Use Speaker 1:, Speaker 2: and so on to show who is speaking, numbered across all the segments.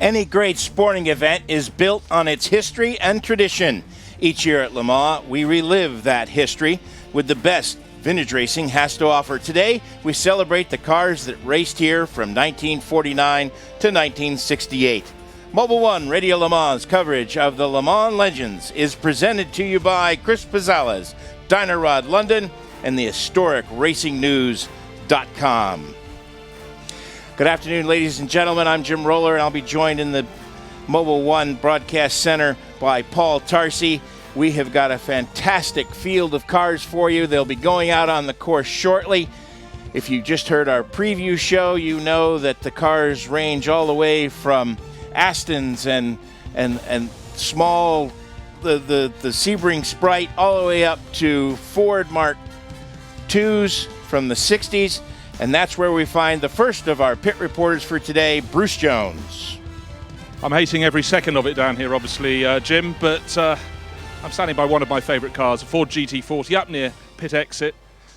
Speaker 1: Any great sporting event is built on its history and tradition. Each year at Le Mans, we relive that history with the best vintage racing has to offer. Today, we celebrate the cars that raced here from 1949 to 1968. Mobil 1 Radio Le Mans coverage of the Le Mans Legends is presented to you by Chris Pizzales, Diner Rod London, and the historic racingnews.com. Good afternoon, ladies and gentlemen. I'm Jim Roller, and I'll be joined in the Mobil 1 Broadcast Center by Paul Tarsi. We have got a fantastic field of cars for you. They'll be going out on the course shortly. If you just heard our preview show, you know that the cars range all the way from Astons and small, the Sebring Sprite, all the way up to Ford Mark IIs from the 60s. And that's where we find the first of our pit reporters for today, Bruce Jones.
Speaker 2: I'm hating every second of it down here, obviously, Jim, but I'm standing by one of my favourite cars, a Ford GT40, up near pit exit.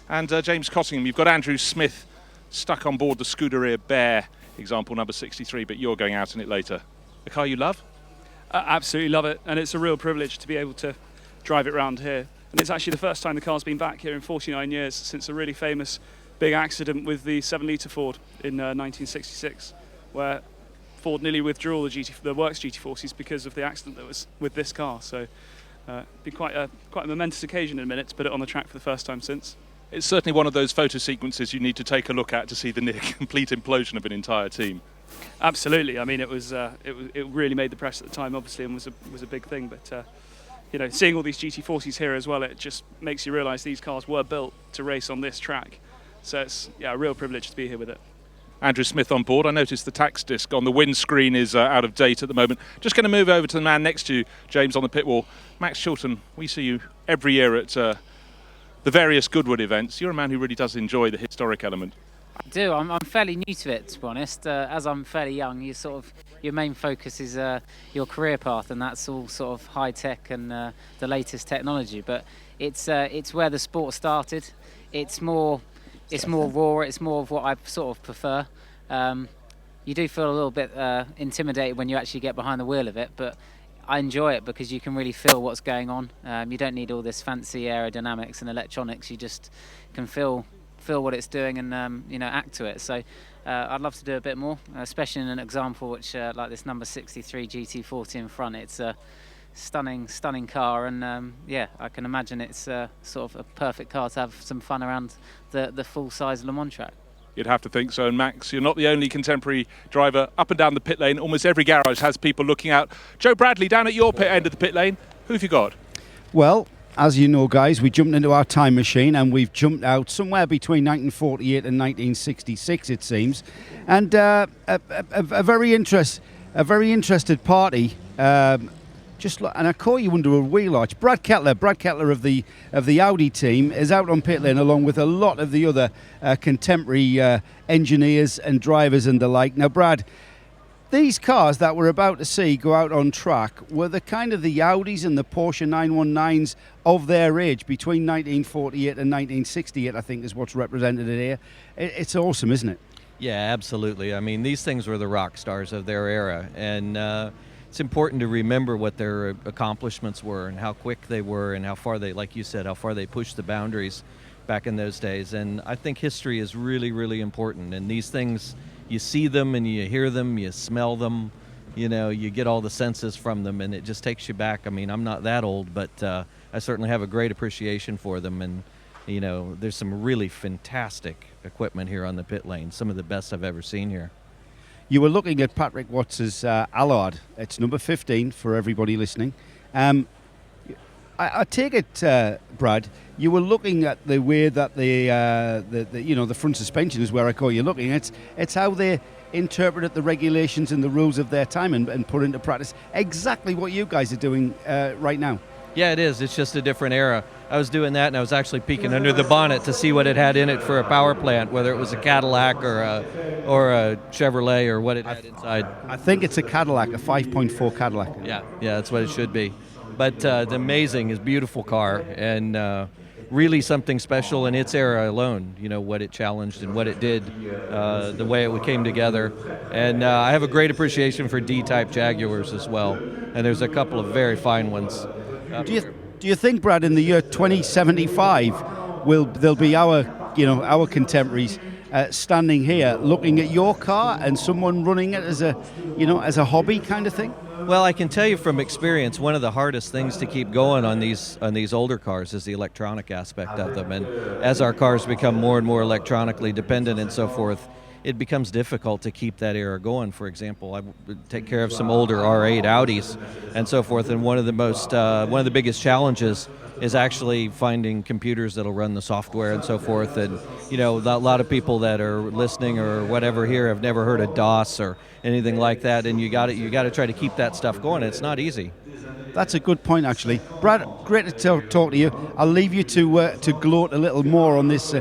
Speaker 2: And James Cottingham, you've got Andrew Smith stuck on board the Scuderia Bear, example number 63, but you're going out in it later. A car you love?
Speaker 3: Absolutely love it, and it's a real privilege to be able to drive it around here. And it's actually the first time the car's been back here in 49 years, since a really famous big accident with the 7-litre Ford in 1966, where Ford nearly withdrew all the Works GT40s because of the accident that was with this car. So be quite a momentous occasion in a minute to put it on the track for the first time since.
Speaker 2: It's certainly one of those photo sequences you need to take a look at to see the near complete implosion of an entire team.
Speaker 3: Absolutely. I mean, it really made the press at the time, obviously, and was a big thing. But seeing all these GT40s here as well, it just makes you realise these cars were built to race on this track. So it's a real privilege to be here with it.
Speaker 2: Andrew Smith on board. I noticed the tax disc on the windscreen is out of date at the moment. Just going to move over to the man next to you, James, on the pit wall. Max Chilton, we see you every year at the various Goodwood events. You're a man who really does enjoy the historic element.
Speaker 4: I do. I'm fairly new to it, to be honest. As I'm fairly young, your main focus is your career path, and that's all sort of high tech and the latest technology. But it's where the sport started. It's more raw. It's more of what I sort of prefer. You do feel a little bit intimidated when you actually get behind the wheel of it, but I enjoy it because you can really feel what's going on. You don't need all this fancy aerodynamics and electronics. You just can feel what it's doing and act to it. So I'd love to do a bit more, especially in an example which like this number 63 GT40 in front. It's a stunning car, and I can imagine it's sort of a perfect car to have some fun around the full-size Le Mans track.
Speaker 2: You'd have to think so. And Max, you're not the only contemporary driver up and down the pit lane. Almost every garage has people looking out. Joe Bradley, down at your pit end of the pit lane, who have you got?
Speaker 5: Well, as you know, guys, we jumped into our time machine and we've jumped out somewhere between 1948 and 1966, it seems. And a very interested party. And I caught you under a wheel arch. Brad Kettler of the Audi team is out on pit lane along with a lot of the other contemporary engineers and drivers and the like. Now, Brad, these cars that we're about to see go out on track were the kind of the Audis and the Porsche 919s of their age between 1948 and 1968, I think is what's represented here. It's awesome, isn't it?
Speaker 6: Yeah, absolutely. I mean, these things were the rock stars of their era, and it's important to remember what their accomplishments were and how quick they were and how far they, like you said, how far they pushed the boundaries back in those days. And I think history is really, really important. And these things, you see them and you hear them, you smell them, you get all the senses from them, and it just takes you back. I mean, I'm not that old, but I certainly have a great appreciation for them. And, there's some really fantastic equipment here on the pit lane, some of the best I've ever seen here.
Speaker 5: You were looking at Patrick Watts's Allard. It's number 15 for everybody listening. I take it, Brad, you were looking at the way that the front suspension is where I call you looking. It's how they interpreted the regulations and the rules of their time and put into practice exactly what you guys are doing right now.
Speaker 6: Yeah, it is. It's just a different era. I was doing that, and I was actually peeking under the bonnet to see what it had in it for a power plant, whether it was a Cadillac or a Chevrolet or what it had inside.
Speaker 5: I think it's a Cadillac, a 5.4 Cadillac.
Speaker 6: Yeah, that's what it should be. But the amazing is beautiful car, and really something special in its era alone, what it challenged and what it did, the way it came together. And I have a great appreciation for D-type Jaguars as well, and there's a couple of very fine ones.
Speaker 5: Do you think, Brad, in the year 2075, there'll be our contemporaries standing here looking at your car and someone running it as a hobby kind of thing?
Speaker 6: Well, I can tell you from experience, one of the hardest things to keep going on these older cars is the electronic aspect of them. And as our cars become more and more electronically dependent and so forth, it becomes difficult to keep that era going. For example, I take care of some older R8 Audis and so forth, and one of the biggest challenges is actually finding computers that'll run the software and so forth. And a lot of people that are listening or whatever here have never heard of DOS or anything like that, and you got to try to keep that stuff going. It's not easy.
Speaker 5: That's a good point, actually. Brad, great to talk to you. I'll leave you to gloat a little more on this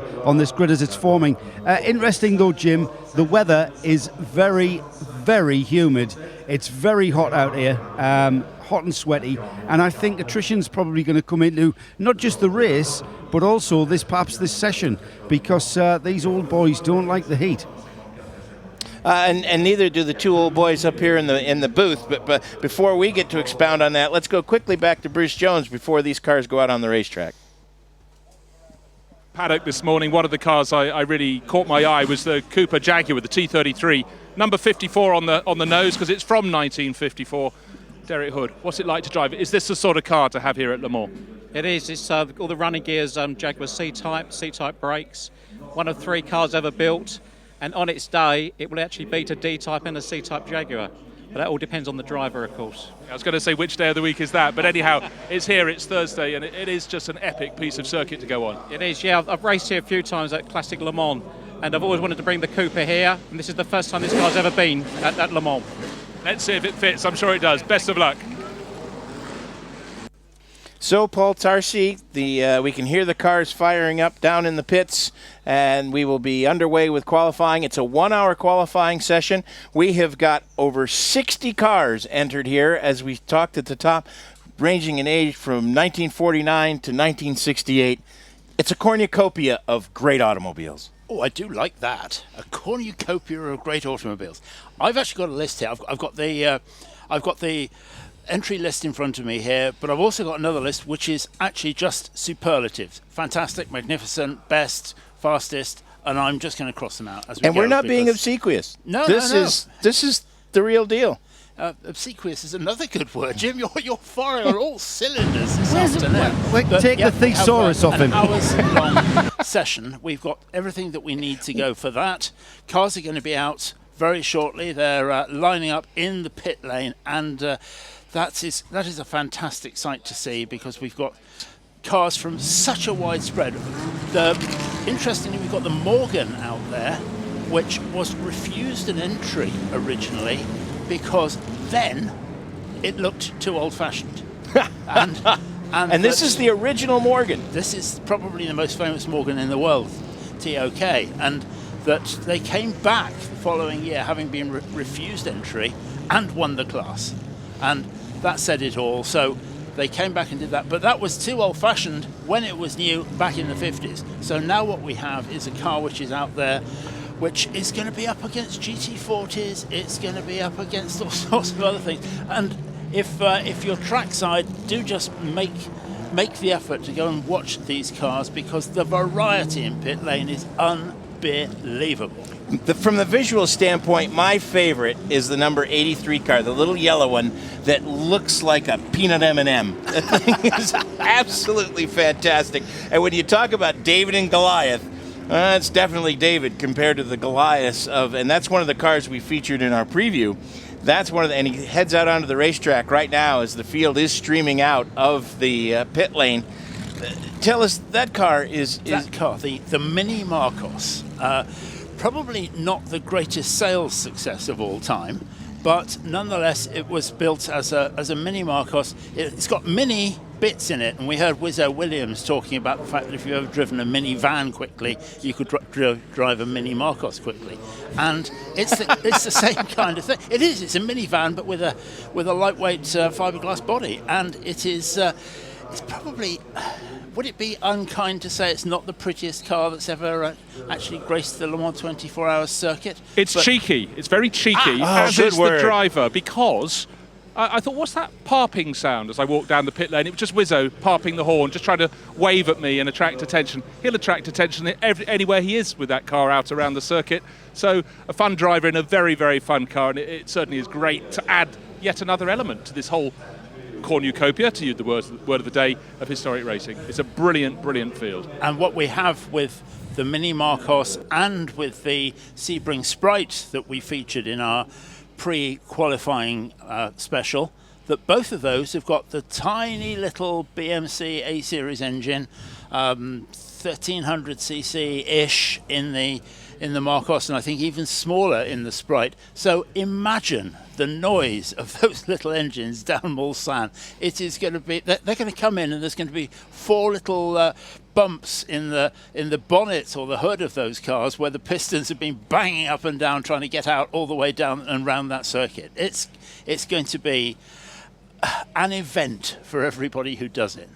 Speaker 5: grid as it's forming. Interesting though, Jim, the weather is very, very humid. It's very hot out here, hot and sweaty, and I think attrition's probably going to come into not just the race, but also perhaps this session, because these old boys don't like the heat.
Speaker 1: And neither do the two old boys up here in the booth. But before we get to expound on that, let's go quickly back to Bruce Jones before these cars go out on the racetrack.
Speaker 2: Paddock this morning, one of the cars I really caught my eye was the Cooper Jaguar, the T33, number 54 on the nose because it's from 1954. Derek Hood, what's it like to drive it? Is this the sort of car to have here at Le Mans?
Speaker 7: It is. It's all the running gears, Jaguar C-type brakes. One of 3 cars ever built. And on its day, it will actually beat a D-type and a C-type Jaguar. But that all depends on the driver, of course.
Speaker 2: I was going to say, which day of the week is that? But anyhow, it's here, it's Thursday, and it is just an epic piece of circuit to go on.
Speaker 7: It is, yeah. I've raced here a few times at Classic Le Mans, and I've always wanted to bring the Cooper here, and this is the first time this car's ever been at Le Mans.
Speaker 2: Let's see if it fits. I'm sure it does. Best of luck.
Speaker 1: So, Paul Tarsi, we can hear the cars firing up down in the pits, and we will be underway with qualifying. It's a 1-hour qualifying session. We have got over 60 cars entered here, as we talked at the top, ranging in age from 1949 to 1968. It's a cornucopia of great automobiles.
Speaker 8: Oh, I do like that. A cornucopia of great automobiles. I've actually got a list here. I've got the entry list in front of me here, but I've also got another list which is actually just superlatives. Fantastic, magnificent, best, fastest, and I'm just going to cross them out as we go.
Speaker 1: And we're not being obsequious.
Speaker 8: No.
Speaker 1: This is the real deal.
Speaker 8: Obsequious is another good word, Jim. You're firing on all cylinders this afternoon.
Speaker 5: Take the thesaurus off him.
Speaker 8: An hours-long session. We've got everything that we need to go for that. Cars are going to be out very shortly. They're lining up in the pit lane, and that is a fantastic sight to see, because we've got cars from such a wide spread. Interestingly, we've got the Morgan out there, which was refused an entry originally because then it looked too old-fashioned. and
Speaker 1: this is the original Morgan.
Speaker 8: This is probably the most famous Morgan in the world, TOK, and that they came back the following year, having been refused entry, and won the class. And that said it all. So they came back and did that. But that was too old-fashioned when it was new back in the 50s. So now what we have is a car which is out there, which is going to be up against GT40s. It's going to be up against all sorts of other things. And if you're trackside, do just make the effort to go and watch these cars, because the variety in pit lane is unbelievable.
Speaker 1: From the visual standpoint, my favorite is the number 83 car, the little yellow one that looks like a peanut M&M. The thing is absolutely fantastic. And when you talk about David and Goliath, it's definitely David compared to the Goliaths and that's one of the cars we featured in our preview. That's and he heads out onto the racetrack right now as the field is streaming out of the pit lane. Tell us, that car is...
Speaker 8: That car, the Mini Marcos, probably not the greatest sales success of all time, but nonetheless it was built as a Mini Marcos. It's got mini bits in it, and we heard Wizzo Williams talking about the fact that if you've ever driven a mini van quickly, you could drive a Mini Marcos quickly. And it's the same kind of thing. It's a minivan, but with a lightweight fiberglass body, and it is it's probably, would it be unkind to say it's not the prettiest car that's ever actually graced the Le Mans 24-hour circuit?
Speaker 2: It's cheeky. It's very cheeky, as
Speaker 1: good
Speaker 2: is
Speaker 1: word.
Speaker 2: the driver, because I thought, what's that parping sound as I walked down the pit lane? It was just Wizzo parping the horn, just trying to wave at me and attract attention. He'll attract attention anywhere he is with that car out around the circuit. So a fun driver in a very, very fun car, and it certainly is great to add yet another element to this whole cornucopia, to use the word of the day, of historic racing. It's a brilliant, brilliant field.
Speaker 8: And what we have with the Mini Marcos and with the Sebring Sprite that we featured in our pre-qualifying special, that both of those have got the tiny little BMC A-Series engine, 1300cc-ish in the Marcos, and I think even smaller in the Sprite. So imagine the noise of those little engines down Mulsanne. It is going to be, they're going to come in and there's going to be 4 little bumps in the bonnet or the hood of those cars where the pistons have been banging up and down trying to get out all the way down and round that circuit. It's going to be an event for everybody who does it.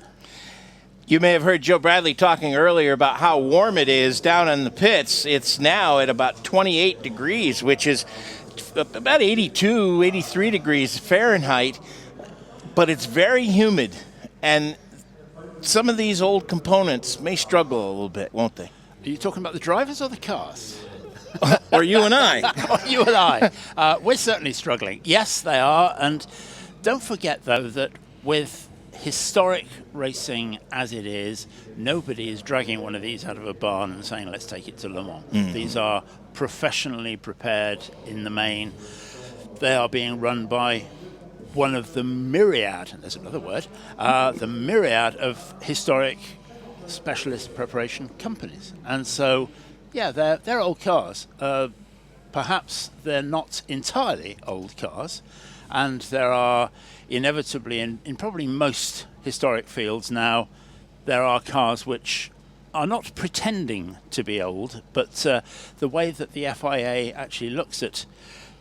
Speaker 1: You may have heard Joe Bradley talking earlier about how warm it is down in the pits. It's now at about 28 degrees, which is about 82, 83 degrees Fahrenheit, but it's very humid. And some of these old components may struggle a little bit, won't they?
Speaker 8: Are you talking about the drivers or the cars?
Speaker 1: Or you and I?
Speaker 8: Or you and I. We're certainly struggling. Yes, they are. And don't forget, though, that with historic racing as it is, nobody is dragging one of these out of a barn and saying, let's take it to Le Mans. These are professionally prepared in the main. They are being run by one of the myriad, and there's another word, the myriad of historic specialist preparation companies. And so, yeah, they're old cars. Perhaps they're not entirely old cars, and there are inevitably, in probably most historic fields now, there are cars which are not pretending to be old, but the way that the FIA actually looks at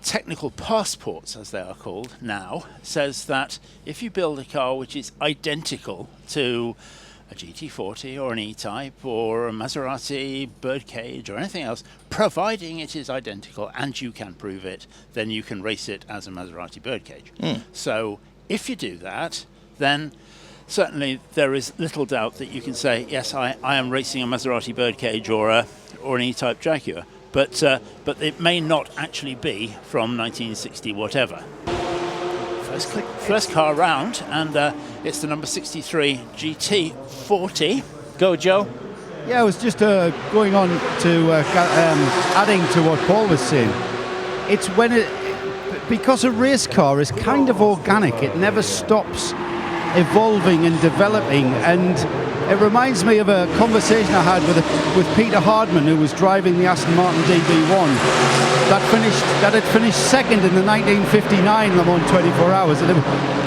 Speaker 8: technical passports, as they are called now, says that if you build a car which is identical to a GT40 or an E-Type or a Maserati birdcage or anything else, providing it is identical and you can prove it, then you can race it as a Maserati birdcage. So if you do that, then certainly there is little doubt that you can say, yes, I am racing a Maserati birdcage or an E-Type Jaguar, but it may not actually be from 1960 whatever. First car round, and it's the number 63 GT40.
Speaker 1: Go, Joe.
Speaker 5: Yeah, I was just going on to adding to what Paul was saying. It's when because a race car is kind of organic, it never stops evolving and developing, and it reminds me of a conversation I had with Peter Hardman, who was driving the Aston Martin DB1 that had finished second in the 1959 Le Mans 24 Hours, and it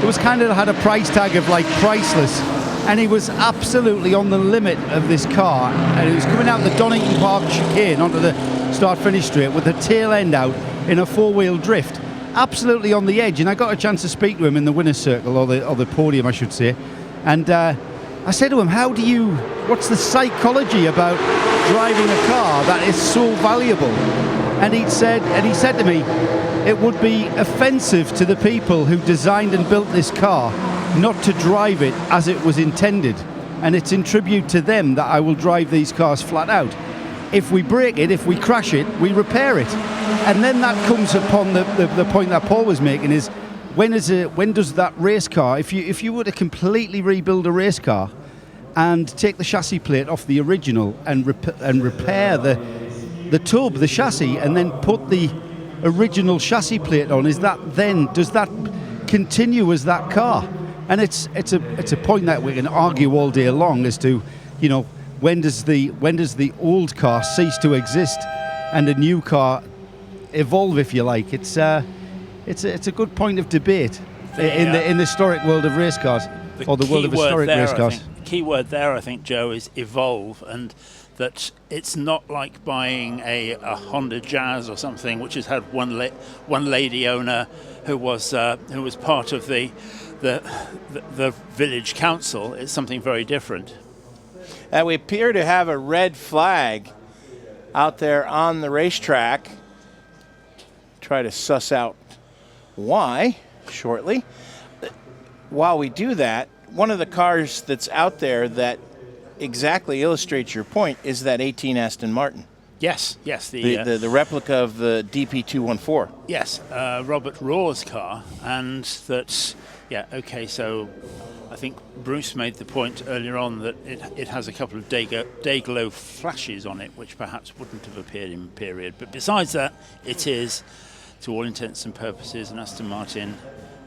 Speaker 5: was kind of had a price tag of like priceless, and he was absolutely on the limit of this car, and he was coming out the Donington Park chicane onto the start-finish straight with the tail end out in a four-wheel drift, absolutely on the edge. And I got a chance to speak to him in the winner's circle, or the podium I should say, and I said to him, what's the psychology about driving a car that is so valuable? And he said to me, it would be offensive to the people who designed and built this car not to drive it as it was intended. And it's in tribute to them that I will drive these cars flat out. If we break it, if we crash it, we repair it. And then that comes upon the point that Paul was making is, when does that race car, if you were to completely rebuild a race car and take the chassis plate off the original and repair the tub, the chassis, and then put the original chassis plate on, does that continue as that car? And it's a point that we can argue all day long as to, when does the old car cease to exist and a new car evolve, if you like. It's a good point of debate in the historic world of race cars, or the world of historic race cars.
Speaker 8: The key word there, I think, Joe, is evolve, and that it's not like buying a Honda Jazz or something which has had one lady owner who was part of the the village council, it's something very different.
Speaker 1: And we appear to have a red flag out there on the racetrack. Try to suss out why shortly. While we do that, one of the cars that's out there that exactly illustrates your point is that 18 Aston Martin.
Speaker 8: Yes,
Speaker 1: The replica of the DP214.
Speaker 8: Yes, Robert Raw's car, and that's, so I think Bruce made the point earlier on that it has a couple of day glow flashes on it, which perhaps wouldn't have appeared in period. But besides that, it is, to all intents and purposes, an Aston Martin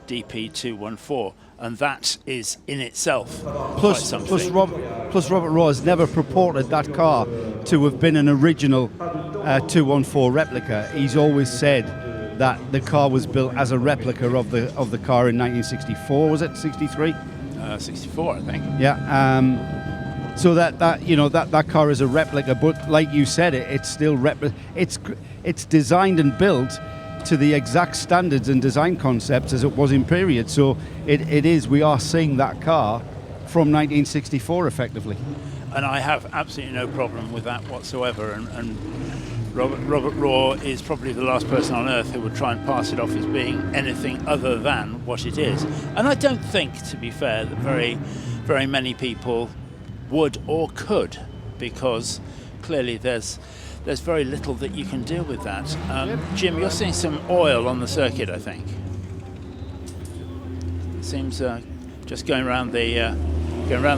Speaker 8: DP214, and that is in itself quite something.
Speaker 5: Plus Robert Raw has never purported that car to have been an original 214 replica. He's always said that the car was built as a replica of the car in 1964. Was it 63?
Speaker 8: 64, I think.
Speaker 5: Yeah. So that car is a replica, but like you said, it's still it's designed and built to the exact standards and design concepts as it was in period. So we are seeing that car from 1964 effectively.
Speaker 8: And I have absolutely no problem with that whatsoever. And Robert Raw is probably the last person on earth who would try and pass it off as being anything other than what it is. And I don't think, to be fair, that very, very many people would or could, because clearly there's very little that you can do with that. Jim, you're seeing some oil on the circuit, I think. It seems just going around the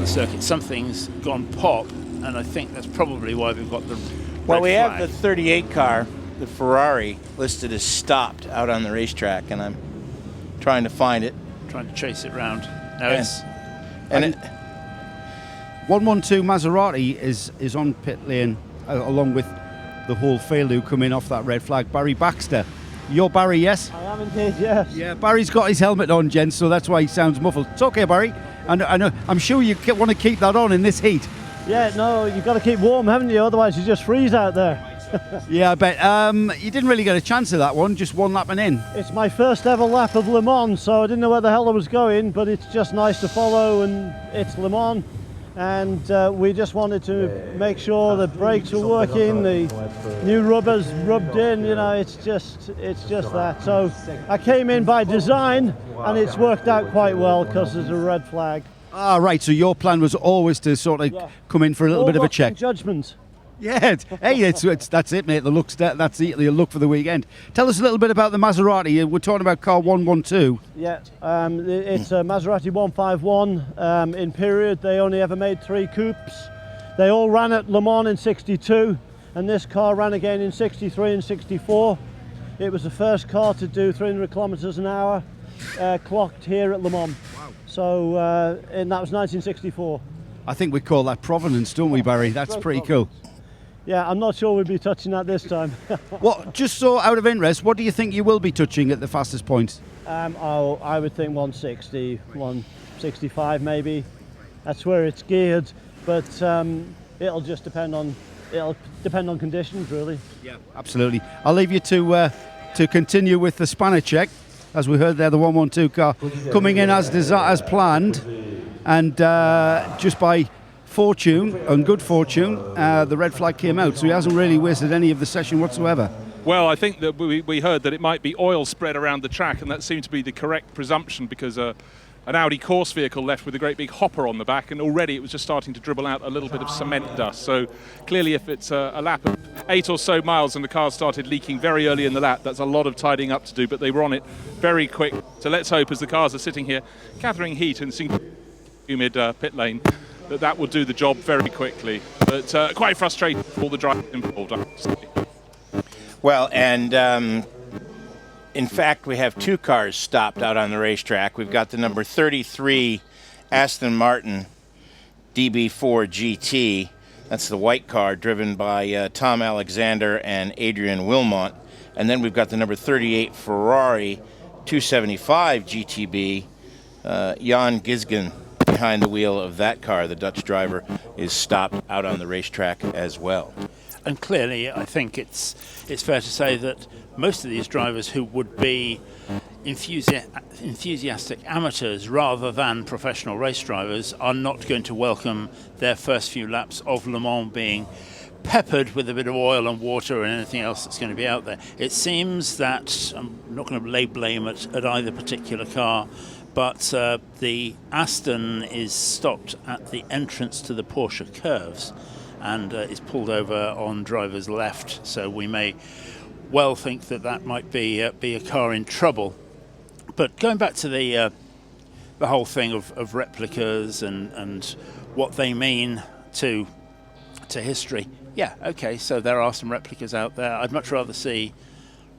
Speaker 8: circuit, something's gone pop, and I think that's probably why we've got the
Speaker 1: Well,
Speaker 8: red
Speaker 1: we
Speaker 8: flag.
Speaker 1: have the 38 car, the Ferrari, listed as stopped out on the racetrack, and I'm trying to find it.
Speaker 8: Trying to chase it round. No,
Speaker 1: Yeah.
Speaker 8: it's
Speaker 5: 112 Maserati is on pit lane along with the whole field who come in off that red flag. Barry Baxter. You're Barry, yes?
Speaker 9: I am indeed, yes.
Speaker 5: Yeah, Barry's got his helmet on, gents, so that's why he sounds muffled. It's okay, Barry. And I know, I'm sure you want to keep that on in this heat.
Speaker 9: Yeah, no, you've got to keep warm, haven't you? Otherwise you just freeze out there.
Speaker 5: Yeah, I bet. You didn't really get a chance of that one, just one lap and in.
Speaker 9: It's my first ever lap of Le Mans, so I didn't know where the hell I was going, but it's just nice to follow, and it's Le Mans. And we just wanted to make sure the brakes were working, the new rubbers rubbed in, it's just that. So I came in by design, and it's worked out quite well because there's a red flag.
Speaker 5: Ah, right, so your plan was always to sort of come in for a little bit of a check.
Speaker 9: Judgment.
Speaker 5: Yeah, that's it, mate. That's the look for the weekend. Tell us a little bit about the Maserati. We're talking about car 112.
Speaker 9: Yeah, it's a Maserati 151. In period, they only ever made 3 coupes. They all ran at Le Mans in 62, and this car ran again in 63 and 64. It was the first car to do 300 kilometers an hour, clocked here at Le Mans. Wow. So, and that was 1964.
Speaker 5: I think we call that provenance, don't we, Barry? That's pretty cool.
Speaker 9: Yeah, I'm not sure we'll be touching that this time.
Speaker 5: Just so out of interest, what do you think you will be touching at the fastest points?
Speaker 9: I would think 160, 165 maybe. That's where it's geared, but it'll depend on conditions, really.
Speaker 5: Yeah, absolutely. I'll leave you to continue with the spanner check. As we heard there, the 112 car coming in as planned, and just by fortune and good fortune, the red flag came out, so he hasn't really wasted any of the session whatsoever.
Speaker 2: Well, I think that we heard that it might be oil spread around the track, and that seemed to be the correct presumption, because an Audi course vehicle left with a great big hopper on the back, and already it was just starting to dribble out a little bit of cement dust. So clearly, if it's a lap of 8 or so miles and the car started leaking very early in the lap, that's a lot of tidying up to do, but they were on it very quick. So let's hope, as the cars are sitting here gathering heat and seeing humid pit lane, that will do the job very quickly. But quite frustrating for all the drivers involved, I have to say.
Speaker 1: Well, and in fact, we have 2 cars stopped out on the racetrack. We've got the number 33 Aston Martin DB4 GT. That's the white car driven by Tom Alexander and Adrian Wilmot. And then we've got the number 38 Ferrari 275 GTB, Jan Gisgen behind the wheel of that car. The Dutch driver is stopped out on the racetrack as well.
Speaker 8: And clearly, I think it's fair to say that most of these drivers who would be enthusiastic amateurs rather than professional race drivers are not going to welcome their first few laps of Le Mans being peppered with a bit of oil and water and anything else that's going to be out there. It seems that, I'm not going to lay blame at either particular car, but the Aston is stopped at the entrance to the Porsche curves and is pulled over on driver's left, so we may well think that might be a car in trouble. But going back to the whole thing of replicas and what they mean to history, yeah, okay, so there are some replicas out there. I'd much rather see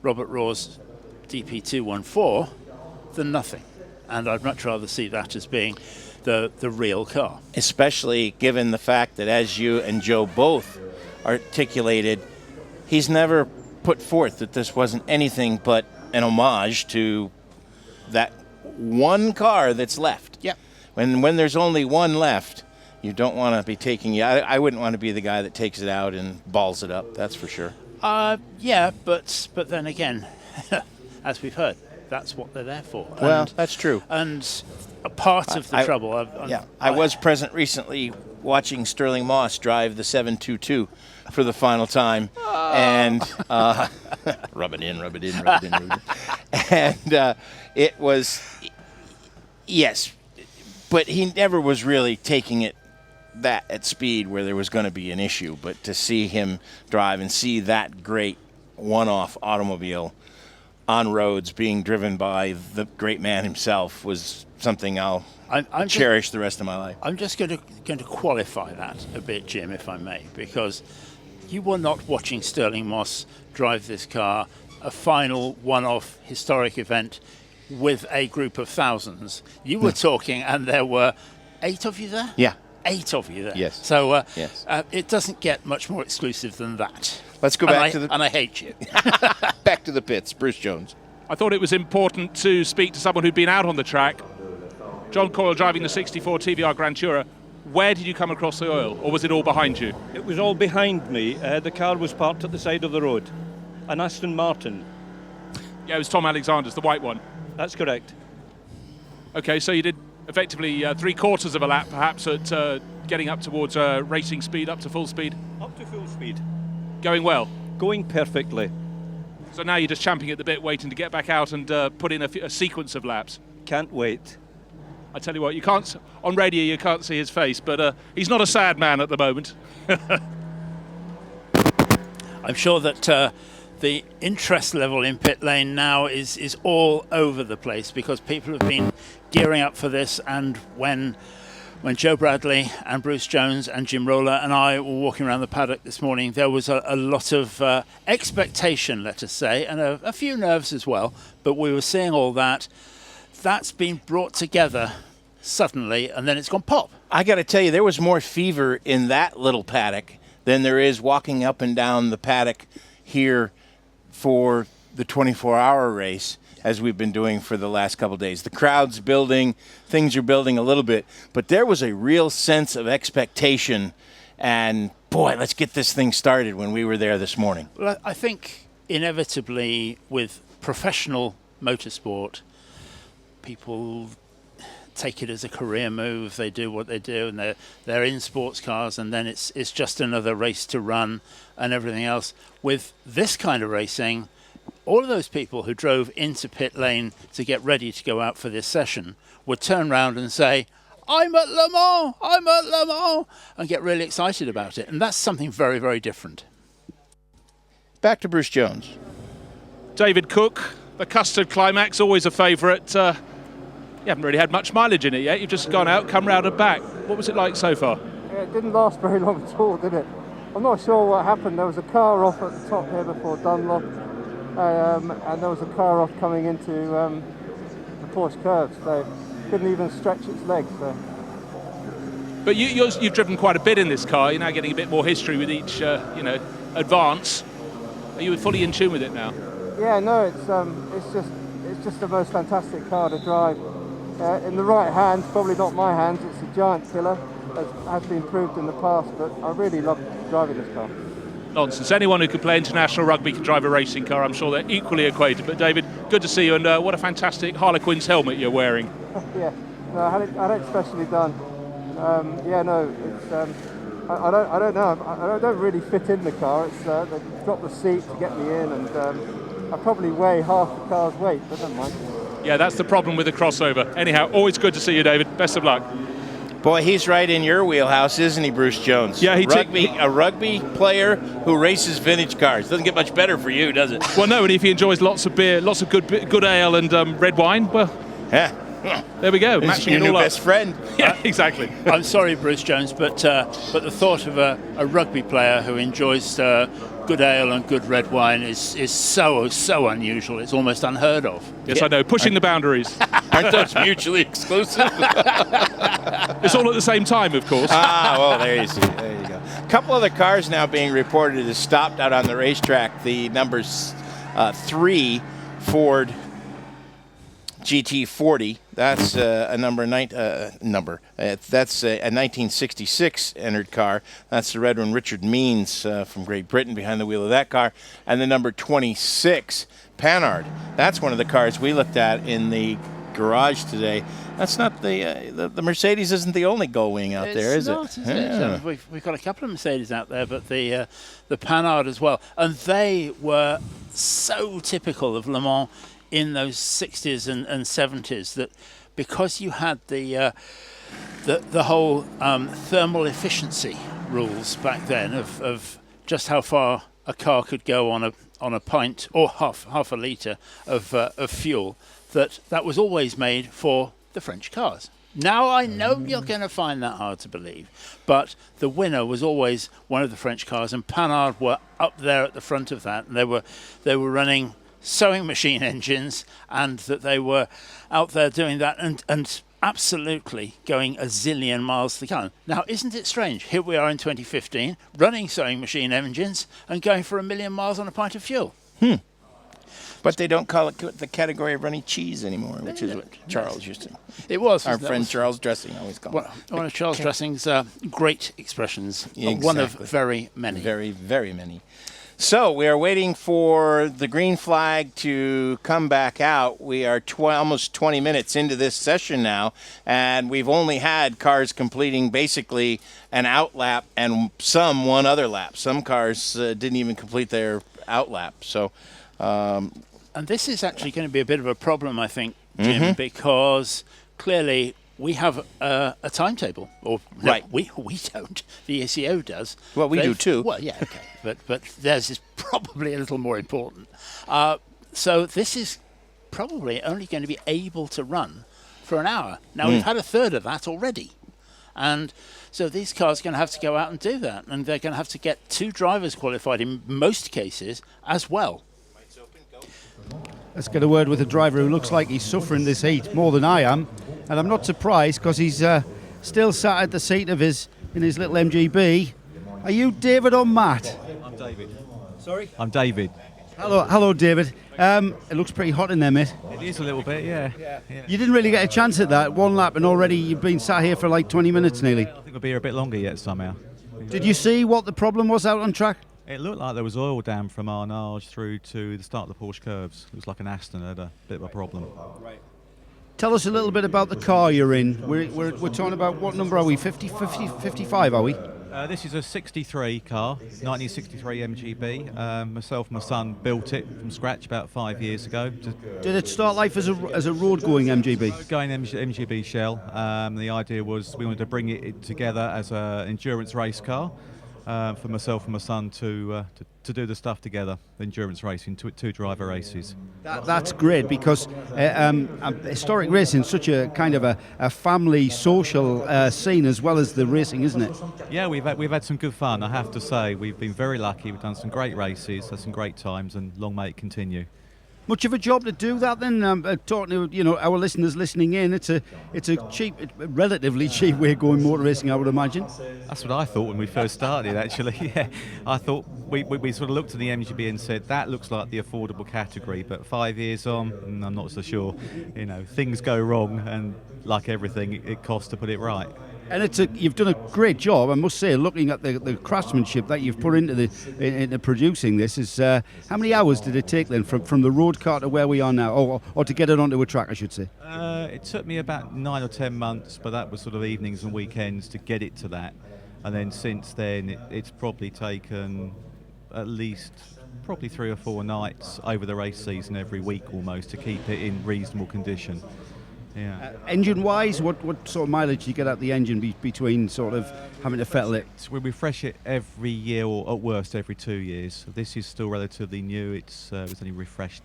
Speaker 8: Robert Raw's DP214 than nothing, and I'd much rather see that as being the real car.
Speaker 1: Especially given the fact that, as you and Joe both articulated, he's never put forth that this wasn't anything but an homage to that one car that's left.
Speaker 8: Yeah.
Speaker 1: When there's only one left, you don't want to be taking. I wouldn't want to be the guy that takes it out and balls it up. That's for sure.
Speaker 8: Yeah, but then again, as we've heard, that's what they're there for.
Speaker 1: Well, that's true.
Speaker 8: And a part of the trouble.
Speaker 1: I was present recently watching Sterling Moss drive the 722 for the final time, and rub it in. And it was, yes, but he never was really taking it that at speed where there was going to be an issue. But to see him drive and see that great one-off automobile on roads being driven by the great man himself was something I'll cherish the rest of my life.
Speaker 8: I'm just going to qualify that a bit, Jim, if I may, because you were not watching Sterling Moss drive this car, a final one-off historic event with a group of thousands. You were talking, and there were 8 of you there?
Speaker 1: Yeah.
Speaker 8: 8 of you there.
Speaker 1: Yes.
Speaker 8: So
Speaker 1: yes.
Speaker 8: It doesn't get much more exclusive than that.
Speaker 1: Let's go back
Speaker 8: and I hate you.
Speaker 1: back to the pits. Bruce Jones.
Speaker 2: I thought it was important to speak to someone who'd been out on the track. John Coyle driving the 64 TVR Grand Tourer. Where did you come across the oil, or was it all behind you?
Speaker 10: It was all behind me. The car was parked at the side of the road. An Aston Martin.
Speaker 2: Yeah, it was Tom Alexander's, the white one.
Speaker 10: That's correct.
Speaker 2: Okay, so you did effectively 3/4 of a lap, perhaps, at getting up towards racing speed, up to full speed.
Speaker 10: Up to full speed.
Speaker 2: Going well.
Speaker 10: Going perfectly.
Speaker 2: So now you're just champing at the bit, waiting to get back out and put in a sequence of laps.
Speaker 10: Can't wait.
Speaker 2: I tell you what, you can't on radio. You can't see his face, but he's not a sad man at the moment.
Speaker 8: I'm sure that the interest level in pit lane now is all over the place because people have been gearing up for this. And when Joe Bradley and Bruce Jones and Jim Roller and I were walking around the paddock this morning, there was a lot of expectation, let us say, and a few nerves as well. But we were seeing all that. That's been brought together suddenly, and then it's gone pop.
Speaker 1: I got to tell you, there was more fever in that little paddock than there is walking up and down the paddock here for the 24-hour race, as we've been doing for the last couple of days. The crowd's building, things are building a little bit, but there was a real sense of expectation, and boy, let's get this thing started when we were there this morning.
Speaker 8: Well, I think inevitably with professional motorsport, people take it as a career move. They do what they do, and they're in sports cars, and then it's just another race to run and everything else. With this kind of racing, all of those people who drove into pit lane to get ready to go out for this session would turn around and say, I'm at Le Mans, and get really excited about it. And that's something very, very different.
Speaker 1: Back to Bruce Jones.
Speaker 2: David Cook, the Custard Climax, always a favourite. You haven't really had much mileage in it yet. You've just gone out, come round and back. What was it like so far?
Speaker 11: Yeah, it didn't last very long at all, did it? I'm not sure what happened. There was a car off at the top here before Dunlop, and there was a car off coming into the Porsche curves. So couldn't even stretch its legs. So.
Speaker 2: But you've driven quite a bit in this car. You're now getting a bit more history with each, advance. Are you fully in tune with it now?
Speaker 11: Yeah, no, it's just the most fantastic car to drive. In the right hands, probably not my hands, it's a giant killer, as has been proved in the past, but I really love driving this car.
Speaker 2: Nonsense. Anyone who can play international rugby can drive a racing car. I'm sure they're equally acquainted. But David, Good to see you, and what a fantastic Harlequin's helmet you're wearing.
Speaker 11: Yeah, no, I had it specially done. Yeah, no, it's I don't know. I don't really fit in the car. It's they dropped the seat to get me in, and I probably weigh half the car's weight, but never mind.
Speaker 2: Yeah, that's the problem with the crossover. Anyhow, always good to see you, David. Best of luck.
Speaker 1: Boy, he's right in your wheelhouse, isn't he, Bruce Jones?
Speaker 2: Yeah,
Speaker 1: a rugby player who races vintage cars. Doesn't get much better for you, does it?
Speaker 2: Well, no, and if he enjoys lots of beer, lots of good ale and red wine, well,
Speaker 1: yeah.
Speaker 2: There we go.
Speaker 1: He's
Speaker 2: Matching
Speaker 1: your
Speaker 2: it all
Speaker 1: new
Speaker 2: up.
Speaker 1: best friend.
Speaker 2: Yeah, exactly.
Speaker 8: I'm sorry, Bruce Jones, but the thought of a rugby player who enjoys good ale and good red wine is so unusual. It's almost unheard of.
Speaker 2: Yes, I know. Pushing the boundaries.
Speaker 1: Aren't those mutually exclusive?
Speaker 2: It's all at the same time, of course.
Speaker 1: Well, there you see. There you go. A couple other cars now being reported as stopped out on the racetrack. The number 3 Ford GT40. That's a that's a 1966 entered car. That's the red one, Richard Means from Great Britain, behind the wheel of that car. And the number 26 Panhard. That's one of the cars we looked at in the garage today. That's not the Mercedes isn't the only gull-wing out there, is
Speaker 8: not,
Speaker 1: it?
Speaker 8: Is it? We've got a couple of Mercedes out there, but the Panhard as well, and they were so typical of Le Mans in those 60s and 70s, that because you had the whole thermal efficiency rules back then of just how far a car could go on a pint or half a litre of fuel, that was always made for the French cars. Now I know you're going to find that hard to believe, but the winner was always one of the French cars, and Panhard were up there at the front of that, and they were running sewing machine engines, and that they were out there doing that and absolutely going a zillion miles to the gallon. Now, isn't it strange? Here we are in 2015, running sewing machine engines and going for 1 million miles on a pint of fuel.
Speaker 1: But they don't call it the category of running cheese anymore, which is what Charles used to.
Speaker 8: It was.
Speaker 1: Our friend Charles Dressing always called it.
Speaker 8: One of Charles Dressing's great expressions.
Speaker 1: Exactly.
Speaker 8: One of very many.
Speaker 1: Very, very many. So we are waiting for the green flag to come back out. We are almost 20 minutes into this session now, and we've only had cars completing basically an out lap and some one other lap. Some cars didn't even complete their out lap. So,
Speaker 8: and this is actually going to be a bit of a problem, I think, Jim, because clearly we have a timetable, or no,
Speaker 1: right.
Speaker 8: We don't. The ECO does.
Speaker 1: Well, we do too.
Speaker 8: Well, yeah, okay, but theirs is probably a little more important. So this is probably only going to be able to run for an hour. Now we've had a third of that already, and so these cars are going to have to go out and do that, and they're going to have to get 2 drivers qualified in most cases as well.
Speaker 5: Let's get a word with the driver who looks like he's suffering this heat more than I am. And I'm not surprised because he's still sat at the seat of in his little MGB. Are you David or Matt?
Speaker 12: I'm David.
Speaker 5: Sorry?
Speaker 12: I'm David.
Speaker 5: Hello, David. It looks pretty hot in there, mate.
Speaker 12: It is a little bit, yeah.
Speaker 5: You didn't really get a chance at that. 1 lap and already you've been sat here for like 20 minutes nearly.
Speaker 12: I think we'll be here a bit longer yet somehow.
Speaker 5: Did you see what the problem was out on track?
Speaker 12: It looked like there was oil down from Arnage through to the start of the Porsche curves. It was like an Aston had a bit of a problem.
Speaker 5: Right. Tell us a little bit about the car you're in. We're talking about, what number are we? 50, 55, are we?
Speaker 12: This is a 63 car, 1963 MGB. Myself and my son built it from scratch about 5 years ago.
Speaker 5: Did it start life as a road-going MGB?
Speaker 12: Going MGB shell. The idea was we wanted to bring it together as an endurance race car. For myself and my son to do the stuff together, endurance racing, 2 driver races.
Speaker 5: That's great because historic racing is such a kind of a family social scene as well as the racing, isn't it?
Speaker 12: Yeah, we've had some good fun. I have to say we've been very lucky. We've done some great races, had some great times, and long may it continue.
Speaker 5: Much of a job to do that then, talking to our listeners listening in. It's a cheap, relatively cheap way of going motor racing, I would imagine.
Speaker 12: That's what I thought when we first started, actually. Yeah, I thought we sort of looked at the MGB and said that looks like the affordable category, but 5 years on, I'm not so sure. Things go wrong, and like everything, it costs to put it right.
Speaker 5: And you've done a great job, I must say, looking at the craftsmanship that you've put into producing this. Is how many hours did it take then from the road car to where we are now, or to get it onto a track, I should say?
Speaker 12: It took me about 9 or 10 months, but that was sort of evenings and weekends to get it to that. And then since then, it's probably taken at least probably 3 or 4 nights over the race season every week almost to keep it in reasonable condition. Yeah.
Speaker 5: Engine-wise, what sort of mileage do you get out the engine between sort of having to fettle it?
Speaker 12: We refresh it every year, or at worst every 2 years. This is still relatively new. It was only refreshed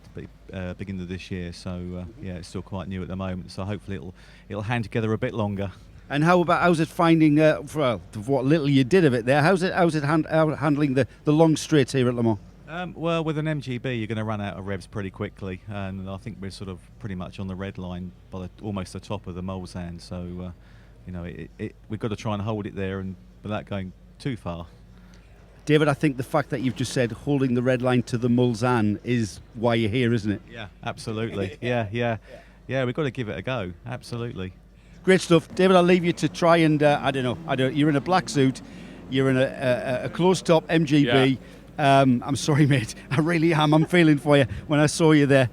Speaker 12: beginning of this year, so yeah, it's still quite new at the moment. So hopefully it'll hang together a bit longer.
Speaker 5: And how's it finding, for what little you did of it there, how's it handling the long straights here at Le Mans?
Speaker 12: Well, with an MGB, you're going to run out of revs pretty quickly, and I think we're sort of pretty much on the red line by almost the top of the Mulsanne. So, we've got to try and hold it there, and without going too far.
Speaker 5: David, I think the fact that you've just said holding the red line to the Mulsanne is why you're here, isn't it?
Speaker 12: Yeah, absolutely. yeah. We've got to give it a go. Absolutely.
Speaker 5: Great stuff, David. I'll leave you to try and I don't know. You're in a black suit, you're in a closed-top MGB. Yeah. I'm sorry, mate. I really am. I'm feeling for you. When I saw you there,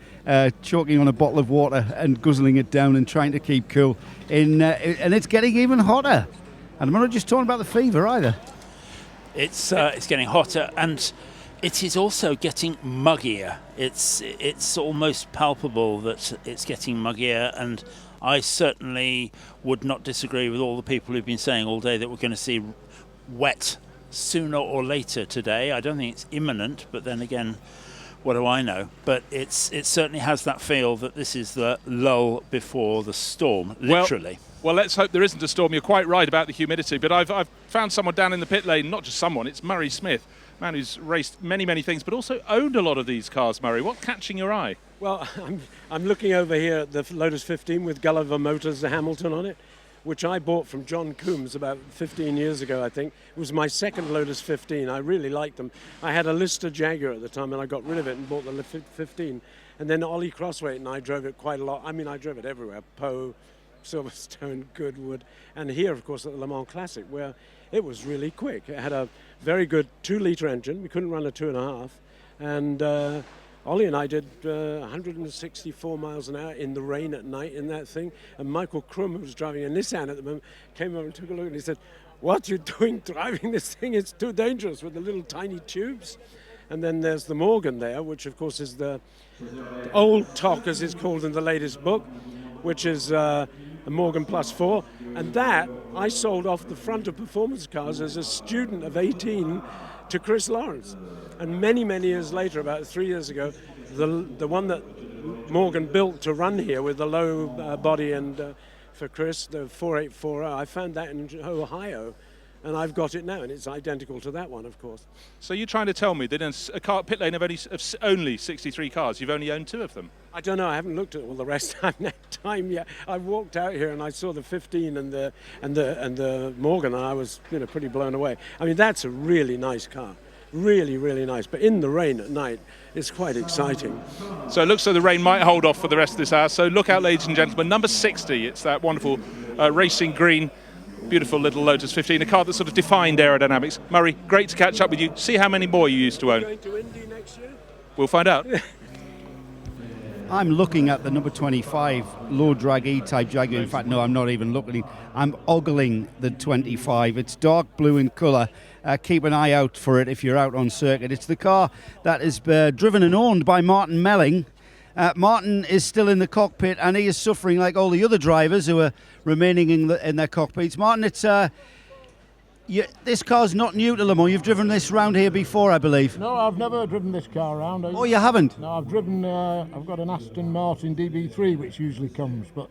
Speaker 5: choking on a bottle of water and guzzling it down and trying to keep cool, and it's getting even hotter. And I'm not just talking about the fever either.
Speaker 8: It's getting hotter, and it is also getting muggier. It's almost palpable that it's getting muggier, and I certainly would not disagree with all the people who've been saying all day that we're going to see wet sooner or later today. I don't think it's imminent, but then again, what do I know? But it certainly has that feel that this is the lull before the storm, literally.
Speaker 2: Well, let's hope there isn't a storm. You're quite right about the humidity, but I've found someone down in the pit lane, not just someone, it's Murray Smith, man who's raced many things, but also owned a lot of these cars. Murray, what's catching your eye?
Speaker 13: Well, I'm looking over here at the Lotus 15 with Gulliver Motors, the Hamilton on it, which I bought from John Coombs about 15 years ago, I think. It was my second Lotus 15. I really liked them. I had a Lister Jaguar at the time, and I got rid of it and bought the 15. And then Ollie Crosswaite and I drove it quite a lot. I mean, I drove it everywhere. Poe, Silverstone, Goodwood, and here, of course, at the Le Mans Classic, where it was really quick. It had a very good 2-litre engine. We couldn't run a 2.5. And Ollie and I did 164 miles an hour in the rain at night in that thing. And Michael Krum, who was driving a Nissan at the moment, came over and took a look and he said, "What are you doing driving this thing? It's too dangerous with the little tiny tubes." And then there's the Morgan there, which of course is the old TOC, as it's called in the latest book, which is a Morgan Plus 4. And that I sold off the front of performance cars as a student of 18 to Chris Lawrence. And many years later, about 3 years ago, the one that Morgan built to run here with the low body and for Chris, the 4840, I found that in Ohio, and I've got it now, and it's identical to that one, of course.
Speaker 2: So you're trying to tell me that in a car pit lane of only 63 cars, you've only owned 2 of them?
Speaker 13: I don't know. I haven't looked at all the rest. I haven't had time yet. I walked out here and I saw the 15 and the Morgan, and I was pretty blown away. I mean, that's a really nice car. Really nice. But in the rain at night, it's quite exciting.
Speaker 2: So it looks like the rain might hold off for the rest of this hour. So look out, ladies and gentlemen. Number 60. It's that wonderful racing green, beautiful little Lotus 15, a car that sort of defined aerodynamics. Murray, great to catch up with you. See how many more you used to own.
Speaker 13: Going to Indy next year?
Speaker 2: We'll find out.
Speaker 5: I'm looking at the number 25 low drag E-Type Jaguar. In fact, no, I'm not even looking. I'm ogling the 25. It's dark blue in colour. Keep an eye out for it if you're out on circuit. It's the car that is driven and owned by Martin Melling. Martin is still in the cockpit, and he is suffering like all the other drivers who are remaining in their cockpits. Martin, it's this car's not new to Le Mans. You've driven this round here before, I believe.
Speaker 14: No, I've never driven this car around.
Speaker 5: Oh, you haven't?
Speaker 14: No, I've driven. I've got an Aston Martin DB3, which usually comes, but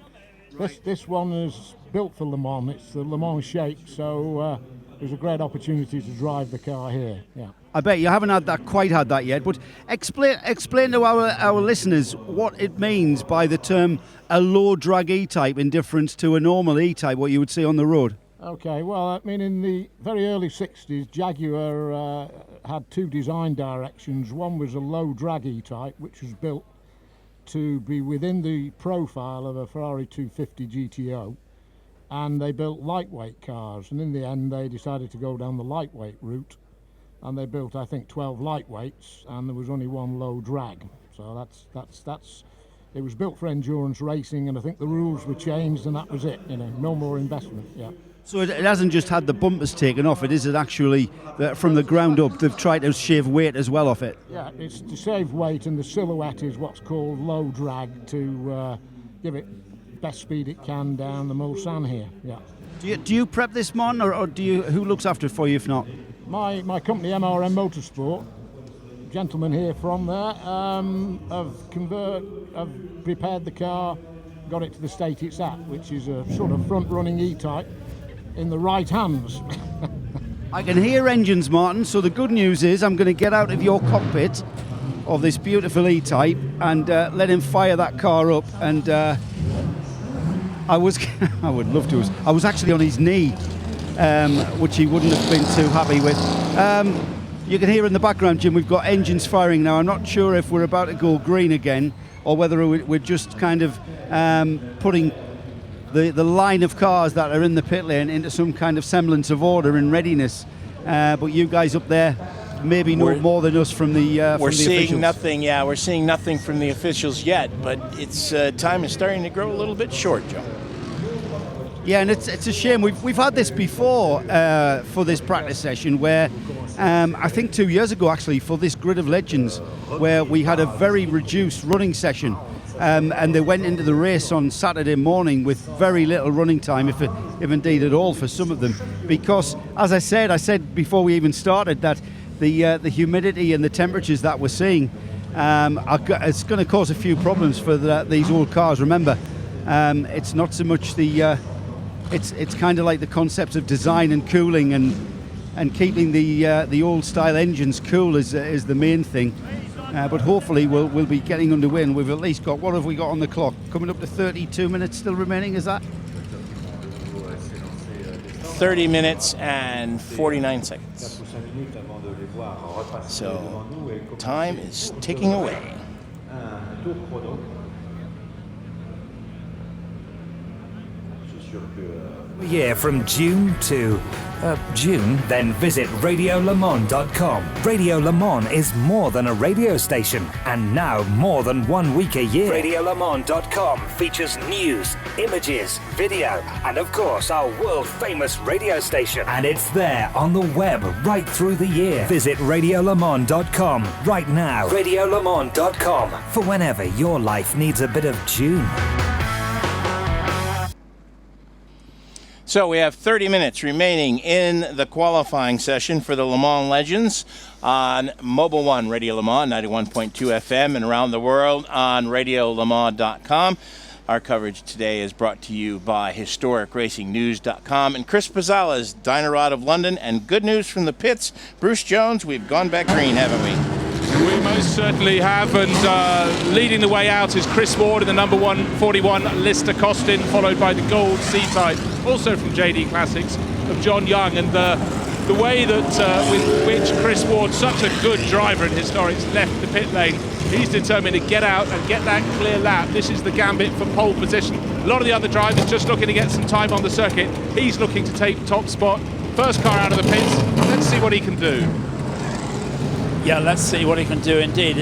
Speaker 14: this one is built for Le Mans. It's the Le Mans shape, so it was a great opportunity to drive the car here. Yeah.
Speaker 5: I bet you haven't quite had that yet, but explain to our listeners what it means by the term a low drag E-Type in difference to a normal E-Type, what you would see on the road.
Speaker 14: Okay, well, I mean, in the very early 60s, Jaguar had 2 design directions. One was a low drag E-Type, which was built to be within the profile of a Ferrari 250 GTO, and they built lightweight cars. And in the end, they decided to go down the lightweight route, and they built, I think, 12 lightweights, and there was only one low drag. So that's. It was built for endurance racing, and I think the rules were changed, and that was it. No more investment. Yeah.
Speaker 5: So it hasn't just had the bumpers taken off. It is actually from the ground up. They've tried to shave weight as well off it.
Speaker 14: Yeah, it's to save weight, and the silhouette is what's called low drag to give it best speed it can down the Mulsanne here. Yeah.
Speaker 5: Do you prep this, Mon, or do you? Who looks after it for you if not?
Speaker 14: My company, MRM Motorsport, gentlemen here from there, have prepared the car, got it to the state it's at, which is a sort of front-running E-Type in the right hands.
Speaker 5: I can hear engines, Martin, so the good news is I'm going to get out of your cockpit of this beautiful E-Type and let him fire that car up. And I would love to. I was actually on his knee, which he wouldn't have been too happy with. You can hear in the background, Jim, we've got engines firing now. I'm not sure if we're about to go green again or whether we're just kind of putting the line of cars that are in the pit lane into some kind of semblance of order and readiness. But you guys up there maybe know more than us from the
Speaker 1: We're seeing
Speaker 5: officials.
Speaker 1: nothing. Yeah, we're seeing nothing from the officials yet, but it's time is starting to grow a little bit short, Joe.
Speaker 5: Yeah, and it's a shame. We've had this before for this practice session where I think 2 years ago actually for this Grid of Legends where we had a very reduced running session. And they went into the race on Saturday morning with very little running time, if indeed at all, for some of them. Because, as I said before we even started, that the humidity and the temperatures that we're seeing, it's going to cause a few problems for these old cars. Remember, it's not so much it's kind of like the concepts of design and cooling and keeping the old style engines cool is the main thing. But hopefully we'll be getting underway, and we've at least got, what have we got on the clock? Coming up to 32 minutes still remaining, is that?
Speaker 1: 30 minutes and 49 seconds. So time is ticking away.
Speaker 15: year from June to June, then visit radiolemans.com. Radio Le Mans is more than a radio station, and now more than 1 week a year. Radiolemans.com features news, images, video, and of course our world-famous radio station. And it's there on the web right through the year. Visit radiolemans.com right now. Radiolemans.com for whenever your life needs a bit of June.
Speaker 1: So we have 30 minutes remaining in the qualifying session for the Le Mans Legends on Mobil 1 Radio Le Mans, 91.2 FM, and around the world on radiolemans.com. Our coverage today is brought to you by HistoricRacingNews.com and Chris Pizzala's Dynarod of London. And good news from the pits, Bruce Jones, we've gone back green, haven't we?
Speaker 2: We most certainly have, and leading the way out is Chris Ward in the number 141 Lister Costin, followed by the gold C-Type, also from JD Classics, of John Young. And the way that with which Chris Ward, such a good driver in historics, left the pit lane, he's determined to get out and get that clear lap. This is the gambit for pole position. A lot of the other drivers just looking to get some time on the circuit. He's looking to take top spot. First car out of the pits. Let's see what he can do.
Speaker 8: Yeah, let's see what he can do indeed.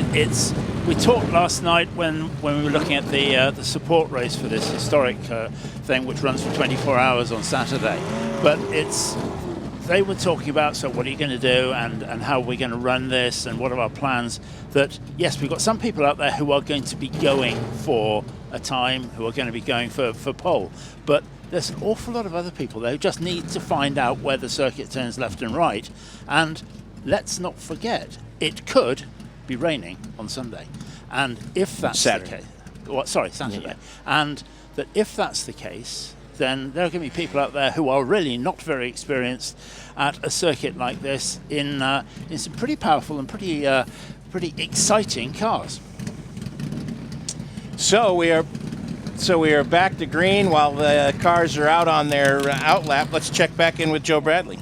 Speaker 8: We talked last night when we were looking at the support race for this historic thing, which runs for 24 hours on Saturday. But they were talking about, so what are you going to do and how are we going to run this and what are our plans? That, yes, we've got some people out there who are going to be going for a time, who are going to be going for pole. But there's an awful lot of other people there who just need to find out where the circuit turns left and right. And let's not forget, it could be raining on Sunday. And if that's
Speaker 1: Saturday.
Speaker 8: Saturday.
Speaker 1: Yeah.
Speaker 8: And that if that's the case, then there are going to be people out there who are really not very experienced at a circuit like this in some pretty powerful and pretty exciting cars.
Speaker 1: So we are back to green while the cars are out on their outlap. Let's check back in with Joe Bradley.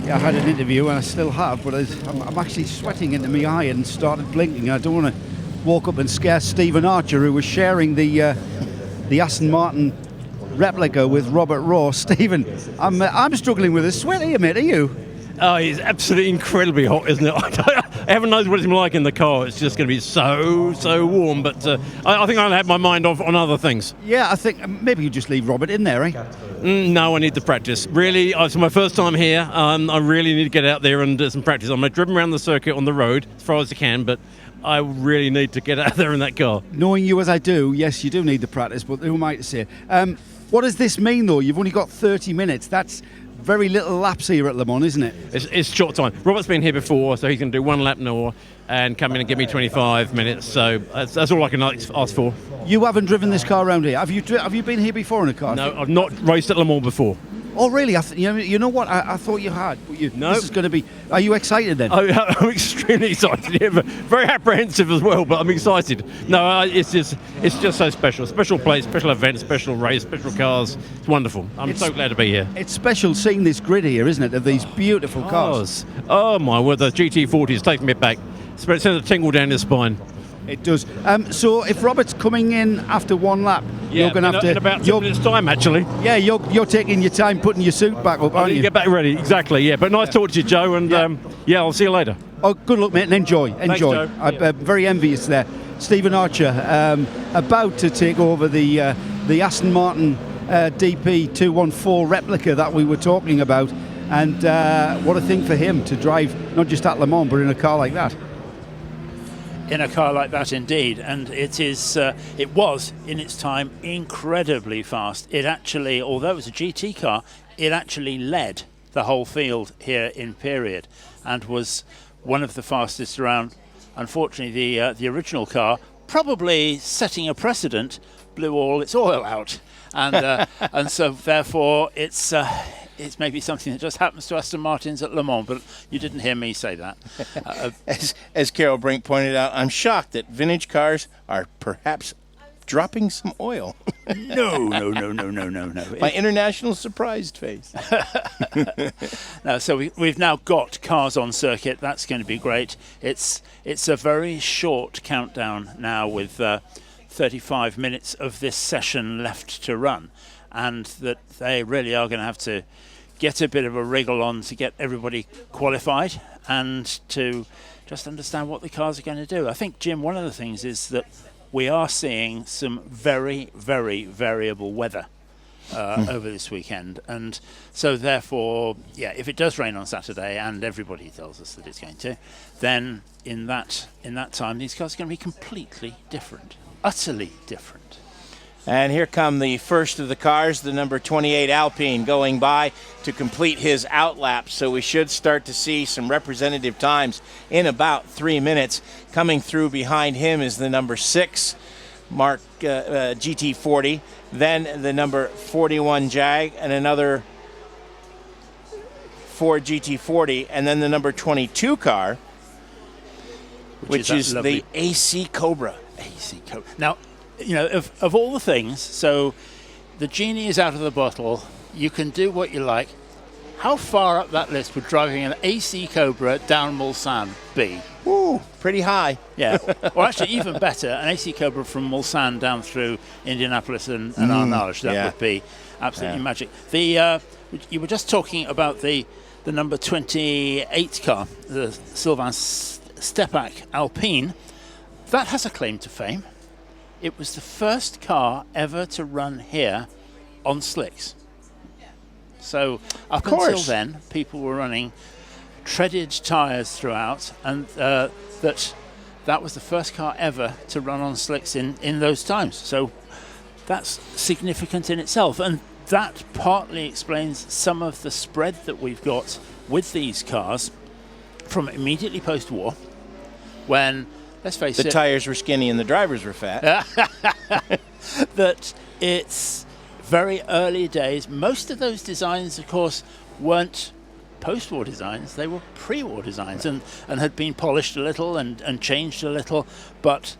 Speaker 5: Yeah, I had an interview and I still have, but I'm actually sweating into my eye and started blinking. I don't want to walk up and scare Stephen Archer, who was sharing the Aston Martin replica with Robert Raw. Stephen, I'm struggling with a sweat here, mate. Are you?
Speaker 16: Oh, it's absolutely incredibly hot, isn't it? I haven't known what it's like in the car. It's just going to be so warm. But I think I'll have my mind off on other things.
Speaker 5: Yeah, I think maybe you just leave Robert in there, eh?
Speaker 16: No, I need to practice. Really, it's my first time here. I really need to get out there and do some practice. I'm driven around the circuit on the road as far as I can, but I really need to get out there in that car.
Speaker 5: Knowing you as I do, yes, you do need the practice, but who am I to say? What does this mean, though? You've only got 30 minutes. That's very little laps here at Le Mans, isn't it?
Speaker 16: It's short time. Robert's been here before, so he can do one lap more and come in and give me 25 minutes. So that's all I can ask for.
Speaker 5: You haven't driven this car around here. Have you been here before in a car?
Speaker 16: No, I've not raced at Le Mans before.
Speaker 5: Oh, really? You know what? I thought you had. But
Speaker 16: No.
Speaker 5: This is going to be... Are you excited then?
Speaker 16: I'm extremely excited. Yeah, but very apprehensive as well, but I'm excited. No, it's just so special. Special place, special event, special race, special cars. It's wonderful. I'm so glad to be here.
Speaker 5: It's special seeing this grid here, isn't it, of these beautiful cars.
Speaker 16: Oh my word, the GT40 taking me back. It sends a tingle down the spine.
Speaker 5: It does. So if Robert's coming in after one lap, you're going to have to...
Speaker 16: in about 2 minutes' time, actually.
Speaker 5: Yeah, you're taking your time putting your suit back up, aren't you?
Speaker 16: Get back ready, exactly, yeah. But nice talking to you, Joe, and I'll see you later.
Speaker 5: Oh, good luck, mate, and enjoy.
Speaker 16: Thanks, Joe.
Speaker 5: I'm very envious there. Stephen Archer, about to take over the Aston Martin DP214 replica that we were talking about. And what a thing for him to drive, not just at Le Mans, but in a car like that.
Speaker 8: In a car like that, indeed, and it was in its time incredibly fast. It actually, although it was a GT car, it actually led the whole field here in period, and was one of the fastest around. Unfortunately, the original car, probably setting a precedent, blew all its oil out, and and so therefore it's maybe something that just happens to Aston Martins at Le Mans, but you didn't hear me say that.
Speaker 1: As Carol Brink pointed out, I'm shocked that vintage cars are perhaps dropping some oil.
Speaker 8: No.
Speaker 1: My international surprised face.
Speaker 8: No, so we've now got cars on circuit. That's going to be great. It's a very short countdown now with 35 minutes of this session left to run, and that they really are going to have to get a bit of a wriggle on to get everybody qualified and to just understand what the cars are going to do. I think, Jim, one of the things is that we are seeing some very, very variable weather over this weekend, and so therefore, if it does rain on Saturday, and everybody tells us that it's going to, then in that time these cars are going to be completely different, utterly different.
Speaker 1: And here come the first of the cars, the number 28 Alpine, going by to complete his outlap. So we should start to see some representative times in about 3 minutes. Coming through behind him is the number 6 Mark GT40, then the number 41 Jag, and another Ford GT40, and then the number 22 car, which is the AC Cobra.
Speaker 8: AC Cobra. Now, you know, of all the things, so the genie is out of the bottle, you can do what you like. How far up that list would driving an AC Cobra down Mulsanne be?
Speaker 1: Ooh, pretty high.
Speaker 8: Yeah, or actually even better, an AC Cobra from Mulsanne down through Indianapolis and Arnage. That would be absolutely magic. You were just talking about the number 28 car, the Sylvain Stepak Alpine. That has a claim to fame. It was the first car ever to run here on slicks. So up until then, people were running treaded tyres throughout, and that was the first car ever to run on slicks in those times. So that's significant in itself, and that partly explains some of the spread that we've got with these cars from immediately post-war, when, let's face it,
Speaker 1: the tires were skinny and the drivers were fat.
Speaker 8: That it's very early days. Most of those designs, of course, weren't post-war designs. They were pre-war designs and had been polished a little and changed a little, but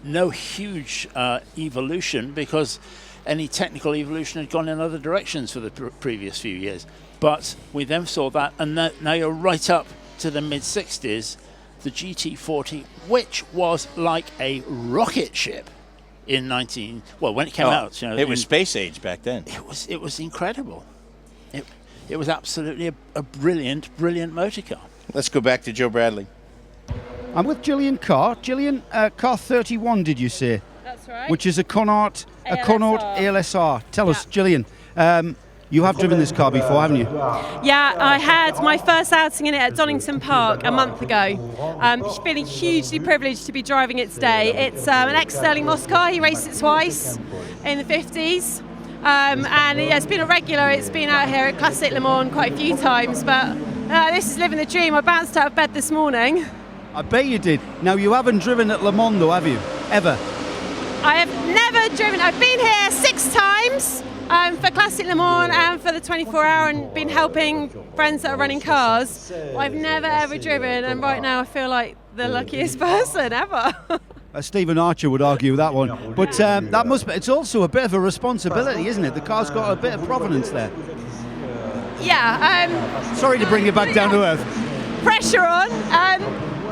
Speaker 8: no huge evolution, because any technical evolution had gone in other directions for the previous few years. But we then saw that, and now you're right up to the mid-60s, the GT40, which was like a rocket ship. in when it came out.
Speaker 1: It was space age back then.
Speaker 8: It was incredible. It was absolutely a brilliant motor car.
Speaker 1: Let's go back to Joe Bradley.
Speaker 5: I'm with Gillian Carr. Gillian, car 31, did you say?
Speaker 17: That's right.
Speaker 5: Which is a Connaught ALSR. Tell us, Gillian, you have driven this car before, haven't you?
Speaker 17: Yeah, I had my first outing in it at Donington Park a month ago. Feeling hugely privileged to be driving it today. It's an ex-Sterling Moss car. He raced it twice in the 50s. And it's been a regular. It's been out here at Classic Le Mans quite a few times, but this is living the dream. I bounced out of bed this morning.
Speaker 5: I bet you did. Now, you haven't driven at Le Mans, though, have you? Ever?
Speaker 17: I have never driven. I've been here 6 times for Classic Le Mans and for the 24-hour, and been helping friends that are running cars. I've never, ever driven, and right now I feel like the luckiest person ever.
Speaker 5: Stephen Archer would argue that one. But that must be, it's also a bit of a responsibility, isn't it? The car's got a bit of provenance there.
Speaker 17: Yeah.
Speaker 5: Sorry to bring you back down to earth.
Speaker 17: Pressure on.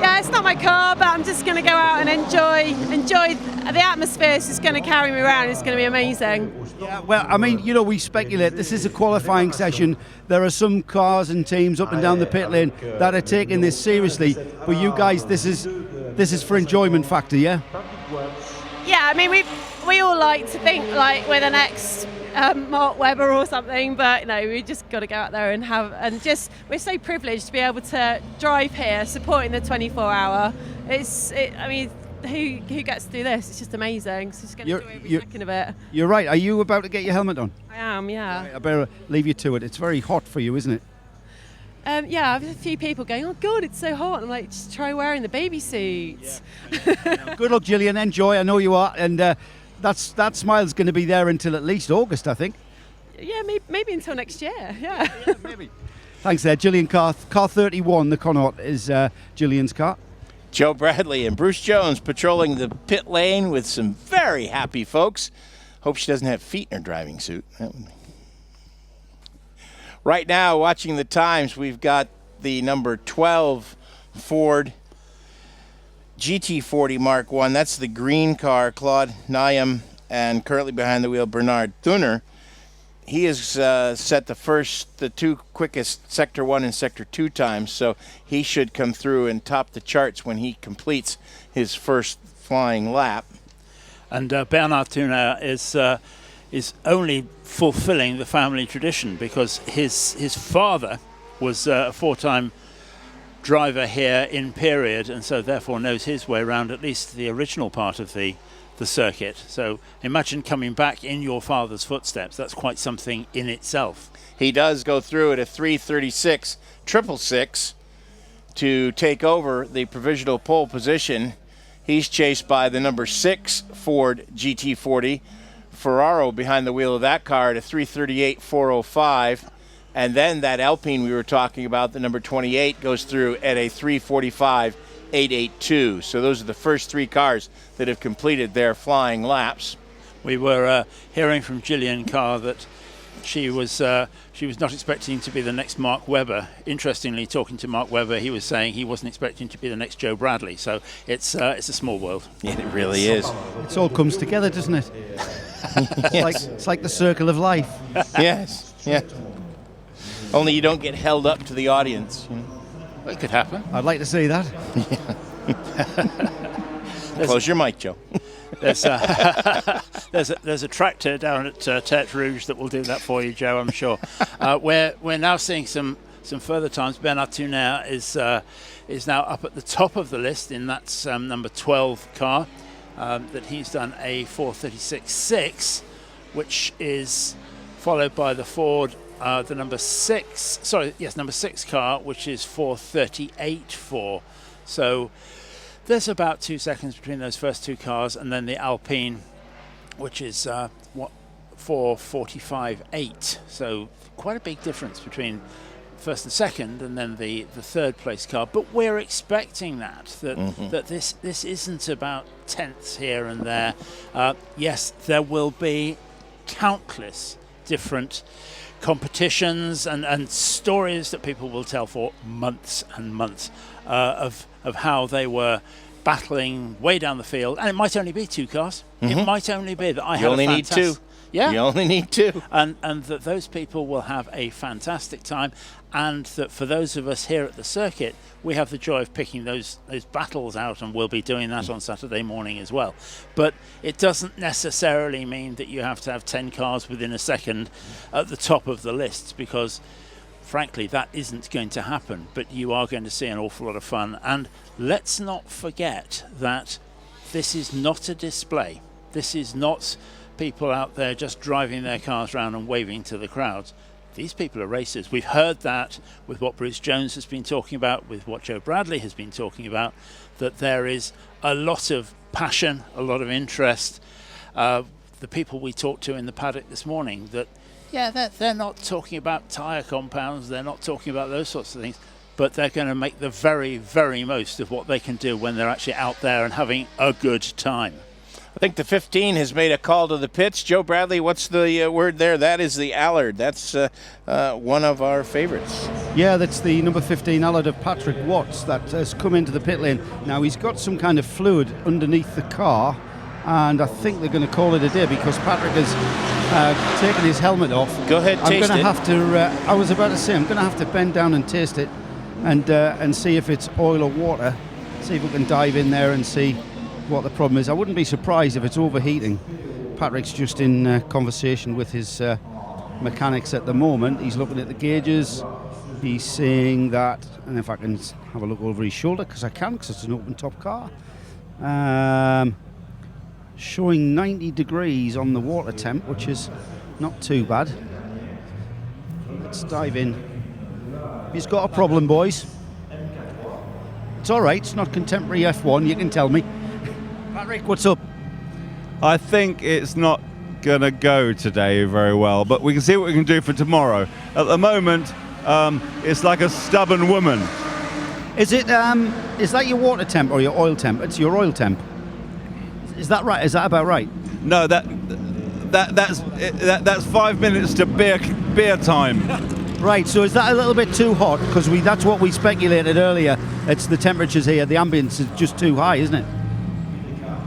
Speaker 17: Yeah, it's not my car, but I'm just going to go out and enjoy the atmosphere. It's just going to carry me around. It's going to be amazing.
Speaker 5: Yeah, well, I mean, we speculate this is a qualifying session. There are some cars and teams up and down the pit lane that are taking this seriously. But you guys, this is for enjoyment factor, yeah?
Speaker 17: Yeah, I mean, we all like to think like we're the next Mark Webber or something, but we just got to go out there and we're so privileged to be able to drive here, supporting the 24-hour. I mean, who gets to do this? It's just amazing. So just going to enjoy every second of it.
Speaker 5: You're right. Are you about to get your helmet on?
Speaker 17: I am, yeah.
Speaker 5: Right, I better leave you to it. It's very hot for you, isn't it?
Speaker 17: Yeah, I've had a few people going, "Oh God, it's so hot." I'm like, just try wearing the baby suit.
Speaker 5: Yeah. Good luck, Gillian. Enjoy. I know you are, and that smile's going to be there until at least August, I think.
Speaker 17: Yeah, maybe until next year. Yeah.
Speaker 5: Maybe. Thanks there, Gillian Carr. Car 31, the Connaught, is Gillian's car.
Speaker 1: Joe Bradley and Bruce Jones patrolling the pit lane with some very happy folks. Hope she doesn't have feet in her driving suit. Right now, watching the times, we've got the number 12 Ford GT40 Mark I. That's the green car, Claude Nyam, and currently behind the wheel, Bernard Thuner. He has set the 2 quickest Sector 1 and Sector 2 times, so he should come through and top the charts when he completes his first flying lap.
Speaker 8: And Bernard Thuner is only fulfilling the family tradition, because his father was a 4-time driver here in period, and so therefore knows his way around at least the original part of the circuit. So imagine coming back in your father's footsteps. That's quite something in itself.
Speaker 1: He does go through at a 3:36.666 to take over the provisional pole position. He's chased by the number 6 Ford GT40. Ferraro behind the wheel of that car at a 3:38.405. And then that Alpine we were talking about, the number 28, goes through at a 3:45.882. So those are the first 3 cars that have completed their flying laps.
Speaker 8: We were hearing from Gillian Carr that she was not expecting to be the next Mark Webber. Interestingly, talking to Mark Webber, he was saying he wasn't expecting to be the next Joe Bradley. So it's a small world.
Speaker 1: Yeah, it really is.
Speaker 5: It all comes together, doesn't it? It's like the circle of life.
Speaker 1: Yes, yeah. Only you don't get held up to the audience.
Speaker 8: It could happen.
Speaker 5: I'd like to see that.
Speaker 1: Close your mic, Joe.
Speaker 8: There's a tractor down at Tete Rouge that will do that for you, Joe, I'm sure. We're now seeing some further times. Bernard Thuner is now up at the top of the list in that number 12 car. That he's done a 4:36.6, which is followed by the Ford, the number 6 car, which is 4:38.4. So there's about 2 seconds between those first 2 cars, and then the Alpine, which is 4:45.8. So quite a big difference between first and second, and then the third place car. But we're expecting that this isn't about tenths here and there. Yes, there will be countless different competitions and stories that people will tell for months and months of how they were battling way down the field, and it might only be 2 cars. It might only be that I
Speaker 1: You
Speaker 8: had
Speaker 1: only
Speaker 8: a
Speaker 1: need
Speaker 8: fantastic...
Speaker 1: 2.
Speaker 8: Yeah.
Speaker 1: You only need 2.
Speaker 8: And that those people will have a fantastic time, and that for those of us here at the circuit, we have the joy of picking those battles out, and we'll be doing that on Saturday morning as well. But it doesn't necessarily mean that you have to have 10 cars within a second at the top of the list, because frankly that isn't going to happen. But you are going to see an awful lot of fun, and let's not forget that this is not a display. This is not people out there just driving their cars around and waving to the crowds. These people are racers. We've heard that with what Bruce Jones has been talking about, with what Joe Bradley has been talking about, that there is a lot of passion, a lot of interest. The people we talked to in the paddock this morning, that they're not talking about tyre compounds, they're not talking about those sorts of things, but they're going to make the very, very most of what they can do when they're actually out there and having a good time.
Speaker 1: I think the 15 has made a call to the pits. Joe Bradley, what's the word there? That is the Allard. That's one of our favorites.
Speaker 5: Yeah, that's the number 15 Allard of Patrick Watts that has come into the pit lane. Now, he's got some kind of fluid underneath the car, and I think they're going to call it a day because Patrick has taken his helmet off.
Speaker 1: Go ahead, taste it.
Speaker 5: I was about to say, I'm going to have to bend down and taste it and see if it's oil or water. See if we can dive in there and see what the problem is. I wouldn't be surprised if it's overheating. Patrick's just in conversation with his mechanics at the moment. He's looking at the gauges. He's saying that, and if I can have a look over his shoulder, because I can, because it's an open top car, showing 90 degrees on the water temp, which is not too bad. Let's dive in. He's got a problem, boys. It's all right, it's not contemporary F1, you can tell me. Patrick, what's up?
Speaker 12: I think it's not going to go today very well, but we can see what we can do for tomorrow. At the moment, it's like a stubborn woman.
Speaker 5: Is that your water temp or your oil temp? It's your oil temp. Is that right? Is that about right?
Speaker 12: No, that's 5 minutes to beer time.
Speaker 5: Right, so is that a little bit too hot? Because that's what we speculated earlier. It's the temperatures here, the ambience is just too high, isn't it?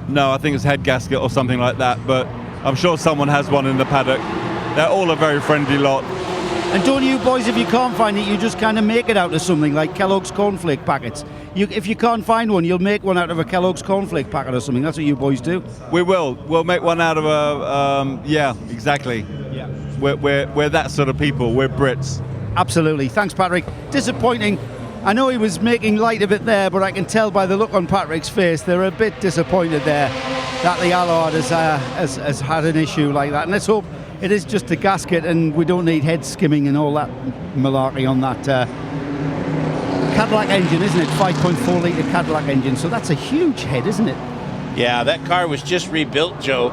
Speaker 12: No, I think it's head gasket or something like that, but I'm sure someone has one in the paddock. They're all a very friendly lot.
Speaker 5: And don't you boys, if you can't find it, you just kind of make it out of something like Kellogg's cornflake packets. If you can't find one, you'll make one out of a Kellogg's cornflake packet or something. That's what you boys do.
Speaker 12: We will. We'll make one out of a, yeah, exactly.
Speaker 5: Yeah.
Speaker 12: We're that sort of people. We're Brits.
Speaker 5: Absolutely. Thanks, Patrick. Disappointing. I know he was making light of it there, but I can tell by the look on Patrick's face, they're a bit disappointed there that the Allard has had an issue like that. And let's hope it is just a gasket and we don't need head skimming and all that malarkey on that Cadillac engine, isn't it? 5.4 litre Cadillac engine. So that's a huge head, isn't it?
Speaker 1: Yeah, that car was just rebuilt, Joe,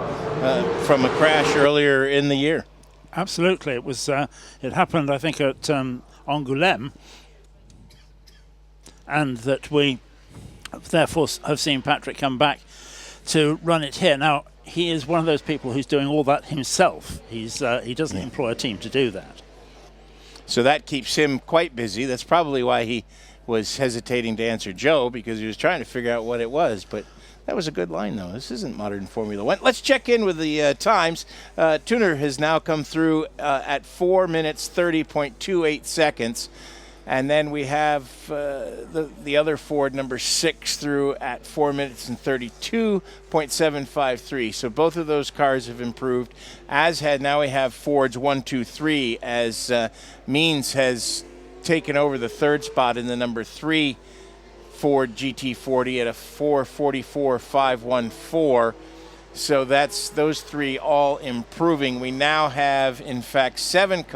Speaker 1: from a crash earlier in the year.
Speaker 8: Absolutely. It was. It happened, I think, at Angoulême, and that we therefore have seen Patrick come back to run it here. Now, he is one of those people who's doing all that himself. He doesn't employ a team to do that.
Speaker 1: So that keeps him quite busy. That's probably why he was hesitating to answer Joe, because he was trying to figure out what it was. But that was a good line, though. This isn't modern Formula One. Let's check in with the times. Tuner has now come through at 4 minutes, 30.28 seconds. And then we have the other Ford, number 6, through at 4 minutes and 32.753. So both of those cars have improved. Now we have Ford's 1, 2, 3, as Means has taken over the third spot in the number 3 Ford GT40 at a 4:44.514. So that's those three all improving. We now have, in fact, 8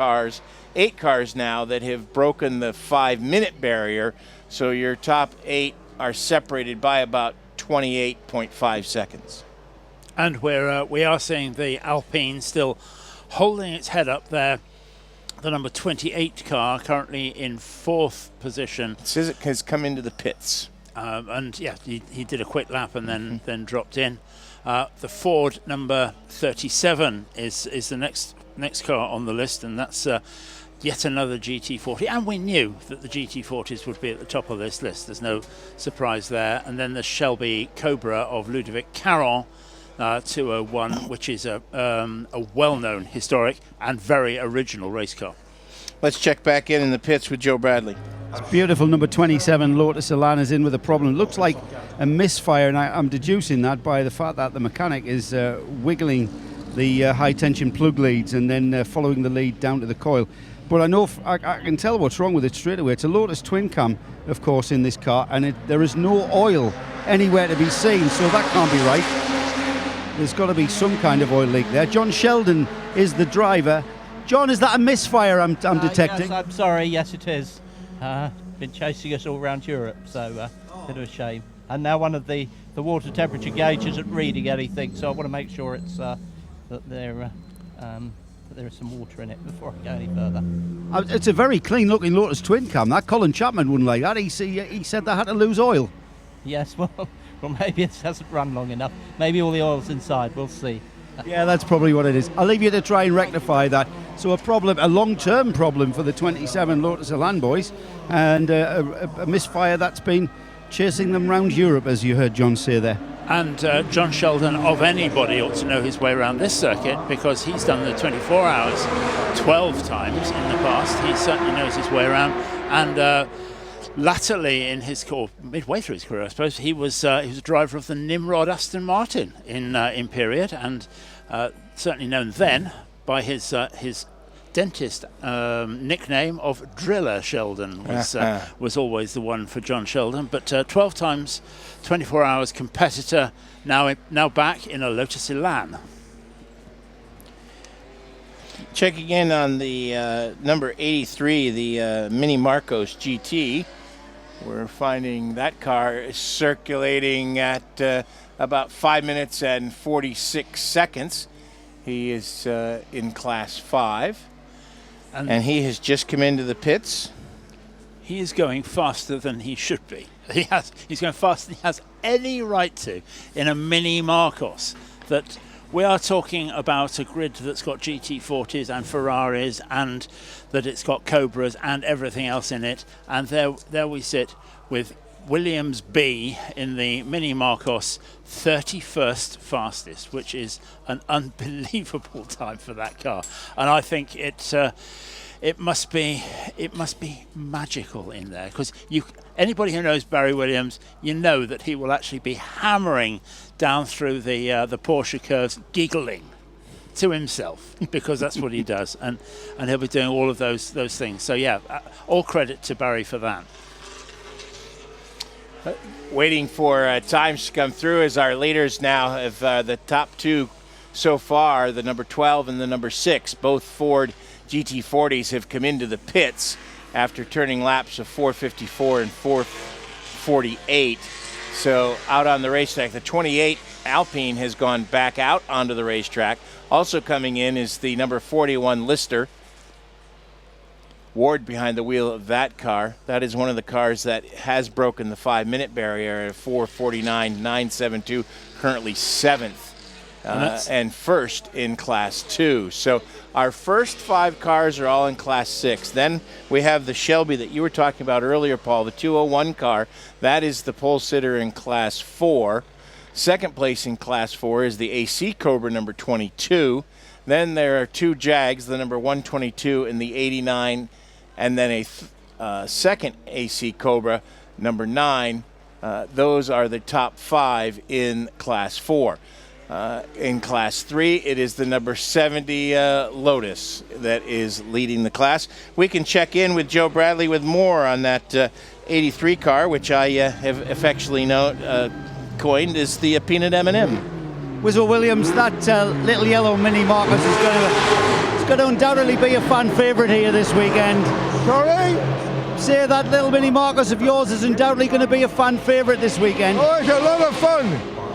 Speaker 1: cars now that have broken the 5-minute barrier. So your top 8 are separated by about 28.5 seconds.
Speaker 8: And we are seeing the Alpine still holding its head up there. The number 28 car currently in 4th position.
Speaker 1: Cizik has come into the pits.
Speaker 8: And yeah, he did a quick lap and then dropped in. The Ford number 37 is the next car on the list, and that's yet another GT40, and we knew that the GT40s would be at the top of this list. There's no surprise there. And then the Shelby Cobra of Ludovic Caron, 201, which is a well-known, historic, and very original race car.
Speaker 1: Let's check back in the pits with Joe Bradley.
Speaker 5: It's beautiful. Number 27 Lotus Elan is in with a problem. Looks like a misfire, and I'm deducing that by the fact that the mechanic is wiggling the high tension plug leads and then following the lead down to the coil. But I know I can tell what's wrong with it straight away. It's a Lotus twin cam, of course, in this car, and there is no oil anywhere to be seen, so that can't be right. There's got to be some kind of oil leak there. John Sheldon is the driver. John, is that a misfire I'm detecting?
Speaker 18: Yes, I'm sorry, yes it is. Been chasing us all around Europe, so bit of a shame. And now one of the water temperature gauge isn't reading anything, so I want to make sure it's that there is some water in it before I go any further.
Speaker 5: It's a very clean looking Lotus twin cam. That Colin Chapman wouldn't like that. He said they had to lose oil.
Speaker 18: Yes, well maybe it hasn't run long enough. Maybe all the oil's inside, we'll see.
Speaker 5: Yeah, that's probably what it is. I'll leave you to try and rectify that. So a long-term problem for the 27 Lotus Elan boys, and a misfire that's been chasing them around Europe, as you heard John say there.
Speaker 8: And John Sheldon, of anybody, ought to know his way around this circuit, because he's done the 24 hours 12 times in the past. He certainly knows his way around. And latterly in his career, midway through his career, I suppose, he was a driver of the Nimrod Aston Martin in period, and certainly known then by his dentist nickname of Driller Sheldon was always the one for John Sheldon. But 12 times 24 hours competitor, now back in a Lotus Elan.
Speaker 1: Checking in on the number 83, the Mini Marcos GT. We're finding that car is circulating at about 5 minutes and 46 seconds. He is in Class 5, and he has just come into the pits.
Speaker 8: He is going faster than he should be. He's going faster than he has any right to in a Mini Marcos. That we are talking about a grid that's got GT40s and Ferraris, and that it's got Cobras and everything else in it. And there we sit with Williams B in the Mini Marcos 31st fastest, which is an unbelievable time for that car. And I think it must be magical in there, because anybody who knows Barry Williams, you know that he will actually be hammering down through the Porsche curves, giggling to himself, because that's what he does, and he'll be doing all of those things. So yeah, all credit to Barry for that.
Speaker 1: Waiting for times to come through as our leaders now of the top two so far, the number 12 and the number 6, both Ford GT40s have come into the pits after turning laps of 4:54 and 4:48. So out on the racetrack, the 28 Alpine has gone back out onto the racetrack. Also coming in is the number 41 Lister. Ward behind the wheel of that car. That is one of the cars that has broken the 5-minute barrier at 4:49.972, currently 7th. And first in Class 2. So our first 5 cars are all in Class 6. Then we have the Shelby that you were talking about earlier, Paul, the 201 car. That is the pole sitter in Class 4. Second place in Class 4 is the AC Cobra number 22. Then there are 2 Jags, the number 122 and the 89, and then a second AC Cobra number 9. Those are the top 5 in Class 4. In Class 3, it is the number 70 Lotus that is leading the class. We can check in with Joe Bradley with more on that 83 car, which I have affectionately coined as the Peanut M&M.
Speaker 5: Wizzle Williams, that little yellow Mini Marcos is going to undoubtedly be a fan favourite here this weekend.
Speaker 19: Sorry?
Speaker 5: Say that little Mini Marcos of yours is undoubtedly going to be a fan favourite this weekend.
Speaker 19: Oh, it's a lot of fun.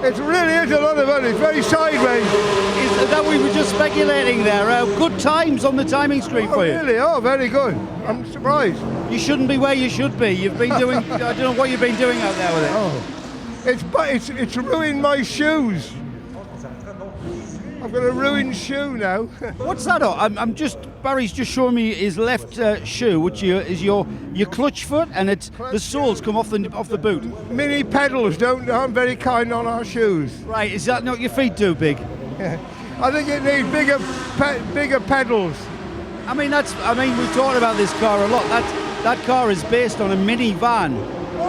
Speaker 19: It really is a lot of fun. It's very sideways.
Speaker 5: Is that we were just speculating there? Good times on the timing screen for you.
Speaker 19: Really? Oh, very good. I'm surprised.
Speaker 5: You shouldn't be where you should be. You've been doing. I don't know what you've been doing out there with it.
Speaker 19: Oh, it's ruined my shoes. I've got a ruined shoe now.
Speaker 5: What's that? Barry's just showing me his left shoe, which is your clutch foot, and the soles come off the boot.
Speaker 19: Mini pedals aren't very kind on our shoes.
Speaker 5: Right, is that not your feet do big?
Speaker 19: I think it needs bigger pedals.
Speaker 5: I mean, we've talked about this car a lot. That car is based on a minivan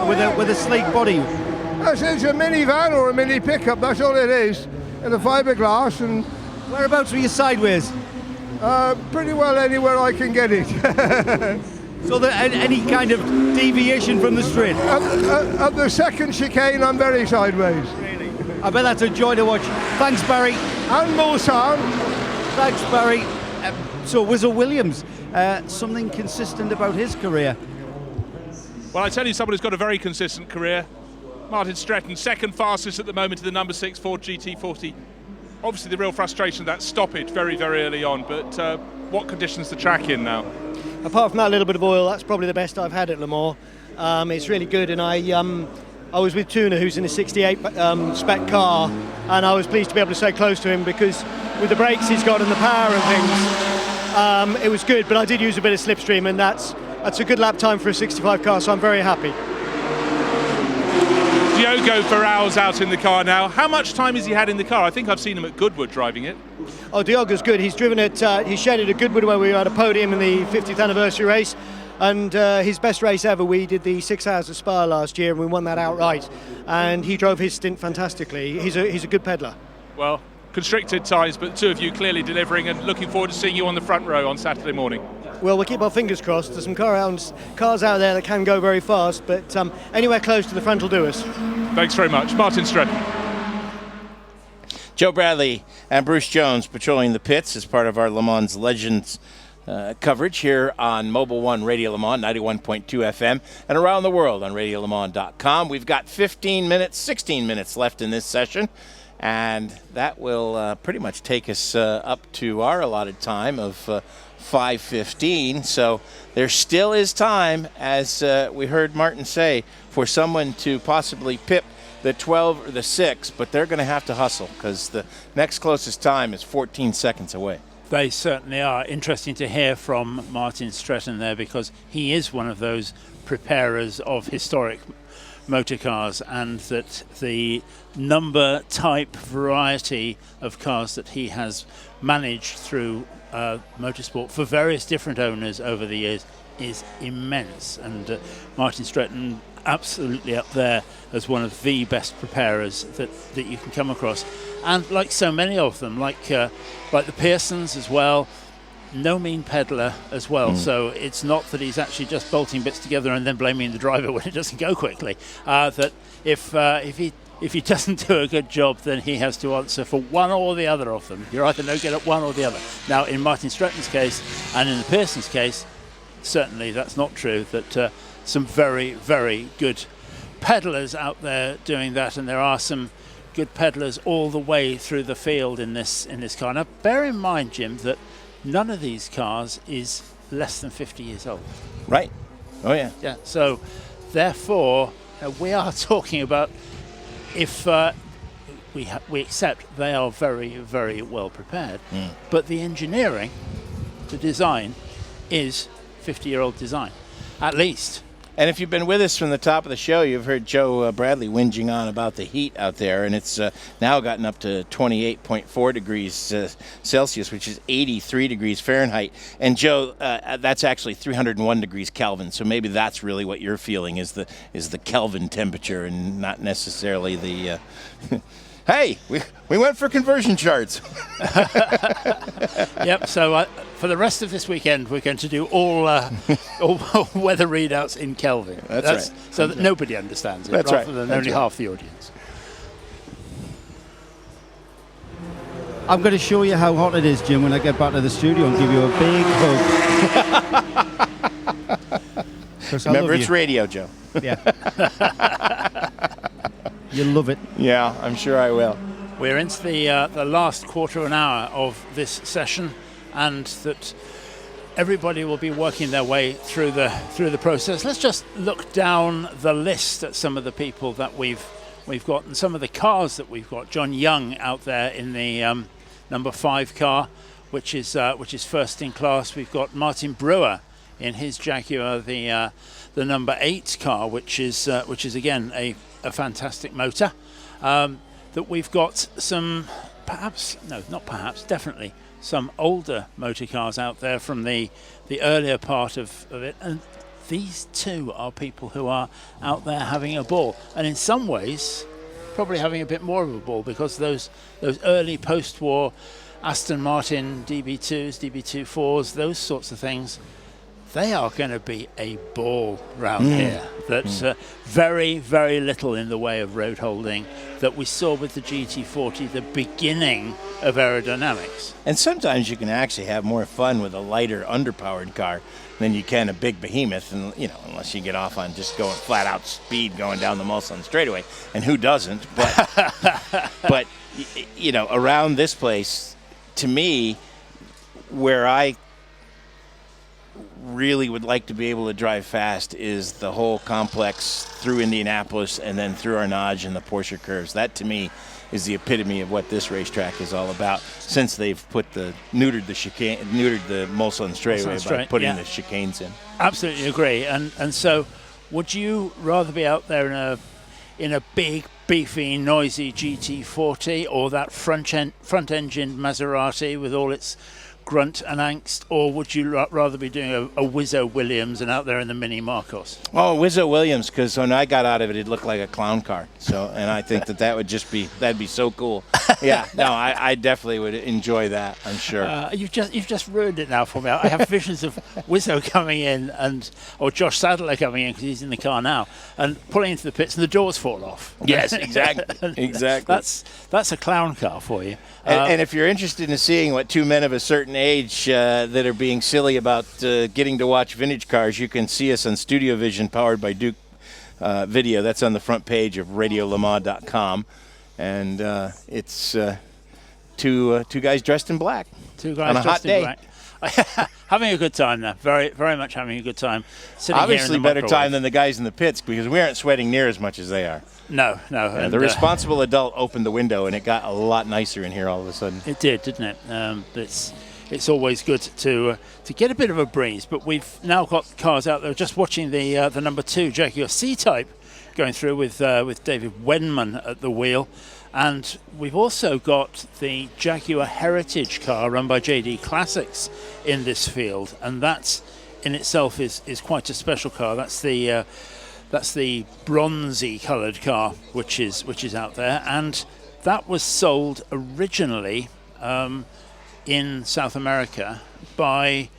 Speaker 5: with a sleek body.
Speaker 19: It's a minivan or a mini pickup. That's all it is. And the fiberglass. And
Speaker 5: whereabouts were you sideways?
Speaker 19: Pretty well anywhere I can get it.
Speaker 5: So any kind of deviation from the straight?
Speaker 19: At the second chicane, I'm very sideways.
Speaker 5: Really? I bet that's a joy to watch. Thanks, Barry.
Speaker 19: And Mulsanne.
Speaker 5: Thanks, Barry. So Whizzle Williams, something consistent about his career?
Speaker 2: Well, I tell you, someone who's got a very consistent career. Martin Stretton, second fastest at the moment in the number 6 Ford GT40. Obviously, the real frustration of that stoppage very, very early on, but what conditions the track in now?
Speaker 20: Apart from that little bit of oil, that's probably the best I've had at Le Mans. It's really good, and I was with Tuna, who's in a 68 spec car, and I was pleased to be able to stay close to him because with the brakes he's got and the power and things, it was good, but I did use a bit of slipstream, and that's a good lap time for a 65 car, so I'm very happy.
Speaker 2: Diogo Ferrau's out in the car now. How much time has he had in the car? I think I've seen him at Goodwood driving it.
Speaker 20: Oh, Diogo's good. He's driven it, he shed it at Goodwood where we had a podium in the 50th anniversary race. And his best race ever, we did the 6 Hours of Spa last year and we won that outright. And he drove his stint fantastically. He's a good peddler.
Speaker 2: Well, constricted times, but two of you clearly delivering, and looking forward to seeing you on the front row on Saturday morning.
Speaker 20: Well, we'll keep our fingers crossed. There's some cars out there that can go very fast, but anywhere close to the front will do us.
Speaker 2: Thanks very much. Martin Stretton.
Speaker 1: Joe Bradley and Bruce Jones patrolling the pits as part of our Le Mans Legends coverage here on Mobil 1 Radio Le Mans, 91.2 FM, and around the world on radiolemans.com. We've got 16 minutes left in this session, and that will pretty much take us up to our allotted time of 5:15. So there still is time, as we heard Martin say, for someone to possibly pip the 12 or the 6, but they're going to have to hustle because the next closest time is 14 seconds away.
Speaker 8: They certainly are. Interesting to hear from Martin Stretton there because he is one of those preparers of historic motor cars, and that the number, type, variety of cars that he has managed through motorsport for various different owners over the years is immense. And Martin Stretton absolutely up there as one of the best preparers that you can come across. And like so many of them, like the Pearsons as well, no mean peddler as well. So it's not that he's actually just bolting bits together and then blaming the driver when it doesn't go quickly. That if he doesn't do a good job, then he has to answer for one or the other of them. You're either no good at one or the other. Now, in Martin Stretton's case and in the Pearsons' case, certainly that's not true. That some very, very good peddlers out there doing that, and there are some good peddlers all the way through the field in this car. Now, bear in mind, Jim, that none of these cars is less than 50 years old.
Speaker 1: Right. Oh, yeah.
Speaker 8: Yeah. So, therefore, we are talking about if we accept they are very, very well prepared, but the engineering, the design, is 50-year-old design, at least.
Speaker 1: And if you've been with us from the top of the show, you've heard Joe Bradley whinging on about the heat out there, and it's now gotten up to 28.4 degrees Celsius, which is 83 degrees Fahrenheit. And Joe, that's actually 301 degrees Kelvin, so maybe that's really what you're feeling is the Kelvin temperature and not necessarily the... Hey, we went for conversion charts.
Speaker 8: Yep, so for the rest of this weekend, we're going to do all weather readouts in Kelvin.
Speaker 1: That's right.
Speaker 8: So that nobody understands it,
Speaker 1: That's
Speaker 8: rather
Speaker 1: right.
Speaker 8: than
Speaker 1: That's
Speaker 8: only
Speaker 1: right.
Speaker 8: half the audience.
Speaker 5: I'm going to show you how hot it is, Jim, when I get back to the studio and give you a big hug.
Speaker 1: Remember, it's radio, Joe.
Speaker 5: Yeah. You'll love it.
Speaker 1: Yeah, I'm sure I will.
Speaker 8: We're into the last quarter of an hour of this session, and that everybody will be working their way through the process. Let's just look down the list at some of the people that we've got and some of the cars that we've got. John Young out there in the number 5 car, which is first in class. We've got Martin Brewer in his Jaguar, the number 8 car, which is again a fantastic motor. That we've got some, definitely some older motor cars out there from the earlier part of it, and these two are people who are out there having a ball, and in some ways probably having a bit more of a ball, because those early post-war Aston Martin DB2s, DB24s, those sorts of things, they are going to be a ball round here. That's very, very little in the way of road holding that we saw with the GT40, the beginning of aerodynamics.
Speaker 1: And sometimes you can actually have more fun with a lighter, underpowered car than you can a big behemoth, and unless you get off on just going flat out speed going down the Mulsanne straightaway, and who doesn't? But around this place, to me, where I really would like to be able to drive fast is the whole complex through Indianapolis and then through Arnage and the Porsche curves. That to me is the epitome of what this racetrack is all about, since they've neutered the Mulsanne straightaway by putting the chicanes in.
Speaker 8: Absolutely agree. And so would you rather be out there in a big, beefy, noisy GT40, or that front-engine Maserati with all its grunt and angst, or would you rather be doing a Wizzo Williams and out there in the Mini Marcos?
Speaker 1: Oh, Wizzo Williams, because when I got out of it, it looked like a clown car. So, and I think that would that'd be so cool. Yeah, no, I definitely would enjoy that, I'm sure.
Speaker 8: You've just ruined it now for me. I have visions of Wizzo coming in or Josh Sadler coming in, because he's in the car now, and pulling into the pits and the doors fall off.
Speaker 1: Yes, exactly. Exactly.
Speaker 8: That's a clown car for you.
Speaker 1: And if you're interested in seeing what two men of a certain age that are being silly about getting to watch vintage cars, you can see us on StudioVision, powered by Duke Video. That's on the front page of RadioLeMans.com, and it's two guys dressed in black.
Speaker 8: Two guys
Speaker 1: on a
Speaker 8: dressed
Speaker 1: hot day.
Speaker 8: in black. Having a good time there. Very, very much having a good time.
Speaker 1: Obviously better time than the guys in the pits, because we aren't sweating near as much as they are.
Speaker 8: No.
Speaker 1: Yeah, the responsible adult opened the window, and it got a lot nicer in here all of a sudden.
Speaker 8: It did, didn't it? It's always good to get a bit of a breeze. But we've now got cars out there. Just watching the number 2 Jaguar C-Type going through with David Wenman at the wheel. And we've also got the Jaguar Heritage car run by JD Classics in this field, and that in itself is quite a special car. That's the bronzy coloured car which is out there, and that was sold originally in South America by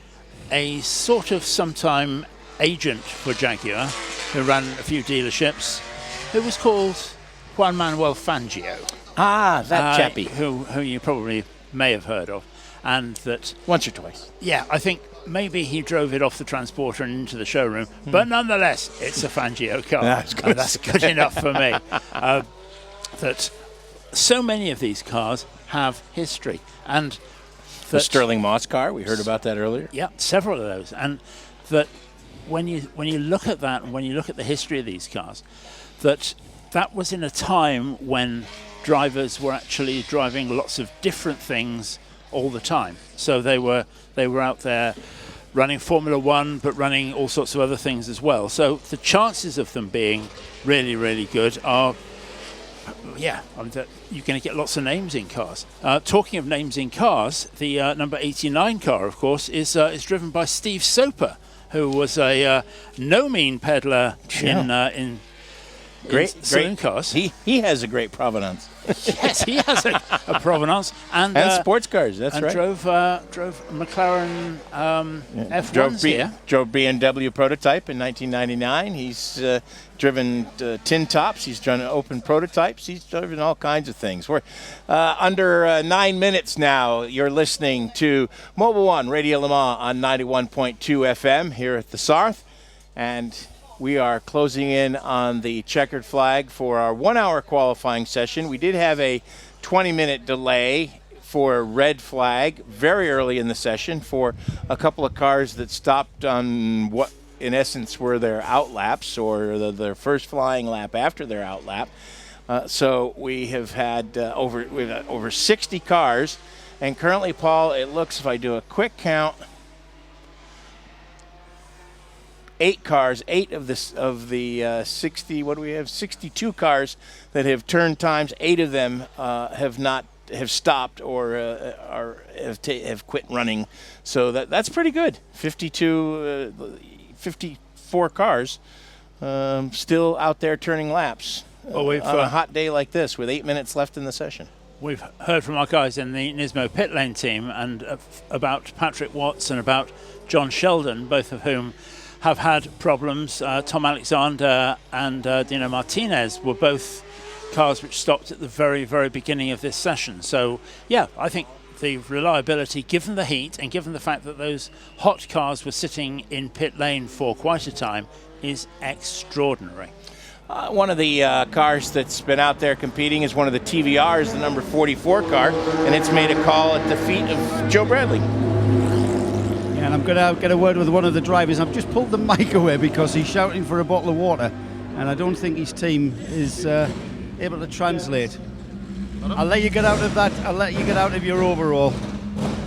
Speaker 8: a sort of sometime agent for Jaguar who ran a few dealerships, who was called Juan Manuel Fangio.
Speaker 1: That chappie.
Speaker 8: Who you probably may have heard of. And that...
Speaker 1: Once or twice.
Speaker 8: Yeah, I think maybe he drove it off the transporter and into the showroom. But nonetheless, it's a Fangio car. That's good enough for me. That so many of these cars have history. And
Speaker 1: the Sterling Moss car, we heard about that earlier.
Speaker 8: Yeah, several of those. And that when you look at that, and when you look at the history of these cars, that was in a time when drivers were actually driving lots of different things all the time. So they were out there running Formula One, but running all sorts of other things as well. So the chances of them being really, really good are, you're going to get lots of names in cars. Talking of names in cars, the number 89 car, of course, is driven by Steve Soper, who was a no mean peddler in great cars.
Speaker 1: He has a great provenance.
Speaker 8: Yes, he has a provenance, and
Speaker 1: sports cars. That's right.
Speaker 8: Drove McLaren F1s here.
Speaker 1: Drove BMW prototype in 1999. He's driven tin tops. He's driven open prototypes. He's driven all kinds of things. We're under 9 minutes now. You're listening to Mobil 1 Radio Le Mans on 91.2 FM here at the Sarth, and we are closing in on the checkered flag for our 1 hour qualifying session. We did have a 20-minute delay for red flag very early in the session for a couple of cars that stopped on what in essence were their outlaps, or their first flying lap after their outlap. So we have had over 60 cars And currently, Paul, it looks, if I do a quick count, 8 cars, 8 of the 60, what do we have, 62 cars that have turned times, 8 of them have stopped or have quit running. So that's pretty good. 54 cars still out there turning laps on a hot day like this with 8 minutes left in the session.
Speaker 8: We've heard from our guys in the Nismo pit lane team and about Patrick Watts and about John Sheldon, both of whom have had problems. Tom Alexander and Dino Martinez were both cars which stopped at the very, very beginning of this session. So, yeah, I think the reliability, given the heat and given the fact that those hot cars were sitting in pit lane for quite a time, is extraordinary.
Speaker 1: One of the cars that's been out there competing is one of the TVRs, the number 44 car, and it's made a call at the feet of Joe Bradley.
Speaker 5: And I'm going to get a word with one of the drivers. I've just pulled the mic away because he's shouting for a bottle of water, and I don't think his team is able to translate. I'll let you get out of that. I'll let you get out of your overall,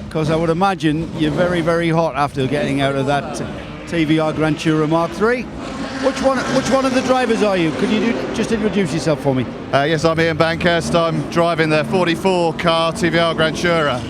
Speaker 5: because I would imagine you're very, very hot after getting out of that TVR Grand Tourer Mark III. Which one of the drivers are you? Could you just introduce yourself for me?
Speaker 21: Yes, I'm Ian Bankhurst. I'm driving the 44 car TVR Grand Tourer.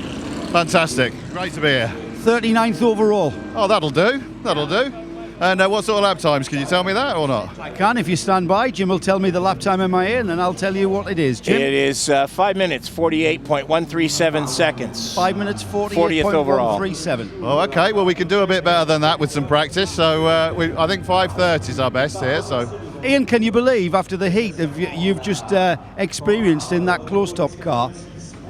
Speaker 21: Fantastic. Great to be here.
Speaker 5: 39th overall.
Speaker 21: Oh, that'll do. That'll do. And what sort of lap times? Can you tell me that or not?
Speaker 5: I can if you stand by. Jim will tell me the lap time MIA, and then I'll tell you what it is. Jim?
Speaker 1: It is 5 minutes, 48.137 seconds.
Speaker 5: 5 minutes,
Speaker 1: 40th overall.
Speaker 5: 48.137.
Speaker 21: Oh, okay. Well, we can do a bit better than that with some practice. So I think 5:30 is our best here. So,
Speaker 5: Ian, can you believe after the heat that you've just experienced in that close-top car,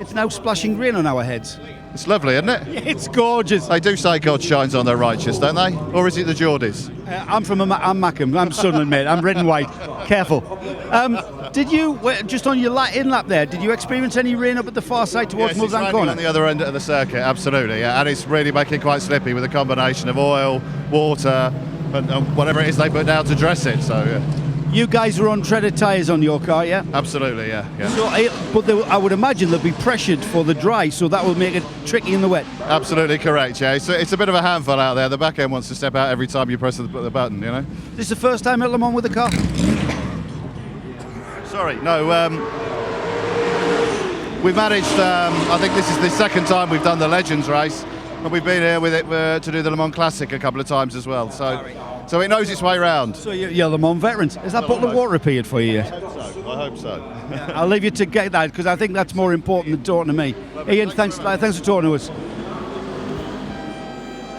Speaker 5: it's now splashing rain on our heads?
Speaker 21: It's lovely, isn't it?
Speaker 5: It's gorgeous.
Speaker 21: They do say God shines on the righteous, don't they? Or is it the Geordies?
Speaker 5: I'm from I'm Mackham. I'm Sunderland, mate. I'm red and white. Careful. Did you, just on your in-lap there, did you experience any rain up at the far side towards Muldown Corner?
Speaker 21: On the other end of the circuit, absolutely, yeah. And it's really making it quite slippy with a combination of oil, water, and whatever it is they put down to dress it, so yeah.
Speaker 5: You guys were on treaded tyres on your car, yeah?
Speaker 21: Absolutely, yeah.
Speaker 5: So, but I would imagine they'll be pressured for the dry, so that will make it tricky in the wet.
Speaker 21: Absolutely correct, yeah. It's a bit of a handful out there. The back end wants to step out every time you press the button, you know?
Speaker 5: This is the first time at Le Mans with the car?
Speaker 21: Sorry, no. We've managed, I think this is the second time we've done the Legends race, and we've been here with it to do the Le Mans Classic a couple of times as well. So it knows its way round.
Speaker 5: So you're Le Mans veterans. Is that bottle of water appeared for you yet?
Speaker 21: I hope so.
Speaker 5: Yeah, I'll leave you to get that, because I think that's more important than talking to me. Ian, thanks for talking to us.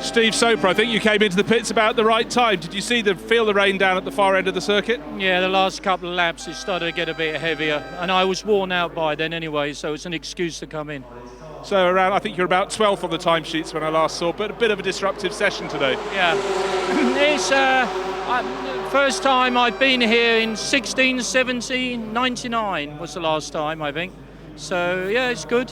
Speaker 2: Steve Soper, I think you came into the pits about the right time. Did you feel the rain down at the far end of the circuit?
Speaker 22: Yeah, the last couple of laps it started to get a bit heavier, and I was worn out by then anyway, so it's an excuse to come in.
Speaker 2: So I think you're about 12th on the timesheets when I last saw, but a bit of a disruptive session today.
Speaker 22: Yeah, it's first time I've been here in 16, 17, 99 was the last time, I think. So yeah, it's good.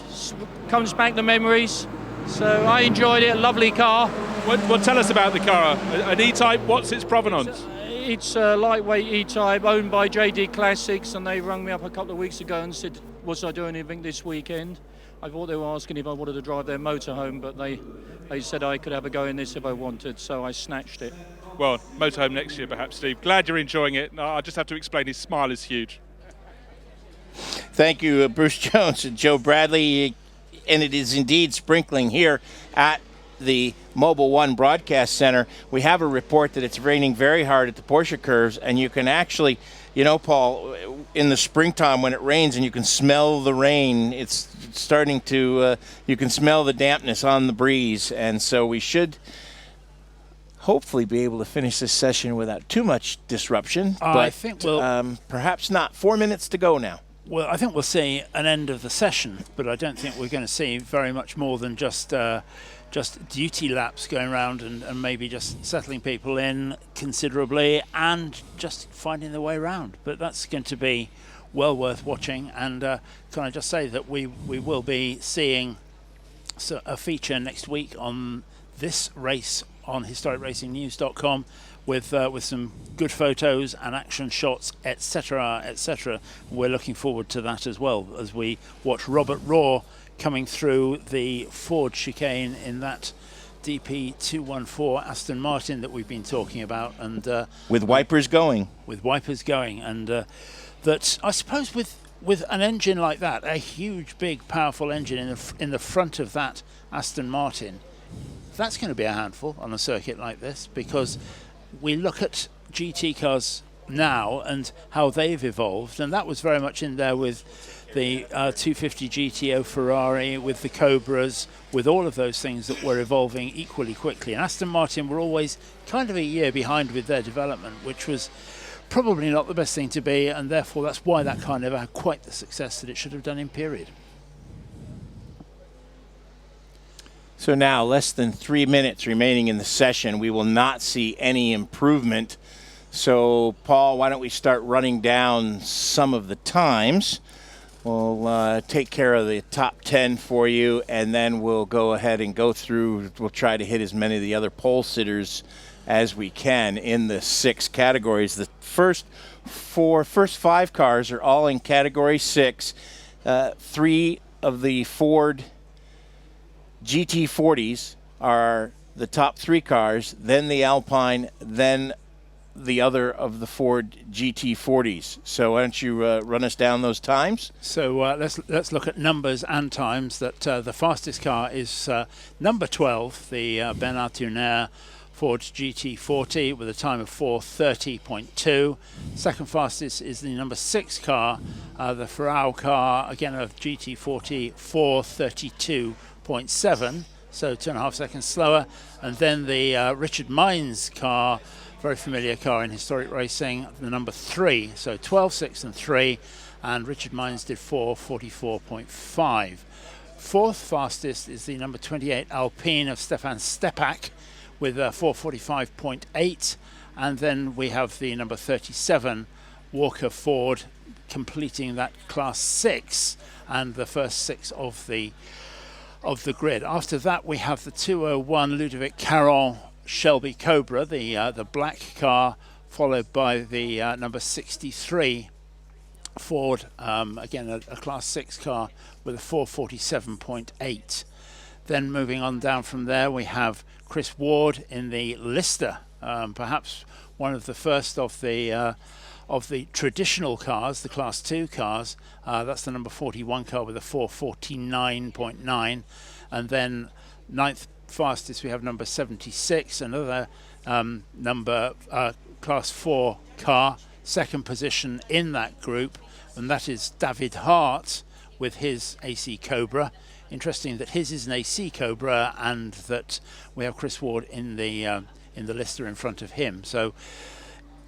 Speaker 22: Comes back the memories. So I enjoyed it. A lovely car.
Speaker 2: Well, tell us about the car. An E-Type. What's its provenance?
Speaker 22: It's a lightweight E-Type owned by JD Classics, and they rang me up a couple of weeks ago and said, was I doing anything this weekend? I thought they were asking if I wanted to drive their motorhome, but they said I could have a go in this if I wanted, so I snatched it.
Speaker 2: Well, motorhome next year perhaps, Steve. Glad you're enjoying it. No, I just have to explain, his smile is huge.
Speaker 1: Thank you, Bruce Jones and Joe Bradley. And it is indeed sprinkling here at the Mobil 1 Broadcast Center. We have a report that it's raining very hard at the Porsche curves, and you can actually, you know, Paul, in the springtime when it rains and you can smell the rain, it's starting to, you can smell the dampness on the breeze, and so we should hopefully be able to finish this session without too much disruption. But
Speaker 8: I think we'll
Speaker 1: perhaps not. 4 minutes to go now.
Speaker 8: Well, I think we'll see an end of the session, but I don't think we're going to see very much more than just duty laps going around and maybe just settling people in considerably and just finding their way around. But that's going to be well worth watching. And can I just say that we will be seeing a feature next week on this race on historicracingnews.com with some good photos and action shots, etc., etc. We're looking forward to that as well as we watch Robert Raw coming through the Ford Chicane in that DP214 Aston Martin that we've been talking about, and
Speaker 1: with wipers going.
Speaker 8: And that I suppose with an engine like that, a huge, big, powerful engine in the front of that Aston Martin, that's going to be a handful on a circuit like this, because we look at GT cars now and how they've evolved, and that was very much in there with the 250 GTO Ferrari, with the Cobras, with all of those things that were evolving equally quickly. And Aston Martin were always kind of a year behind with their development, which was probably not the best thing to be, and therefore that's why that car never had quite the success that it should have done in period.
Speaker 1: So now, less than 3 minutes remaining in the session. We will not see any improvement. So, Paul, why don't we start running down some of the times? We'll take care of the top 10 for you, and then we'll go ahead and go through. We'll try to hit as many of the other pole sitters as we can in the 6 categories. The first 5 cars are all in Category 6. 3 of the Ford GT40s are the top 3 cars, then the Alpine, then the other of the Ford GT40s. So why don't you run us down those times?
Speaker 8: So let's look at numbers and times. That the fastest car is number 12, the Bernard Tuner Ford GT40 with a time of 4:30.2. Second fastest is the number 6 car, the Ferrari car, again of GT40, 4:32.7, so 2.5 seconds slower. And then the Richard Mines car, very familiar car in historic racing, the number 3, so 12, 6 and 3, and Richard Mines did 4:44.5. Fourth fastest is the number 28 Alpine of Stefan Stepak with 4:45.8, and then we have the number 37 Walker Ford completing that class 6 and the first 6 of the grid. After that we have the 201 Ludovic Caron Shelby Cobra, the black car, followed by the number 63 Ford, again a class 6 car with a 4:47.8. Then moving on down from there, we have Chris Ward in the Lister, perhaps one of the first of the traditional cars, the Class 2 cars. That's the number 41 car with a 4:49.9. And then ninth fastest, we have number 76, another number Class 4 car, second position in that group, and that is David Hart with his AC Cobra. Interesting that his is an AC Cobra and that we have Chris Ward in the Lister in front of him. So,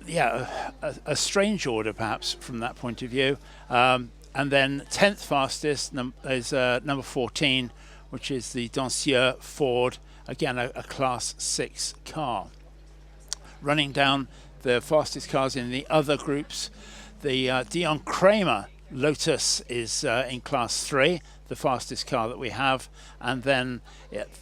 Speaker 8: yeah, a strange order perhaps from that point of view. And then 10th fastest is number 14, which is the Dancieux Ford, again a Class 6 car. Running down the fastest cars in the other groups, the Dion Kramer Lotus is in Class 3, the fastest car that we have, and then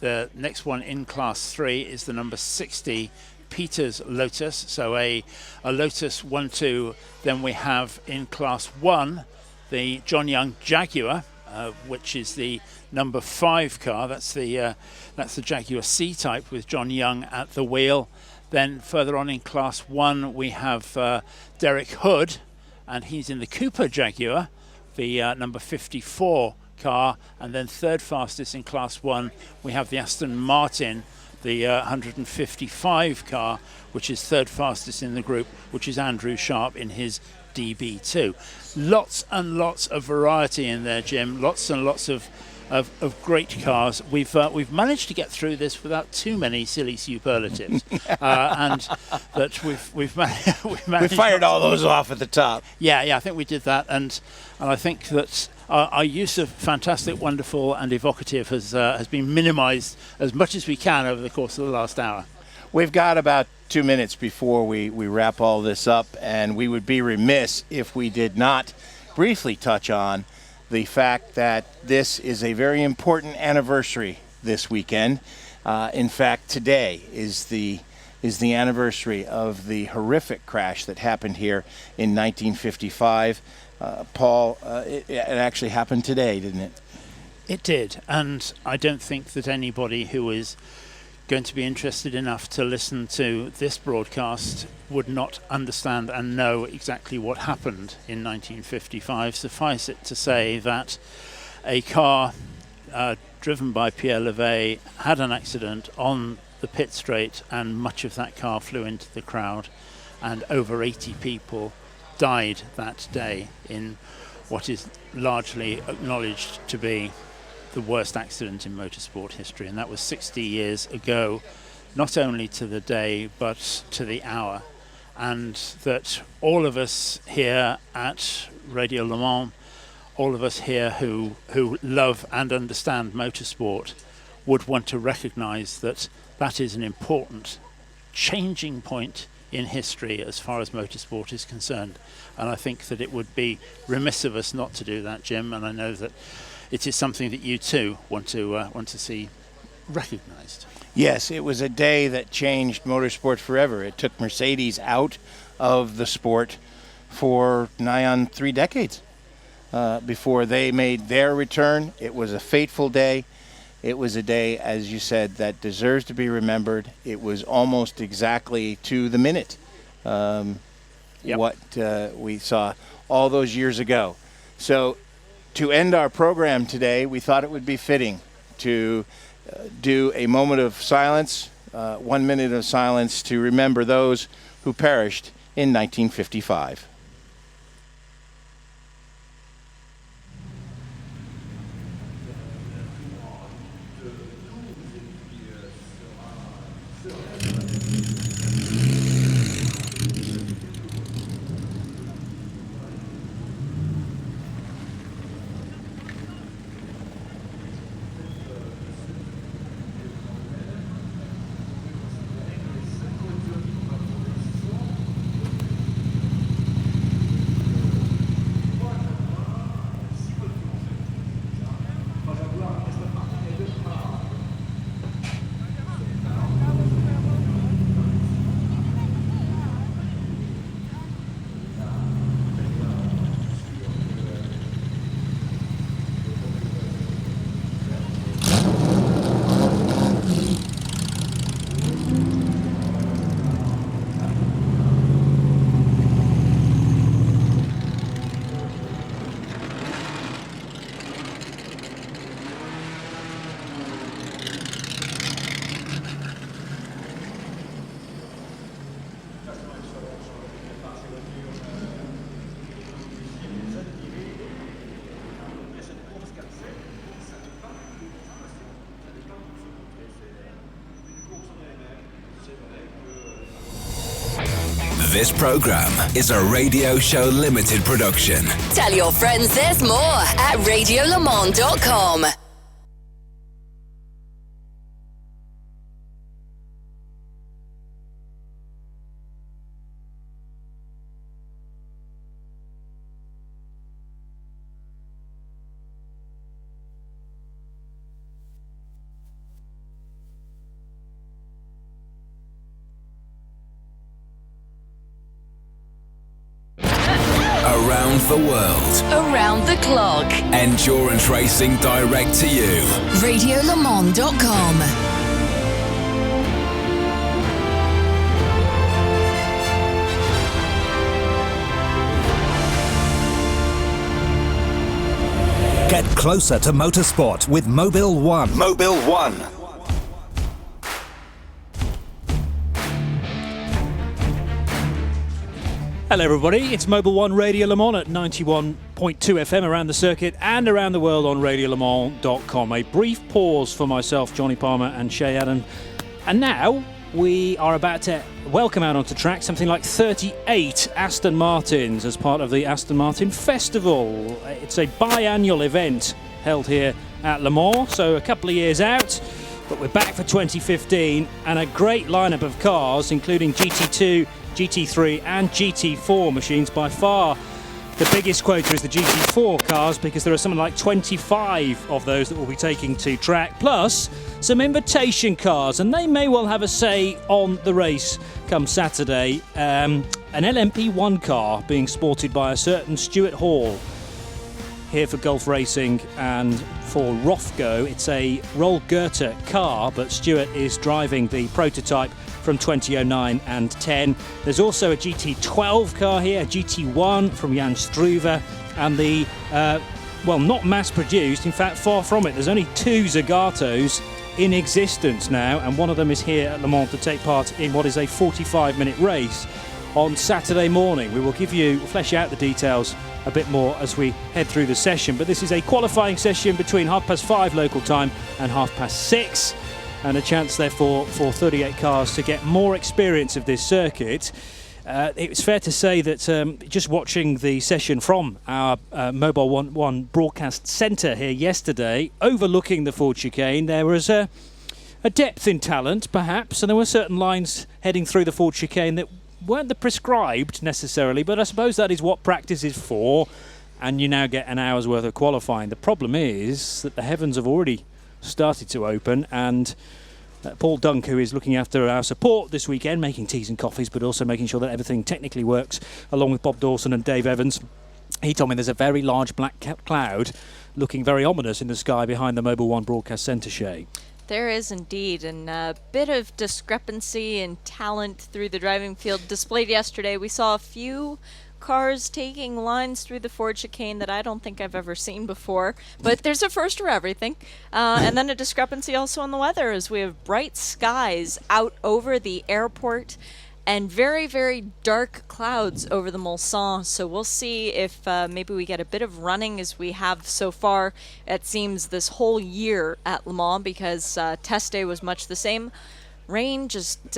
Speaker 8: the next one in Class 3 is the number 60 Peters Lotus, so a Lotus 1-2. Then we have in Class 1 the John Young Jaguar, which is the number 5 car. That's the Jaguar C-Type with John Young at the wheel. Then further on in Class 1 we have Derek Hood, and he's in the Cooper Jaguar, the number 54 car. And then third fastest in Class 1 we have the Aston Martin, the 155 car, which is third fastest in the group, which is Andrew Sharp in his DB2. Lots and lots of variety in there, Jim. Lots and lots of great cars. We've managed to get through this without too many silly superlatives, and that we've managed.
Speaker 1: We fired all those off at the top.
Speaker 8: Yeah, I think we did that, and I think that our use of fantastic, wonderful, and evocative has been minimised as much as we can over the course of the last hour.
Speaker 1: We've got about 2 minutes before we wrap all this up, and we would be remiss if we did not briefly touch on the fact that this is a very important anniversary this weekend. In fact, today is the anniversary of the horrific crash that happened here in 1955. Paul, it actually happened today, didn't it?
Speaker 8: It did, and I don't think that anybody who is going to be interested enough to listen to this broadcast would not understand and know exactly what happened in 1955. Suffice it to say that a car driven by Pierre Levey had an accident on the pit straight, and much of that car flew into the crowd, and over 80 people died that day in what is largely acknowledged to be the worst accident in motorsport history, and that was 60 years ago, not only to the day but to the hour. And that all of us here at Radio Le Mans, all of us here who love and understand motorsport, would want to recognize that that is an important changing point in history as far as motorsport is concerned. And I think that it would be remiss of us not to do that, Jim, and I know that it is something that you too want to see recognized.
Speaker 1: Yes, it was a day that changed motorsport forever. It took Mercedes out of the sport for nigh on 3 decades before they made their return. It was a fateful day. It was a day, as you said, that deserves to be remembered. It was almost exactly to the minute what we saw all those years ago. So to end our program today, we thought it would be fitting to do a moment of silence, 1 minute of silence to remember those who perished in 1955.
Speaker 3: This program is a Radio Show Limited production.
Speaker 4: Tell your friends there's more at radiolemans.com.
Speaker 3: Around the world.
Speaker 4: Around the clock.
Speaker 3: Endurance racing direct to you.
Speaker 4: radiolemans.com.
Speaker 15: Get closer to motorsport with Mobil 1.
Speaker 3: Mobil 1.
Speaker 23: Hello everybody, it's Mobil 1 Radio Le Mans at 91.2 FM around the circuit and around the world on radiolemans.com. A brief pause for myself, Johnny Palmer and Shay Adam. And now we are about to welcome out onto track something like 38 Aston Martins as part of the Aston Martin Festival. It's a biannual event held here at Le Mans, so a couple of years out. But we're back for 2015 and a great lineup of cars, including GT2, GT3 and GT4 machines. By far The biggest quota is the GT4 cars because there are something like 25 of those that will be taking to track, plus some invitation cars, and they may well have a say on the race come Saturday. An LMP1 car being sported by a certain Stuart Hall here for Gulf Racing and for Rofco. It's a Roll Goethe car, but Stuart is driving the prototype from 2009 and 10. There's also a GT12 car here, a GT1 from Jan Struve, and the, not mass-produced, in fact, far from it. There's only 2 Zagatos in existence now, and one of them is here at Le Mans to take part in what is a 45-minute race on Saturday morning. We will flesh out the details a bit more as we head through the session, but this is a qualifying session between 5:30 local time and 6:30. And a chance, therefore, for 38 cars to get more experience of this circuit. It's fair to say that just watching the session from our Mobil 1 broadcast centre here yesterday, overlooking the Ford Chicane, there was a depth in talent, perhaps, and there were certain lines heading through the Ford Chicane that weren't the prescribed necessarily, but I suppose that is what practice is for, and you now get an hour's worth of qualifying. The problem is that the heavens have already started to open, and Paul Dunk, who is looking after our support this weekend, making teas and coffees, but also making sure that everything technically works, along with Bob Dawson and Dave Evans. He told me there's a very large black cloud looking very ominous in the sky behind the Mobil 1 broadcast centre, Shay.
Speaker 6: There is indeed, and a bit of discrepancy in talent through the driving field displayed yesterday. We saw a few cars taking lines through the Ford Chicane that I don't think I've ever seen before, but there's a first for everything. And then a discrepancy also in the weather, as we have bright skies out over the airport and very, very dark clouds over the Mulsanne. So we'll see if maybe we get a bit of running as we have so far, it seems, this whole year at Le Mans, because test day was much the same. Rain just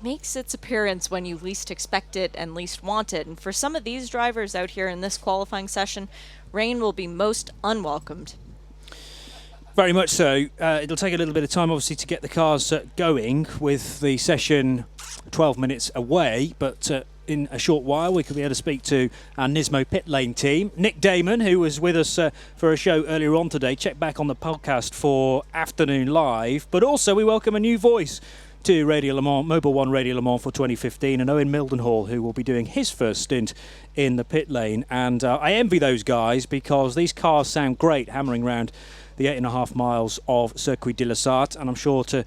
Speaker 6: makes its appearance when you least expect it and least want it. And for some of these drivers out here in this qualifying session, rain will be most unwelcomed.
Speaker 23: Very much so. It'll take a little bit of time, obviously, to get the cars going, with the session 12 minutes away. But in a short while, we could be able to speak to our Nismo pit lane team. Nick Damon, who was with us for a show earlier on today, check back on the podcast for Afternoon Live. But also, we welcome a new voice to Radio Le Mans, Mobil 1 Radio Le Mans for 2015, and Owen Mildenhall, who will be doing his first stint in the pit lane. And I envy those guys, because these cars sound great hammering around the 8.5 miles of Circuit de la Sarthe, and I'm sure to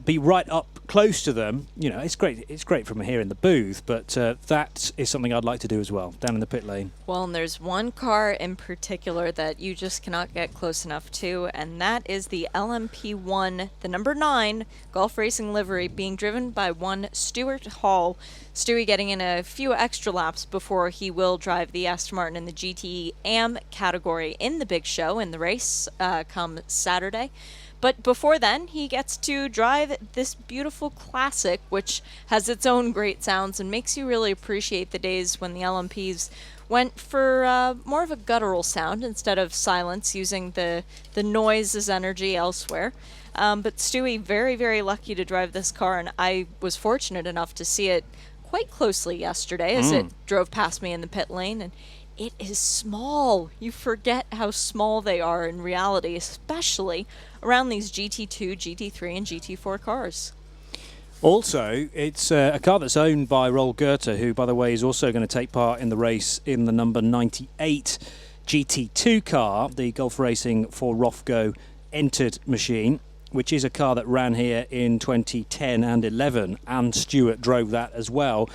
Speaker 23: be right up close to them, you know, it's great from here in the booth, but that is something I'd like to do as well, down in the pit lane.
Speaker 6: Well, and there's one car in particular that you just cannot get close enough to, and that is the LMP1, the number 9 Gulf Racing livery, being driven by one Stuart Hall. Stewie getting in a few extra laps before he will drive the Aston Martin in the GT Am category in the big show in the race come Saturday. But before then, he gets to drive this beautiful classic, which has its own great sounds and makes you really appreciate the days when the LMPs went for more of a guttural sound instead of silence, using the noise as energy elsewhere. But Stewie, very, very lucky to drive this car, and I was fortunate enough to see it quite closely yesterday as it drove past me in the pit lane, and it is small. You forget how small they are in reality, especially around these GT2, GT3, and GT4 cars.
Speaker 23: Also, it's a car that's owned by Roll Goethe, who, by the way, is also going to take part in the race in the number 98 GT2 car, the Gulf Racing for Rofco entered machine, which is a car that ran here in 2010 and 11, and Stewart drove that as well.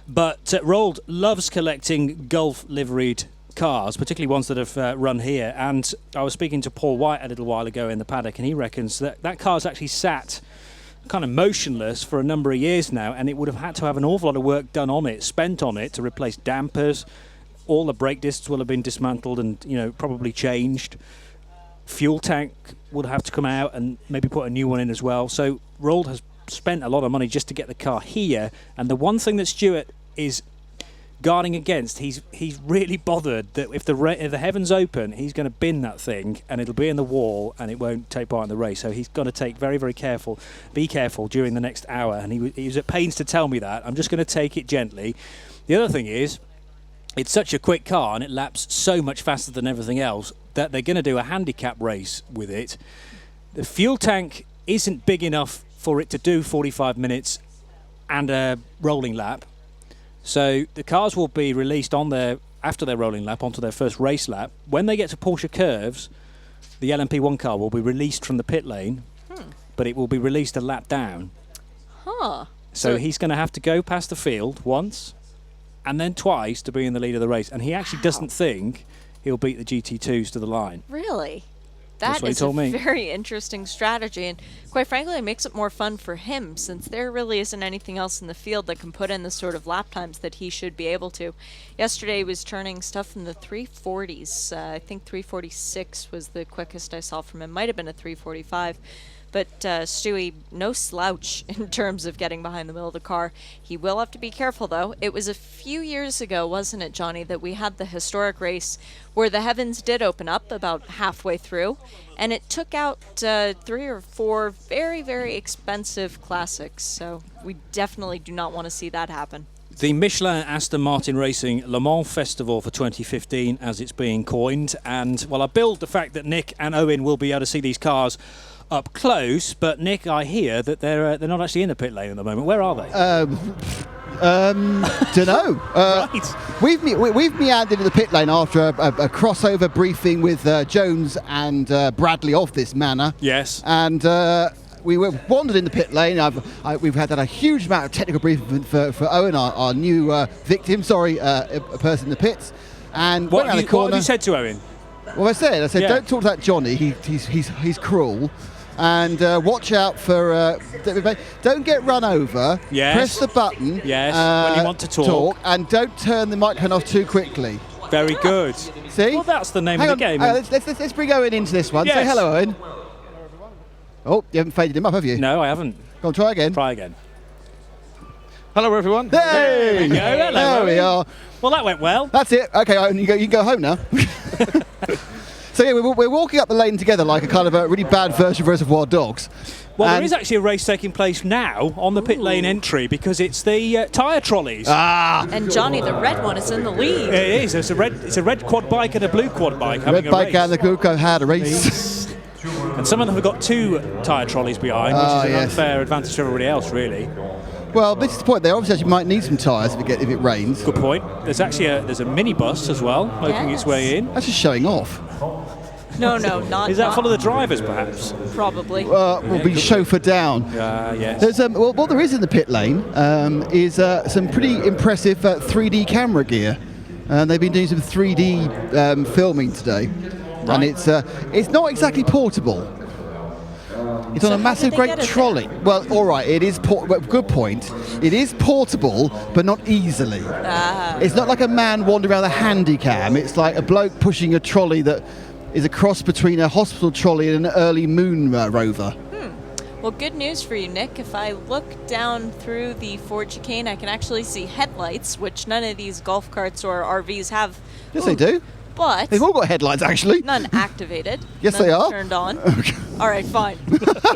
Speaker 23: But Rold loves collecting Gulf liveried cars, particularly ones that have run here. And I was speaking to Paul White a little while ago in the paddock, and he reckons that that car's actually sat kind of motionless for a number of years now, and it would have had to have an awful lot of work done on it, spent on it, to replace dampers. All the brake discs will have been dismantled and, you know, probably changed. Fuel tank would have to come out and maybe put a new one in as well. So Rold has spent a lot of money just to get the car here, and the one thing that Stewart is guarding against, he's really bothered that if the heavens open, he's going to bin that thing and it'll be in the wall and it won't take part in the race. So he's got to be very careful during the next hour, and he was at pains to tell me that. I'm just going to take it gently. The other thing is, it's such a quick car and it laps so much faster than everything else that they're going to do a handicap race with it. The fuel tank isn't big enough for it to do 45 minutes and a rolling lap. So the cars will be released after their rolling lap onto their first race lap. When they get to Porsche curves, the LMP1 car will be released from the pit lane, but it will be released a lap down.
Speaker 6: Huh.
Speaker 23: So he's going to have to go past the field once and then twice to be in the lead of the race. And he actually doesn't think he'll beat the GT2s to the line.
Speaker 6: Really?
Speaker 23: That's
Speaker 6: That
Speaker 23: what he
Speaker 6: is
Speaker 23: told
Speaker 6: a
Speaker 23: me.
Speaker 6: very interesting strategy, and quite frankly, it makes it more fun for him since there really isn't anything else in the field that can put in the sort of lap times that he should be able to. Yesterday, he was turning stuff in the 340s. I think 346 was the quickest I saw from him. Might have been a 345. But Stewie, no slouch in terms of getting behind the wheel of the car. He will have to be careful, though. It was a few years ago, wasn't it, Johnny, that we had the historic race where the heavens did open up about halfway through, and it took out 3 or 4 very, very expensive classics. So we definitely do not want to see that happen.
Speaker 23: The Michelin Aston Martin Racing Le Mans Festival for 2015, as it's being coined. And, well, I build the fact that Nick and Owen will be able to see these cars up close, but Nick, I hear that they're not actually in the pit lane at the moment. Where are they?
Speaker 7: Don't know.
Speaker 23: Right.
Speaker 7: We've meandered into the pit lane after a crossover briefing with Jones and Bradley of this manor.
Speaker 23: Yes.
Speaker 7: And we were wandered in the pit lane. We've had a huge amount of technical briefing for Owen, our new victim. A person in the pits. And
Speaker 23: What
Speaker 7: went around
Speaker 23: have
Speaker 7: the corner.
Speaker 23: you said to Owen?
Speaker 7: Well, I said,
Speaker 23: Yeah.
Speaker 7: don't talk to that Johnny. He's cruel. And watch out for... don't get run over.
Speaker 23: Yes.
Speaker 7: Press the button.
Speaker 23: Yes, when you want to talk.
Speaker 7: And don't turn the microphone off too quickly.
Speaker 23: Very good.
Speaker 7: See?
Speaker 23: Well, that's the name
Speaker 7: Hang
Speaker 23: of the
Speaker 7: on.
Speaker 23: game.
Speaker 7: Let's bring Owen into this one.
Speaker 23: Yes.
Speaker 7: Say hello, Owen. Oh, you haven't faded him up, have you?
Speaker 23: No, I haven't.
Speaker 7: Go on, try again.
Speaker 23: Try again.
Speaker 16: Hello, everyone.
Speaker 7: There
Speaker 23: we go. Hello,
Speaker 7: there we are.
Speaker 23: Well, that went well.
Speaker 7: That's it. Okay, Owen, you can go home now. So yeah, we're walking up the lane together like a kind of a really bad version of Reservoir Dogs.
Speaker 23: Well, there is actually a race taking place now on the pit lane entry because it's the tyre trolleys.
Speaker 6: And Johnny, the red one, is in the lead.
Speaker 23: It is. It's a red quad bike and a blue quad bike having
Speaker 7: Red
Speaker 23: a
Speaker 7: bike
Speaker 23: race.
Speaker 7: and the Gluco had a race.
Speaker 23: And some of them have got 2 tyre trolleys behind, which is an
Speaker 7: yes.
Speaker 23: unfair advantage to everybody else, really.
Speaker 7: Well, this is the point. They obviously actually might need some tyres if it rains.
Speaker 23: Good point. There's actually a minibus as well, making its way in.
Speaker 7: That's just showing off.
Speaker 6: No, not.
Speaker 23: Is that
Speaker 6: not
Speaker 23: full of the drivers, perhaps?
Speaker 6: Probably.
Speaker 7: Will be chauffeured down.
Speaker 23: Yes.
Speaker 7: There's what there is in the pit lane is some pretty impressive 3D camera gear. They've been doing some 3D filming today, and it's not exactly portable. It's on a massive, great trolley. Well, all right, it is. Good point. It is portable, but not easily. It's not like a man wandering around a handy cam. It's like a bloke pushing a trolley that is a cross between a hospital trolley and an early moon rover.
Speaker 6: Well, good news for you, Nick. If I look down through the Ford Chicane, I can actually see headlights, which none of these golf carts or RVs have.
Speaker 7: Yes, they do.
Speaker 6: But
Speaker 7: They've all got headlights, actually.
Speaker 6: none activated.
Speaker 7: Yes,
Speaker 6: none
Speaker 7: they are.
Speaker 6: Turned on. All right, fine.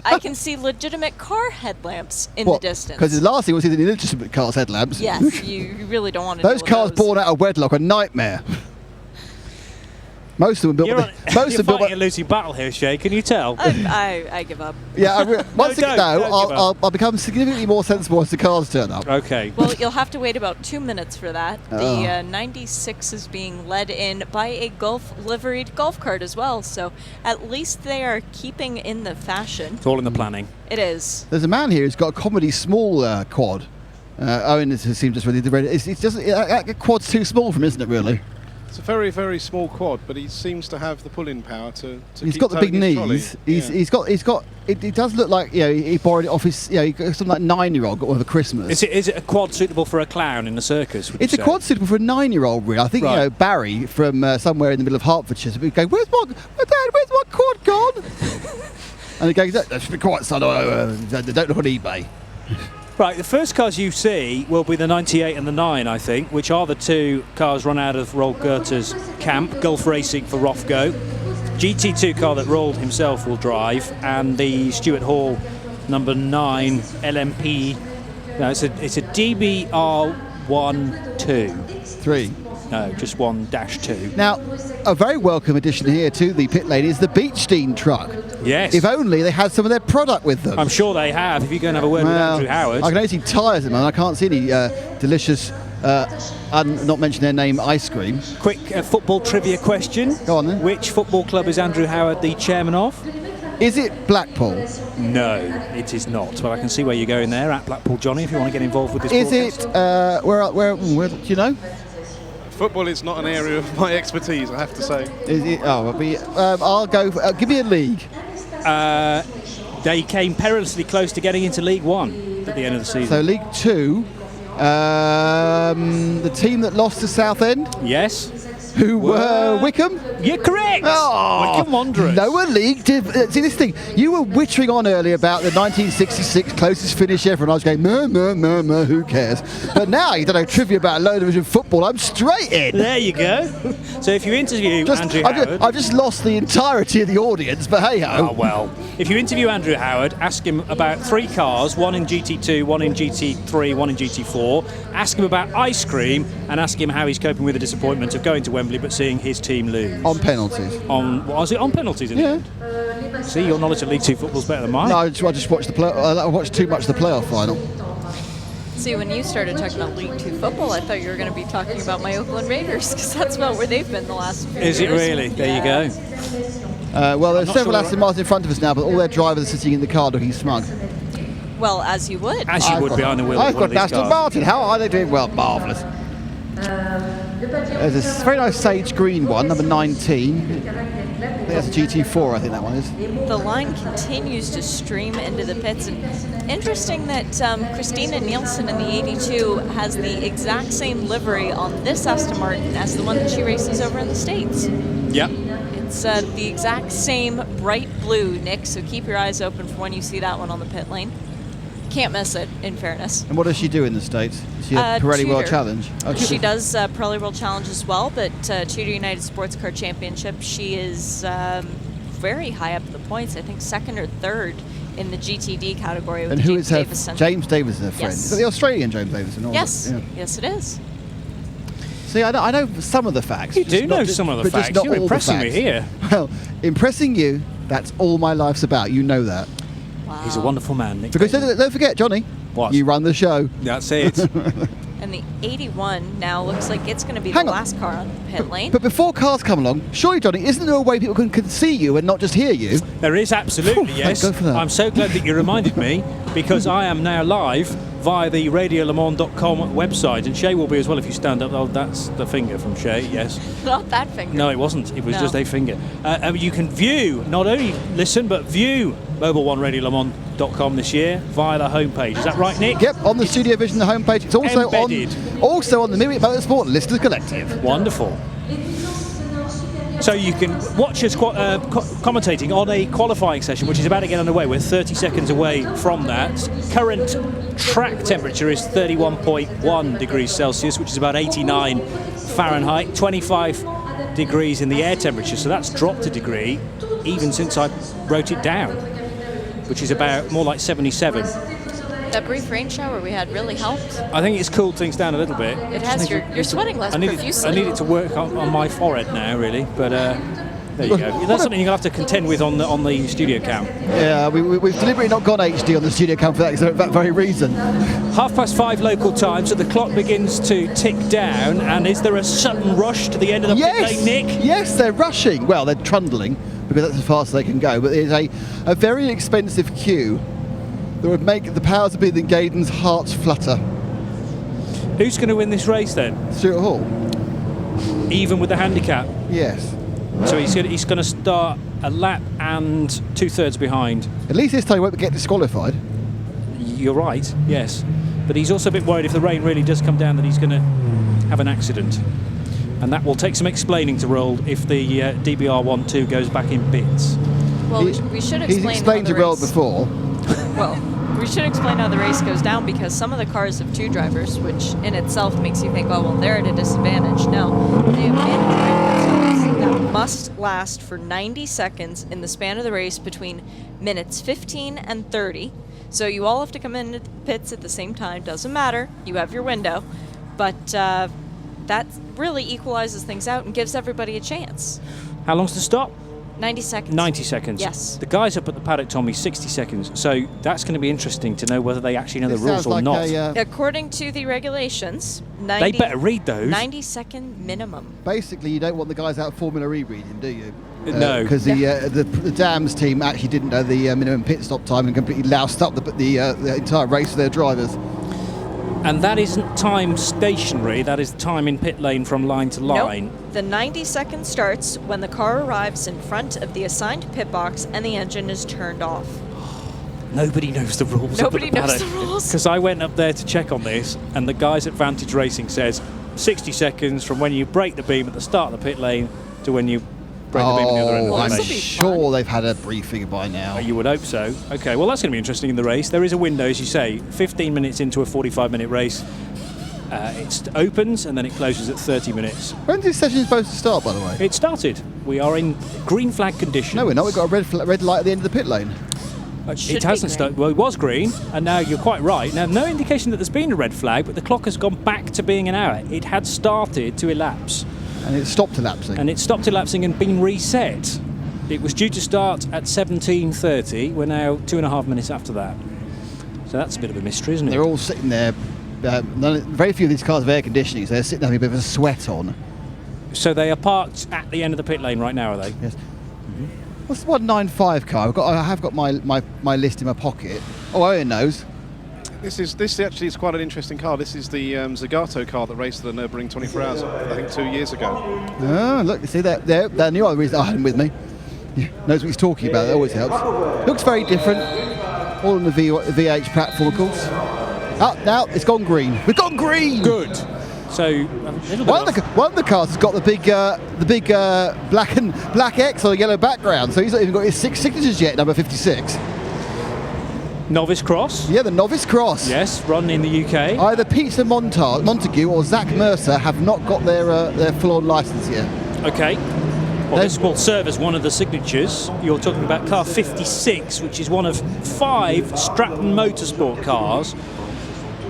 Speaker 6: I can see legitimate car headlamps in the distance.
Speaker 7: Because the last thing was the illegitimate cars' headlamps.
Speaker 6: Yes, you really don't want to.
Speaker 7: Those cars born out of wedlock are a nightmare. Most of them built.
Speaker 23: You're fighting a losing battle here, Shay. Can you tell?
Speaker 6: I give up.
Speaker 7: Yeah, I'll become significantly more sensible as the cars turn up.
Speaker 23: Okay.
Speaker 6: Well, you'll have to wait about 2 minutes for that. The 96 is being led in by a liveried golf cart as well, so at least they are keeping in the fashion.
Speaker 23: It's all in the planning.
Speaker 6: It is.
Speaker 7: There's a man here who's got a comedy small quad. Owen seems just really ready. It's just that quad's too small for him, isn't it? Really.
Speaker 9: It's a very, very small quad, but he seems to have the pulling power to
Speaker 7: He's
Speaker 9: keep
Speaker 7: got the big
Speaker 9: towing his trolley.
Speaker 7: knees. He's got. It does look like he borrowed it off his. He got something like 9-year-old got one for Christmas.
Speaker 23: Is it a quad suitable for a clown in a circus?
Speaker 7: It's a quad suitable for a 9-year-old. Really, I think
Speaker 23: Right.
Speaker 7: Barry from somewhere in the middle of Hertfordshire would go, "Where's my quad gone?" And he goes, "That's be quiet, son. Don't look on eBay."
Speaker 23: Right, the first cars you see will be the 98 and the 9, I think, which are the 2 cars run out of Roel Goethe's camp, Gulf Racing for Rothgo. GT2 car that Roel himself will drive, and the Stuart Hall number 9 LMP. No, it's a DBR 1-2.
Speaker 7: 3.
Speaker 23: No, just 1-2.
Speaker 7: Now, a very welcome addition here to the pit lane is the Beechstein truck.
Speaker 23: Yes.
Speaker 7: If only they had some of their product with them.
Speaker 23: I'm sure they have. If you go and have a word with Andrew Howard.
Speaker 7: I can only see tyres at the moment. I can't see any delicious, not mention their name, ice cream.
Speaker 23: Quick football trivia question.
Speaker 7: Go on then.
Speaker 23: Which football club is Andrew Howard the chairman of?
Speaker 7: Is it Blackpool?
Speaker 23: No, it is not. But I can see where you're going there, at Blackpool Johnny, if you want to get involved with this
Speaker 7: Is
Speaker 23: broadcast.
Speaker 7: it, where, do you know?
Speaker 9: Football is not an area of my expertise, I have to say.
Speaker 7: Is it, I'll go, give me a league.
Speaker 23: They came perilously close to getting into League One at the end of the season.
Speaker 7: So League Two, the team that lost to Southend?
Speaker 23: Yes.
Speaker 7: Who were Wickham?
Speaker 23: You're correct.
Speaker 7: Oh,
Speaker 23: Wickham Wanderers.
Speaker 7: Lower league. See this thing. You were wittering on earlier about the 1966 closest finish ever, and I was going, who cares? But now you don't know trivia about low division football. I'm straight in.
Speaker 23: There you go. So if you interview Andrew Howard,
Speaker 7: I've just lost the entirety of the audience, but hey ho.
Speaker 23: Oh well. If you interview Andrew Howard, ask him about 3 cars, 1 in GT2, 1 in GT3, 1 in GT4. Ask him about ice cream, and ask him how he's coping with the disappointment of going to Wembley but seeing his team lose.
Speaker 7: On penalties.
Speaker 23: Was it on penalties in the end? See, your knowledge of League Two football is better than mine.
Speaker 7: No, I just watched I watched too much of the playoff final.
Speaker 6: See, when you started talking about League Two football, I thought you were going to be talking about my Oakland Raiders, because that's about where they've been the last few years.
Speaker 23: Is it really? There you go.
Speaker 7: Well, there's several Aston Martins in front of us now, but all their drivers are sitting in the car looking smug.
Speaker 6: Well, as you would.
Speaker 23: As you would behind the wheel.
Speaker 7: I've got an Aston Martin. How are they doing? Well, marvellous. There's this very nice sage green one, number 19. I think that's a GT4, I think that one is.
Speaker 6: The line continues to stream into the pits. And interesting that Christina Nielsen in the 82 has the exact same livery on this Aston Martin as the one that she races over in the States.
Speaker 23: Yep.
Speaker 6: It's the exact same bright blue, Nick, so keep your eyes open for when you see that one on the pit lane. Can't miss it, in fairness.
Speaker 7: And what does she do in the States? Is she a Pirelli World Challenge?
Speaker 6: Oh, she does Pirelli World Challenge as well, but Tudor United Sports Car Championship, she is very high up in the points. I think 2nd or 3rd in the GTD category with
Speaker 7: and who
Speaker 6: James
Speaker 7: is her
Speaker 6: Davison.
Speaker 7: James Davison, her friend.
Speaker 6: Yes.
Speaker 7: Is that the Australian James Davison? Or
Speaker 6: Yes, yes it is.
Speaker 7: See, I know some of the facts.
Speaker 23: You do know some of the facts. You're impressing me here.
Speaker 7: Well, impressing you, that's all my life's about. You know that.
Speaker 6: Wow.
Speaker 23: He's a wonderful man, Nick.
Speaker 7: Because don't forget, Johnny,
Speaker 23: what?
Speaker 7: You run the show.
Speaker 23: That's it.
Speaker 6: And the 81 now looks like it's going to be the last car on the pit lane.
Speaker 7: But before cars come along, surely, Johnny, isn't there a way people can see you and not just hear you?
Speaker 23: There is, absolutely, yes.
Speaker 7: Go for that.
Speaker 23: I'm so glad that you reminded me, because I am now live via the radiolemans.com website, and Shay will be as well if you stand up. Oh, that's the finger from Shay, yes.
Speaker 6: Not that finger.
Speaker 23: No, it wasn't. It was just a finger. You can view, not only listen, but view Mobil 1 radiolemans.com this year via the homepage. Is that right, Nick?
Speaker 7: Yep, on the StudioVision the homepage. It's also on the Myriad Motorsport Listeners Collective.
Speaker 23: Wonderful. So you can watch us commentating on a qualifying session, which is about to get underway. We're 30 seconds away from that. Current track temperature is 31.1 degrees Celsius, which is about 89 Fahrenheit, 25 degrees in the air temperature. So that's dropped a degree even since I wrote it down, which is about more like 77.
Speaker 6: That brief rain shower we had really helped.
Speaker 23: I think it's cooled things down a little bit.
Speaker 6: It has. You're sweating less profusely.
Speaker 23: I need it to work on my forehead now, really. But there you go. That's something you're going to have to contend with on the studio cam.
Speaker 7: Yeah, we've deliberately not gone HD on the studio cam for that very reason.
Speaker 23: 5:30 local time, so the clock begins to tick down. And is there a sudden rush to the end of the pit lane, Nick?
Speaker 7: Yes, they're rushing. Well, they're trundling, because that's as fast as they can go. But it's a very expensive queue that would make the powers that be than Gaydon's hearts flutter.
Speaker 23: Who's going to win this race then?
Speaker 7: Stuart Hall.
Speaker 23: Even with the handicap?
Speaker 7: Yes.
Speaker 23: So he's going to start a lap and 2/3 behind.
Speaker 7: At least this time he won't get disqualified.
Speaker 23: You're right, yes. But he's also a bit worried if the rain really does come down that he's going to have an accident. And that will take some explaining to Roald if the DBR12 goes back in bits.
Speaker 6: Well, we should explain.
Speaker 7: He's explained to Roald before.
Speaker 6: Well, we should explain how the race goes down, because some of the cars have 2 drivers, which in itself makes you think, oh, well, they're at a disadvantage. No, they have mandatory pit stops that must last for 90 seconds in the span of the race between minutes 15 and 30. So you all have to come into the pits at the same time. Doesn't matter. You have your window. But that really equalizes things out and gives everybody a chance.
Speaker 23: How long's the stop?
Speaker 6: 90 seconds.
Speaker 23: 90 seconds.
Speaker 6: Yes.
Speaker 23: The guys up at the paddock told me 60 seconds. So that's going to be interesting to know whether they actually know the rules or not.
Speaker 6: According to the regulations, 90,
Speaker 23: they better read those.
Speaker 6: 90-second minimum.
Speaker 7: Basically, you don't want the guys out Formula E reading, do you?
Speaker 23: No.
Speaker 7: Because the Dams team actually didn't know the minimum pit stop time and completely loused up the entire race for their drivers.
Speaker 23: And that isn't time stationary, that is time in pit lane from line to line.
Speaker 6: Nope. The 90 seconds starts when the car arrives in front of the assigned pit box and the engine is turned off.
Speaker 23: Nobody knows the rules.
Speaker 6: Nobody knows the rules.
Speaker 23: Because I went up there to check on this, and the guys at Vantage Racing says 60 seconds from when you break the beam at the start of the pit lane to when you break the beam at the other end of the lane.
Speaker 7: I'm sure they've had a briefing by now.
Speaker 23: You would hope so. Okay, well, that's going to be interesting in the race. There is a window, as you say, 15 minutes into a 45-minute race. It opens and then it closes at 30 minutes.
Speaker 7: When's this session supposed to start, by the way?
Speaker 23: It started. We are in green flag conditions.
Speaker 7: No, we're not. We've got a red light at the end of the pit lane.
Speaker 23: It hasn't started. Well, it was green, and now you're quite right. Now, no indication that there's been a red flag, but the clock has gone back to being an hour. It had started to elapse.
Speaker 7: And it stopped elapsing.
Speaker 23: And it stopped elapsing and been reset. It was due to start at 17:30. We're now 2.5 minutes after that. So that's a bit of a mystery, isn't it?
Speaker 7: They're all sitting there. Very few of these cars have air conditioning, so they're sitting there having a bit of a sweat on.
Speaker 23: So they are parked at the end of the pit lane right now, are they?
Speaker 7: Yes. What's the 195 car? I have got my list in my pocket. Oh, Owen knows.
Speaker 9: This actually is quite an interesting car. This is the Zagato car that raced the Nürburgring 24 Hours, I think 2 years ago.
Speaker 7: Oh, look, you see that there. That new other reason I had him with me. He knows what he's talking about. That always helps. Looks very different. All in the VH platform, of course. Now it's gone green. We've gone green.
Speaker 23: Good. So
Speaker 7: one of the cars has got the big black X on a yellow background. So he's not even got his 6 signatures yet. Number 56.
Speaker 23: Novice Cross?
Speaker 7: Yeah, the Novice Cross.
Speaker 23: Yes, run in the UK.
Speaker 7: Either Peter Montague or Zach Mercer have not got their full-on licence yet.
Speaker 23: Okay. Well, this will serve as one of the signatures. You're talking about car 56, which is one of 5 Stratton Motorsport cars.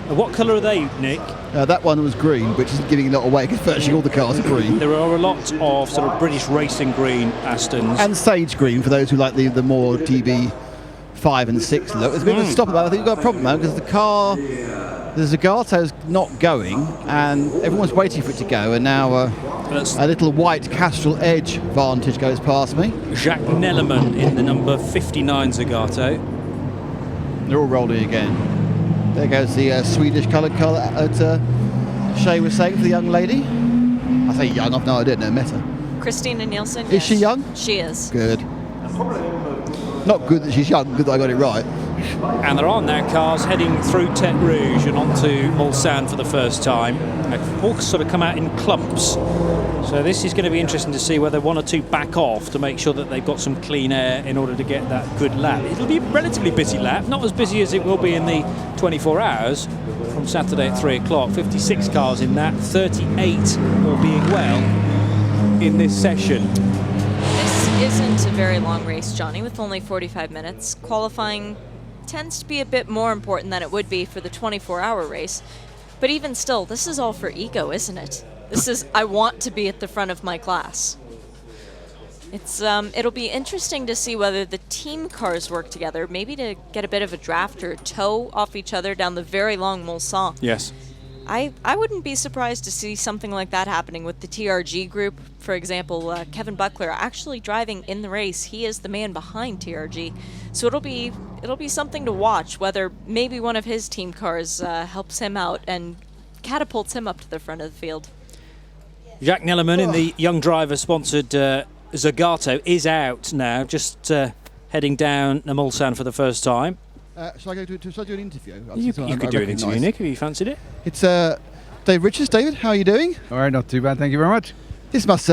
Speaker 23: What colour are they, Nick?
Speaker 7: That one was green, which isn't giving a lot away because virtually all the cars are green.
Speaker 23: There are a lot of sort of British racing green Astons.
Speaker 7: And sage green for those who like the more DB5 and 6 look. There's a bit of a stop about. I think you've got a problem now because the Zagato's not going and everyone's waiting for it to go, and now a little white Castrol Edge Vantage goes past me.
Speaker 23: Jacques Nellerman in the number 59 Zagato.
Speaker 7: They're all rolling again. There goes the Swedish coloured car that Shay was saying for the young lady. I say young, I've no idea, never met her.
Speaker 6: Christina Nielsen.
Speaker 7: Is she young?
Speaker 6: She is.
Speaker 7: Good. Not good that she's young, good that I got it right.
Speaker 23: And there are now cars heading through Tête Rouge and onto Mulsanne for the first time. They've all sort of come out in clumps. So this is going to be interesting to see whether one or two back off to make sure that they've got some clean air in order to get that good lap. It'll be a relatively busy lap, not as busy as it will be in the 24 hours from Saturday at 3 o'clock. 56 cars in that, 38 all being well in this session.
Speaker 6: This isn't a very long race, Johnny, with only 45 minutes. Qualifying tends to be a bit more important than it would be for the 24-hour race. But even still, this is all for ego, isn't it? This is, I want to be at the front of my class. It'll be interesting to see whether the team cars work together, maybe to get a bit of a draft or tow off each other down the very long Mulsanne.
Speaker 23: Yes.
Speaker 6: I wouldn't be surprised to see something like that happening with the TRG group. For example, Kevin Buckler actually driving in the race. He is the man behind TRG. So it'll be something to watch, whether maybe one of his team cars helps him out and catapults him up to the front of the field.
Speaker 23: Jacques Nellerman in the young driver-sponsored Zagato is out now, just heading down the Mulsanne for the first time.
Speaker 7: Shall I do an interview?
Speaker 23: You could do an interview, Nick, if you fancied it.
Speaker 7: It's Dave Richards. David, how are you doing?
Speaker 10: All right, not too bad, thank you very much.
Speaker 7: This must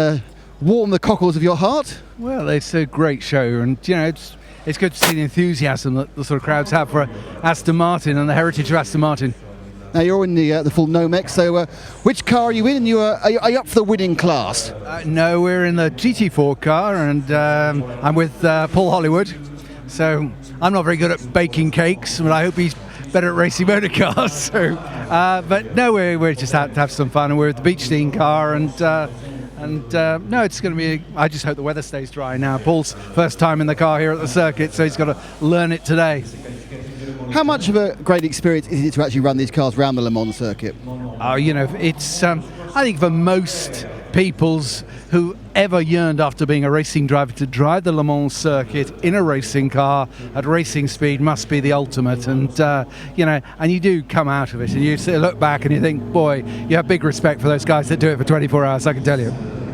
Speaker 7: warm the cockles of your heart.
Speaker 10: Well, it's a great show, and you know, it's good to see the enthusiasm that the sort of crowds have for Aston Martin and the heritage of Aston Martin.
Speaker 7: Now you're in the full Nomex, so which car are you in? And are you up for the winning class?
Speaker 10: No, we're in the GT4 car, and I'm with Paul Hollywood. So I'm not very good at baking cakes, but I hope he's better at racing motor cars. So But no, we're just out to have some fun, and we're at the Beach Scene car, and no, it's going to be. I just hope the weather stays dry now. Paul's first time in the car here at the circuit, so he's got to learn it today.
Speaker 7: How much of a great experience is it to actually run these cars around the Le Mans circuit?
Speaker 10: Oh, it's. I think for most peoples who ever yearned after being a racing driver, to drive the Le Mans circuit in a racing car at racing speed must be the ultimate. And and you do come out of it, and you look back and you think, boy, you have big respect for those guys that do it for 24 hours. I can tell you.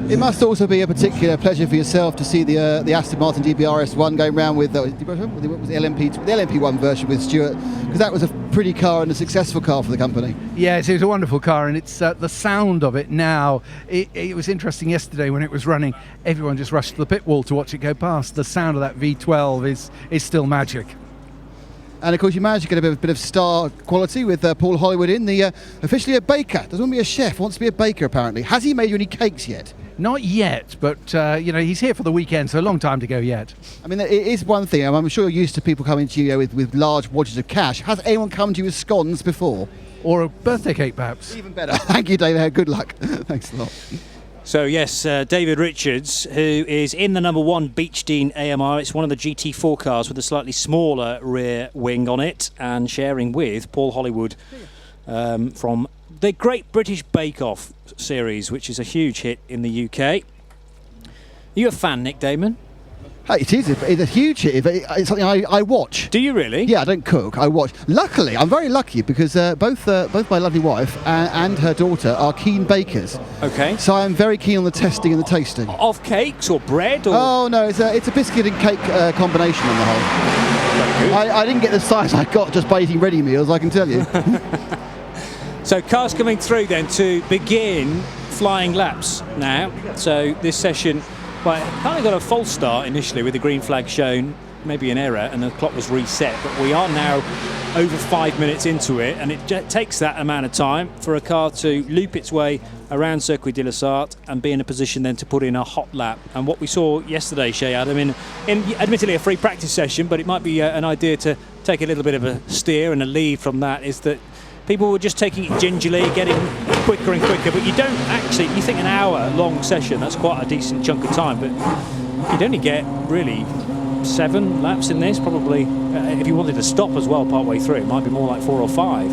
Speaker 7: It must also be a particular pleasure for yourself to see the Aston Martin DBRS1 going around with the LMP1 version with Stuart, because that was a pretty car and a successful car for the company.
Speaker 10: Yes, it was a wonderful car, and it's the sound of it now. It was interesting yesterday when it was running. Everyone just rushed to the pit wall to watch it go past. The sound of that V12 is still magic.
Speaker 7: And of course, you managed to get a bit of star quality with Paul Hollywood in the officially a baker. Doesn't want to be a chef, wants to be a baker apparently. Has he made you any cakes yet?
Speaker 10: Not yet, but he's here for the weekend, so a long time to go yet.
Speaker 7: I mean, it is one thing. I'm sure you're used to people coming to you with large wadges of cash. Has anyone come to you with scones before?
Speaker 10: Or a birthday cake, perhaps?
Speaker 7: Even better. Thank you, David. Good luck. Thanks a lot.
Speaker 23: So yes, David Richards, who is in the number 1 Beechdene AMR. It's one of the GT4 cars with a slightly smaller rear wing on it, and sharing with Paul Hollywood from the Great British Bake Off series, which is a huge hit in the UK. Are you a fan, Nick Damon?
Speaker 7: Hey, it is. It's a huge hit. It's something I watch.
Speaker 23: Do you really?
Speaker 7: Yeah, I don't cook. I watch. Luckily, I'm very lucky because both my lovely wife and her daughter are keen bakers.
Speaker 23: Okay.
Speaker 7: So I'm very keen on the testing and the tasting.
Speaker 23: Of cakes or bread? Or?
Speaker 7: Oh no, it's a biscuit and cake combination on the whole. I didn't get the size I got just by eating ready meals, I can tell you.
Speaker 23: So cars coming through then to begin flying laps now. So this session, well, kind of got a false start initially with the green flag shown, maybe an error, and the clock was reset. But we are now over 5 minutes into it, and it takes that amount of time for a car to loop its way around Circuit de la Sarthe and be in a position then to put in a hot lap. And what we saw yesterday, Shea Adam, in admittedly a free practice session, but it might be an idea to take a little bit of a steer and a lead from that, is that people were just taking it gingerly, getting quicker and quicker, but you don't actually, you think an hour long session, that's quite a decent chunk of time, but you'd only get really 7 laps in this, probably. If you wanted to stop as well partway through, it might be more like 4 or 5.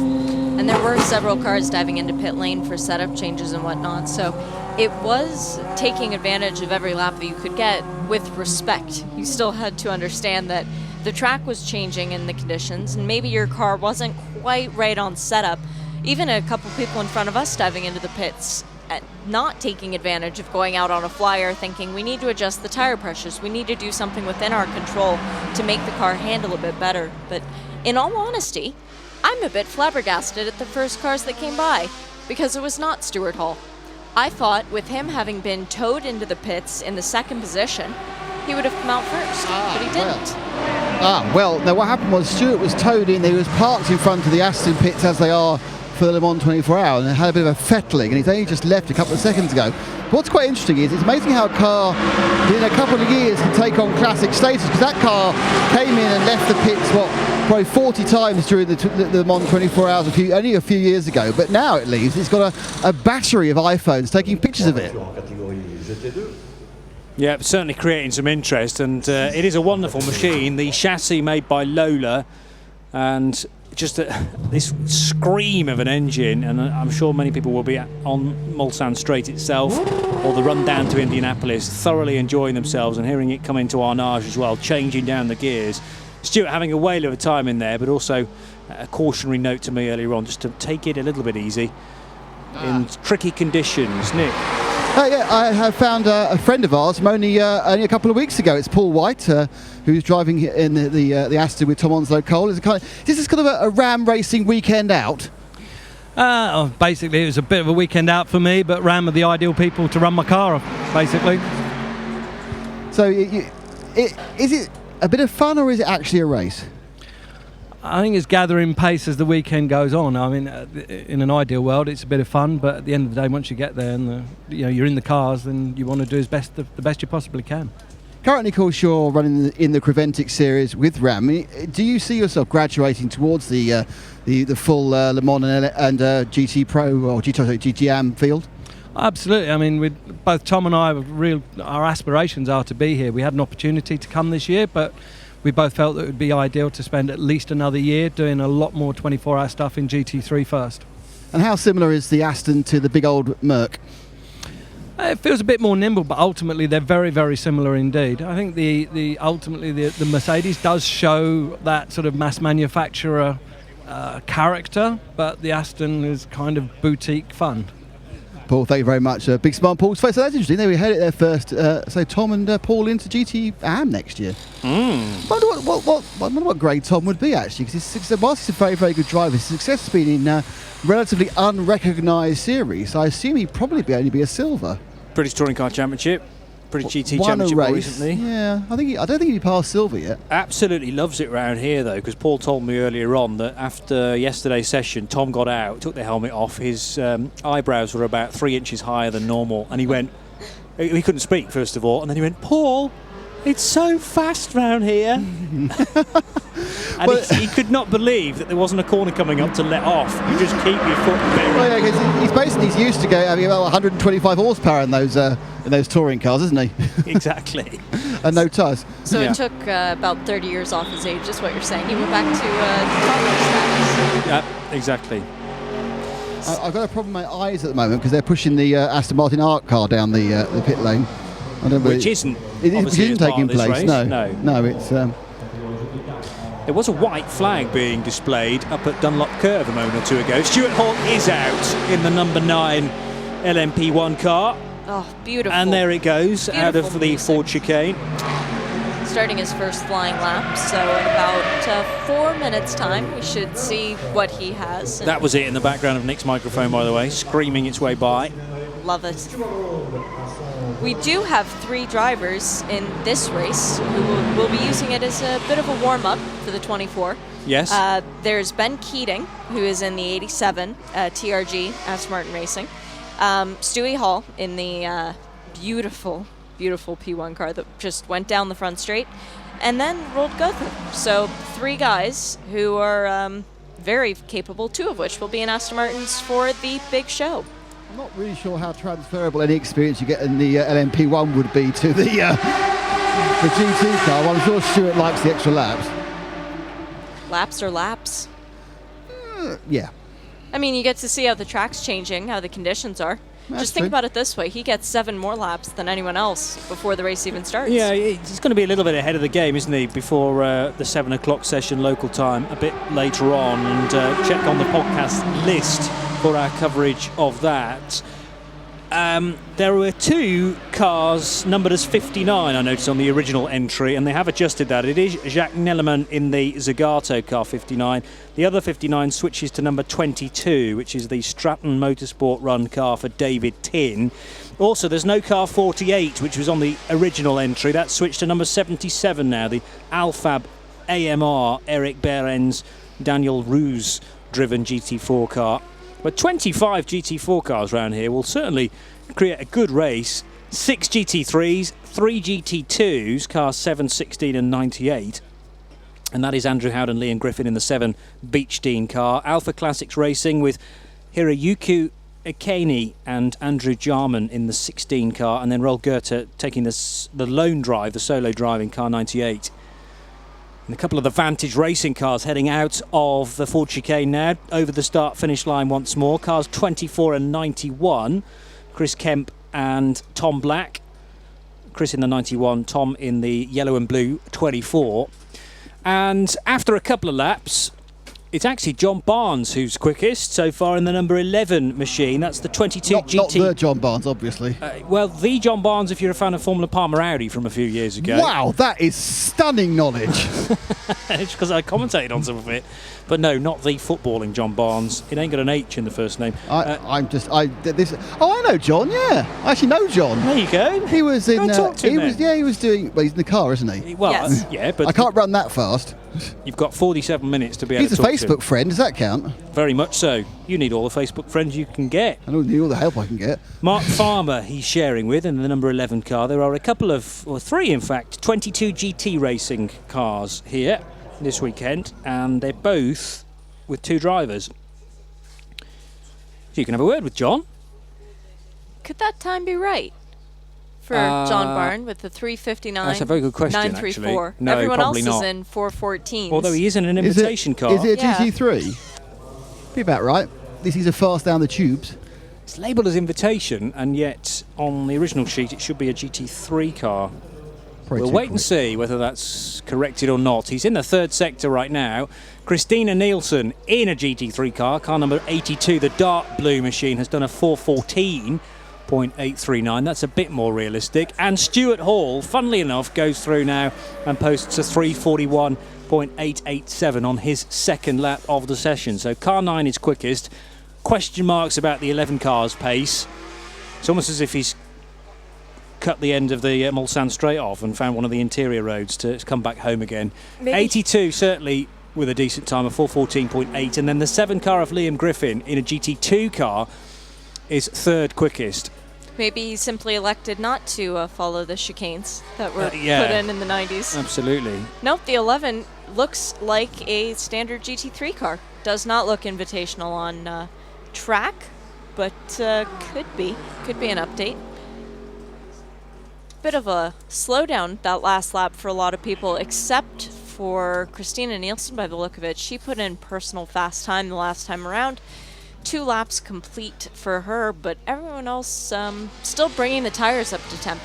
Speaker 6: And there were several cars diving into pit lane for setup changes and whatnot, so it was taking advantage of every lap that you could get with respect. You still had to understand that the track was changing in the conditions, and maybe your car wasn't quite right on setup. Even a couple people in front of us diving into the pits, not taking advantage of going out on a flyer, thinking we need to adjust the tire pressures, we need to do something within our control to make the car handle a bit better. But in all honesty, I'm a bit flabbergasted at the first cars that came by, because it was not Stuart Hall. I thought with him having been towed into the pits in the second position, he would have come out first, but he didn't.
Speaker 7: Well, no, what happened was Stuart was towed in, he was parked in front of the Aston pits as they are for the Le Mans 24 Hour, and had a bit of a fettling, and he's only just left a couple of seconds ago. What's quite interesting is it's amazing how a car in a couple of years can take on classic status, because that car came in and left the pits, probably 40 times during the Le Mans 24 Hours only a few years ago, but now at least it's got a battery of iPhones taking pictures of it.
Speaker 23: Yeah, certainly creating some interest, and it is a wonderful machine. The chassis made by Lola, and just this scream of an engine, and I'm sure many people will be on Mulsanne Straight itself or the run down to Indianapolis thoroughly enjoying themselves and hearing it come into Arnage as well, changing down the gears. Stuart having a whale of a time in there, but also a cautionary note to me earlier on just to take it a little bit easy in tricky conditions. Nick?
Speaker 7: Yeah, I have found a friend of ours only a couple of weeks ago. It's Paul White, who's driving in the Aston with Tom Onslow Cole. Is this kind of a Ram racing weekend out?
Speaker 11: Basically, it was a bit of a weekend out for me, but Ram are the ideal people to run my car off, basically.
Speaker 7: So, is it a bit of fun, or is it actually a race?
Speaker 11: I think it's gathering pace as the weekend goes on. I mean, in an ideal world, it's a bit of fun, but at the end of the day, once you get there and you're in the cars, then you want to do the best you possibly can.
Speaker 7: Currently, of course, you're running in the Creventic series with Ram. Do you see yourself graduating towards the full Le Mans and GT Pro or GTAM field?
Speaker 11: Absolutely. I mean, both Tom and I, our aspirations are to be here. We had an opportunity to come this year, but we both felt that it would be ideal to spend at least another year doing a lot more 24-hour stuff in GT3 first.
Speaker 7: And how similar is the Aston to the big old Merc?
Speaker 11: It feels a bit more nimble, but ultimately they're very, very similar indeed. I think the Mercedes does show that sort of mass manufacturer character, but the Aston is kind of boutique fun.
Speaker 7: Paul, thank you very much. Big smile, Paul. So that's interesting. There we heard it there first. So Tom and Paul into GT-AM next year. Wonder what grade Tom would be actually, because whilst he's a very, very good driver, his success has been in relatively unrecognised series. I assume he'd probably only be a silver.
Speaker 23: British Touring Car Championship, British GT
Speaker 7: Won
Speaker 23: Championship
Speaker 7: a race.
Speaker 23: more recently.
Speaker 7: Yeah, I don't think he passed silver yet.
Speaker 23: Absolutely loves it round here though, because Paul told me earlier on that after yesterday's session, Tom got out, took the helmet off, his eyebrows were about 3 inches higher than normal, and he went, he couldn't speak first of all, and then he went, Paul, it's so fast round here. And he could not believe that there wasn't a corner coming up to let off. You just keep your foot very.
Speaker 7: Well, yeah, he's used to go having about 125 horsepower in those touring cars, isn't he?
Speaker 23: Exactly.
Speaker 7: And no tyres.
Speaker 6: So it took about 30 years off his age, is what you're saying. He went back to toddler status.
Speaker 23: Yeah, exactly.
Speaker 7: I've got a problem with my eyes at the moment because they're pushing the Aston Martin Art car down the pit lane.
Speaker 23: Which isn't
Speaker 7: taking place. No, it's.
Speaker 23: There was a white flag being displayed up at Dunlop Curve a moment or two ago. Stuart Hall is out in the number 9 LMP1 car.
Speaker 6: Oh, beautiful.
Speaker 23: And there it goes, out of the Ford Chicane.
Speaker 6: Starting his first flying lap, so in about 4 minutes' time, we should see what he has.
Speaker 23: That was it in the background of Nick's microphone, by the way, screaming its way by.
Speaker 6: Love it. We do have 3 drivers in this race who will be using it as a bit of a warm-up for the 24.
Speaker 23: Yes.
Speaker 6: There's Ben Keating, who is in the 87 TRG Aston Martin Racing. Stewie Hall in the beautiful P1 car that just went down the front straight. And then Roald Goethe. So 3 guys who are very capable, 2 of which will be in Aston Martins for the big show.
Speaker 7: I'm not really sure how transferable any experience you get in the LMP1 would be to the GT car. Well, I'm sure Stuart likes the extra laps.
Speaker 6: Laps or laps?
Speaker 7: Yeah.
Speaker 6: I mean, you get to see how the track's changing, how the conditions are. Just think about it this way. He gets 7 more laps than anyone else before the race even starts.
Speaker 23: Yeah, he's going to be a little bit ahead of the game, isn't he, before the 7 o'clock session local time a bit later on. And check on the podcast list for our coverage of that. There were 2 cars numbered as 59, I noticed, on the original entry, and they have adjusted that. It is Jacques Nellerman in the Zagato car 59. The other 59 switches to number 22, which is the Stratton Motorsport run car for David Tin. Also, there's no car 48, which was on the original entry. That's switched to number 77 now, the Alfab AMR Eric Behrens Daniel Roux driven GT4 car. But 25 GT4 cars around here will certainly create a good race. 6 GT3s, 3 GT2s, cars 7, 16 and 98. And that is Andrew Howden, Liam Griffin in the 7 Beechdean car. Alpha Classics Racing with Hiroyuki Ikeni and Andrew Jarman in the 16 car. And then Roald Goethe taking the lone drive, the solo drive in car 98. And a couple of the Vantage Racing cars heading out of the Ford Chicane now, over the start-finish line once more. Cars 24 and 91, Chris Kemp and Tom Black. Chris in the 91, Tom in the yellow and blue 24. And after a couple of laps, it's actually John Barnes who's quickest so far in the number 11 machine. That's the 22 GT.
Speaker 7: Not the John Barnes, obviously.
Speaker 23: Well, the John Barnes if you're a fan of Formula Palmer Audi from a few years ago.
Speaker 7: Wow, that is stunning knowledge.
Speaker 23: It's because I commentated on some of it. But no, not the footballing John Barnes. It ain't got an H in the first name.
Speaker 7: I know John, yeah. I actually know John.
Speaker 23: There you go.
Speaker 7: He was in...
Speaker 23: Go talk to him
Speaker 7: he was doing... Well, he's in the car, isn't he?
Speaker 23: Well, yes. Yeah, but...
Speaker 7: I can't run that fast.
Speaker 23: You've got 47 minutes to be able
Speaker 7: He's
Speaker 23: to
Speaker 7: a
Speaker 23: talk to
Speaker 7: Facebook
Speaker 23: him.
Speaker 7: friend. Does that count?
Speaker 23: Very much so. You need all the Facebook friends you can get.
Speaker 7: I don't need all the help I can get.
Speaker 23: Mark Farmer he's sharing with in the number 11 car. There are a couple of, or three in fact, 22 GT racing cars here this weekend, and they're both with two drivers. So you can have a word with John.
Speaker 6: Could that time be right for John Byrne with the 359?
Speaker 23: That's a very good question,
Speaker 6: 934.
Speaker 23: actually. No,
Speaker 6: Everyone else
Speaker 23: probably not.
Speaker 6: is in 414s.
Speaker 23: Although he is in an invitation car.
Speaker 7: Is it a
Speaker 6: Yeah.
Speaker 7: GT3? Be about right. This is a fast down the tubes.
Speaker 23: It's labelled as invitation, and yet on the original sheet it should be a GT3 car.
Speaker 7: Probably
Speaker 23: We'll
Speaker 7: too
Speaker 23: wait and see whether that's corrected or not. He's in the third sector right now. Christina Nielsen in a GT3 car, car number 82, the dark blue machine, has done a 414.839. That's a bit more realistic. And Stuart Hall, funnily enough, goes through now and posts a 341.887 on his second lap of the session. So car 9 is quickest. Question marks about the 11 car's pace. It's almost as if he's cut the end of the Mulsanne straight off and found one of the interior roads to come back home again.
Speaker 6: Maybe
Speaker 23: 82 certainly with a decent time of 414.8, and then the 7 car of Liam Griffin in a GT2 car is third quickest.
Speaker 6: Maybe he simply elected not to follow the chicanes that were
Speaker 23: Yeah.
Speaker 6: put in the 90s.
Speaker 23: Absolutely.
Speaker 6: Nope, the 11 looks like a standard GT3 car. Does not look invitational on track, but could be an update. Bit of a slowdown that last lap for a lot of people, except for Christina Nielsen by the look of it. She put in personal fast time the last time around. 2 laps complete for her, but everyone else still bringing the tires up to temp.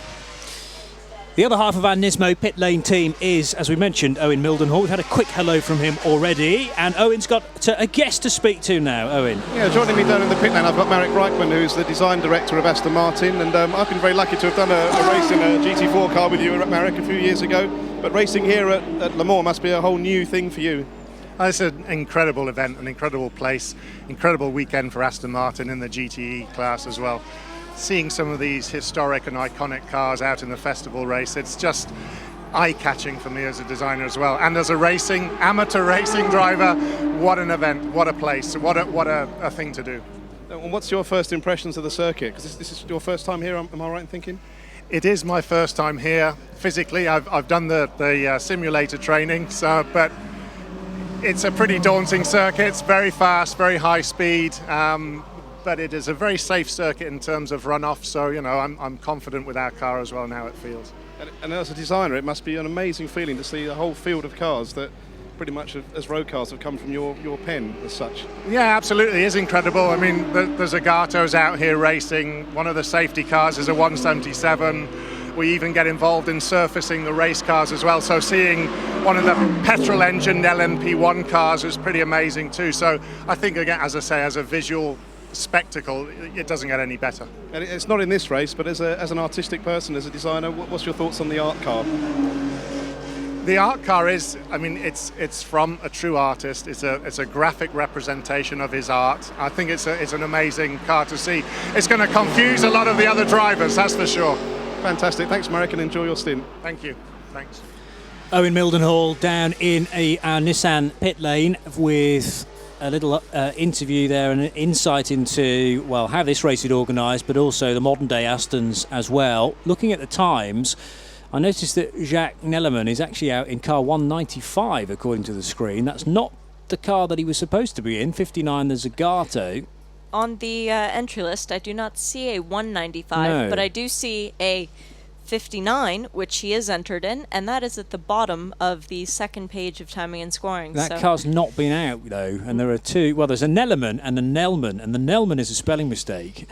Speaker 23: The other half of our Nismo pit lane team is, as we mentioned, Owen Mildenhall. We've had a quick hello from him already, and Owen's got a guest to speak to now. Owen.
Speaker 9: Yeah, joining me down in the pit lane, I've got Marek Reichman, who's the design director of Aston Martin, and I've been very lucky to have done a race in a GT4 car with you, Marek, a few years ago. But racing here at Le Mans must be a whole new thing for you.
Speaker 13: It's an incredible event, an incredible place, incredible weekend for Aston Martin in the GTE class as well. Seeing some of these historic and iconic cars out in the festival race, it's just eye-catching for me as a designer as well. And as a amateur racing driver, what an event, what a place, what a thing to do.
Speaker 9: And what's your first impressions of the circuit? Because this is your first time here, am I right in thinking?
Speaker 13: It is my first time here. Physically, I've done the simulator training, but it's a pretty daunting circuit. It's very fast, very high speed. But it is a very safe circuit in terms of runoff, so I'm confident with our car as well now it feels.
Speaker 9: And as a designer, it must be an amazing feeling to see a whole field of cars that pretty much as road cars have come from your pen as such.
Speaker 13: Yeah, absolutely, it is incredible. I mean, the Zagatos out here racing. One of the safety cars is a 177. We even get involved in surfacing the race cars as well. So seeing one of the petrol engine LMP1 cars was pretty amazing too. So I think, again, as I say, as a visual spectacle, it doesn't get any better.
Speaker 9: And it's not in this race, but as an artistic person, as a designer, what's your thoughts on the art car?
Speaker 13: The art car is, it's from a true artist. It's a graphic representation of his art. I think it's an amazing car to see. It's going to confuse a lot of the other drivers, that's for sure.
Speaker 9: Fantastic. Thanks, Marek, and enjoy your stint.
Speaker 13: Thank you. Thanks.
Speaker 23: Owen Mildenhall down in our Nissan pit lane with a little interview there and an insight into, well, how this race is organised, but also the modern day Astons as well. Looking at the times, I noticed that Jacques Nellerman is actually out in car 195 according to the screen. That's not the car that he was supposed to be in, 59 the Zagato.
Speaker 6: On the entry list, I do not see a 195,
Speaker 23: No.
Speaker 6: but I do see a 59, which he is entered in, and that is at the bottom of the second page of timing and scoring.
Speaker 23: That car's not been out, though, and there are two. Well, there's a Nellerman and a Nelman, and the Nelman is a spelling mistake.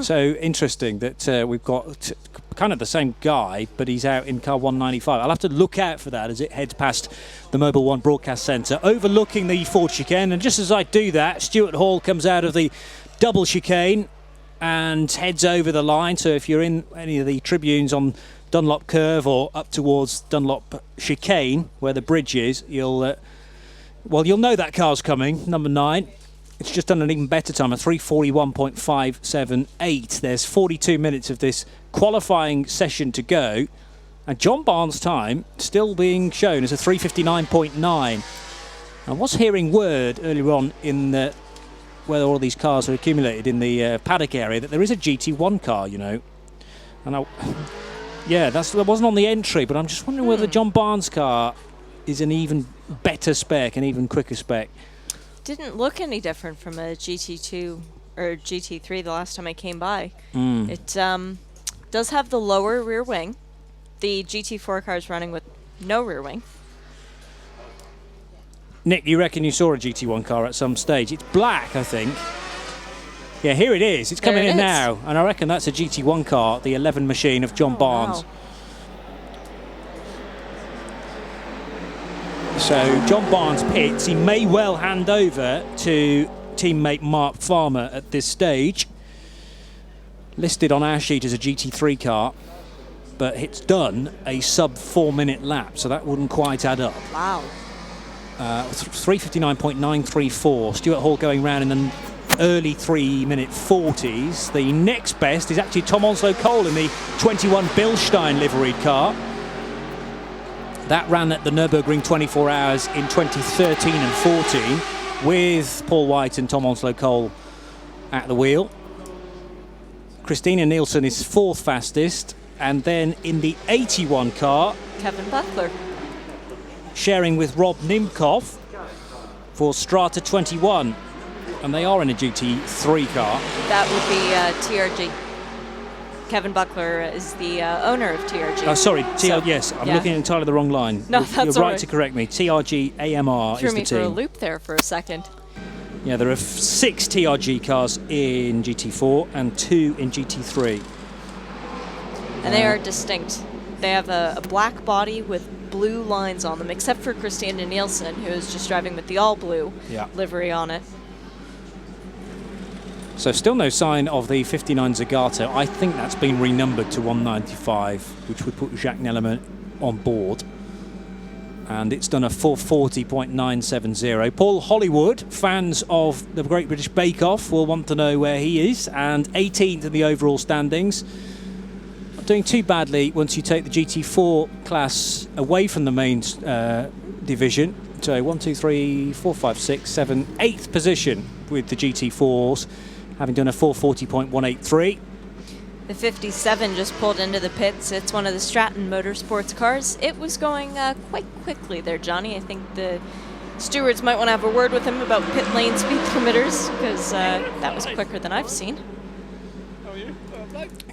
Speaker 23: So interesting that we've got kind of the same guy, but he's out in car 195. I'll have to look out for that as it heads past the Mobil 1 Broadcast Centre, overlooking the Ford Chicane. And just as I do that, Stuart Hall comes out of the double chicane and heads over the line. So if you're in any of the tribunes on Dunlop Curve or up towards Dunlop Chicane, where the bridge is, you'll know that car's coming, number 9. It's just done an even better time, a 3:41.578. There's 42 minutes of this qualifying session to go, And John Barnes' time still being shown as a 3:59.9. I was hearing word earlier on in where all these cars are accumulated in the paddock area that there is a GT1 car, you know. And that wasn't on the entry, but I'm just wondering whether John Barnes' car is an even better spec, an even quicker spec.
Speaker 6: Didn't look any different from a GT2 or GT3 the last time I came by. It does have the lower rear wing. The GT4 car is running with no rear wing.
Speaker 23: Nick, you reckon you saw a GT1 car at some stage? It's black, I think. Yeah, here it is. It's coming in now. And I reckon that's a GT1 car, the 11 machine of John Barnes.
Speaker 6: Wow.
Speaker 23: So John Barnes pits. He may well hand over to teammate Mark Farmer at this stage. Listed on our sheet as a GT3 car, but it's done a sub 4-minute lap, so that wouldn't quite add up.
Speaker 6: Wow.
Speaker 23: 3:59.934. Stuart Hall going round in the early 3-minute 40s. The next best is actually Tom Onslow Cole in the 21 Bilstein liveried car. That ran at the Nürburgring 24 Hours in 2013 and 14 with Paul White and Tom Onslow Cole at the wheel. Christina Nielsen is 4th fastest, and then in the 81 car,
Speaker 6: Kevin Buckler
Speaker 23: sharing with Rob Nimkov for Strata 21, and they are in a GT3 car.
Speaker 6: That would be TRG. Kevin Buckler is the owner of TRG.
Speaker 23: Oh, sorry, yes, I'm looking at entirely the wrong line.
Speaker 6: No, that's
Speaker 23: You're
Speaker 6: all
Speaker 23: right to correct me. TRG AMR
Speaker 6: Threw
Speaker 23: is the
Speaker 6: me
Speaker 23: team.
Speaker 6: for a loop there for a second.
Speaker 23: Yeah, there are 6 TRG cars in GT4 and 2 in GT3.
Speaker 6: And they are distinct. They have a black body with blue lines on them, except for Christina Nielsen, who is just driving with the all-blue livery on it.
Speaker 23: So still no sign of the 59 Zagato. I think that's been renumbered to 195, which would put Jacques Nellerman on board. And it's done a 440.970. Paul Hollywood, fans of the Great British Bake Off, will want to know where he is. And 18th in the overall standings. Not doing too badly once you take the GT4 class away from the main division. So 1, 2, 3, 4, 5, 6, 7, 8th position with the GT4s, having done a 440.183.
Speaker 6: The 57 just pulled into the pits. It's one of the Stratton Motorsports cars. It was going quite quickly there, Johnny. I think the stewards might want to have a word with him about pit lane speed limiters, because that was quicker than I've seen.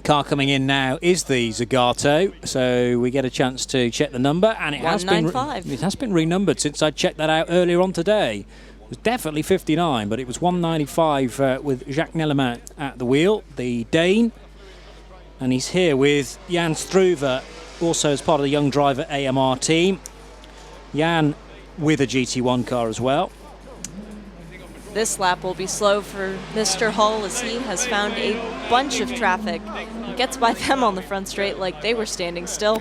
Speaker 23: Car coming in now is the Zagato, so we get a chance to check the number, and it has been renumbered since I checked that out earlier on today. It was definitely 59, but it was 195 with Jacques Nellerman at the wheel, the Dane. And he's here with Jan Struve, also as part of the Young Driver AMR team. Jan with a GT1 car as well.
Speaker 6: This lap will be slow for Mr. Hull, as he has found a bunch of traffic. He gets by them on the front straight like they were standing still.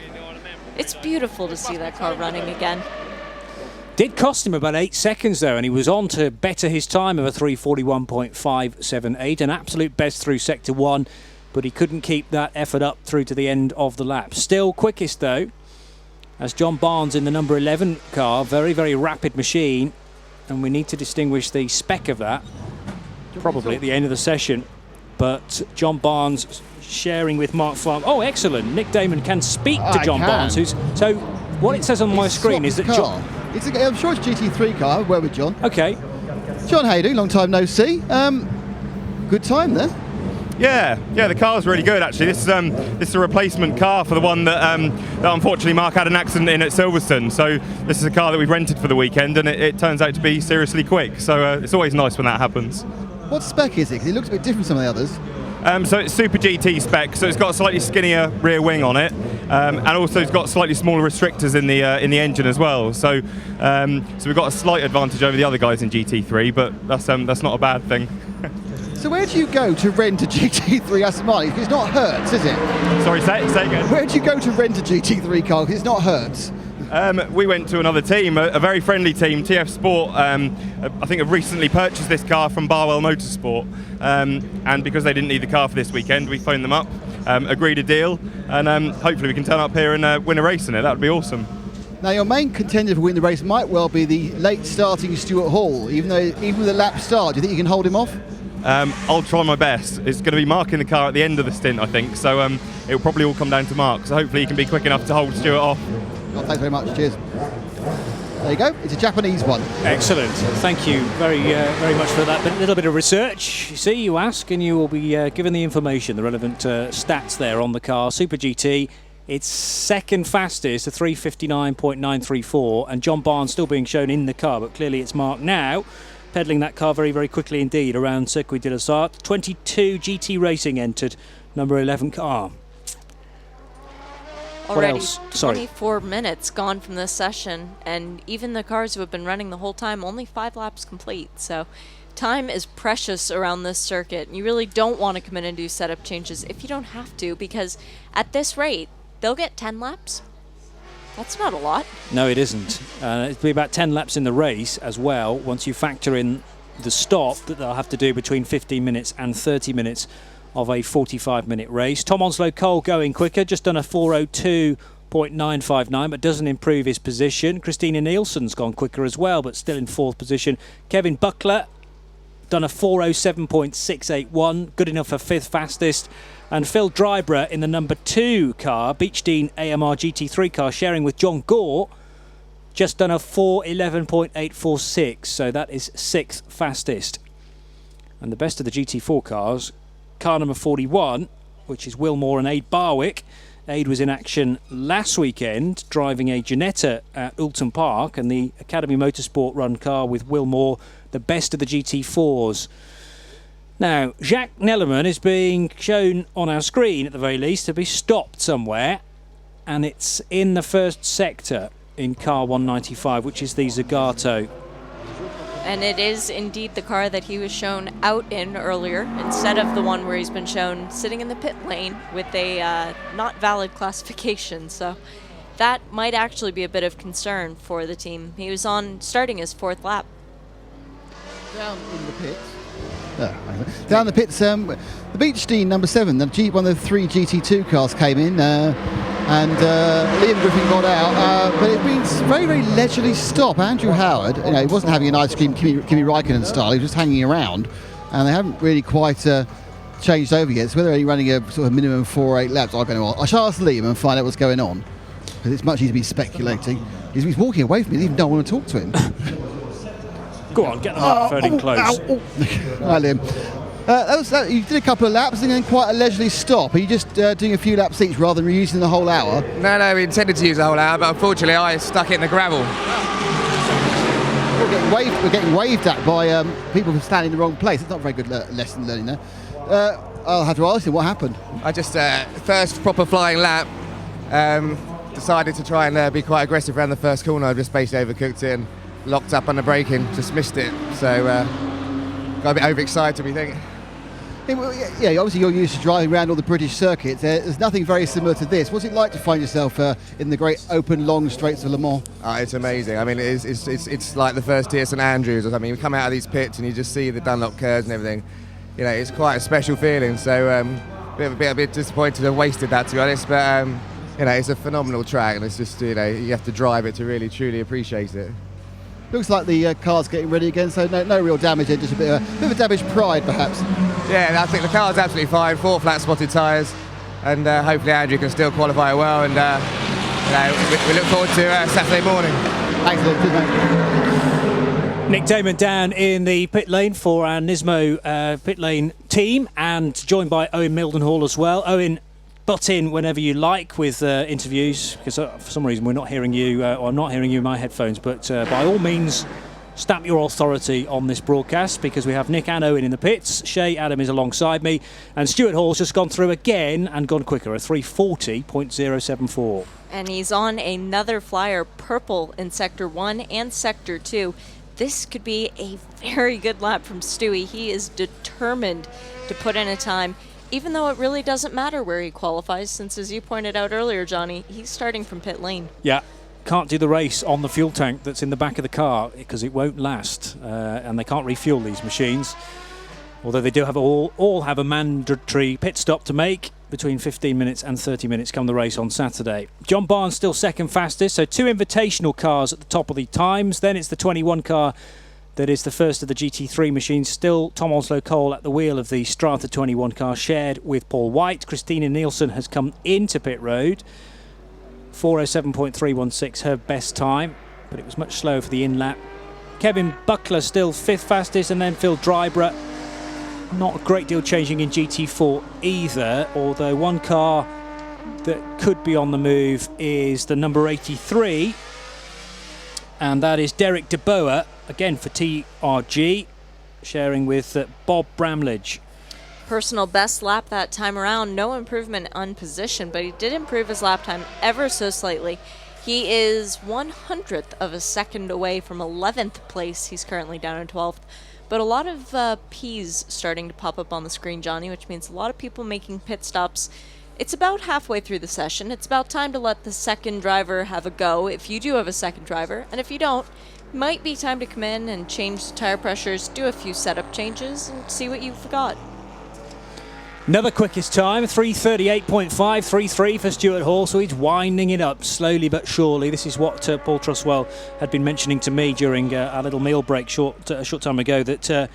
Speaker 6: It's beautiful to see that car running again.
Speaker 23: Did cost him about 8 seconds though, and he was on to better his time of a 3:41.578, an absolute best through sector 1, but he couldn't keep that effort up through to the end of the lap. Still quickest though, as John Barnes in the number 11 car, very, very rapid machine, and we need to distinguish the spec of that probably at the end of the session. But John Barnes sharing with Mark Farm. Oh, excellent. Nick Damon can speak to John Barnes, who's so what it says on my screen is that John,
Speaker 7: I'm sure it's GT3 car. Where with John?
Speaker 23: Okay.
Speaker 7: John, how you doing? Long time no see. Good time there.
Speaker 12: Yeah, the car's really good actually. This is a replacement car for the one that unfortunately Mark had an accident in at Silverstone. So this is a car that we've rented for the weekend, and it turns out to be seriously quick. So it's always nice when that happens.
Speaker 7: What spec is it? Because it looks a bit different from some of the others.
Speaker 12: So it's Super GT spec, so it's got a slightly skinnier rear wing on it, and also it's got slightly smaller restrictors in the engine as well. So we've got a slight advantage over the other guys in GT3, but that's not a bad thing.
Speaker 7: So where do you go to rent a GT3 Aston Martin? Because it's not Hertz, is it?
Speaker 12: Sorry, say again.
Speaker 7: Where do you go to rent a GT3 car? Because it's not Hertz.
Speaker 12: We went to another team, a very friendly team, TF Sport. I think have recently purchased this car from Barwell Motorsport, and because they didn't need the car for this weekend, we phoned them up. agreed a deal, and hopefully we can turn up here and win a race in it. That would be awesome.
Speaker 7: Now, your main contender for winning the race might well be the late starting Stuart Hall. Even with a lap start, do you think you can hold him off?
Speaker 12: I'll try my best. It's going to be Mark in the car at the end of the stint, I think, so it'll probably all come down to Mark. So hopefully he can be quick enough to hold Stuart off.
Speaker 7: Well, thanks very much. Cheers. There you go. It's a Japanese one.
Speaker 23: Excellent. Thank you very much for that little bit of research. You see, you ask and you will be given the information, the relevant stats there on the car. Super GT, it's second fastest, a 3:59.934, and John Barnes still being shown in the car, but clearly it's Mark now, pedalling that car very, very quickly indeed around Circuit de la Sarthe. 22 GT Racing entered, number 11 car.
Speaker 6: Already 24 minutes gone from this session, and even the cars who have been running the whole time, only 5 laps complete. So time is precious around this circuit. You really don't want to come in and do setup changes if you don't have to, because at this rate, they'll get 10 laps. That's not a lot.
Speaker 23: No, it isn't. It'll be about 10 laps in the race as well, once you factor in the stop that they'll have to do between 15 minutes and 30 minutes of a 45-minute race. Tom Onslow-Cole going quicker, just done a 4:02.959, but doesn't improve his position. Christina Nielsen's gone quicker as well, but still in 4th position. Kevin Buckler done a 4:07.681, good enough for 5th fastest. And Phil Dryborough in the number 2 car, Beechdene AMR GT3 car, sharing with John Gore, just done a 4:11.846, so that is 6th fastest. And the best of the GT4 cars, car number 41, which is Wilmore and Aid Barwick. Aid was in action last weekend, driving a Ginetta at Oulton Park, and the Academy Motorsport run car with Wilmore, the best of the GT4s. Now, Jacques Nellerman is being shown on our screen, at the very least, to be stopped somewhere, and it's in the first sector in car 195, which is the Zagato.
Speaker 6: And it is indeed the car that he was shown out in earlier, instead of the one where he's been shown sitting in the pit lane with a not valid classification. So that might actually be a bit of concern for the team. He was starting his 4th lap.
Speaker 7: Down in the pits. Down the pits, the Beechdene number 7, one of the 3 GT2 cars came in, and Liam Griffin got out, but it's been very, very leisurely stop. Andrew Howard, he wasn't having an ice cream Kimi Räikkönen style, he was just hanging around, and they haven't really quite changed over yet. So whether they're running a sort of minimum 4 or 8 laps, I shall ask Liam and find out what's going on, because it's much easier to be speculating. He's walking away from me, he even don't want to talk to him.
Speaker 23: Go on, get the microphone in close.
Speaker 7: Hi, Liam. You did a couple of laps and then quite a leisurely stop. Are you just doing a few laps each rather than reusing the whole hour?
Speaker 14: No, we intended to use the whole hour, but unfortunately I stuck it in the gravel.
Speaker 7: We're getting waved at by people standing in the wrong place. It's not a very good lesson learning there. I'll have to ask you, what happened?
Speaker 14: I just, first proper flying lap, decided to try and be quite aggressive around the first corner. I just basically overcooked it and locked up on the braking, just missed it. So got a bit overexcited, we think.
Speaker 7: Yeah, obviously you're used to driving around all the British circuits. There's nothing very similar to this. What's it like to find yourself in the great open, long straights of Le Mans?
Speaker 14: It's amazing. I mean, it's like the first year at St Andrews or something. You come out of these pits and you just see the Dunlop curves and everything. It's quite a special feeling. So a bit disappointed to have wasted that, to be honest. But it's a phenomenal track, and it's just you have to drive it to really truly appreciate it.
Speaker 7: Looks like the car's getting ready again, so no real damage, just a bit of damaged pride, perhaps.
Speaker 14: Yeah, I think the car's absolutely fine. 4 flat-spotted tyres, and hopefully Andrew can still qualify well. And we look forward to Saturday morning.
Speaker 7: Thanks,
Speaker 23: Nick Damon down in the pit lane for our Nismo pit lane team, and joined by Owen Mildenhall as well. Owen, butt in whenever you like with interviews, because for some reason we're not hearing you, or I'm not hearing you in my headphones, but by all means stamp your authority on this broadcast, because we have Nick and Owen in the pits. Shay Adam is alongside me, and Stuart Hall's just gone through again and gone quicker, a 3:40.074.
Speaker 6: And he's on another flyer, purple in Sector 1 and Sector 2. This could be a very good lap from Stewie. He is determined to put in a time, even though it really doesn't matter where he qualifies, since, as you pointed out earlier, Johnny, he's starting from pit lane.
Speaker 23: Yeah, can't do the race on the fuel tank that's in the back of the car because it won't last, and they can't refuel these machines. Although they do have all have a mandatory pit stop to make. between 15 minutes and 30 minutes come the race on Saturday. John Barnes still second fastest, so 2 invitational cars at the top of the times. Then it's the 21 car that is the first of the GT3 machines. Still Tom Onslow-Cole at the wheel of the Strata 21 car, shared with Paul White. Christina Nielsen has come into pit road. 4:07.316 her best time, but it was much slower for the in-lap. Kevin Buckler still 5th fastest, and then Phil Drybrough. Not a great deal changing in GT4 either, although one car that could be on the move is the number 83, and that is Derek De Boer, again for TRG, sharing with Bob Bramlage.
Speaker 6: Personal best lap that time around. No improvement on position, but he did improve his lap time ever so slightly. He is 100th of a second away from 11th place. He's currently down in 12th. But a lot of P's starting to pop up on the screen, Johnny, which means a lot of people making pit stops. It's about halfway through the session. It's about time to let the second driver have a go, if you do have a second driver. And if you don't, it might be time to come in and change the tire pressures, do a few setup changes, and see what you've got.
Speaker 23: Another quickest time, 3:38.533 for Stuart Hall, so he's winding it up slowly but surely. This is what Paul Truswell had been mentioning to me during our little meal break a short time ago, that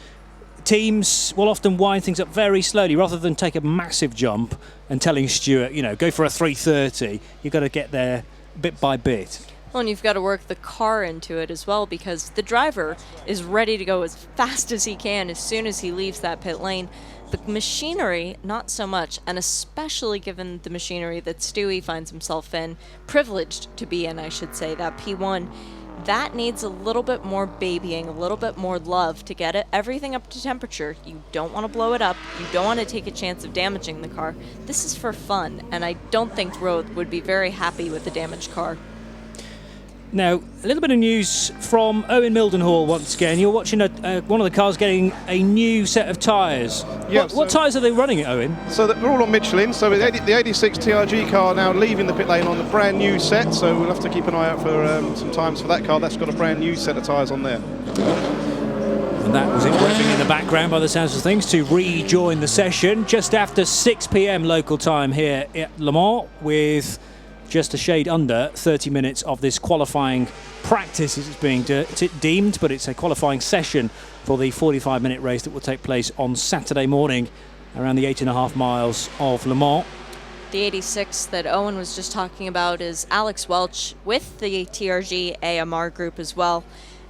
Speaker 23: teams will often wind things up very slowly rather than take a massive jump and telling Stuart, go for a 3:30. You've got to get there bit by bit.
Speaker 6: Well, and you've got to work the car into it as well, because the driver is ready to go as fast as he can as soon as he leaves that pit lane. The machinery, not so much, and especially given the machinery that Stewie finds himself in, privileged to be in, I should say, that P1, that needs a little bit more babying, a little bit more love to get everything up to temperature. You don't want to blow it up. You don't want to take a chance of damaging the car. This is for fun, and I don't think Roth would be very happy with the damaged car.
Speaker 23: Now, a little bit of news from Owen Mildenhall once again. You're watching one of the cars getting a new set of tyres.
Speaker 9: Yeah,
Speaker 23: what tyres are they running at, Owen?
Speaker 9: So they're all on Michelin. So the 86 TRG car now leaving the pit lane on a brand new set. So we'll have to keep an eye out for some times for that car. That's got a brand new set of tyres on there.
Speaker 23: And that was it revving in the background by the sounds of things to rejoin the session just after 6 p.m. local time here at Le Mans, with just a shade under 30 minutes of this qualifying practice, as it's being deemed, but it's a qualifying session for the 45-minute race that will take place on Saturday morning around the 8.5 miles of Le Mans.
Speaker 6: The 86 that Owen was just talking about is Alex Welch with the TRG AMR group as well.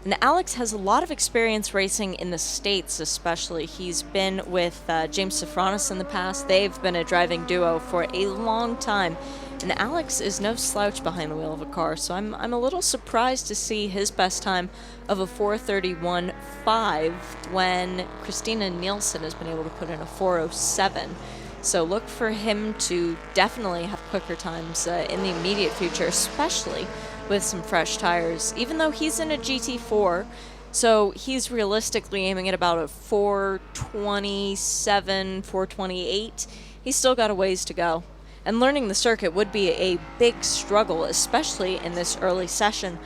Speaker 6: And Alex has a lot of experience racing in the States, especially. He's been with James Safranis in the past. They've been a driving duo for a long time. And Alex is no slouch behind the wheel of a car, so I'm a little surprised to see his best time of a 4:31.5 when Christina Nielsen has been able to put in a 4:07. So look for him to definitely have quicker times in the immediate future, especially with some fresh tires. Even though he's in a GT4, so he's realistically aiming at about a 4:27, 4:28. He's still got a ways to go. And learning the circuit would be a big struggle, especially in this early session.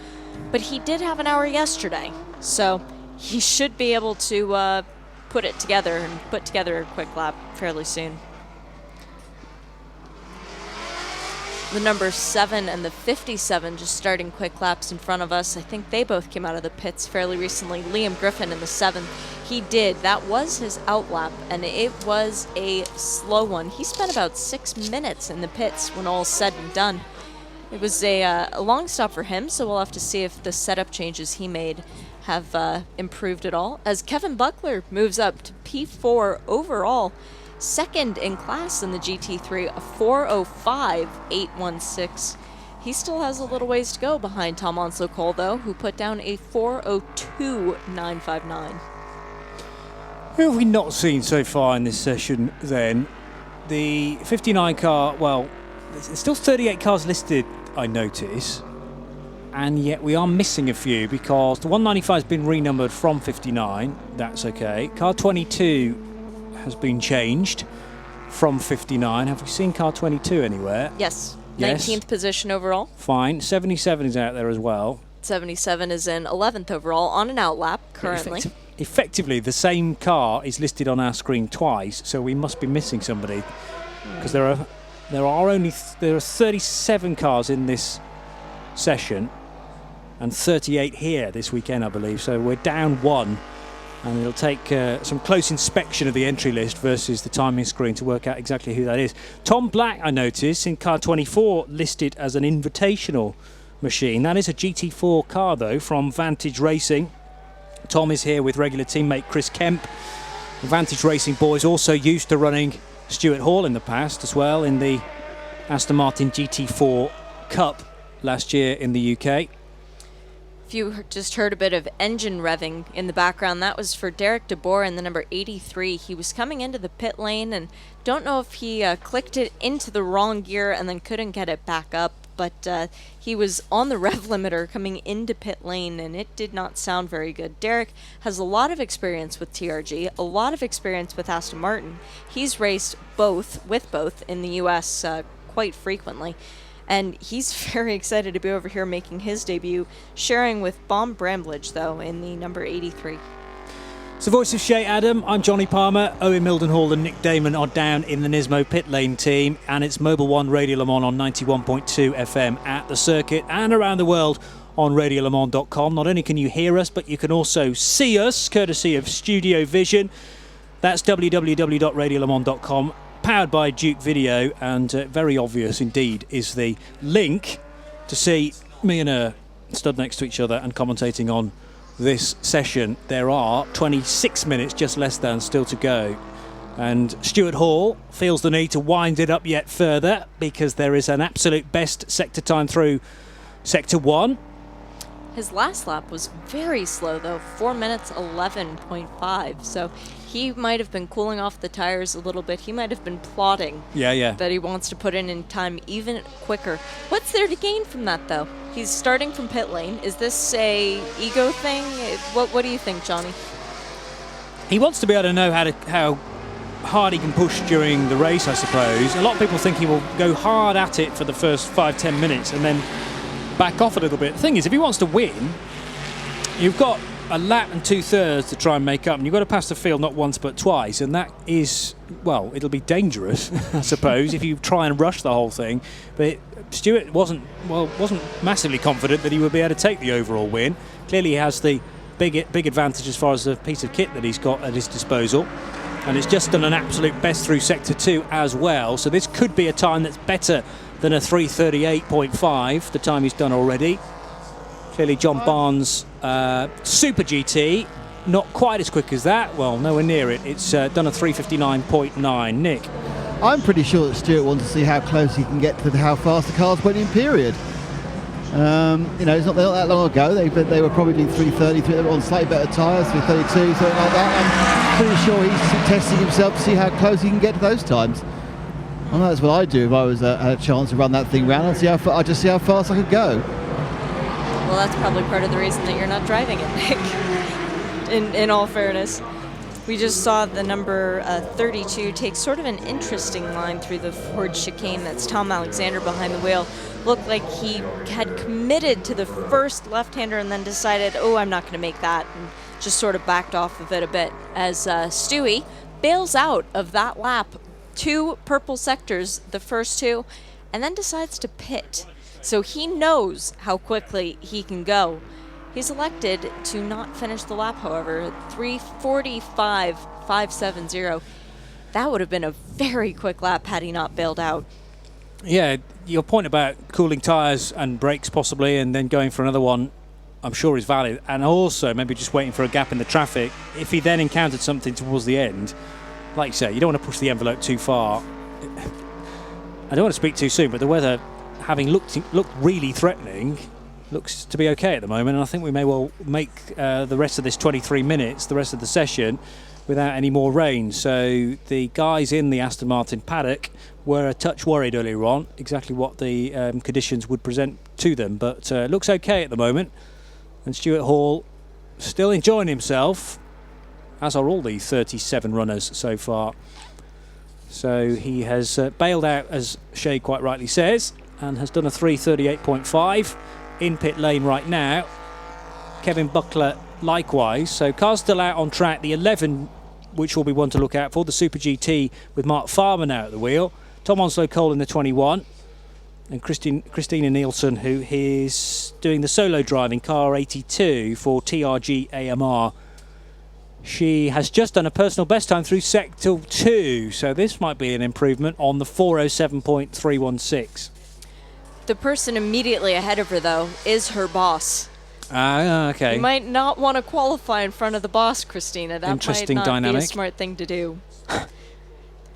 Speaker 6: But he did have an hour yesterday, so he should be able to put it together and put together a quick lap fairly soon. The number 7 and the 57 just starting quick laps in front of us. I think they both came out of the pits fairly recently. Liam Griffin in the 7th. He did. That was his outlap, and it was a slow one. He spent about 6 minutes in the pits when all's said and done. It was a long stop for him, so we'll have to see if the setup changes he made have improved at all. As Kevin Buckler moves up to P4 overall, second in class in the GT3, a 4:05.816. He still has a little ways to go behind Tom Onslow-Cole, though, who put down a 4:02.959.
Speaker 23: Who have we not seen so far in this session, then? The 59 car, well, there's still 38 cars listed, I notice, and yet we are missing a few because the 195 has been renumbered from 59. That's okay. Car 22 has been changed from 59. Have we seen car 22 anywhere?
Speaker 6: Yes.
Speaker 23: Yes.
Speaker 6: 19th position overall.
Speaker 23: Fine. 77 is out there as well.
Speaker 6: 77 is in 11th overall on an outlap currently.
Speaker 23: Effectively, the same car is listed on our screen twice, so we must be missing somebody. because there are 37 cars in this session and 38 here this weekend, I believe. So we're down one, and it'll take some close inspection of the entry list versus the timing screen to work out exactly who that is. Tom Black, I noticed, in car 24 listed as an invitational machine. That is a GT4 car, though, from Vantage Racing. Tom is here with regular teammate Chris Kemp. The Vantage Racing boys also used to running Stuart Hall in the past as well in the Aston Martin GT4 Cup last year in the UK.
Speaker 6: If you just heard a bit of engine revving in the background, that was for Derek de Boer in the number 83. He was coming into the pit lane, and don't know if he clicked it into the wrong gear and then couldn't get it back up, but he was on the rev limiter coming into pit lane, and it did not sound very good. Derek has a lot of experience with TRG, a lot of experience with Aston Martin. He's raced with both in the US quite frequently. And he's very excited to be over here making his debut, sharing with Baum Bramblage, though, in the number 83.
Speaker 23: So voice of Shea Adam, I'm Johnny Palmer. Owen Mildenhall and Nick Damon are down in the Nismo pit lane team, and it's Mobil 1 Radio Le Mans on 91.2 FM at the circuit and around the world on radiolemans.com. Not only can you hear us, but you can also see us, courtesy of StudioVision. That's www.radiolemans.com. Powered by Duke Video, and very obvious indeed is the link to see me and her stood next to each other and commentating on this session. There are 26 minutes, just less than, still to go. And Stuart Hall feels the need to wind it up yet further because there is an absolute best sector time through Sector 1.
Speaker 6: His last lap was very slow, though, 4 minutes 11.5. So he might have been cooling off the tires a little bit. He might have been plotting that he wants to put in time even quicker. What's there to gain from that, though? He's starting from pit lane. Is this a ego thing? What do you think, Johnny?
Speaker 23: He wants to be able to know how hard he can push during the race, I suppose. A lot of people think he will go hard at it for the first 5-10 minutes and then back off a little bit. The thing is, if he wants to win, you've got a lap and 2/3 to try and make up, and you've got to pass the field not once but twice, and that is, well, it'll be dangerous, I suppose, if you try and rush the whole thing. But Stuart wasn't massively confident that he would be able to take the overall win. Clearly he has the big advantage as far as the piece of kit that he's got at his disposal, and it's just done an absolute best through Sector 2 as well, so this could be a time that's better than a 3:38.5, the time he's done already. Clearly John Barnes' Super GT, not quite as quick as that. Well, nowhere near it. It's done a 3:59.9. Nick?
Speaker 7: I'm pretty sure that Stuart wants to see how close he can get to how fast the cars went in period. It's not that long ago. They were probably doing 3:33. They were on slightly better tyres, 3:32, something like that. I'm pretty sure he's testing himself to see how close he can get to those times. Well, that's what I'd do if I was had a chance to run that thing round. I'd just see how fast I could go.
Speaker 6: Well, that's probably part of the reason that you're not driving it, Nick. In all fairness, we just saw the number 32 take sort of an interesting line through the Ford Chicane. That's Tom Alexander behind the wheel. Looked like he had committed to the first left-hander and then decided, oh, I'm not going to make that, and just sort of backed off of it a bit as Stewie bails out of that lap. 2 purple sectors, the first 2, and then decides to pit. So he knows how quickly he can go. He's elected to not finish the lap, however, 3:45.570. That would have been a very quick lap had he not bailed out.
Speaker 23: Yeah, your point about cooling tyres and brakes possibly and then going for another one, I'm sure is valid. And also maybe just waiting for a gap in the traffic. If he then encountered something towards the end, like you say, you don't want to push the envelope too far. I don't want to speak too soon, but the weather, having looked really threatening, looks to be okay at the moment, and I think we may well make the rest of this 23 minutes, the rest of the session, without any more rain. So the guys in the Aston Martin paddock were a touch worried earlier on, exactly what the conditions would present to them, but looks okay at the moment. And Stuart Hall still enjoying himself, as are all the 37 runners so far. So he has bailed out, as Shea quite rightly says, and has done a 3:38.5 in pit lane right now. Kevin Buckler likewise. So cars still out on track. The 11, which will be one to look out for, the Super GT with Mark Farmer now at the wheel. Tom Onslow-Cole in the 21. And Christina Nielsen, who is doing the solo driving car 82 for TRG AMR. She has just done a personal best time through Sector 2, so this might be an improvement on the 407.316.
Speaker 6: The person immediately ahead of her, though, is her boss.
Speaker 23: Okay.
Speaker 6: You might not want to qualify in front of the boss, Christina. That
Speaker 23: Interesting
Speaker 6: might not
Speaker 23: dynamic.
Speaker 6: be a smart thing to do.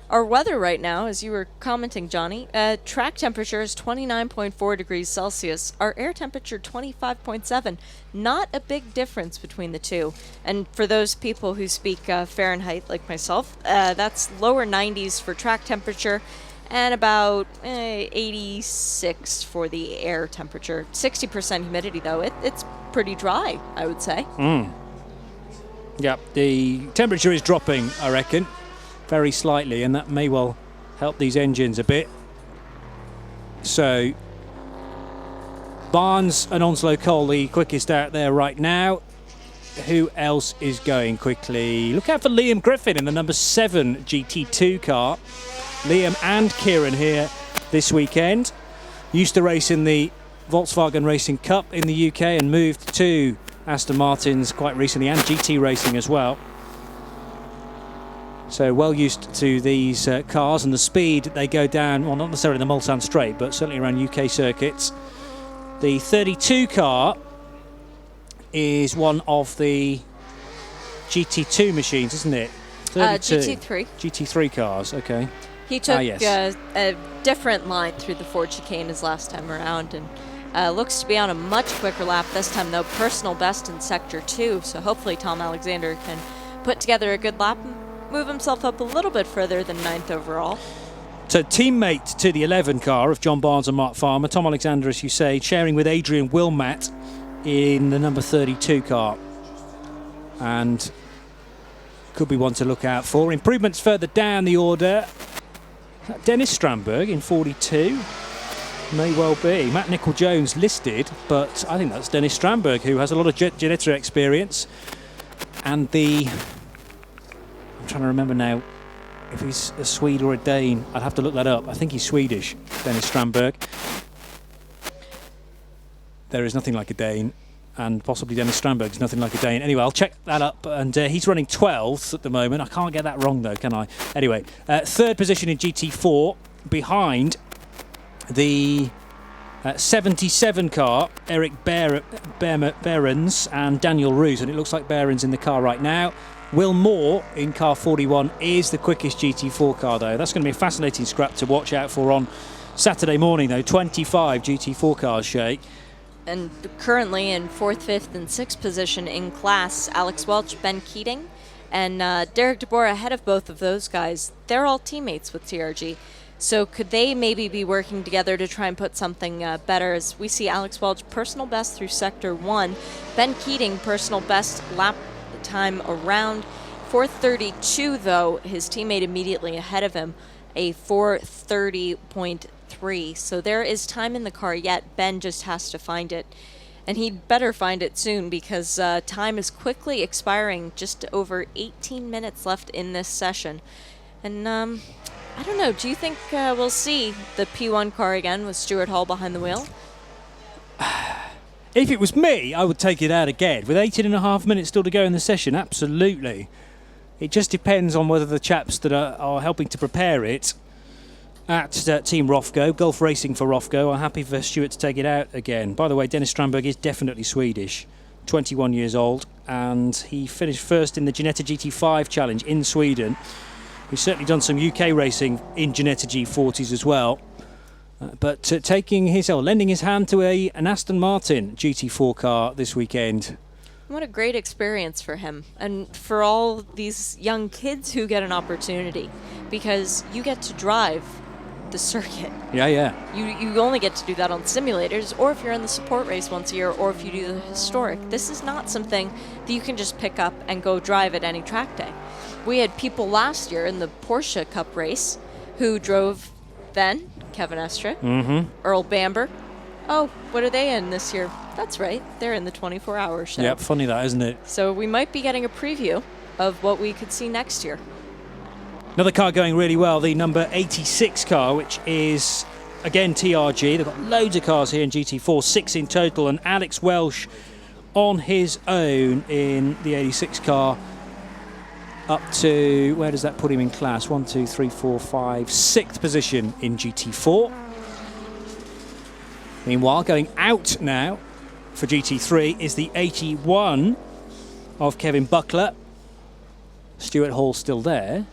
Speaker 6: Our weather right now, as you were commenting, Johnny, track temperature is 29.4 degrees Celsius. Our air temperature, 25.7. Not a big difference between the two. And for those people who speak Fahrenheit, like myself, that's lower 90s for track temperature and about 86 for the air temperature. 60% humidity, though. It's pretty dry, I would say.
Speaker 23: Yep, the temperature is dropping, I reckon. Very slightly, and that may well help these engines a bit. So Barnes and Onslow-Cole, the quickest out there right now. Who else is going quickly? Look out for Liam Griffin in the number 7 GT2 car. Liam and Kieran here this weekend. Used to race in the Volkswagen Racing Cup in the UK and moved to Aston Martins quite recently, and GT racing as well. So well used to these cars and the speed they go down, well, not necessarily the Mulsanne Straight, but certainly around UK circuits. The 32 car is one of the GT2 machines, isn't it? 32.
Speaker 6: GT3.
Speaker 23: GT3 cars, okay.
Speaker 6: He took
Speaker 23: yes.
Speaker 6: a different line through the Ford Chicane his last time around, and looks to be on a much quicker lap this time, though. Personal best in Sector 2, so hopefully Tom Alexander can put together a good lap and move himself up a little bit further than 9th overall.
Speaker 23: So teammate to the 11 car of John Barnes and Mark Farmer, Tom Alexander, as you say, sharing with Adrian Wilmat in the number 32 car. And could be one to look out for. Improvements further down the order. Dennis Strandberg in 42. May well be. Matt Nicol-Jones listed, but I think that's Dennis Strandberg, who has a lot of Ginetta experience. And I'm trying to remember now if he's a Swede or a Dane. I'd have to look that up. I think he's Swedish, Dennis Strandberg. There is nothing like a Dane, and possibly Dennis Strandberg is nothing like a Dane. Anyway, I'll check that up, and he's running 12th at the moment. I can't get that wrong, though, can I? Anyway, third position in GT4, behind the 77 car, Eric Behrens and Daniel Roos, and it looks like Behrens in the car right now. Will Moore in car 41 is the quickest GT4 car, though. That's going to be a fascinating scrap to watch out for on Saturday morning, though. 25 GT4 cars, Shay.
Speaker 6: And currently in 4th, 5th, and 6th position in class, Alex Welch, Ben Keating, and Derek DeBoer ahead of both of those guys. They're all teammates with TRG. So could they maybe be working together to try and put something better? As we see Alex Welch personal best through Sector 1. Ben Keating personal best lap time around 4:32, though. His teammate immediately ahead of him, a 4:30.3. So there is time in the car yet. Ben just has to find it. And he'd better find it soon, because time is quickly expiring. Just over 18 minutes left in this session. And I don't know, do you think we'll see the P1 car again with Stuart Hall behind the wheel?
Speaker 23: If it was me, I would take it out again. With 18.5 minutes still to go in the session, absolutely. It just depends on whether the chaps that are helping to prepare it at Team Rofco, Gulf Racing for Rofco, are happy for Stuart to take it out again. By the way, Dennis Strandberg is definitely Swedish, 21 years old, and he finished first in the Ginetta GT5 Challenge in Sweden. He's certainly done some UK racing in Ginetta G40s as well. But lending his hand to an Aston Martin GT4 car this weekend.
Speaker 6: What a great experience for him, and for all these young kids who get an opportunity, because you get to drive the circuit.
Speaker 23: Yeah.
Speaker 6: You only get to do that on simulators, or if you're in the support race once a year, or if you do the historic. This is not something that you can just pick up and go drive at any track day. We had people last year in the Porsche Cup race who drove then Kevin Estre, Earl Bamber. Oh, what are they in this year? That's right, they're in the 24-hour show.
Speaker 23: Yep, funny that, isn't it?
Speaker 6: So we might be getting a preview of what we could see next year.
Speaker 23: Another car going really well, the number 86 car, which is, again, TRG. They've got loads of cars here in GT4, 6 in total, and Alex Welsh on his own in the 86 car. Up to, where does that put him in class? 1, 2, 3, 4, 5, 6th position in GT4. Meanwhile, going out now for GT3 is the 81 of Kevin Buckler. Stuart Hall still there.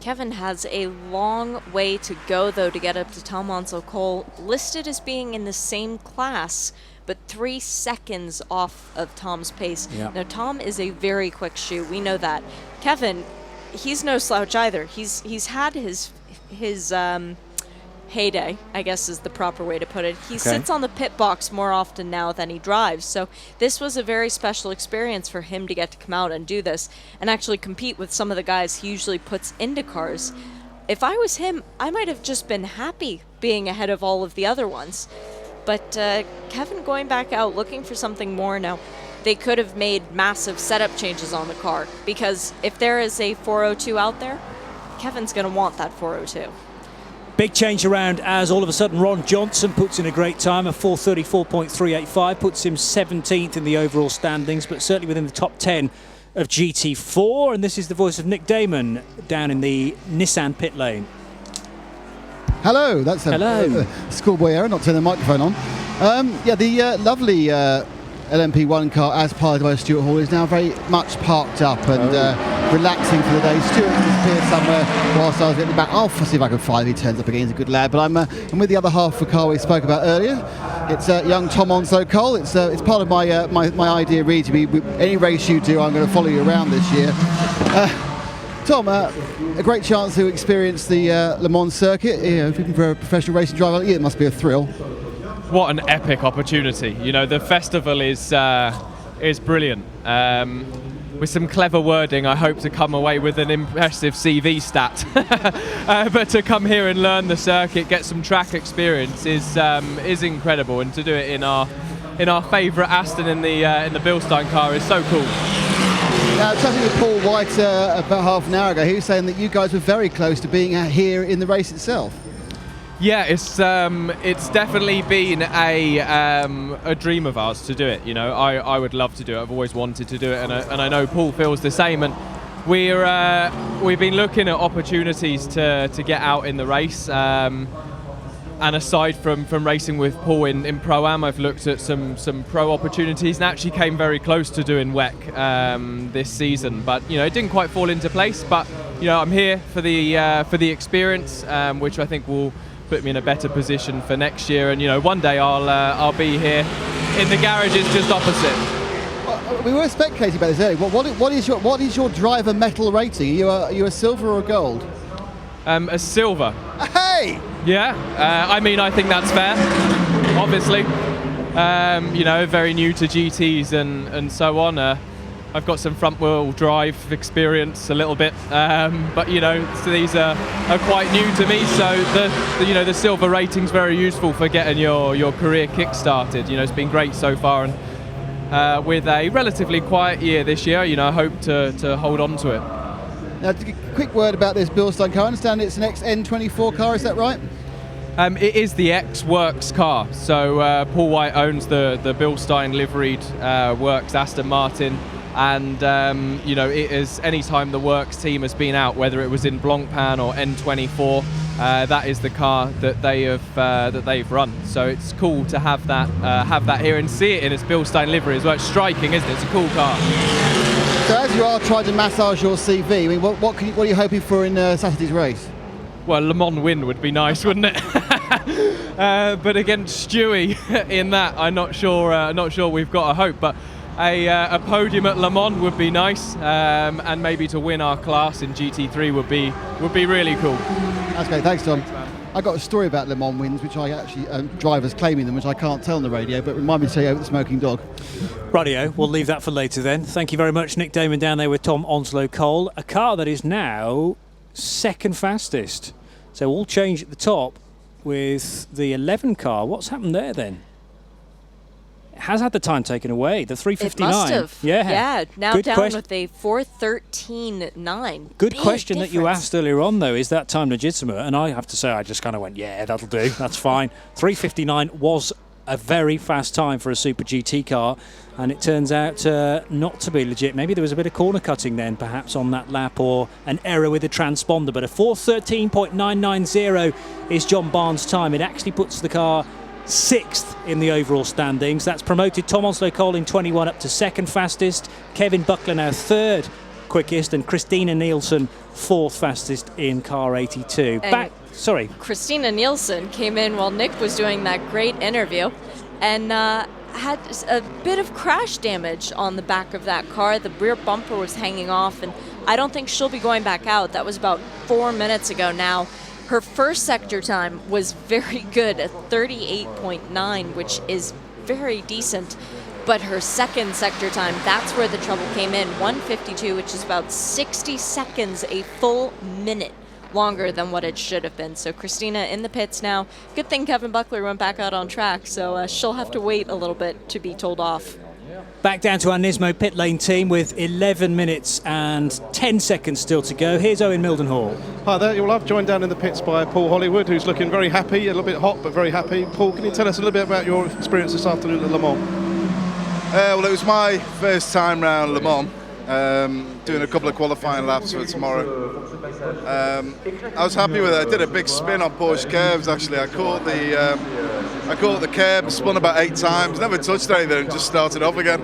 Speaker 6: Kevin has a long way to go, though, to get up to Tom Onslow Cole, listed as being in the same class, but 3 seconds off of Tom's pace.
Speaker 23: Yeah.
Speaker 6: Now, Tom is a very quick shoe. We know that. Kevin, he's no slouch either. He's had his heyday, I guess is the proper way to put it. He sits on the pit box more often now than he drives. So this was a very special experience for him to get to come out and do this and actually compete with some of the guys he usually puts into cars. If I was him, I might have just been happy being ahead of all of the other ones. But Kevin going back out looking for something more now. They could have made massive setup changes on the car, because if there is a 402 out there, Kevin's going to want that 402.
Speaker 23: Big change around as all of a sudden Ron Johnson puts in a great time, a 4:34.385, puts him 17th in the overall standings, but certainly within the top 10 of GT4. And this is the voice of Nick Damon down in the Nissan pit lane.
Speaker 7: Hello, that's a schoolboy error, not turning the microphone on. The lovely LMP1 car, as piloted by Stuart Hall, is now very much parked up and relaxing for the day. Stuart disappeared somewhere whilst I was getting back. I'll see if I can find him. He turns up again. He's a good lad. But I'm with the other half of the car we spoke about earlier. It's young Tom Onslow Cole. It's part of my my idea really to be, any race you do, I'm going to follow you around this year. Tom, a great chance to experience the Le Mans circuit. For a professional racing driver, it must be a thrill.
Speaker 17: What an epic opportunity. You know, the festival is brilliant. With some clever wording, I hope to come away with an impressive CV stat. But to come here and learn the circuit, get some track experience is incredible, and to do it in our favourite Aston in the Bilstein car is so cool.
Speaker 7: Now, chatting with Paul White about half an hour ago, he was saying that you guys were very close to being here in the race itself.
Speaker 17: Yeah, it's definitely been a dream of ours to do it. You know, I would love to do it. I've always wanted to do it, and I know Paul feels the same. And we've been looking at opportunities to get out in the race. And aside from racing with Paul in Pro-Am, I've looked at some pro opportunities and actually came very close to doing WEC this season. But you know, it didn't quite fall into place. But you know, I'm here for the experience, which I think will put me in a better position for next year. And you know, one day I'll be here in the garages just opposite.
Speaker 7: Well, we were speculating about this earlier. What is your driver metal rating? Are you a silver or a gold?
Speaker 17: A silver.
Speaker 7: Hey!
Speaker 17: Yeah, I mean, I think that's fair, obviously. You know, very new to GTs and so on. I've got some front-wheel drive experience a little bit, but you know, so these are quite new to me. So the silver rating's very useful for getting your career kick-started. You know, it's been great so far, and with a relatively quiet year this year, you know, I hope to hold on to it.
Speaker 7: Now, a quick word about this Bilstein car. I understand it's an X-N24 car, is that right?
Speaker 17: It is the X-Works car. So Paul White owns the Bilstein liveried Works Aston Martin, and you know, it is any time the Works team has been out, whether it was in Blancpain or N24, that is the car that they've run. So it's cool to have that here and see it in its Bilstein livery as well. It's striking, isn't it? It's a cool car.
Speaker 7: So as you are trying to massage your CV, I mean, what are you hoping for in Saturday's race?
Speaker 17: Well, Le Mans win would be nice, wouldn't it? But against Stewie in that, I'm not sure we've got a hope. But a podium at Le Mans would be nice, and maybe to win our class in GT3 would be really cool.
Speaker 7: That's great, thanks Tom. I got a story about Le Mans wins, which I actually drivers claiming them, which I can't tell on the radio, but remind me to say over the smoking dog.
Speaker 23: Rightio, we'll leave that for later then. Thank you very much, Nick Damon down there with Tom Onslow Cole. A car that is now second fastest. So all change at the top with the 11 car. What's happened there then? has had the time taken away. The 3:59.
Speaker 6: It must have.
Speaker 23: Yeah.
Speaker 6: Now
Speaker 23: Good
Speaker 6: down
Speaker 23: question.
Speaker 6: with a 4:13.9.
Speaker 23: Good
Speaker 6: Big
Speaker 23: question that you
Speaker 6: difference.
Speaker 23: asked earlier on, though. Is that time legitimate? And I have to say, I just kind of went, yeah, that'll do. That's fine. 3:59 was a very fast time for a Super GT car, and it turns out not to be legit. Maybe there was a bit of corner cutting then, perhaps on that lap, or an error with the transponder. But a 4:13.990 is John Barnes' time. It actually puts the car 6th in the overall standings. That's promoted Tom Onslow-Cole in 21 up to second fastest. Kevin Buckler now 3rd quickest, and Christina Nielsen 4th fastest in car 82.
Speaker 6: And
Speaker 23: Sorry.
Speaker 6: Christina Nielsen came in while Nick was doing that great interview and had a bit of crash damage on the back of that car. The rear bumper was hanging off, and I don't think she'll be going back out. That was about 4 minutes ago now. Her first sector time was very good at 38.9, which is very decent. But her second sector time, that's where the trouble came in. 1:52, which is about 60 seconds, a full minute longer than what it should have been. So Christina in the pits now. Good thing Kevin Buckler went back out on track, so she'll have to wait a little bit to be told off.
Speaker 23: Back down to our Nismo pit lane team with 11 minutes and 10 seconds still to go. Here's Owen Mildenhall.
Speaker 9: Hi there. Well, I've joined down in the pits by Paul Hollywood, who's looking very happy, a little bit hot, but very happy. Paul, can you tell us a little bit about your experience this afternoon at Le Mans?
Speaker 21: Well, it was my first time round Le Mans, doing a couple of qualifying laps for tomorrow. I was happy with it. I did a big spin on Porsche curves, actually. I caught the curb, spun about 8 times, never touched anything, and just started off again.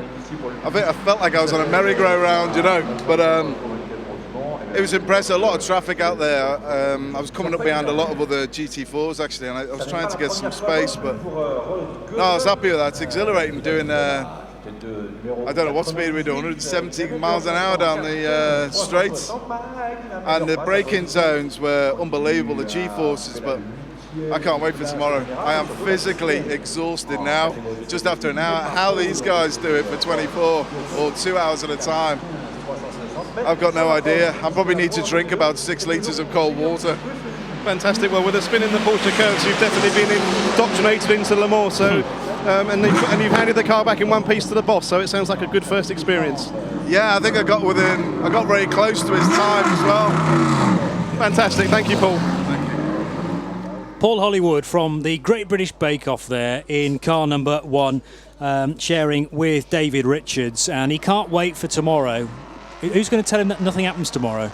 Speaker 21: I felt like I was on a merry-go-round, but it was impressive. A lot of traffic out there. I was coming up behind a lot of other GT4s, actually, and I was trying to get some space, but no, I was happy with that. It's exhilarating doing I don't know what speed we do, 170 miles an hour down the straights, and the braking zones were unbelievable, the G-forces, but I can't wait for tomorrow. I am physically exhausted now, just after an hour. How these guys do it for 24 or 2 hours at a time, I've got no idea. I probably need to drink about 6 litres of cold water.
Speaker 9: Fantastic. Well, with a spin in the Porsche curves, you've definitely been indoctrinated into Le Mans, so, and you've handed the car back in one piece to the boss, so it sounds like a good first experience.
Speaker 21: Yeah, I think I got very close to his time as well.
Speaker 9: Fantastic. Thank you, Paul.
Speaker 23: Paul Hollywood from the Great British Bake Off there in car number 1, sharing with David Richards, and he can't wait for tomorrow. Who's going to tell him that nothing happens tomorrow?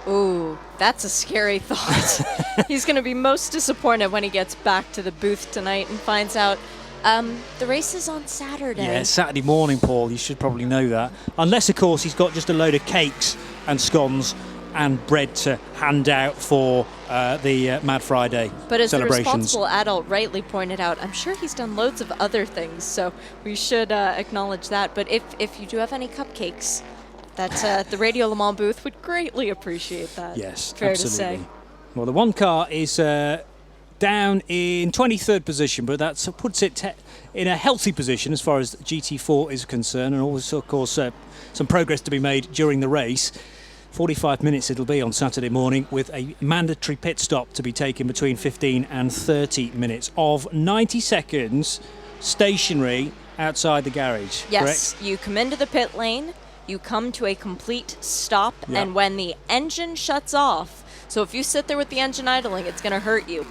Speaker 6: Ooh, that's a scary thought. He's going to be most disappointed when he gets back to the booth tonight and finds out the race is on Saturday.
Speaker 23: Yeah, Saturday morning, Paul. You should probably know that. Unless, of course, he's got just a load of cakes and scones and bread to hand out for the Mad Friday
Speaker 6: But as the
Speaker 23: celebrations.
Speaker 6: responsible adult rightly pointed out, I'm sure he's done loads of other things, so we should acknowledge that. But if you do have any cupcakes, that the Radio Le Mans booth would greatly appreciate that.
Speaker 23: Yes,
Speaker 6: fair
Speaker 23: absolutely.
Speaker 6: to say.
Speaker 23: Well, the one car is down in 23rd position, but that puts it in a healthy position as far as GT4 is concerned, and also, of course, some progress to be made during the race. 45 minutes it'll be on Saturday morning, with a mandatory pit stop to be taken between 15 and 30 minutes of 90 seconds stationary outside the garage.
Speaker 6: Yes,
Speaker 23: correct?
Speaker 6: you come into the pit lane, you come to a complete stop, and when the engine shuts off, so if you sit there with the engine idling, it's going to hurt you.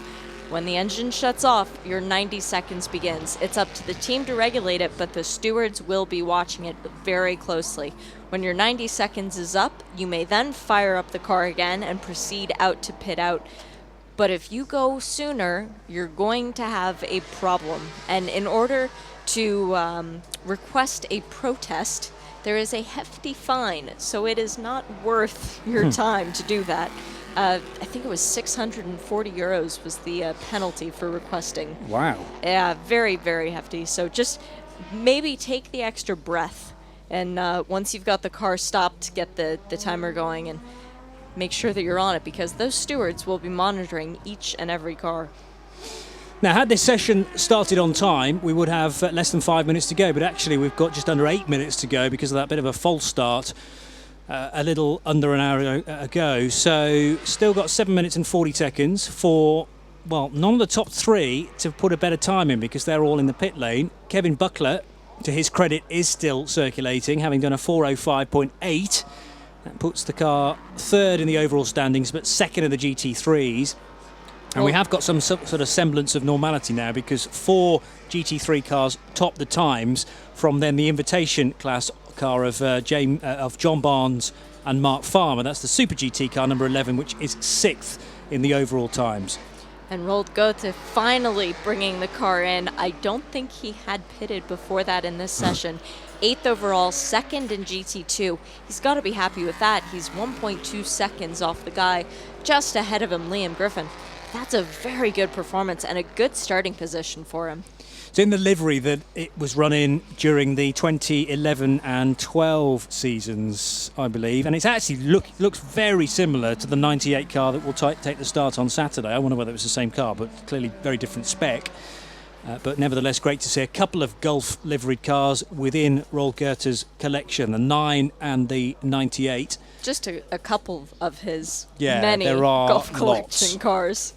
Speaker 6: When the engine shuts off, your 90 seconds begins. It's up to the team to regulate it, but the stewards will be watching it very closely. When your 90 seconds is up, you may then fire up the car again and proceed out to pit out. But if you go sooner, you're going to have a problem. And in order to request a protest, there is a hefty fine, so it is not worth your time to do that. I think it was 640 euros was the penalty for requesting.
Speaker 23: Wow.
Speaker 6: Yeah, very, very hefty. So just maybe take the extra breath, and once you've got the car stopped, get the timer going and make sure that you're on it, because those stewards will be monitoring each and every car.
Speaker 23: Now, had this session started on time, we would have less than 5 minutes to go, but actually we've got just under 8 minutes to go because of that bit of a false start a little under an hour ago. So still got 7 minutes and 40 seconds for, well, none of the top 3 to put a better time in because they're all in the pit lane. Kevin Buckler to his credit, is still circulating, having done a 4:05.8. That puts the car third in the overall standings, but second in the GT3s. And we have got some sort of semblance of normality now, because 4 GT3 cars top the times from then the invitation class car of John Barnes and Mark Farmer. That's the Super GT car number 11, which is 6th in the overall times.
Speaker 6: And Roald Goethe finally bringing the car in. I don't think he had pitted before that in this session. 8th overall, 2nd in GT2. He's got to be happy with that. He's 1.2 seconds off the guy just ahead of him, Liam Griffin. That's a very good performance and a good starting position for him.
Speaker 23: It's in the livery that it was run in during the 2011 and 12 seasons, I believe, and it's actually looks very similar to the 98 car that will take the start on Saturday. I wonder whether it was the same car, but clearly very different spec. But nevertheless, great to see a couple of Gulf liveried cars within Roald Goethe's collection, the 9 and the 98.
Speaker 6: Just a couple of his
Speaker 23: many
Speaker 6: there are Gulf collection
Speaker 23: lots.
Speaker 6: Cars.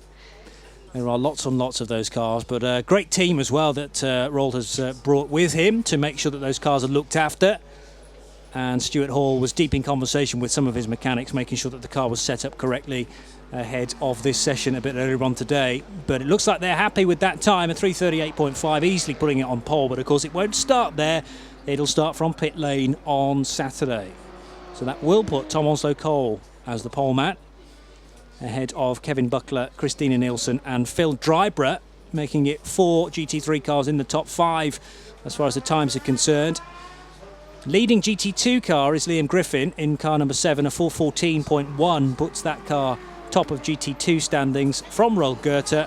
Speaker 23: There are lots and lots of those cars, but a great team as well that Roald has brought with him to make sure that those cars are looked after. And Stuart Hall was deep in conversation with some of his mechanics, making sure that the car was set up correctly ahead of this session a bit earlier on today. But it looks like they're happy with that time, a 3:38.5, easily putting it on pole. But of course it won't start there. It'll start from pit lane on Saturday. So that will put Tom Onslow-Cole as the pole man, ahead of Kevin Buckler, Christina Nielsen and Phil Drybredt, making it 4 GT3 cars in the top 5 as far as the times are concerned. Leading GT2 car is Liam Griffin in car number 7, a 4:14.1, puts that car top of GT2 standings from Roald Goethe.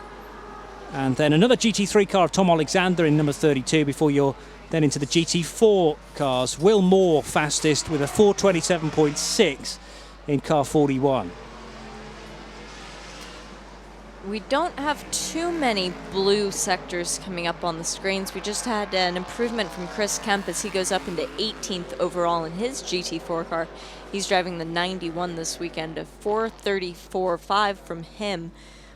Speaker 23: And then another GT3 car of Tom Alexander in number 32 before you're then into the GT4 cars. Will Moore fastest with a 4:27.6 in car 41.
Speaker 6: We don't have too many blue sectors coming up on the screens. We just had an improvement from Chris Kemp as he goes up into 18th overall in his GT4 car. He's driving the 91 this weekend, a 4:34.5 from him,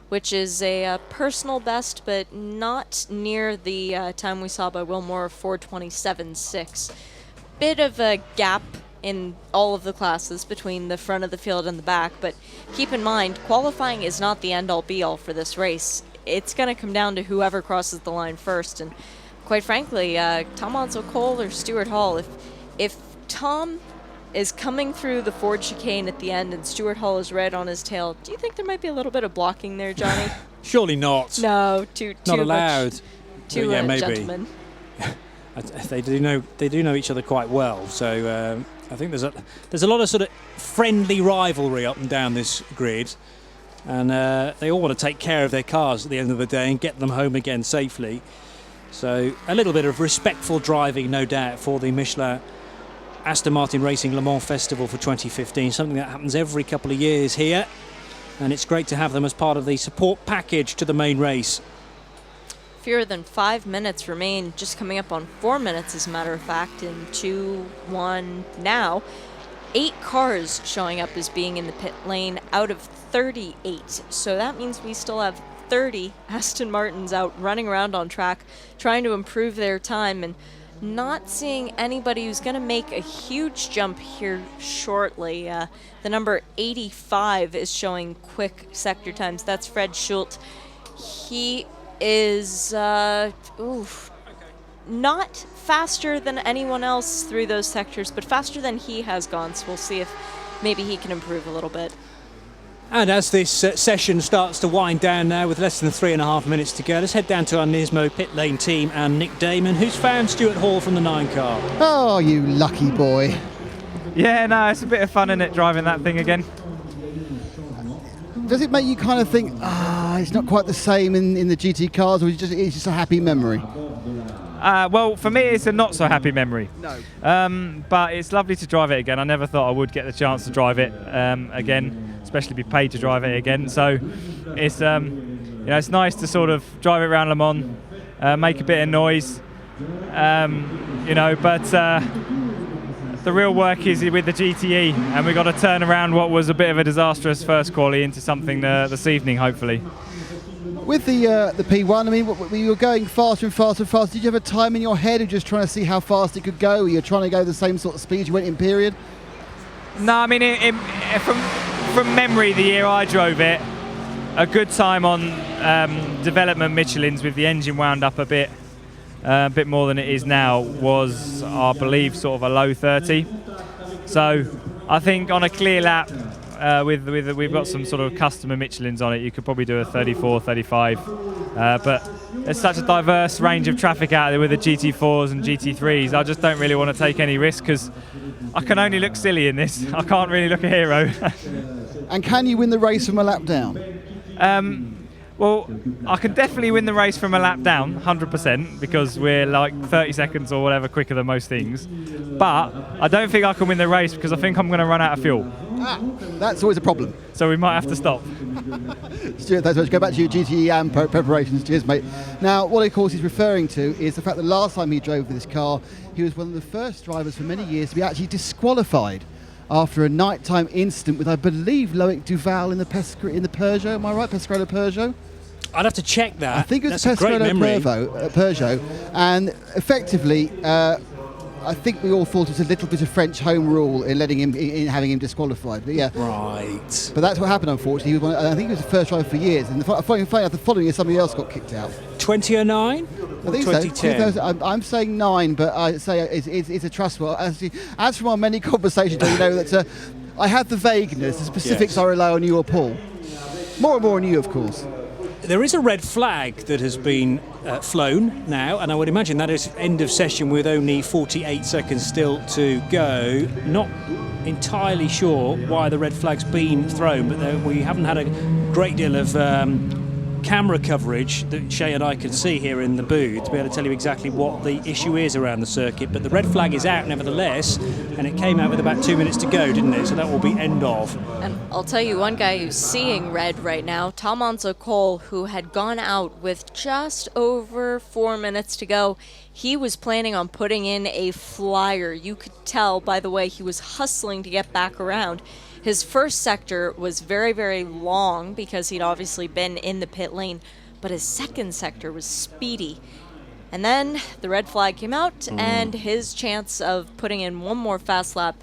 Speaker 6: which is a personal best, but not near the time we saw by Will Moore of 4:27.6. Bit of a gap in all of the classes between the front of the field and the back, but keep in mind, qualifying is not the end-all be-all for this race. It's going to come down to whoever crosses the line first, and quite frankly, Tom Onslow-Cole or Stuart Hall, if Tom is coming through the Ford chicane at the end and Stuart Hall is red on his tail, do you think there might be a little bit of blocking there, Johnny?
Speaker 23: Surely not.
Speaker 6: No, too
Speaker 23: not allowed.
Speaker 6: Much, too
Speaker 23: yeah, maybe.
Speaker 6: Gentlemen.
Speaker 23: They do know each other quite well, so I think there's a lot of sort of friendly rivalry up and down this grid, and they all want to take care of their cars at the end of the day and get them home again safely. So a little bit of respectful driving, no doubt, for the Michelin Aston Martin Racing Le Mans Festival for 2015, something that happens every couple of years here, and it's great to have them as part of the support package to the main race.
Speaker 6: Fewer than 5 minutes remain, just coming up on 4 minutes as a matter of fact, in 2-1 now. 8 cars showing up as being in the pit lane out of 38, so that means we still have 30 Aston Martins out running around on track trying to improve their time, and not seeing anybody who's going to make a huge jump here shortly. The number 85 is showing quick sector times. That's Fred Schult. He is not faster than anyone else through those sectors, but faster than he has gone, so we'll see if maybe he can improve a little bit.
Speaker 23: And as this session starts to wind down now with less than 3.5 minutes to go, let's head down to our Nismo pit lane team and Nick Damon, who's found Stuart Hall from the 9 car.
Speaker 7: Oh, you lucky boy.
Speaker 18: Yeah, no, it's a bit of fun, isn't it, driving that thing again?
Speaker 7: Does it make you kind of think, it's not quite the same in the GT cars, or it's just a happy memory?
Speaker 18: Well, for me, it's a not so happy memory.
Speaker 7: No.
Speaker 18: But it's lovely to drive it again. I never thought I would get the chance to drive it again, especially be paid to drive it again. So it's it's nice to sort of drive it around Le Mans, make a bit of noise, but the real work is with the GTE, and we've got to turn around what was a bit of a disastrous first quali into something this evening, hopefully.
Speaker 7: With the P1, I mean, you were going faster and faster and faster. Did you have a time in your head of just trying to see how fast it could go? Or you're trying to go the same sort of speed you went in period?
Speaker 18: No, I mean, from memory, the year I drove it, a good time on development Michelin's with the engine wound up a bit more than it is now was, I believe, sort of a low 30. So I think on a clear lap, we've got some sort of customer Michelin's on it, you could probably do a 34, 35. But there's such a diverse range of traffic out there with the GT4s and GT3s. I just don't really want to take any risk because I can only look silly in this. I can't really look a hero.
Speaker 7: And can you win the race from a lap down?
Speaker 18: Well, I can definitely win the race from a lap down, 100%, because we're like 30 seconds or whatever quicker than most things. But I don't think I can win the race because I think I'm going to run out of fuel.
Speaker 7: That's always a problem.
Speaker 18: So we might have to stop.
Speaker 7: Stuart, thanks so much. Go back to your GTE preparations. Cheers, mate. Now, what of course he's referring to is the fact that last time he drove this car, he was one of the first drivers for many years to be actually disqualified after a nighttime incident with, I believe, Loic Duval in the Peugeot. Am I right? Pescarolo Peugeot?
Speaker 23: I'd have to check that.
Speaker 7: I think it was
Speaker 23: That's a great memory.
Speaker 7: Peugeot. And effectively, I think we all thought it was a little bit of French home rule in letting him, in having him disqualified. But yeah,
Speaker 23: right.
Speaker 7: But that's what happened. Unfortunately, I think he was the first driver for years. And the following year, somebody else got kicked out.
Speaker 23: 2009.
Speaker 7: I think
Speaker 23: 2010.
Speaker 7: So. I'm saying 9, but I say it's a trustworthy. As from our many conversations, you know that I have the vagueness. The specifics I rely on you or Paul. More and more on you, of course.
Speaker 23: There is a red flag that has been flown now, and I would imagine that is end of session with only 48 seconds still to go. Not entirely sure why the red flag's been thrown, but we haven't had a great deal of camera coverage that Shay and I can see here in the booth to be able to tell you exactly what the issue is around the circuit. But the red flag is out nevertheless, and it came out with about 2 minutes to go, didn't it? So that will be end of.
Speaker 6: And I'll tell you one guy who's seeing red right now, Tom Cole, who had gone out with just over 4 minutes to go. He was planning on putting in a flyer. You could tell by the way he was hustling to get back around. His first sector was very, very long because he'd obviously been in the pit lane, but his second sector was speedy. And then the red flag came out, and his chance of putting in one more fast lap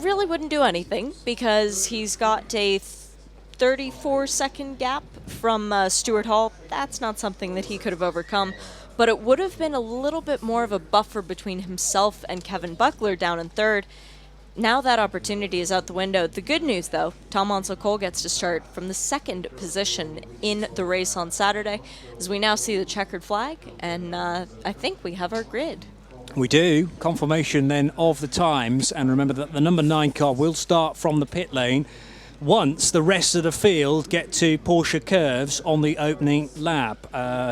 Speaker 6: really wouldn't do anything because he's got a 34-second gap from Stuart Hall. That's not something that he could have overcome, but it would have been a little bit more of a buffer between himself and Kevin Buckler down in third. Now that opportunity is out the window. The good news, though, Tom Cole gets to start from the second position in the race on Saturday, as we now see the checkered flag, and I think we have our grid.
Speaker 23: We do. Confirmation then of the times, and remember that the number 9 car will start from the pit lane once the rest of the field get to Porsche curves on the opening lap.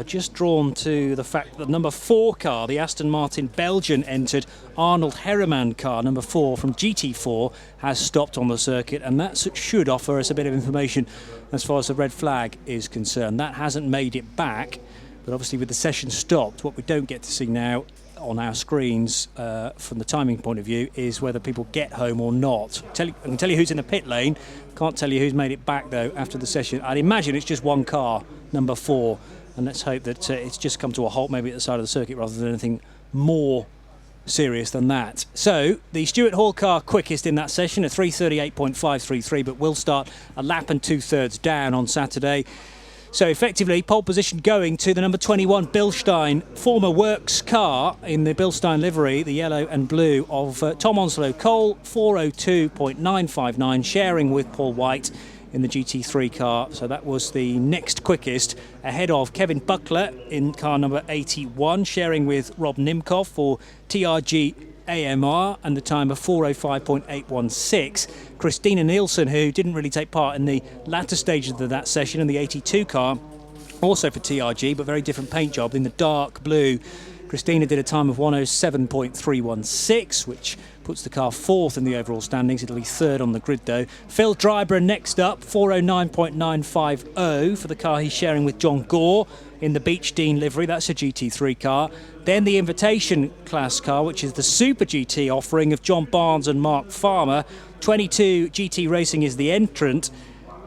Speaker 23: Just drawn to the fact that the number 4 car, the Aston Martin Belgian entered Arnold Herreman car, number 4 from GT4, has stopped on the circuit, and that should offer us a bit of information as far as the red flag is concerned. That hasn't made it back, but obviously with the session stopped, what we don't get to see now on our screens from the timing point of view is whether people get home or not. I can tell you who's in the pit lane. Can't tell you who's made it back though after the session. I'd imagine it's just one car, number 4, and let's hope that it's just come to a halt maybe at the side of the circuit rather than anything more serious than that. So the Stuart Hall car quickest in that session, a 3:38.533, but will start a lap and 2/3 down on Saturday. So effectively, pole position going to the number 21 Bilstein, former works car in the Bilstein livery, the yellow and blue of Tom Cole, 4:02.959, sharing with Paul White in the GT3 car. So that was the next quickest, ahead of Kevin Buckler in car number 81, sharing with Rob Nimkov for TRG AMR, and the time of 4:05.816. Christina Nielsen, who didn't really take part in the latter stages of that session, in the 82 car, also for TRG, but very different paint job in the dark blue. Christina did a time of 1:07.316, which puts the car 4th in the overall standings. It'll be 3rd on the grid though. Phil Dryburgh next up, 4:09.950 for the car he's sharing with John Gore in the Beach Dean livery. That's a GT3 car. Then the invitation class car, which is the Super GT offering of John Barnes and Mark Farmer. 22 GT Racing is the entrant.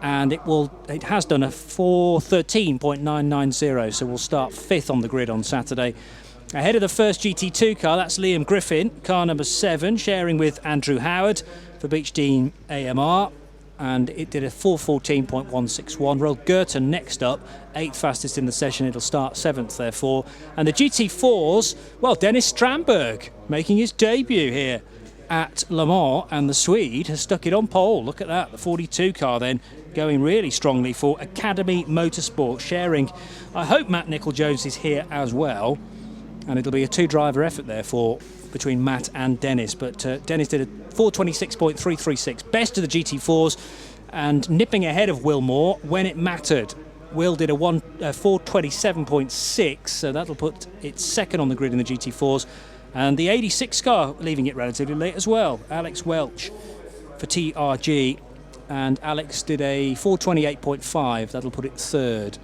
Speaker 23: and it has done a 4:13.990, so we'll start 5th on the grid on Saturday. Ahead of the first GT2 car, that's Liam Griffin, car number 7, sharing with Andrew Howard for Beach Dean AMR, and it did a 4:14.161. Roll Girton next up, 8th fastest in the session. It'll start 7th, therefore. And the GT4s, well, Dennis Strandberg making his debut here at Le Mans, and the Swede has stuck it on pole. Look at that, the 42 car then going really strongly for Academy Motorsport, sharing. I hope Matt Nicol-Jones is here as well, and it'll be a 2-driver effort therefore between Matt and Dennis. But Dennis did a 4:26.336, best of the GT4s, and nipping ahead of Will Moore when it mattered. Will did a 4:27.6, so that'll put it second on the grid in the GT4s. And the 86 car leaving it relatively late as well. Alex Welch for TRG, and Alex did a 4:28.5. That'll put it third.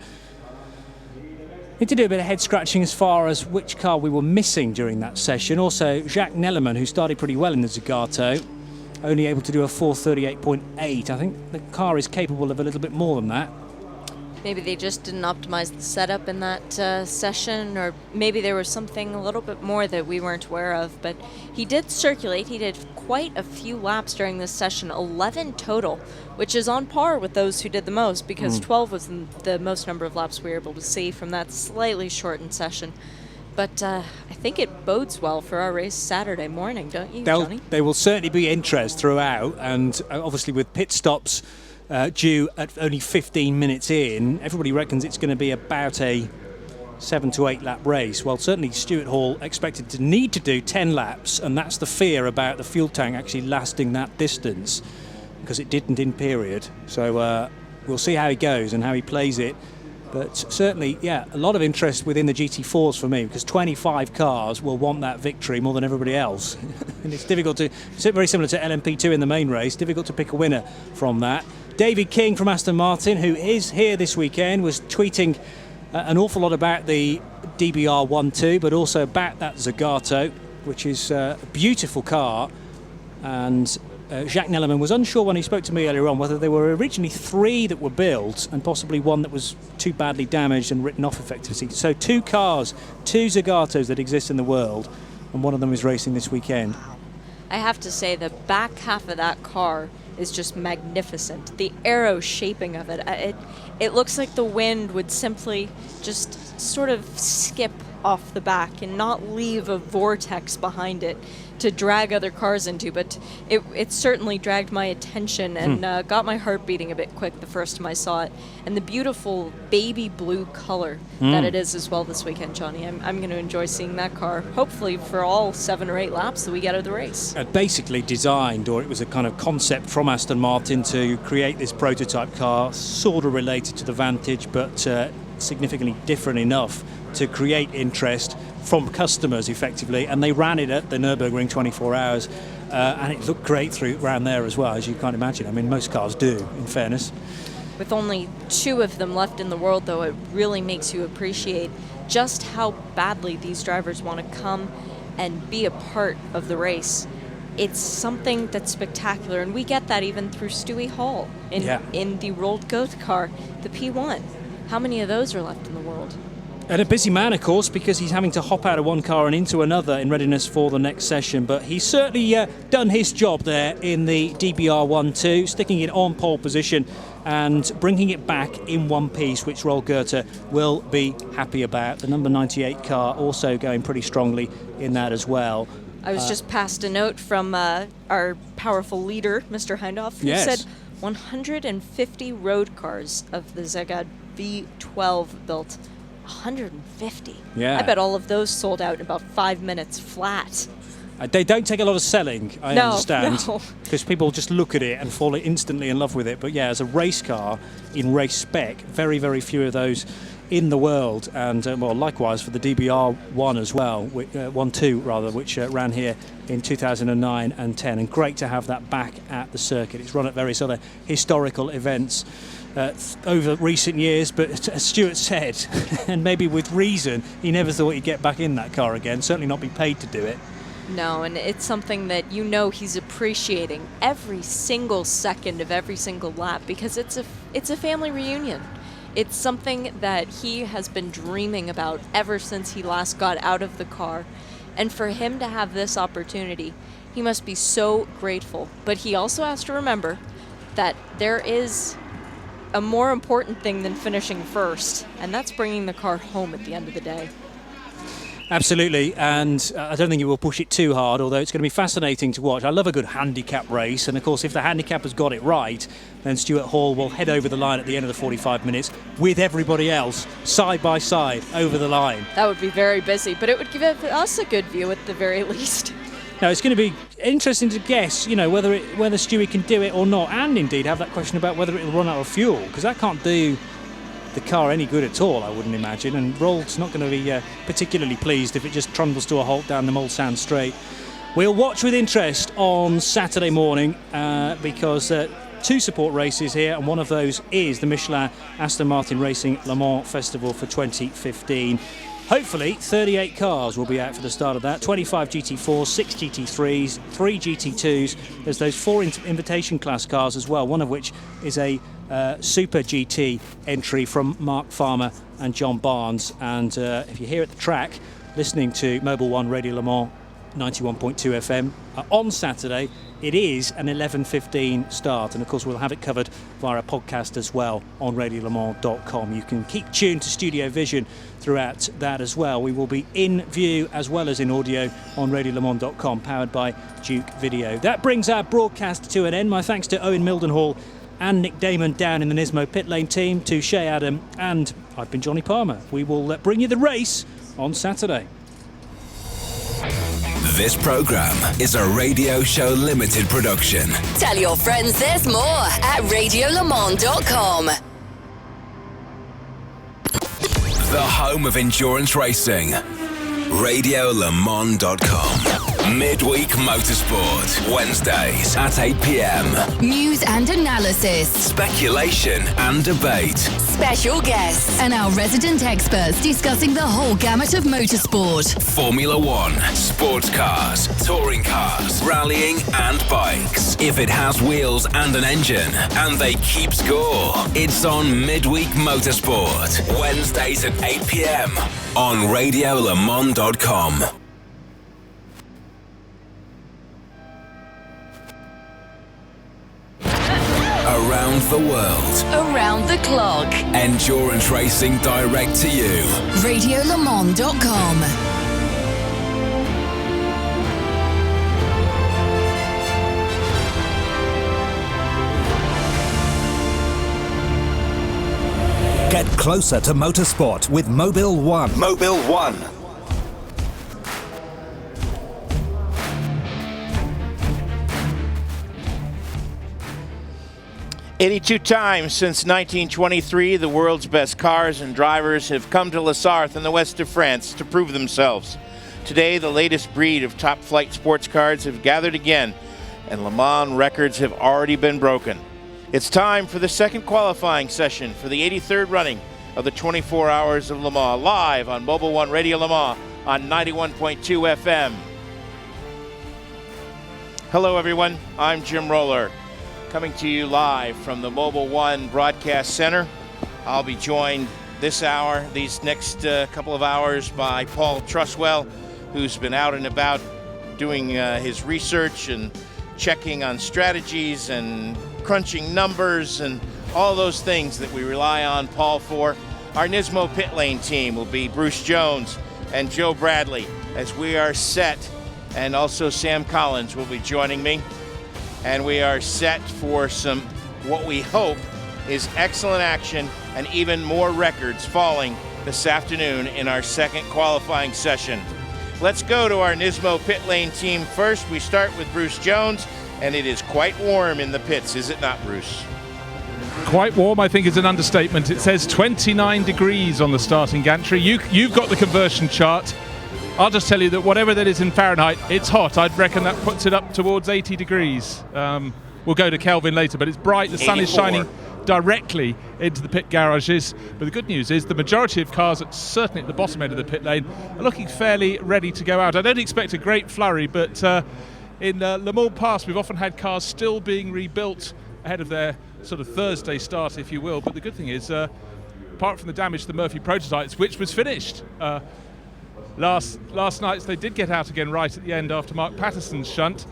Speaker 23: Need to do a bit of head scratching as far as which car we were missing during that session. Also, Jacques Nellerman, who started pretty well in the Zagato, only able to do a 4:38.8. I think the car is capable of a little bit more than that.
Speaker 6: Maybe they just didn't optimize the setup in that session, or maybe there was something a little bit more that we weren't aware of. But he did circulate. He did quite a few laps during this session, 11 total, which is on par with those who did the most, because 12 was the most number of laps we were able to see from that slightly shortened session. But I think it bodes well for our race Saturday morning, don't you, Johnny?
Speaker 23: There will certainly be interest throughout, and obviously with pit stops due at only 15 minutes in, everybody reckons it's going to be about a 7 to 8 lap race. Well, certainly Stuart Hall expected to need to do 10 laps, and that's the fear about the fuel tank actually lasting that distance, because it didn't in period. So we'll see how he goes and how he plays it. But certainly, yeah, a lot of interest within the GT4s for me, because 25 cars will want that victory more than everybody else. And it's difficult to, very similar to LMP2 in the main race, difficult to pick a winner from that. David King from Aston Martin, who is here this weekend, was tweeting an awful lot about the DBR 1.2, but also about that Zagato, which is a beautiful car. And Jacques Nellerman was unsure when he spoke to me earlier on whether there were originally 3 that were built and possibly one that was too badly damaged and written off effectively. So 2 cars, 2 Zagatos that exist in the world, and one of them is racing this weekend.
Speaker 6: I have to say the back half of that car is just magnificent. The aero shaping of it, it looks like the wind would simply just sort of skip off the back and not leave a vortex behind it to drag other cars into, but it certainly dragged my attention and got my heart beating a bit quick the first time I saw it. And the beautiful baby blue color that it is as well this weekend, Johnny. I'm going to enjoy seeing that car, hopefully for all 7 or 8 laps that we get of the race.
Speaker 23: Basically designed, or it was a kind of concept from Aston Martin to create this prototype car, sort of related to the Vantage, but significantly different enough to create interest from customers effectively, and they ran it at the Nürburgring 24 hours, and it looked great around there as well, as you can't imagine. I mean, most cars do, in fairness.
Speaker 6: With only 2 of them left in the world, though, it really makes you appreciate just how badly these drivers want to come and be a part of the race. It's something that's spectacular, and we get that even through Stewie Hall in the rolled goat car, the P1. How many of those are left in the world?
Speaker 23: And a busy man, of course, because he's having to hop out of one car and into another in readiness for the next session. But he's certainly done his job there in the DBR 1.2, sticking it on pole position and bringing it back in one piece, which Roel Goethe will be happy about. The number 98 car also going pretty strongly in that as well.
Speaker 6: I was just passed a note from our powerful leader, Mr. Hindhoff, who said 150 road cars of the Zagad V12 built. 150.
Speaker 23: Yeah.
Speaker 6: I bet all of those sold out in about 5 minutes flat.
Speaker 23: They don't take a lot of selling, I understand,
Speaker 6: No.
Speaker 23: because people just look at it and fall instantly in love with it. But yeah, as a race car in race spec, very, very few of those in the world. And well, likewise for the DBR 1 as well, 1.2 rather, which ran here in 2009 and 10. And great to have that back at the circuit. It's run at various other historical events over recent years, but as Stuart said, and maybe with reason, he never thought he'd get back in that car again, certainly not be paid to do it.
Speaker 6: No, and it's something that you know he's appreciating every single second of every single lap, because it's a family reunion. It's something that he has been dreaming about ever since he last got out of the car. And for him to have this opportunity, he must be so grateful. But he also has to remember that there is a more important thing than finishing first, and that's bringing the car home at the end of the day.
Speaker 23: Absolutely, and I don't think he will push it too hard, although it's going to be fascinating to watch. I love a good handicap race, and of course if the handicapper's got it right, then Stuart Hall will head over the line at the end of the 45 minutes with everybody else side by side over the line.
Speaker 6: That would be very busy, but it would give us a good view at the very least.
Speaker 23: Now it's going to be interesting to guess, whether Stewie can do it or not, and indeed have that question about whether it'll run out of fuel, because that can't do the car any good at all, I wouldn't imagine, and Roll's not going to be particularly pleased if it just trundles to a halt down the Mulsanne Straight. We'll watch with interest on Saturday morning because two support races here, and one of those is the Michelin Aston Martin Racing Le Mans Festival for 2015. Hopefully 38 cars will be out for the start of that. 25 GT4s, 6 GT3s, 3 GT2s. There's those 4 invitation class cars as well, one of which is a Super GT entry from Mark Farmer and John Barnes. And if you're here at the track listening to Mobil 1 Radio Le Mans 91.2 FM on Saturday, it is an 11:15 start, and of course we'll have it covered via a podcast as well on radiolemans.com. You can keep tuned to StudioVision throughout that as well. We will be in view as well as in audio on radiolemans.com, powered by Duke Video. That brings our broadcast to an end. My thanks to Owen Mildenhall and Nick Damon down in the Nismo pit lane team, to Shay Adam, and I've been Johnny Palmer. We will bring you the race on Saturday.
Speaker 3: This program is a Radio Show Limited production.
Speaker 4: Tell your friends there's more at radiolemans.com.
Speaker 3: The home of endurance racing. radiolemans.com. Midweek Motorsport. Wednesdays at 8 p.m.
Speaker 4: News and analysis.
Speaker 3: Speculation and debate.
Speaker 4: Special guests and our resident experts discussing the whole gamut of motorsport.
Speaker 3: Formula One, sports cars, touring cars, rallying and bikes. If it has wheels and an engine and they keep score, it's on Midweek Motorsport. Wednesdays at 8 p.m. on radiolemans.com. Around the world.
Speaker 4: Around the clock.
Speaker 3: Endurance racing direct to you.
Speaker 4: radiolemans.com.
Speaker 15: Get closer to motorsport with Mobil 1.
Speaker 3: Mobil 1.
Speaker 1: 82 times since 1923, the world's best cars and drivers have come to Les Arthes in the west of France to prove themselves. Today, the latest breed of top-flight sports cars have gathered again, and Le Mans records have already been broken. It's time for the second qualifying session for the 83rd running of the 24 Hours of Le Mans, live on Mobil 1 Radio Le Mans on 91.2 FM. Hello, everyone. I'm Jim Roller, coming to you live from the Mobil 1 Broadcast Center. I'll be joined this hour, these next couple of hours, by Paul Truswell, who's been out and about doing his research and checking on strategies and crunching numbers and all those things that we rely on Paul for. Our Nismo pit lane team will be Bruce Jones and Joe Bradley as we are set, and also Sam Collins will be joining me. And we are set for some, what we hope is excellent action and even more records falling this afternoon in our second qualifying session. Let's go to our Nismo pit lane team first. We start with Bruce Jones, and it is quite warm in the pits, is it not, Bruce?
Speaker 2: Quite warm, I think, is an understatement. It says 29 degrees on the starting gantry. You've got the conversion chart. I'll just tell you that whatever that is in Fahrenheit, it's hot. I'd reckon that puts it up towards 80 degrees. We'll go to Kelvin later, but it's bright. The sun is shining directly into the pit garages. But the good news is the majority of cars, certainly at the bottom end of the pit lane, are looking fairly ready to go out. I don't expect a great flurry, but in Le Mans past, we've often had cars still being rebuilt ahead of their sort of Thursday start, if you will. But the good thing is, apart from the damage to the Murphy prototypes, which was finished last night, they did get out again right at the end after Mark Patterson's shunt.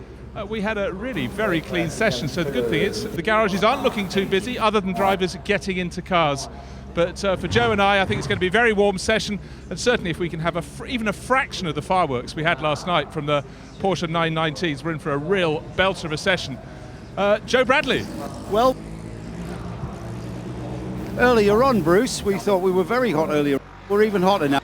Speaker 2: We had a really very clean session, so the good thing is the garages aren't looking too busy other than drivers getting into cars. But for Joe and I think it's going to be a very warm session, and certainly if we can have even a fraction of the fireworks we had last night from the Porsche 919s, we're in for a real belter of a session. Joe Bradley.
Speaker 5: Well, earlier on, Bruce, we thought we were very hot earlier. We're even hotter now.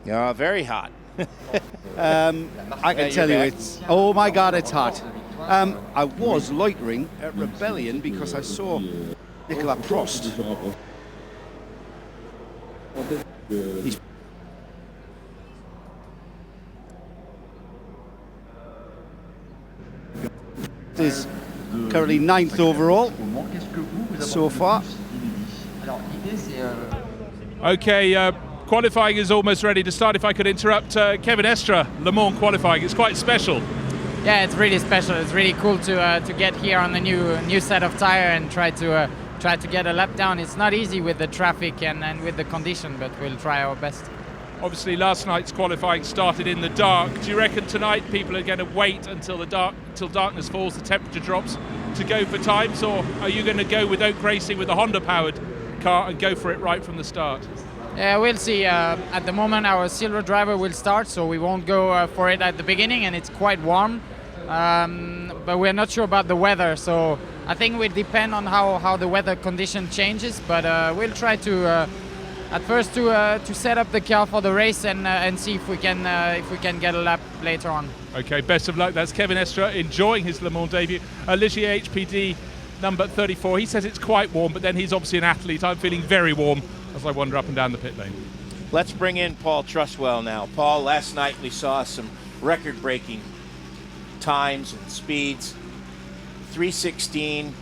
Speaker 1: Yeah, very hot.
Speaker 5: I can tell you oh my God, it's hot. I was loitering at Rebellion because I saw Nicolas Prost. Is currently 9th overall so far.
Speaker 2: Okay, qualifying is almost ready to start. If I could interrupt, Kevin Estra, Le Mans qualifying, it's quite special.
Speaker 19: Yeah, it's really special. It's really cool to get here on the new set of tire and try to get a lap down. It's not easy with the traffic and with the condition, but we'll try our best.
Speaker 2: Obviously, last night's qualifying started in the dark. Do you reckon tonight people are going to wait until darkness falls, the temperature drops, to go for times, or are you going to go with Oak Racing with a Honda-powered car and go for it right from the start?
Speaker 19: Yeah, we'll see. At the moment, our silver driver will start, so we won't go for it at the beginning, and it's quite warm. But we're not sure about the weather, so I think it will depend on how the weather condition changes. But we'll try to at first to set up the car for the race and see if we can get a lap later on.
Speaker 2: Okay, best of luck. That's Kevin Estra enjoying his Le Mans debut. Ligier HPD number 34. He says it's quite warm, but then he's obviously an athlete. I'm feeling very warm as I wander up and down the pit lane.
Speaker 1: Let's bring in Paul Truswell now. Paul, last night we saw some record-breaking times and speeds. 3:16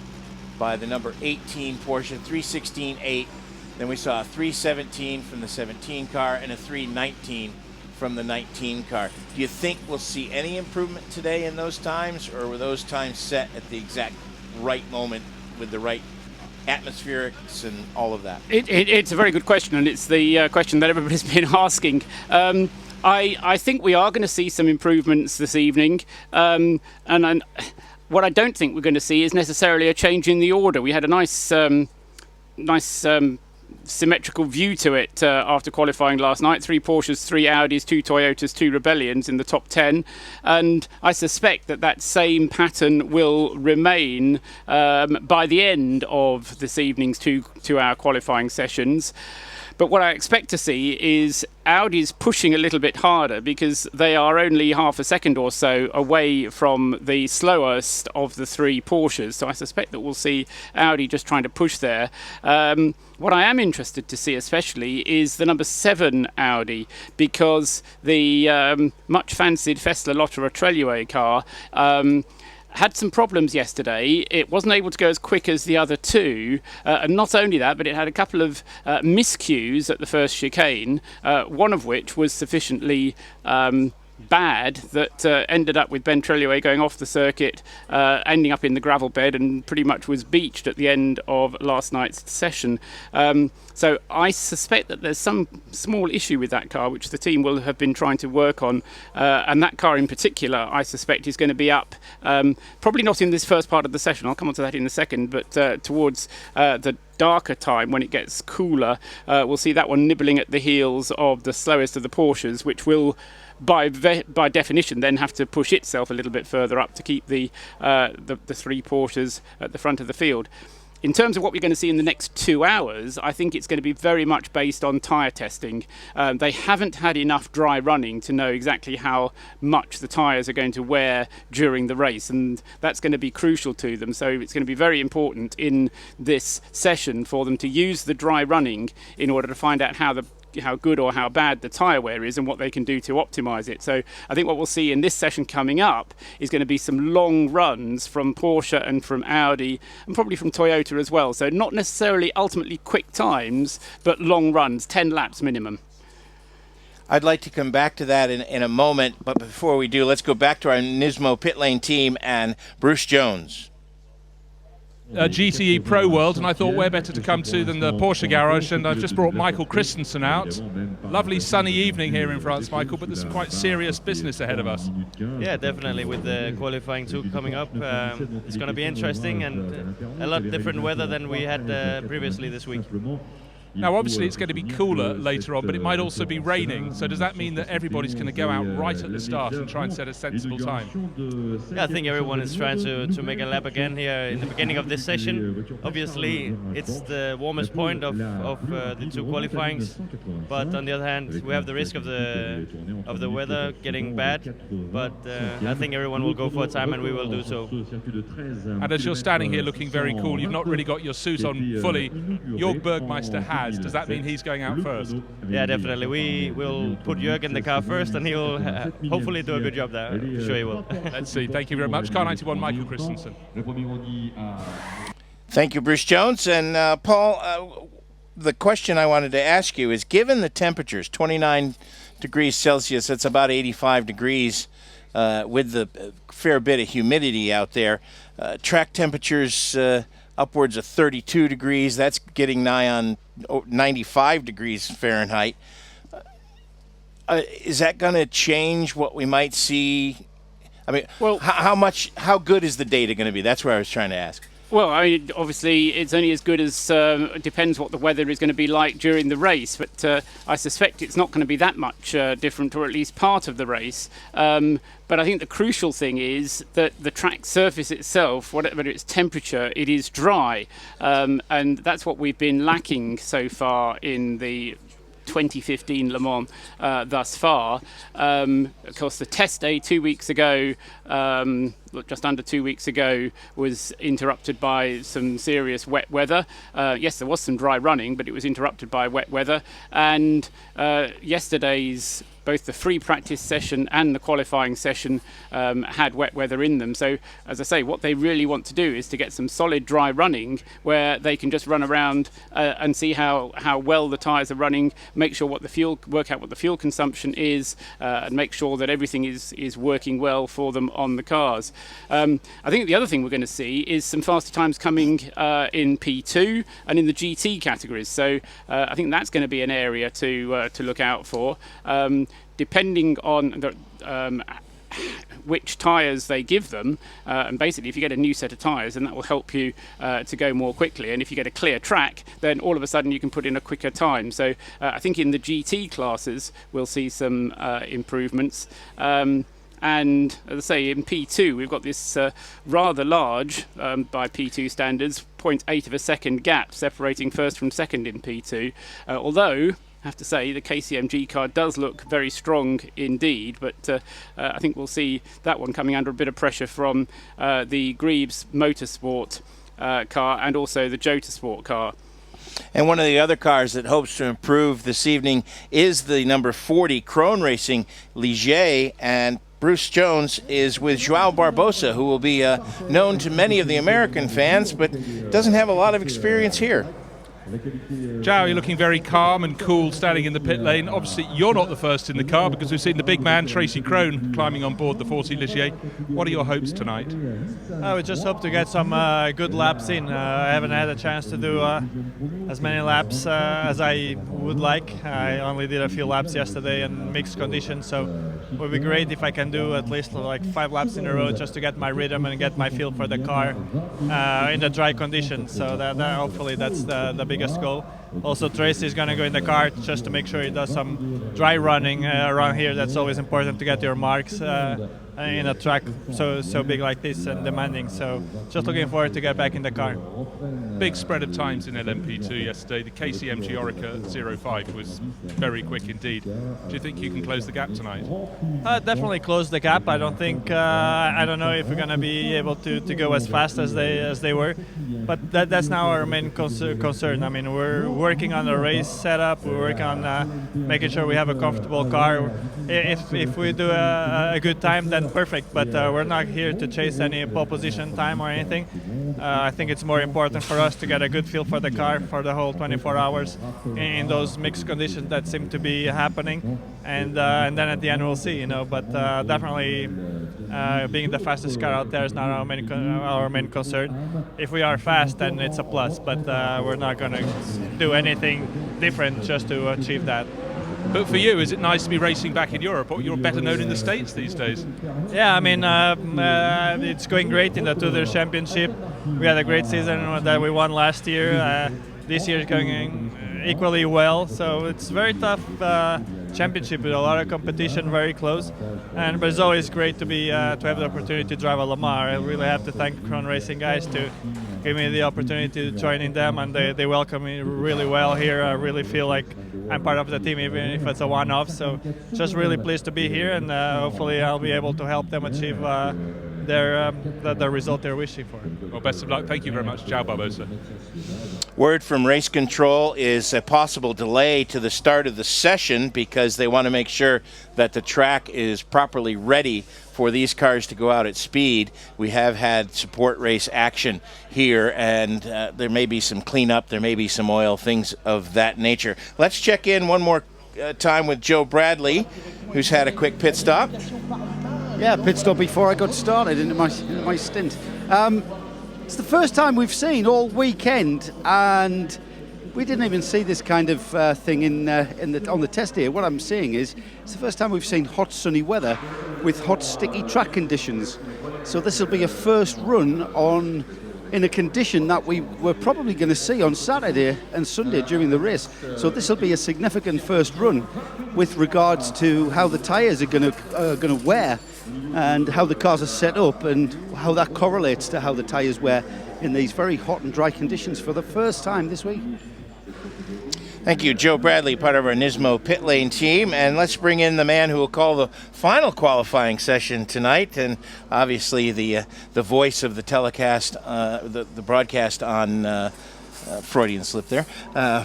Speaker 1: by the number 18 Porsche, 3:16.8. Then we saw a 3:17 from the 17 car and a 3:19 from the 19 car. Do you think we'll see any improvement today in those times, or were those times set at the exact right moment with the right atmospherics and all of that?
Speaker 20: It's a very good question, and it's the question that everybody's been asking. I think we are going to see some improvements this evening, and what I don't think we're going to see is necessarily a change in the order. We had a nice symmetrical view to it after qualifying last night. 3 Porsches, 3 Audis, 2 Toyotas, 2 Rebellions in the top 10, and I suspect that same pattern will remain by the end of this evening's 2-hour qualifying sessions. But what I expect to see is Audi's pushing a little bit harder because they are only half a second or so away from the slowest of the 3 Porsches. So I suspect that we'll see Audi just trying to push there. What I am interested to see especially is the number 7 Audi, because the much fancied Fessler Lotterer Trellier car had some problems yesterday. It wasn't able to go as quick as the other 2, and not only that, but it had a couple of miscues at the first chicane, one of which was sufficiently bad that ended up with Ben Trellier going off the circuit, ending up in the gravel bed, and pretty much was beached at the end of last night's session. So I suspect that there's some small issue with that car which the team will have been trying to work on, and that car in particular I suspect is going to be up, probably not in this first part of the session, I'll come on to that in a second, but towards the darker time when it gets cooler, we'll see that one nibbling at the heels of the slowest of the Porsches, which will by definition then have to push itself a little bit further up to keep the 3 Porsches at the front of the field. In terms of what we're going to see in the next 2 hours, I think it's going to be very much based on tyre testing. They haven't had enough dry running to know exactly how much the tyres are going to wear during the race, and that's going to be crucial to them. So it's going to be very important in this session for them to use the dry running in order to find out how the good or how bad the tyre wear is and what they can do to optimise it. So I think what we'll see in this session coming up is going to be some long runs from Porsche and from Audi and probably from Toyota as well. So not necessarily ultimately quick times, but long runs, 10 laps minimum.
Speaker 1: I'd like to come back to that in a moment, but before we do, let's go back to our Nismo pit lane team and Bruce Jones.
Speaker 2: GTE Pro World, and I thought where better to come to than the Porsche garage, and I've just brought Michael Christensen out. Lovely sunny evening here in France, Michael, but there's some quite serious business ahead of us.
Speaker 8: Yeah, definitely, with the qualifying too coming up. It's going to be interesting and a lot different weather than we had previously this week.
Speaker 2: Now, obviously, it's going to be cooler later on, but it might also be raining. So does that mean that everybody's going to go out right at the start and try and set a sensible time?
Speaker 8: Yeah, I think everyone is trying to make a lap again here in the beginning of this session. Obviously, it's the warmest point of the two qualifyings, but on the other hand, we have the risk of the weather getting bad. But I think everyone will go for a time, and we will do so.
Speaker 2: And as you're standing here looking very cool, you've not really got your suit on fully. Jörg Bergmeister has. Does that mean he's going out first?
Speaker 8: Yeah, definitely. We will put Jörg in the car first, and he'll hopefully do a good job there. I'm sure he will.
Speaker 2: Let's see. Thank you very much. Car 91, Michael Christensen.
Speaker 1: Thank you, Bruce Jones. And Paul, the question I wanted to ask you is, given the temperatures, 29 degrees Celsius, that's about 85 degrees with the fair bit of humidity out there, track temperatures upwards of 32 degrees, that's getting nigh on 95 degrees Fahrenheit. Is that going to change what we might see? I mean, well, how good is the data going to be? That's where I was trying to ask.
Speaker 20: Well, I mean, obviously, it's only as good as it depends what the weather is going to be like during the race. But I suspect it's not going to be that much different, or at least part of the race. But I think the crucial thing is that the track surface itself, whatever its temperature, it is dry, and that's what we've been lacking so far in the 2015 Le Mans thus far. Of course, the test day 2 weeks ago, just under 2 weeks ago, was interrupted by some serious wet weather. Yes, there was some dry running, but it was interrupted by wet weather. And yesterday's both the free practice session and the qualifying session had wet weather in them. So, as I say, what they really want to do is to get some solid dry running where they can just run around and see how well the tyres are running, make sure work out what the fuel consumption is, and make sure that everything is working well for them on the cars. I think the other thing we're going to see is some faster times coming in P2 and in the GT categories. So I think that's going to be an area to look out for. Depending on which tyres they give them, and basically if you get a new set of tyres, then that will help you to go more quickly, and if you get a clear track, then all of a sudden you can put in a quicker time. So I think in the GT classes we'll see some improvements. And as I say, in P2 we've got this rather large, by P2 standards, 0.8 of a second gap separating first from second in P2, although I have to say the KCMG car does look very strong indeed, but I think we'll see that one coming under a bit of pressure from the Greaves Motorsport car and also the Jota Sport car.
Speaker 1: And one of the other cars that hopes to improve this evening is the number 40 Krone Racing Ligier, and Bruce Jones is with Joao Barbosa, who will be known to many of the American fans, but doesn't have a lot of experience here.
Speaker 2: Joao, you're looking very calm and cool standing in the pit lane. Obviously, you're not the first in the car because we've seen the big man, Tracy Crone, climbing on board the 40 Ligier. What are your hopes tonight?
Speaker 16: I would just hope to get some good laps in. I haven't had a chance to do as many laps as I would like. I only did a few laps yesterday in mixed conditions, so it would be great if I can do at least like 5 laps in a row just to get my rhythm and get my feel for the car in the dry conditions. So that hopefully that's the biggest goal. Also, Tracy is going to go in the car just to make sure he does some dry running around here. That's always important to get your marks in a track so big like this and demanding. So just looking forward to get back in the car.
Speaker 2: Big spread of times in LMP2 yesterday. The KCMG Orica 05 was very quick indeed. Do you think you can close the gap tonight?
Speaker 16: Definitely close the gap. I don't think I don't know if we're going to be able to go as fast as they were, but that's now our main concern. I mean, we're working on the race setup. We're working on making sure we have a comfortable car. If we do a good time, then perfect. But we're not here to chase any pole position time or anything. I think it's more important for us to get a good feel for the car for the whole 24 hours in those mixed conditions that seem to be happening, and then at the end we'll see, But definitely, being the fastest car out there is not our main concern. If we are fast, then it's a plus, but we're not going to do anything different just to achieve that.
Speaker 2: But for you, is it nice to be racing back in Europe? Or you're better known in the States these days?
Speaker 16: Yeah, I mean, it's going great in the Tudor Championship. We had a great season that we won last year. This year is going equally well, so it's very tough championship with a lot of competition, very close. But it's always great to have the opportunity to drive a Le Mans. I really have to thank Kron Racing guys to give me the opportunity to join in them, and they welcome me really well here. I really feel like I'm part of the team, even if it's a one-off. So just really pleased to be here, and hopefully I'll be able to help them achieve the result they're wishing for.
Speaker 2: Well, best of luck. Thank you very much. Ciao, Barbosa.
Speaker 1: Word from race control is a possible delay to the start of the session because they want to make sure that the track is properly ready for these cars to go out at speed. We have had support race action here, and there may be some cleanup, there may be some oil, things of that nature. Let's check in one more time with Joe Bradley, who's had a quick pit stop.
Speaker 5: Yeah, pit stop before I got started into my stint. It's the first time we've seen all weekend, and we didn't even see this kind of thing on the test here. What I'm seeing is it's the first time we've seen hot sunny weather with hot sticky track conditions. So this will be a first run in a condition that we were probably going to see on Saturday and Sunday during the race. So this will be a significant first run with regards to how the tyres are going to wear and how the cars are set up and how that correlates to how the tyres wear in these very hot and dry conditions for the first time this week.
Speaker 1: Thank you, Joe Bradley, part of our Nismo pit lane team. And let's bring in the man who will call the final qualifying session tonight, and obviously the voice of the telecast, the broadcast on Freudian slip there,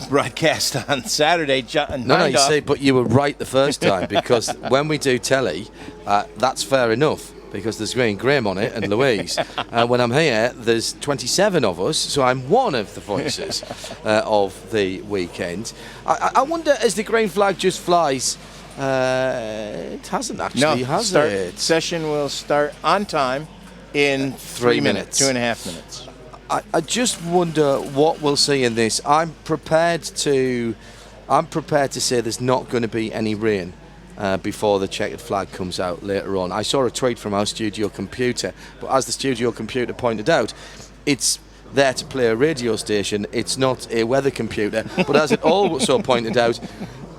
Speaker 1: broadcast on Saturday.
Speaker 10: No, you see, but you were right the first time, because when we do telly, that's fair enough, because there's Graham on it and Louise. When I'm here, there's 27 of us, so I'm one of the voices of the weekend. I wonder, as the green flag just flies, it hasn't actually, has it?
Speaker 1: Session will start on time in 3 minutes, 2.5 minutes.
Speaker 10: I just wonder what we'll see in this. I'm prepared to say there's not going to be any rain before the checkered flag comes out later on. I saw a tweet from our studio computer, but as the studio computer pointed out, it's there to play a radio station. It's not a weather computer. But as it also pointed out,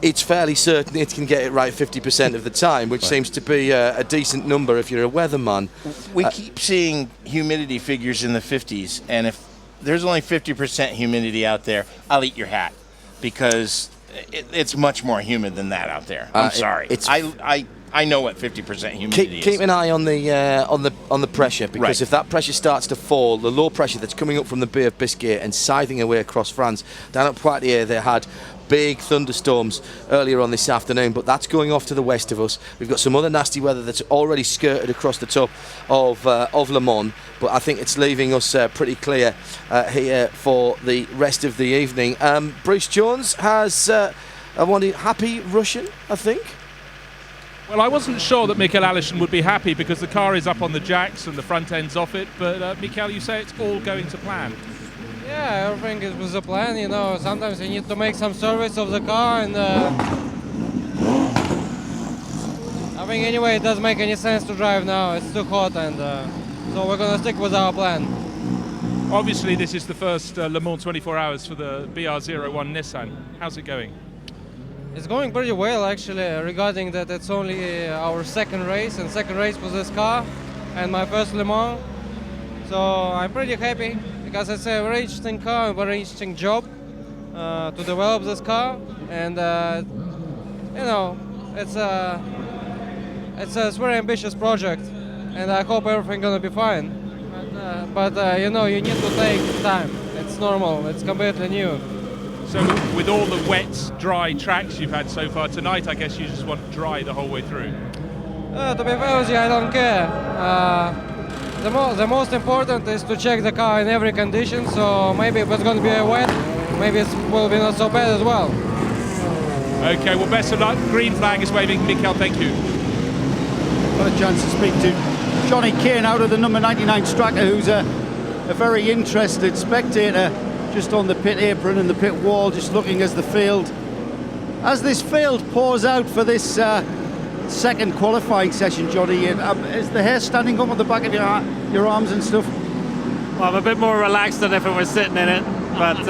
Speaker 10: it's fairly certain it can get it right 50% of the time, which seems to be a decent number if you're a weatherman.
Speaker 1: We keep seeing humidity figures in the 50s, and if there's only 50% humidity out there, I'll eat your hat, because it's much more humid than that out there. I'm sorry. I know what 50% humidity is.
Speaker 10: Keep an eye on the pressure, because if that pressure starts to fall, the low pressure that's coming up from the Bay of Biscay and scything away across France, down at Poitiers they had big thunderstorms earlier on this afternoon, but that's going off to the west of us. We've got some other nasty weather that's already skirted across the top of Le Mans, but I think it's leaving us pretty clear here for the rest of the evening. Bruce Jones has happy Russian, I think.
Speaker 2: Well, I wasn't sure that Michael Allison would be happy, because the car is up on the jacks and the front end's off it, but Michael, you say it's all going to plan.
Speaker 11: Yeah, everything is with a plan, you know. Sometimes you need to make some service of the car, and I think anyway it doesn't make any sense to drive now. It's too hot, and so we're going to stick with our plan.
Speaker 2: Obviously, this is the first Le Mans 24 hours for the BR01 Nissan. How's it going?
Speaker 11: It's going pretty well, actually, regarding that it's only our second race with this car, and my first Le Mans. So I'm pretty happy, because it's a very interesting car, a very interesting job to develop this car, and you know, it's a very ambitious project, and I hope everything's gonna be fine. But you know, you need to take time. It's normal. It's completely new.
Speaker 2: So with all the wet, dry tracks you've had so far tonight, I guess you just want dry the whole way through.
Speaker 11: To be fair with you, I don't care. The most important is to check the car in every condition, so maybe if it's going to be wet, maybe it will be not so bad as well.
Speaker 2: Okay, well, best of luck. Green flag is waving. Mikael, thank you.
Speaker 5: Got a chance to speak to Johnny Kane out of the number 99 Stracker, who's a very interested spectator just on the pit apron and the pit wall, just looking as this field pours out for this second qualifying session. Johnny, is the hair standing up on the back of your arms and stuff?
Speaker 12: Well, I'm a bit more relaxed than if I was sitting in it, but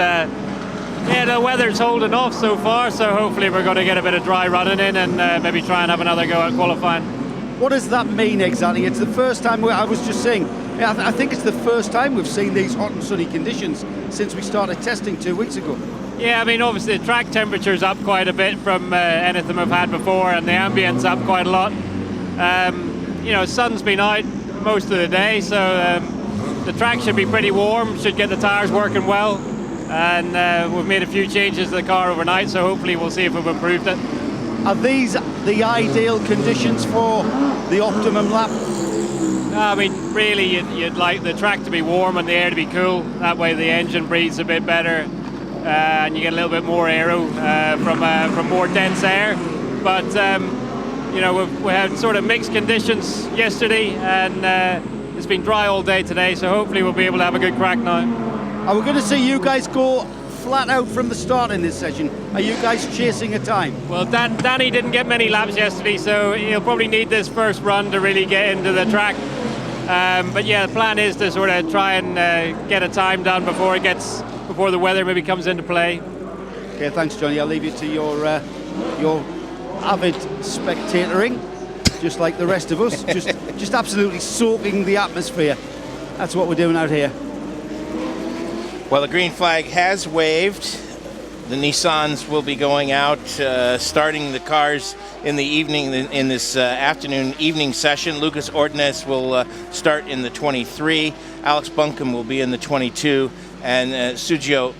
Speaker 12: yeah, the weather's holding off so far, so hopefully we're going to get a bit of dry running in and maybe try and have another go at qualifying.
Speaker 5: What does that mean exactly? It's the first time, I was just saying, I think it's the first time we've seen these hot and sunny conditions since we started testing 2 weeks ago.
Speaker 12: Yeah, I mean, obviously the track temperature's up quite a bit from anything we've had before, and the ambience up quite a lot. You know, sun's been out most of the day, so the track should be pretty warm, should get the tyres working well, and we've made a few changes to the car overnight, so hopefully we'll see if we've improved it.
Speaker 5: Are these the ideal conditions for the optimum lap?
Speaker 12: I mean, really, you'd like the track to be warm and the air to be cool. That way the engine breathes a bit better, and you get a little bit more aero from more dense air. But you know, we had sort of mixed conditions yesterday, and it's been dry all day today. So hopefully we'll be able to have a good crack now.
Speaker 5: Are we going to see you guys go flat out from the start in this session? Are you guys chasing a time?
Speaker 12: Well, Danny didn't get many laps yesterday, so he'll probably need this first run to really get into the track. But yeah, the plan is to sort of try and get a time done before the weather maybe comes into play.
Speaker 5: Okay, thanks, Johnny. I'll leave you to your avid spectatoring, just like the rest of us, just absolutely soaking the atmosphere. That's what we're doing out here.
Speaker 1: Well, the green flag has waved. The Nissans will be going out, starting the cars in the evening, in this afternoon evening session. Lucas Ordonez will start in the 23. Alex Buncombe will be in the 22. And Sujio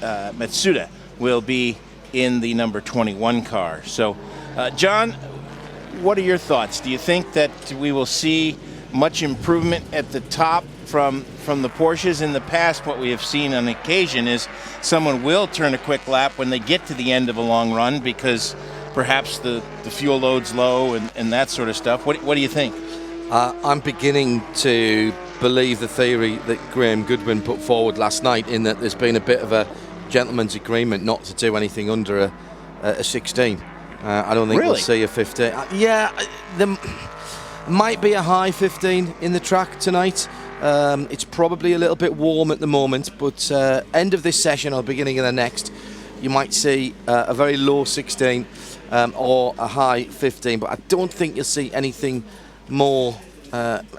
Speaker 1: Matsuda will be in the number 21 car. So, John, what are your thoughts? Do you think that we will see much improvement at the top from the Porsches? In the past, what we have seen on occasion is someone will turn a quick lap when they get to the end of a long run because perhaps the fuel load's low and that sort of stuff. What do you think?
Speaker 10: I'm beginning to believe the theory that Graham Goodwin put forward last night, in that there's been a bit of a gentleman's agreement not to do anything under a 16. I don't think we'll see a 15. Yeah, there might be a high 15 in the track tonight. It's probably a little bit warm at the moment, but end of this session or beginning of the next, you might see a very low 16 or a high 15, but I don't think you'll see anything more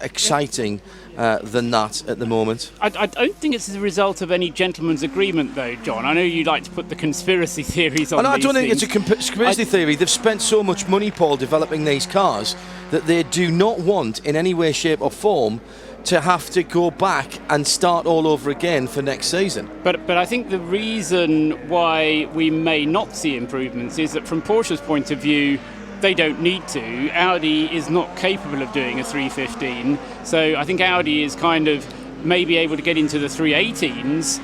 Speaker 10: exciting than that at the moment.
Speaker 20: I don't think it's the result of any gentleman's agreement, though, John. I know you like to put the conspiracy theories on.
Speaker 10: I don't think it's a conspiracy theory. They've spent so much money, Paul, developing these cars that they do not want, in any way, shape or form, to have to go back and start all over again for next season.
Speaker 20: But I think the reason why we may not see improvements is that from Porsche's point of view, they don't need to. Audi is not capable of doing a 315, so I think Audi is kind of maybe able to get into the 318s,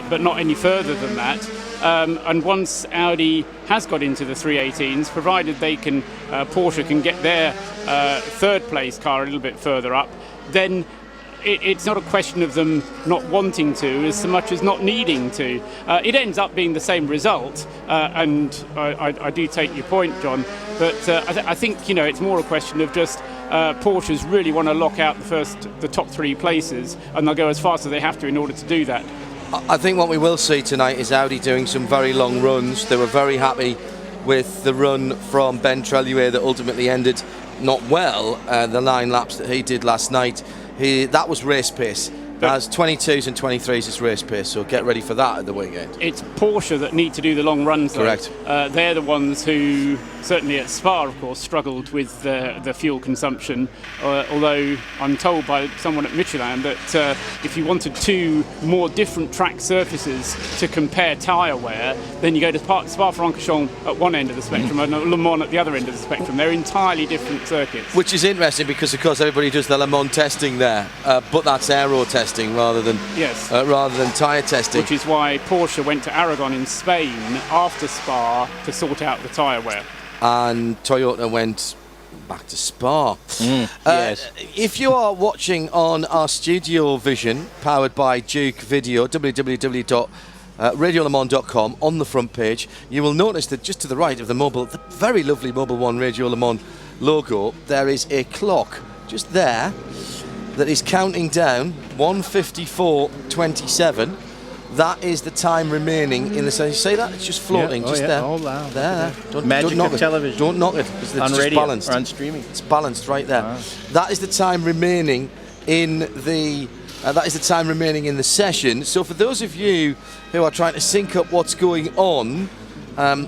Speaker 20: but not any further than that. And once Audi has got into the 318s, provided they can, Porsche can get their third place car a little bit further up, then it's not a question of them not wanting to as so much as not needing to. It ends up being the same result, and I do take your point, John, but I think, you know, it's more a question of just Porsches really want to lock out the top three places, and they'll go as fast as they have to in order to do that.
Speaker 10: I think what we will see tonight is Audi doing some very long runs. They were very happy with the run from Ben Treluier that ultimately ended not well, the 9 laps that he did last night. That was race pace. As 22s and 23s is race pace, so get ready for that at the weekend.
Speaker 20: It's Porsche that need to do the long runs, though.
Speaker 10: Correct.
Speaker 20: They're the ones who, certainly at Spa, of course, struggled with the fuel consumption. Although I'm told by someone at Michelin that if you wanted two more different track surfaces to compare tyre wear, then you go to Spa-Francorchamps at one end of the spectrum and Le Mans at the other end of the spectrum. They're entirely different circuits.
Speaker 10: Which is interesting because, of course, everybody does the Le Mans testing there, but that's aero testing rather than tyre testing.
Speaker 20: Which is why Porsche went to Aragon in Spain after Spa to sort out the tyre wear.
Speaker 10: And Toyota went back to Spa.
Speaker 1: Yes.
Speaker 10: If you are watching on our StudioVision, powered by Duke Video, www.radiolemans.com, on the front page, you will notice that just to the right of the very lovely Mobil 1 Radio Le Mans logo, there is a clock just there that is counting down 1:54:27. That is the time remaining in the session. See that? It's just floating, just there.
Speaker 1: Oh, wow.
Speaker 10: There.
Speaker 1: Magic
Speaker 10: don't knock
Speaker 1: of television.
Speaker 10: Don't knock it, because it's
Speaker 1: On
Speaker 10: just
Speaker 1: radio
Speaker 10: balanced.
Speaker 1: or on streaming.
Speaker 10: It's balanced right there.
Speaker 1: Wow.
Speaker 10: That is the time remaining in the. That is the time remaining in the session. So for those of you who are trying to sync up what's going on,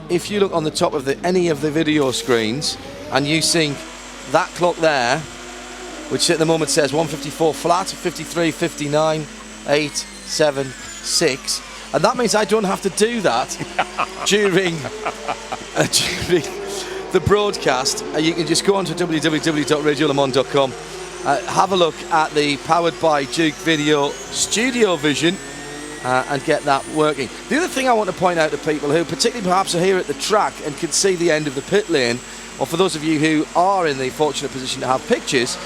Speaker 10: if you look on the top of any of the video screens and you sync that clock there, which at the moment says 1:54 flat, 53, 59, 8, 7, 6, and that means I don't have to do that during the broadcast. You can just go on to www.radiolemans.com, have a look at the powered by Duke Video StudioVision, and get that working. The other thing I want to point out to people who particularly perhaps are here at the track and can see the end of the pit lane, or for those of you who are in the fortunate position to have pictures,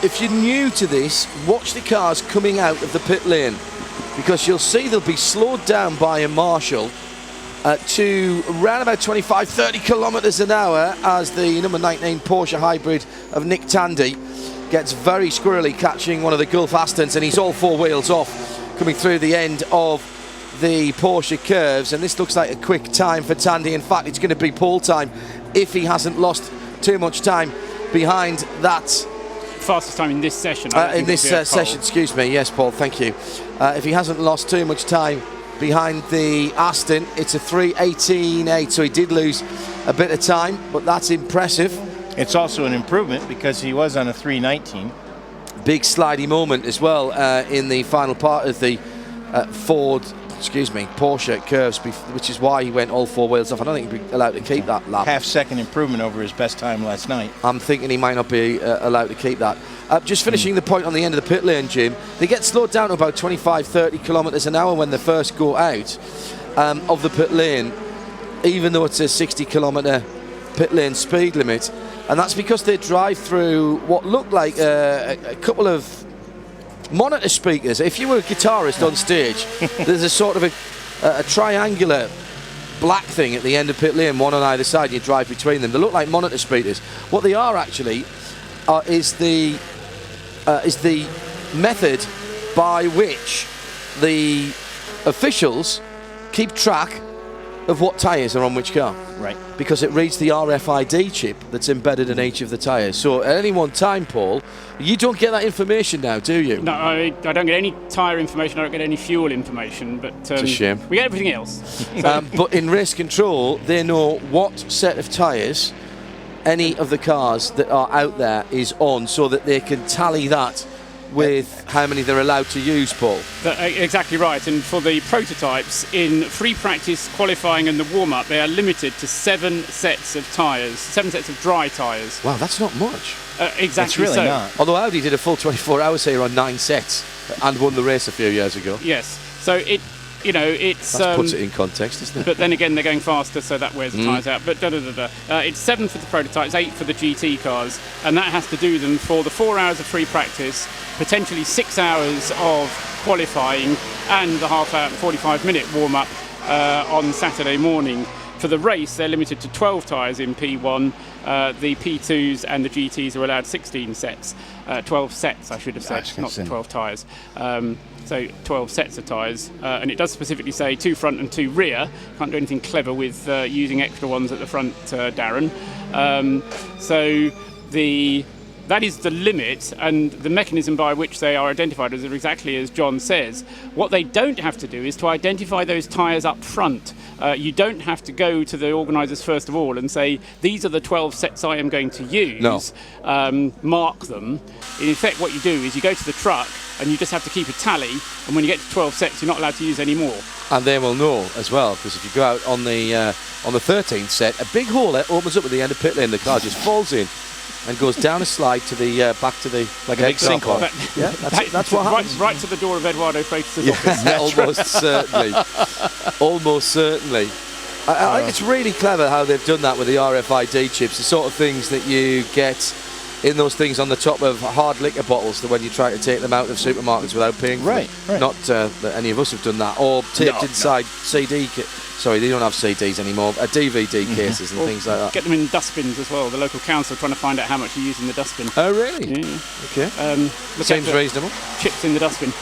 Speaker 10: if you're new to this, watch the cars coming out of the pit lane, because you'll see they'll be slowed down by a marshal to around about 25-30 kilometres an hour as the number 19 Porsche hybrid of Nick Tandy gets very squirrely, catching one of the Gulf Astons, and he's all four wheels off coming through the end of the Porsche curves. And this looks like a quick time for Tandy. In fact, it's going to be pole time if he hasn't lost too much time behind that.
Speaker 20: Fastest time in this session.
Speaker 10: In this session, excuse me. Yes, Paul, thank you. If he hasn't lost too much time behind the Aston, it's a 3:18.8, so he did lose a bit of time, but that's impressive.
Speaker 1: It's also an improvement because he was on a 3:19.
Speaker 10: Big slidey moment as well in the final part of the Porsche curves, which is why he went all four wheels off. I don't think he'd be allowed to keep that lap.
Speaker 1: Half-second improvement over his best time last night.
Speaker 10: I'm thinking he might not be allowed to keep that. Just finishing the point on the end of the pit lane, Jim, they get slowed down to about 25-30 kilometres an hour when they first go out of the pit lane, even though it's a 60-kilometre pit lane speed limit. And that's because they drive through what looked like a couple of monitor speakers. If you were a guitarist on stage, there's a sort of a triangular black thing at the end of pit lane, one on either side, and you drive between them. They look like monitor speakers. What they are actually is the method by which the officials keep track of what tyres are on which car.
Speaker 1: Right.
Speaker 10: Because it reads the RFID chip that's embedded in each of the tyres. So at any one time, Paul, you don't get that information now, do you?
Speaker 20: No, I don't get any tyre information, I don't get any fuel information, but
Speaker 10: it's a shame.
Speaker 20: We get everything else.
Speaker 10: But in race control, they know what set of tyres any of the cars that are out there is on, so that they can tally that with how many they're allowed to use, Paul.
Speaker 20: Exactly right. And for the prototypes, in free practice, qualifying and the warm-up, they are limited to 7 sets of tyres, 7 sets of dry tyres.
Speaker 10: Wow, that's not much.
Speaker 20: Exactly.
Speaker 1: It's really
Speaker 20: so.
Speaker 1: not.
Speaker 10: Although Audi did a full 24 hours here on 9 sets and won the race a few years ago.
Speaker 20: Yes. So it's
Speaker 10: that puts it in context, doesn't it?
Speaker 20: But then again, they're going faster, so that wears the tyres out. But it's 7 for the prototypes, 8 for the GT cars, and that has to do them for the 4 hours of free practice, potentially 6 hours of qualifying, and the half-hour, 45-minute warm-up on Saturday morning. For the race, they're limited to 12 tyres in P1. The P2s and the GTs are allowed 16 sets. 12 sets, I should have said, not 12 tyres. So 12 sets of tyres, and it does specifically say 2 front and 2 rear. Can't do anything clever with using extra ones at the front, Darren. So the that is the limit, and the mechanism by which they are identified is exactly as John says. What they don't have to do is to identify those tyres up front. You don't have to go to the organisers first of all and say, these are the 12 sets I am going to use, mark them. In effect, what you do is you go to the truck and you just have to keep a tally, and when you get to 12 sets, you're not allowed to use any more.
Speaker 10: And they will know as well, because if you go out on the 13th set, a big hole opens up at the end of pit lane, the car just falls in and goes down a slide to the back to the
Speaker 1: like a big sinkhole.
Speaker 10: Yeah, that's what happens.
Speaker 20: Right to the door of Eduardo Freitas' office.
Speaker 10: Almost certainly. Almost certainly. I think it's really clever how they've done that with the RFID chips, the sort of things that you get in those things on the top of hard liquor bottles that when you try to take them out of supermarkets without paying for
Speaker 1: right.
Speaker 10: Not that any of us have done that, or taped inside CD sorry, they don't have CDs anymore, DVD cases and things like that.
Speaker 20: Get them in dustbins as well. The local council are trying to find out how much you use in the dustbin.
Speaker 10: Oh, really?
Speaker 20: Yeah.
Speaker 10: Okay. Seems reasonable.
Speaker 20: Chips in the dustbin.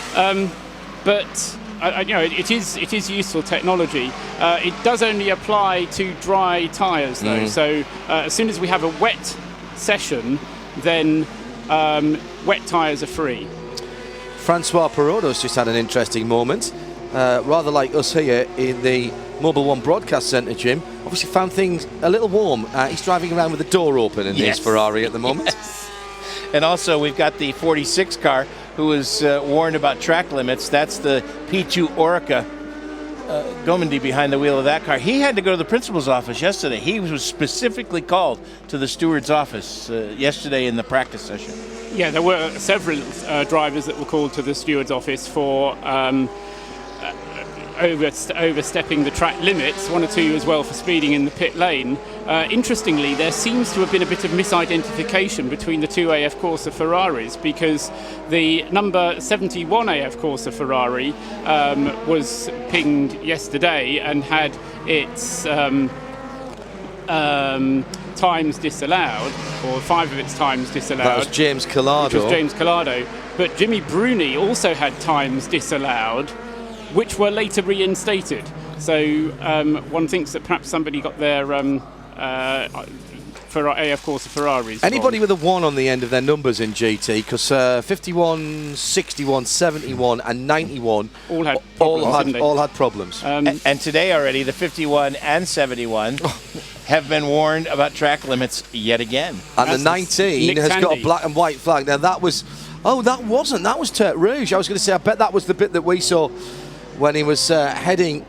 Speaker 20: But it is useful technology. It does only apply to dry tyres, though. So as soon as we have a wet session, then wet tyres are free.
Speaker 10: Francois Perotto's just had an interesting moment. Rather like us here in the Mobil 1 Broadcast Centre, Jim. Obviously found things a little warm. He's driving around with the door open in his Ferrari at the moment.
Speaker 1: Yes. And also we've got the 46 car who was warned about track limits. That's the P2 Orica. Gomendy behind the wheel of that car. He had to go to the principal's office yesterday. He was specifically called to the steward's office yesterday in the practice session.
Speaker 20: Yeah, there were several drivers that were called to the steward's office for overstepping the track limits, one or two as well for speeding in the pit lane. Interestingly, there seems to have been a bit of misidentification between the two AF Corsa Ferraris, because the number 71 AF Corsa Ferrari was pinged yesterday and had its times disallowed, or 5 of its times disallowed.
Speaker 10: That was James Collado.
Speaker 20: Which was James Collado. But Jimmy Bruni also had times disallowed, which were later reinstated. So one thinks that perhaps somebody got their AF Corsa Ferraris.
Speaker 10: Anybody
Speaker 20: wrong.
Speaker 10: with a 1 on the end of their numbers in GT, because 51, 61, 71 and 91
Speaker 20: all
Speaker 10: had problems.
Speaker 1: And today already, the 51 and 71 have been warned about track limits yet again.
Speaker 10: And the 19 has got a black and white flag. Now that was that was Tertre Rouge. I was going to say, I bet that was the bit that we saw when he was heading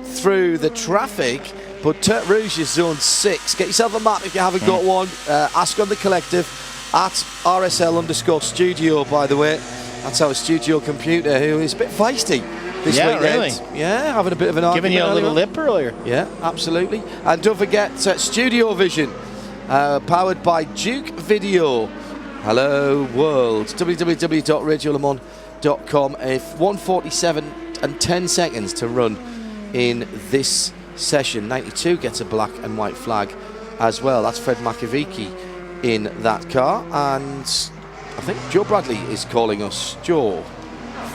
Speaker 10: through the traffic. But Tertre Rouge is zone 6. Get yourself a map if you haven't got one. Ask on the collective at RSL_studio, by the way. That's our studio computer, who is a bit feisty this weekend.
Speaker 1: Really?
Speaker 10: Yeah, having a bit of an argument.
Speaker 1: Giving you a little lip earlier.
Speaker 10: Yeah, absolutely. And don't forget StudioVision, powered by Duke Video. Hello world. www.radiolemans.com. 1:47 and 10 seconds to run in this session. 92 gets a black and white flag as well. That's Fred Makovici in that car, and I think Joe Bradley is calling us. Joe.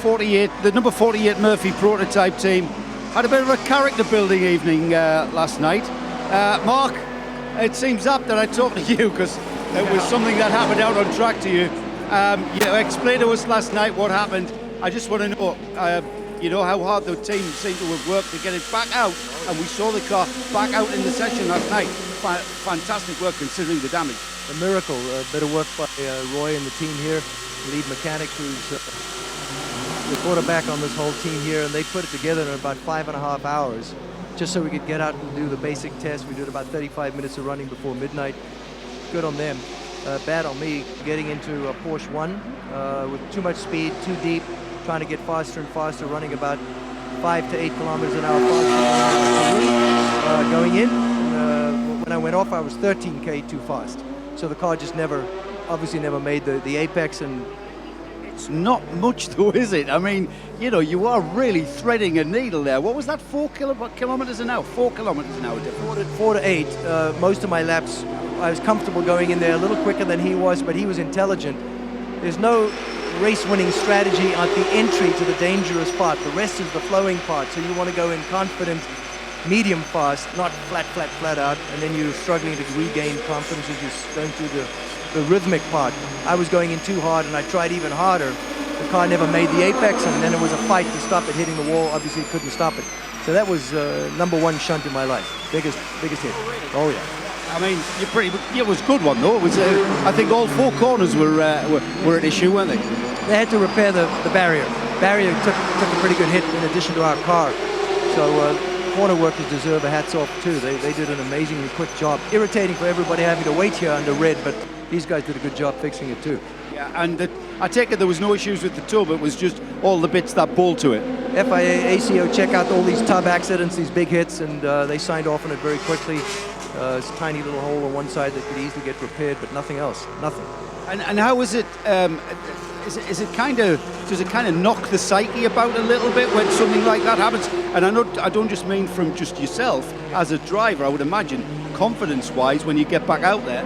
Speaker 5: 48, the number 48 Murphy prototype team had a bit of a character building evening last night. Mark, it seems apt that I talk to you, because it was something that happened out on track to you. You explained to us last night what happened. I just want to know, how hard the team seemed to have worked to get it back out, and we saw the car back out in the session last night. Fantastic work considering the damage.
Speaker 13: A miracle, a bit of work by Roy and the team here, lead mechanic, who's the quarterback on this whole team here, and they put it together in about 5.5 hours, just so we could get out and do the basic test. We did about 35 minutes of running before midnight. Good on them. Bad on me getting into a Porsche 1 with too much speed, too deep, trying to get faster and faster, running about 5 to 8 kilometers an hour faster going in. When I went off, I was 13k too fast. So the car just obviously never made the apex, and
Speaker 5: it's not much though, is it? I mean, you are really threading a needle there. What was that, 4 kilometers an hour? 4 kilometers an hour difference?
Speaker 13: 4 to 8. Most of my laps, I was comfortable going in there a little quicker than he was, but he was intelligent. There's no race-winning strategy at the entry to the dangerous part. The rest is the flowing part, so you want to go in confident, medium fast, not flat out, and then you're struggling to regain confidence as you're going through the rhythmic part. I was going in too hard, and I tried even harder. The car never made the apex, and then it was a fight to stop it hitting the wall. Obviously, couldn't stop it. So that was number one shunt in my life. Biggest hit. Oh yeah.
Speaker 5: I mean, it was a good one though. It was. I think all four corners were at issue, weren't they?
Speaker 13: They had to repair the barrier. Barrier took a pretty good hit in addition to our car. So corner workers deserve a hats off too. They did an amazingly quick job. Irritating for everybody having to wait here under red, but these guys did a good job fixing it too.
Speaker 5: Yeah, and I take it there was no issues with the tub. It was just all the bits that bolt to it.
Speaker 13: FIA, ACO check out all these tub accidents, these big hits, and they signed off on it very quickly. It's a tiny little hole on one side that could easily get repaired, but nothing else. Nothing.
Speaker 5: And how is it? Is it kind of, does it kind of knock the psyche about a little bit when something like that happens? And I don't just mean from just yourself as a driver. I would imagine confidence-wise when you get back out there.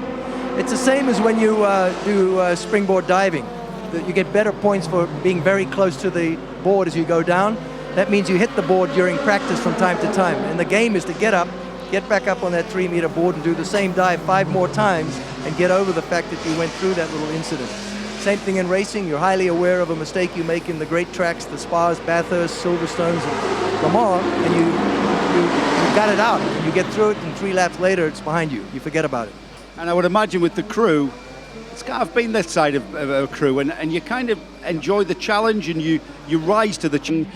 Speaker 13: It's the same as when you do springboard diving. You get better points for being very close to the board as you go down. That means you hit the board during practice from time to time. And the game is to get up, get back up on that 3-meter board and do the same dive 5 more times and get over the fact that you went through that little incident. Same thing in racing. You're highly aware of a mistake you make in the great tracks, the Spas, Bathurst, Silverstones, and Le Mans, and you got it out. You get through it, and 3 laps later, it's behind you. You forget about it.
Speaker 5: And I would imagine with the crew, it's kind of been that side of a crew, and you kind of enjoy the challenge, and you rise to the challenge.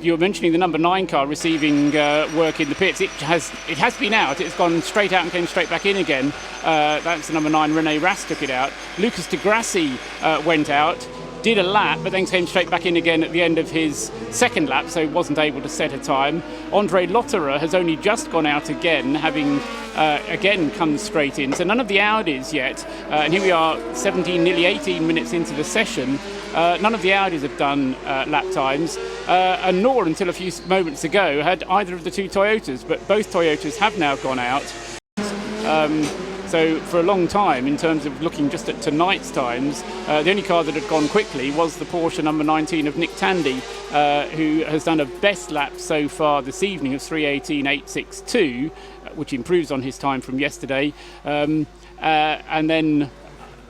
Speaker 20: You were mentioning the number 9 car receiving work in the pits. It has been out. It's gone straight out and came straight back in again. That's the number 9. Rene Rast took it out. Lucas de Grassi went out, did a lap, but then came straight back in again at the end of his second lap, so wasn't able to set a time. Andre Lotterer has only just gone out again, having again come straight in. So none of the Audis yet, and here we are 17, nearly 18 minutes into the session. None of the Audis have done lap times, and nor until a few moments ago had either of the 2 Toyotas, but both Toyotas have now gone out. So for a long time, in terms of looking just at tonight's times, the only car that had gone quickly was the Porsche number 19 of Nick Tandy, who has done a best lap so far this evening of 3:18.862, which improves on his time from yesterday. And then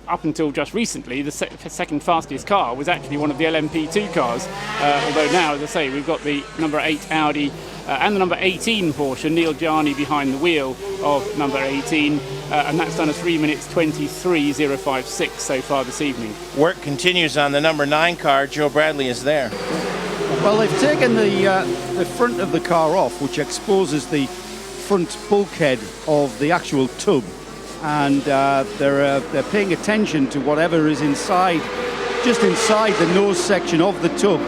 Speaker 20: up until just recently, the second fastest car was actually one of the LMP2 cars. Although now, as I say, we've got the number 8 Audi and the number 18 Porsche, Neil Jarni behind the wheel of number 18, and that's done a 3 minutes 23.056 so far this evening.
Speaker 1: Work continues on the number 9 car. Joe Bradley is there.
Speaker 5: Well, they've taken the front of the car off, which exposes the front bulkhead of the actual tub, and they're paying attention to whatever is inside, just inside the nose section of the tub,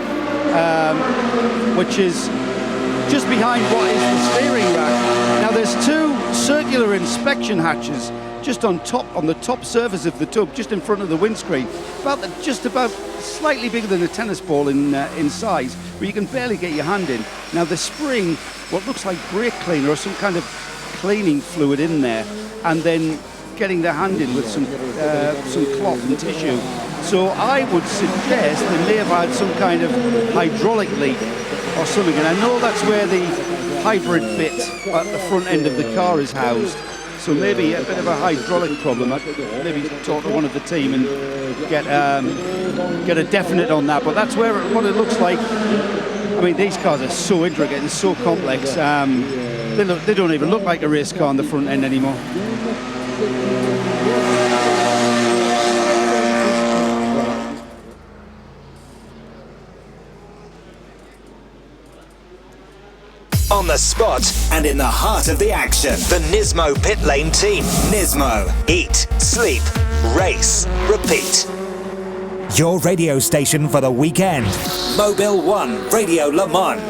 Speaker 5: which is just behind what is the steering rack. Now there's 2 circular inspection hatches just on the top surface of the tub, just in front of the windscreen, just about slightly bigger than a tennis ball in size, where you can barely get your hand in. Now the spring, what looks like brake cleaner or some kind of cleaning fluid in there, and then getting their hand in with some cloth and tissue. So I would suggest they may have had some kind of hydraulic leak or something, and I know that's where the hybrid bit at the front end of the car is housed. So maybe a bit of a hydraulic problem. I'd maybe talk to one of the team and get a definite on that. But that's what it looks like. I mean, these cars are so intricate and so complex. They don't even look like a race car on the front end anymore.
Speaker 15: On the spot and in the heart of the action, the Nismo pit lane team. Nismo. Eat, sleep, race, repeat. Your radio station for the weekend. Mobil 1 Radio Le Mans.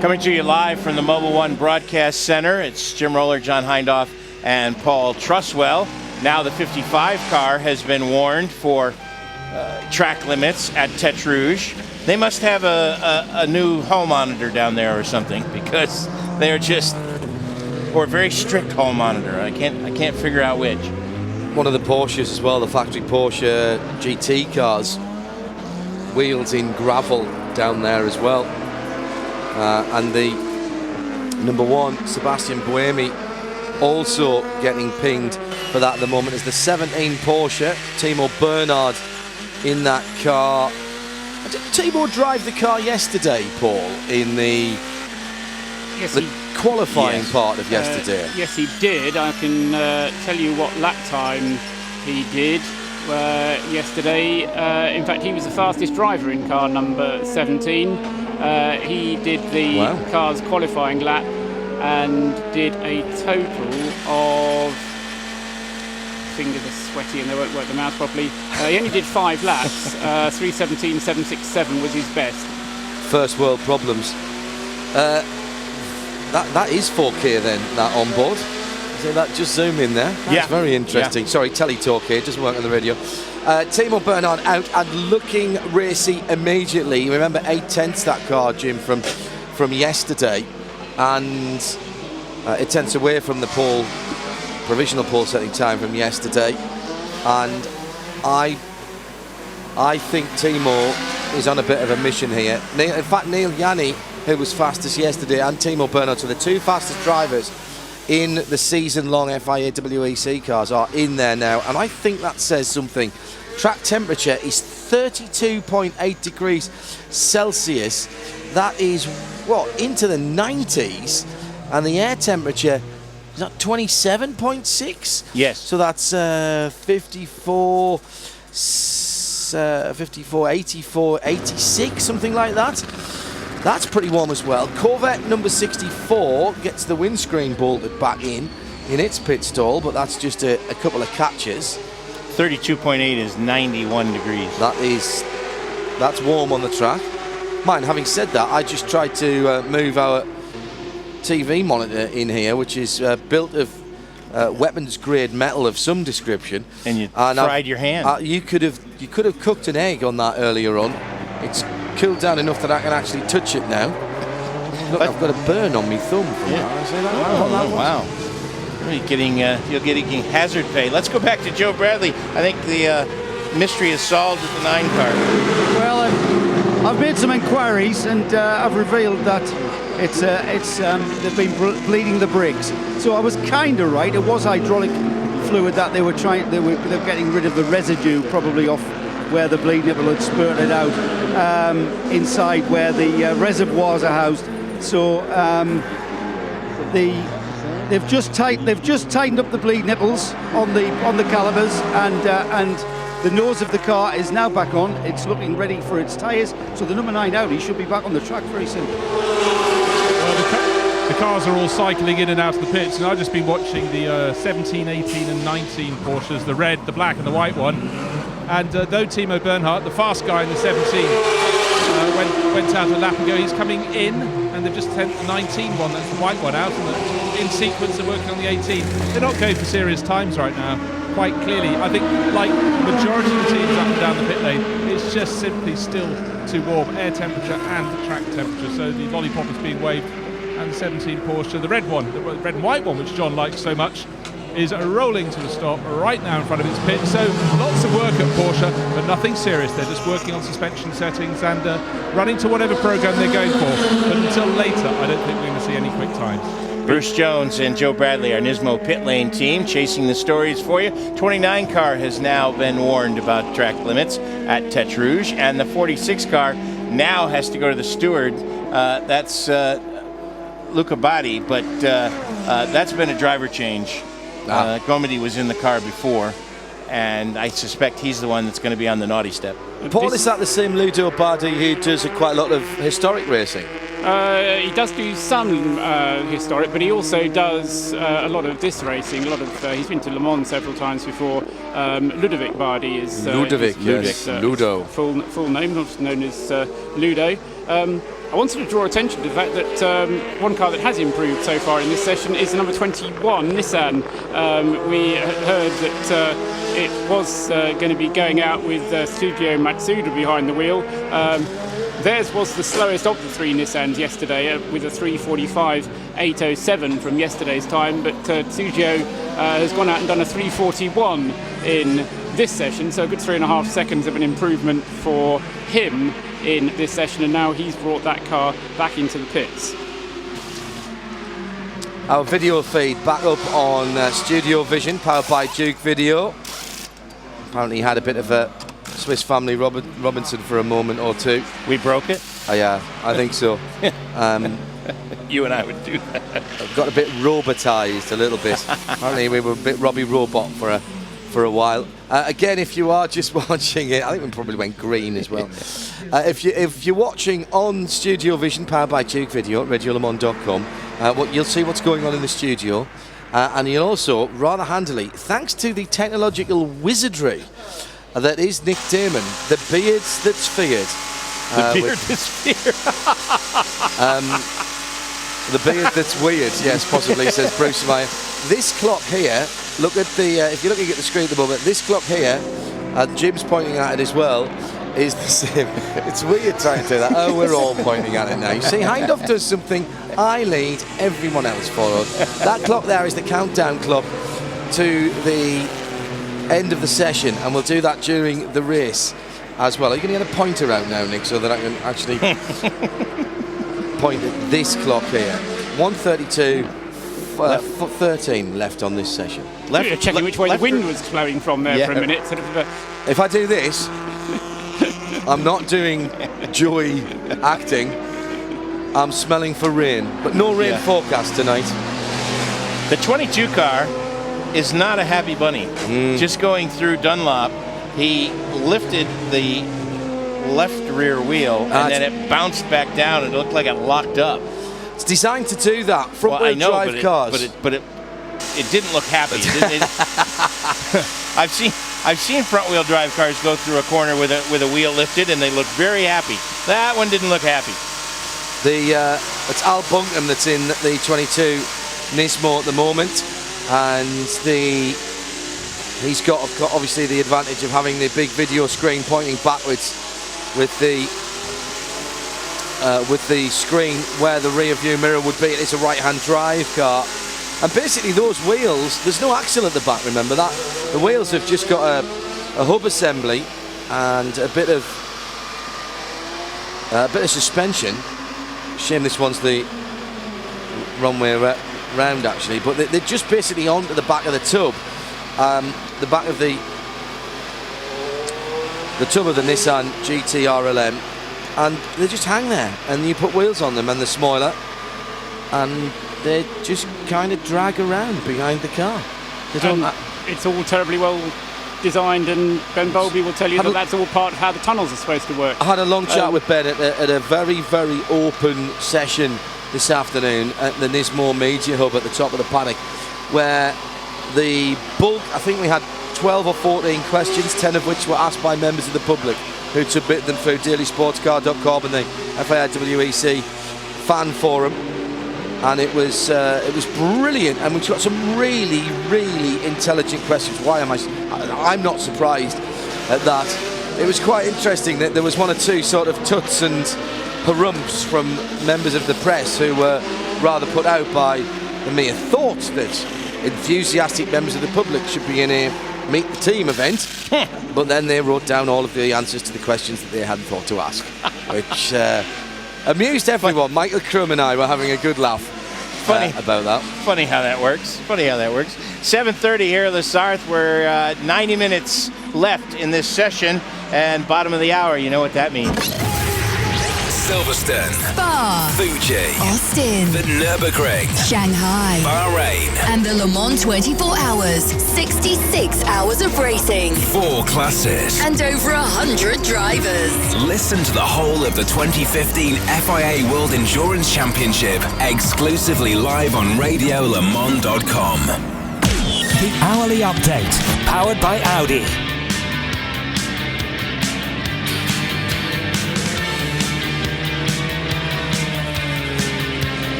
Speaker 1: Coming to you live from the Mobil 1 Broadcast Center. It's Jim Roller, John Hindhoff, and Paul Truswell. Now the 55 car has been warned for track limits at Tete Rouge. They must have a new hall monitor down there or something, because they're just, or a very strict hall monitor. I can't figure out which.
Speaker 10: One of the Porsches as well, the factory Porsche GT cars, wheels in gravel down there as well. And the number 1, Sebastian Buemi, also getting pinged for that at the moment is the 17 Porsche. Timo Bernhard in that car. Did Timo drive the car yesterday, Paul, in the qualifying part of yesterday?
Speaker 20: Yes, he did. I can tell you what lap time he did yesterday. In fact, he was the fastest driver in car number 17. He did the car's qualifying lap and did a total of, fingers are sweaty and they won't work the mouse properly. He only did 5 laps. 3:17.767 was his best.
Speaker 10: First world problems. That is 4K then, that on board. So that just zoom in there. That's very interesting. Sorry, teletalk here, doesn't work on the radio. Timo Bernhard out and looking racy immediately. Remember 8/10 that car, Jim, from yesterday, and 8/10 away from the provisional pole setting time from yesterday. And I think Timo is on a bit of a mission here. In fact, Neil Yanni, who was fastest yesterday, and Timo Bernhard, so the 2 fastest drivers in the season-long FIA WEC cars are in there now, and I think that says something. Track temperature is 32.8 degrees Celsius. That is, into the 90s, and the air temperature is that 27.6?
Speaker 1: Yes.
Speaker 10: So that's 54, 84, 86, something like that. That's pretty warm as well. Corvette number 64 gets the windscreen bolted back in its pit stall, but that's just a couple of catches.
Speaker 1: 32.8 is 91 degrees.
Speaker 10: That's warm on the track. Mind, having said that, I just tried to move our TV monitor in here, which is built of weapons-grade metal of some description.
Speaker 1: And you fried your hand.
Speaker 10: You could have cooked an egg on that earlier on. It's cooled down enough that I can actually touch it now. Look, I've got a burn on my thumb from that.
Speaker 1: Wow. You're getting hazard pay. Let's go back to Joe Bradley. I think the mystery is solved with the 9 car.
Speaker 5: Well, I've made some inquiries and I've revealed that they've been bleeding the brakes. So I was kind of right. It was hydraulic fluid that they were getting rid of the residue, probably off where the bleed nipple had spurted out inside where the reservoirs are housed. So they've just tightened up the bleed nipples on the calipers, and the nose of the car is now back on. It's looking ready for its tyres. So the number 9 Audi should be back on the track very soon.
Speaker 2: Well, the cars are all cycling in and out of the pits, and I've just been watching the 17, 18 and 19 Porsches, the red, the black and the white one. And though Timo Bernhard, the fast guy in the 17, went out a lap ago, he's coming in, and they've just sent the 19 one, that's the white one, out, and in sequence they're working on the 18. They're not going for serious times right now, quite clearly. I think, like the majority of the teams up and down the pit lane, it's just simply still too warm, air temperature and track temperature, so the lollipop is being waved, and the 17 Porsche, the red one, the red and white one, which John likes so much, is rolling to a stop right now in front of its pit. So lots of work at Porsche, but nothing serious. They're just working on suspension settings and running to whatever program they're going for. But until later, I don't think we're going to see any quick times.
Speaker 1: Bruce Jones and Joe Bradley, our Nismo pit lane team, chasing the stories for you. 29 car has now been warned about track limits at Tete Rouge, and the 46 car now has to go to the steward. That's Luca Batti, but that's been a driver change. Gomedy was in the car before, and I suspect he's the one that's going to be on the naughty step.
Speaker 10: Paul, is that the same Ludo Batti who does quite a lot of historic racing?
Speaker 20: He does do some historic, but he also does a lot of disc racing. He's been to Le Mans several times before. Ludovic Bardi is
Speaker 10: Ludo.
Speaker 20: Full name, not known as Ludo. I wanted to draw attention to the fact that one car that has improved so far in this session is the number 21 Nissan. We heard that it was going to be going out with Studio Matsuda behind the wheel. Theirs was the slowest of the 3 Nissans yesterday with a 3:45.807 from yesterday's time, but Studio has gone out and done a 3:41 in this session, so a good 3.5 seconds of an improvement for him in this session, and now he's brought that car back into the pits.
Speaker 10: our video feed back up on StudioVision, powered by Duke Video. Apparently he had a bit of a Swiss Family Robinson for a moment or two.
Speaker 1: We broke it?
Speaker 10: Yeah, I think so.
Speaker 1: You and I would do that.
Speaker 10: Got a bit robotized a little bit. Apparently we were a bit Robbie Robot for a while. Again, if you are just watching it, I think we probably went green as well. If you're watching on StudioVision, powered by Duke Video at radiolemans.com, you'll see what's going on in the studio. And you'll also, rather handily, thanks to the technological wizardry that is Nick Damon, the beard that's feared.
Speaker 1: The beard that's feared.
Speaker 10: The beard that's weird, yes, possibly, says Bruce Meyer. This clock here, look at the, if you're looking at the screen at the moment, this clock here, Jim's pointing at it as well, is the same. It's weird trying to do that. Oh, we're all pointing at it now. You see, Hindhoff does something, I lead, everyone else follows. That clock there is the countdown clock to the end of the session, and we'll do that during the race as well. Are you going to get a pointer out now, Nick, so that I can actually point at this clock here? 1:32, 13 left on this session.
Speaker 20: Checking which way the wind was blowing from there for a minute.
Speaker 10: If I do this, I'm not doing Joey acting. I'm smelling for rain, but no rain forecast tonight.
Speaker 1: The 22 car is not a happy bunny. Just going through Dunlop, he lifted the left rear wheel and then it bounced back down and it looked like it locked up.
Speaker 10: It's designed to do that. Front-wheel drive cars.
Speaker 1: But it didn't look happy. I've seen front-wheel drive cars go through a corner with a wheel lifted and they look very happy. That one didn't look happy.
Speaker 10: It's Al Bunkum that's in the 22 Nismo at the moment, and he's got obviously the advantage of having the big video screen pointing backwards with the screen where the rear view mirror would be. It's a right-hand drive car, and basically those wheels, there's no axle at the back, remember that? The wheels have just got a hub assembly and a bit of suspension. Shame this one's the wrong way round actually, but they're just basically onto the back of the tub, the back of the tub of the Nissan GT RLM, and they just hang there, and you put wheels on them and the spoiler, and they just kind of drag around behind the car.
Speaker 20: It's all terribly well designed, and Ben Bowlby will tell you that's all part of how the tunnels are supposed to work.
Speaker 10: I had a long chat with Ben at a very, very open session this afternoon at the Nismo Media Hub at the top of the paddock, where the bulk, I think we had 12 or 14 questions, 10 of which were asked by members of the public who submitted them through dailysportscar.com and the FIWEC fan forum. And it was brilliant, and we've got some really, really intelligent questions. I'm not surprised at that. It was quite interesting that there was one or two sort of tuts and harumphs from members of the press who were rather put out by the mere thought that enthusiastic members of the public should be in a meet the team event. But then they wrote down all of the answers to the questions that they hadn't thought to ask, which amused everyone. Michael Crum and I were having a good laugh about that.
Speaker 1: Funny how that works. 7:30 here at the Sarth. We're 90 minutes left in this session, and bottom of the hour. You know what that means.
Speaker 3: Silverstone,
Speaker 4: Spa,
Speaker 3: Fuji,
Speaker 4: Austin,
Speaker 3: the Nürburgring,
Speaker 4: Shanghai,
Speaker 3: Bahrain,
Speaker 4: and the Le Mans 24 hours. 66 hours of racing.
Speaker 3: 4 classes.
Speaker 4: And over 100 drivers.
Speaker 3: Listen to the whole of the 2015 FIA World Endurance Championship exclusively live on radiolemans.com.
Speaker 15: The Hourly Update, powered by Audi.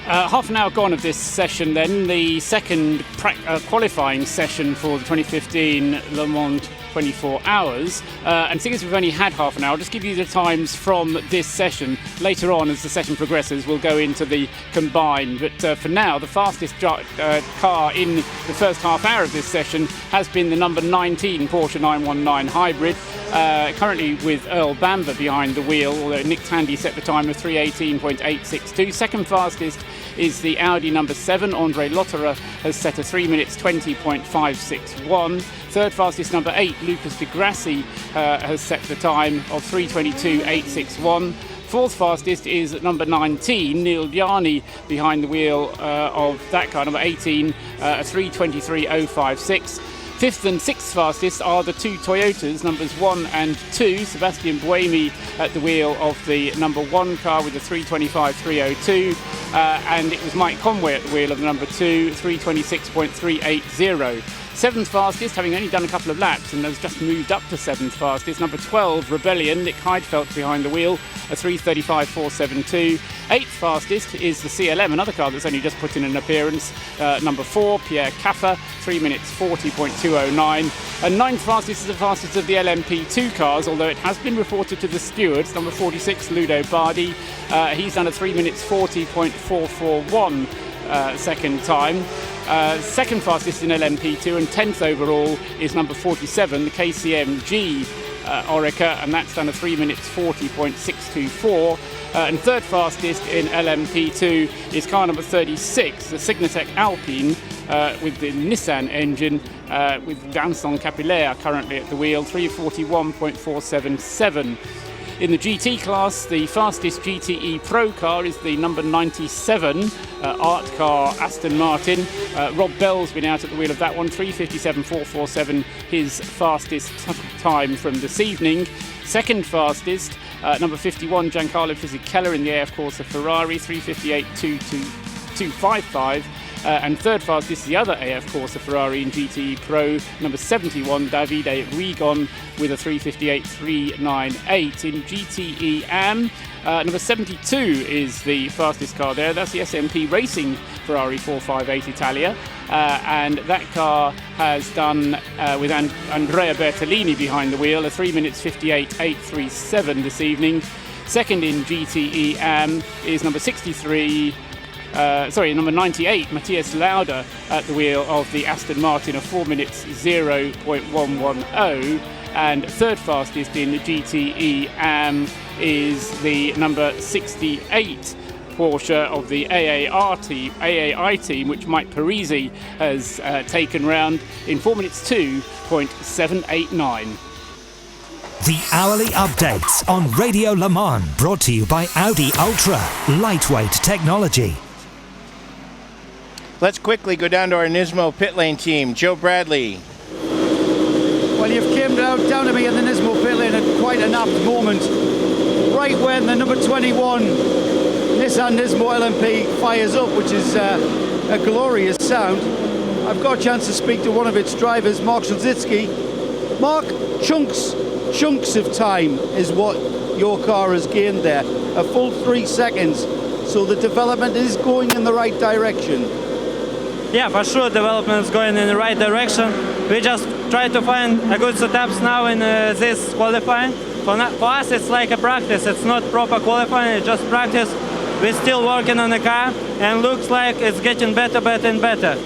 Speaker 20: Half an hour gone of this session then, the second qualifying session for the 2015 Le Mans 24 hours. And seeing as we've only had half an hour, I'll just give you the times from this session. Later on, as the session progresses, we'll go into the combined. But for now, the fastest car in the first half hour of this session has been the number 19 Porsche 919 Hybrid, currently with Earl Bamber behind the wheel, although Nick Tandy set the time of 3:18.862. Second fastest is the Audi number 7. Andre Lotterer has set a 3 minutes 20.561. Third fastest, number 8, Lucas Di Grassi, has set the time of 3:22.861. Fourth fastest is number 19, Neil Bjarni, behind the wheel of that car, number 18, 3:23.056. Fifth and sixth fastest are the two Toyotas, numbers 1 and 2. Sebastian Buemi at the wheel of the number 1 car with a 3:25.302. And it was Mike Conway at the wheel of the number 2, 3:26.380. Seventh fastest, having only done a couple of laps and has just moved up to seventh fastest, number 12, Rebellion, Nick Heidfeld behind the wheel, a 3:35.472. Eighth fastest is the CLM, another car that's only just put in an appearance, number 4, Pierre Caffer, 3 minutes 40.209. And ninth fastest is the fastest of the LMP2 cars, although it has been reported to the stewards, number 46, Ludo Bardi. He's done a 3 minutes 40.441 second time. Second fastest in LMP2 and 10th overall is number 47, the KCM-G Orica, and that's done a 3 minutes 40.624. And third fastest in LMP2 is car number 36, the Signatec Alpine, with the Nissan engine, with Vincent Capillaire currently at the wheel, 3:41.477. In the GT class, the fastest GTE Pro car is the number 97 art car Aston Martin. Rob Bell's been out at the wheel of that one, 3:57.447, his fastest time from this evening. Second fastest, number 51, Giancarlo Fisichella in the AF Corsa Ferrari, 3:58.255. And third fastest is the other AF Corsa Ferrari in GTE Pro, number 71, Davide Rigon, with a 3:58.398. In GTE AM, number 72 is the fastest car there. That's the SMP Racing Ferrari 458 Italia. And that car has done, with Andrea Bertolini behind the wheel, a 3 minutes 58.837 this evening. Second in GTE AM is number 63. Number 98, Matthias Lauda at the wheel of the Aston Martin, a 4 minutes 0.110. And third fastest in the GTE AM is the number 68 Porsche of the AAI team, which Mike Parisi has taken round in 4 minutes 2.789.
Speaker 15: The hourly updates on Radio Le Mans, brought to you by Audi Ultra, lightweight technology.
Speaker 1: Let's quickly go down to our Nismo pit lane team. Joe Bradley.
Speaker 5: Well, you've came down to me in the Nismo pit lane at quite an apt moment. Right when the number 21 Nissan Nismo LMP fires up, which is a glorious sound. I've got a chance to speak to one of its drivers, Mark Szulzicki. Mark, chunks of time is what your car has gained there. A full 3 seconds. So the development is going in the right direction.
Speaker 11: Yeah, for sure, development is going in the right direction. We just try to find a good setups now in this qualifying. For us, it's like a practice. It's not proper qualifying, it's just practice. We're still working on the car, and looks like it's getting better and better.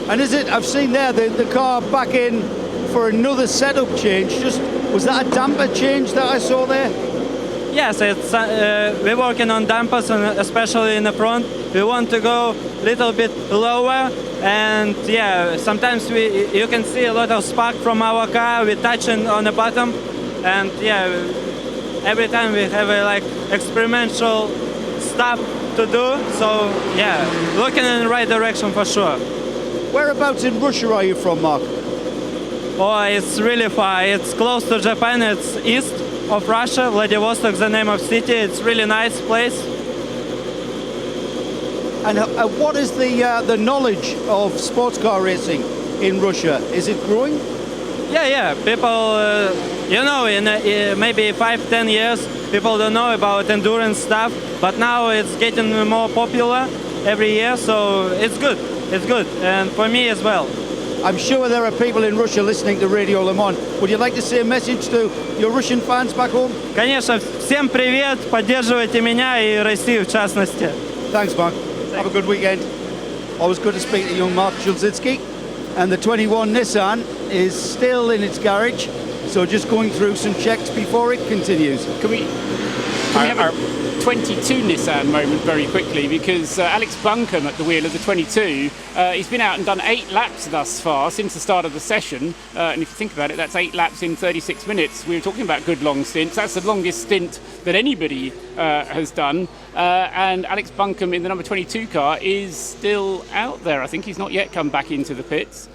Speaker 5: And is it, I've seen there, the car back in for another setup change. Was that a damper change that I saw there?
Speaker 11: Yes, it's we're working on dampers, and especially in the front. We want to go a little bit lower, and yeah, sometimes you can see a lot of spark from our car. We're touching on the bottom, and yeah, every time we have like experimental stuff to do. So yeah, looking in the right direction for sure.
Speaker 5: Whereabouts in Russia are you from, Mark?
Speaker 11: Oh, it's really far. It's close to Japan. It's east of Russia. Vladivostok is the name of city. It's really nice place.
Speaker 5: And what is the knowledge of sports car racing in Russia? Is it growing?
Speaker 11: Yeah. People, in maybe 5-10 years, people don't know about endurance stuff, but now it's getting more popular every year, so it's good. It's good, and for me as well.
Speaker 5: I'm sure there are people in Russia listening to Radio Le Mans. Would you like to say a message to your Russian fans back home?
Speaker 14: Конечно, всем привет, поддерживайте меня и Россию в частности.
Speaker 5: Thanks, Mark. Have a good weekend. Always good to speak to young Mark Julzitsky. And the 21 Nissan is still in its garage, so just going through some checks before it continues.
Speaker 20: Can we have a 22 Nissan moment very quickly, because Alex Buncombe at the wheel of the 22, he's been out and done 8 laps thus far since the start of the session, and if you think about it, that's 8 laps in 36 minutes. We were talking about good long stints. That's the longest stint that anybody has done, and Alex Buncombe in the number 22 car is still out there. I think he's not yet come back into the pits.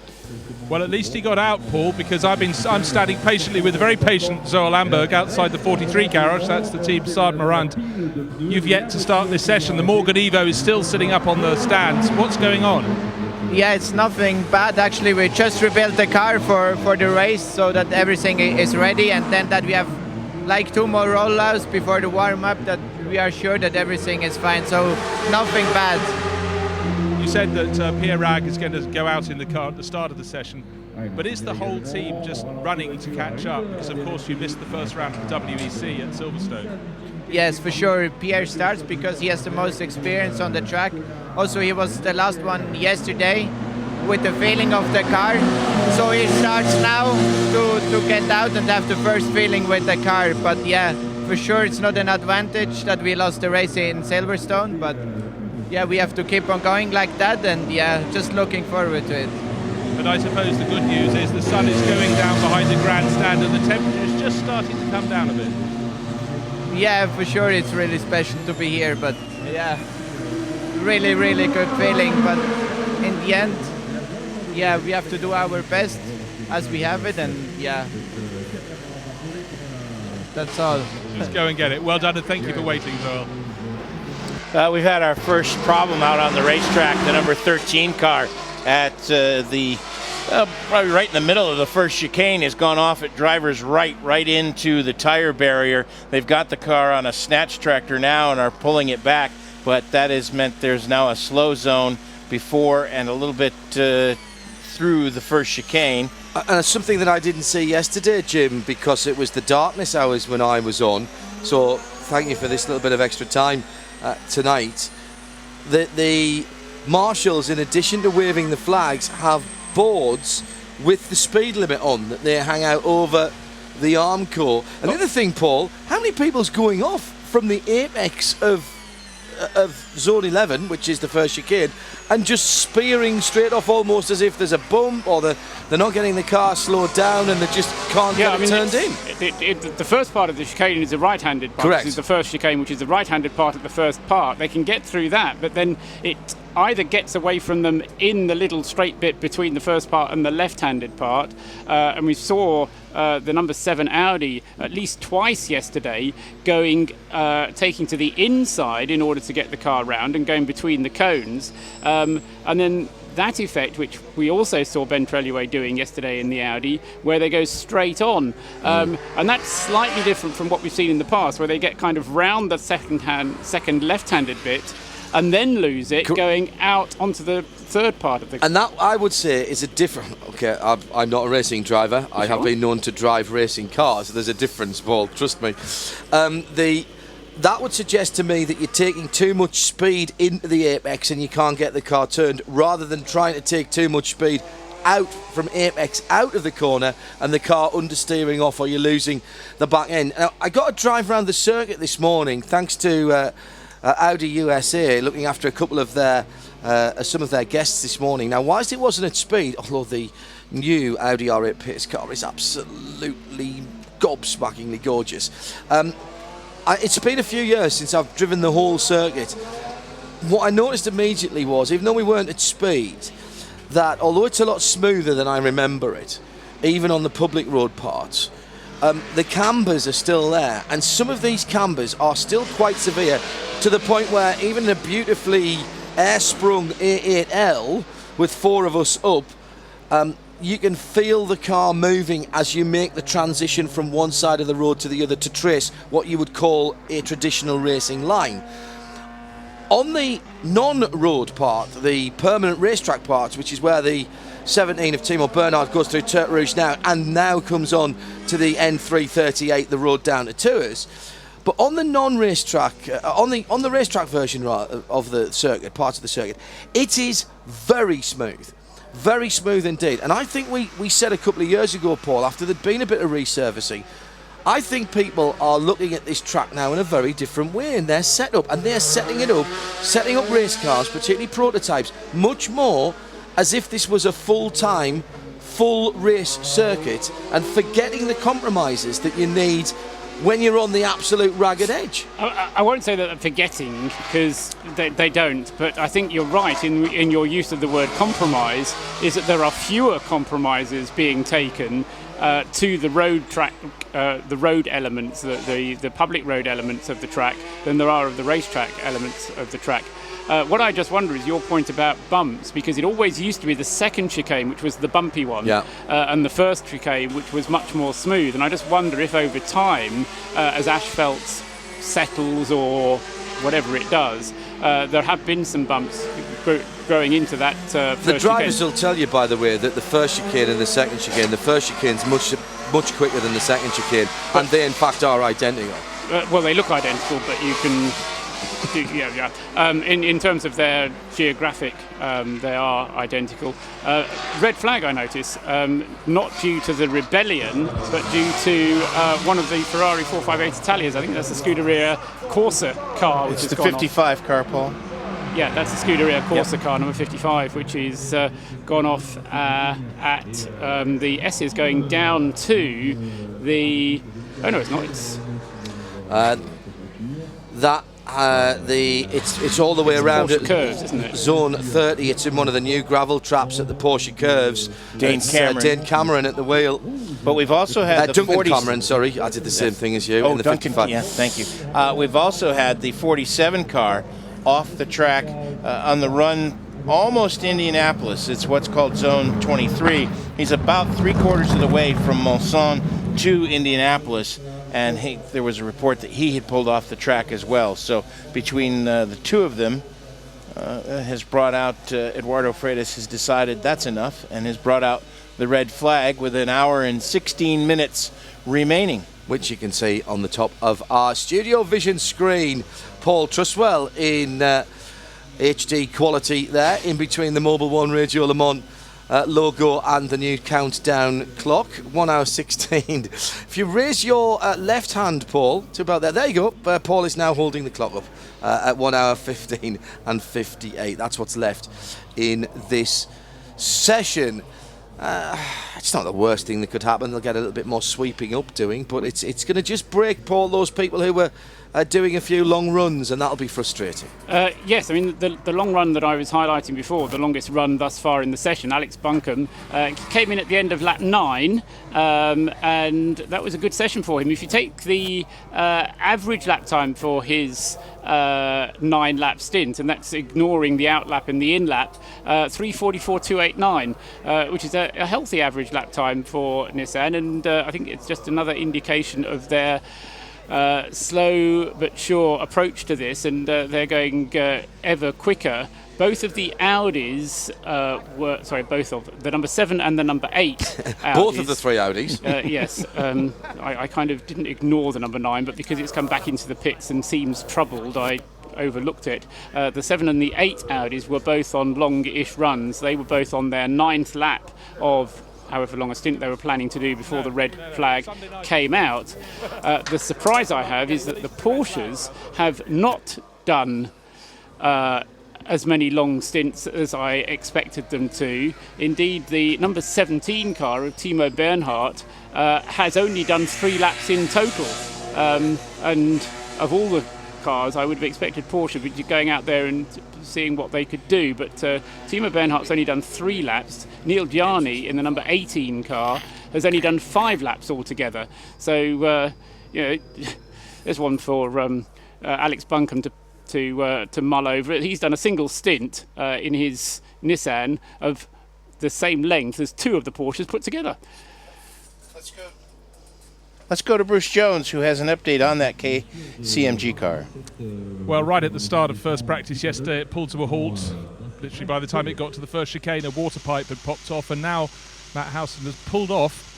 Speaker 2: Well, at least he got out, Paul, because I'm standing patiently with a very patient Zoe Lamberg outside the 43 garage. That's the team Sard Marant. You've yet to start this session. The Morgan Evo is still sitting up on the stands. What's going on?
Speaker 17: Yeah, it's nothing bad actually. We just rebuilt the car for the race so that everything is ready, and then that we have like 2 more rollouts before the warm-up, that we are sure that everything is fine. So nothing bad.
Speaker 2: You said that Pierre Rag is going to go out in the car at the start of the session, but is the whole team just running to catch up? Because of course you missed the first round of the WEC at Silverstone.
Speaker 17: Yes, for sure. Pierre starts because he has the most experience on the track. Also, he was the last one yesterday with the feeling of the car. So he starts now to get out and have the first feeling with the car. But yeah, for sure it's not an advantage that we lost the race in Silverstone, but yeah, we have to keep on going like that, and yeah, just looking forward to it.
Speaker 2: But I suppose the good news is the sun is going down behind the grandstand and the temperature is just starting to come down a bit.
Speaker 17: Yeah, for sure it's really special to be here, but yeah, really, really good feeling. But in the end, yeah, we have to do our best as we have it, and yeah, that's all.
Speaker 2: Just go and get it. Well done, and thank you for waiting, Zoel.
Speaker 1: We've had our first problem out on the racetrack. The number 13 car at probably right in the middle of the first chicane has gone off at driver's right into the tire barrier. They've got the car on a snatch tractor now and are pulling it back, but that has meant there's now a slow zone before and a little bit through the first chicane.
Speaker 10: And it's something that I didn't see yesterday, Jim, because it was the darkness hours when I was on. So thank you for this little bit of extra time tonight. The marshals, in addition to waving the flags, have boards with the speed limit on that they hang out over the Armco. And the other thing, Paul, how many people's going off from the apex of Zone 11, which is the first chicane, and just spearing straight off almost as if there's a bump, or they're not getting the car slowed down and they just can't get it turned in?
Speaker 20: The first part of the chicane is the right-handed part.
Speaker 10: Correct.
Speaker 20: This is the first chicane, which is the right-handed part of the first part. They can get through that, but then it either gets away from them in the little straight bit between the first part and the left-handed part, and we saw the number 7 Audi at least twice yesterday taking to the inside in order to get the car round and going between the cones, and then that effect, which we also saw Ben Trellier doing yesterday in the Audi, where they go straight on, and that's slightly different from what we've seen in the past, where they get kind of round the second left-handed bit and then lose it, going out onto the third part of the car.
Speaker 10: And that, I would say, is a different... Okay, I'm not a racing driver. I have been known to drive racing cars. There's a difference, Paul, trust me. That would suggest to me that you're taking too much speed into the apex and you can't get the car turned, rather than trying to take too much speed out from apex, out of the corner, and the car understeering off, or you're losing the back end. Now, I got a drive around the circuit this morning, thanks to Audi USA, looking after a couple of some of their guests this morning. Now, whilst it wasn't at speed, although the new Audi R8 pace car is absolutely gobsmackingly gorgeous, it's been a few years since I've driven the whole circuit. What I noticed immediately was, even though we weren't at speed, that although it's a lot smoother than I remember it, even on the public road parts, the cambers are still there, and some of these cambers are still quite severe, to the point where even a beautifully air-sprung A8L with 4 of us up, you can feel the car moving as you make the transition from one side of the road to the other to trace what you would call a traditional racing line. On the non-road part, the permanent racetrack part, which is where the 17 of Timo Bernhard goes through Turk Rouge now, and now comes on to the N338, the road down to Tours. But on the non-racetrack, on the racetrack version of the circuit, part of the circuit, it is very smooth indeed. And I think we said a couple of years ago, Paul, after there'd been a bit of resurfacing, I think people are looking at this track now in a very different way in their setup, and they're setting up race cars, particularly prototypes, much more as if this was a full-time, full race circuit, and forgetting the compromises that you need when you're on the absolute ragged edge.
Speaker 20: I won't say that they're forgetting, because they don't, but I think you're right in your use of the word compromise, is that there are fewer compromises being taken to the road track, the road elements, the public road elements of the track, than there are of the racetrack elements of the track. What I just wonder is your point about bumps, because it always used to be the second chicane, which was the bumpy one, and the first chicane, which was much more smooth. And I just wonder if over time, as asphalt settles or whatever it does, there have been some bumps growing into that first
Speaker 10: The drivers
Speaker 20: chicane.
Speaker 10: will tell you, by the way, that the first chicane and the second chicane, the first chicane's much quicker than the second chicane, and they in fact are identical.
Speaker 20: Well, they look identical, but you can... In terms of their geographic, they are identical. Red flag, I notice, not due to the rebellion, but due to one of the Ferrari 458 Italias. I think that's the Scuderia Corsa car. Which
Speaker 1: it's
Speaker 20: has
Speaker 1: the
Speaker 20: gone
Speaker 1: 55
Speaker 20: off.
Speaker 1: car, Paul.
Speaker 20: Yeah, that's the Scuderia Corsa car, number 55, which is gone off at the S is going down to the... Oh, no, it's not. It's...
Speaker 10: It's all the way around
Speaker 20: Porsche curves, isn't it?
Speaker 10: Zone 30. It's in one of the new gravel traps at the Porsche curves.
Speaker 1: Dane
Speaker 10: Cameron at the wheel.
Speaker 1: But we've also had the
Speaker 10: Duncan
Speaker 1: 40...
Speaker 10: Cameron, sorry, I did the same thing as you.
Speaker 1: Oh,
Speaker 10: in the
Speaker 1: Duncan,
Speaker 10: 55.
Speaker 1: yeah, thank you. We've also had the 47 car off the track on the run almost Indianapolis. It's what's called Zone 23. He's about 3/4 of the way from Mulsanne to Indianapolis, and there was a report that he had pulled off the track as well. So between the two of them has brought out, Eduardo Freitas has decided that's enough and has brought out the red flag with an hour and 16 minutes remaining.
Speaker 10: Which you can see on the top of our StudioVision screen. Paul Truswell in HD quality there, in between the Mobil 1 Radio Le Mans logo and the new countdown clock, 1 hour 16. If you raise your left hand, Paul, to about there you go. Paul is now holding the clock up at 1 hour 15 and 58. That's what's left in this session. It's not the worst thing that could happen. They'll get a little bit more sweeping up doing, but it's going to just break, Paul, those people who were doing a few long runs, and that'll be frustrating.
Speaker 20: Yes, I mean, the long run that I was highlighting before, the longest run thus far in the session, Alex Buncombe, came in at the end of lap 9, and that was a good session for him. If you take the average lap time for his 9-lap stint, and that's ignoring the out lap and the in lap, 3:44.289, which is a healthy average lap time for Nissan, and I think it's just another indication of their slow but sure approach to this, and they're going ever quicker. Both of the Audis both of the number 7 and the number 8 Audis.
Speaker 10: Both of the 3 Audis.
Speaker 20: Yes. I kind of didn't ignore the number 9, but because it's come back into the pits and seems troubled, I overlooked it. The 7 and the 8 Audis were both on long-ish runs. They were both on their 9th lap of however long a stint they were planning to do before the red flag came out. The surprise I have is that the Porsches have not done as many long stints as I expected them to. Indeed, the number 17 car of Timo Bernhard has only done 3 laps in total. And of all the cars, I would have expected Porsche going out there and seeing what they could do, but Timo Bernhardt's only done 3 laps. Neil Gianni in the number 18 car has only done 5 laps altogether. So there's one for Alex Buncombe to mull over. He's done a single stint in his Nissan of the same length as 2 of the Porsches put together.
Speaker 1: Let's go. Let's go to Bruce Jones, who has an update on that KCMG car.
Speaker 2: Well, right at the start of first practice yesterday, it pulled to a halt. Literally by the time it got to the first chicane, a water pipe had popped off, and now Matt Howson has pulled off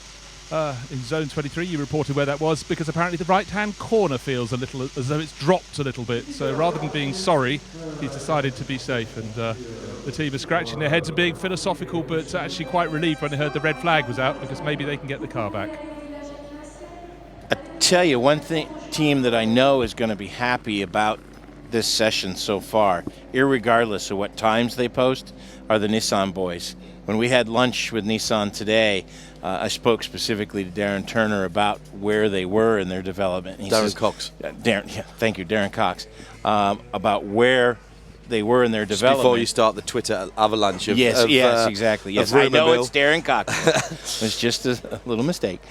Speaker 2: in zone 23. You reported where that was, because apparently the right-hand corner feels a little as though it's dropped a little bit. So rather than being sorry, he's decided to be safe, and the team are scratching their heads and being philosophical, but actually quite relieved when they heard the red flag was out, because maybe they can get the car back.
Speaker 1: I tell you, one team that I know is going to be happy about this session so far, irregardless of what times they post, are the Nissan boys. When we had lunch with Nissan today, I spoke specifically to Darren Turner about where they were in their development.
Speaker 10: Darren Cox.
Speaker 1: Thank you, Darren Cox. About where they were in their development.
Speaker 10: Before you start the Twitter avalanche of
Speaker 1: Yes, exactly. Yes, I know it's Darren Cox. It was just a little mistake.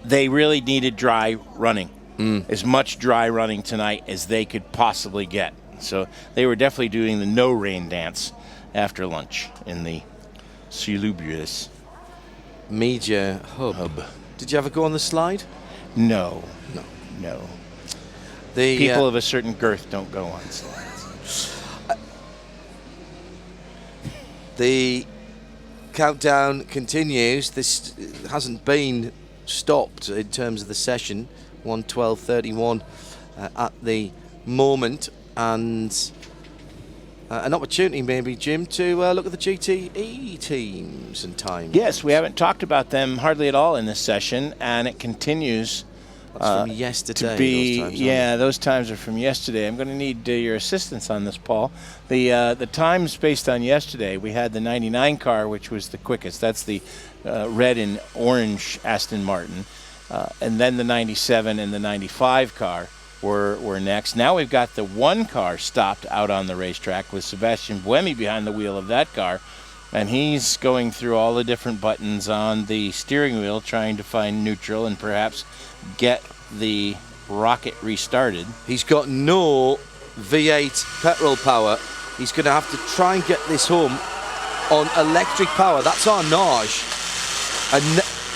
Speaker 1: They really needed dry running. As much dry running tonight as they could possibly get. So they were definitely doing the no rain dance after lunch in the salubrious
Speaker 10: media hub. Did you ever go on the slide?
Speaker 1: No.
Speaker 10: The
Speaker 1: people of a certain girth don't go on slides.
Speaker 10: The countdown continues. This hasn't been stopped in terms of the session. 1:12:31 at the moment, and an opportunity maybe, Jim, to look at the GTE teams and times.
Speaker 1: Yes, we haven't talked about them hardly at all in this session, and it continues.
Speaker 10: That's from yesterday.
Speaker 1: To be,
Speaker 10: those times,
Speaker 1: those times are from yesterday. I'm going to need your assistance on this, Paul. The times based on yesterday, we had the 99 car, which was the quickest. That's the red and orange Aston Martin. And then the 97 and the 95 car were next. Now we've got the one car stopped out on the racetrack with Sebastian Buemi behind the wheel of that car. And he's going through all the different buttons on the steering wheel, trying to find neutral and perhaps get the rocket restarted.
Speaker 10: He's got no V8 petrol power. He's going to have to try and get this home on electric power. That's our Nage. And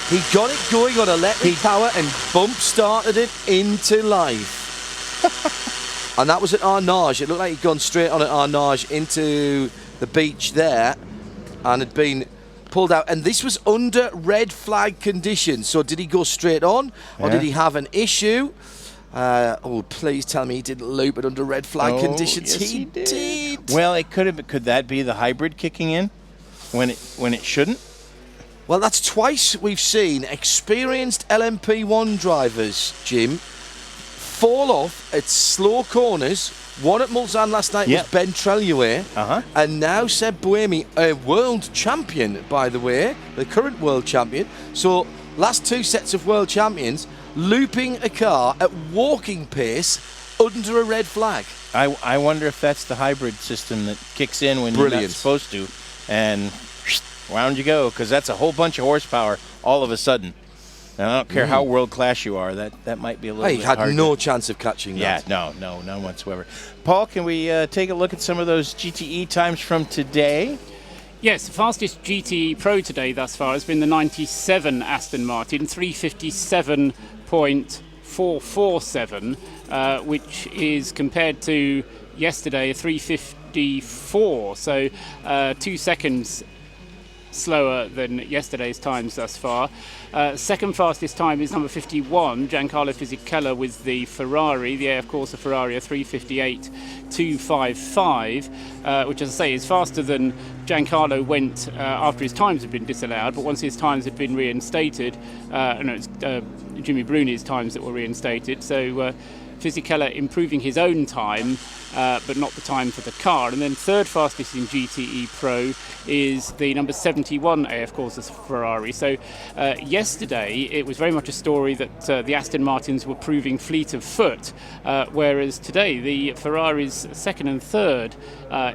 Speaker 10: he got it going on electric power and bump started it into life. And that was at Arnage. It looked like he'd gone straight on at Arnage into the beach there and had been pulled out. And this was under red flag conditions. So did he go straight on or did he have an issue? Please tell me he didn't loop it under red flag conditions.
Speaker 1: Yes, he did. Well, it could have. Could that be the hybrid kicking in when it shouldn't?
Speaker 10: Well, that's twice we've seen experienced LMP1 drivers, Jim, fall off at slow corners. One at Mulsanne last night was Ben Trellier. And now Seb Buemi, a world champion, by the way, the current world champion. So, last two sets of world champions looping a car at walking pace under a red flag.
Speaker 1: I wonder if that's the hybrid system that kicks in when you're not supposed to, and round you go, because that's a whole bunch of horsepower all of a sudden. And I don't care how world class you are, that might be a little bit hard.
Speaker 10: He had no chance of catching that.
Speaker 1: Yeah, no, none whatsoever. Paul, can we take a look at some of those GTE times from today?
Speaker 20: Yes, the fastest GTE Pro today thus far has been the 97 Aston Martin, 357.447, which is compared to yesterday a 354, so 2 seconds slower than yesterday's times thus far. Second fastest time is number 51, Giancarlo Fisichella with the Ferrari. The of course, the Ferrari, a 358.255, which, as I say, is faster than Giancarlo went after his times had been disallowed. But once his times had been reinstated, it's Jimmy Bruni's times that were reinstated. So Fisichella improving his own time, but not the time for the car. And then third fastest in GTE Pro is the number 71 AF Corsa Ferrari. So yesterday it was very much a story that the Aston Martins were proving fleet of foot, whereas today the Ferraris second and third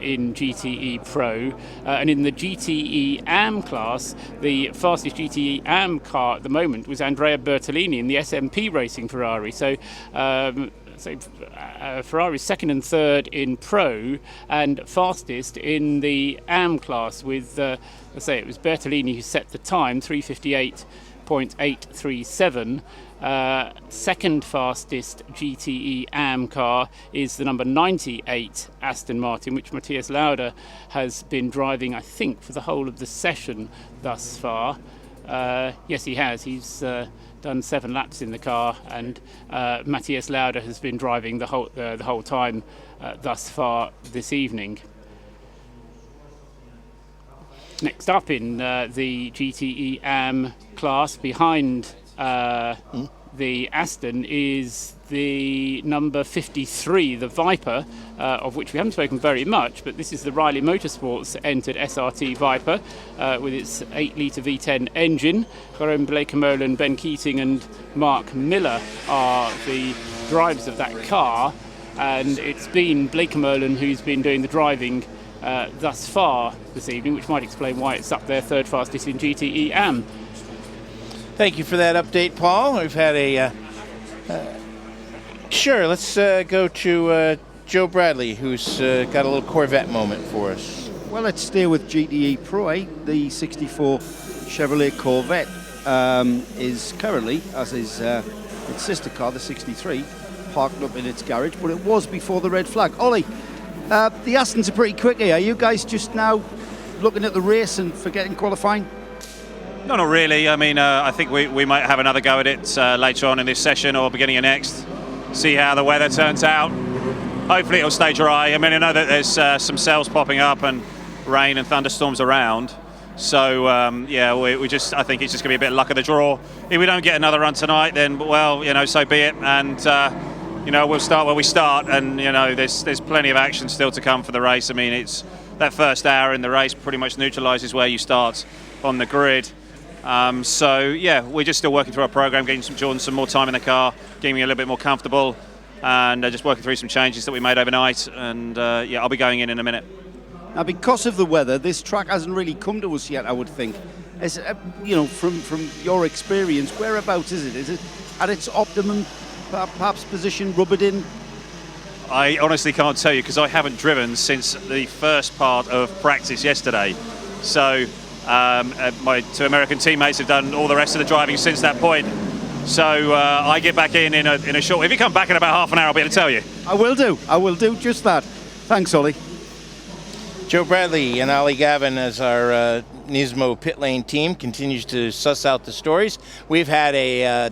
Speaker 20: in GTE Pro. And in the GTE AM class, the fastest GTE AM car at the moment was Andrea Bertolini in the SMP Racing Ferrari. So Ferrari's second and third in Pro and fastest in the AM class with, it was Bertolini who set the time, 3:58. 2:08.837. Second fastest GTE AM car is the number 98 Aston Martin, which Matthias Lauda has been driving, I think, for the whole of the session thus far. Yes, he has. He's done 7 laps in the car, and Matthias Lauda has been driving the whole time thus far this evening. Next up in the GTE AM class, behind the Aston, is the number 53, the Viper, of which we haven't spoken very much, but this is the Riley Motorsports entered SRT Viper with its 8-litre V10 engine. Jerome Bleekemolen, Ben Keating and Mark Miller are the drivers of that car, and it's been Bleekemolen who's been doing the driving thus far this evening, which might explain why it's up there third fastest in GTE AM.
Speaker 1: Thank you for that update, Paul. We've had a... Sure, let's go to Joe Bradley, who's got a little Corvette moment for us.
Speaker 5: Well, let's stay with GTE Pro A. The 64 Chevrolet Corvette is currently, as is its sister car, the 63, parked up in its garage, but it was before the red flag. Ollie, the Astons are pretty quick here. Are you guys just now looking at the race and forgetting qualifying?
Speaker 9: No, not really. I mean, I think we might have another go at it later on in this session or beginning of next. See how the weather turns out. Hopefully it'll stay dry. I mean, I know that there's some cells popping up and rain and thunderstorms around. So, yeah, I think it's just going to be a bit of luck of the draw. If we don't get another run tonight, then, well, so be it. And, we'll start where we start. And, there's plenty of action still to come for the race. I mean, it's that first hour in the race pretty much neutralises where you start on the grid. So, yeah, we're just still working through our program, getting Jordan some more time in the car, getting me a little bit more comfortable, and just working through some changes that we made overnight. And, yeah, I'll be going in a minute.
Speaker 5: Now, because of the weather, this track hasn't really come to us yet, I would think. As, from your experience, whereabouts is it? Is it at its optimum, perhaps position, rubbered in?
Speaker 9: I honestly can't tell you because I haven't driven since the first part of practice yesterday. So my 2 American teammates have done all the rest of the driving since that point. So I get back in a short... If you come back in about half an hour, I'll be able to tell you.
Speaker 5: I will do just that. Thanks, Ollie.
Speaker 1: Joe Bradley and Ollie Gavin, as our Nismo pit lane team continues to suss out the stories. We've had a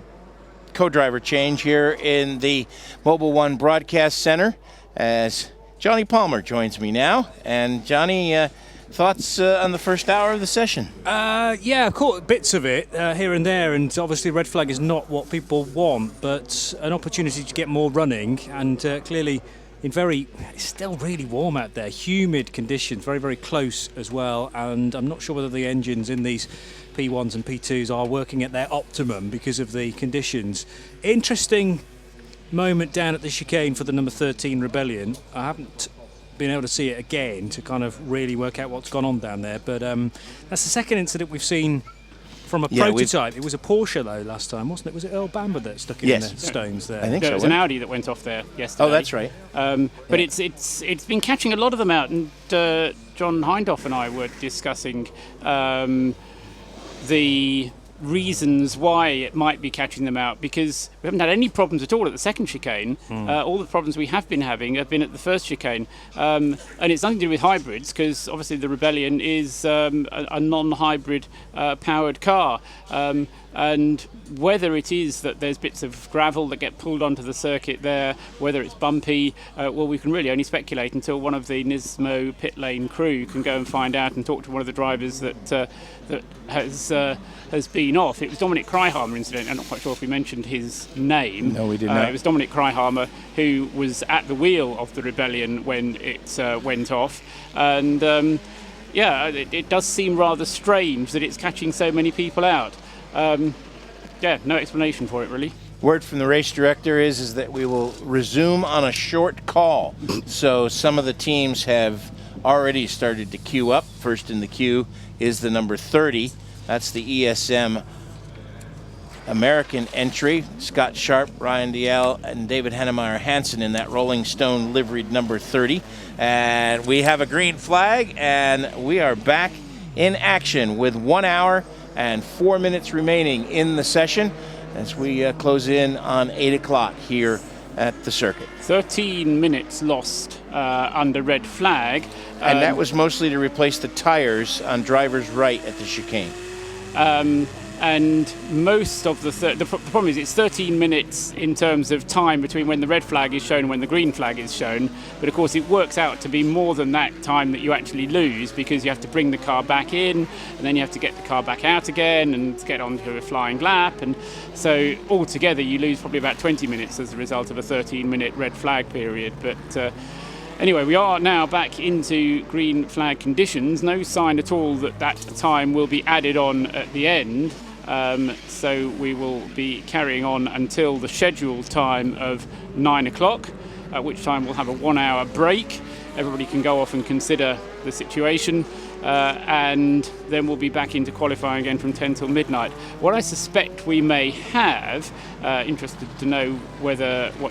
Speaker 1: co-driver change here in the Mobil 1 Broadcast Center as Johnny Palmer joins me now. And Johnny, thoughts on the first hour of the session?
Speaker 23: Yeah, I've caught bits of it here and there, and obviously red flag is not what people want, but an opportunity to get more running, and clearly it's still really warm out there, humid conditions, very, very close as well, and I'm not sure whether the engines in these P1s and P2s are working at their optimum because of the conditions. Interesting moment down at the chicane for the number 13 Rebellion. I haven't been able to see it again to kind of really work out what's gone on down there, but that's the second incident we've seen from a prototype. It was a Porsche though last time, wasn't it? Was it Earl Bamber that stuck in the stones there?
Speaker 20: I think so. It was an Audi that went off there yesterday.
Speaker 1: Oh, that's right.
Speaker 20: But it's been catching a lot of them out, and John Hindhoff and I were discussing the reasons why it might be catching them out, because we haven't had any problems at all at the second chicane. All the problems we have been having have been at the first chicane, and it's nothing to do with hybrids, because obviously the Rebellion is a non-hybrid powered car, and whether it is that there's bits of gravel that get pulled onto the circuit there, whether it's bumpy, well, we can really only speculate until one of the Nismo pit lane crew can go and find out and talk to one of the drivers that has been off. It was Dominic Kryhammer incident. I'm not quite sure if we mentioned his name.
Speaker 1: No, we did not.
Speaker 20: It was Dominic Kryhammer who was at the wheel of the Rebellion when it went off, and it does seem rather strange that it's catching so many people out. No explanation for it, really.
Speaker 1: Word from the race director is that we will resume on a short call. So some of the teams have already started to queue up. First in the queue is the number 30. That's the ESM American entry. Scott Sharp, Ryan Dial, and David Hennemeyer Hansen in that Rolling Stone liveried number 30. And we have a green flag, and we are back in action with 1 hour and 4 minutes remaining in the session as we close in on 8 o'clock here at the circuit.
Speaker 20: 13 minutes lost under red flag.
Speaker 1: And that was mostly to replace the tires on driver's right at the chicane.
Speaker 20: And most of the problem is it's 13 minutes in terms of time between when the red flag is shown and when the green flag is shown. But of course it works out to be more than that time that you actually lose, because you have to bring the car back in and then you have to get the car back out again and get onto a flying lap. And so altogether you lose probably about 20 minutes as a result of a 13-minute red flag period. But anyway, we are now back into green flag conditions. No sign at all that that time will be added on at the end. So we will be carrying on until the scheduled time of 9 o'clock, at which time we'll have a 1 hour break. Everybody can go off and consider the situation. And then we'll be back into qualifying again from 10 till midnight. What I suspect we may have, interested to know what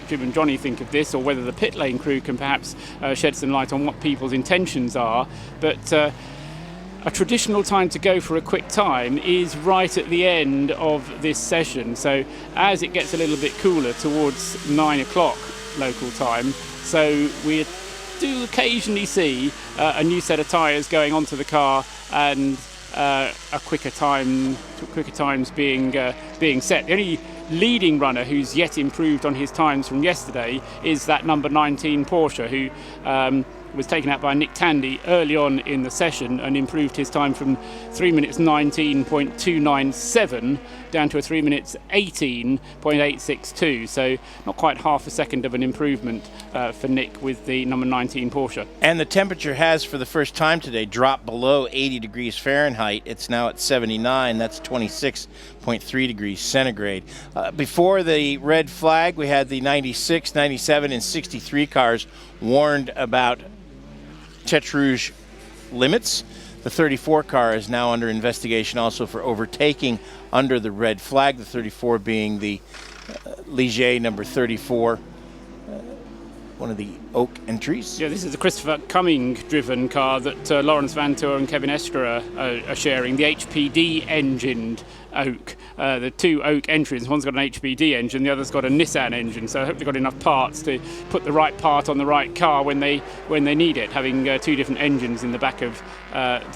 Speaker 20: Jim and Johnny think of this, or whether the pit lane crew can perhaps shed some light on what people's intentions are. But a traditional time to go for a quick time is right at the end of this session. So as it gets a little bit cooler towards 9 o'clock local time, so we do occasionally see a new set of tyres going onto the car and quicker times being set. The only leading runner who's yet improved on his times from yesterday is that number 19 Porsche, who was taken out by Nick Tandy early on in the session and improved his time from 3 minutes 19.297 down to a 3 minutes 18.862. So not quite half a second of an improvement for Nick with the number 19 Porsche.
Speaker 1: And the temperature has, for the first time today, dropped below 80 degrees Fahrenheit. It's now at 79. That's 26.3 degrees centigrade. Before the red flag, we had the 96, 97, and 63 cars warned about Tête Rouge limits. The 34 car is now under investigation also for overtaking under the red flag, the 34 being the Ligier number 34, one of the Oak entries.
Speaker 20: Yeah, this is the Christopher Cumming-driven car that Lawrence Van Toor and Kevin Estre are sharing, the HPD-engined Oak. The two Oak entries, one's got an HPD engine, the other's got a Nissan engine, so I hope they've got enough parts to put the right part on the right car when they need it, having two different engines in the back of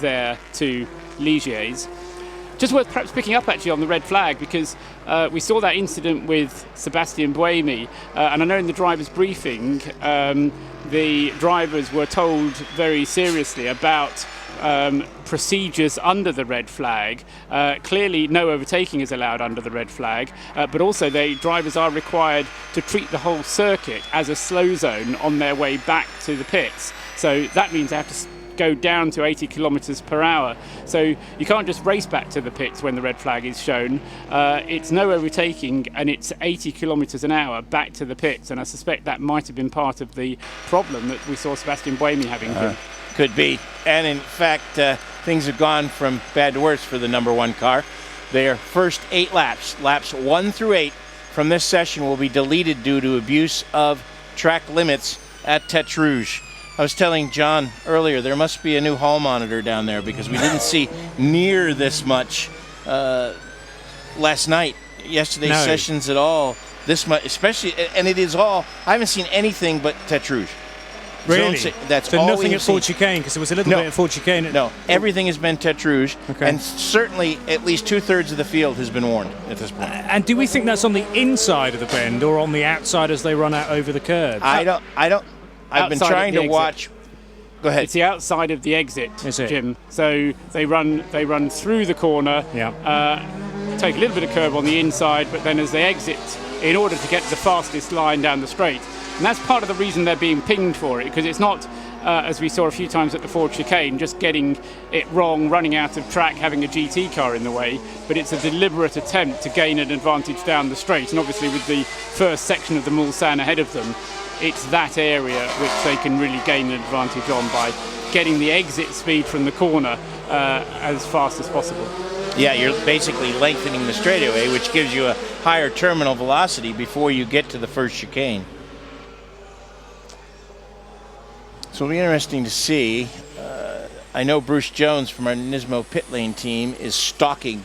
Speaker 20: their two Ligiers. Just worth perhaps picking up actually on the red flag, because we saw that incident with Sebastian Buemi, and I know in the driver's briefing the drivers were told very seriously about procedures under the red flag. Clearly no overtaking is allowed under the red flag, but also drivers are required to treat the whole circuit as a slow zone on their way back to the pits. So that means they have to go down to 80 kilometers per hour. So you can't just race back to the pits when the red flag is shown. It's no overtaking, and it's 80 kilometers an hour back to the pits. And I suspect that might have been part of the problem that we saw Sebastian Buemi having.
Speaker 1: Could be. And in fact, things have gone from bad to worse for the number one car. Their first 8 laps 1 through 8 from this session will be deleted due to abuse of track limits at Tête Rouge. I was telling John earlier, there must be a new hall monitor down there, because we didn't see near this much last night, yesterday's sessions at all. This much, especially, and it is all, I haven't seen anything but Tête Rouge.
Speaker 23: Really?
Speaker 1: That's
Speaker 23: so
Speaker 1: all
Speaker 23: nothing
Speaker 1: we've
Speaker 23: at Ford Chicane, because there was a little bit at Ford Chicane.
Speaker 1: No, everything has been Tête Rouge, and certainly at least 2/3 of the field has been warned at this point.
Speaker 23: And do we think that's on the inside of the bend or on the outside as they run out over the curb?
Speaker 1: I don't. I've been trying to watch. Go ahead.
Speaker 20: It's the outside of the exit, Jim. So they run through the corner, take a little bit of curb on the inside, but then as they exit, in order to get the fastest line down the straight. And that's part of the reason they're being pinged for it, because it's not, as we saw a few times at the Ford Chicane, just getting it wrong, running out of track, having a GT car in the way, but it's a deliberate attempt to gain an advantage down the straight. And obviously with the first section of the Mulsanne ahead of them, it's that area which they can really gain an advantage on by getting the exit speed from the corner as fast as possible.
Speaker 1: Yeah, you're basically lengthening the straightaway, which gives you a higher terminal velocity before you get to the first chicane. So it'll be interesting to see. I know Bruce Jones from our Nismo pit lane team is stalking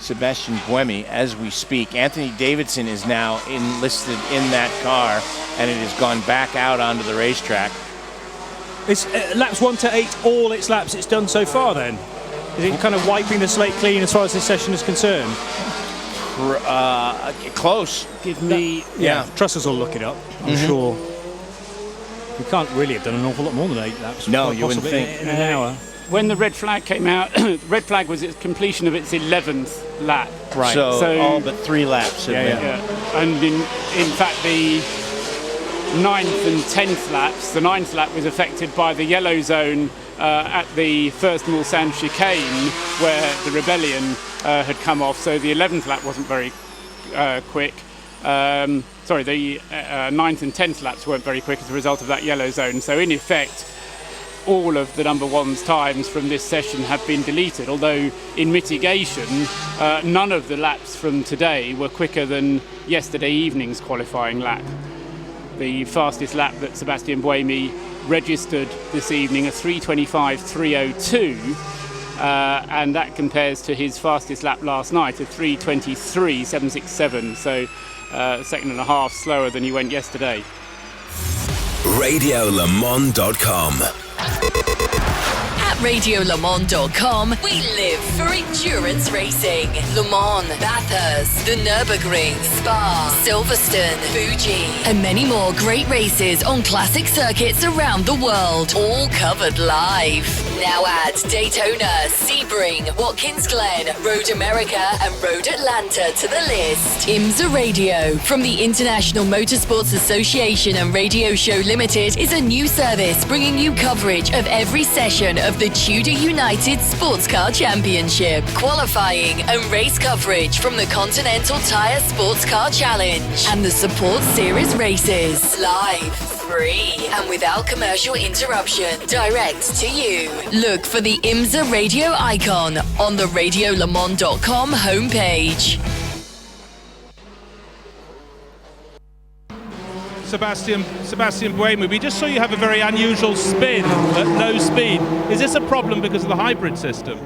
Speaker 1: Sebastian Buemi as we speak. Anthony Davidson is now enlisted in that car, and it has gone back out onto the racetrack.
Speaker 23: It's laps 1 to 8, all its laps it's done so far then? Is it kind of wiping the slate clean as far as this session is concerned?
Speaker 1: Close.
Speaker 23: Give me... Yeah, Trussers will look it up, I'm sure. We can't really have done an awful lot more than 8 laps.
Speaker 1: No, you wouldn't think.
Speaker 23: In an hour.
Speaker 20: When the red flag came out, red flag was its completion of its 11th lap.
Speaker 1: Right. So all but 3 laps have been.
Speaker 20: Yeah. And in fact, the 9th and 10th laps, the 9th lap was affected by the yellow zone at the first Mulsanne chicane where the Rebellion had come off. So the 11th lap wasn't very quick. Sorry, the 9th and 10th laps weren't very quick as a result of that yellow zone. So in effect, all of the number one's times from this session have been deleted, although in mitigation, none of the laps from today were quicker than yesterday evening's qualifying lap. The fastest lap that Sebastian Buemi registered this evening, a 3:25.302, and that compares to his fastest lap last night, a 3:23.767, so a second and a half slower than he went yesterday.
Speaker 3: RadioLeMans.com.
Speaker 4: At RadioLeMans.com, we live for endurance racing. Le Mans, Bathurst, the Nürburgring, Spa, Silverstone, Fuji, and many more great races on classic circuits around the world, all covered live. Now add Daytona, Sebring, Watkins Glen, Road America, and Road Atlanta to the list. IMSA Radio, from the International Motorsports Association and Radio Show Limited, is a new service bringing you coverage of every session of the Tudor United Sports Car Championship, qualifying and race coverage from the Continental Tire Sports Car Challenge and the Support Series races, live, free, and without commercial interruption, direct to you. Look for the IMSA Radio icon on the RadioLeMans.com homepage.
Speaker 2: Sebastian Buemi, we just saw you have a very unusual spin at low speed. Is this a problem because of the hybrid system?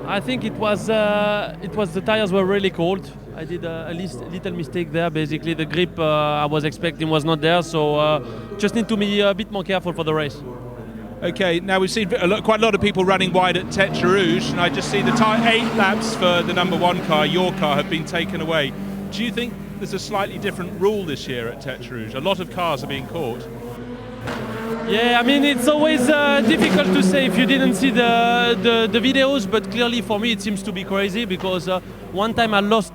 Speaker 8: I think it was the tires were really cold. I did a little mistake there. Basically, the grip I was expecting was not there, so just need to be a bit more careful for the race.
Speaker 2: Okay, now we've seen quite a lot of people running wide at Tête Rouge, and I just see the 8 laps for the number one car, your car, have been taken away. Do you think there's a slightly different rule this year at Tête Rouge? A lot of cars are being caught.
Speaker 8: Yeah, I mean, it's always difficult to say if you didn't see the videos, but clearly for me it seems to be crazy because one time I lost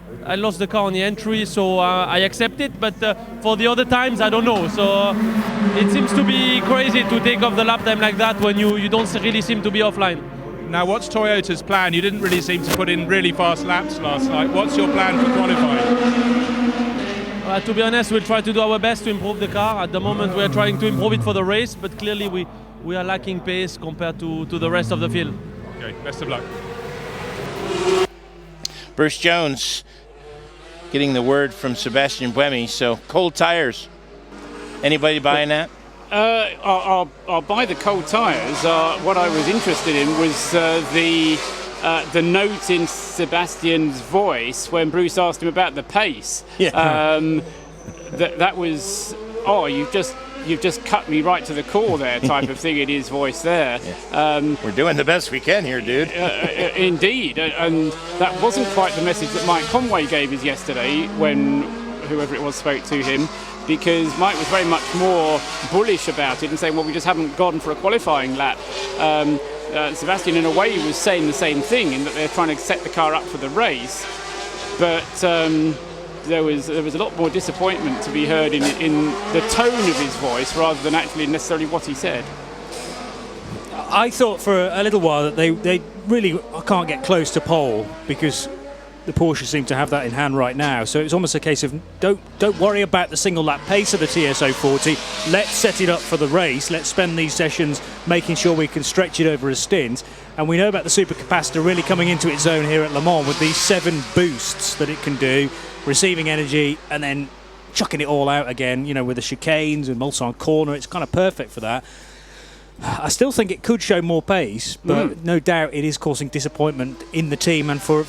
Speaker 8: the car on the entry, so I accept it, but for the other times I don't know. So it seems to be crazy to take off the lap time like that when you don't really seem to be offline.
Speaker 2: Now, what's Toyota's plan? You didn't really seem to put in really fast laps last night. What's your plan for qualifying?
Speaker 8: To be honest, we'll try to do our best to improve the car. At the moment, we're trying to improve it for the race, but clearly we are lacking pace compared to the rest of the field.
Speaker 2: Okay, best of luck.
Speaker 1: Bruce Jones getting the word from Sebastian Buemi. So, cold tires. Anybody buying that?
Speaker 20: I'll buy the cold tyres. What I was interested in was the note in Sebastian's voice when Bruce asked him about the pace.
Speaker 1: Yeah.
Speaker 20: That was, you've just cut me right to the core there type of thing in his voice there.
Speaker 1: Yeah. We're doing the best we can here, dude.
Speaker 20: Indeed, and that wasn't quite the message that Mike Conway gave us yesterday when whoever it was spoke to him, because Mike was very much more bullish about it and saying, well, we just haven't gone for a qualifying lap. Sebastian, in a way, was saying the same thing in that they're trying to set the car up for the race, but there was a lot more disappointment to be heard in the tone of his voice rather than actually necessarily what he said.
Speaker 23: I thought for a little while that they really can't get close to pole because the Porsche seem to have that in hand right now. So it's almost a case of don't worry about the single lap pace of the TS040. Let's set it up for the race. Let's spend these sessions making sure we can stretch it over a stint. And we know about the supercapacitor really coming into its own here at Le Mans with these 7 boosts that it can do, receiving energy and then chucking it all out again, with the chicanes and Mulsanne corner. It's kind of perfect for that. I still think it could show more pace, but no doubt it is causing disappointment in the team and for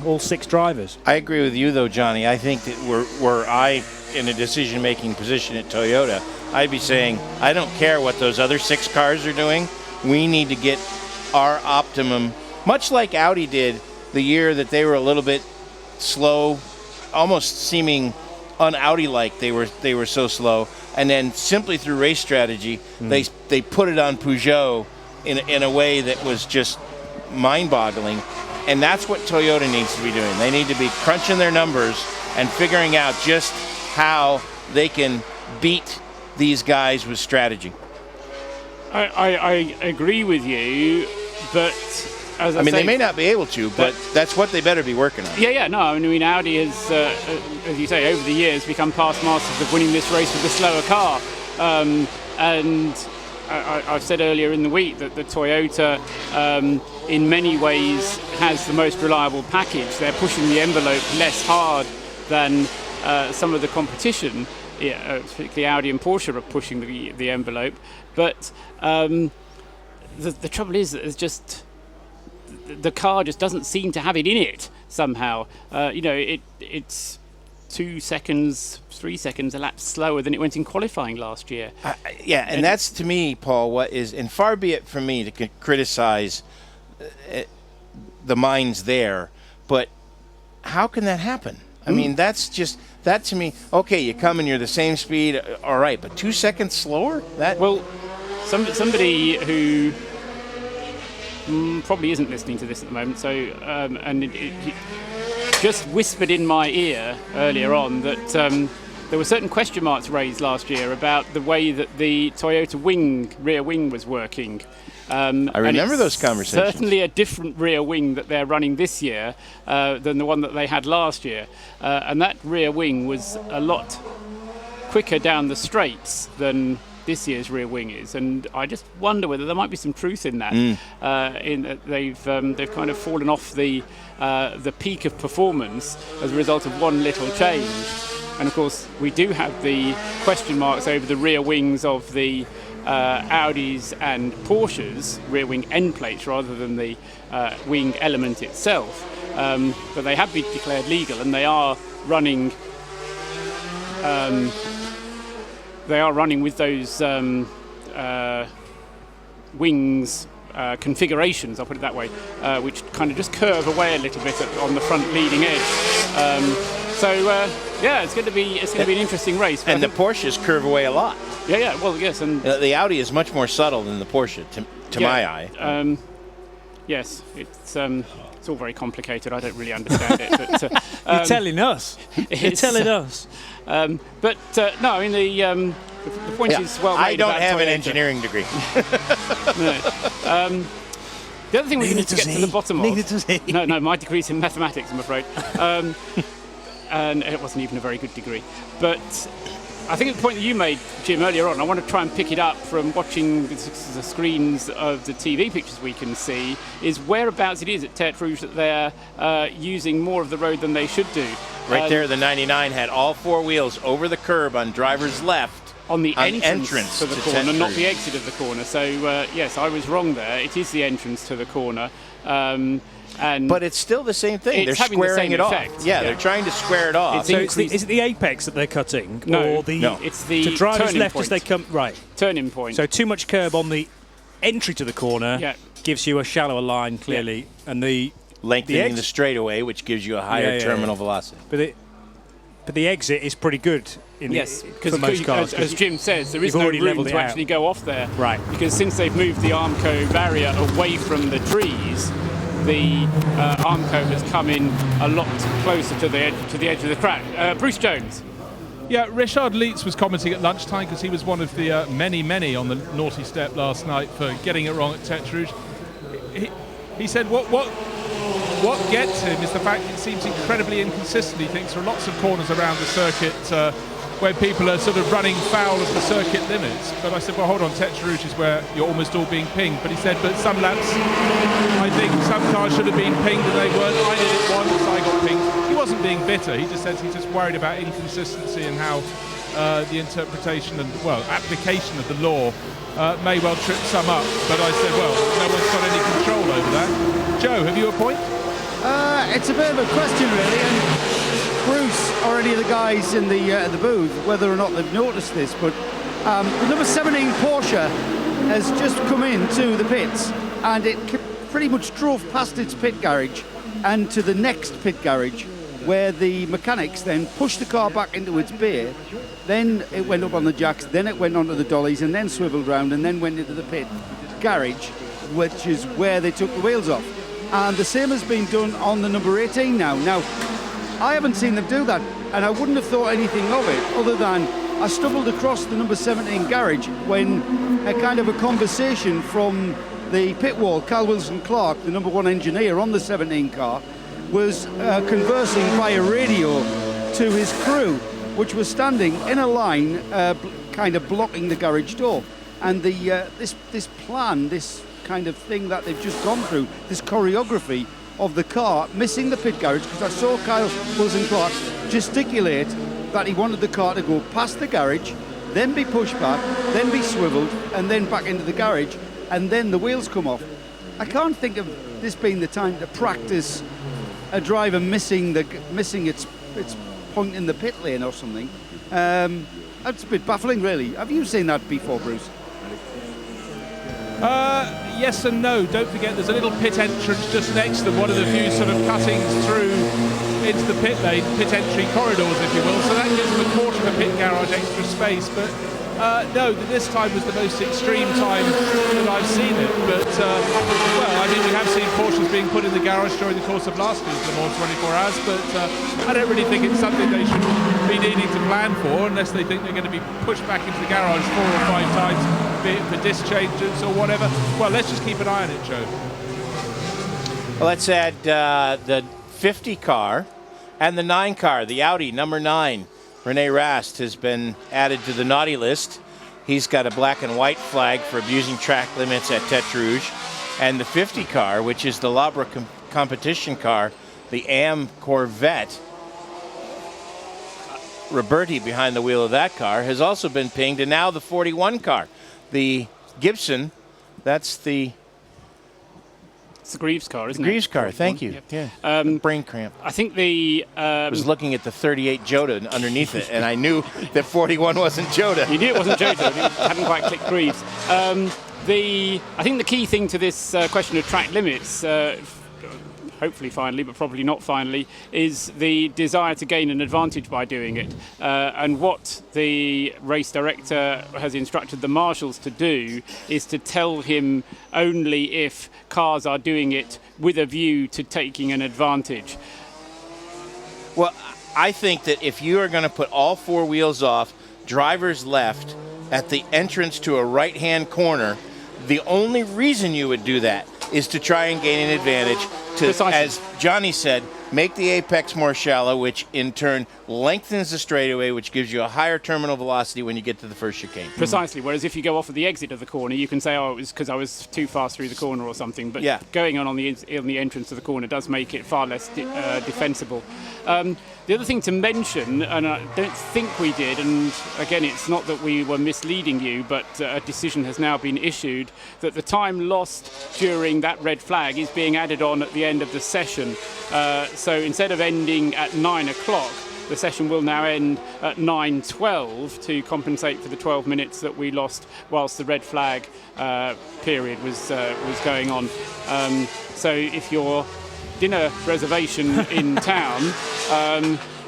Speaker 23: all 6 drivers.
Speaker 1: I agree with you, though, Johnny. I think that were I in a decision-making position at Toyota, I'd be saying, I don't care what those other 6 cars are doing. We need to get our optimum, much like Audi did the year that they were a little bit slow, almost seeming un-Audi-like. They were so slow. And then simply through race strategy, they put it on Peugeot in a way that was just mind-boggling. And that's what Toyota needs to be doing. They need to be crunching their numbers and figuring out just how they can beat these guys with strategy.
Speaker 20: I agree with you, but as I
Speaker 1: mean,
Speaker 20: say,
Speaker 1: they may not be able to, but that's what they better be working on.
Speaker 20: No. I mean, Audi has, as you say, over the years become past masters of winning this race with the slower car. And I've said earlier in the week that the Toyota, in many ways, has the most reliable package. They're pushing the envelope less hard than some of the competition. Particularly Audi and Porsche are pushing the envelope. But the trouble is that it's just the car just doesn't seem to have it in it somehow. It's 2 seconds, 3 seconds a lap slower than it went in qualifying last year.
Speaker 1: And that's, to me, Paul, what is, and far be it from me to criticize the minds there, but how can that happen? I mean, that's just, that to me, okay, you come and you're the same speed, all right, but 2 seconds slower?
Speaker 20: Well, somebody who probably isn't listening to this at the moment, so he just whispered in my ear earlier on that there were certain question marks raised last year about the way that the Toyota rear wing was working.
Speaker 1: I remember those conversations.
Speaker 20: Certainly a different rear wing that they're running this year than the one that they had last year. And that rear wing was a lot quicker down the straights than this year's rear wing is. And I just wonder whether there might be some truth in that. In that they've kind of fallen off the peak of performance as a result of one little change. And of course, we do have the question marks over the rear wings of the Audis and Porsches, rear wing end plates rather than the wing element itself. But they have been declared legal, and they are running. They are running with those wings configurations, I'll put it that way, which kind of just curve away a little bit on the front leading edge. It's going to be an interesting race.
Speaker 1: And the Porsches curve away a lot.
Speaker 20: Well, yes, and
Speaker 1: the Audi is much more subtle than the Porsche, to my eye.
Speaker 20: Yes, it's all very complicated. I don't really understand it. But,
Speaker 23: you're telling us. You're telling us.
Speaker 20: No, I mean the point is well made.
Speaker 1: I don't
Speaker 20: about
Speaker 1: have
Speaker 20: Toyota.
Speaker 1: an engineering degree.
Speaker 20: No. The other thing we need to get to the bottom of.
Speaker 23: Neither does he.
Speaker 20: No, my degree's in mathematics, I'm afraid. And it wasn't even a very good degree. But I think the point that you made, Jim, earlier on, I want to try and pick it up from watching the screens of the TV pictures we can see, is whereabouts it is at Tertre Rouge that they're using more of the road than they should do.
Speaker 1: Right there, the 99 had all 4 wheels over the curb on driver's left.
Speaker 20: On the entrance to the corner, not the exit of the corner. So, yes, I was wrong there. It is the entrance to the corner.
Speaker 1: But it's still the same thing. They're squaring it off. Yeah, they're trying to square it off.
Speaker 23: So is it the apex that they're cutting?
Speaker 20: No,
Speaker 23: or
Speaker 20: it's the
Speaker 23: to drivers
Speaker 20: turning
Speaker 23: left
Speaker 20: point.
Speaker 23: as they come right.
Speaker 20: Turning point.
Speaker 23: So too much curb on the entry to the corner gives you a shallower line clearly, and the
Speaker 1: lengthening the straightaway, which gives you a higher terminal velocity.
Speaker 23: But the exit is pretty good. For most cars,
Speaker 20: as Jim says, there is no room to actually go off there.
Speaker 23: Right.
Speaker 20: Because since they've moved the Armco barrier away from the trees, the Armco has come in a lot closer to the edge of the track. Bruce Jones.
Speaker 2: Yeah, Richard Leitz was commenting at lunchtime because he was one of the many on the naughty step last night for getting it wrong at Tertre Rouge. He said what gets him is the fact it seems incredibly inconsistent. He thinks there are lots of corners around the circuit where people are sort of running foul of the circuit limits. But I said, well, hold on, Tertre Rouge is where you're almost all being pinged. But he said, but some laps, I think some cars should have been pinged and they weren't. I did it once, I got pinged. He wasn't being bitter. He just said he's just worried about inconsistency and how the interpretation and, well, application of the law may well trip some up. But I said, well, no one's got any control over that. Joe, have you a point?
Speaker 5: It's a bit of a question, really, and Bruce or any of the guys in the booth, whether or not they've noticed this, but the number 17 Porsche has just come into the pits, and it pretty much drove past its pit garage and to the next pit garage, where the mechanics then pushed the car back into its bay. Then it went up on the jacks, then it went onto the dollies, and then swiveled round, and then went into the pit garage, which is where they took the wheels off. And the same has been done on the number 18 now. Now, I haven't seen them do that, and I wouldn't have thought anything of it, other than I stumbled across the number 17 garage when a kind of a conversation from the pit wall, Cal Wilson-Clark, the number 1 engineer on the 17 car, was conversing via radio to his crew, which was standing in a line, kind of blocking the garage door. And this plan, this kind of thing that they've just gone through, this choreography of the car missing the pit garage, because I saw Kyle Wilson-Clark gesticulate that he wanted the car to go past the garage, then be pushed back, then be swiveled, and then back into the garage, and then the wheels come off. I can't think of this being the time to practice a driver missing its point in the pit lane or something. That's a bit baffling, really. Have you seen that before, Bruce?
Speaker 2: Yes and no. Don't forget there's a little pit entrance just next to one of the few sort of cuttings through into the pit lane, pit entry corridors, if you will. So that gives them a quarter of a pit garage extra space. But no, this time was the most extreme time that I've seen it. But, well, I mean, we have seen Porsches being put in the garage during the course of last year's Le Mans 24 Hours, but I don't really think it's something they should be needing to plan for unless they think they're going to be pushed back into the garage 4 or 5 times, be it for disc changes or whatever. Well, let's just keep an eye on it, Joe.
Speaker 1: Well, let's add the 50 car and the 9 car, the Audi number 9. Rene Rast has been added to the naughty list. He's got a black and white flag for abusing track limits at Tete Rouge. And the 50 car, which is the Labra competition car, the AM Corvette, Roberti behind the wheel of that car, has also been pinged. And now the 41 car, the Gibson, that's the...
Speaker 20: It's the Greaves car, isn't it?
Speaker 1: Greaves car, thank you.
Speaker 20: Yep.
Speaker 1: Yeah. Brain cramp.
Speaker 20: I think the...
Speaker 1: I was looking at the 38 Jota underneath it, and I knew that 41 wasn't Jota.
Speaker 20: You knew it wasn't Jota. You hadn't quite clicked Greaves. I think the key thing to this question of track limits, hopefully finally, but probably not finally, is the desire to gain an advantage by doing it. And what the race director has instructed the marshals to do is to tell him only if cars are doing it with a view to taking an advantage.
Speaker 1: Well, I think that if you are going to put all 4 wheels off, drivers left, at the entrance to a right-hand corner, the only reason you would do that is to try and gain an advantage to, precisely, as Johnny said, make the apex more shallow, which in turn lengthens the straightaway, which gives you a higher terminal velocity when you get to the first chicane.
Speaker 20: Precisely, whereas if you go off at the exit of the corner, you can say, oh, it was because I was too fast through the corner or something, but yeah, going on the entrance of the corner does make it far less defensible. The other thing to mention, and I don't think we did, and again, it's not that we were misleading you, but a decision has now been issued that the time lost during that red flag is being added on at the end of the session. So instead of ending at 9 o'clock, the session will now end at 9:12 to compensate for the 12 minutes that we lost whilst the red flag period was going on. So if your dinner reservation in town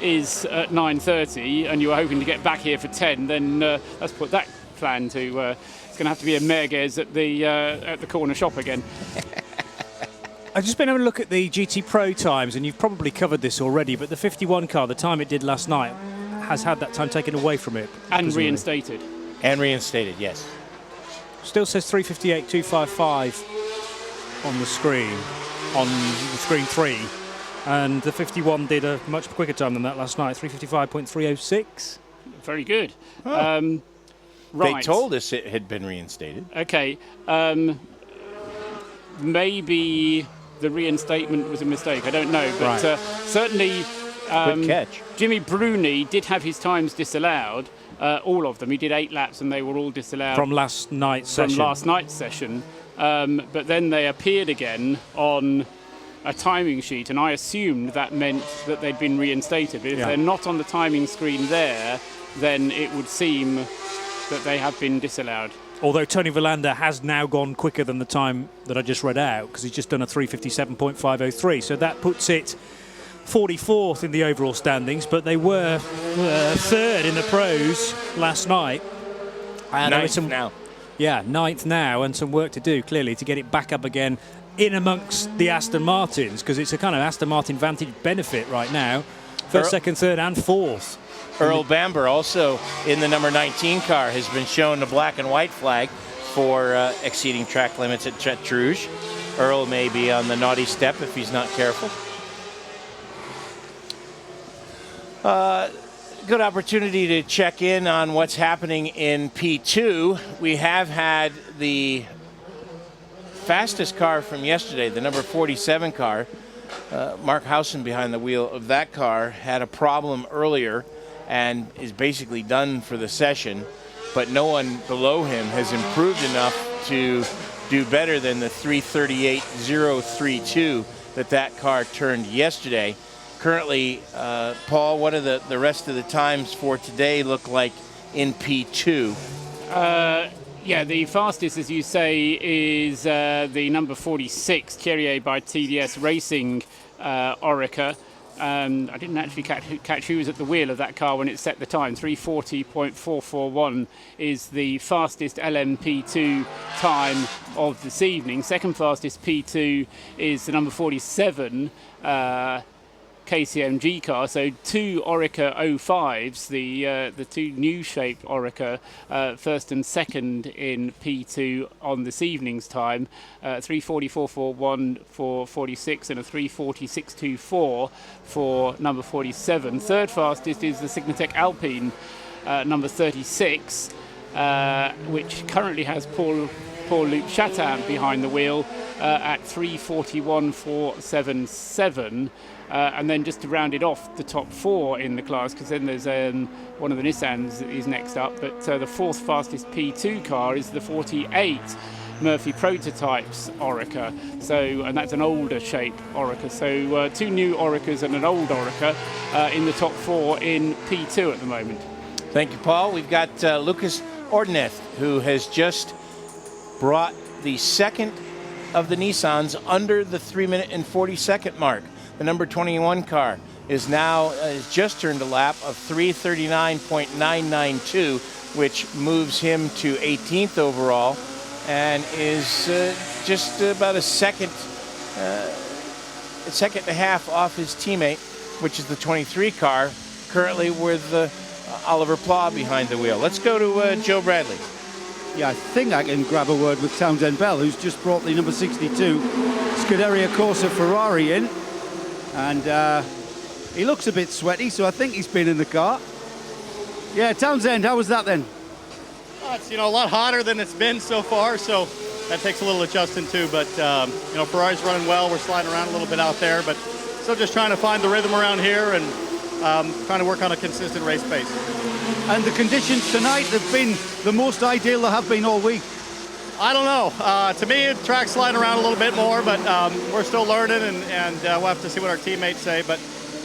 Speaker 20: is at 9:30 and you are hoping to get back here for 10, then let's put that plan to... it's going to have to be a merguez at the corner shop again.
Speaker 23: I've just been having a look at the GT Pro times, and you've probably covered this already, but the 51 car, the time it did last night, has had that time taken away from it.
Speaker 20: And reinstated.
Speaker 1: And reinstated, yes.
Speaker 23: Still says 3:58.255 on the screen, on the screen 3. And the 51 did a much quicker time than that last night, 3:55.306.
Speaker 20: Very good.
Speaker 1: Oh.
Speaker 20: Right.
Speaker 1: They told us it had been reinstated.
Speaker 20: Okay. Maybe the reinstatement was a mistake. I don't know, but
Speaker 1: right.
Speaker 20: Certainly
Speaker 1: good catch.
Speaker 20: Jimmy Bruni did have his times disallowed, all of them. He did 8 laps and they were all disallowed.
Speaker 23: From last night's session.
Speaker 20: From last night's session. But then they appeared again on a timing sheet, and I assumed that meant that they'd been reinstated. But if they're not on the timing screen there, then it would seem that they have been disallowed.
Speaker 23: Although Tony Verlander has now gone quicker than the time that I just read out, because he's just done a 3:57.503. So that puts it 44th in the overall standings, but they were third in the pros last night. And
Speaker 1: ninth now.
Speaker 23: Yeah, 9th now, and some work to do, clearly, to get it back up again in amongst the Aston Martins, because it's a kind of Aston Martin Vantage benefit right now. First, second, third, and fourth.
Speaker 1: Earl Bamber, also in the number 19 car, has been shown the black and white flag for exceeding track limits at Rouge. Earl may be on the naughty step if he's not careful. Good opportunity to check in on what's happening in P2. We have had the fastest car from yesterday, the number 47 car. Mark Howson behind the wheel of that car had a problem earlier and is basically done for the session, but no one below him has improved enough to do better than the 3:38.032 that car turned yesterday. Currently, Paul, what do the rest of the times for today look like in P2?
Speaker 20: Yeah, the fastest, as you say, is the number 46, Thierry by TDS Racing Orica. I didn't actually catch who was at the wheel of that car when it set the time. 3:40.441 is the fastest LMP2 time of this evening. Second fastest P2 is the number 47 KCMG car, so 2 Orica 05s, the 2 new shaped Orica, first and second in P2 on this evening's time. 3:40.441 for 46 and a 3:40.624 for number 47. Third fastest is the Signatech Alpine number 36, which currently has Paul-Luc Chatin behind the wheel at 3:41.477. And then just to round it off, the top 4 in the class, because then there's one of the Nissans is next up, but the fourth fastest P2 car is the 48 Murphy Prototypes Orica, and that's an older shaped Orica. So 2 new Oricas and an old Orica in the top 4 in P2 at the moment.
Speaker 1: Thank you, Paul. We've got Lucas Ordonez, who has just brought the second of the Nissans under the 3-minute and 40-second mark. The number 21 car is now has just turned a lap of 3:39.992, which moves him to 18th overall, and is just about a second and a half off his teammate, which is the 23 car, currently with Oliver Pla behind the wheel. Let's go to Joe Bradley.
Speaker 5: Yeah, I think I can grab a word with Townsend Bell, who's just brought the number 62 Scuderia Corsa Ferrari in. And he looks a bit sweaty, so I think he's been in the car. Yeah, Townsend, how was that then?
Speaker 18: It's a lot hotter than it's been so far, so that takes a little adjusting too. But Ferrari's running well. We're sliding around a little bit out there, but still just trying to find the rhythm around here and trying to work on a consistent race pace.
Speaker 5: And the conditions tonight have been the most ideal they have been all week.
Speaker 18: I don't know. To me, the track's sliding around a little bit more, but we're still learning, and we'll have to see what our teammates say. But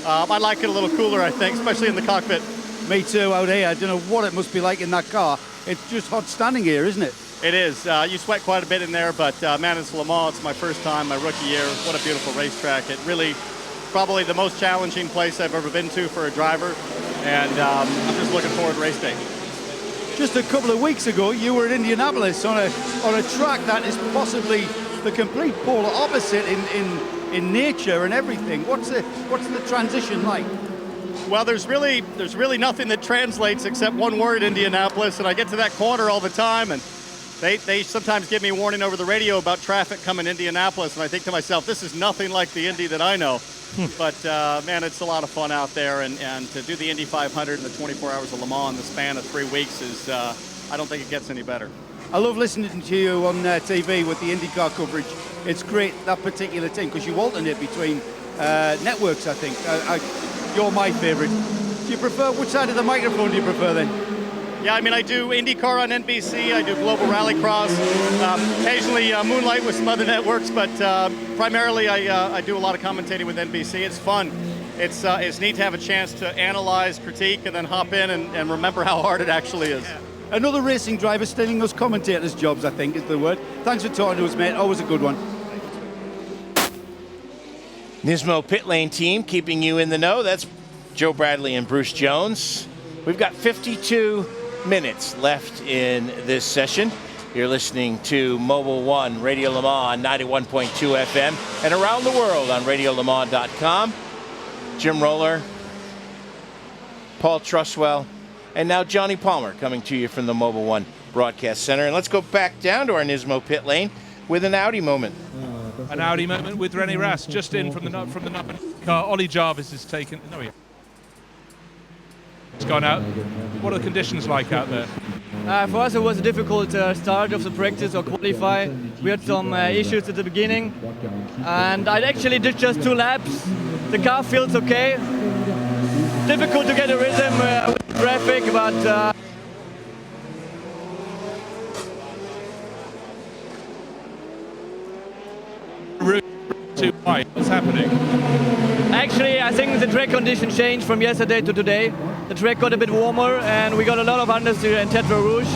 Speaker 18: I'd like it a little cooler, I think, especially in the cockpit.
Speaker 5: Me too, out here. I don't know what it must be like in that car. It's just hot standing here, isn't it?
Speaker 18: It is. You sweat quite a bit in there, but man, it's Le Mans. It's my first time, my rookie year. What a beautiful racetrack. It really, probably the most challenging place I've ever been to for a driver, and I'm just looking forward to race day.
Speaker 5: Just a couple of weeks ago, you were in Indianapolis on a track that is possibly the complete polar opposite in nature and everything. What's the transition like?
Speaker 18: Well, there's really nothing that translates except one word, Indianapolis, and I get to that corner all the time, and they sometimes give me a warning over the radio about traffic coming Indianapolis, and I think to myself, this is nothing like the Indy that I know. But man, it's a lot of fun out there, and to do the Indy 500 in the 24 hours of Le Mans in the span of 3 weeks is, I don't think it gets any better.
Speaker 5: I love listening to you on TV with the IndyCar coverage. It's great, that particular team, because you alternate between networks, I think. You're my favourite. Do you prefer, which side of the microphone do you prefer then?
Speaker 18: Yeah, I mean, I do IndyCar on NBC. I do Global Rallycross. Occasionally moonlight with some other networks, but primarily I do a lot of commentating with NBC. It's fun. It's neat to have a chance to analyze, critique, and then hop in and remember how hard it actually is.
Speaker 5: Another racing driver stealing those commentators' jobs, I think is the word. Thanks for talking to us, mate. Always a good one.
Speaker 1: Nismo Pit Lane team keeping you in the know. That's Joe Bradley and Bruce Jones. We've got 52 minutes left in this session. You're listening to Mobil 1 Radio Le Mans 91.2 FM and around the world on radiolemans.com. Jim Roller, Paul Truswell, and now Johnny Palmer coming to you from the Mobil 1 Broadcast Center. And let's go back down to our Nismo Pit Lane with an Audi moment.
Speaker 2: An Audi moment with René Rast just in from the number car. Ollie Jarvis is taken. No, yeah. It's gone out. What are the conditions like out there?
Speaker 7: For us, it was a difficult start of the practice or qualify. We had some issues at the beginning, and I actually did just 2 laps. The car feels okay. Difficult to get a rhythm with the traffic, but.
Speaker 2: Too wide. What's happening?
Speaker 7: Actually, I think the track condition changed from yesterday to today. The track got a bit warmer, and we got a lot of understeer in Tetra Rouge.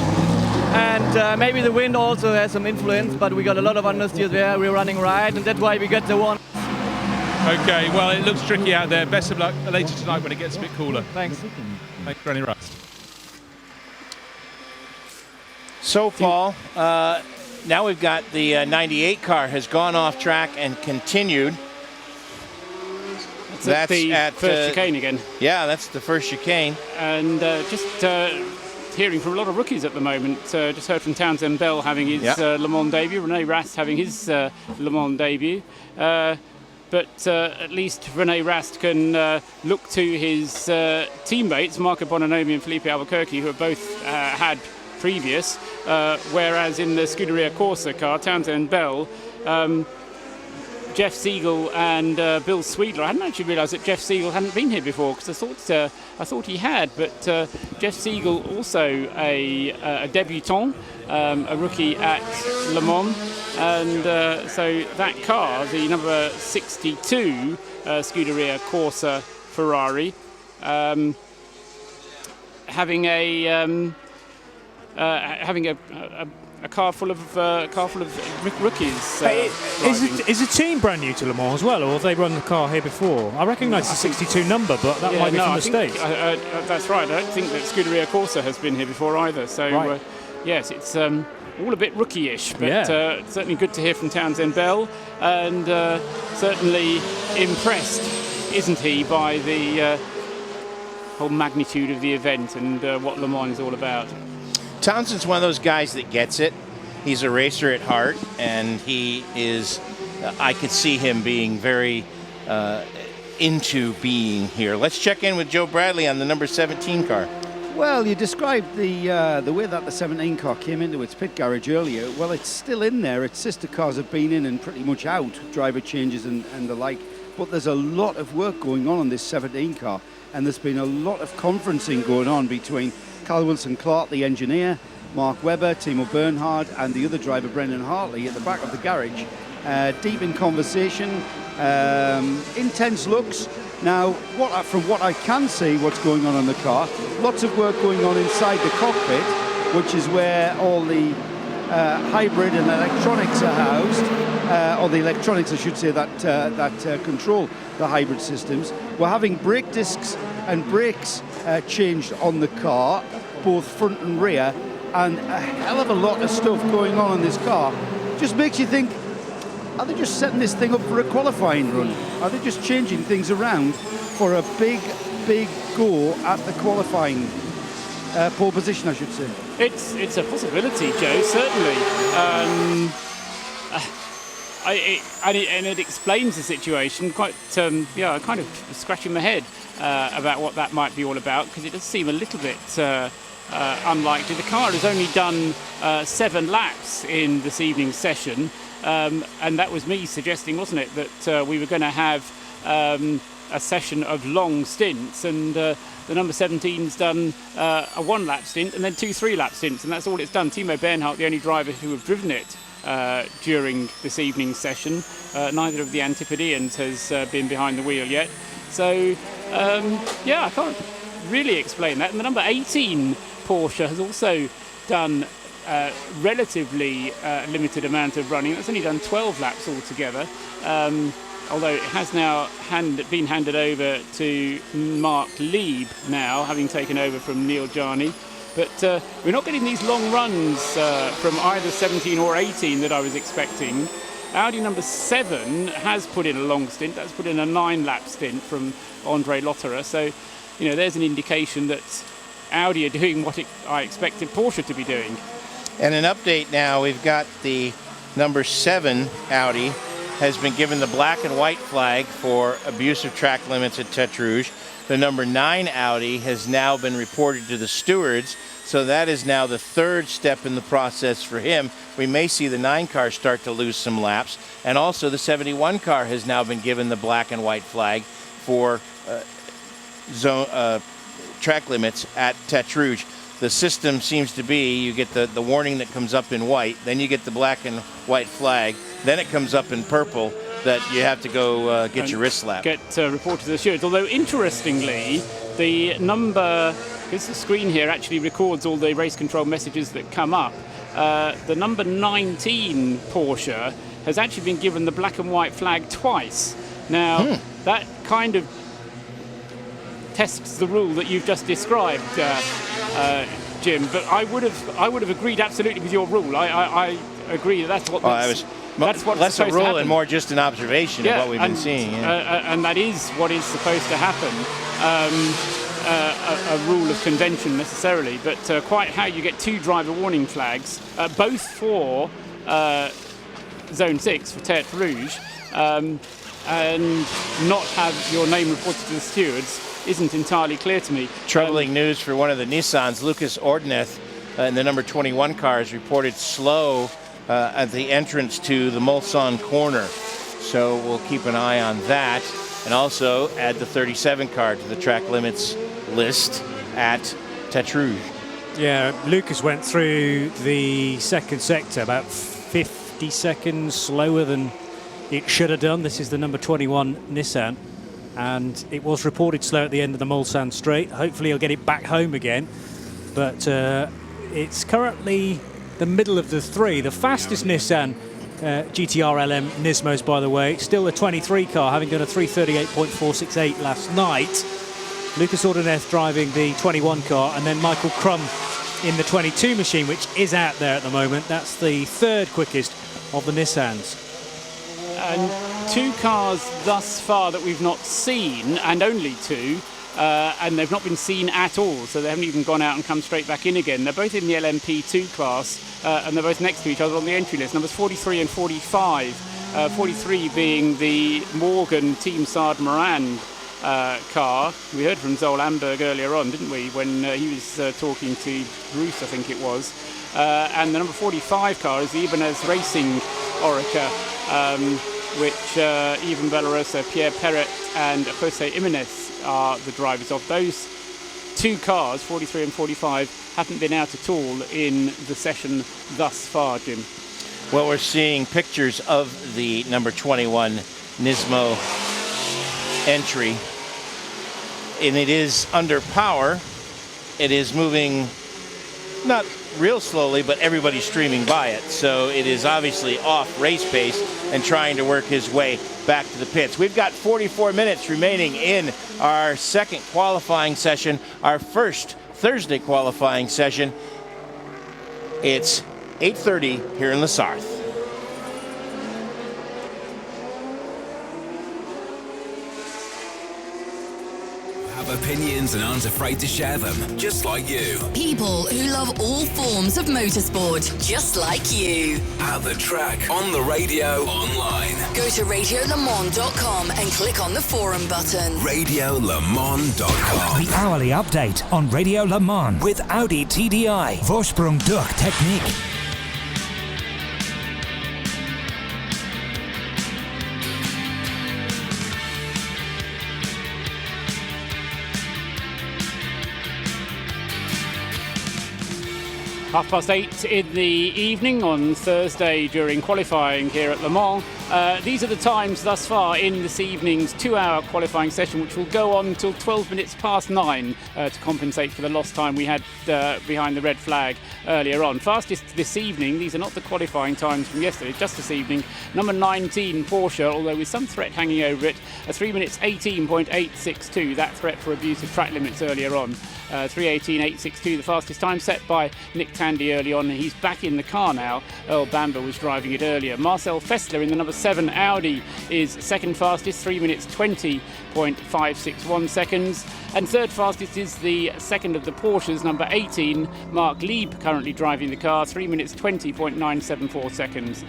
Speaker 7: And maybe the wind also has some influence, but we got a lot of understeer there. We're running right, and that's why we get the one.
Speaker 2: Okay, well, it looks tricky out there. Best of luck later tonight when it gets a bit cooler.
Speaker 7: Thanks.
Speaker 2: Thanks, René Rast.
Speaker 1: So, Paul, now we've got the 98 car has gone off track and continued.
Speaker 20: That's the first chicane again.
Speaker 1: Yeah, that's the first chicane.
Speaker 20: And just hearing from a lot of rookies at the moment. Just heard from Townsend Bell having his Le Mans debut, René Rast having his Le Mans debut. But at least René Rast can look to his teammates, Marco Bononomi and Felipe Albuquerque, who have both had previous, whereas in the Scuderia Corsa car, Townsend Bell, Jeff Siegel and Bill Sweetler. I hadn't actually realised that Jeff Siegel hadn't been here before, because I thought he had. But Jeff Siegel also a debutant, a rookie at Le Mans, and so that car, the number 62 Scuderia Corsa Ferrari, having a car full of rookies.
Speaker 23: Is the team brand new to Le Mans as well, or have they run the car here before? I recognise the 62 number, but that might be from the States.
Speaker 20: That's right. I don't think that Scuderia Corsa has been here before either. So yes, it's all a bit rookie-ish, but certainly good to hear from Townsend Bell, and certainly impressed, isn't he, by the whole magnitude of the event and what Le Mans is all about.
Speaker 1: Townsend's one of those guys that gets it. He's a racer at heart, and he is, I could see him being very into being here. Let's check in with Joe Bradley on the number 17 car.
Speaker 5: Well, you described the way that the 17 car came into its pit garage earlier. Well, it's still in there. Its sister cars have been in and pretty much out, driver changes and the like. But there's a lot of work going on this 17 car, and there's been a lot of conferencing going on between Carl Wilson-Clark, the engineer, Mark Webber, Timo Bernhard, and the other driver, Brendan Hartley, at the back of the garage. Deep in conversation, intense looks. Now, from what I can see, what's going on the car, lots of work going on inside the cockpit, which is where all the hybrid and electronics are housed, or the electronics, I should say, that control the hybrid systems. We're having brake discs and brakes changed on the car, both front and rear, and a hell of a lot of stuff going on in this car. Just makes you think, are they just setting this thing up for a qualifying run? Are they just changing things around for a big go at the qualifying pole position, I should say?
Speaker 20: It's a possibility, Joe, certainly. And it explains the situation quite, kind of scratching my head about what that might be all about, because it does seem a little bit unlikely. The car has only done 7 laps in this evening's session, and that was me suggesting, wasn't it, that we were going to have a session of long stints, and the number 17's done a 1-lap stint and then 2 3-lap stints, and that's all it's done. Timo Bernhardt, the only driver who have driven it during this evening's session. Neither of the Antipodeans has been behind the wheel yet. So, I can't really explain that. And the number 18 Porsche has also done relatively limited amount of running. That's only done 12 laps altogether. Although it has now been handed over to Mark Lieb now, having taken over from Neil Jarni. But we're not getting these long runs from either 17 or 18 that I was expecting. Audi number 7 has put in a long stint. That's put in a 9-lap stint from Andre Lotterer. So, there's an indication that Audi are doing what I expected Porsche to be doing.
Speaker 1: And an update now, we've got the number 7 Audi has been given the black and white flag for abuse of track limits at Tête Rouge. The number 9 Audi has now been reported to the stewards, so that is now the 3rd step in the process for him. We may see the 9 car start to lose some laps, and also the 71 car has now been given the black and white flag for track limits at Tête Rouge. The system seems to be you get the warning that comes up in white, then you get the black and white flag, then it comes up in purple that you have to go get your wrist slapped.
Speaker 20: Get reported to the stewards. Although, interestingly, the number, because the screen here actually records all the race control messages that come up, the number 19 Porsche has actually been given the black and white flag twice. Now, that kind of tests the rule that you've just described, Jim. But I would have agreed absolutely with your rule. I agree that's what. That's what's
Speaker 1: less a
Speaker 20: supposed
Speaker 1: rule
Speaker 20: to happen.
Speaker 1: and more just an observation of what we've been seeing.
Speaker 20: And that is what is supposed to happen. A rule of convention necessarily, but quite how you get 2 driver warning flags, both for Zone 6 for Tête Rouge, and not have your name reported to the stewards isn't entirely clear to me.
Speaker 1: Troubling news for one of the Nissans. Lucas Ordonez in the number 21 car is reported slow at the entrance to the Mulsanne corner. So we'll keep an eye on that. And also add the 37 car to the track limits list at Tête Rouge.
Speaker 23: Yeah, Lucas went through the second sector about 50 seconds slower than it should have done. This is the number 21 Nissan. And it was reported slow at the end of the Mulsanne straight. Hopefully he'll get it back home again. But it's currently the middle of the 3. The fastest Nissan GTR LM Nismos, by the way. Still the 23 car, having done a 338.468 last night. Lucas Ordonez driving the 21 car, and then Michael Crum in the 22 machine, which is out there at the moment. That's the 3rd quickest of the Nissans.
Speaker 20: And 2 cars thus far that we've not seen, and only 2, and they've not been seen at all, so they haven't even gone out and come straight back in again. They're both in the LMP2 class, and they're both next to each other on the entry list. Numbers 43 and 45. 43 being the Morgan Team Saad Moran car. We heard from Zoel Amberg earlier on, didn't we, when he was talking to Bruce, I think it was. And the number 45 car is the Ibanez Racing Oreca, which Ivan Bellarosa, Pierre Perret and Jose Jimenez are the drivers of. Those 2 cars, 43 and 45, haven't been out at all in the session thus far, Jim.
Speaker 1: Well, we're seeing pictures of the number 21 Nismo entry, and it is under power. It is moving not real slowly, but everybody's streaming by it, so it is obviously off race pace and trying to work his way back to the pits. We've got 44 minutes remaining in our second qualifying session, our first Thursday qualifying session. It's 8:30 here in La Sarthe.
Speaker 3: Have opinions and aren't afraid to share them, just like you.
Speaker 4: People who love all forms of motorsport, just like you.
Speaker 3: At the track, on the radio, online.
Speaker 4: Go to radiolemans.com and click on the forum button.
Speaker 3: radiolemans.com.
Speaker 15: The hourly update on Radio Le Mans with Audi TDI. Vorsprung durch Technik.
Speaker 20: 8:30 in the evening on Thursday during qualifying here at Le Mans. These are the times thus far in this evening's 2-hour qualifying session, which will go on until 12 minutes past 9 to compensate for the lost time we had behind the red flag earlier on. Fastest this evening, these are not the qualifying times from yesterday, just this evening, number 19 Porsche, although with some threat hanging over it, a 3 minutes 18.862, that threat for abuse of track limits earlier on. 3:18.862, the fastest time set by Nick Tandy early on, and he's back in the car now. Earl Bamber was driving it earlier. Marcel Fessler in the number 7 Audi is second fastest, 3 minutes 20.561 seconds. And third fastest is the second of the Porsches, number 18, Mark Lieb, currently driving the car, 3 minutes 20.974 seconds.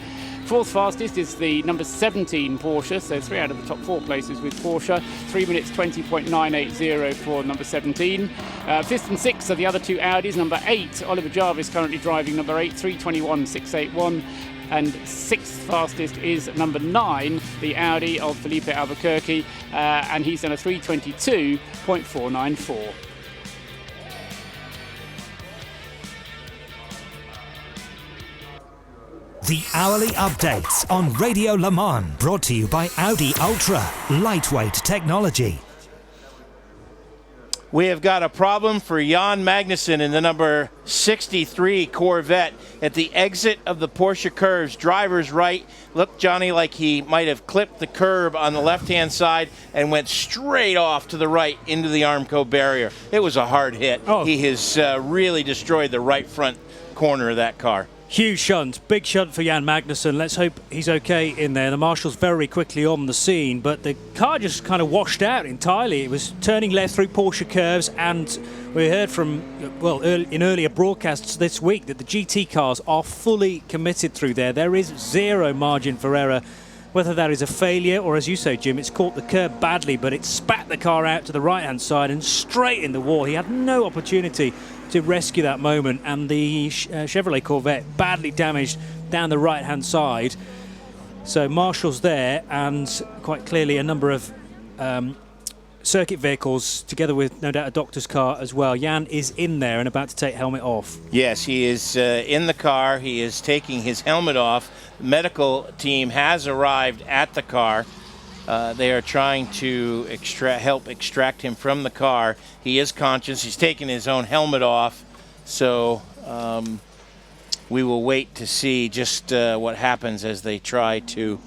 Speaker 20: Fourth fastest is the number 17 Porsche, so 3 out of the top 4 places with Porsche, 3 minutes 20.980 for number 17. Fifth and sixth are the other two Audis, number 8, Oliver Jarvis currently driving number 8, 3:21.681. And sixth fastest is number 9, the Audi of Felipe Albuquerque, and he's done a 3:22.494.
Speaker 15: The hourly updates on Radio Le Mans, brought to you by Audi Ultra, lightweight technology.
Speaker 1: We have got a problem for Jan Magnussen in the number 63 Corvette at the exit of the Porsche curves. Driver's right. Looked, Johnny, like he might have clipped the curb on the left-hand side and went straight off to the right into the Armco barrier. It was a hard hit.
Speaker 23: Oh.
Speaker 1: He has really destroyed the right front corner of that car.
Speaker 23: Huge shunt, big shunt for Jan Magnussen. Let's hope he's okay in there. The marshals very quickly on the scene, but the car just kind of washed out entirely. It was turning left through Porsche curves, and we heard from, well, in earlier broadcasts this week that the GT cars are fully committed through there. There is zero margin for error. Whether that is a failure or, as you say, Jim, it's caught the curb badly, but it spat the car out to the right-hand side and straight in the wall. He had no opportunity to rescue that moment, and the Chevrolet Corvette badly damaged down the right-hand side. So marshals there, and quite clearly a number of circuit vehicles, together with no doubt a doctor's car as well. Jan is in there and about to take helmet off.
Speaker 1: Yes, he is in the car. He is taking his helmet off. The medical team has arrived at the car. They are trying to help extract him from the car. He is conscious. He's taken his own helmet off. So we will wait to see just what happens as they try to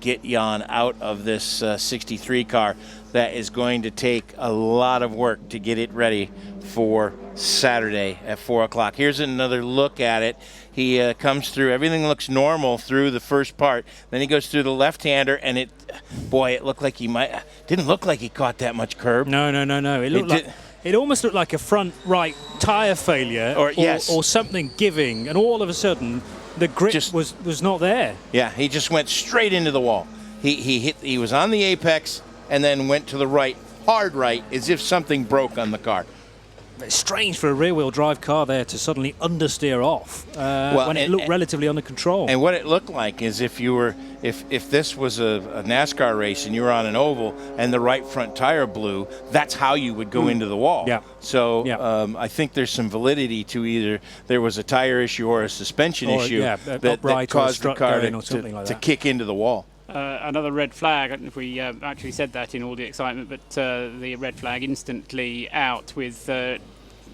Speaker 1: get Jan out of this 63 car. That is going to take a lot of work to get it ready for Saturday at 4 o'clock. Here's another look at it. He comes through. Everything looks normal through the first part. Then he goes through the left-hander, and it looked like didn't look like he caught that much curb.
Speaker 23: No. It looked like, it almost looked like a front right tyre failure or something giving, and all of a sudden the grip was not there.
Speaker 1: Yeah, he just went straight into the wall. He was on the apex and then went to the right, hard right, as if something broke on the car.
Speaker 23: It's strange for a rear-wheel drive car there to suddenly understeer off when it looked relatively under control.
Speaker 1: And what it looked like is if this was a NASCAR race and you were on an oval and the right front tire blew, that's how you would go into the wall.
Speaker 23: Yeah.
Speaker 1: So I think there's some validity to either there was a tire issue or a suspension issue that caused the car to kick into the wall.
Speaker 20: Another red flag. I don't know if we actually said that in all the excitement, but the red flag instantly out with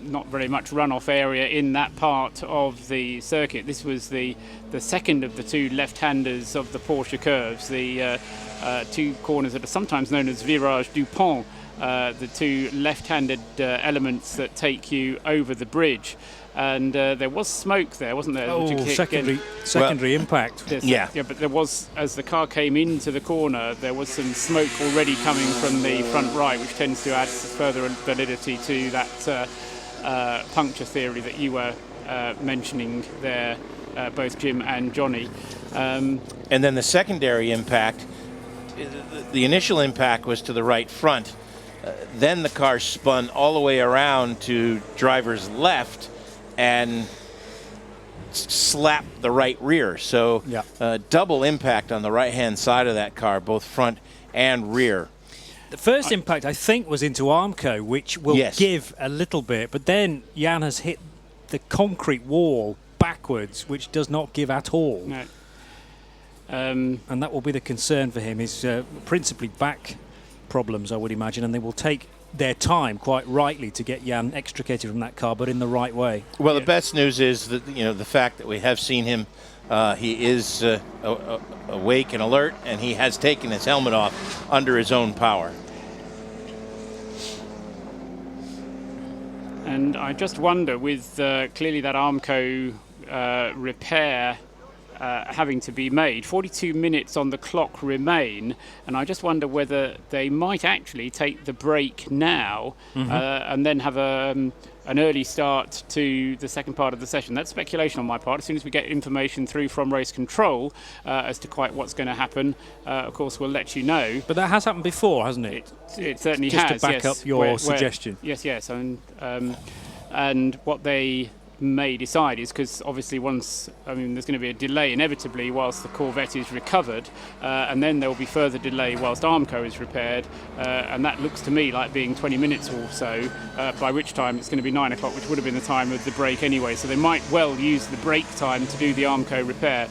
Speaker 20: not very much runoff area in that part of the circuit. This was the second of the two left-handers of the Porsche curves, the two corners that are sometimes known as Virage du Pont, the two left-handed elements that take you over the bridge. And there was smoke there, wasn't there?
Speaker 23: Secondary impact.
Speaker 20: Yeah, but there was, as the car came into the corner, there was some smoke already coming from the front right, which tends to add further validity to that puncture theory that you were mentioning there, both Jim and Johnny.
Speaker 1: And then the secondary impact, the initial impact was to the right front. Then the car spun all the way around to driver's left and slapped the right rear. So double impact on the right-hand side of that car, both front and rear.
Speaker 23: The first impact, I think, was into Armco, which will give a little bit, but then Jan has hit concrete wall backwards, which does not give at all.
Speaker 20: No.
Speaker 23: And that will be the concern for him, is principally back problems, I would imagine, and they will take their time, quite rightly, to get Jan extricated from that car, but in the right way.
Speaker 1: Well, the best news is that the fact that we have seen him. He is awake and alert, and he has taken his helmet off under his own power.
Speaker 20: And I just wonder, with clearly that Armco repair having to be made, 42 minutes on the clock remain, and I just wonder whether they might actually take the break now and then have an early start to the second part of the session. That's speculation on my part. As soon as we get information through from race control as to quite what's going to happen, of course we'll let you know.
Speaker 23: But that has happened before, hasn't it?
Speaker 20: It certainly
Speaker 23: just
Speaker 20: has.
Speaker 23: Just to back up your suggestion.
Speaker 20: Yes. And what they may decide is, because obviously there's going to be a delay inevitably whilst the Corvette is recovered, and then there will be further delay whilst Armco is repaired, and that looks to me like being 20 minutes or so, by which time it's going to be 9 o'clock, which would have been the time of the break anyway, so they might well use the break time to do the Armco repair.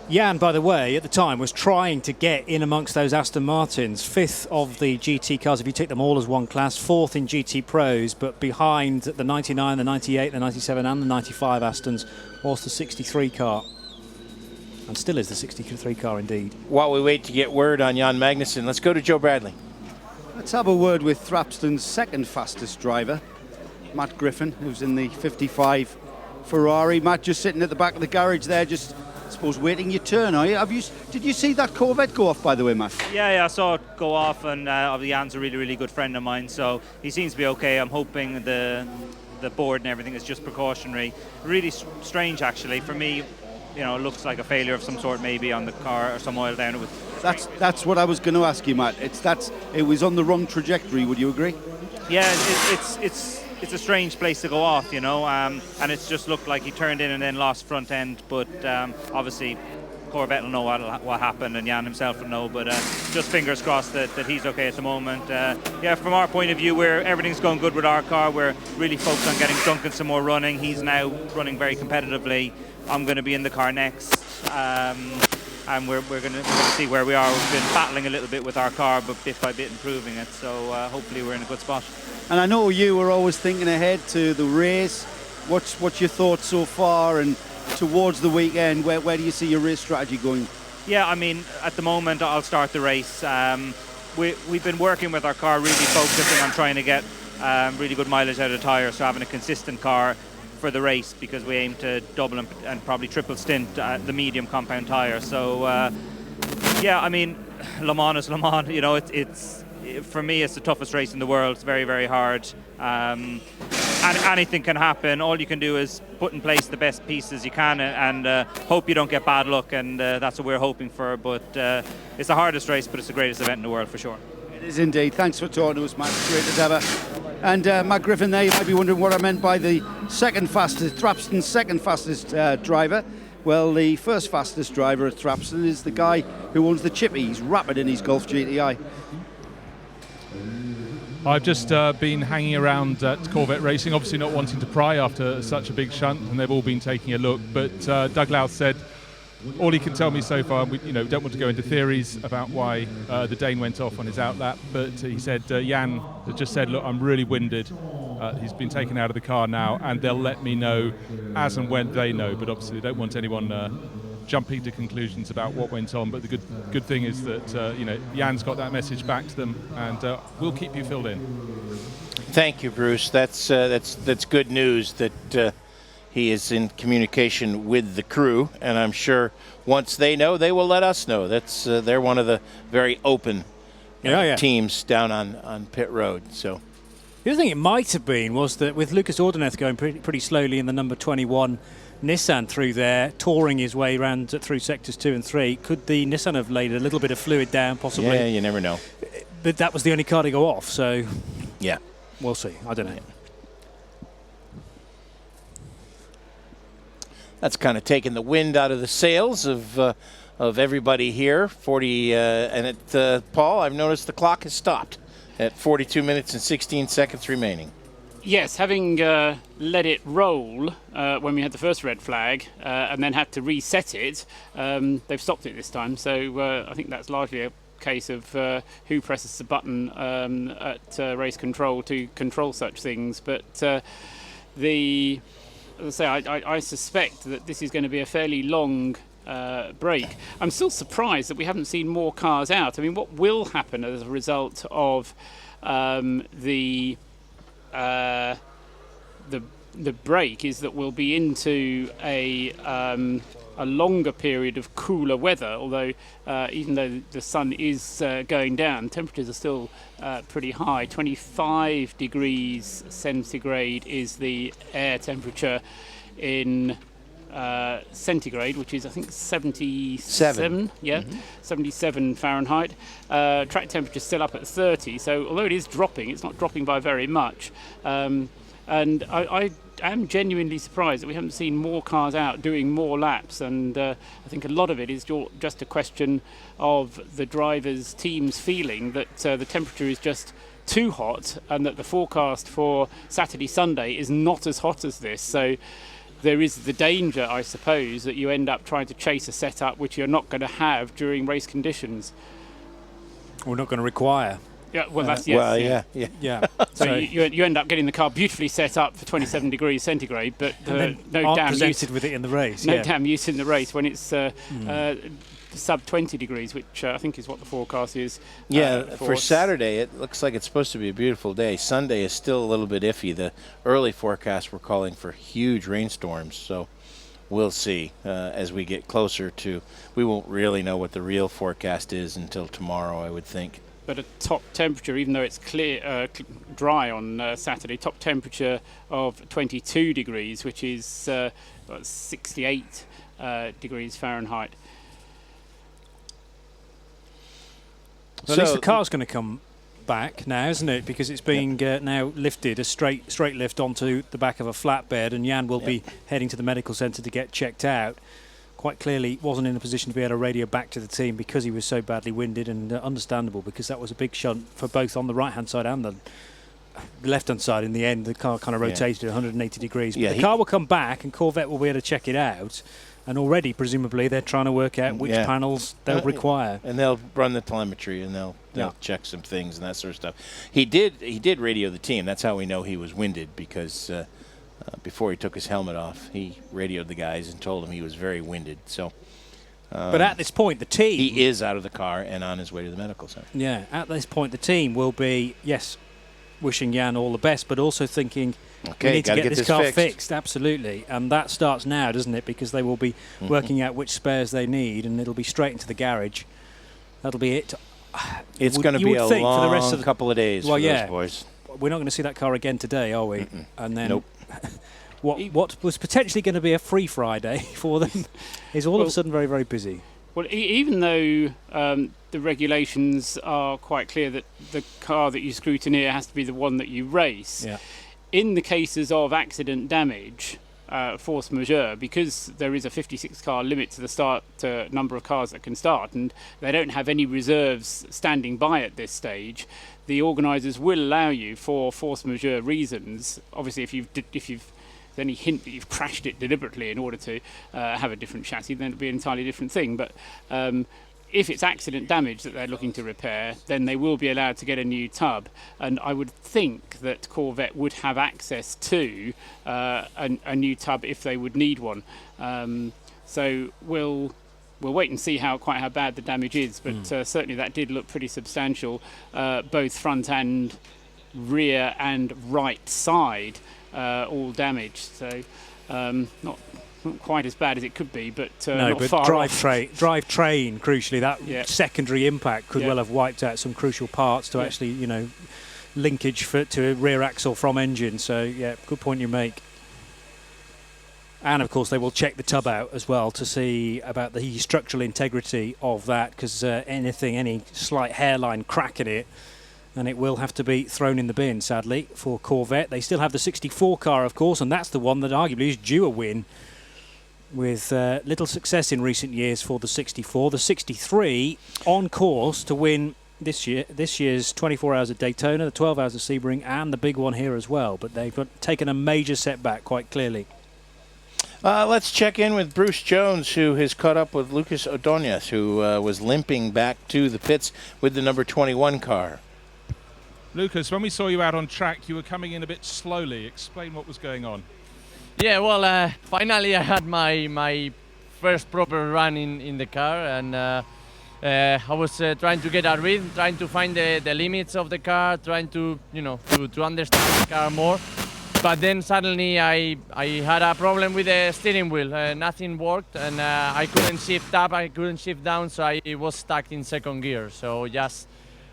Speaker 23: Jan, by the way, at the time was trying to get in amongst those Aston Martins, 5th of the GT cars if you take them all as one class, 4th in GT Pros, but behind the 99, the 98, the 97 and the 95 Astons was the 63 car. And still is the 63 car indeed.
Speaker 1: While we wait to get word on Jan Magnussen, let's go to Joe Bradley.
Speaker 5: Let's have a word with Thrapston's second fastest driver, Matt Griffin, who's in the 55 Ferrari. Matt, just sitting at the back of the garage there, just I suppose waiting your turn, are you? Did you see that Corvette go off, by the way, Matt?
Speaker 6: Yeah, I saw it go off, and Jan's a really, really good friend of mine, so he seems to be okay. I'm hoping the board and everything is just precautionary. Really strange, actually. For me, it looks like a failure of some sort, maybe on the car, or some oil down it.
Speaker 5: That's what I was going to ask you, Matt. It was on the wrong trajectory. Would you agree?
Speaker 6: Yeah, it's a strange place to go off, and it's just looked like he turned in and then lost front end, but obviously Corvette will know what happened, and Jan himself will know, but just fingers crossed that he's okay at the moment. From our point of view, everything's going good with our car. We're really focused on getting Duncan some more running. He's now running very competitively. I'm going to be in the car next, and we're going to see where we are. We've been battling a little bit with our car, but bit by bit improving it, so hopefully we're in a good spot.
Speaker 5: And I know you were always thinking ahead to the race. What's your thoughts so far, and towards the weekend, where do you see your race strategy going?
Speaker 6: Yeah, at the moment I'll start the race. We've been working with our car, really focusing on trying to get really good mileage out of the tyre, so having a consistent car for the race, because we aim to double and probably triple stint the medium compound tyre. So Le Mans is Le Mans. It's for me, it's the toughest race in the world. It's very, very hard. And anything can happen. All you can do is put in place the best pieces you can and hope you don't get bad luck, and that's what we're hoping for. But it's the hardest race, but it's the greatest event in the world for sure.
Speaker 5: It is indeed. Thanks for talking to us, Matt. Great as ever. And Matt Griffin there, you might be wondering what I meant by the Thrapston's second fastest driver. Well, the first fastest driver at Thrapston is the guy who owns the Chippy. He's rapid in his Golf GTI.
Speaker 2: I've just been hanging around at Corvette Racing, obviously not wanting to pry after such a big shunt, and they've all been taking a look. But Doug Louth said all he can tell me so far, we don't want to go into theories about why the Dane went off on his outlap, but he said Jan has just said, look, I'm really winded. He's been taken out of the car now, and they'll let me know as and when they know. But obviously they don't want anyone jumping to conclusions about what went on. But the good thing is that Jan's got that message back to them, and we'll keep you filled in.
Speaker 1: Thank you, Bruce. That's good news that he is in communication with the crew, and I'm sure once they know, they will let us know. That's they're one of the very open teams down on pit road. So
Speaker 23: the other thing it might have been was that with Lucas Ordonez going pretty slowly in the number 21 Nissan through there, touring his way around through sectors 2 and 3, could the Nissan have laid a little bit of fluid down, possibly?
Speaker 1: Yeah, you never know.
Speaker 23: But that was the only car to go off, so
Speaker 1: yeah,
Speaker 23: we'll see. I don't know.
Speaker 1: That's kind of taken the wind out of the sails of everybody here. 40 and Paul, I've noticed the clock has stopped at 42 minutes and 16 seconds remaining.
Speaker 20: Yes, having let it roll when we had the first red flag and then had to reset it, they've stopped it this time. So I think that's largely a case of who presses the button at race control to control such things. But as I say, I suspect that this is going to be a fairly long break. I'm still surprised that we haven't seen more cars out. I mean, what will happen as a result of the break is that we'll be into a longer period of cooler weather, although even though the sun is going down, temperatures are still pretty high. 25 degrees centigrade is the air temperature in centigrade, which is I think 77. Yeah, 77 Fahrenheit. Track temperature is still up at 30, so although it is dropping, it's not dropping by very much. And I am genuinely surprised that we haven't seen more cars out doing more laps, and I think a lot of it is just a question of the drivers' teams feeling that the temperature is just too hot, and that the forecast for Saturday, Sunday is not as hot as this. So there is the danger, I suppose, that you end up trying to chase a setup which you're not going to have during race conditions.
Speaker 23: We're not going to require.
Speaker 20: Yeah, well, that's yes.
Speaker 23: Yeah.
Speaker 20: So you end up getting the car beautifully set up for 27 degrees centigrade, but no damn
Speaker 23: presented with it in the race.
Speaker 20: No damn use in the race when it's sub 20 degrees, which I think is what the forecast is.
Speaker 1: For Saturday, it looks like it's supposed to be a beautiful day. Sunday is still a little bit iffy. The early forecasts were calling for huge rainstorms, so we'll see as we get closer to. We won't really know what the real forecast is until tomorrow, I would think.
Speaker 20: But a top temperature, even though it's clear, dry on Saturday, top temperature of 22 degrees, which is 68 degrees Fahrenheit.
Speaker 23: So at least the car's going to come back now, isn't it? Because it's being now lifted, a straight lift onto the back of a flatbed, and Jan will be heading to the medical centre to get checked out. Quite clearly wasn't in a position to be able to radio back to the team because he was so badly winded, and understandable, because that was a big shunt for both on the right-hand side and the left-hand side. In the end, the car kind of rotated 180 degrees. But the car will come back, and Corvette will be able to check it out. And already, presumably, they're trying to work out which panels they'll require.
Speaker 1: And they'll run the telemetry, and they'll check some things and that sort of stuff. He did radio the team. That's how we know he was winded, because before he took his helmet off, he radioed the guys and told them he was very winded. So,
Speaker 23: but at this point, the team...
Speaker 1: He is out of the car and on his way to the medical center.
Speaker 23: Yeah, at this point, the team will be, wishing Jan all the best, but also thinking... we need to get this car fixed, absolutely. And that starts now, doesn't it? Because they will be working out which spares they need, and it'll be straight into the garage. That'll be it.
Speaker 1: It's going to be a long for the rest of couple of days for those boys.
Speaker 23: We're not going to see that car again today, are we? And then what was potentially going to be a free Friday for them is all of a sudden very, very busy.
Speaker 20: Well, even though the regulations are quite clear that the car that you scrutineer has to be the one that you race, in the cases of accident damage, force majeure, because there is a 56 car limit to the start number of cars that can start, and they don't have any reserves standing by at this stage, the organisers will allow you, for force majeure reasons, obviously if you've any hint that you've crashed it deliberately in order to have a different chassis, then it'll be an entirely different thing. But if it's accident damage that they're looking to repair, then they will be allowed to get a new tub. And I would think that Corvette would have access to a new tub if they would need one. So we'll wait and see how bad the damage is. But certainly that did look pretty substantial, both front and rear and right side. All damaged, so not quite as bad as it could be, but not
Speaker 23: but
Speaker 20: far off.
Speaker 23: drivetrain, crucially, that secondary impact could well have wiped out some crucial parts to actually, linkage to a rear axle from engine. So, good point you make. And, of course, they will check the tub out as well to see about the structural integrity of that, because any slight hairline crack in it, and it will have to be thrown in the bin, sadly, for Corvette. They still have the 64 car, of course, and that's the one that arguably is due a win, with little success in recent years for the 64. The 63 on course to win this year's 24 Hours at Daytona, the 12 Hours of Sebring, and the big one here as well. But they've taken a major setback quite clearly.
Speaker 1: Let's check in with Bruce Jones, who has caught up with Lucas Ordóñez, who was limping back to the pits with the number 21 car.
Speaker 2: Lucas, when we saw you out on track, you were coming in a bit slowly. Explain what was going on.
Speaker 7: Yeah, well, finally I had my first proper run in the car, and I was trying to get a read, trying to find the limits of the car, trying to to understand the car more. But then suddenly I had a problem with the steering wheel. Nothing worked, and I couldn't shift up, I couldn't shift down, so I was stuck in second gear. So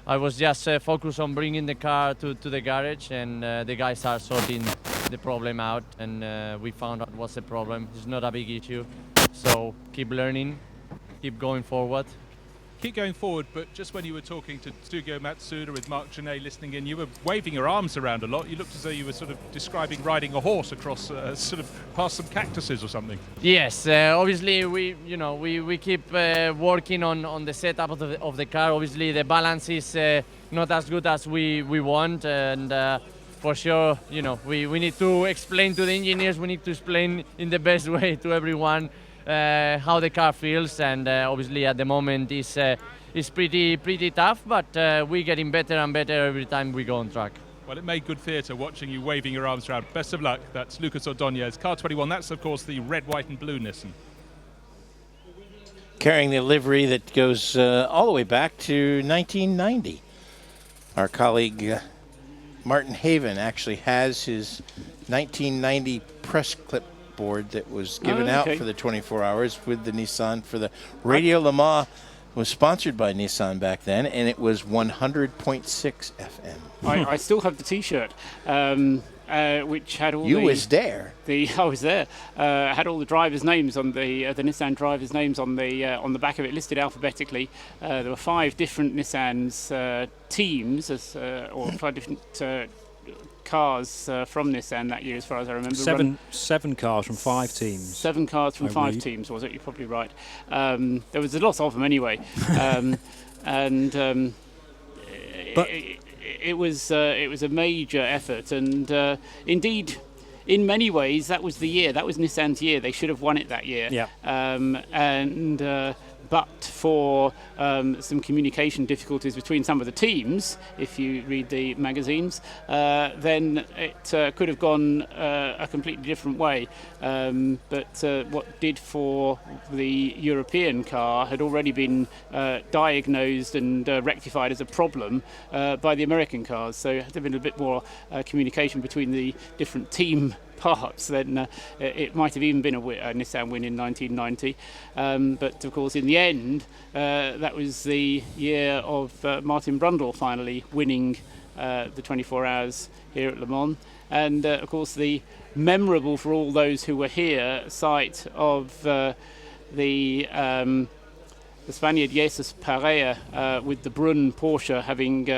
Speaker 7: I was just focused on bringing the car to the garage, and the guys are sorting the problem out, and we found out what's the problem. It's not a big issue, so keep learning, keep going forward.
Speaker 2: Keep going forward, but just when you were talking to Studio Matsuda with Marc Genet listening in, you were waving your arms around a lot. You looked as though you were sort of describing riding a horse across sort of past some cactuses or something.
Speaker 7: Yes, obviously we keep working on the setup of the car. Obviously the balance is not as good as we want, and for sure, we need to explain to the engineers, we need to explain in the best way to everyone how the car feels, and obviously at the moment it's pretty tough, but we're getting better and better every time we go on track.
Speaker 2: Well, it made good theatre watching you waving your arms around. Best of luck. That's Lucas Ordóñez, car 21. That's of course the red, white and blue Nissan.
Speaker 1: Carrying the livery that goes all the way back to 1990. Our colleague Martin Haven actually has his 1990 press clip board that was given out for the 24 hours with the Nissan for the Radio Le Mans. Was sponsored by Nissan back then, and it was 100.6 FM.
Speaker 20: I still have the T-shirt, which had all
Speaker 1: You was there.
Speaker 20: I was there. Had all the drivers' names on the Nissan drivers' names on the back of it, listed alphabetically. There were 5 different Nissan's teams, or 5 different cars from Nissan that year, as far as I remember.
Speaker 23: Seven cars from 5 teams.
Speaker 20: 7 cars from 5 teams, was it? You're probably right. There was a lot of them anyway, and it was a major effort, and indeed, in many ways, that was the year. That was Nissan's year. They should have won it that year.
Speaker 23: Yeah.
Speaker 20: But for some communication difficulties between some of the teams, if you read the magazines, then it could have gone a completely different way. But what did for the European car had already been diagnosed and rectified as a problem by the American cars. So had there been a bit more communication between the different team parts, then it might have even been a Nissan win in 1990. But of course, in the end, that was the year of Martin Brundle finally winning the 24 Hours here at Le Mans. And of course, the memorable for all those who were here sight of the Spaniard Jesus Pereira with the Brunn Porsche having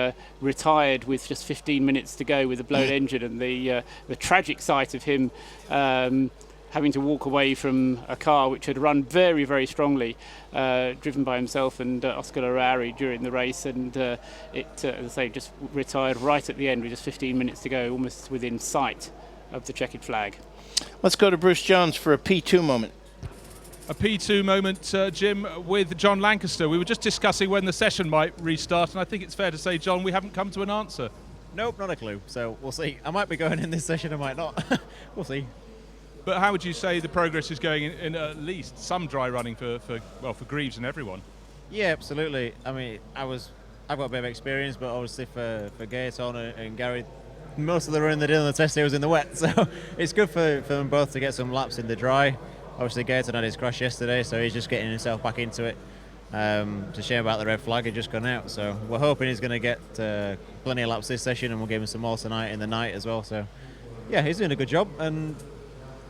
Speaker 20: retired with just 15 minutes to go with a blown engine, and the tragic sight of him having to walk away from a car which had run very, very strongly, driven by himself and Oscar Larari during the race, and it, as I say, just retired right at the end with just 15 minutes to go, almost within sight of the checkered flag.
Speaker 1: Let's go to Bruce Jones for a P2 moment.
Speaker 2: A P2 moment, Jim, with John Lancaster. We were just discussing when the session might restart, and I think it's fair to say, John, we haven't come to an answer.
Speaker 19: Nope, not a clue. So we'll see. I might be going in this session, I might not. We'll see.
Speaker 2: But how would you say the progress is going in at least some dry running for Greaves and everyone?
Speaker 19: Yeah, absolutely. I mean, I've got a bit of experience, but obviously for Gaetan and Gary, most of the run they did on the test day was in the wet, so it's good for them both to get some laps in the dry. Obviously, Gaetan had his crash yesterday, so he's just getting himself back into it. It's a shame about the red flag, had just gone out. So we're hoping he's going to get plenty of laps this session, and we'll give him some more tonight in the night as well. So, yeah, he's doing a good job, and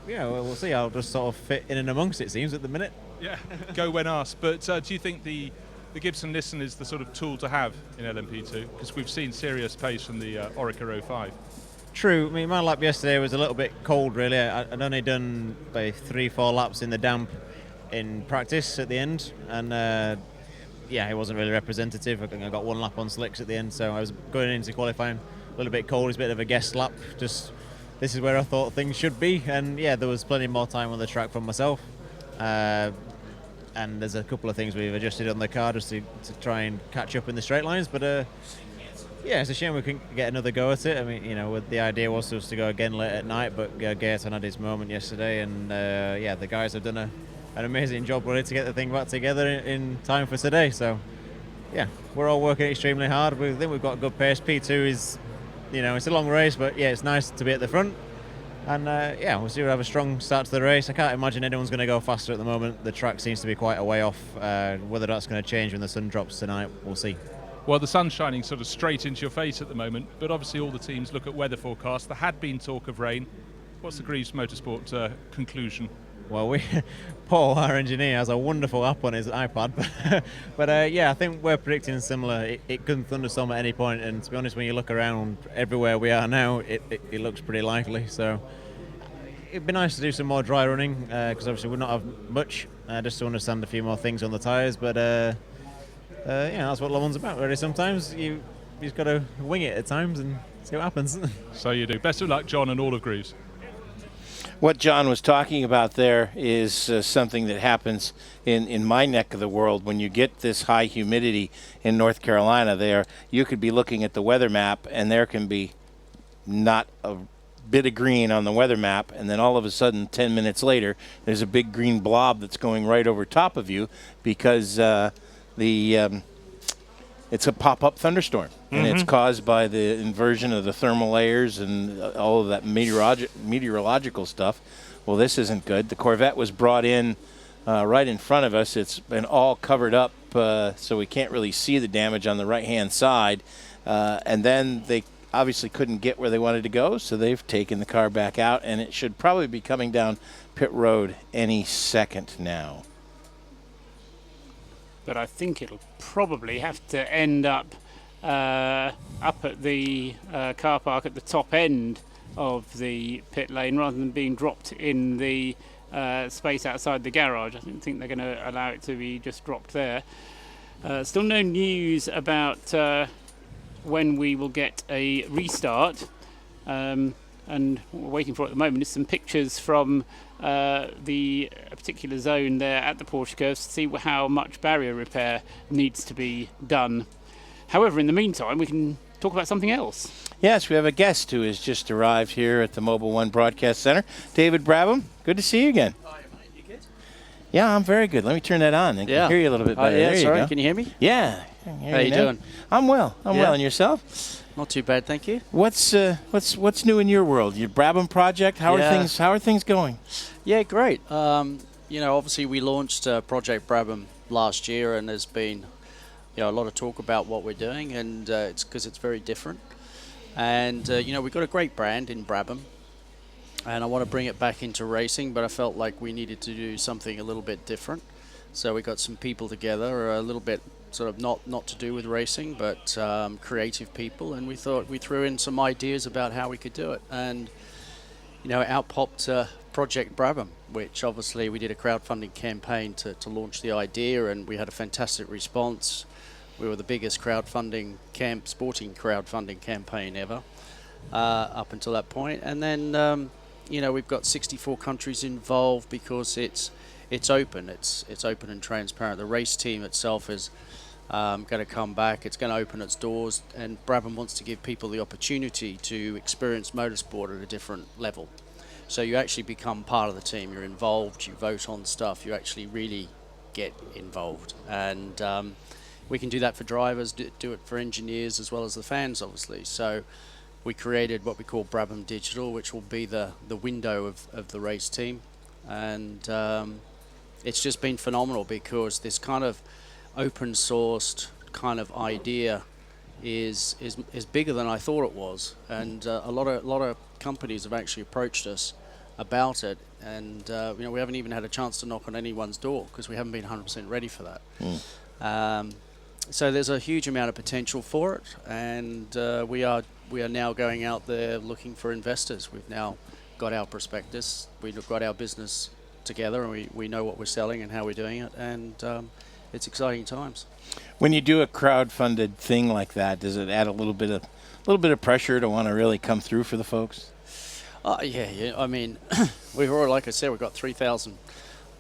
Speaker 19: yeah, we'll see. I'll just sort of fit in and amongst, it seems, at the minute.
Speaker 2: Yeah, go when asked. But do you think the Gibson Nissan is the sort of tool to have in LMP2? Because we've seen serious pace from the Orica 05.
Speaker 19: True. I mean, my lap yesterday was a little bit cold, really. I'd only done 3-4 laps in the damp in practice at the end, and it wasn't really representative. I think I got one lap on slicks at the end, so I was going into qualifying a little bit cold. It's a bit of a guest lap. Just this is where I thought things should be, and yeah, there was plenty more time on the track for myself. And there's a couple of things we've adjusted on the car just to try and catch up in the straight lines, but yeah, it's a shame we couldn't get another go at it. I mean, the idea was to go again late at night, but Gaetan had his moment yesterday, and the guys have done an amazing job really to get the thing back together in time for today. So yeah, we're all working extremely hard. We think we've got a good pace. P2 is, it's a long race, but yeah, it's nice to be at the front. And we'll see. We'll have a strong start to the race. I can't imagine anyone's going to go faster at the moment. The track seems to be quite a way off. Whether that's going to change when the sun drops tonight, we'll see.
Speaker 2: Well, the sun's shining sort of straight into your face at the moment, but obviously all the teams look at weather forecasts. There had been talk of rain. What's the Greaves Motorsport conclusion?
Speaker 19: Well, Paul, our engineer, has a wonderful app on his iPad, but I think we're predicting similar. It couldn't thunderstorm at any point, and to be honest, when you look around everywhere we are now, it looks pretty likely. So it'd be nice to do some more dry running, because obviously we'll not have much, just to understand a few more things on the tyres, but that's what Le Mans about, really. Sometimes you've just got to wing it at times and see what happens.
Speaker 2: So you do. Best of luck, John, and all of Greaves.
Speaker 1: What John was talking about there is something that happens in my neck of the world. When you get this high humidity in North Carolina there, you could be looking at the weather map and there can be not a bit of green on the weather map, and then all of a sudden 10 minutes later there's a big green blob that's going right over top of you because it's a pop-up thunderstorm, and it's caused by the inversion of the thermal layers and all of that meteorological stuff. Well, this isn't good. The Corvette was brought in right in front of us. It's been all covered up, so we can't really see the damage on the right-hand side. And then they obviously couldn't get where they wanted to go, so they've taken the car back out, and it should probably be coming down pit road any second now.
Speaker 20: But I think it'll probably have to end up at the car park at the top end of the pit lane rather than being dropped in the space outside the garage. I don't think they're going to allow it to be just dropped there. Still no news about when we will get a restart. And what we're waiting for at the moment is some pictures from the particular zone there at the Porsche curves to see how much barrier repair needs to be done. However, in the meantime, we can talk about something else.
Speaker 1: Yes, we have a guest who has just arrived here at the Mobil 1 Broadcast Center. David Brabham, good to see you again.
Speaker 16: Hi, mate. You good?
Speaker 1: Yeah, I'm very good. Let me turn that on. I can hear you a little bit better.
Speaker 16: Yeah,
Speaker 1: there you
Speaker 16: sorry.
Speaker 1: go.
Speaker 16: Can you hear me?
Speaker 1: Yeah.
Speaker 16: How you doing?
Speaker 1: I'm well. I'm well. And yourself?
Speaker 16: Not too bad, thank you.
Speaker 1: What's new in your world? Your Brabham project? How are things going?
Speaker 16: Yeah, great. Obviously we launched Project Brabham last year, and there's been a lot of talk about what we're doing, and it's because it's very different. And we've got a great brand in Brabham, and I want to bring it back into racing, but I felt like we needed to do something a little bit different. So we got some people together, a little bit sort of not to do with racing, but creative people, and we thought we threw in some ideas about how we could do it, and out popped Project Brabham, which obviously we did a crowdfunding campaign to launch the idea, and we had a fantastic response. We were the biggest sporting crowdfunding campaign ever up until that point, and then we've got 64 countries involved because it's open, it's open and transparent. The race team itself is going to come back. It's going to open its doors, and Brabham wants to give people the opportunity to experience motorsport at a different level. So you actually become part of the team. You're involved. You vote on stuff. You actually really get involved, and we can do that for drivers, do it for engineers as well as the fans, obviously. So we created what we call Brabham Digital, which will be the window of the race team, and it's just been phenomenal because this kind of open sourced kind of idea is bigger than I thought it was, and a lot of companies have actually approached us about it, and we haven't even had a chance to knock on anyone's door because we haven't been 100% ready for that. So there's a huge amount of potential for it, and we are now going out there looking for investors. We've now got our prospectus, we've got our business together, and we know what we're selling and how we're doing it, and it's exciting times.
Speaker 1: When you do a crowd-funded thing like that, does it add a little bit of pressure to want to really come through for the folks?
Speaker 16: Yeah. I mean, we've already, like I said, we've got 3,000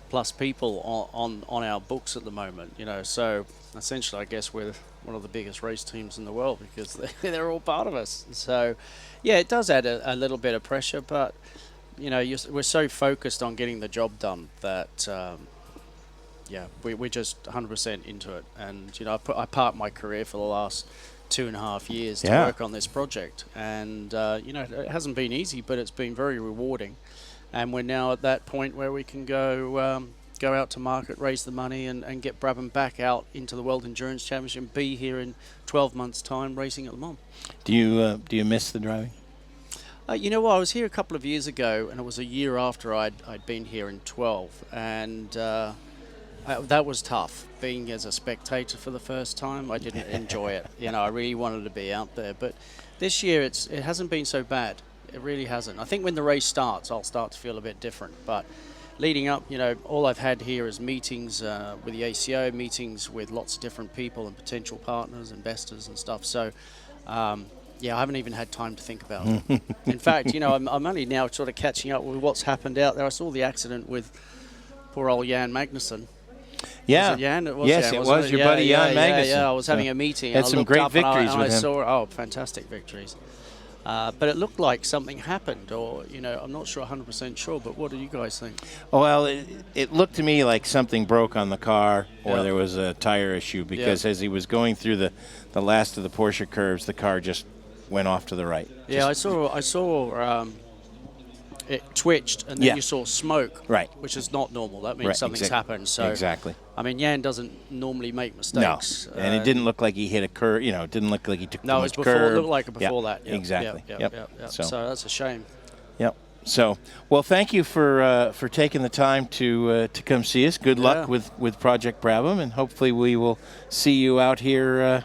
Speaker 16: plus people on our books at the moment. So essentially, I guess we're one of the biggest race teams in the world because they're all part of us. So, yeah, it does add a little bit of pressure, but we're so focused on getting the job done that. We're just 100% into it, and I parked my career for the last 2.5 years to work on this project, and it hasn't been easy, but it's been very rewarding, and we're now at that point where we can go out to market, raise the money, and get Brabham back out into the World Endurance Championship, and be here in 12 months' time racing at Le Mans.
Speaker 1: Do you miss the driving?
Speaker 16: You know what? I was here a couple of years ago, and it was a year after I'd been here in 12, and. That was tough, being as a spectator for the first time. I didn't enjoy it. I really wanted to be out there. But this year, it hasn't been so bad. It really hasn't. I think when the race starts, I'll start to feel a bit different. But leading up, all I've had here is meetings with the ACO, meetings with lots of different people and potential partners, investors and stuff. So, I haven't even had time to think about it. In fact, I'm only now sort of catching up with what's happened out there. I saw the accident with poor old Jan Magnussen.
Speaker 1: Yeah.
Speaker 16: Was it Jan?
Speaker 1: It was your buddy Jan Magnussen.
Speaker 16: Yeah, I was having a meeting.
Speaker 1: Had some great victories with him.
Speaker 16: I saw fantastic victories. But it looked like something happened, or I'm not sure, 100% sure. But what do you guys think?
Speaker 1: Well, it looked to me like something broke on the car, or there was a tire issue, because as he was going through the last of the Porsche curves, the car just went off to the right.
Speaker 16: Yeah, I saw. It twitched, and then you saw smoke, which is not normal. That means something's happened. So
Speaker 1: exactly.
Speaker 16: I mean, Jan doesn't normally make mistakes.
Speaker 1: No, and it didn't look like he hit a curve. It didn't look like he took
Speaker 16: no,
Speaker 1: too much curve.
Speaker 16: It looked like before that. Yep.
Speaker 1: Exactly.
Speaker 16: Yep. So that's a shame.
Speaker 1: Yep. So, well, thank you for taking the time to come see us. Good luck with Project Brabham, and hopefully we will see you out here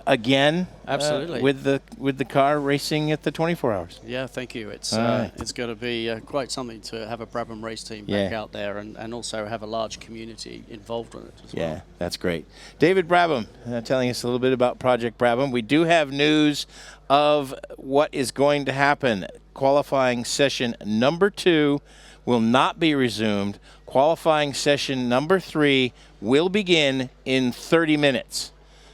Speaker 1: again.
Speaker 16: Absolutely.
Speaker 1: With the car racing at the 24 hours.
Speaker 16: Yeah, thank you. It's going to be quite something to have a Brabham race team back out there, and also have a large community involved in it as well.
Speaker 1: Yeah, that's great. David Brabham telling us a little bit about Project Brabham. We do have news of what is going to happen. Qualifying session number 2 will not be resumed. Qualifying session number 3 will begin in 30 minutes.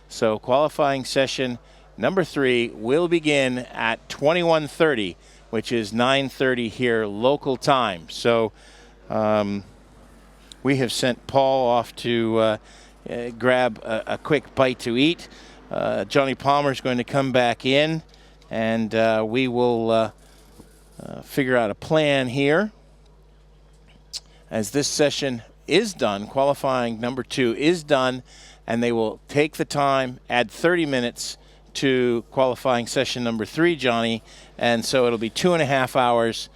Speaker 1: So qualifying session number 3 will begin at 21:30, which is 9:30 here local time. So we have sent Paul off to grab a quick bite to eat. Johnny Palmer is going to come back in, and we will figure out a plan here. As this session is done, qualifying number 2 is done, and they will take the time, add 30 minutes to qualifying session number 3, Johnny, and so it'll be 2.5 hours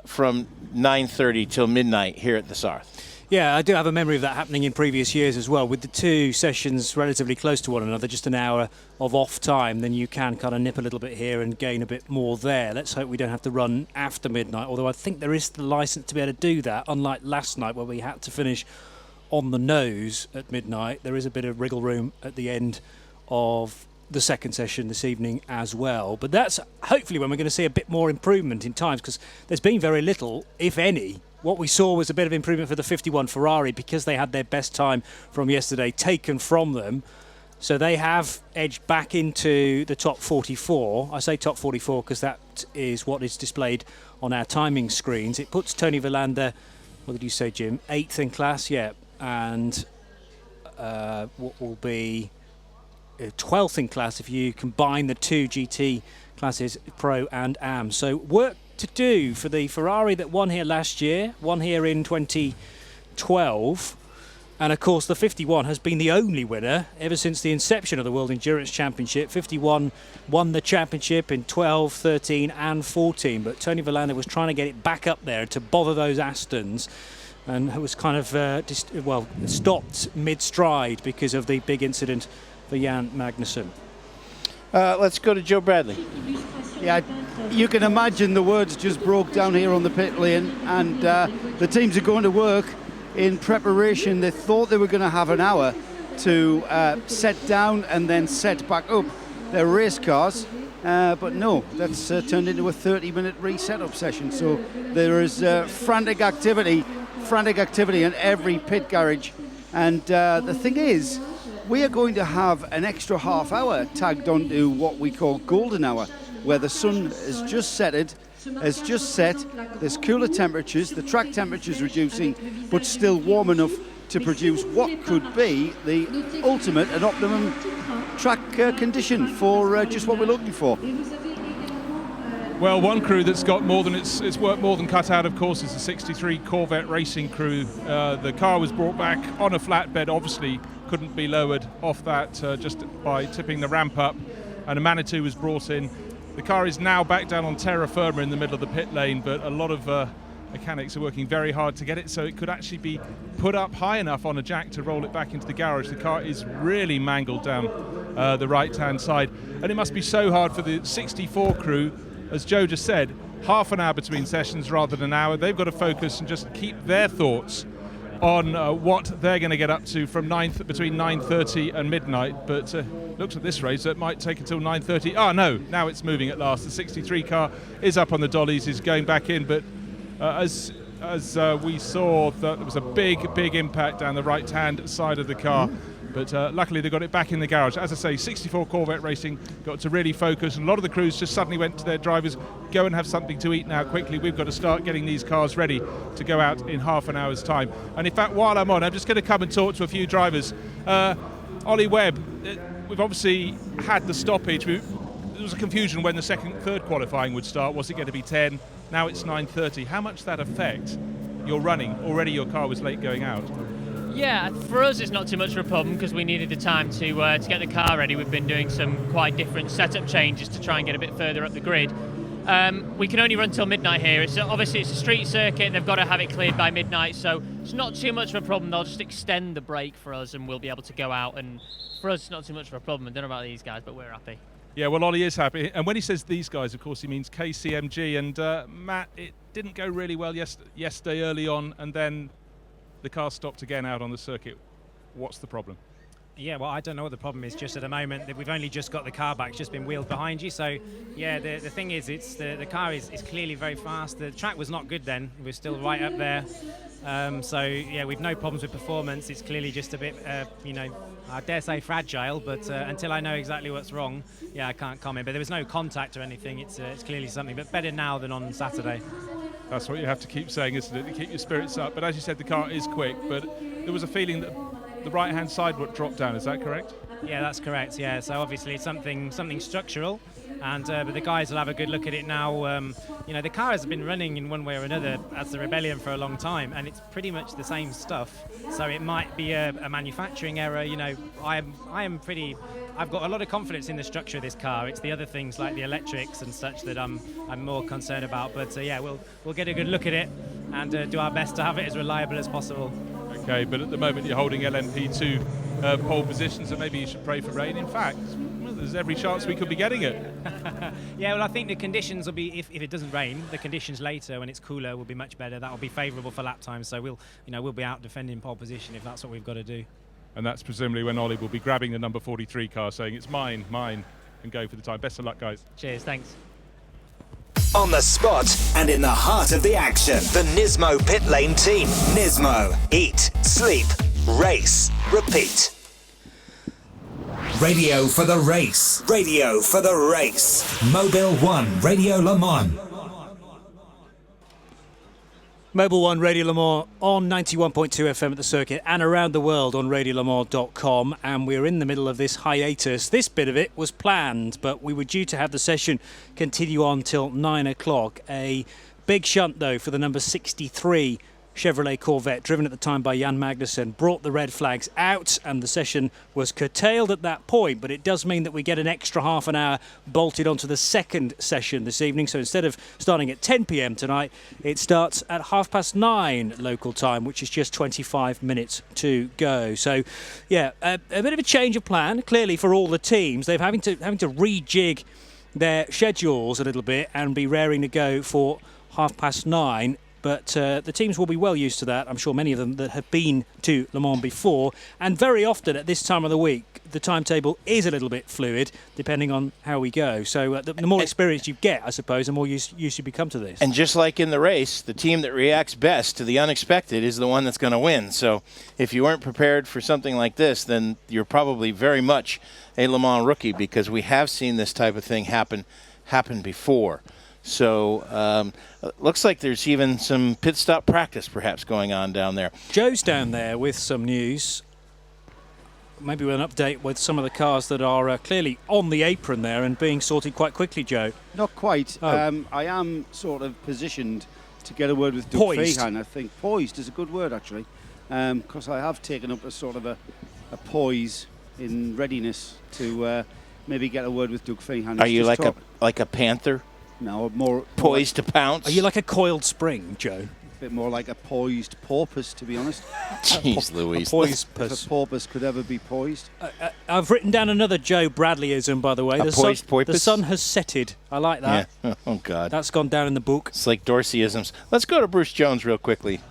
Speaker 1: from 9:30 till midnight here at the Sarth.
Speaker 23: Yeah, I do have a memory of that happening in previous years as well. With the two sessions relatively close to one another, just an hour of off time, then you can kind of nip a little bit here and gain a bit more there. Let's hope we don't have to run after midnight, although I think there is the license to be able to do that, unlike last night where we had to finish on the nose at midnight. There is a bit of wriggle room at the end of the second session this evening as well. But that's hopefully when we're going to see a bit more improvement in times, because there's been very little, if any. What we saw was a bit of improvement for the 51 Ferrari because they had their best time from yesterday taken from them. So they have edged back into the top 44. I say top 44 because that is what is displayed on our timing screens. It puts Tony Villander, what did you say, Jim? 8th in class, yeah. And what will be 12th in class if you combine the two GT classes, Pro and Am. So work to do for the Ferrari that won here last year, won here in 2012. And of course the 51 has been the only winner ever since the inception of the World Endurance Championship. 51 won the championship in 12, 13 and 14, but Tony Villander was trying to get it back up there to bother those Astons, and it was kind of stopped mid-stride because of the big incident for Jan Magnussen.
Speaker 1: Let's go to Joe Bradley.
Speaker 5: Yeah, you can imagine the words just broke down here on the pit lane, and the teams are going to work in preparation. They thought they were going to have an hour to set down and then set back up their race cars. But no, that's turned into a 30-minute reset-up session. So there is frantic activity in every pit garage. And the thing is, we are going to have an extra half hour tagged onto what we call golden hour, where the sun has just set. There's cooler temperatures, the track temperature is reducing, but still warm enough to produce what could be the ultimate and optimum track condition for just what we're looking for.
Speaker 2: Well, one crew that's got more than its work more than cut out, of course, is the 63 Corvette racing crew. The car was brought back on a flatbed, obviously couldn't be lowered off that just by tipping the ramp up, and a Manitou was brought in. The car is now back down on terra firma in the middle of the pit lane, but a lot of mechanics are working very hard to get it so it could actually be put up high enough on a jack to roll it back into the garage. The car is really mangled down the right-hand side, and it must be so hard for the 64 crew. As Joe just said, half an hour between sessions rather than an hour. They've got to focus and just keep their thoughts on what they're going to get up to from between 9:30 and midnight. But looks at this race, it might take until 9:30. Oh no, now it's moving at last. The 63 car is up on the dollies, is going back in, but as we saw, that there was a big impact down the right-hand side of the car. But luckily they got it back in the garage. As I say, 64 Corvette Racing got to really focus, and a lot of the crews just suddenly went to their drivers, go and have something to eat now quickly. We've got to start getting these cars ready to go out in half an hour's time. And in fact, while I'm on, I'm just going to come and talk to a few drivers. Ollie Webb, we've obviously had the stoppage. There was a confusion when the third qualifying would start. Was it going to be 10? Now it's 9:30. How much that affect your running? Already your car was late going out.
Speaker 12: Yeah, for us it's not too much of a problem because we needed the time to get the car ready. We've been doing some quite different setup changes to try and get a bit further up the grid. We can only run till midnight here. Obviously it's a street circuit, they've got to have it cleared by midnight, so it's not too much of a problem. They'll just extend the break for us and we'll be able to go out, and for us it's not too much of a problem. I don't know about these guys, but we're happy.
Speaker 2: Yeah, well, Ollie is happy. And when he says these guys, of course, he means KCMG. And Matt, it didn't go really well yesterday early on, and then the car stopped again out on the circuit. What's the problem?
Speaker 21: Yeah, well, I don't know what the problem is just at the moment. That we've only just got the car back. It's just been wheeled behind you. So, yeah, the thing is, it's the car is clearly very fast. The track was not good then. We're still right up there. So, yeah, we've no problems with performance. It's clearly just a bit, I dare say fragile, but until I know exactly what's wrong, yeah, I can't comment. But there was no contact or anything. It's clearly something, but better now than on Saturday.
Speaker 2: That's what you have to keep saying, isn't it? To keep your spirits up. But as you said, the car is quick, but there was a feeling that the right-hand side would drop down. Is that correct?
Speaker 21: Yeah, that's correct. Yeah, so obviously it's something structural, and but the guys will have a good look at it now. The car has been running in one way or another as the Rebellion for a long time, and it's pretty much the same stuff. So it might be a manufacturing error. I've got a lot of confidence in the structure of this car. It's the other things like the electrics and such that I'm more concerned about. But yeah, we'll get a good look at it and do our best to have it as reliable as possible.
Speaker 2: Okay, but at the moment you're holding LMP2 pole position, so maybe you should pray for rain. In fact, there's every chance we could be getting it.
Speaker 21: Yeah, well, I think the conditions will be, if it doesn't rain, the conditions later when it's cooler will be much better. That will be favourable for lap time, so we'll be out defending pole position if that's what we've got to do.
Speaker 2: And that's presumably when Ollie will be grabbing the number 43 car, saying it's mine, and go for the time. Best of luck, guys.
Speaker 12: Cheers, thanks.
Speaker 15: On the spot and in the heart of the action, the Nismo pit lane team. Nismo. Eat, sleep, race, repeat. Radio for the race. Radio for the race. Mobil 1 Radio Le Mans.
Speaker 23: Mobil 1 Radio Le Mans on 91.2 FM at the circuit and around the world on radiolemans.com, and we're in the middle of this hiatus. This bit of it was planned, but we were due to have the session continue on till 9 o'clock. A big shunt, though, for the number 63 Chevrolet Corvette, driven at the time by Jan Magnussen, brought the red flags out, and the session was curtailed at that point. But it does mean that we get an extra half an hour bolted onto the second session this evening. So instead of starting at 10 p.m. tonight, it starts at 9:30 local time, which is just 25 minutes to go. So, yeah, a bit of a change of plan, clearly, for all the teams. They're having to rejig their schedules a little bit and be raring to go for 9:30. But the teams will be well used to that. I'm sure many of them that have been to Le Mans before. And very often at this time of the week, the timetable is a little bit fluid, depending on how we go. So the more experience you get, I suppose, the more used you become to this.
Speaker 1: And just like in the race, the team that reacts best to the unexpected is the one that's going to win. So if you weren't prepared for something like this, then you're probably very much a Le Mans rookie, because we have seen this type of thing happen before. So looks like there's even some pit stop practice perhaps going on down there.
Speaker 23: Joe's down there with some news. Maybe with an update with some of the cars that are clearly on the apron there and being sorted quite quickly, Joe.
Speaker 5: Not quite.
Speaker 23: Oh.
Speaker 5: I am sort of positioned to get a word with Doug
Speaker 23: Poised.
Speaker 5: Feehan. I think poised is a good word, actually, because I have taken up a sort of a poise in readiness to maybe get a word with Doug Feehan.
Speaker 1: Are you like a panther?
Speaker 5: No, more
Speaker 1: poised to pounce.
Speaker 23: Are you like a coiled spring, Joe?
Speaker 5: A bit more like a poised porpoise, to be honest.
Speaker 1: Jeez Louise.
Speaker 23: A poised
Speaker 5: If a porpoise could ever be poised.
Speaker 23: I've written down another Joe Bradleyism, by the way.
Speaker 1: A poised porpoise?
Speaker 23: The sun has setted. I like that.
Speaker 1: Yeah. Oh, God.
Speaker 23: That's gone down in the book.
Speaker 1: It's like Dorseyisms. Let's go to Bruce Jones real quickly.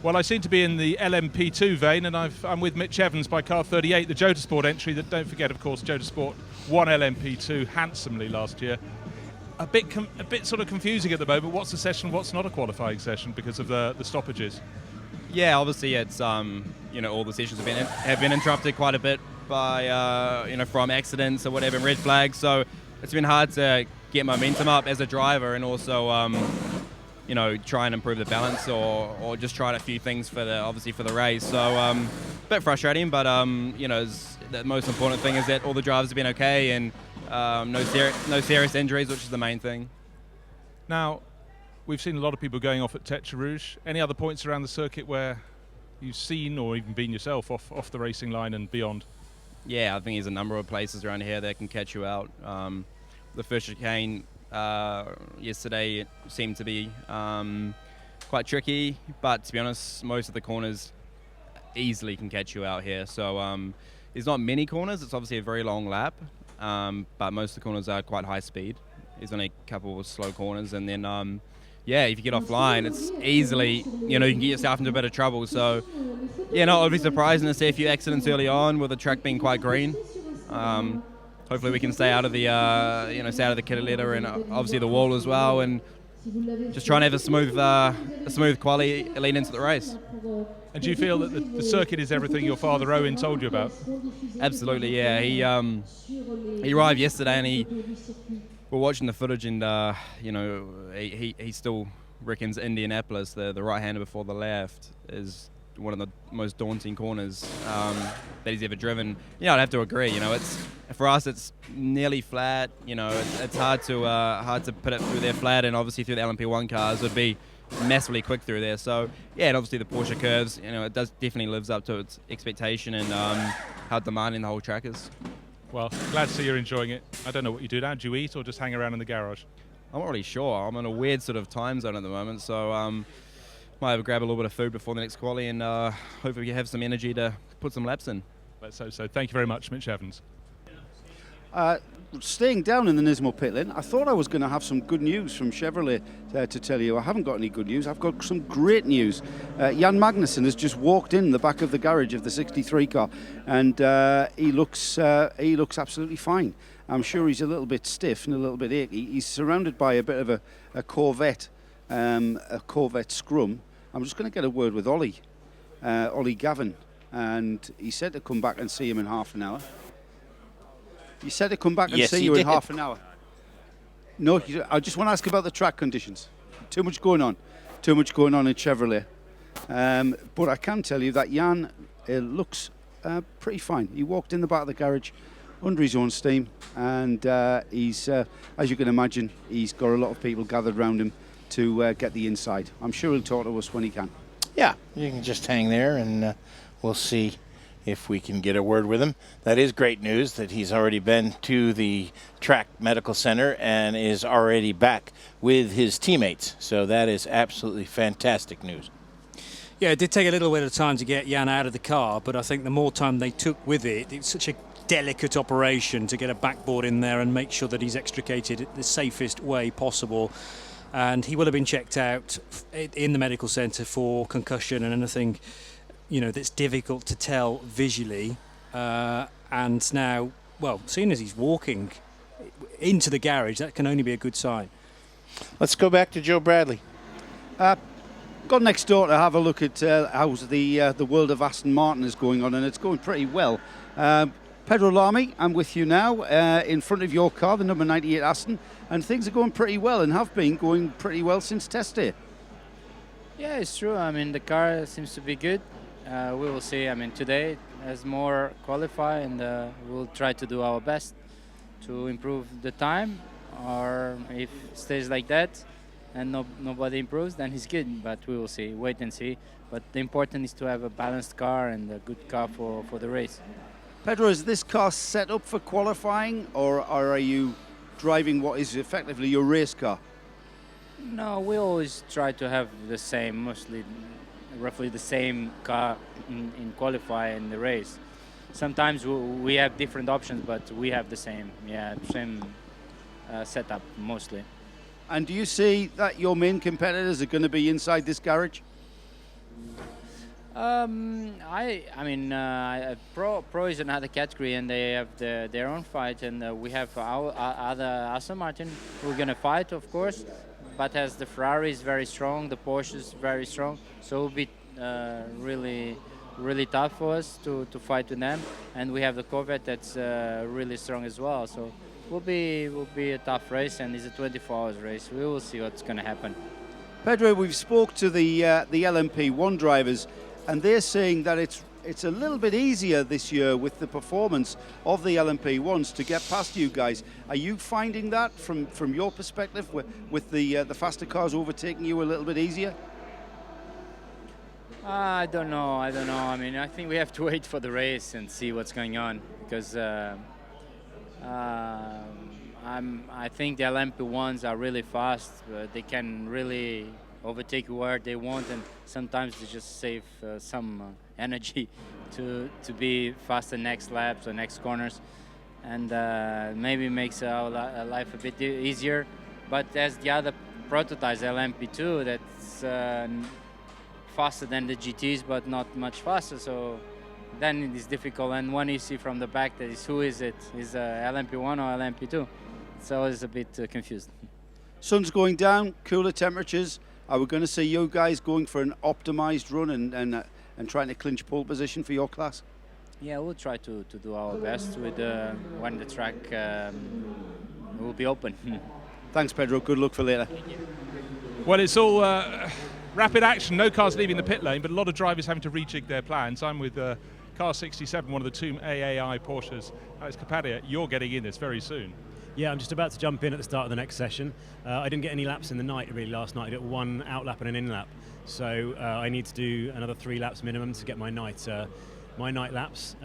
Speaker 2: Well, I seem to be in the LMP2 vein, and I'm with Mitch Evans by car 38, the Joe Sport entry. That, don't forget, of course, Joe Sport won LMP2 handsomely last year. A bit sort of confusing at the moment. What's a session? What's not a qualifying session because of the stoppages?
Speaker 11: Yeah, obviously it's all the sessions have been interrupted quite a bit by from accidents or whatever, and red flags. So it's been hard to get momentum up as a driver, and also try and improve the balance or just trying a few things for the race. So a bit frustrating, but the most important thing is that all the drivers have been okay, and no serious injuries, which is the main thing.
Speaker 2: Now, we've seen a lot of people going off at Tête Rouge. Any other points around the circuit where you've seen or even been yourself off the racing line and beyond?
Speaker 11: Yeah, I think there's a number of places around here that can catch you out. The first chicane yesterday it seemed to be quite tricky, but to be honest, most of the corners easily can catch you out here. So there's not many corners. It's obviously a very long lap, but most of the corners are quite high speed. There's only a couple of slow corners, and then if you get offline, it's easily you can get yourself into a bit of trouble. So it would be surprising to see a few accidents early on with the track being quite green. Hopefully we can stay out of the stay out of the kitty litter and obviously the wall as well, and just try and have a smooth quali lead into the race.
Speaker 2: And do you feel that the circuit is everything your father Owen told you about?
Speaker 11: Absolutely, yeah. He arrived yesterday, and we're watching the footage, and he still reckons Indianapolis, the right-hander before the left, is one of the most daunting corners that he's ever driven. I'd have to agree. It's for us, it's nearly flat. It's hard to put it through there flat, and obviously through the LMP1 cars would be massively quick through there. So and obviously the Porsche curves, it definitely lives up to its expectation and how demanding the whole track is.
Speaker 2: Well, glad to see you're enjoying it. I don't know what you do now. Do you eat or just hang around in the garage?
Speaker 11: I'm not really sure. I'm in a weird sort of time zone at the moment, so might have to grab a little bit of food before the next quali, and hopefully we have some energy to put some laps in.
Speaker 2: Let's hope so. Thank you very much, Mitch Evans.
Speaker 5: Staying down in the Nismo pit lane, I thought I was going to have some good news from Chevrolet to tell you. I haven't got any good news. I've got some great news. Jan Magnussen has just walked in the back of the garage of the 63 car, and he looks absolutely fine. I'm sure he's a little bit stiff and a little bit achy. He's surrounded by a bit of a Corvette scrum. I'm just going to get a word with Ollie Gavin, and he said to come back and see him in half an hour. You said to come back and see you in half an hour. No, I just want to ask about the track conditions. Too much going on in Chevrolet. But I can tell you that Jan looks pretty fine. He walked in the back of the garage under his own steam, and he's, as you can imagine, he's got a lot of people gathered around him to get the inside. I'm sure he'll talk to us when he can.
Speaker 1: Yeah, you can just hang there, and we'll see if we can get a word with him. That is great news that he's already been to the track medical center and is already back with his teammates. So that is absolutely fantastic news.
Speaker 23: Yeah, it did take a little bit of time to get Jan out of the car, but I think the more time they took with it, it's such a delicate operation to get a backboard in there and make sure that he's extricated the safest way possible. and he will have been checked out in the medical centre for concussion and anything, that's difficult to tell visually. And now, well, seeing as he's walking into the garage, that can only be a good sign.
Speaker 1: Let's go back to Joe Bradley.
Speaker 5: Gone next door to have a look at how the world of Aston Martin is going on, and it's going pretty well. Pedro Lamy, I'm with you now in front of your car, the number 98 Aston, and things are going pretty well and have been going pretty well since test day.
Speaker 13: Yeah, it's true. I mean, the car seems to be good. We will see. I mean, today has more qualify, and we'll try to do our best to improve the time, or if it stays like that and nobody improves, then it's good, but we will see. Wait and see. But the important is to have a balanced car and a good car for the race.
Speaker 5: Pedro, is this car set up for qualifying, or are you driving what is effectively your race car?
Speaker 13: No, we always try to have the same, roughly the same car in qualify in the race. Sometimes we have different options, but we have the same setup mostly.
Speaker 5: And do you see that your main competitors are going to be inside this garage?
Speaker 13: I mean, Pro is another category, and they have their own fight, and we have our other Aston Martin who are going to fight, of course. But as the Ferrari is very strong, the Porsche is very strong, so it will be really tough for us to fight with them. And we have the Corvette that's really strong as well. So will be a tough race, and it's a 24 hours race. We will see what's going to happen.
Speaker 5: Pedro, we've spoke to the LMP1 drivers, and they're saying that it's a little bit easier this year with the performance of the LMP1s to get past you guys. Are you finding that from your perspective, with the faster cars overtaking you a little bit easier?
Speaker 13: I don't know. I mean, I think we have to wait for the race and see what's going on, because I think the LMP1s are really fast. They can really overtake where they want, and sometimes they just save some energy to be faster next laps or next corners, and maybe makes our life a bit easier. But as the other prototypes, LMP2, that's faster than the GTs, but not much faster, so then it is difficult. And when you see from the back, that is, who is it? Is LMP1 or LMP2? So it's a bit confused.
Speaker 5: Sun's going down, cooler temperatures. Are we going to see you guys going for an optimized run and trying to clinch pole position for your class?
Speaker 13: Yeah, we'll try to do our best with when the track will be open.
Speaker 5: Thanks, Pedro. Good luck for later.
Speaker 2: Well, it's all rapid action. No cars leaving the pit lane, but a lot of drivers having to rejig their plans. I'm with car 67, one of the two AAI Porsches. Alex Capadia, you're getting in this very soon.
Speaker 14: Yeah, I'm just about to jump in at the start of the next session. I didn't get any laps in the night really last night. I did one out lap and an in lap. So I need to do another 3 laps minimum to get my night laps.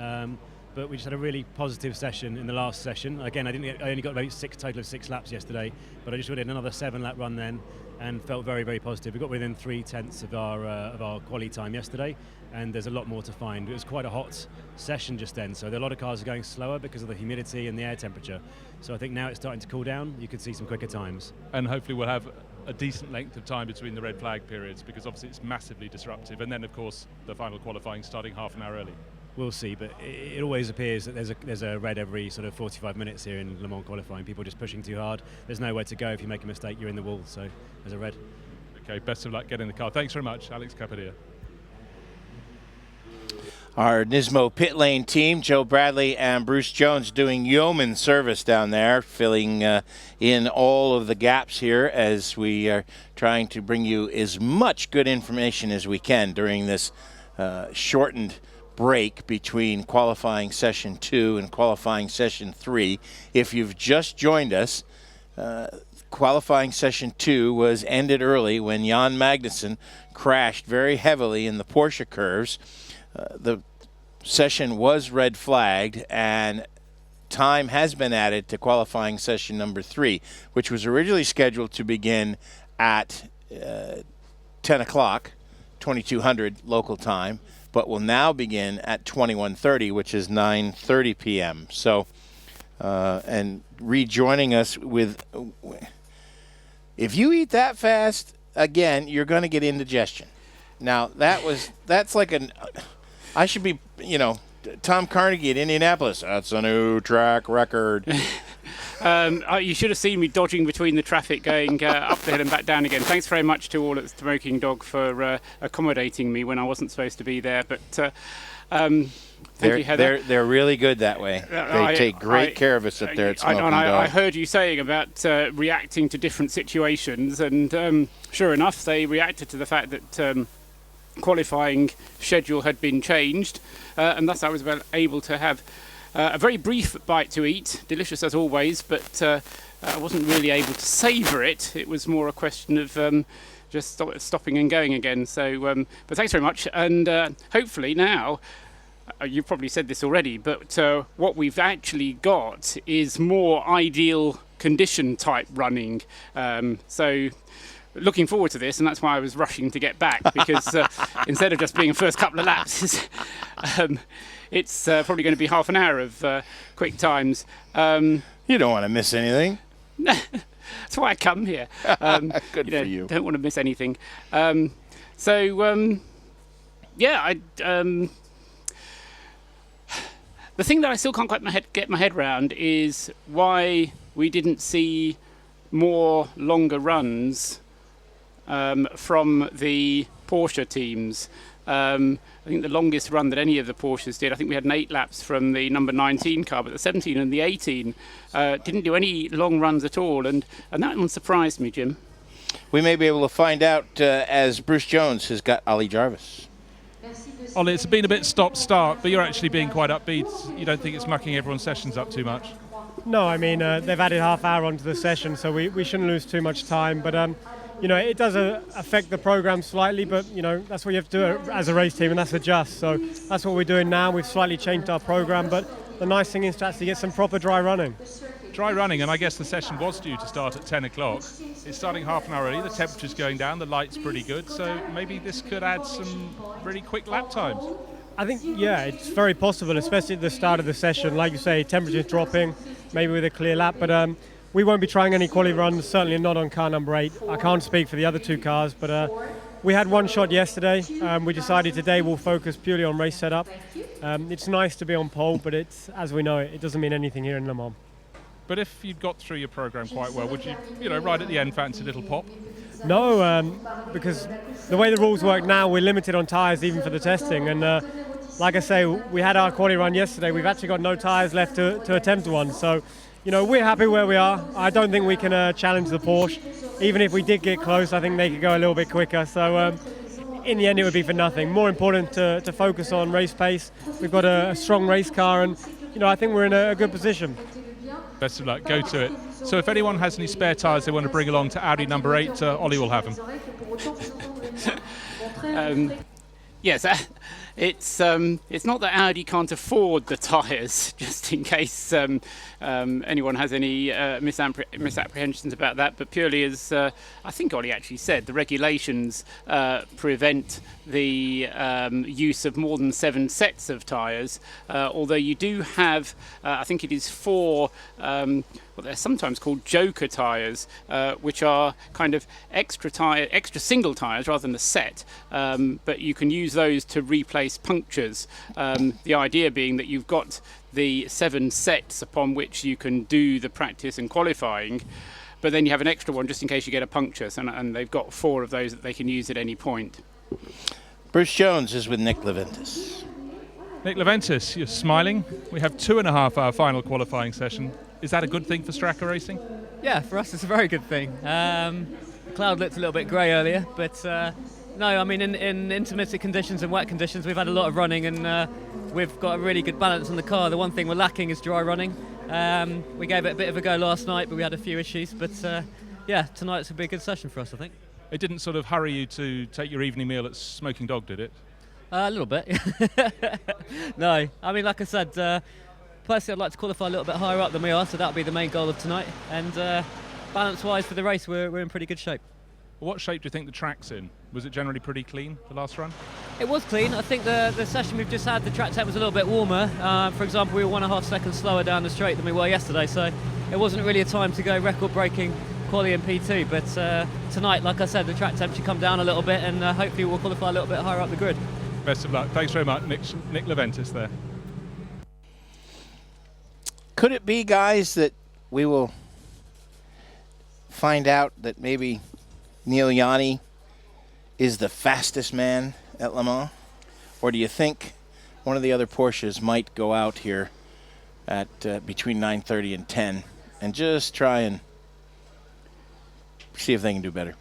Speaker 14: But we just had a really positive session in the last session. Again, I only got about total of 6 laps yesterday, but I just did another 7-lap run then and felt very, very positive. We got within 3/10 of our quali time yesterday, and there's a lot more to find. It was quite a hot session just then, so a lot of cars are going slower because of the humidity and the air temperature. So I think now it's starting to cool down. You could see some quicker times.
Speaker 2: And hopefully we'll have a decent length of time between the red flag periods, because obviously it's massively disruptive. And then, of course, the final qualifying starting half an hour early.
Speaker 14: We'll see, but it always appears that there's a red every sort of 45 minutes here in Le Mans qualifying. People just pushing too hard. There's nowhere to go. If you make a mistake, you're in the wall. So there's a red.
Speaker 2: Okay, best of luck getting the car. Thanks very much, Alex Capadia.
Speaker 1: Our Nismo pit lane team, Joe Bradley and Bruce Jones, doing yeoman service down there, filling in all of the gaps here as we are trying to bring you as much good information as we can during this shortened break between qualifying session 2 and qualifying session 3. If you've just joined us, qualifying session 2 was ended early when Jan Magnussen crashed very heavily in the Porsche curves. The session was red flagged, and time has been added to qualifying session number 3, which was originally scheduled to begin at 10 o'clock, 2200 local time, but will now begin at 21:30, which is 9:30 p.m. So, and rejoining us with If you eat that fast, again, you're going to get indigestion. Now, that's like I should be, Tom Carnegie at Indianapolis. That's a new track record.
Speaker 20: You should have seen me dodging between the traffic going up the hill and back down again. Thanks very much to all at the Smoking Dog for accommodating me when I wasn't supposed to be there. But thank you, Heather.
Speaker 1: They're really good that way. They take great care of us up there at Smoking Dog.
Speaker 20: I heard you saying about reacting to different situations, and sure enough, they reacted to the fact that qualifying schedule had been changed, and thus I was able to have a very brief bite to eat, delicious as always, but I wasn't really able to savour it. It was more a question of just stopping and going again. So, but thanks very much, and hopefully now, you've probably said this already, but what we've actually got is more ideal condition type running. So looking forward to this, and that's why I was rushing to get back, because instead of just being a first couple of laps, it's probably going to be half an hour of quick times.
Speaker 1: You don't want to miss anything.
Speaker 20: That's why I come here.
Speaker 1: Good for you.
Speaker 20: Don't want to miss anything. The thing that I still can't quite get my head around is why we didn't see more longer runs from the Porsche teams. I think the longest run that any of the Porsches did, I think we had 8 laps from the number 19 car, but the 17 and the 18 didn't do any long runs at all, and that one surprised me, Jim.
Speaker 1: We may be able to find out as Bruce Jones has got Ollie Jarvis.
Speaker 2: Ollie, it's been a bit stop-start, but you're actually being quite upbeat. You don't think it's mucking everyone's sessions up too much?
Speaker 10: No, I mean, they've added half hour onto the session, so we shouldn't lose too much time, but it does affect the program slightly, but that's what you have to do as a race team, and that's adjust. So that's what we're doing now. We've slightly changed our program, but the nice thing is to actually get some proper dry running.
Speaker 2: Dry running, and I guess the session was due to start at 10 o'clock. It's starting half an hour early, the temperature's going down, the light's pretty good, so maybe this could add some really quick lap times.
Speaker 10: I think, yeah, it's very possible, especially at the start of the session. Like you say, temperature's dropping, maybe with a clear lap, but we won't be trying any quali runs, certainly not on car number 8. I can't speak for the other 2 cars, but we had one shot yesterday. We decided today we'll focus purely on race setup. It's nice to be on pole, but as we know, it doesn't mean anything here in Le Mans.
Speaker 2: But if you'd got through your program quite well, would you, right at the end, fancy a little pop?
Speaker 10: No, because the way the rules work now, we're limited on tyres even for the testing. And like I say, we had our quali run yesterday. We've actually got no tyres left to attempt one. So, we're happy where we are. I don't think we can challenge the Porsche. Even if we did get close, I think they could go a little bit quicker. So in the end, it would be for nothing. More important to focus on race pace. We've got a strong race car, and I think we're in a good position.
Speaker 2: Best of luck. Go to it. So if anyone has any spare tyres they want to bring along to Audi number 8, Ollie will have them.
Speaker 20: Yes, it's not that Audi can't afford the tyres, just in case anyone has any misapprehensions about that, but purely as I think Ollie actually said, the regulations prevent the use of more than 7 sets of tyres, although you do have, I think it is 4, what they're sometimes called joker tyres, which are kind of extra single tyres rather than a set, but you can use those to replace punctures. The idea being that you've got the 7 sets upon which you can do the practice and qualifying, but then you have an extra one just in case you get a puncture, and they've got 4 of those that they can use at any point.
Speaker 1: Bruce Jones is with Nick Leventis.
Speaker 2: Nick Leventis, you're smiling. We have 2.5 hour final qualifying session. Is that a good thing for Straka Racing?
Speaker 7: Yeah, for us it's a very good thing. The cloud looked a little bit grey earlier, but no, I mean in intermittent conditions and wet conditions we've had a lot of running, and we've got a really good balance on the car. The one thing we're lacking is dry running. We gave it a bit of a go last night, but we had a few issues, but yeah, tonight's will be a good session for us, I think.
Speaker 2: It didn't sort of hurry you to take your evening meal at Smoking Dog, did it?
Speaker 7: A little bit. No, I mean, like I said, personally I'd like to qualify a little bit higher up than we are, so that'll be the main goal of tonight. And balance-wise for the race, we're in pretty good shape.
Speaker 2: What shape do you think the track's in? Was it generally pretty clean, the last run?
Speaker 7: It was clean. I think the session we've just had, the track temp was a little bit warmer. For example, we were 1.5 seconds slower down the straight than we were yesterday, so it wasn't really a time to go record-breaking quali and P2, but tonight, like I said, the track temperature come down a little bit, and hopefully we'll qualify a little bit higher up the grid.
Speaker 2: Best of luck. Thanks very much, Nick Leventis there.
Speaker 1: Could it be, guys, that we will find out that maybe Neil Yanni is the fastest man at Le Mans? Or do you think one of the other Porsches might go out here at between 9:30 and 10 and just try and see if they can do better?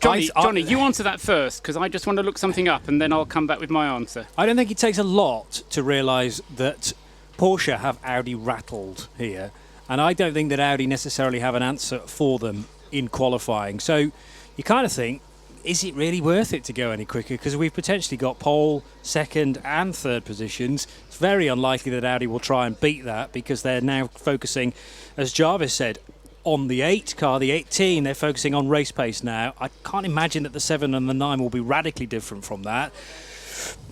Speaker 20: Johnny, you answer that first, because I just want to look something up, and then I'll come back with my answer.
Speaker 23: I don't think it takes a lot to realise that Porsche have Audi rattled here, and I don't think that Audi necessarily have an answer for them in qualifying. So you kind of think, is it really worth it to go any quicker? Because we've potentially got pole, second and third positions. It's very unlikely that Audi will try and beat that, because they're now focusing, as Jarvis said, on the 8 car, the 18. They're focusing on race pace now. I can't imagine that the 7 and the 9 will be radically different from that.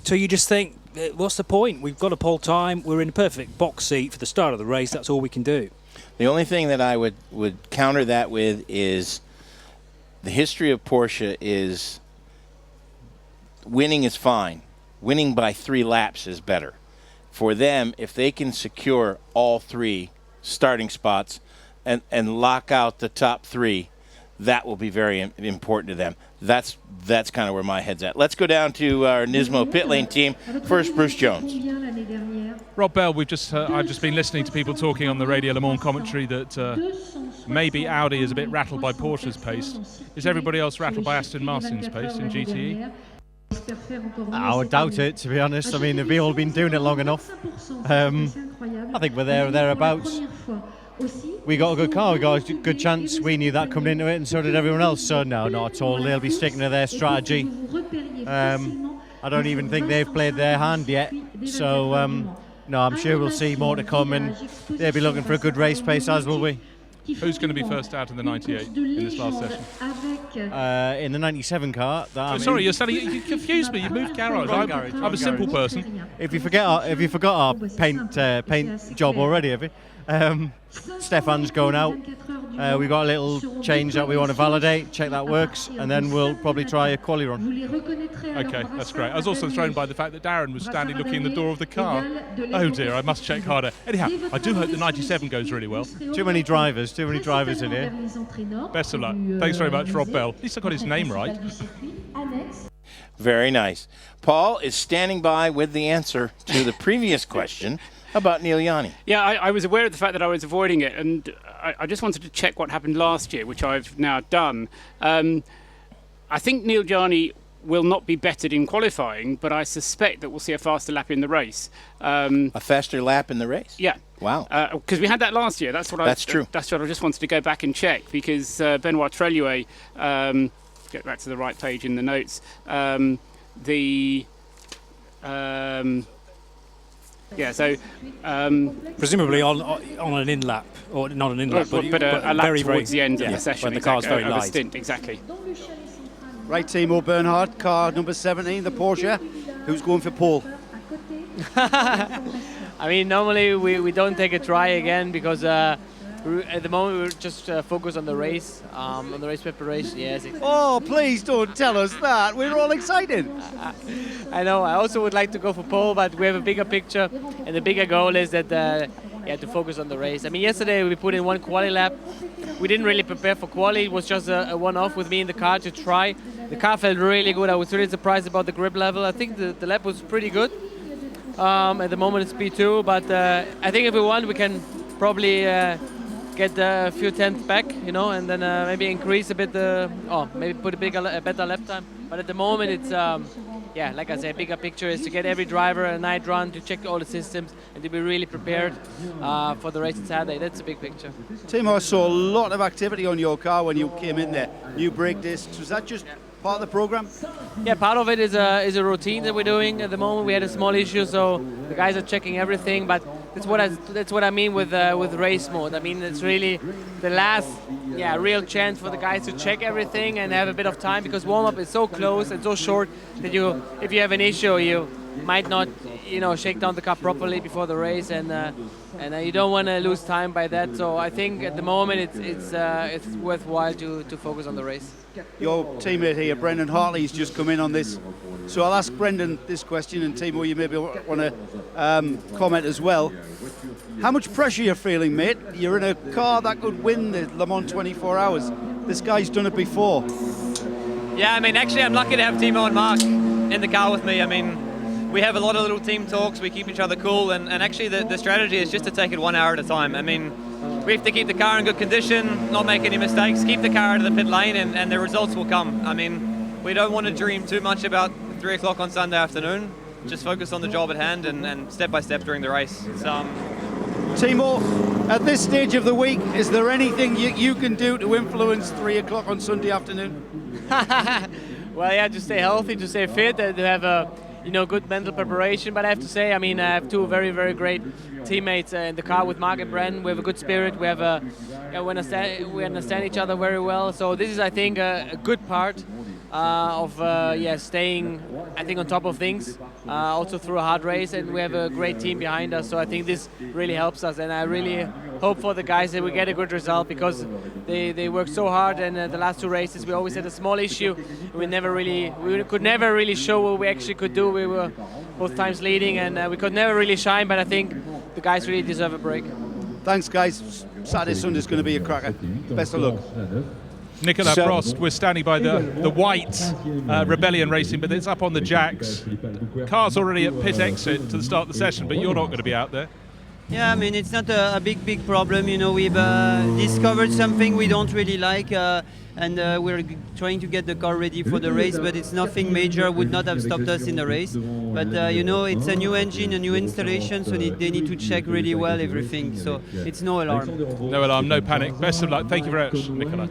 Speaker 23: So you just think, what's the point? We've got a pole time. We're in a perfect box seat for the start of the race. That's all we can do.
Speaker 1: The only thing that I would counter that with is the history of Porsche is winning is fine. Winning by 3 laps is better. For them, if they can secure all 3 starting spots and lock out the top 3, that will be very important to them. That's kind of where my head's at. Let's go down to our Nismo pit lane team. First, Bruce Jones.
Speaker 2: Rob Bell, I've just been listening to people talking on the Radio Le Mans commentary that maybe Audi is a bit rattled by Porsche's pace. Is everybody else rattled by Aston Martin's pace in GTE?
Speaker 19: I would doubt it, to be honest. I mean, they've all been doing it long enough. I think we're there or thereabouts. We got a good car, we got a good chance. We knew that coming into it, and so did everyone else. So no, not at all. They'll be sticking to their strategy. I don't even think they've played their hand yet. So no, I'm sure we'll see more to come, and they'll be looking for a good race pace, as will we.
Speaker 2: Who's going to be first out in the 98 in this last session?
Speaker 19: In the 97 car.
Speaker 2: Sorry, you confused me. You moved garage. I'm a simple person.
Speaker 19: If you forgot our paint job already, have you? Stefan's going out. We've got a little change that we want to validate, check that works, and then we'll probably try a quali run.
Speaker 2: Okay, that's great. I was also thrown by the fact that Darren was standing looking in the door of the car. Oh dear, I must check harder. Anyhow, I do hope the 97 goes really well.
Speaker 19: Too many drivers in here.
Speaker 2: Best of luck. Thanks very much, Rob Bell. At least I got his name right.
Speaker 1: Very nice. Paul is standing by with the answer to the previous question about Neil Yanni.
Speaker 20: Yeah, I was aware of the fact that I was avoiding it, and I just wanted to check what happened last year, which I've now done. I think Neil Yanni will not be bettered in qualifying, but I suspect that we'll see a faster lap in the race.
Speaker 1: A faster lap in the race?
Speaker 20: Yeah.
Speaker 1: Wow.
Speaker 20: Because we had that last year. That's true. That's what I just wanted to go back and check, because Benoit Treluet, get back to the right page in the notes,
Speaker 23: presumably on an in lap, or not an in lap, but
Speaker 20: a lap
Speaker 23: very,
Speaker 20: towards the end of the session,
Speaker 23: when the car's very light.
Speaker 20: Stint, exactly.
Speaker 5: Right, Timo Bernhard, car number 17, the Porsche. Who's going for pole?
Speaker 7: I mean, normally we don't take a try again, because at the moment we're just focused on the race preparation. Yes.
Speaker 5: Oh, please don't tell us that. We're all excited.
Speaker 7: I know. I also would like to go for pole, but we have a bigger picture, and the bigger goal is that to focus on the race. I mean, yesterday we put in one quali lap. We didn't really prepare for quali. It was just a one-off with me in the car to try. The car felt really good. I was really surprised about the grip level. I think the lap was pretty good. At the moment it's P2, but I think if we want, we can probably get a few tenths back, and then maybe increase a bit maybe put a better lap time. But at the moment it's like I said, bigger picture is to get every driver a night run, to check all the systems, and to be really prepared for the race on Saturday. That's a big picture.
Speaker 5: Timo, I saw a lot of activity on your car when you came in there. New brake discs. Was that just part of the program?
Speaker 7: Yeah, part of it is a routine that we're doing at the moment. We had a small issue, so the guys are checking everything. But that's what I mean with race mode. I mean, it's really the last real chance for the guys to check everything and have a bit of time, because warm up is so close and so short that if you have an issue, you might not
Speaker 9: shake down the car properly before the race, and you don't want to lose time by that. So I think at the moment it's worthwhile to focus on the race.
Speaker 5: Your teammate here, Brendan Hartley's just come in on this. So I'll ask Brendan this question, and Timo, you maybe want to comment as well. How much pressure you're feeling, mate? You're in a car that could win the Le Mans 24 Hours. This guy's done it before.
Speaker 7: Yeah, I mean, actually, I'm lucky to have Timo and Mark in the car with me. I mean, we have a lot of little team talks. We keep each other cool, and actually, the strategy is just to take it 1 hour at a time. I mean, we have to keep the car in good condition, not make any mistakes, keep the car out of the pit lane, and the results will come. I mean, we don't want to dream too much about 3 o'clock on Sunday afternoon. Just focus on the job at hand and step by step during the race.
Speaker 5: Timo, at this stage of the week, is there anything you can do to influence 3 o'clock on Sunday afternoon?
Speaker 9: Well, yeah, to stay healthy, to stay fit, to have a good mental preparation. But I have to say, I mean, I have two very, very great teammates in the car with Mark and Brendan. We have a good spirit. We have we understand each other very well. So this is, I think, a good part of staying, I think, on top of things, also through a hard race, and we have a great team behind us. So I think this really helps us, and I really hope for the guys that we get a good result, because they work so hard. And the last 2 races we always had a small issue. We could never really show what we actually could do. We were both times leading, and we could never really shine. But I think the guys really deserve a break.
Speaker 5: Thanks, guys. Saturday, Sunday's going to be a cracker. Best of luck.
Speaker 2: Nicola Prost, we're standing by the white Rebellion Racing, but it's up on the jacks. Car's already at pit exit to the start of the session, but you're not going to be out there.
Speaker 17: Yeah, I mean, it's not a big problem. We've discovered something we don't really like, and we're trying to get the car ready for the race, but it's nothing major, would not have stopped us in the race. But, it's a new engine, a new installation, so they need to check really well everything. So it's no alarm.
Speaker 2: No alarm, no panic. Best of luck. Thank you very much, Nicola.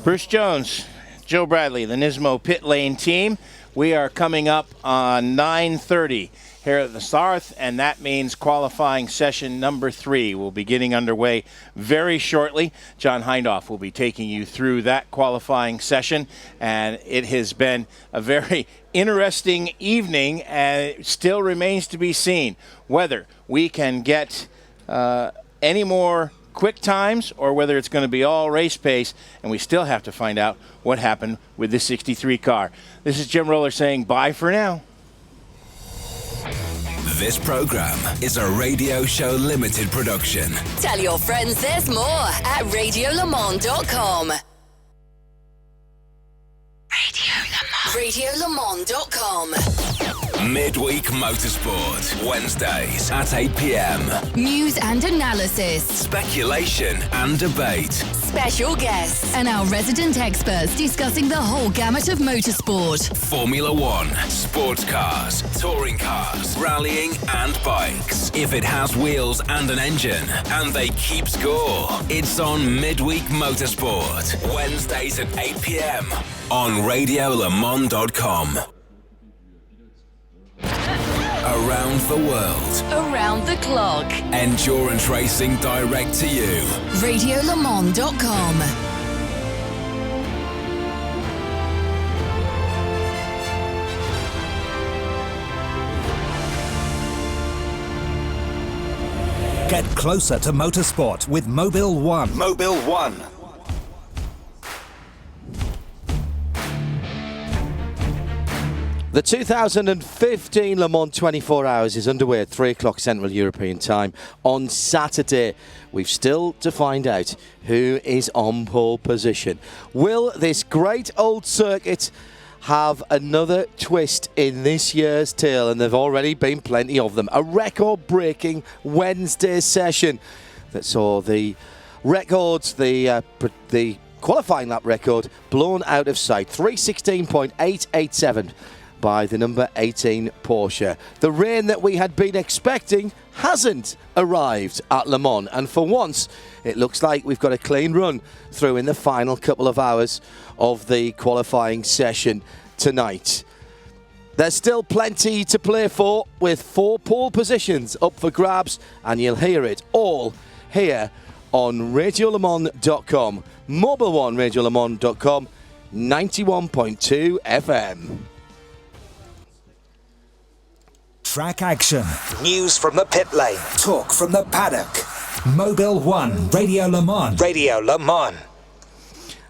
Speaker 1: Bruce Jones, Joe Bradley, the Nismo pit lane team. We are coming up on 9:30 here at the start, and that means qualifying session number 3 will be getting underway very shortly. John Hindhaugh will be taking you through that qualifying session, and it has been a very interesting evening, and it still remains to be seen whether we can get any more quick times or whether it's going to be all race pace, and we still have to find out what happened with the 63 car. This is Jim Roller saying bye for now.
Speaker 3: This program is a Radio Show Limited production.
Speaker 4: Tell your friends there's more at radiolemans.com. radiolemans.com.
Speaker 3: Midweek Motorsport, Wednesdays at 8 p.m.
Speaker 4: News and analysis,
Speaker 3: Speculation and debate.
Speaker 4: special guests, and our resident experts discussing the whole gamut of motorsport.
Speaker 3: Formula One, sports cars, touring cars, rallying and bikes. If it has wheels and an engine, and they keep score, it's on Midweek Motorsport, Wednesdays at 8 p.m. on radiolemans.com. Around the world.
Speaker 4: Around the clock.
Speaker 3: Endurance racing direct to you.
Speaker 4: radiolemans.com.
Speaker 15: Get closer to motorsport with Mobil 1.
Speaker 3: Mobil 1.
Speaker 22: The 2015 Le Mans 24 Hours is underway at 3 o'clock Central European Time on Saturday. We've still to find out who is on pole position. Will this great old circuit have another twist in this year's tail? And there have already been plenty of them. A record-breaking Wednesday session that saw the records, the qualifying lap record, blown out of sight. 3:16.887. by the number 18 Porsche. The rain that we had been expecting hasn't arrived at Le Mans, and for once it looks like we've got a clean run through in the final couple of hours of the qualifying session tonight. There's still plenty to play for, with 4 pole positions up for grabs, and you'll hear it all here on radiolemans.com. Mobil 1 radiolemans.com, 91.2 FM.
Speaker 15: On-track action. News from the pit lane. Talk from the paddock. Mobil 1, Radio Le Mans. Radio Le Mans.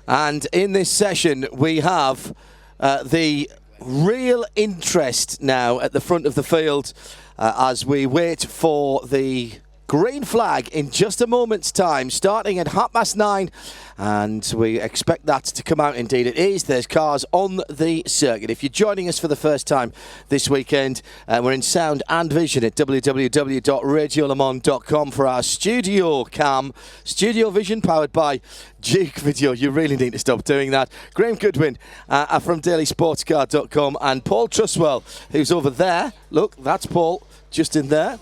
Speaker 22: And in this session, we have the real interest now at the front of the field as we wait for the green flag in just a moment's time, starting at 9:30, and we expect that to come out. Indeed it is. There's cars on the circuit. If you're joining us for the first time this weekend, we're in sound and vision at www.radiolemans.com for our studio cam, StudioVision, powered by Duke Video. You really need to stop doing that. Graham Goodwin from dailysportscar.com, and Paul Truswell, who's over there. Look, that's Paul, just in there.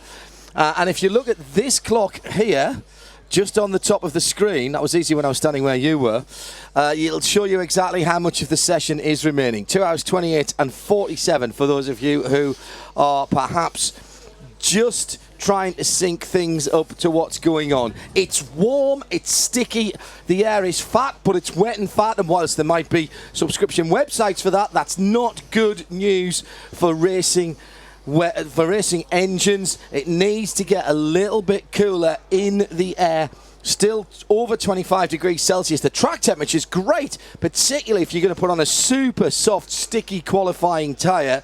Speaker 22: And if you look at this clock here, just on the top of the screen, that was easy when I was standing where you were, it'll show you exactly how much of the session is remaining. 2 hours 28 and 47 for those of you who are perhaps just trying to sync things up to what's going on. It's warm, it's sticky, the air is fat, but it's wet and fat, and whilst there might be subscription websites for that, that's not good news for racing engines. It needs to get a little bit cooler in the air. Still over 25 degrees Celsius. The track temperature is great, particularly if you're going to put on a super soft, sticky qualifying tyre.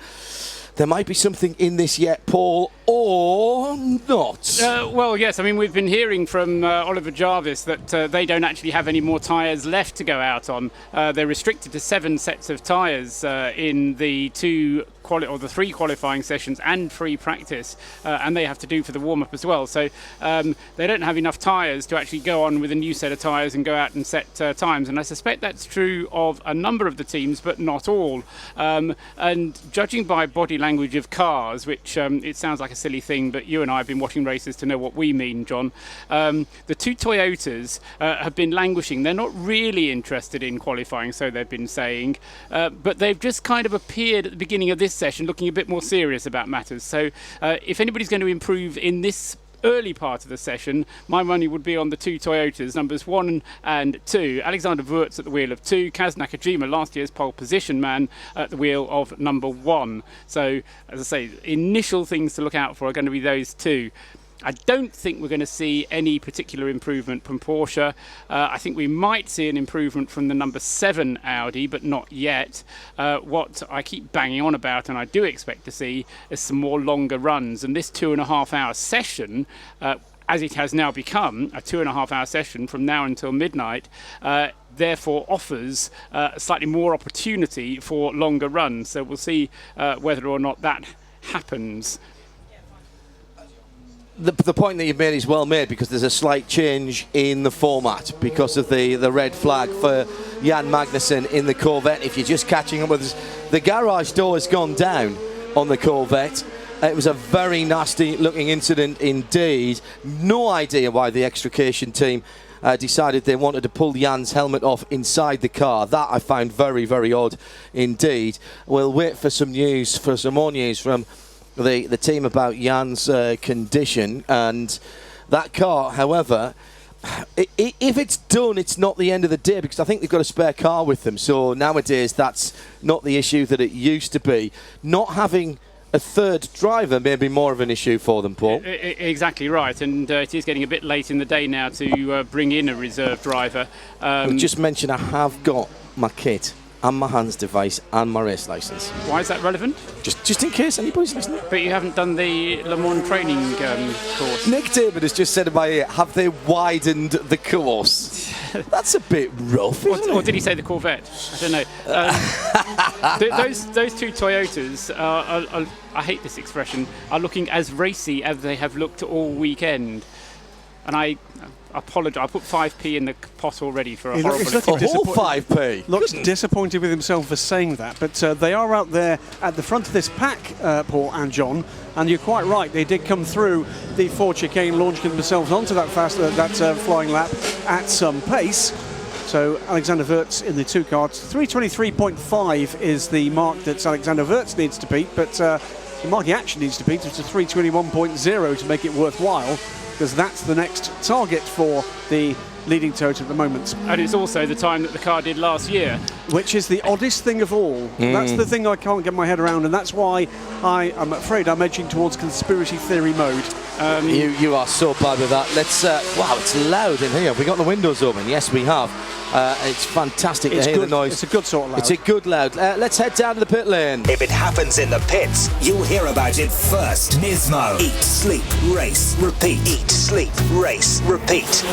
Speaker 22: There might be something in this yet, Paul, or not.
Speaker 20: Well, yes. I mean, we've been hearing from Oliver Jarvis that they don't actually have any more tyres left to go out on. They're restricted to 7 sets of tyres in the 3 qualifying sessions and free practice, and they have to do for the warm-up as well. So they don't have enough tyres to actually go on with a new set of tyres and go out and set times. And I suspect that's true of a number of the teams, but not all. And judging by body language of cars, which it sounds like a silly thing, but you and I have been watching races to know what we mean, John. The 2 Toyotas have been languishing. They're not really interested in qualifying, so they've been saying, but they've just kind of appeared at the beginning of this session looking a bit more serious about matters. So if anybody's going to improve in this early part of the session, my money would be on the 2 Toyotas, numbers 1 and 2. Alexander Wurz at the wheel of 2, Kaz Nakajima, last year's pole position man, at the wheel of number 1. So, as I say, initial things to look out for are going to be those 2. I don't think we're going to see any particular improvement from Porsche. I think we might see an improvement from the number 7 Audi, but not yet. What I keep banging on about, and I do expect to see, is some more longer runs. And this 2.5-hour session, as it has now become a 2.5-hour session from now until midnight, therefore offers slightly more opportunity for longer runs. So we'll see whether or not that happens.
Speaker 22: The point that you've made is well made, because there's a slight change in the format because of the red flag for Jan Magnussen in the Corvette. If you're just catching up with us, the garage door has gone down on the Corvette. It was a very nasty looking incident indeed. No idea why the extrication team decided they wanted to pull Jan's helmet off inside the car. That I found very, very odd indeed. We'll wait for some more news from the team about Jan's condition. And that car, however, if it's done, it's not the end of the day, because I think they've got a spare car with them. So nowadays that's not the issue that it used to be. Not having a third driver may be more of an issue for them, Paul.
Speaker 20: Exactly right, and it is getting a bit late in the day now to bring in a reserve driver.
Speaker 22: Just mention I have got my kit and my hands device and my race licence.
Speaker 20: Why is that relevant?
Speaker 22: Just in case anybody's listening.
Speaker 20: But you haven't done the Le Mans training course.
Speaker 22: Nick David has just said in my ear, have they widened the course? That's a bit rough, isn't it?
Speaker 20: Or did he say the Corvette? I don't know. Those 2 Toyotas are, I hate this expression, are looking as racy as they have looked all weekend. And I apologise. I put 5p in the pot already for a horrible...
Speaker 22: A whole 5p?
Speaker 6: Looks disappointed with himself for saying that, but they are out there at the front of this pack, Paul and John, and you're quite right. They did come through the Ford Chicane, launching themselves onto that flying lap at some pace. So Alexander Wurz in the 2 cars. 323.5 is the mark that Alexander Wurz needs to beat, but the mark he actually needs to beat is a 321.0 to make it worthwhile, because that's the next target for the leading Toyota at the moment.
Speaker 20: And it's also the time that the car did last year.
Speaker 6: Which is the oddest thing of all. That's the thing I can't get my head around, and that's why I'm afraid I'm edging towards conspiracy theory mode.
Speaker 22: You are so bad with that. Let's. Wow, it's loud in here. Have we got the windows open? Yes, we have. It's fantastic to hear the noise.
Speaker 6: It's a good sort of loud.
Speaker 22: It's a good loud. Let's head down to the pit lane.
Speaker 15: If it happens in the pits, you'll hear about it first. Nismo. Eat, sleep, race, repeat. Eat, sleep, race, repeat.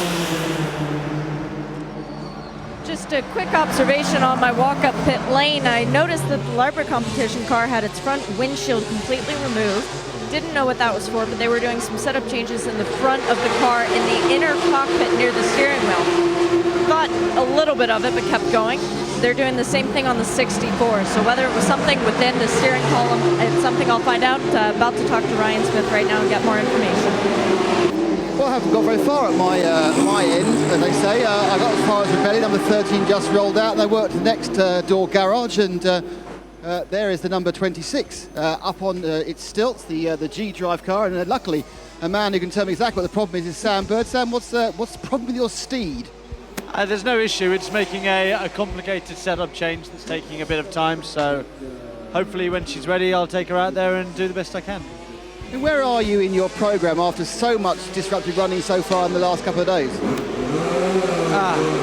Speaker 8: Just a quick observation on my walk-up pit lane. I noticed that the Larber competition car had its front windshield completely removed. Didn't know what that was for, but they were doing some setup changes in the front of the car in the inner cockpit near the steering wheel. Thought a little bit of it, but kept going. They're doing the same thing on the 64, so whether it was something within the steering column, it's something I'll find out. About to talk to Ryan Smith right now and get more information.
Speaker 5: Well, I haven't got very far at my end, as they say. I got as far as Rebelli, number 13 just rolled out, and I worked the next door garage, and there is the number 26 up on its stilts, the G drive car, and luckily a man who can tell me exactly what the problem is Sam Bird. Sam, what's the problem with your steed?
Speaker 16: There's no issue. It's making a complicated setup change that's taking a bit of time, so hopefully when she's ready I'll take her out there and do the best I can.
Speaker 5: And where are you in your program after so much disruptive running so far in the last couple of days?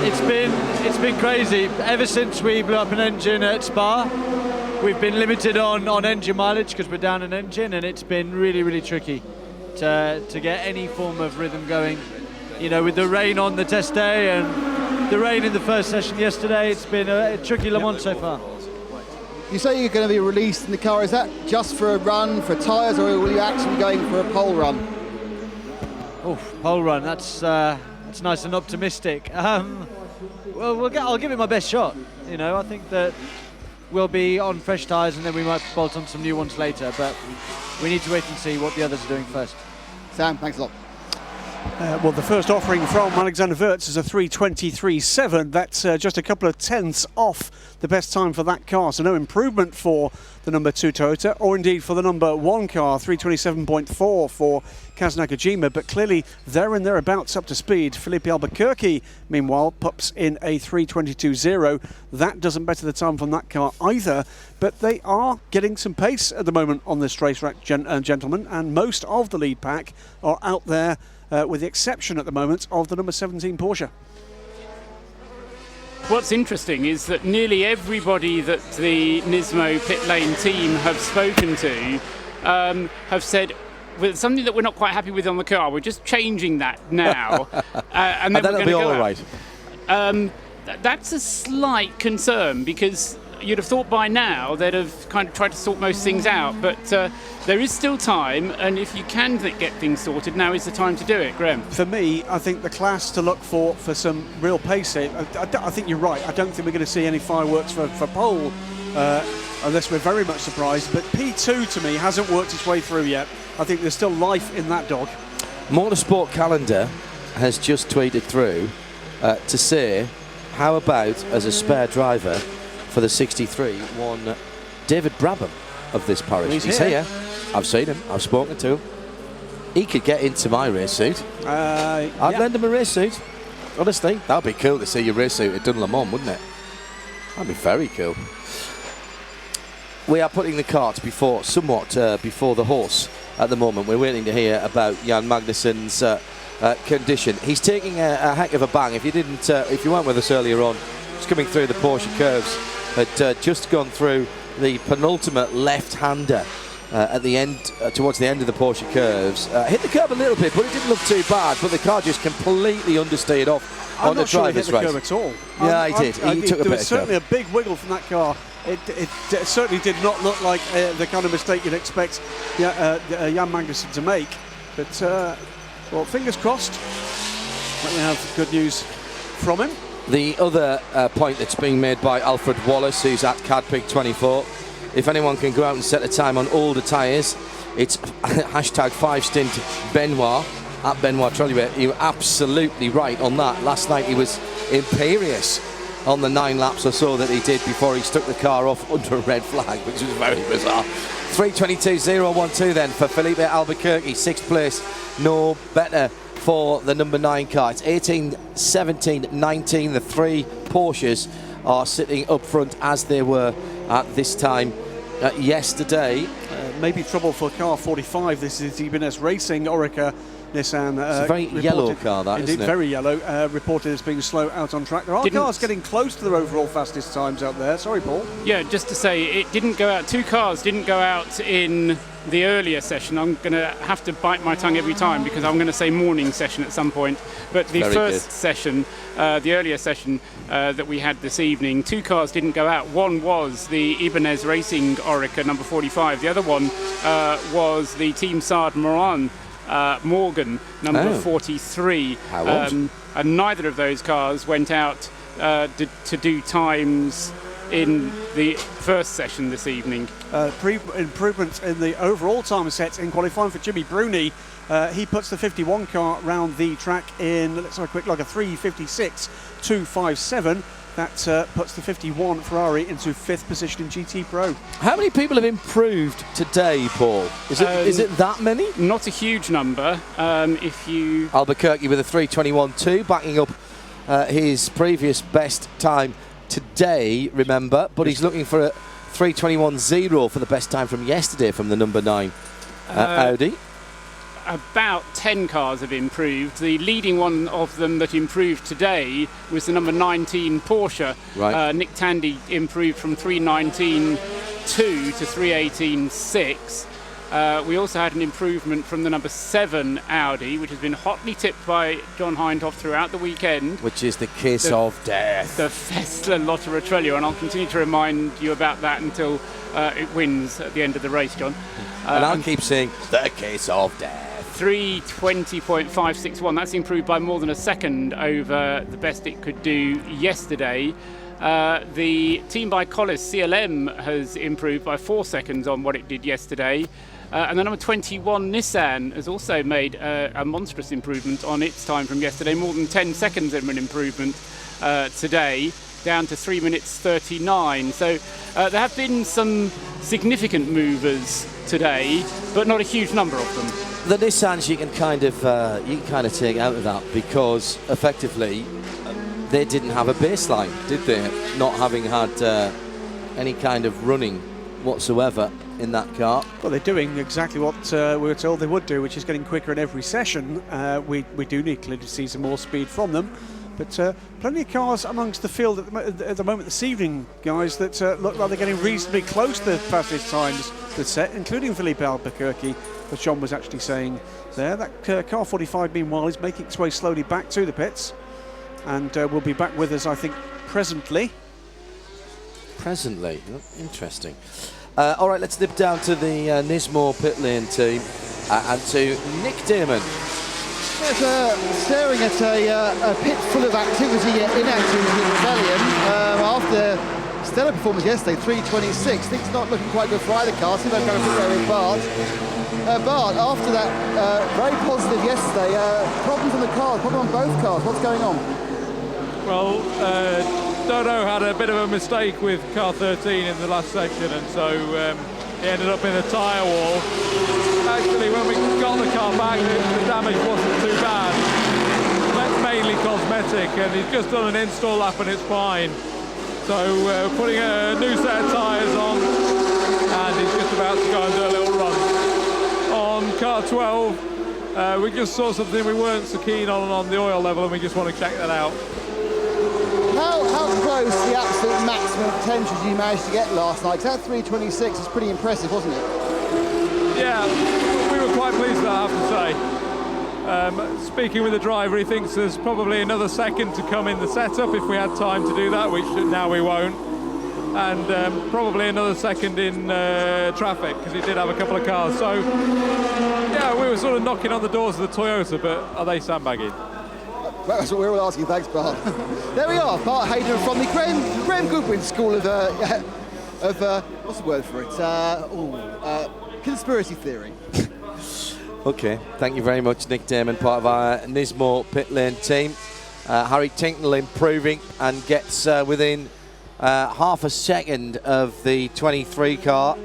Speaker 16: It's been crazy. Ever since we blew up an engine at Spa, we've been limited on engine mileage because we're down an engine, and it's been really, really tricky to get any form of rhythm going. You know, with the rain on the test day and the rain in the first session yesterday, it's been a tricky Le Mans so far.
Speaker 5: You say you're going to be released in the car. Is that just for a run, for tyres, or will you actually be going for a pole run?
Speaker 16: Oh, pole run. That's nice and optimistic. Well, I'll give it my best shot. You know, I think that we'll be on fresh tyres and then we might bolt on some new ones later. But we need to wait and see what the others are doing first.
Speaker 5: Sam, thanks a lot.
Speaker 6: Well, the first offering from Alexander Wirtz is a 3:23.7. That's just a couple of tenths off the best time for that car. So no improvement for the number 2 Toyota, or indeed for the number 1 car, 3:27.4 for Kaz Nakajima. But clearly there and thereabouts up to speed. Felipe Albuquerque, meanwhile, pops in a 3:22.0. That doesn't better the time from that car either. But they are getting some pace at the moment on this racetrack, gentlemen. And most of the lead pack are out there, with the exception at the moment of the number 17 Porsche.
Speaker 20: What's interesting is that nearly everybody that the Nismo pit lane team have spoken to have said, with something that we're not quite happy with on the car, we're just changing that now, and then
Speaker 22: that'll be all right.
Speaker 20: That's a slight concern, because you'd have thought by now they'd have kind of tried to sort most things out, but there is still time, and if you can get things sorted, now is the time to do it. Graham?
Speaker 6: For me, I think the class to look for some real pace here. I think you're right. I don't think we're going to see any fireworks for pole, unless we're very much surprised. But P2 to me hasn't worked its way through yet. I think there's still life in that dog.
Speaker 22: Motorsport Calendar has just tweeted through to say, how about as a spare driver for the 63, one David Brabham of this parish. He's here. I've seen him. I've spoken to him. He could get into my race suit. I'd lend him a race suit. Honestly, that'd be cool to see your race suit at Le Mans, wouldn't it? That'd be very cool. We are putting the cart somewhat before the horse at the moment. We're waiting to hear about Jan Magnussen's condition. He's taking a heck of a bang. If you weren't with us earlier on, just coming through the Porsche curves, had just gone through the penultimate left-hander at the end, towards the end of the Porsche curves. Hit the curb a little bit, but it didn't look too bad. But the car just completely understeered off on the driver's
Speaker 6: I'm not sure he hit the
Speaker 22: right.
Speaker 6: curb at all.
Speaker 22: Yeah, he did. He took a bit of curb.
Speaker 6: There was certainly a big wiggle from that car. It certainly did not look like the kind of mistake you'd expect Jan Magnussen to make. But, well, fingers crossed that we have good news from him.
Speaker 22: The other point that's being made by Alfred Wallace, who's at CadPig24, if anyone can go out and set a time on older tyres, it's hashtag 5stint Benoit, at Benoit Trollier. You're absolutely right on that. Last night he was imperious on the 9 laps or so that he did before he stuck the car off under a red flag, which was very bizarre. 3:22.012 then for Felipe Albuquerque, 6th place. No better for the number 9 car. It's 18, 17, 19. The 3 Porsches are sitting up front as they were at this time yesterday.
Speaker 6: Maybe trouble for car 45. This is Ibanez Racing, Orica Nissan.
Speaker 22: It's a very yellow car, that,
Speaker 6: indeed,
Speaker 22: isn't it?
Speaker 6: very yellow. Reported as being slow out on track. There are cars getting close to their overall fastest times out there. Sorry, Paul.
Speaker 20: Yeah, just to say, it didn't go out. 2 cars didn't go out in the earlier session. I'm going to have to bite my tongue every time because I'm going to say morning session at some point. But the first session, the earlier session that we had this evening, 2 cars didn't go out. One was the Ibanez Racing Orica number 45. The other one was the Team Saad Morgan number 43. And neither of those cars went out to do times in the first session this evening.
Speaker 6: Improvements in the overall time sets in qualifying for Jimmy Bruni. He puts the 51 car round the track in, let's have a quick look, a 3:56.257. That puts the 51 Ferrari into 5th position in GT Pro.
Speaker 22: How many people have improved today, Paul? Is it that many?
Speaker 20: Not a huge number. If you
Speaker 22: Albuquerque with a 3:21.2, backing up his previous best time today, remember, but he's looking for a 3:21.0 for the best time from yesterday from the number 9 Audi.
Speaker 20: About 10 cars have improved. The leading one of them that improved today was the number 19 Porsche.
Speaker 22: Right.
Speaker 20: Nick Tandy improved from 3:19.2 to 3:18.6. We also had an improvement from the number 7 Audi, which has been hotly tipped by John Hindhoff throughout the weekend.
Speaker 22: Which is the kiss of death.
Speaker 20: The Festa Lotterattrello, and I'll continue to remind you about that until it wins at the end of the race, John.
Speaker 22: And I'll keep saying, the kiss of death.
Speaker 20: 3:20.561. That's improved by more than a second over the best it could do yesterday. The team by Collis, CLM, has improved by 4 seconds on what it did yesterday. And the number 21 Nissan has also made a monstrous improvement on its time from yesterday, more than 10 seconds of an improvement today, down to 3 minutes 39. So there have been some significant movers today, but not a huge number of them.
Speaker 22: The Nissans you can kind of take out of that because effectively they didn't have a baseline, did they? Not having had any kind of running whatsoever in that car.
Speaker 6: Well, they're doing exactly what we were told they would do, which is getting quicker in every session. We do need clearly to see some more speed from them. But plenty of cars amongst the field at the moment this evening, guys, that look like they're getting reasonably close to the fastest times that's set, including Philippe Albuquerque, as John was actually saying there. That car 45, meanwhile, is making its way slowly back to the pits and will be back with us, I think, presently.
Speaker 22: Presently? Interesting. All right, let's nip down to the Nismo pit lane team and to Nick Damon.
Speaker 5: Staring at a pit full of activity, inactivity in Rebellion. After stellar performance yesterday, 3:26. Things not looking quite good for either car. See if they're going to put there with Bart. Bart, after that very positive yesterday, problems on the cars, problem on both cars. What's going on?
Speaker 12: Well, Dodo had a bit of a mistake with car 13 in the last section, and so he ended up in a tyre wall. Actually, when we got the car back, the damage wasn't too bad. That's mainly cosmetic, and he's just done an install lap and it's fine. So we're putting a new set of tyres on, and he's just about to go and do a little run. On car 12, we just saw something we weren't so keen on the oil level, and we just want to check that out.
Speaker 5: How close to the absolute maximum potential did you manage to get last night? Because that 3:26 is pretty impressive, wasn't it?
Speaker 12: Yeah, we were quite pleased with that, I have to say. Speaking with the driver, he thinks there's probably another second to come in the setup if we had time to do that, which now we won't. And probably another second in traffic, because he did have a couple of cars. So, yeah, we were sort of knocking on the doors of the Toyota, but are they sandbagging?
Speaker 5: Well, that's what we were all asking. Thanks, Bart. There we are, Bart Hayden from the Graham Goodwin School of what's the word for it? Conspiracy theory.
Speaker 22: Okay, thank you very much, Nick Damon, part of our Nismo pit lane team. Harry Tinknell improving and gets within half a second of the 23 car.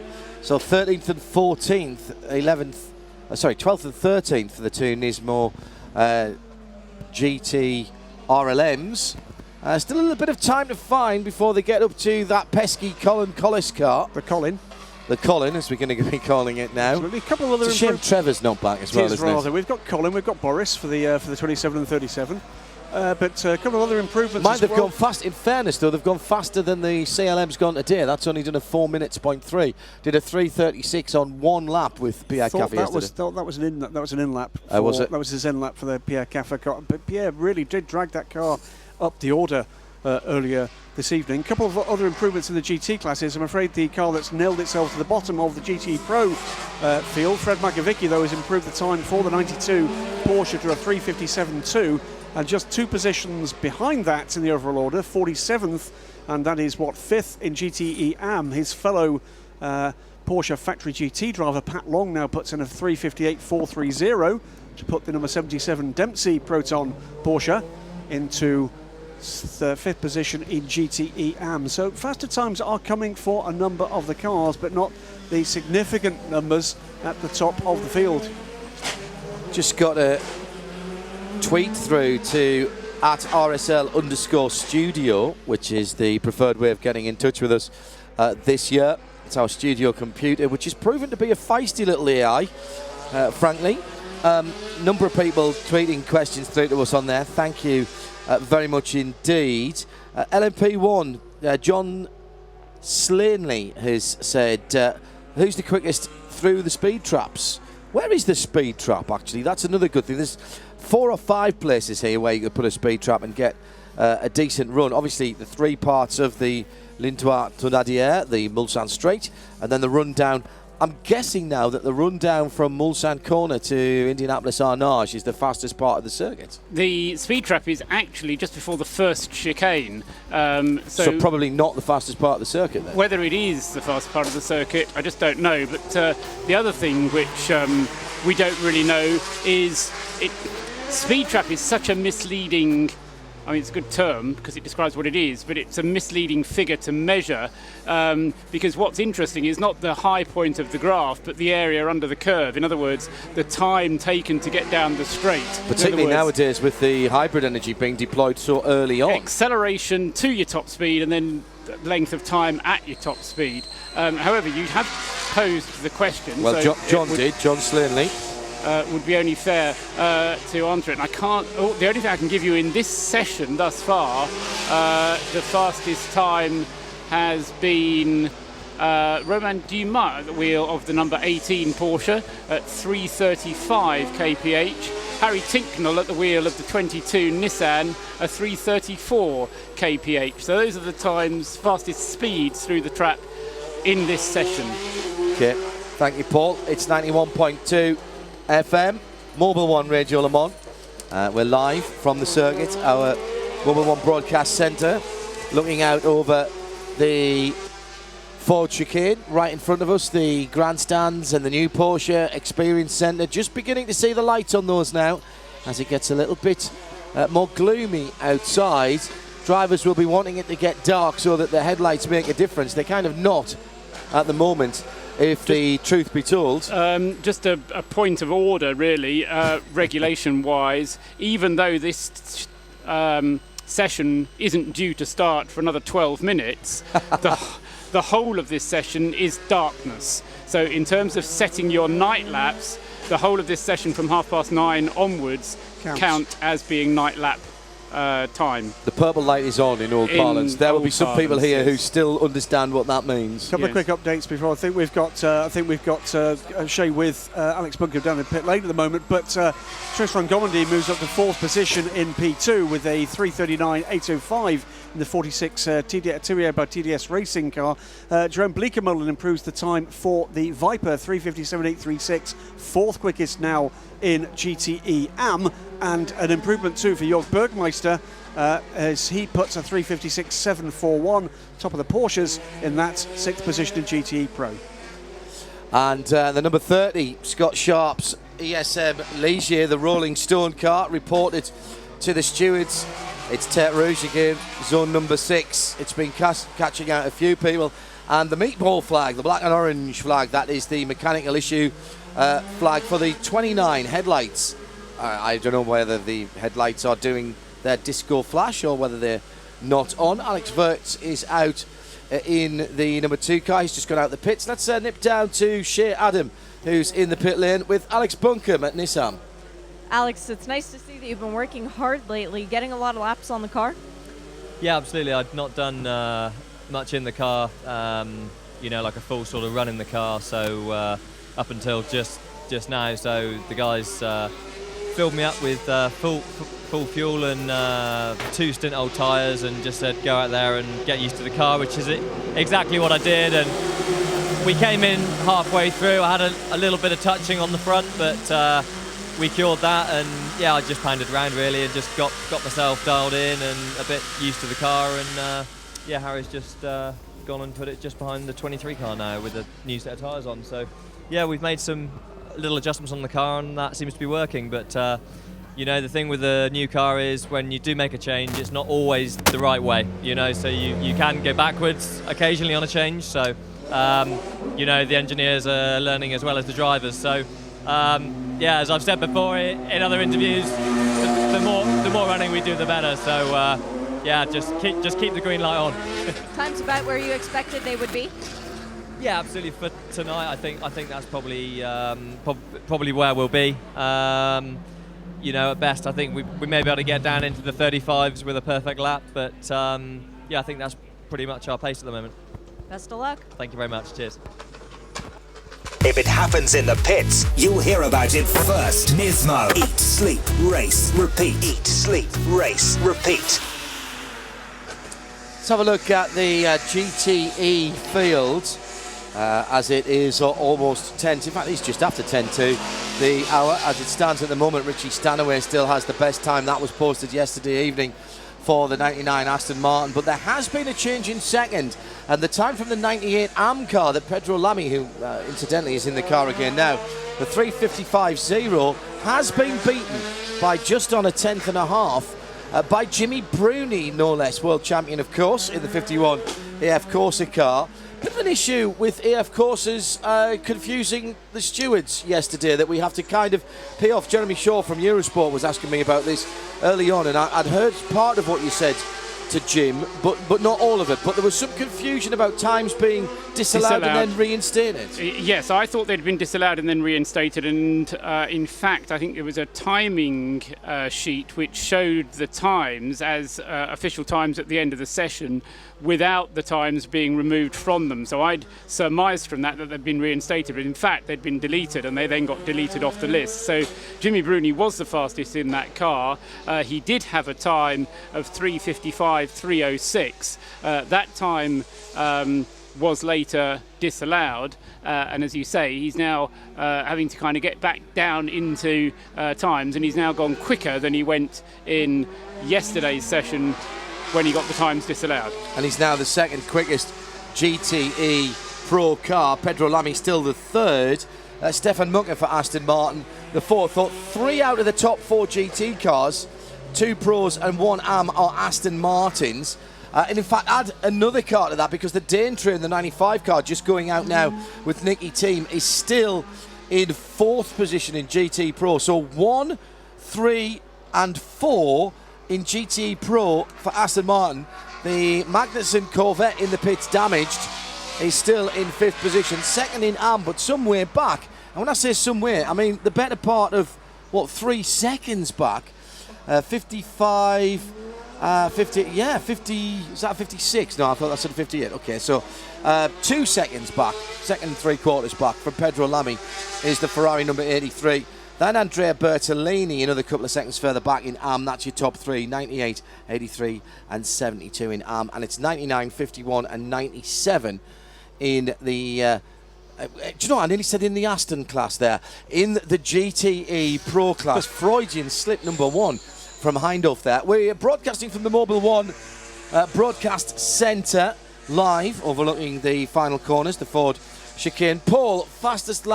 Speaker 22: So 13th and 14th, 12th and 13th for the two Nismo GT RLMs. Still a little bit of time to find before they get up to that pesky Colin Collis car.
Speaker 6: The Colin,
Speaker 22: as we're going to be calling it now.
Speaker 6: Absolutely. A couple of other
Speaker 22: it's a shame Trevor's not back as well, isn't it?
Speaker 6: We've got Colin, we've got Boris for the 27 and 37. But a couple of other improvements.
Speaker 22: Mind they've gone fast. In fairness, though, they've gone faster than the CLM's gone today. That's only done a 4 minutes, 0.3. Did a 3:36 on one lap with Pierre Café yesterday.
Speaker 6: That was an in lap.
Speaker 22: Was it?
Speaker 6: That was his in lap for the Pierre Café car. But Pierre really did drag that car up the order earlier this evening. A couple of other improvements in the GT classes. I'm afraid the car that's nailed itself to the bottom of the GT Pro field, Fred Magovicki, though, has improved the time for the 92 Porsche to a 3:57.2. And just 2 positions behind that in the overall order, 47th, and that is 5th in GTE AM. His fellow Porsche factory GT driver Pat Long now puts in a 3:58.430 to put the number 77 Dempsey Proton Porsche into the 5th position in GTE AM. So faster times are coming for a number of the cars, but not the significant numbers at the top of the field.
Speaker 22: Just got a tweet through to @RSL_studio, which is the preferred way of getting in touch with us this year. It's our studio computer, which is proven to be a feisty little AI, frankly. Number of people tweeting questions through to us on there. Thank you very much indeed. LMP1, John Slaney has said, who's the quickest through the speed traps? Where is the speed trap, actually? That's another good thing. There's 4 or 5 places here where you could put a speed trap and get a decent run. Obviously, the 3 parts of the Lintois-Tonnadier, the Mulsanne Straight, and then the run down. I'm guessing now that the run down from Mulsanne Corner to Indianapolis Arnage is the fastest part of the circuit.
Speaker 20: The speed trap is actually just before the first chicane.
Speaker 22: So probably not the fastest part of the circuit then.
Speaker 20: Whether it is the fastest part of the circuit, I just don't know. But the other thing which we don't really know is speed trap is such a misleading, I mean, it's a good term because it describes what it is, but it's a misleading figure to measure because what's interesting is not the high point of the graph, but the area under the curve. In other words, the time taken to get down the straight.
Speaker 22: Particularly nowadays with the hybrid energy being deployed so early on.
Speaker 20: Acceleration to your top speed and then length of time at your top speed. However, you have posed the question.
Speaker 22: Well,
Speaker 20: so
Speaker 22: John Slaney.
Speaker 20: Would be only fair to answer it. And I can't. The only thing I can give you in this session thus far, the fastest time has been Romain Dumas at the wheel of the number 18 Porsche at 3:35 kph. Harry Tinknell at the wheel of the 22 Nissan at 3:34 kph. So those are the times, fastest speeds through the track in this session.
Speaker 22: Okay, thank you, Paul. It's 91.2 FM, Mobil 1 Radio Le Mans. We're live from the circuit, our Mobil 1 broadcast centre, looking out over the Ford Chicane right in front of us, the grandstands and the new Porsche Experience Centre. Just beginning to see the lights on those now as it gets a little bit more gloomy outside. Drivers will be wanting it to get dark so that the headlights make a difference. They're kind of not at the moment, if the truth be told.
Speaker 20: Just a point of order, really, regulation-wise. Even though this session isn't due to start for another 12 minutes, the whole of this session is darkness. So in terms of setting your night laps, the whole of this session from 9:30 onwards count as being night lap time.
Speaker 22: The purple light is on in all parlance. There will be some people here who still understand what that means.
Speaker 6: A couple of quick updates before. I think we've got Shay with Alex Bunker down in pit lane at the moment, but Tristan Gomondy moves up to 4th position in P2 with a 3:39.805 in the 46 Turier by TDS racing car. Jerome Bleekemolen improves the time for the Viper, 3:57.836, 4th quickest now in GTE AM, and an improvement too for Jörg Bergmeister as he puts a 3:56.741 top of the Porsches in that 6th position in GTE Pro.
Speaker 22: And the number 30, Scott Sharp's ESM Ligier, the Rolling Stone car, reported to the stewards. It's Tête Rouge again, zone number 6. It's been catching out a few people. And the meatball flag, the black and orange flag, that is the mechanical issue flag for the 29 headlights I don't know whether the headlights are doing their disco flash or whether they're not on. Alex Wirtz is out in the number 2 car. He's just gone out the pits. Let's nip down to Shea Adam, who's in the pit lane with Alex Buncombe at Nissan.
Speaker 8: Alex, it's nice to see that you've been working hard lately, getting a lot of laps on the car.
Speaker 11: Yeah, absolutely. I'd not done much in the car, like a full sort of run in the car, so up until just now. So the guys filled me up with full fuel and 2 stint old tyres, and just said go out there and get used to the car, which is exactly what I did. And we came in halfway through. I had a little bit of touching on the front, but we cured that, and yeah, I just pounded around really and just got myself dialed in and a bit used to the car. And Harry's just gone and put it just behind the 23 car now with a new set of tyres on. So yeah, we've made some little adjustments on the car, and that seems to be working. But the thing with the new car is when you do make a change, it's not always the right way. So you can go backwards occasionally on a change. So the engineers are learning as well as the drivers. So as I've said before in other interviews, the more running we do, the better. So just keep the green light on.
Speaker 8: Time's about where you expected they would be?
Speaker 11: Yeah, absolutely. For tonight, I think that's probably where we'll be. At best, I think we may be able to get down into the 35s with a perfect lap. But I think that's pretty much our pace at the moment.
Speaker 8: Best of luck.
Speaker 11: Thank you very much. Cheers.
Speaker 15: If it happens in the pits, you'll hear about it first. Nismo. Eat, sleep, race, repeat. Eat, sleep, race, repeat.
Speaker 22: Let's have a look at the GTE field as it is almost 10 to, in fact it's just after 10 to the hour as it stands at the moment. Richie Stanaway still has the best time. That was posted yesterday evening for the 99 Aston Martin, but there has been a change in second, and the time from the 98 AM car that Pedro Lamy, who incidentally is in the car again now, the 3:55.0 has been beaten by just on a tenth and a half by Jimmy Bruni, no less, world champion of course in the 51 AF Corsa car. Bit of an issue with AF Corsas confusing the stewards yesterday that we have to kind of pay off. Jeremy Shaw from Eurosport was asking me about this early on, and I'd heard part of what you said to Jim, but not all of it. But there was some confusion about times being disallowed and then reinstated.
Speaker 20: Yes, I thought they'd been disallowed and then reinstated, and in fact I think there was a timing sheet which showed the times as official times at the end of the session without the times being removed from them. So I'd surmised from that they'd been reinstated, but in fact they'd been deleted, and they then got deleted off the list. So Jimmy Bruni was the fastest in that car. He did have a time of 3:55.306. That time was later disallowed, and as you say, he's now having to kind of get back down into times, and he's now gone quicker than he went in yesterday's session when he got the times disallowed.
Speaker 22: And he's now the second quickest GTE Pro car. Pedro Lamy still the third. Stefan Mucker for Aston Martin the fourth. Thought 3 out of the top 4 GT cars, 2 Pros and 1 AM, are Aston Martins. And in fact, add another car to that, because the Dane Train, the 95 car, just going out now with Nicky Team, is still in 4th position in GT Pro. So 1, 3 and 4 in GT Pro for Aston Martin. The Magnussen Corvette in the pits, damaged, is still in 5th position. Second in AM, but some way back. And when I say some way, I mean the better part of, 3 seconds back. 55... 50, is that 56? No, I thought that said 58. Okay, so 2 seconds back, 2 3/4 back from Pedro Lamy is the Ferrari number 83. Then Andrea Bertolini, another couple of seconds further back in AM. That's your top 3, 98, 83 and 72 in AM. And it's 99, 51 and 97 in the... do you know what? I nearly said in the Aston class there. In the GTE Pro class, Freudian slip number 1 from Hindhoff there. We're broadcasting from the Mobil 1 Broadcast Centre, live overlooking the final corners, the Ford Chicane. Paul, fastest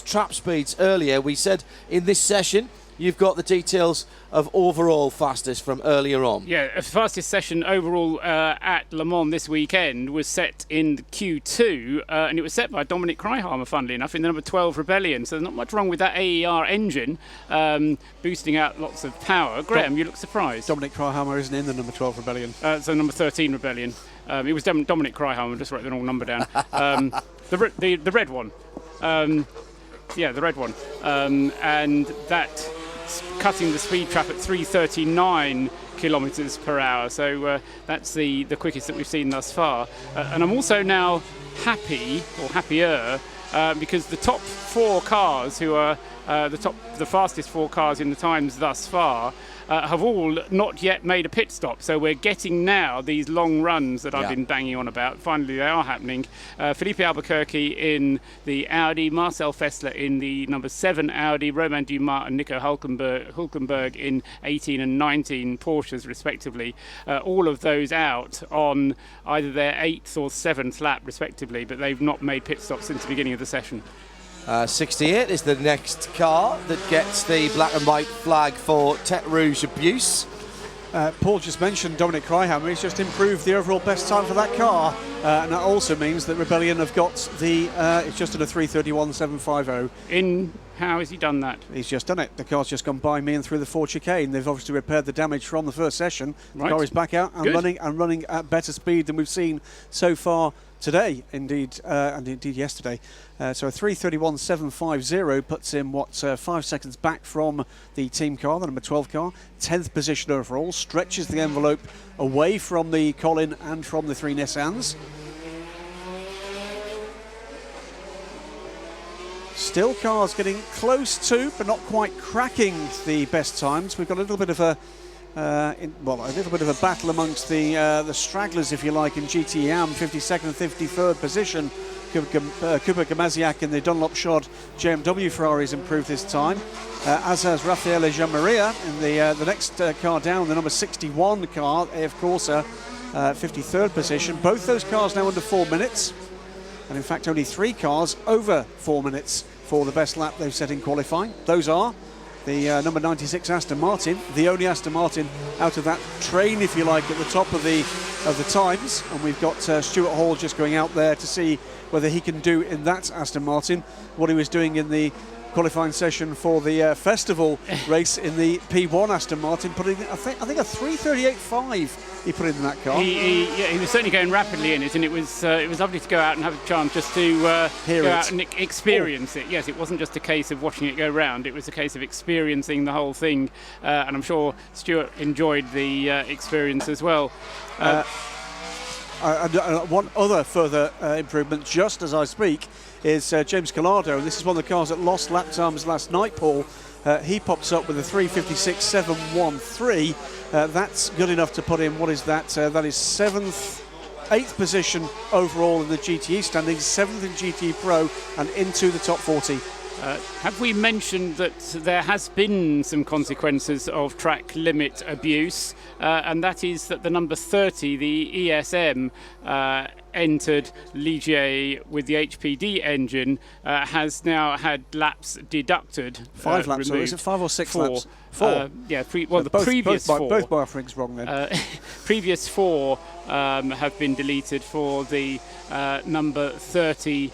Speaker 22: trap speeds earlier. We said in this session you've got the details of overall fastest from earlier on.
Speaker 20: Yeah, the fastest session overall at Le Mans this weekend was set in Q2, and it was set by Dominic Kryhammer, funnily enough, in the number 12 Rebellion. So there's not much wrong with that AER engine, boosting out lots of power. Graham, you look surprised.
Speaker 6: Dominic Kryhammer isn't in the number 12 Rebellion.
Speaker 20: So number 13 Rebellion. It was Dominic Kryhammer, just wrote the wrong number down. The red one. Yeah, the red one. And that cutting the speed trap at 339 kilometres per hour. So that's the quickest that we've seen thus far. And I'm also now happy, or happier, because the top 4 cars who are the fastest 4 cars in the times thus far have all not yet made a pit stop. So we're getting now these long runs that I've been banging on about. Finally, they are happening. Felipe Albuquerque in the Audi, Marcel Fessler in the number 7 Audi, Romain Dumas and Nico Hülkenberg in 18 and 19 Porsches, respectively. All of those out on either their 8th or 7th lap, respectively, but they've not made pit stops since the beginning of the session.
Speaker 22: 68 is the next car that gets the black and white flag for Tête Rouge abuse.
Speaker 6: Paul just mentioned Dominic Kryhammer. He's just improved the overall best time for that car. And that also means that Rebellion have got the, it's just at a 3:31.750.
Speaker 20: How has he done that?
Speaker 6: He's just done it. The car's just gone by me and through the Ford Chicane. They've obviously repaired the damage from the first session. The car is back out and running at better speed than we've seen so far today, indeed, and indeed yesterday. So a 3:31.750 puts him, 5 seconds back from the team car, the number 12 car. 10th position overall, stretches the envelope away from the Colin and from the 3 Nissans. Still cars getting close to, but not quite cracking the best times. We've got a little bit of a battle amongst the stragglers, if you like, in GTM, 52nd and 53rd position. Kuba Gamaziak in the Dunlop Shod JMW Ferrari's improved this time, as has Raffaele Gianmaria in the next car down, the number 61 car, AF Corsa, 53rd position. Both those cars now under 4 minutes. And in fact, only 3 cars over 4 minutes for the best lap they've set in qualifying. Those are the number 96 Aston Martin, the only Aston Martin out of that train, if you like, at the top of the times. And we've got Stuart Hall just going out there to see whether he can do in that Aston Martin what he was doing in the qualifying session for the festival race in the P1 Aston Martin, putting I think a 3:38.5 he put in that car.
Speaker 20: He was certainly going rapidly in it, and it was lovely to go out and have a chance just to go out and experience it. Yes, it wasn't just a case of watching it go round; it was a case of experiencing the whole thing, and I'm sure Stuart enjoyed the experience as well.
Speaker 6: One other further improvement, just as I speak, is James Collado. This is one of the cars that lost lap times last night, Paul. He pops up with a 3:56.713. That's good enough to put him, what is that? That is 8th position overall in the GTE standings, 7th in GTE Pro, and into the top 40.
Speaker 20: Have we mentioned that there has been some consequences of track limit abuse, and that is that the number 30, the ESM, entered Ligier with the HPD engine, has now had laps deducted.
Speaker 6: 5 laps, or is it 5 or 6 laps? 4.
Speaker 20: The previous 4.
Speaker 6: Both Barfrings wrong then.
Speaker 20: Previous 4 have been deleted for the number 30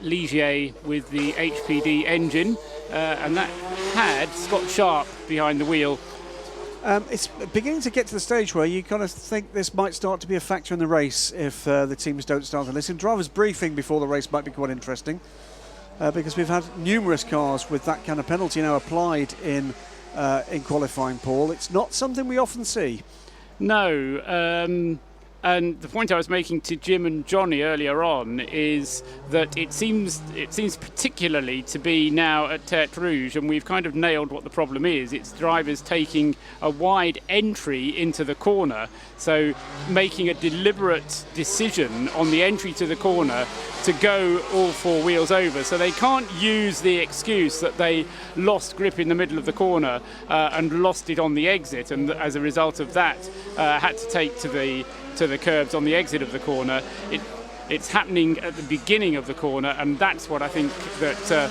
Speaker 20: Ligier with the HPD engine, and that had Scott Sharp behind the wheel.
Speaker 6: It's beginning to get to the stage where you kind of think this might start to be a factor in the race if the teams don't start to listen. Driver's briefing before the race might be quite interesting, because we've had numerous cars with that kind of penalty now applied in qualifying, Paul. It's not something we often see.
Speaker 20: No. And the point I was making to Jim and Johnny earlier on is that it seems particularly to be now at Tête Rouge, and we've kind of nailed what the problem is. It's drivers taking a wide entry into the corner, so making a deliberate decision on the entry to the corner to go all 4 wheels over. So they can't use the excuse that they lost grip in the middle of the corner and lost it on the exit, and as a result of that had to take to the curbs on the exit of the corner. It's happening at the beginning of the corner, and that's what I think that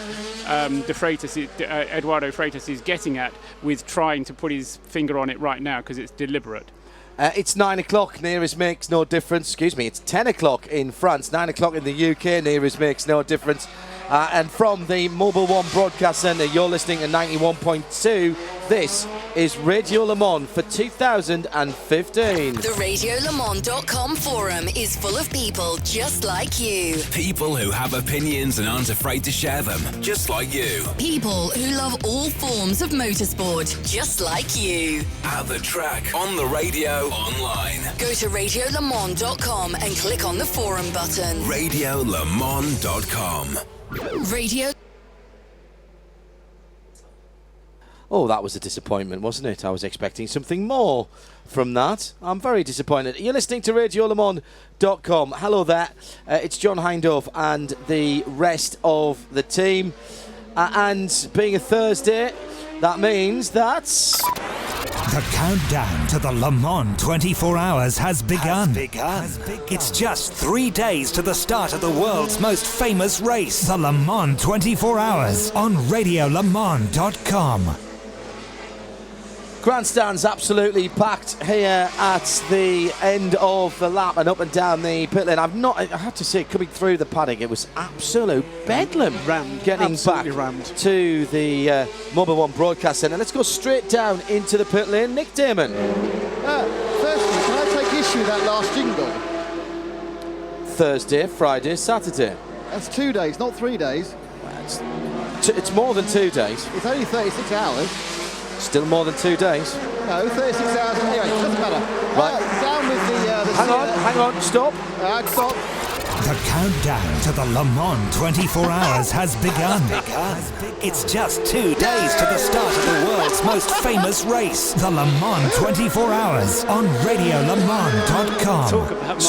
Speaker 20: Eduardo Freitas is getting at with trying to put his finger on it right now, because it's deliberate.
Speaker 22: It's 9 o'clock, nearest makes no difference. Excuse me, it's 10 o'clock in France, 9 o'clock in the UK, nearest makes no difference. And from the Mobil 1 Broadcast Centre, you're listening to 91.2. This is Radio Le Mans for 2015.
Speaker 4: The RadioLeMans.com forum is full of people just like you.
Speaker 3: People who have opinions and aren't afraid to share them, just like you.
Speaker 4: People who love all forms of motorsport, just like you.
Speaker 3: At the track, on the radio, online.
Speaker 4: Go to RadioLeMans.com and click on the forum button.
Speaker 3: RadioLeMans.com.
Speaker 4: Radio.
Speaker 22: Oh, that was a disappointment, wasn't it? I was expecting something more from that. I'm very disappointed. You're listening to RadioLeMans.com. Hello there. It's John Hindhaugh and the rest of the team. And being a Thursday, that means that...
Speaker 15: The countdown to the Le Mans 24 Hours has begun. It's just 3 days to the start of the world's most famous race, the Le Mans 24 Hours, on RadioLeMans.com.
Speaker 22: Grandstand's absolutely packed here at the end of the lap and up and down the pit lane. I have to say, coming through the paddock, it was absolute bedlam. Getting back to the Mobil 1 Broadcast Centre. Let's go straight down into the pit lane. Nick Damon.
Speaker 5: Firstly, can I take issue with that last jingle?
Speaker 22: Thursday, Friday, Saturday.
Speaker 5: That's 2 days, not 3 days.
Speaker 22: It's more than 2 days.
Speaker 5: It's only 36 hours.
Speaker 22: Still more than 2 days.
Speaker 5: No, 36 hours. Anyway, doesn't matter.
Speaker 22: Right.
Speaker 5: Down with the
Speaker 22: hang on, stop.
Speaker 5: Stop.
Speaker 15: The countdown to the Le Mans 24 Hours has begun. It's just 2 days to the start of the world's most famous race, the Le Mans 24 Hours, on RadioLeMans.com.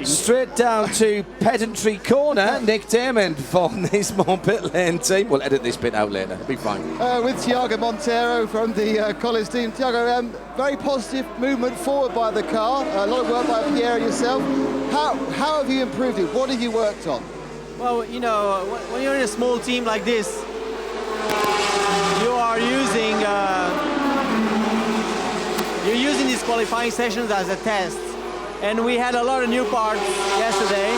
Speaker 22: Straight down to Pedantry Corner. Nick Damon from this pit lane team. We'll edit this bit out later. It'll be fine.
Speaker 5: With Thiago Monteiro from the Collins team. Thiago, very positive movement forward by the car. A lot of work by Pierre and yourself. How have you improved it? What have you worked on?
Speaker 9: Well, you know, when you're in a small team like this, you are using these qualifying sessions as a test. And we had a lot of new parts yesterday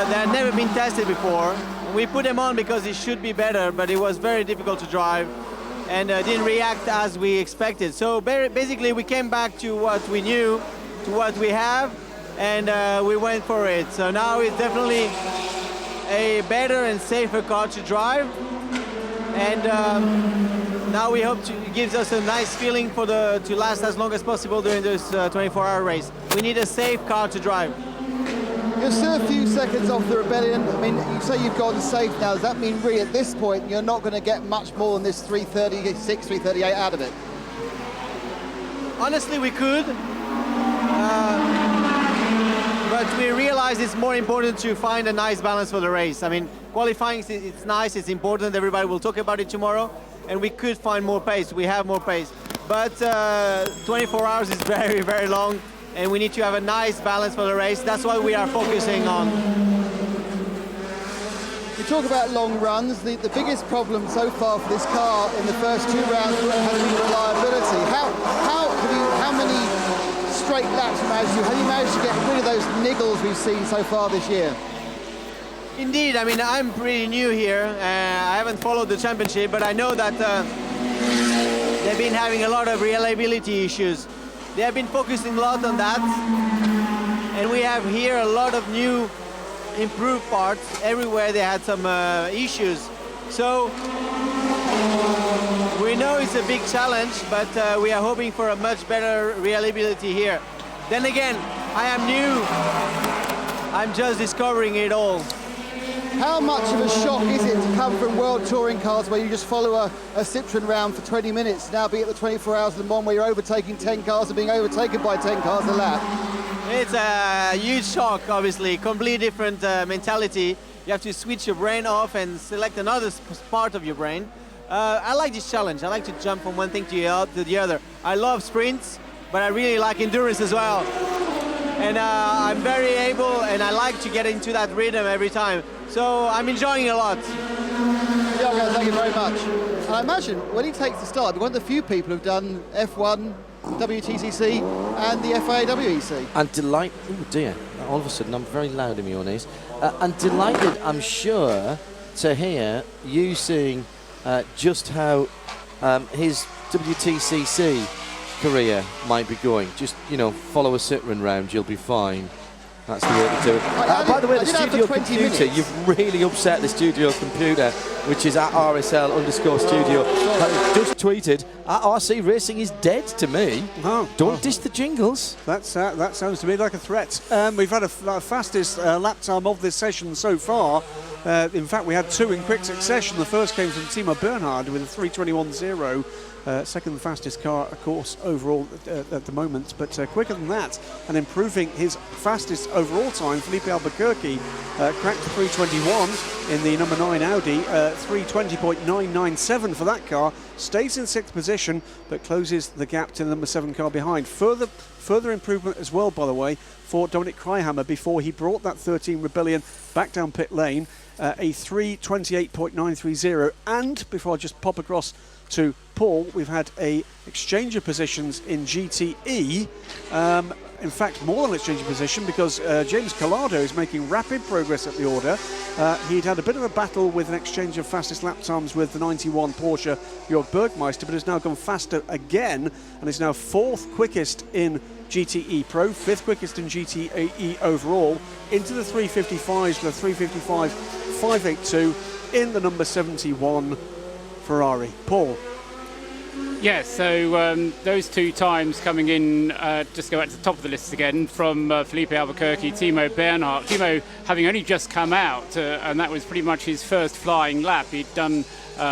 Speaker 9: that had never been tested before. And we put them on because it should be better, but it was very difficult to drive and didn't react as we expected. So basically we came back to what we knew, to what we have, and we went for it. So now it's definitely a better and safer car to drive, and now we hope it gives us a nice feeling to last as long as possible during this 24-hour race. We need a safe car to drive.
Speaker 5: You're still a few seconds off the rebellion. I mean, you say you've gone safe now. Does that mean really at this point you're not going to get much more than this 336, 338 out of it?
Speaker 9: Honestly, we could. But we realize it's more important to find a nice balance for the race. I mean, qualifying, it's nice, it's important, everybody will talk about it tomorrow, and we could find more pace, we have more pace. But 24 hours is very, very long, and we need to have a nice balance for the race. That's what we are focusing on.
Speaker 5: You talk about long runs. The biggest problem so far for this car in the first 2 rounds has been reliability. How many straight laps have you managed to get rid of those niggles we've seen so far this year?
Speaker 9: Indeed, I mean, I'm pretty new here. I haven't followed the championship, but I know that they've been having a lot of reliability issues. They have been focusing a lot on that, and we have here a lot of new improved parts. Everywhere they had some issues. So we know it's a big challenge, but we are hoping for a much better reliability here. Then again, I am new. I'm just discovering it all.
Speaker 5: How much of a shock is it to come from World Touring cars where you just follow a Citroën round for 20 minutes, now be at the 24 Hours of Le Mans where you're overtaking 10 cars and being overtaken by 10 cars a lap?
Speaker 9: It's a huge shock, obviously. Completely different mentality. You have to switch your brain off and select another part of your brain. I like this challenge. I like to jump from one thing to the other. I love sprints, but I really like endurance as well.
Speaker 13: and I'm very able, and I like to get into that rhythm every time. So I'm enjoying it a lot.
Speaker 5: Yeah, guys, thank you very much. And I imagine when he takes the start, one of the few people who've done F1, WTCC, and the FIA WEC.
Speaker 22: And oh dear, all of a sudden I'm very loud in my own ears. And delighted, I'm sure, to hear you saying just how his WTCC career might be going. Just, follow a Citroen round, you'll be fine. That's the way to do it. By the way, the studio computer, you've really upset the studio computer, which is at RSL_studio. Just tweeted, RC Racing is dead to me. Don't diss the jingles.
Speaker 6: That sounds to me like a threat. We've had a fastest lap time of this session so far. In fact, we had two in quick succession. The first came from Timo Bernhard with a 3:21.0. Second fastest car, of course, overall at the moment, but quicker than that and improving his fastest overall time. Felipe Albuquerque cracked 3:21 in the number 9 Audi, 3:20.997 for that car, stays in 6th position but closes the gap to the number 7 car behind. Further improvement as well, by the way, for Dominic Kryhammer before he brought that 13 Rebellion back down pit lane, a 3:28.930, and before I just pop across to Paul, we've had a exchange of positions in GTE. In fact, more than exchange of position, because James Collado is making rapid progress at the order. He'd had a bit of a battle with an exchange of fastest lap times with the 91 Porsche Jörg Bergmeister, but has now gone faster again and is now 4th quickest in GTE Pro, 5th quickest in GTE overall, into the 355s with a 355.582 in the number 71 Ferrari. Paul.
Speaker 20: Yeah, so those two times coming in, just go back to the top of the list again, from Felipe Albuquerque, Timo Bernhard. Timo having only just come out, and that was pretty much his first flying lap. He'd done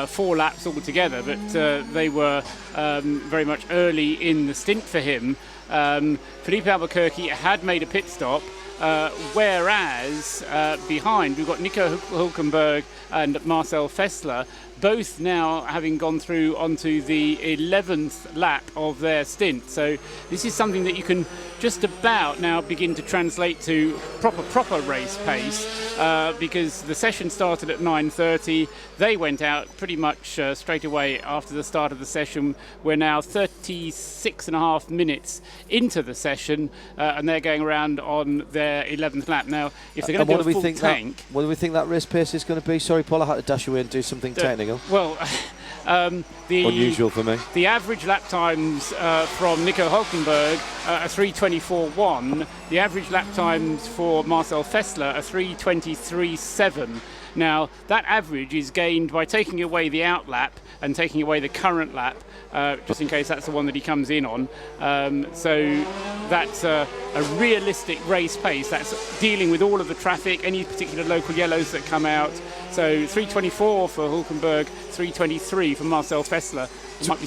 Speaker 20: 4 laps altogether, but they were very much early in the stint for him. Felipe Albuquerque had made a pit stop, whereas behind we've got Nico Hülkenberg and Marcel Fessler, both now having gone through onto the 11th lap of their stint. So this is something that you can just about now begin to translate to proper race pace, because the session started at 9:30. They went out pretty much straight away after the start of the session. We're now 36.5 minutes into the session, and they're going around on their 11th lap. Now, if they're going to do a full tank...
Speaker 22: What do we think that race pace is going to be? Sorry, Paul, I had to dash away and do something technical.
Speaker 20: Well,
Speaker 22: unusual for me.
Speaker 20: The average lap times from Nico Hülkenberg are 3:24.1. The average lap times for Marcel Fessler are 3:23.7. Now, that average is gained by taking away the out lap and taking away the current lap, just in case that's the one that he comes in on. So that's a realistic race pace. That's dealing with all of the traffic, any particular local yellows that come out. So 3:24 for Hülkenberg, 3:23 for Marcel Fessler.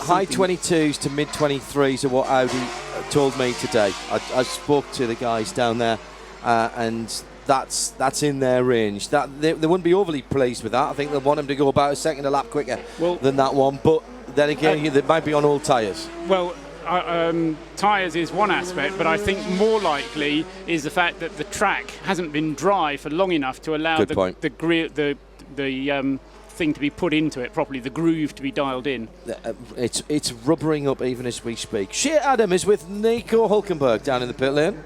Speaker 22: High 22s to mid 23s are what Audi told me today. I spoke to the guys down there, and that's in their range. That they wouldn't be overly pleased with that. I think they'll want him to go about a second a lap quicker than that one. But then again, they might be on old tyres.
Speaker 20: Well, tyres is one aspect, but I think more likely is the fact that the track hasn't been dry for long enough to allow the thing to be put into it properly, the groove to be dialed in.
Speaker 22: It's rubbering up even as we speak. Shea Adam is with Nico Hülkenberg down in the pit lane.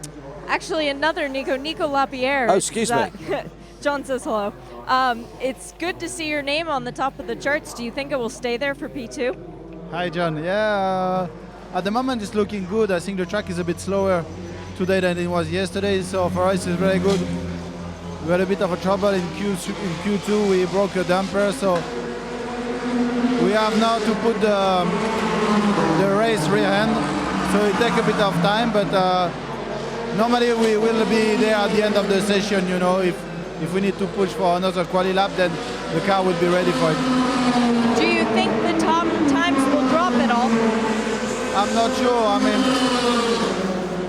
Speaker 8: Actually, another Nico Lapierre.
Speaker 22: Oh, excuse me.
Speaker 8: John says hello. It's good to see your name on the top of the charts. Do you think it will stay there for P2?
Speaker 18: Hi, John. Yeah, at the moment it's looking good. I think the track is a bit slower today than it was yesterday, so for us it's very good. We had a bit of a trouble in Q2. We broke a damper, so we have now to put the race rear end. So it takes a bit of time, but normally we will be there at the end of the session. You know, if we need to push for another quali lap, then the car will be ready for it.
Speaker 8: Do you think the top times will drop at all?
Speaker 18: I'm not sure. I mean,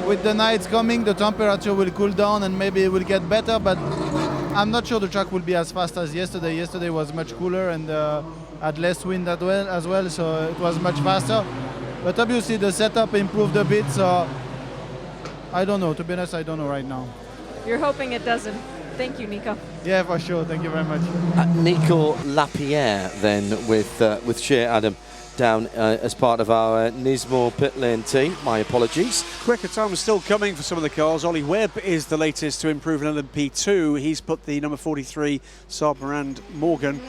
Speaker 18: with the nights coming, the temperature will cool down and maybe it will get better, but I'm not sure the track will be as fast as yesterday. Yesterday was much cooler and had less wind as well, so it was much faster. But obviously the setup improved a bit, so I don't know. To be honest, I don't know right now.
Speaker 8: You're hoping it doesn't. Thank you, Nico.
Speaker 18: Yeah, for sure. Thank you very much.
Speaker 22: Nico Lapierre then with Shea Adam down as part of our Nismo pit lane team. My apologies.
Speaker 6: Quicker time is still coming for some of the cars. Ollie Webb is the latest to improve in LMP2. He's put the number 43 Saab Morand Morgan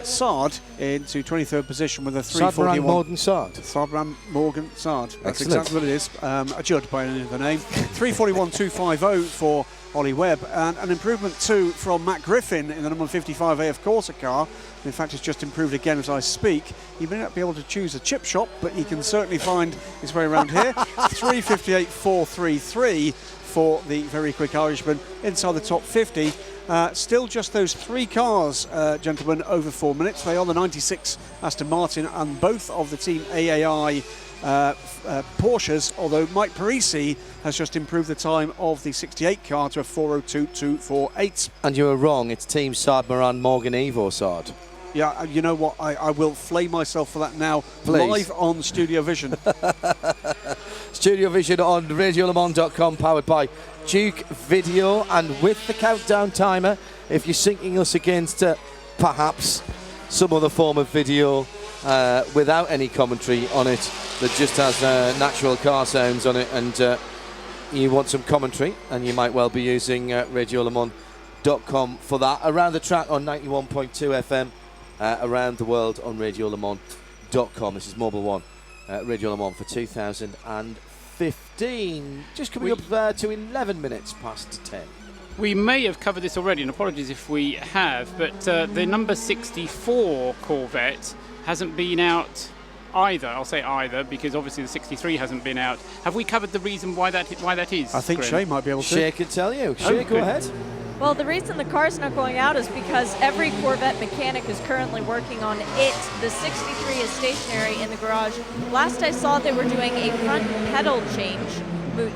Speaker 6: Sard into 23rd position with a 341.
Speaker 22: Saab Morgan Sard.
Speaker 6: Saab Morand Morgan Sard. That's
Speaker 22: Excellent.
Speaker 6: exactly what it is. Adjured by the name. 341.250 for Ollie Webb, and an improvement too from Matt Griffin in the number 55 AF Corsa car. In fact, it's just improved again as I speak. He may not be able to choose a chip shop, but he can certainly find his way around here. 358.433 for the very quick Irishman inside the top 50. Still just those 3 cars, gentlemen, over 4 minutes. They are the 96 Aston Martin and both of the Team AAI Porsches, although Mike Parisi has just improved the time of the 68 car to a 4:02.248.
Speaker 22: And you were wrong, it's Team Saab Morand Morgan Evo Sard.
Speaker 6: Yeah, you know what, I will flay myself for that now.
Speaker 22: Please.
Speaker 6: Live on StudioVision.
Speaker 22: StudioVision on RadioLeMans.com, powered by Duke Video, and with the countdown timer, if you're syncing us against perhaps some other form of video without any commentary on it that just has natural car sounds on it, and you want some commentary, and you might well be using RadioLeMans.com for that. Around the track on 91.2 FM, around the world on RadioLeMans.com. This is Mobil 1, Radio Le Mans for 2015. Just coming up to 11 minutes past 10.
Speaker 20: We may have covered this already, and apologies if we have, but the number 64 Corvette hasn't been out either. I'll say either because obviously the 63 hasn't been out. Have we covered the reason why that is?
Speaker 6: I think
Speaker 20: Graham?
Speaker 6: Shay might be able to.
Speaker 22: Shay can tell you. Shay, go ahead.
Speaker 8: Well, the reason the car's not going out is because every Corvette mechanic is currently working on it. The 63 is stationary in the garage. Last I saw, they were doing a front pedal change,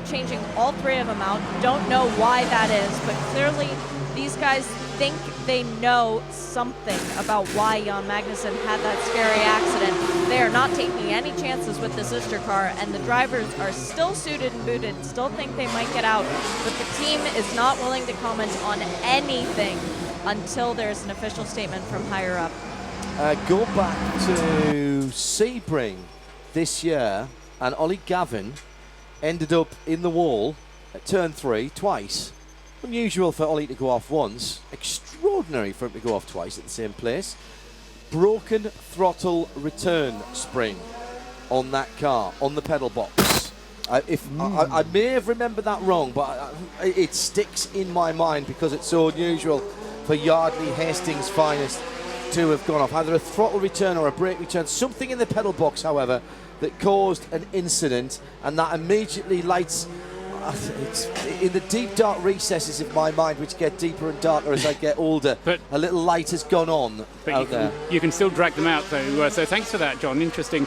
Speaker 8: changing all 3 of them out. Don't know why that is, but clearly these guys think they know something about why Jan Magnussen had that scary accident. They are not taking any chances with the sister car, and the drivers are still suited and booted, still think they might get out, but the team is not willing to comment on anything until there's an official statement from higher up.
Speaker 22: Go back to Sebring this year, and Ollie Gavin ended up in the wall at turn 3 twice. Unusual for Ollie to go off once, extraordinary for him to go off twice at the same place. Broken throttle return spring on that car, on the pedal box. I may have remembered that wrong, but it sticks in my mind because it's so unusual for Yardley Hastings' finest to have gone off. Either a throttle return or a brake return, something in the pedal box, however, that caused an incident, and that immediately lights... It's in the deep dark recesses of my mind, which get deeper and darker as I get older. But a little light has gone on out there.
Speaker 20: You can still drag them out, though. So thanks for that, John. Interesting.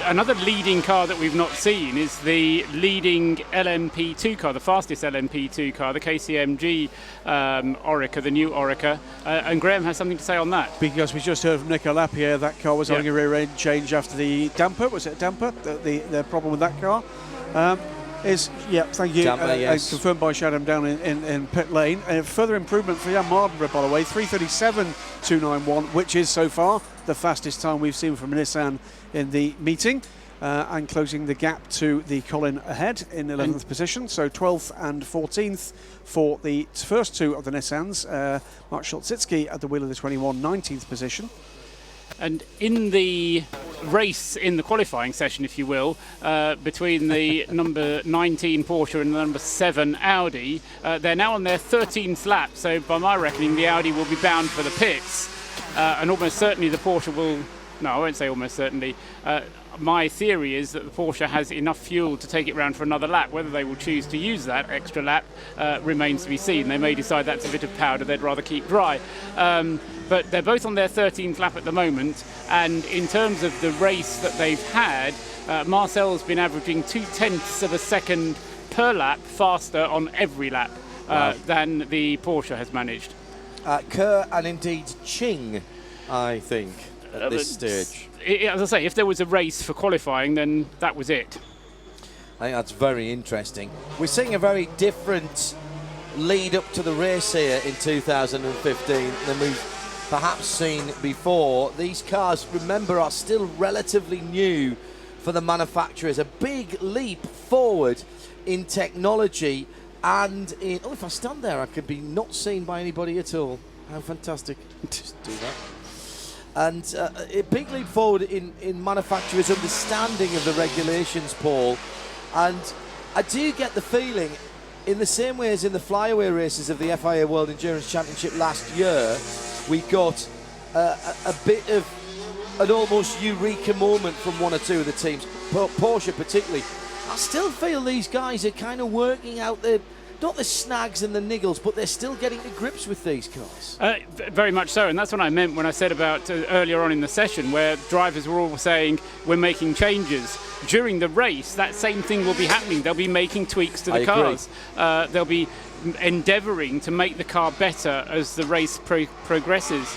Speaker 20: Another leading car that we've not seen is the leading LMP2 car, the fastest LMP2 car, the KCMG Orica, the new Orica. And Graham has something to say on that.
Speaker 6: Because we just heard from Nico Lapierre, that car was having a rear end change after the damper. Was it a damper? The problem with that car? Thank you.
Speaker 22: Yes.
Speaker 6: Confirmed by Shadam down in pit lane. A further improvement for Jan Mardenborough, by the way, 3:37.291, which is so far the fastest time we've seen from Nissan in the meeting, and closing the gap to the Colin ahead in 11th position. So 12th and 14th for the first 2 of the Nissans. Mark Schultzitsky at the wheel of the 21, 19th position.
Speaker 20: And in the race, in the qualifying session, if you will, between the number 19 Porsche and the number 7 Audi, they're now on their 13th lap. So by my reckoning, the Audi will be bound for the pits. And almost certainly the Porsche will... No, I won't say almost certainly. My theory is that the Porsche has enough fuel to take it round for another lap. Whether they will choose to use that extra lap remains to be seen. They may decide that's a bit of powder they'd rather keep dry. But they're both on their 13th lap at the moment, and in terms of the race that they've had, Marcel's been averaging 0.2 of a second per lap faster on every lap than the Porsche has managed.
Speaker 22: Kerr and indeed Ching, I think, at this stage.
Speaker 20: As I say, if there was a race for qualifying, then that was it.
Speaker 22: I think that's very interesting. We're seeing a very different lead up to the race here in 2015 than we've perhaps seen before. These cars, remember, are still relatively new for the manufacturers. A big leap forward in technology and in... Oh, if I stand there, I could be not seen by anybody at all. How fantastic. Just do that. And a big leap forward in manufacturers' understanding of the regulations, Paul. And I do get the feeling, in the same way as in the flyaway races of the FIA World Endurance Championship last year, we got a bit of an almost eureka moment from one or two of the teams, Porsche particularly. I still feel these guys are kind of working out not the snags and the niggles, but they're still getting to grips with these cars.
Speaker 20: Very much so, and that's what I meant when I said about earlier on in the session, where drivers were all saying we're making changes. During the race, that same thing will be happening. They'll be making tweaks to the cars. They'll be endeavouring to make the car better as the race progresses.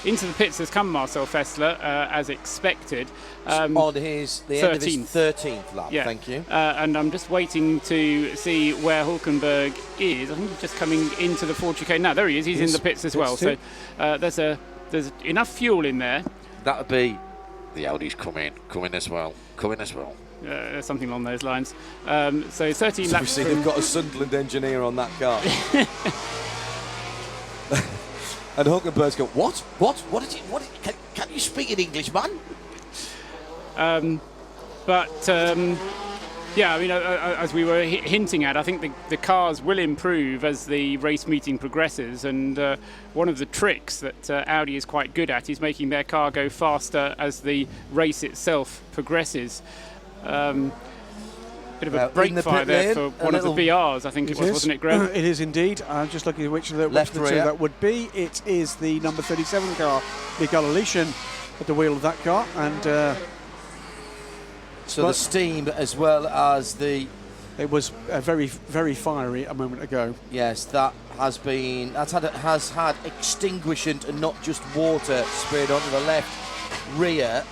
Speaker 20: Into the pits has come Marcel Fessler, as expected.
Speaker 22: On the end of his 13th lap,
Speaker 20: yeah.
Speaker 22: Thank you.
Speaker 20: And I'm just waiting to see where Hulkenberg is. I think he's just coming into the Ford Chicane now. There he is. He's in the pits as well. So there's enough fuel in there.
Speaker 22: That would be the Audi's coming as well.
Speaker 20: Something along those lines. So 13 laps.
Speaker 22: See, they've got a Sunderland engineer on that car. And Hulkenberg's go, what? Can you speak in English, man?
Speaker 20: Yeah, I mean, as we were hinting at, I think the cars will improve as the race meeting progresses, and one of the tricks that Audi is quite good at is making their car go faster as the race itself progresses. Bit of a brake fire there for one of the BRs, I think it was, wasn't it, Greg?
Speaker 6: It is indeed. I'm just looking at which of the two that would be. It is the number 37 car, Mikael Alishin, at the wheel of that car, and
Speaker 22: so the steam as well as the...
Speaker 6: It was very, very fiery a moment ago.
Speaker 22: Yes, that has had extinguishant and not just water sprayed onto the left rear.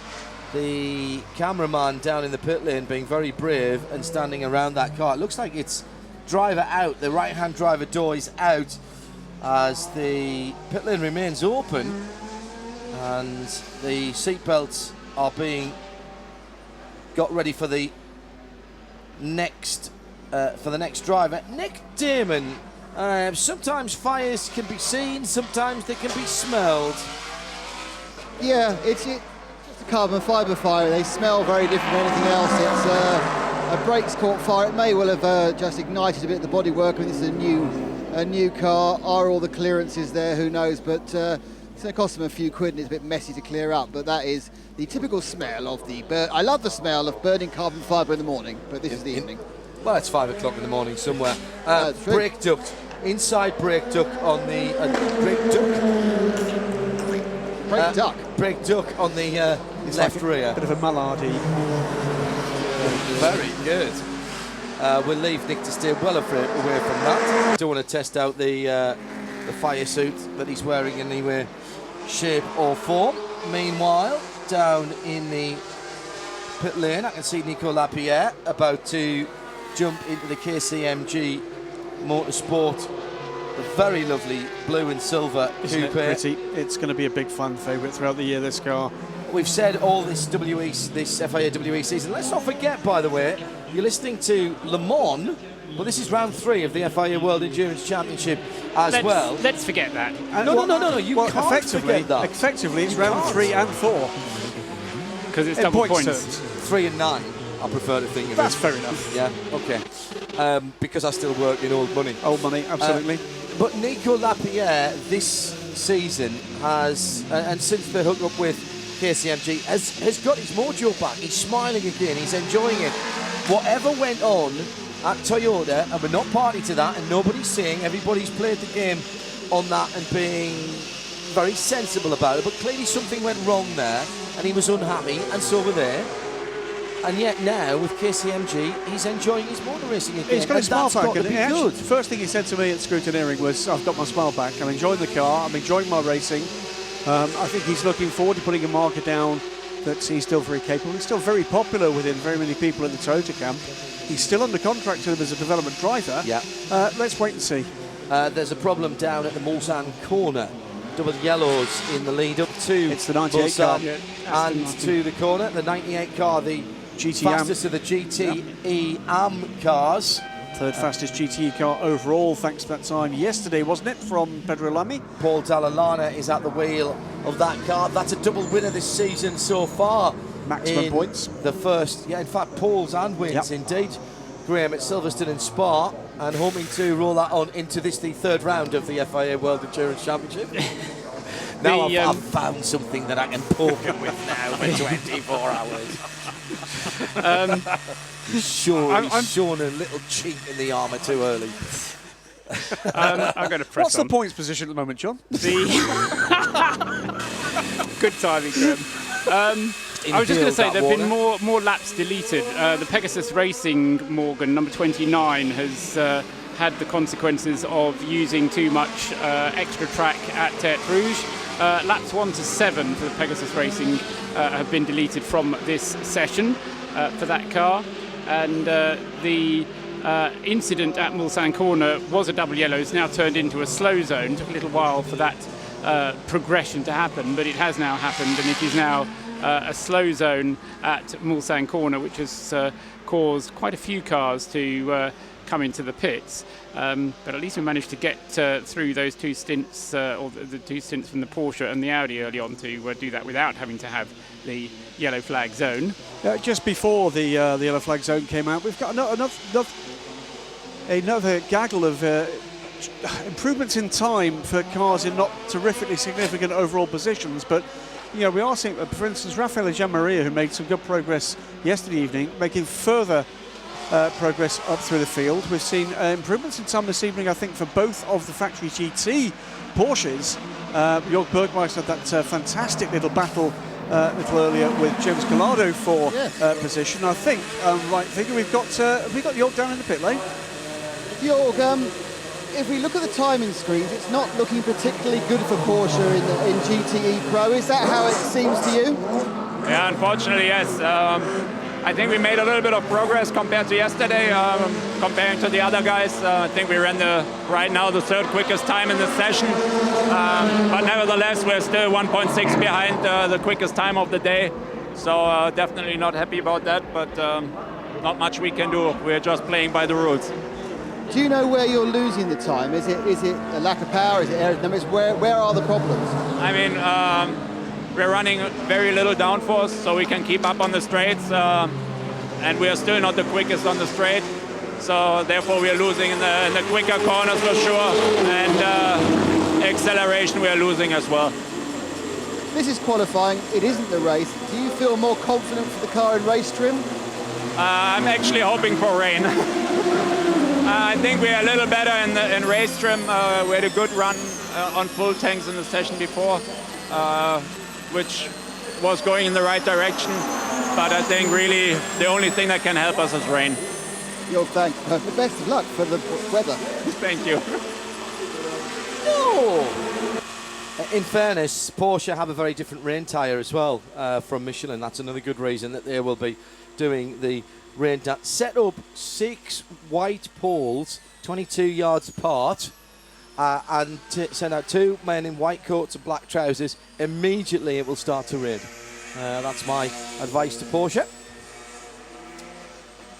Speaker 22: The cameraman down in the pit lane being very brave and standing around that car. It looks like it's driver out. The right-hand driver door is out as the pit lane remains open, and the seatbelts are being got ready for the next driver, Nick Damon. Sometimes fires can be seen, sometimes they can be smelled.
Speaker 10: Yeah, it's a carbon fibre fire. They smell very different from anything else. It's a brakes caught fire. It may well have just ignited a bit of the bodywork. I mean, this is a new car. Are all the clearances there? Who knows? But it's going to cost them a few quid, and it's a bit messy to clear up. But that is the typical smell of I love the smell of burning carbon fibre in the morning, but this is the evening.
Speaker 22: Well, it's 5 o'clock in the morning somewhere. Brake duct, inside brake duct on the brake duct on the left rear.
Speaker 6: Bit of a Mallardy.
Speaker 22: Very good. We'll leave Nick to steer well away from that. Don't want to test out the fire suit that he's wearing in any way, shape or form. Meanwhile, down in the pit lane, I can see Nico Lapierre about to jump into the KCMG Motorsport, the very lovely blue and silver
Speaker 6: Isn't
Speaker 22: coupe.
Speaker 6: it pretty? It's going to be a big fan favourite throughout the year, this car.
Speaker 22: We've said all this FIA WE season. Let's not forget, by the way, you're listening to Le Mans. Well, this is round 3 of the FIA World Endurance Championship well.
Speaker 20: Let's forget that.
Speaker 22: No. You can't
Speaker 6: effectively,
Speaker 22: forget that.
Speaker 6: Effectively, it's round 3 and 4.
Speaker 20: Because it's double points.
Speaker 22: 3 and 9. I prefer to think of
Speaker 6: That's
Speaker 22: it.
Speaker 6: fair enough.
Speaker 22: Yeah, okay. Because I still work in old money.
Speaker 6: Old money, absolutely.
Speaker 22: But Nico Lapierre this season has, and since the hook up with KCMG, has got his mojo back. He's smiling again. He's enjoying it. Whatever went on at Toyota, and we're not party to that, and nobody's saying, everybody's played the game on that and being very sensible about it, but clearly something went wrong there, and he was unhappy, and so were they. And yet now, with KCMG, he's enjoying his motor racing again.
Speaker 6: He's got his smile back.
Speaker 22: And good.
Speaker 6: First thing he said to me at scrutineering was, I've got my smile back. I'm enjoying the car. I'm enjoying my racing. I think he's looking forward to putting a marker down that he's still very capable. He's still very popular within very many people in the Toyota camp. He's still under contract to them as a development driver.
Speaker 22: Yeah.
Speaker 6: Let's wait and see.
Speaker 22: There's a problem down at the Mulsanne corner. Double yellows in the lead up to
Speaker 6: it's the 98 car
Speaker 22: and to the corner. The 98 car, the
Speaker 6: GT
Speaker 22: fastest of the GTE AM cars.
Speaker 6: Third fastest GTE car overall, thanks to that time yesterday, wasn't it, from Pedro Lamy?
Speaker 22: Paul Dall'Anna is at the wheel of that car. That's a double winner this season so far.
Speaker 6: Maximum points.
Speaker 22: The first, in fact, Paul's and wins indeed. Graham at Silverstone and Spa, and hoping to roll that on into the third round of the FIA World Endurance Championship. Now I've found something that I can poke him with now for 24 hours. He's shown a little cheek in the armour too early.
Speaker 20: I'm going to press
Speaker 6: What's the points position at the moment, John?
Speaker 20: Good timing, Graham. I was just going to say there have been more laps deleted. The Pegasus Racing Morgan, number 29, has had the consequences of using too much extra track at Tertre Rouge. Laps 1 to 7 for the Pegasus Racing have been deleted from this session for that car. And the incident at Mulsanne Corner was a double yellow. It's now turned into a slow zone. It took a little while for that progression to happen, but it has now happened, and it is now a slow zone at Mulsanne Corner, which has caused quite a few cars to come into the pits. But at least we managed to get through those two stints, or the two stints from the Porsche and the Audi early on, to do that without having to have the yellow flag zone.
Speaker 6: Just before the yellow flag zone came out, we've got another gaggle of improvements in time for cars in not terrifically significant overall positions, but we are seeing, for instance, Raffaele Gianmaria, who made some good progress yesterday evening, making further progress up through the field. We've seen improvements in time this evening, I think, for both of the factory GT Porsches. Jörg Bergmeister had that fantastic little battle a little earlier with James Collado for position. I think, right thinking, we've got Jörg down in the pit lane.
Speaker 10: Jörg, if we look at the timing screens, it's not looking particularly good for Porsche in GTE Pro. Is that how it seems to you?
Speaker 14: Yeah, unfortunately, yes. I think we made a little bit of progress compared to yesterday, comparing to the other guys. I think we ran right now the third quickest time in the session. But nevertheless, we're still 1.6 behind the quickest time of the day. So definitely not happy about that, but not much we can do. We're just playing by the rules.
Speaker 10: Do you know where you're losing the time? Is it a lack of power? Is it aerodynamics? Where are the problems?
Speaker 14: I mean, we're running very little downforce, so we can keep up on the straights, and we are still not the quickest on the straight. So therefore, we are losing in the quicker corners for sure, and acceleration we are losing as well.
Speaker 10: This is qualifying. It isn't the race. Do you feel more confident for the car in race trim?
Speaker 14: I'm actually hoping for rain. I think we're a little better in race trim. We had a good run on full tanks in the session before, which was going in the right direction. But I think really the only thing that can help us is rain.
Speaker 10: Your thanks. The best of luck for the weather.
Speaker 14: Thank you.
Speaker 22: No! In fairness, Porsche have a very different rain tyre as well from Michelin. That's another good reason that they will be doing the rain. Set up 6 white poles, 22 yards apart, and send out 2 men in white coats and black trousers. Immediately it will start to rain. That's my advice to Porsche.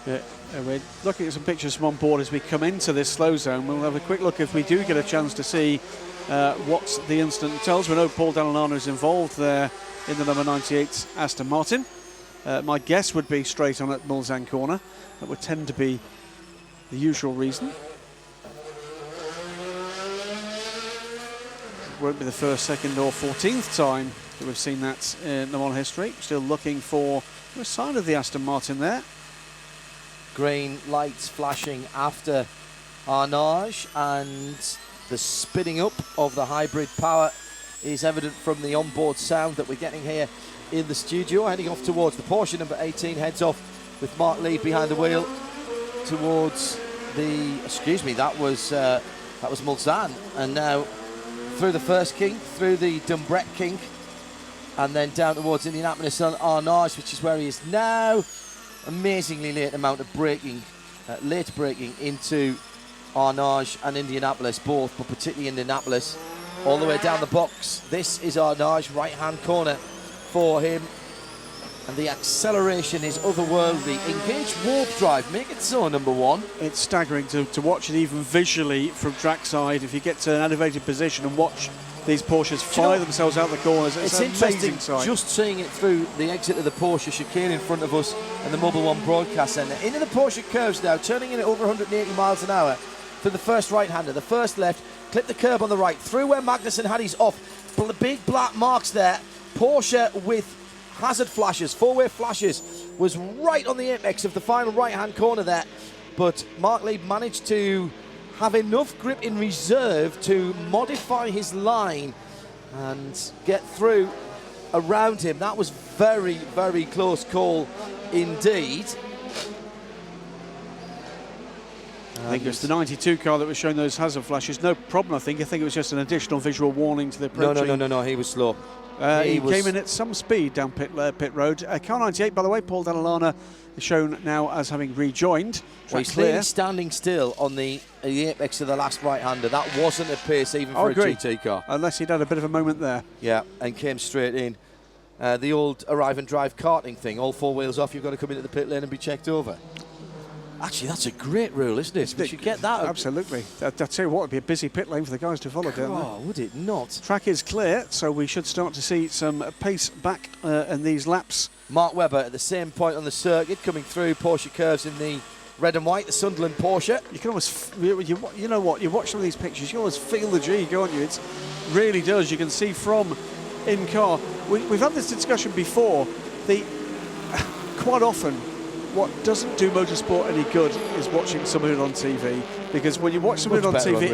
Speaker 6: We're looking at some pictures from on board as we come into this slow zone. We'll have a quick look if we do get a chance to see what the incident tells. We know Paul Dall'Anna is involved there in the number 98 Aston Martin. My guess would be straight on at Mulsanne Corner. That would tend to be the usual reason. It won't be the first, second or 14th time that we've seen that in Le Mans history. Still looking for a sign of the Aston Martin there.
Speaker 22: Green lights flashing after Arnage, and the spinning up of the hybrid power is evident from the onboard sound that we're getting here in the studio. Heading off towards the Porsche, number 18 heads off with Mark Lee behind the wheel towards the, that was Mulsanne, and now through the first kink, through the Dumbreck kink, and then down towards Indianapolis on Arnage, which is where he is now. Amazingly late amount of braking, late braking into Arnage and Indianapolis both, but particularly Indianapolis, all the way down the box. This is Arnage, right-hand corner for him. And the acceleration is otherworldly. Engage warp drive, make it so, number one.
Speaker 6: It's staggering to watch it even visually from trackside. If you get to an elevated position and watch these Porsches fire themselves out the corners, it's an
Speaker 22: interesting
Speaker 6: amazing sight.
Speaker 22: Just seeing it through the exit of the Porsche chicane in front of us and the Mobil 1 broadcast centre. Into the Porsche curves now, turning in at over 180 miles an hour for the first right-hander. The first left, clip the curb on the right, through where Magnussen had his off. Big black marks there. Porsche with hazard flashes, four-way flashes, was right on the apex of the final right-hand corner there. But Mark Lieb managed to have enough grip in reserve to modify his line and get through around him. That was very, very close call indeed.
Speaker 6: I think it's the 92 car that was showing those hazard flashes. No problem, I think. I think it was just an additional visual warning to the approaching.
Speaker 22: No, he was slow.
Speaker 6: He came in at some speed down pit road. Car 98, by the way, Paul Dall'Anna is shown now as having rejoined.
Speaker 22: Well, he's clearly standing still on the apex of the last right-hander. That wasn't a pace even for a GT car.
Speaker 6: Unless he'd had a bit of a moment there.
Speaker 22: Yeah, and came straight in. The old arrive and drive karting thing. All four wheels off, you've got to come into the pit lane and be checked over. Actually, that's a great rule, isn't it? We should get that.
Speaker 6: Absolutely. I'll tell you what, it'd be a busy pit lane for the guys to follow down there.
Speaker 22: Oh, would it not?
Speaker 6: Track is clear, so we should start to see some pace back in these laps.
Speaker 22: Mark Webber at the same point on the circuit, coming through Porsche curves in the red and white, the Sunderland Porsche.
Speaker 6: You can almost, you know what, you watch some of these pictures, you always feel the G, can't you? It really does. You can see from in-car. We've had this discussion before. Quite often, what doesn't do motorsport any good is watching some of it on TV, because when you watch some of it on TV,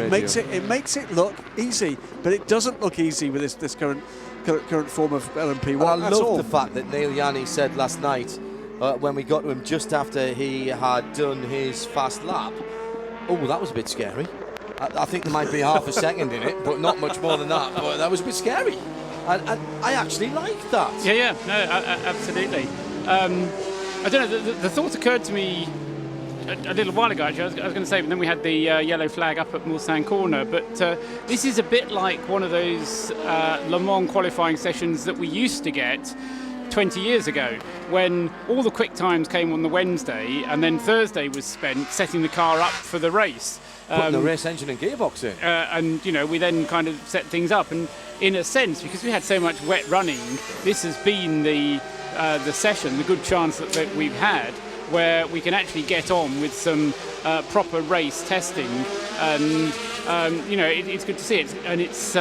Speaker 6: it makes it look easy, but it doesn't look easy with this current form of LMP1.
Speaker 22: I love the fact that Neil Yanni said last night when we got to him just after he had done his fast lap, oh, that was a bit scary. I think there might be half a second in it, but not much more than that. But that was a bit scary, and I actually liked that.
Speaker 20: Yeah, no, absolutely. I don't know, the thought occurred to me a little while ago, actually. I was going to say, but then we had the yellow flag up at Mulsanne Corner. But this is a bit like one of those Le Mans qualifying sessions that we used to get 20 years ago, when all the quick times came on the Wednesday, and then Thursday was spent setting the car up for the race.
Speaker 22: Putting the race engine and gearbox in.
Speaker 20: And, you know, we then kind of set things up. And in a sense, because we had so much wet running, this has been the session, the good chance that we've had, where we can actually get on with some proper race testing, and you know, it's good to see it, and it's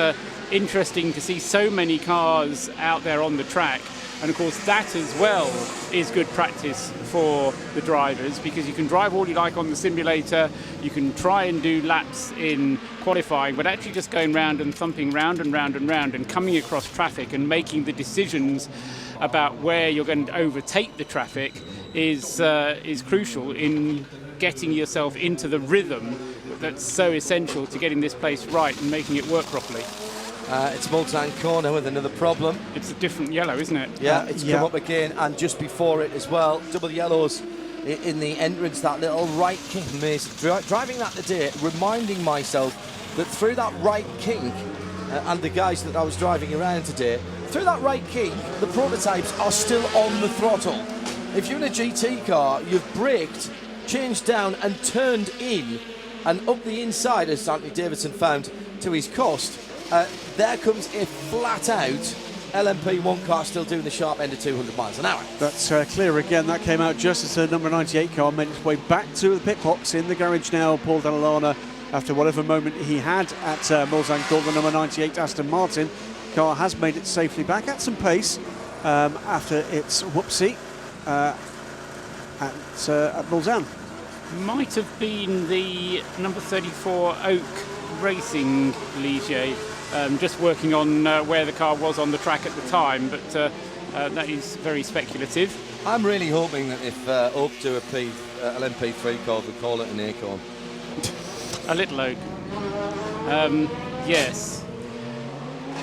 Speaker 20: interesting to see so many cars out there on the track. And of course that as well is good practice for the drivers, because you can drive all you like on the simulator, you can try and do laps in qualifying, but actually just going round and thumping round and round and round and coming across traffic and making the decisions about where you're going to overtake the traffic is crucial in getting yourself into the rhythm that's so essential to getting this place right and making it work properly.
Speaker 22: It's Mulsanne Corner with another problem.
Speaker 20: It's a different yellow, isn't it?
Speaker 22: Yeah, it's come up again, and just before it as well, double yellows in the entrance, that little right kink. Driving that today, reminding myself that through that right kink, and the guys that I was driving around today, through that right kink, the prototypes are still on the throttle. If you're in a GT car, you've braked, changed down and turned in, and up the inside, as Anthony Davidson found to his cost, there comes a flat-out LMP1 car still doing the sharp end of 200 miles an hour.
Speaker 6: That's clear again. That came out just as the number 98 car made its way back to the pit box in the garage now. Paul Dall'Anna, after whatever moment he had at Mulsanne Corner, the number 98 Aston Martin car has made it safely back at some pace after its whoopsie at Mulsanne.
Speaker 20: Might have been the number 34 Oak Racing Ligier, just working on where the car was on the track at the time, but that is very speculative.
Speaker 22: I'm really hoping that if Oak do a LMP3 car, we call it an Acorn.
Speaker 20: A little Oak. Yes.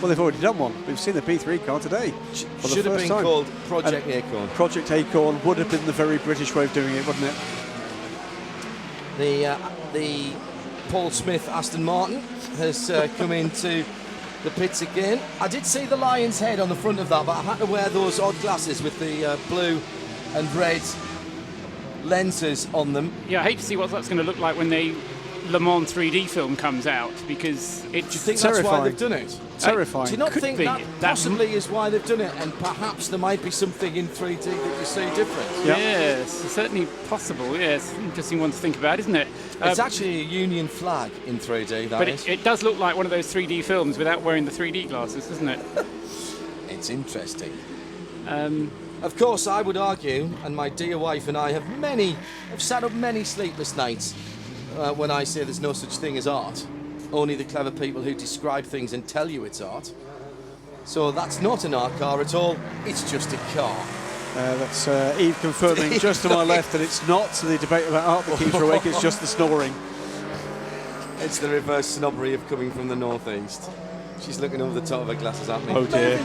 Speaker 6: Well, they've already done one. We've seen the P3 car today. For the
Speaker 22: Should have
Speaker 6: first
Speaker 22: been
Speaker 6: time.
Speaker 22: called Project Acorn.
Speaker 6: Project Acorn would have been the very British way of doing it, wouldn't it?
Speaker 22: The Paul Smith Aston Martin has come into the pits again. I did see the lion's head on the front of that, but I had to wear those odd glasses with the blue and red lenses on them.
Speaker 20: Yeah, I hate to see what that's going to look like when the Le Mans 3D film comes out, because it's...
Speaker 22: Do you think that's why they've done it?
Speaker 6: Terrifying.
Speaker 22: Do you not
Speaker 20: Could
Speaker 22: think
Speaker 20: be.
Speaker 22: that possibly is why they've done it, and perhaps there might be something in 3D that you see different?
Speaker 20: Yes, certainly possible. Yes, interesting one to think about, isn't it?
Speaker 22: It's actually a Union flag in 3D,
Speaker 20: but it does look like one of those 3D films without wearing the 3D glasses, doesn't it?
Speaker 22: It's interesting. Of course, I would argue, and my dear wife and I have sat up many sleepless nights when I say there's no such thing as art. Only the clever people who describe things and tell you it's art. So that's not an art car at all, it's just a car.
Speaker 6: That's Eve confirming just to my left that it's not the debate about art that keeps her awake, it's just the snoring.
Speaker 22: It's the reverse snobbery of coming from the northeast. She's looking over the top of her glasses at me.
Speaker 6: Oh dear.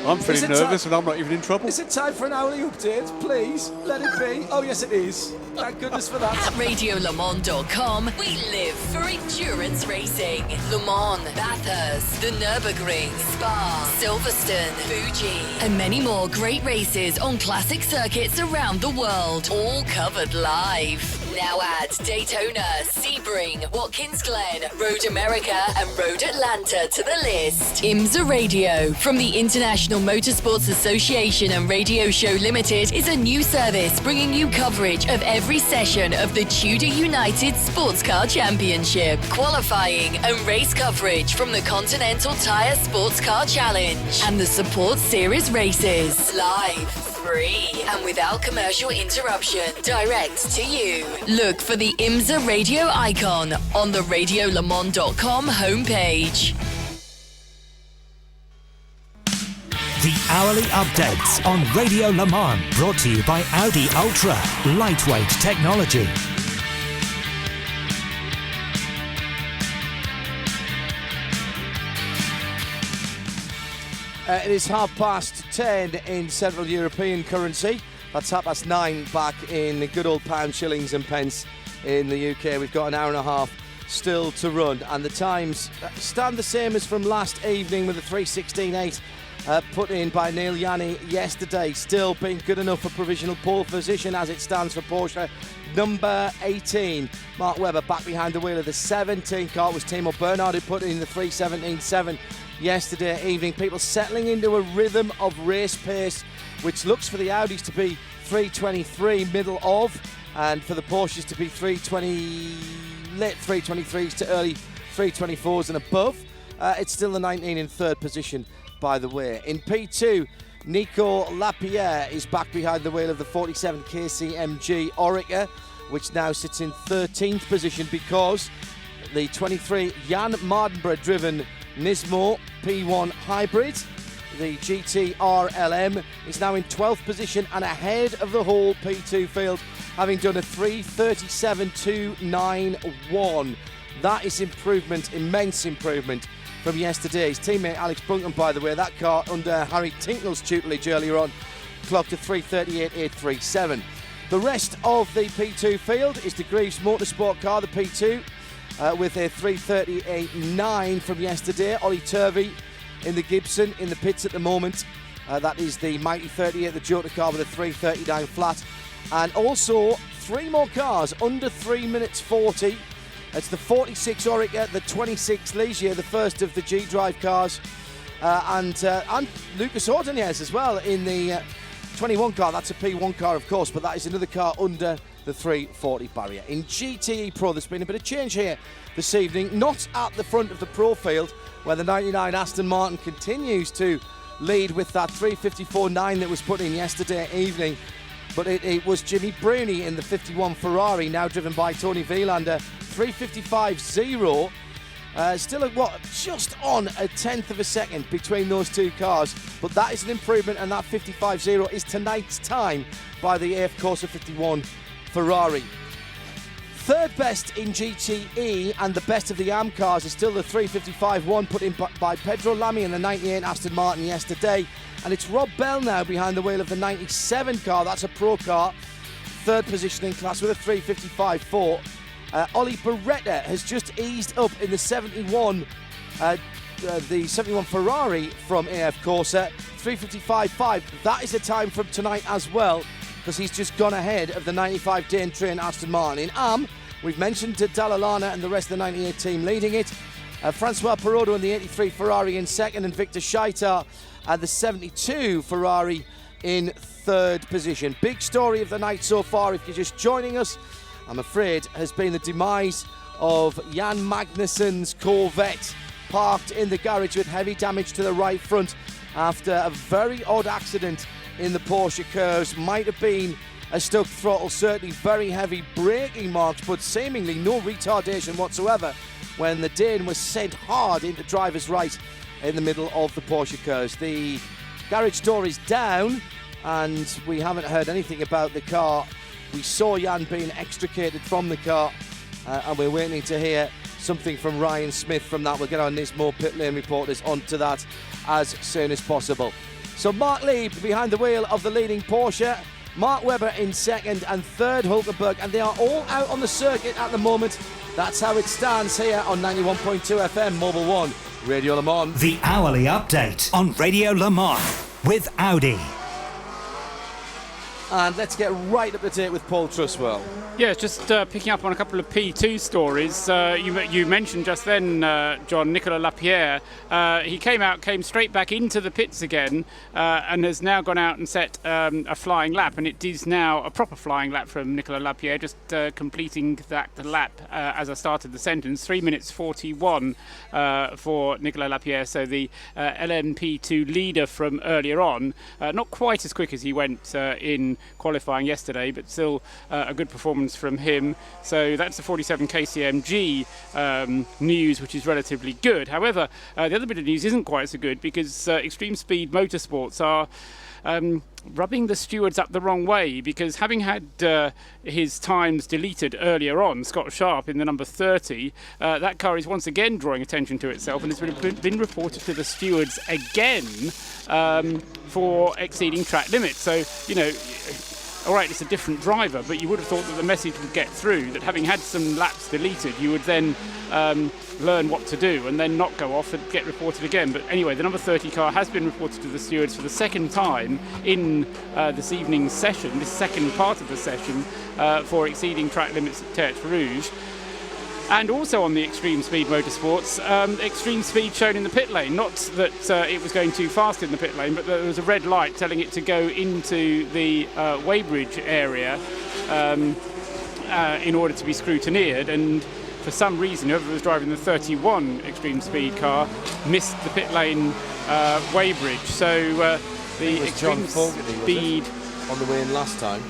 Speaker 6: I'm feeling nervous and I'm not even in trouble.
Speaker 22: Is it time for an hourly update? Please, let it be. Oh yes it is. Thank goodness for that.
Speaker 4: At RadioLeMans.com, we live for endurance racing. Le Mans, Bathurst, the Nürburgring, Spa, Silverstone, Fuji, and many more great races on classic circuits around the world, all covered live. Now add Daytona, Sebring, Watkins Glen, Road America, and Road Atlanta to the list. IMSA Radio from the International Motorsports Association and Radio Show Limited is a new service bringing you coverage of every session of the Tudor United Sports Car Championship, qualifying and race coverage from the Continental Tire Sports Car Challenge and the Support Series races, live, free, and without commercial interruption, direct to you. Look for the IMSA Radio icon on the RadioLeMans.com homepage.
Speaker 15: The hourly updates on Radio Le Mans, brought to you by Audi Ultra, lightweight technology.
Speaker 22: It is 10:30 in Central European currency. That's 9:30 back in good old pound, shillings and pence in the UK. We've got an hour and a half still to run, and the times stand the same as from last evening with a 3:16.8 put in by Neil Yanni yesterday. Still being good enough for provisional pole position as it stands for Porsche. Number 18, Mark Webber, back behind the wheel of the 17 car. It was Timo Bernhard who put in the 3:17.7 yesterday evening. People settling into a rhythm of race pace, which looks for the Audis to be 3:23 middle of, and for the Porsches to be 3:20, late 3:23s to early 3:24s and above. It's still the 19 in third position, by the way. In P2, Nico Lapierre is back behind the wheel of the 47 KCMG Oreca, which now sits in 13th position because the 23 Jan Mardenborough driven Nismo P1 Hybrid, the GT-R LM, is now in 12th position and ahead of the whole P2 field, having done a 3:37.291. That is improvement, immense improvement from yesterday's teammate Alex Bunton, by the way. That car under Harry Tinknell's tutelage earlier on clocked a 3:38.837. The rest of the P2 field is the Greaves Motorsport car, the P2, with a 3:38.9 from yesterday. Ollie Turvey in the Gibson in the pits at the moment. That is the Mighty 38, the Jota car with a 3:39 flat. And also 3 more cars under 3 minutes 40. It's the 46 Oreca, the 26 Ligier, the first of the G-Drive cars, and Lucas Ordonez as well in the 21 car. That's a P1 car, of course, but that is another car under the 3:40 barrier. In GTE Pro, there's been a bit of change here this evening, not at the front of the Pro field, where the 99 Aston Martin continues to lead with that 3:54.9 that was put in yesterday evening. But it was Jimmy Bruni in the 51 Ferrari, now driven by Tony Vielander, 3:55.0. Still just on a tenth of a second between those two cars. But that is an improvement, and that 55.0 is tonight's time by the AF Corsa 51 Ferrari. Third best in GTE and the best of the AM cars is still the 355-1 put in by Pedro Lamy in the 98 Aston Martin yesterday. And it's Rob Bell now behind the wheel of the 97 car. That's a pro car. Third position in class with a 355-4. Ollie Beretta has just eased up in the 71 Ferrari from AF Corsa, 355.5. That is a time from tonight as well, because he's just gone ahead of the 95 Dane Train Aston Martin. We've mentioned Dallalana and the rest of the 98 team leading it. Francois Perotto in the 83 Ferrari in second, and Victor Scheitar at the 72 Ferrari in third position. Big story of the night so far, if you're just joining us, I'm afraid, has been the demise of Jan Magnussen's Corvette, parked in the garage with heavy damage to the right front after a very odd accident in the Porsche curves. Might have been a stuck throttle, certainly very heavy braking marks, but seemingly no retardation whatsoever when the Dane was sent hard into driver's right in the middle of the Porsche curves. The garage door is down and we haven't heard anything about the car. We saw Jan being extricated from the car and we're waiting to hear something from Ryan Smith from that. We'll get our Nismo pit lane reporters onto that as soon as possible. So Mark Lieb behind the wheel of the leading Porsche, Mark Webber in second and third Hulkenberg, and they are all out on the circuit at the moment. That's how it stands here on 91.2 FM, Mobil 1, Radio Le Mans.
Speaker 15: The hourly update on Radio Le Mans with Audi.
Speaker 22: And let's get right up to date with Paul Truswell.
Speaker 20: Yeah, just picking up on a couple of P2 stories. You mentioned just then, John, Nicolas Lapierre. He came straight back into the pits again and has now gone out and set a flying lap. And it is now a proper flying lap from Nicolas Lapierre, just completing that lap as I started the sentence. 3 minutes 41 for Nicolas Lapierre, so the LMP2 leader from earlier on. Not quite as quick as he went in qualifying yesterday, but still a good performance from him. So that's the 47 KCMG news, which is relatively good. However, the other bit of news isn't quite so good, because Extreme Speed Motorsports are rubbing the stewards up the wrong way, because having had his times deleted earlier on, Scott Sharp in the number 30, that car is once again drawing attention to itself, and it's been reported to the stewards again for exceeding track limits. So, you know, all right, it's a different driver, but you would have thought that the message would get through, that having had some laps deleted, you would then learn what to do and then not go off and get reported again. But anyway, the number 30 car has been reported to the stewards for the second time in this evening's session, this second part of the session, for exceeding track limits at Tertre Rouge. And also on the Extreme Speed Motorsports, extreme speed shown in the pit lane. Not that it was going too fast in the pit lane, but there was a red light telling it to go into the weighbridge area in order to be scrutineered. And for some reason, whoever was driving the 31 Extreme Speed car missed the pit lane weighbridge. So the Extreme Speed
Speaker 22: on the way in last time.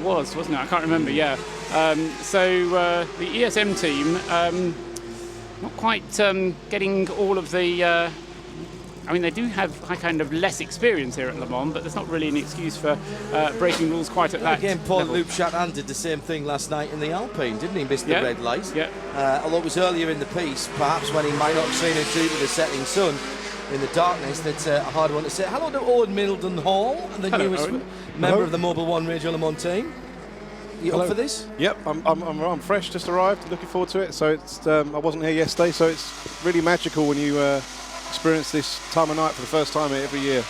Speaker 20: Wasn't it? I can't remember, yeah. So the ESM team not quite getting all of the... I mean, they do have kind of less experience here at Le Mans, but there's not really an excuse for breaking rules quite at that
Speaker 22: again, Paul
Speaker 20: level.
Speaker 22: Loubchatin did the same thing last night in the Alpine, didn't he? Missed the red light.
Speaker 20: Yeah.
Speaker 22: Although it was earlier in the piece, perhaps when he might not have seen it due to the setting sun in the darkness. That's a hard one to say. Hello to Owen Middleton Hall, the
Speaker 19: Hello,
Speaker 22: newest
Speaker 19: Owen.
Speaker 22: member
Speaker 19: Hello.
Speaker 22: of the Mobil 1 Radio Le Mans team. You
Speaker 19: Hello.
Speaker 22: up for this?
Speaker 19: Yep, I'm fresh, just arrived, looking forward to it. So it's I wasn't here yesterday, so it's really magical when you experience this time of night for the first time every year.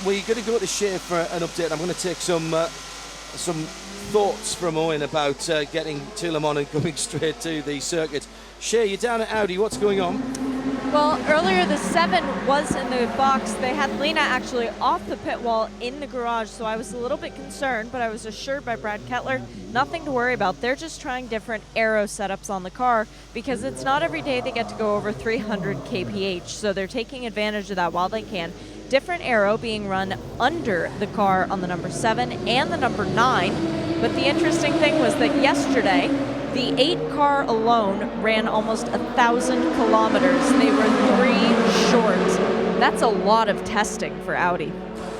Speaker 22: We're going to go to Shea for an update. I'm going to take some thoughts from Owen about getting to Le Mans and coming straight to the circuit. Shea, you're down at Audi. What's going on?
Speaker 8: Well, earlier the 7 was in the box. They had Lena actually off the pit wall in the garage, so I was a little bit concerned, but I was assured by Brad Kettler, nothing to worry about. They're just trying different aero setups on the car because it's not every day they get to go over 300 kph, so they're taking advantage of that while they can. Different aero being run under the car on the number 7 and the number 9, but the interesting thing was that yesterday, the 8 car alone ran almost 1,000 kilometers. They were 3 short. That's a lot of testing for Audi.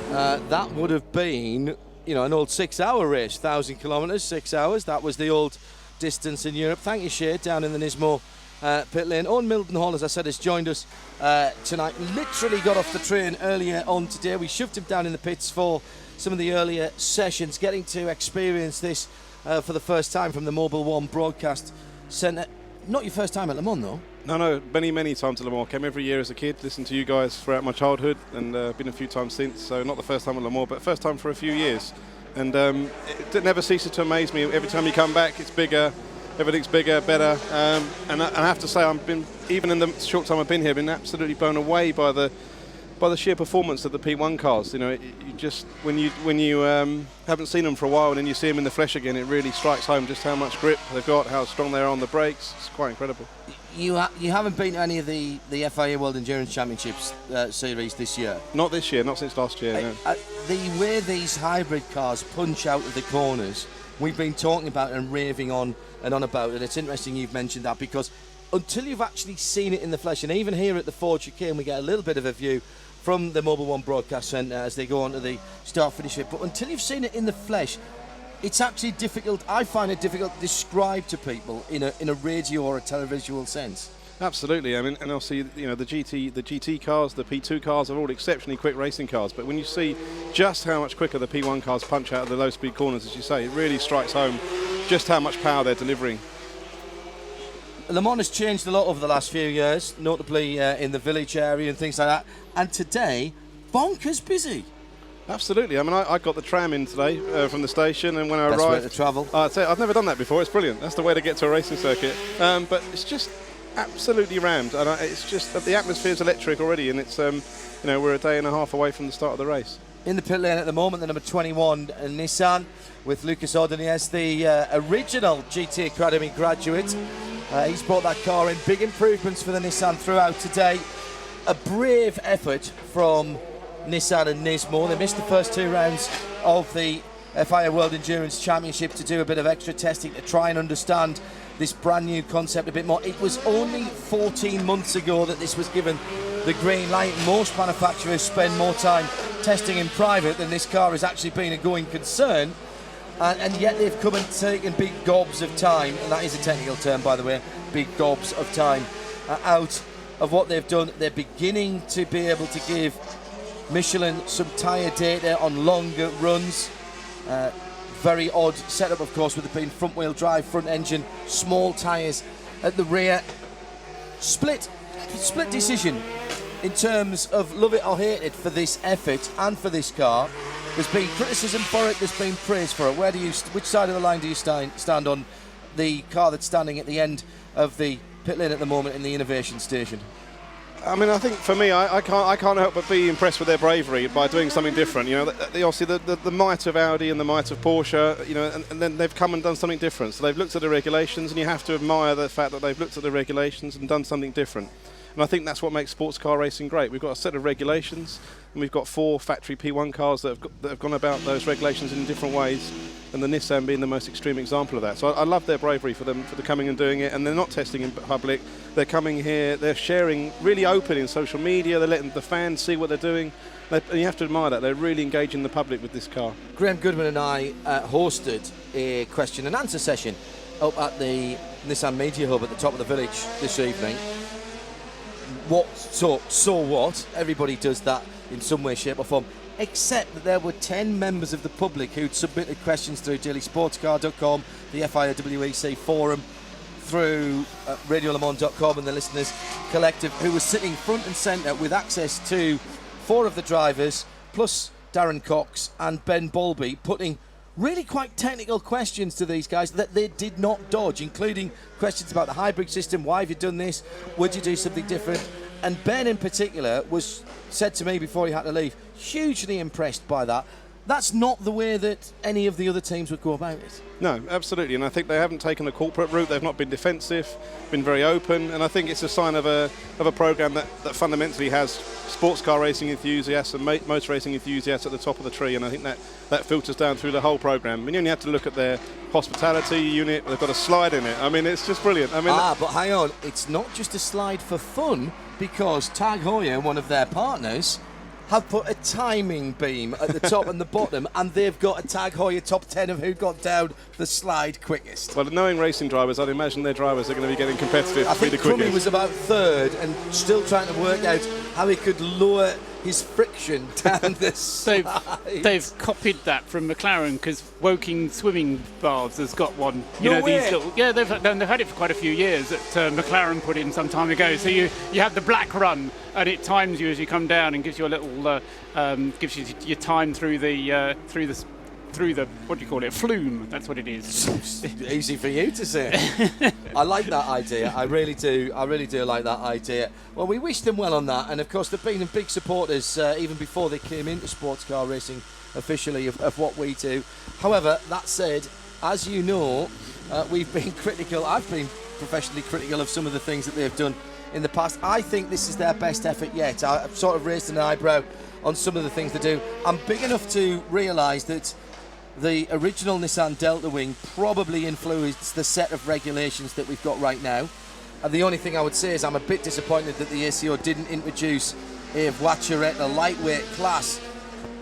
Speaker 22: That would have been an old 6-hour race, 1,000 kilometres, 6 hours. That was the old distance in Europe. Thank you, Shay, down in the Nismo pit lane. Owen Mildenhall, as I said, has joined us tonight. Literally got off the train earlier on today. We shoved him down in the pits for some of the earlier sessions, getting to experience this for the first time from the Mobil 1 broadcast centre. Not your first time at Le Mans, though.
Speaker 19: No, many times at Le Mans. Came every year as a kid, listened to you guys throughout my childhood, and been a few times since. So not the first time at Le Mans, but first time for a few years. And it never ceases to amaze me. Every time you come back, it's bigger. Everything's bigger, better. And I have to say, even in the short time I've been here, been absolutely blown away by the sheer performance of the P1 cars. You just when you haven't seen them for a while, and then you see them in the flesh again, it really strikes home just how much grip they've got, how strong they are on the brakes. It's quite incredible.
Speaker 22: You haven't been to any of the FIA World Endurance Championships series this year?
Speaker 19: Not this year, not since last year, no.
Speaker 22: The way these hybrid cars punch out of the corners, we've been talking about and raving on and on about it. It's interesting you've mentioned that, because until you've actually seen it in the flesh, and even here at the Ford Chicane, we get a little bit of a view from the Mobil 1 broadcast centre as they go on to the start-finish bit. But until you've seen it in the flesh, it's actually difficult. I find it difficult to describe to people in a radio or a televisual sense.
Speaker 19: Absolutely. I mean, and obviously, the GT cars, the P2 cars are all exceptionally quick racing cars. But when you see just how much quicker the P1 cars punch out of the low-speed corners, as you say, it really strikes home just how much power they're delivering.
Speaker 22: Le Mans has changed a lot over the last few years, notably in the village area and things like that. And today, bonkers busy.
Speaker 19: Absolutely. I mean, I got the tram in today from the station, and when I
Speaker 22: Best
Speaker 19: arrived...
Speaker 22: way to travel.
Speaker 19: I'd say I've never done that before. It's brilliant. That's the way to get to a racing circuit. But it's just absolutely rammed, and it's just the atmosphere is electric already, and it's we're a day and a half away from the start of the race.
Speaker 22: In the pit lane at the moment, the number 21 Nissan with Lucas Ordonez, the original GT Academy graduate. He's brought that car in. Big improvements for the Nissan throughout today. A brave effort from Nissan and Nismo. They missed the first 2 rounds of the FIA World Endurance Championship to do a bit of extra testing to try and understand this brand new concept a bit more. It was only 14 months ago that this was given the green light. Most manufacturers spend more time testing in private than this car has actually been a going concern, and yet they've come and taken big gobs of time, and that is a technical term, by the way, big gobs of time out of what they've done. They're beginning to be able to give Michelin some tyre data on longer runs. Very odd setup, of course, with it being front-wheel drive, front engine, small tyres at the rear. Split decision in terms of love it or hate it for this effort and for this car. There's been criticism for it, there's been praise for it. Which side of the line do you stand on the car that's standing at the end of the pit lane at the moment in the innovation station?
Speaker 19: I mean, I think for me, I can't help but be impressed with their bravery by doing something different. Obviously the might of Audi and the might of Porsche, and then they've come and done something different. So they've looked at the regulations, and you have to admire the fact that they've looked at the regulations and done something different. And I think that's what makes sports car racing great. We've got a set of regulations, and we've got 4 factory P1 cars that have gone about those regulations in different ways, and the Nissan being the most extreme example of that. So I love their bravery for them coming and doing it, and they're not testing in public. They're coming here, they're sharing really open in social media, they're letting the fans see what they're doing, and you have to admire that. They're really engaging the public with this car.
Speaker 22: Graham Goodman and I hosted a question and answer session up at the Nissan Media Hub at the top of the village this evening. So what? Everybody does that in some way, shape or form, except that there were 10 members of the public who'd submitted questions through dailysportscar.com, the FIA WEC forum, through radiolemans.com and the Listeners Collective, who was sitting front and centre with access to 4 of the drivers, plus Darren Cox and Ben Bolby, putting really quite technical questions to these guys that they did not dodge, including questions about the hybrid system. Why have you done this? Would you do something different? And Ben in particular said to me before he had to leave, hugely impressed by that. That's not the way that any of the other teams would go about it.
Speaker 19: No, absolutely, and I think they haven't taken a corporate route. They've not been defensive, been very open, and I think it's a sign of a program that fundamentally has sports car racing enthusiasts and motor racing enthusiasts at the top of the tree, and I think that filters down through the whole program. I mean, you only have to look at their hospitality unit. They've got a slide in it. I mean, it's just brilliant. I mean,
Speaker 22: but hang on, it's not just a slide for fun, because Tag Heuer, one of their partners, have put a timing beam at the top and the bottom, and they've got a Tag Heuer top 10 of who got down the slide quickest.
Speaker 19: Well, knowing racing drivers, I'd imagine their drivers are going to be getting competitive
Speaker 22: I
Speaker 19: to be
Speaker 22: think
Speaker 19: the quickest.
Speaker 22: Crummy was about third and still trying to work out how he could lower his friction down the slide.
Speaker 20: They've copied that from McLaren because Woking Swimming Baths has got one.
Speaker 22: No way.
Speaker 20: These little, yeah, they've had it for quite a few years that McLaren put in some time ago. So you have the black run, and it times you as you come down and gives you a little gives you your time through the what do you call it? Flume. That's what it is.
Speaker 22: Easy for you to say. I like that idea. I really do. I really do like that idea. Well, we wish them well on that, and of course they've been big supporters even before they came into sports car racing officially of what we do. However, that said, as you know, we've been critical. I've been professionally critical of some of the things that they've done in the past. I think this is their best effort yet. I've sort of raised an eyebrow on some of the things they do. I'm big enough to realise that the original Nissan Delta Wing probably influenced the set of regulations that we've got right now. And the only thing I would say is I'm a bit disappointed that the ACO didn't introduce a voiturette, a lightweight class,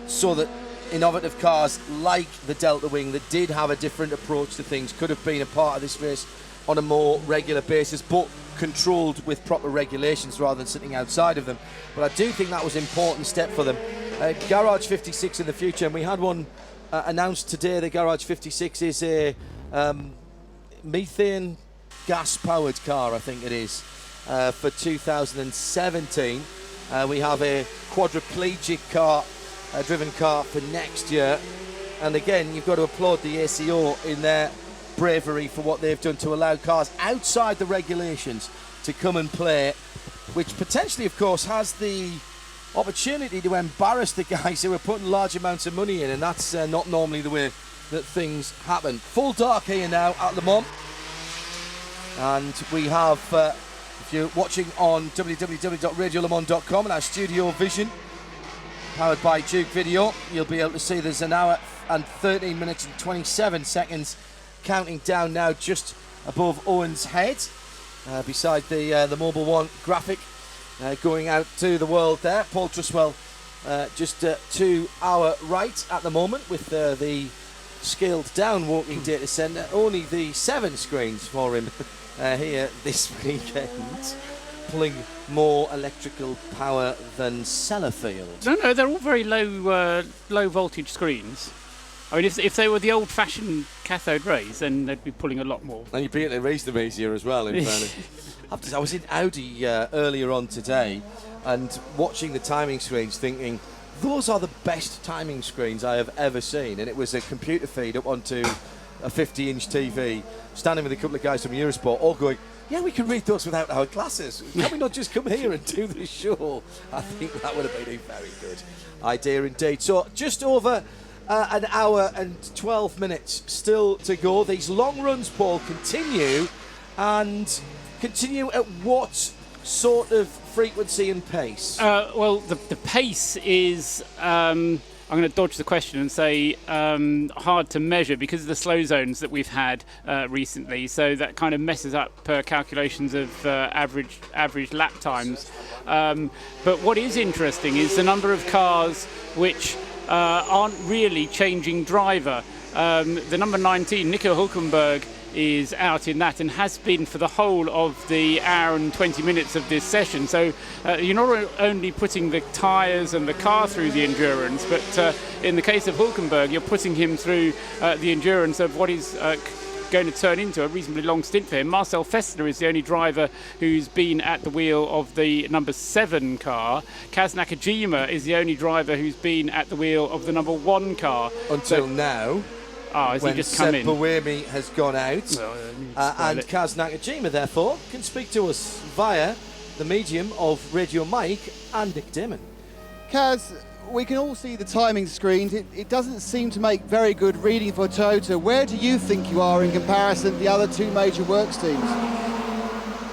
Speaker 22: so that innovative cars like the Delta Wing that did have a different approach to things could have been a part of this race on a more regular basis, but controlled with proper regulations rather than sitting outside of them. But I do think that was an important step for them. Garage 56 in the future, and we had one announced today. The Garage 56 is a methane gas-powered car, I think it is, for 2017. We have a quadriplegic car, driven car for next year. And again, you've got to applaud the ACO in their bravery for what they've done to allow cars outside the regulations to come and play, which potentially, of course, has the opportunity to embarrass the guys who are putting large amounts of money in, and that's not normally the way that things happen. Full dark here now at Le Mans, and we have, if you're watching on www.radiolemans.com and our StudioVision, powered by Duke Video, you'll be able to see there's an hour and 13 minutes and 27 seconds counting down now just above Owen's head, beside the Mobil 1 graphic. Going out to the world there. Paul Truswell just to our right at the moment with the scaled down walking data centre. Only the 7 screens for him here this weekend, pulling more electrical power than Sellafield.
Speaker 20: No, they're all very low voltage screens. I mean, if they were the old-fashioned cathode rays, then they'd be pulling a lot more.
Speaker 22: And you'd be able to raise them easier as well, in fairness. I was in Audi earlier on today and watching the timing screens thinking, those are the best timing screens I have ever seen. And it was a computer feed up onto a 50-inch TV, standing with a couple of guys from Eurosport, all going, yeah, we can read those without our glasses. Can we not just come here and do the show? I think that would have been a very good idea indeed. So just over an hour and 12 minutes still to go. These long runs, Paul, continue, and continue at what sort of frequency and pace?
Speaker 20: Well, the pace is, I'm going to dodge the question and say hard to measure because of the slow zones that we've had recently. So that kind of messes up calculations of average lap times. But what is interesting is the number of cars which aren't really changing driver. The number 19, Nico Hülkenberg, is out in that and has been for the whole of the hour and 20 minutes of this session. So you're not only putting the tyres and the car through the endurance, but in the case of Hülkenberg, you're putting him through the endurance of what is going to turn into a reasonably long stint for him. Marcel Festner is the only driver who's been at the wheel of the number 7 car. Kaz Nakajima is the only driver who's been at the wheel of the number 1 car.
Speaker 22: Until now.
Speaker 20: Has
Speaker 22: when
Speaker 20: he just come
Speaker 22: Seb
Speaker 20: in?
Speaker 22: Buemi has gone out, and Kaz Nakajima therefore can speak to us via the medium of Radio Mike and Nick Damon.
Speaker 10: Kaz, we can all see the timing screens. It doesn't seem to make very good reading for Toyota. Where do you think you are in comparison to the other 2 major works teams?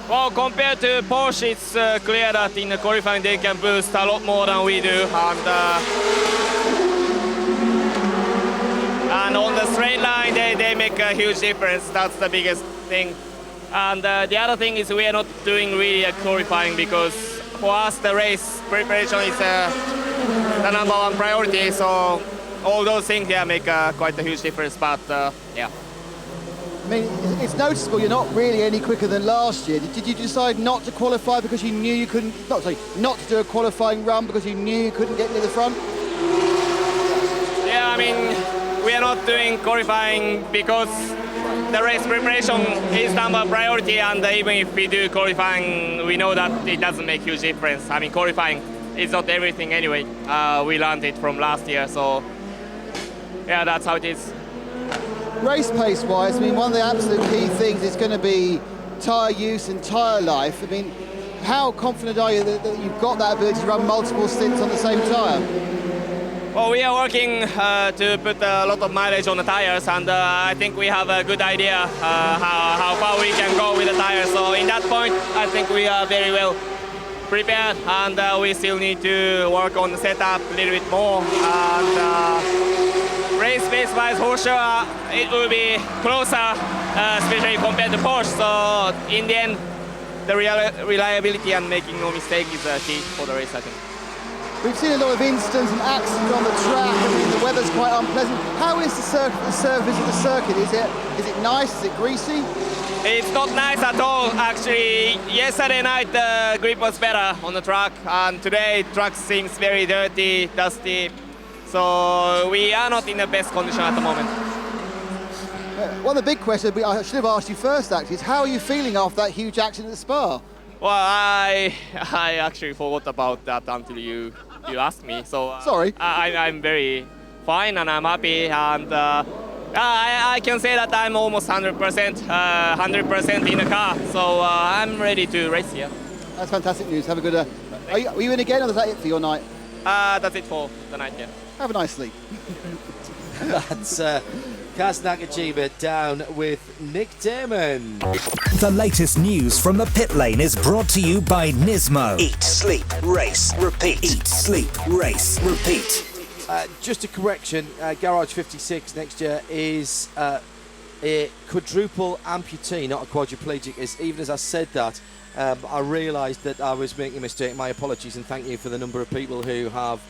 Speaker 7: Well, compared to Porsche, it's clear that in the qualifying they can boost a lot more than we do, and on the straight line they make a huge difference. That's the biggest thing. And the other thing is we are not doing really qualifying because for us the race preparation is the number one priority. So all those things, make quite a huge difference. But yeah.
Speaker 10: I mean, it's noticeable you're not really any quicker than last year. Did you decide not to qualify because you knew you couldn't, not to do a qualifying run because you knew you couldn't get near the front?
Speaker 7: Yeah, I mean, we are not doing qualifying because the race preparation is number priority, and even if we do qualifying, we know that it doesn't make huge difference. I mean, qualifying is not everything anyway. We learned it from last year, so yeah, that's how it is.
Speaker 10: Race pace wise, I mean, one of the absolute key things is going to be tyre use and tyre life. I mean, how confident are you that you've got that ability to run multiple stints on the same tyre?
Speaker 7: Well, we are working to put a lot of mileage on the tyres, and I think we have a good idea how far we can go with the tyres. So in that point, I think we are very well prepared, and we still need to work on the setup a little bit more. And race pace-wise, for sure, it will be closer, especially compared to Porsche. So in the end, the reliability and making no mistake is key for the race, I think.
Speaker 10: We've seen a lot of incidents and accidents on the track. I mean, the weather's quite unpleasant. How is the surface of the circuit? Is it nice? Is it greasy?
Speaker 7: It's not nice at all, actually. Yesterday night the grip was better on the track, and today the track seems very dirty, dusty. So we are not in the best condition at the moment.
Speaker 10: One of the big questions I should have asked you first, actually, is how are you feeling after that huge accident at Spa?
Speaker 7: Well, I actually forgot about that until you asked me. So
Speaker 10: sorry.
Speaker 7: I'm very fine and I'm happy, and I can say that I'm almost 100% in the car. So I'm ready to race here.
Speaker 10: That's fantastic news. Have a good. Are you in again, or is that it for your night?
Speaker 7: That's it for the night. Yeah.
Speaker 10: Have a nice sleep.
Speaker 22: That's Kaz Nakajima down with Nick Damon.
Speaker 15: The latest news from the pit lane is brought to you by Nismo. Eat, sleep, race, repeat. Eat, sleep, race, repeat.
Speaker 22: Just a correction, Garage 56 next year is a quadruple amputee, not a quadriplegic. Even as I said that, I realised that I was making a mistake. My apologies, and thank you for the number of people who have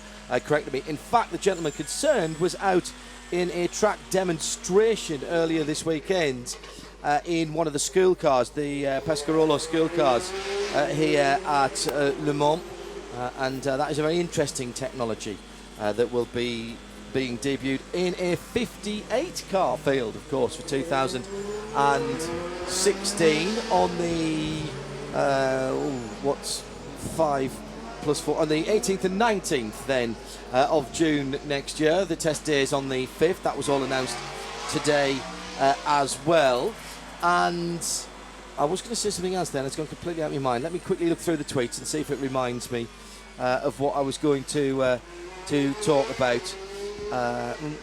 Speaker 22: corrected me. In fact, the gentleman concerned was out in a track demonstration earlier this weekend in one of the school cars, the Pescarolo school cars here at Le Mans, and that is a very interesting technology that will be being debuted in a 58 car field, of course, for 2016 on the 5 plus 4 on the 18th and 19th then of June next year. The test day is on the 5th. That was all announced today as well. And I was going to say something else then. It's gone completely out of my mind. Let me quickly look through the tweets and see if it reminds me of what I was going to talk about.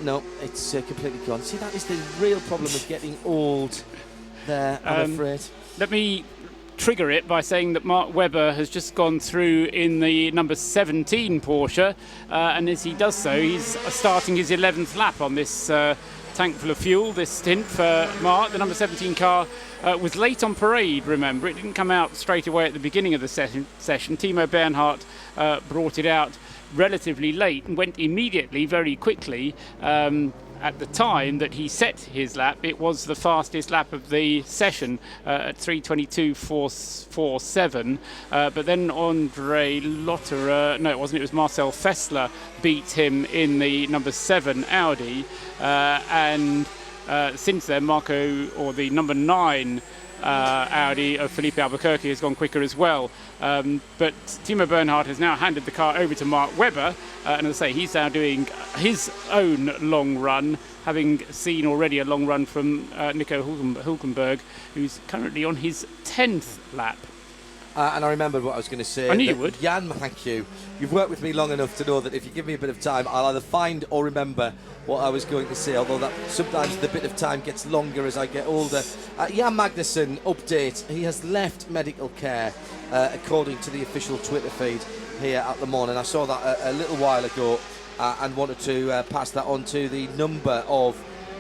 Speaker 22: No, it's completely gone. See, that is the real problem of getting old there, I'm afraid.
Speaker 20: Let me trigger it by saying that Mark Webber has just gone through in the number 17 Porsche, and as he does so, he's starting his 11th lap on this tank full of fuel, this stint for Mark. The number 17 car was late on parade, remember. It didn't come out straight away at the beginning of the session. Timo Bernhardt brought it out relatively late and went immediately, very quickly. At the time that he set his lap, it was the fastest lap of the session at 3:22.447. But then Andre Lotterer, no, it wasn't, it was Marcel Fessler beat him in the number 7 Audi. And since then, the number 9 Audi of Felipe Albuquerque has gone quicker as well. But Timo Bernhardt has now handed the car over to Mark Webber, and as I say, he's now doing his own long run, having seen already a long run from Nico Hülkenberg, who's currently on his 10th lap.
Speaker 22: And I remembered what I was going to say.
Speaker 20: I knew you would.
Speaker 22: Jan, thank you. You've worked with me long enough to know that if you give me a bit of time, I'll either find or remember what I was going to say, although that sometimes the bit of time gets longer as I get older. Jan Magnussen, update. He has left medical care, according to the official Twitter feed here at Le Mans, and I saw that a little while ago and wanted to pass that on to the number of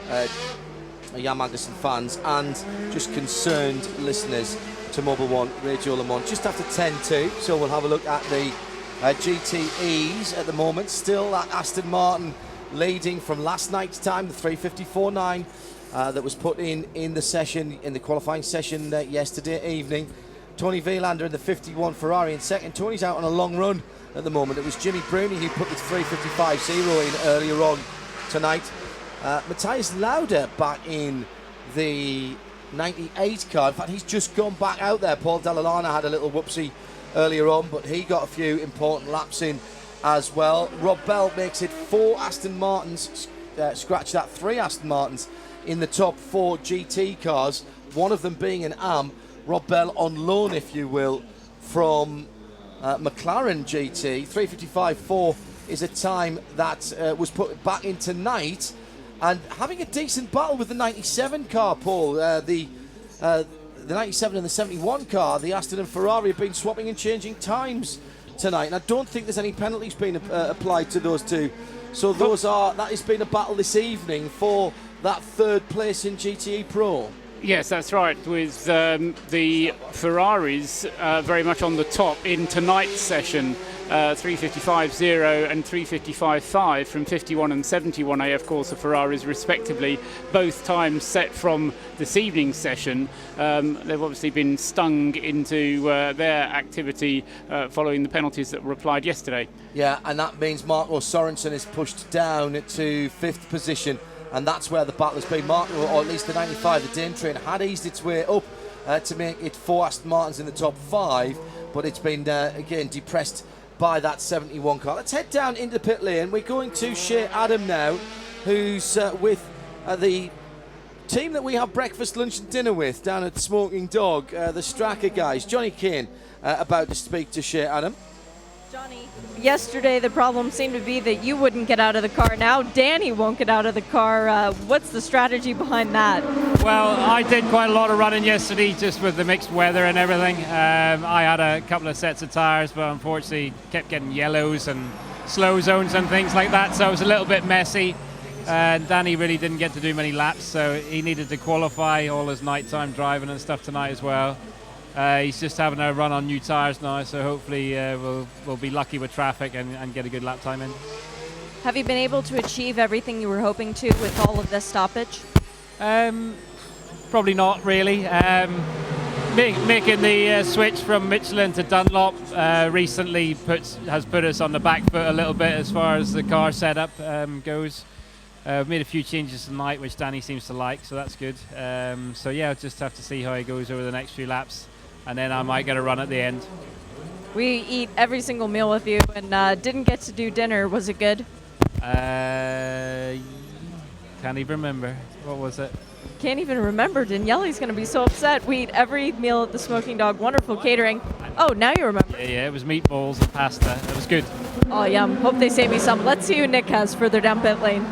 Speaker 22: Jan Magnussen fans and just concerned listeners to Mobil 1 Radio Le Mans just after 10 to, so we'll have a look at the GTEs at the moment. Still that Aston Martin leading from last night's time, the 3:54.9 that was put in the session, in the qualifying session yesterday evening. Tony Vilander in the 51 Ferrari in second. Tony's out on a long run at the moment. It was Jimmy Bruni who put the 3:55.0 in earlier on tonight. Matthias Lauda back in the 98 car. In fact, he's just gone back out there. Paul Dall'Anna had a little whoopsie earlier on, but he got a few important laps in as well. Rob Bell makes it 4 Aston Martins, scratch that, 3 Aston Martins in the top 4 GT cars, one of them being an AM. Rob Bell on loan, if you will, from McLaren GT. 3:55.4 is a time that was put back in tonight, and having a decent battle with the 97 car, Paul. The 97 and the 71 car, the Aston and Ferrari have been swapping and changing times tonight, and I don't think there's any penalties being applied to those two. So that has been a battle this evening for that 3rd place in GTE Pro.
Speaker 20: Yes, that's right, with the Ferraris very much on the top in tonight's session. 3:55.0 and 3:55.5 from 51 and 71A, of course, the Ferraris respectively, both times set from this evening's session. They've obviously been stung into their activity following the penalties that were applied yesterday.
Speaker 22: Yeah, and that means Marco Sorensen is pushed down to 5th position, and that's where the battle has been. Marco, or at least the 95, the Dane train, had eased its way up to make it 4 Aston Martins in the top 5, but it's been, again, depressed by that 71 car. Let's head down into the pit lane. We're going to Shea Adam now, who's with the team that we have breakfast, lunch and dinner with down at Smoking Dog, the Straka guys. Johnny Kane about to speak to Shea Adam.
Speaker 8: Johnny, yesterday the problem seemed to be that you wouldn't get out of the car. Now Danny won't get out of the car. What's the strategy behind that?
Speaker 17: Well, I did quite a lot of running yesterday just with the mixed weather and everything. I had a couple of sets of tyres, but unfortunately kept getting yellows and slow zones and things like that, so it was a little bit messy. And Danny really didn't get to do many laps, so he needed to qualify all his nighttime driving and stuff tonight as well. He's just having a run on new tyres now, so hopefully we'll be lucky with traffic and get a good lap time in.
Speaker 8: Have you been able to achieve everything you were hoping to with all of this stoppage?
Speaker 17: Probably not really. Making the switch from Michelin to Dunlop recently has put us on the back foot a little bit as far as the car setup goes. Made a few changes tonight, which Danny seems to like, so that's good. So yeah, I'll just have to see how he goes over the next few laps, and then I might get a run at the end.
Speaker 8: We eat every single meal with you, and didn't get to do dinner. Was it good?
Speaker 17: Can't even remember. What was it?
Speaker 8: Can't even remember. Daniele's going to be so upset. We eat every meal at the Smoking Dog. Wonderful catering. Oh, now you remember.
Speaker 17: Yeah, it was meatballs and pasta. It was good.
Speaker 8: Oh, yum. Hope they save me some. Let's see who Nick has further down pit lane.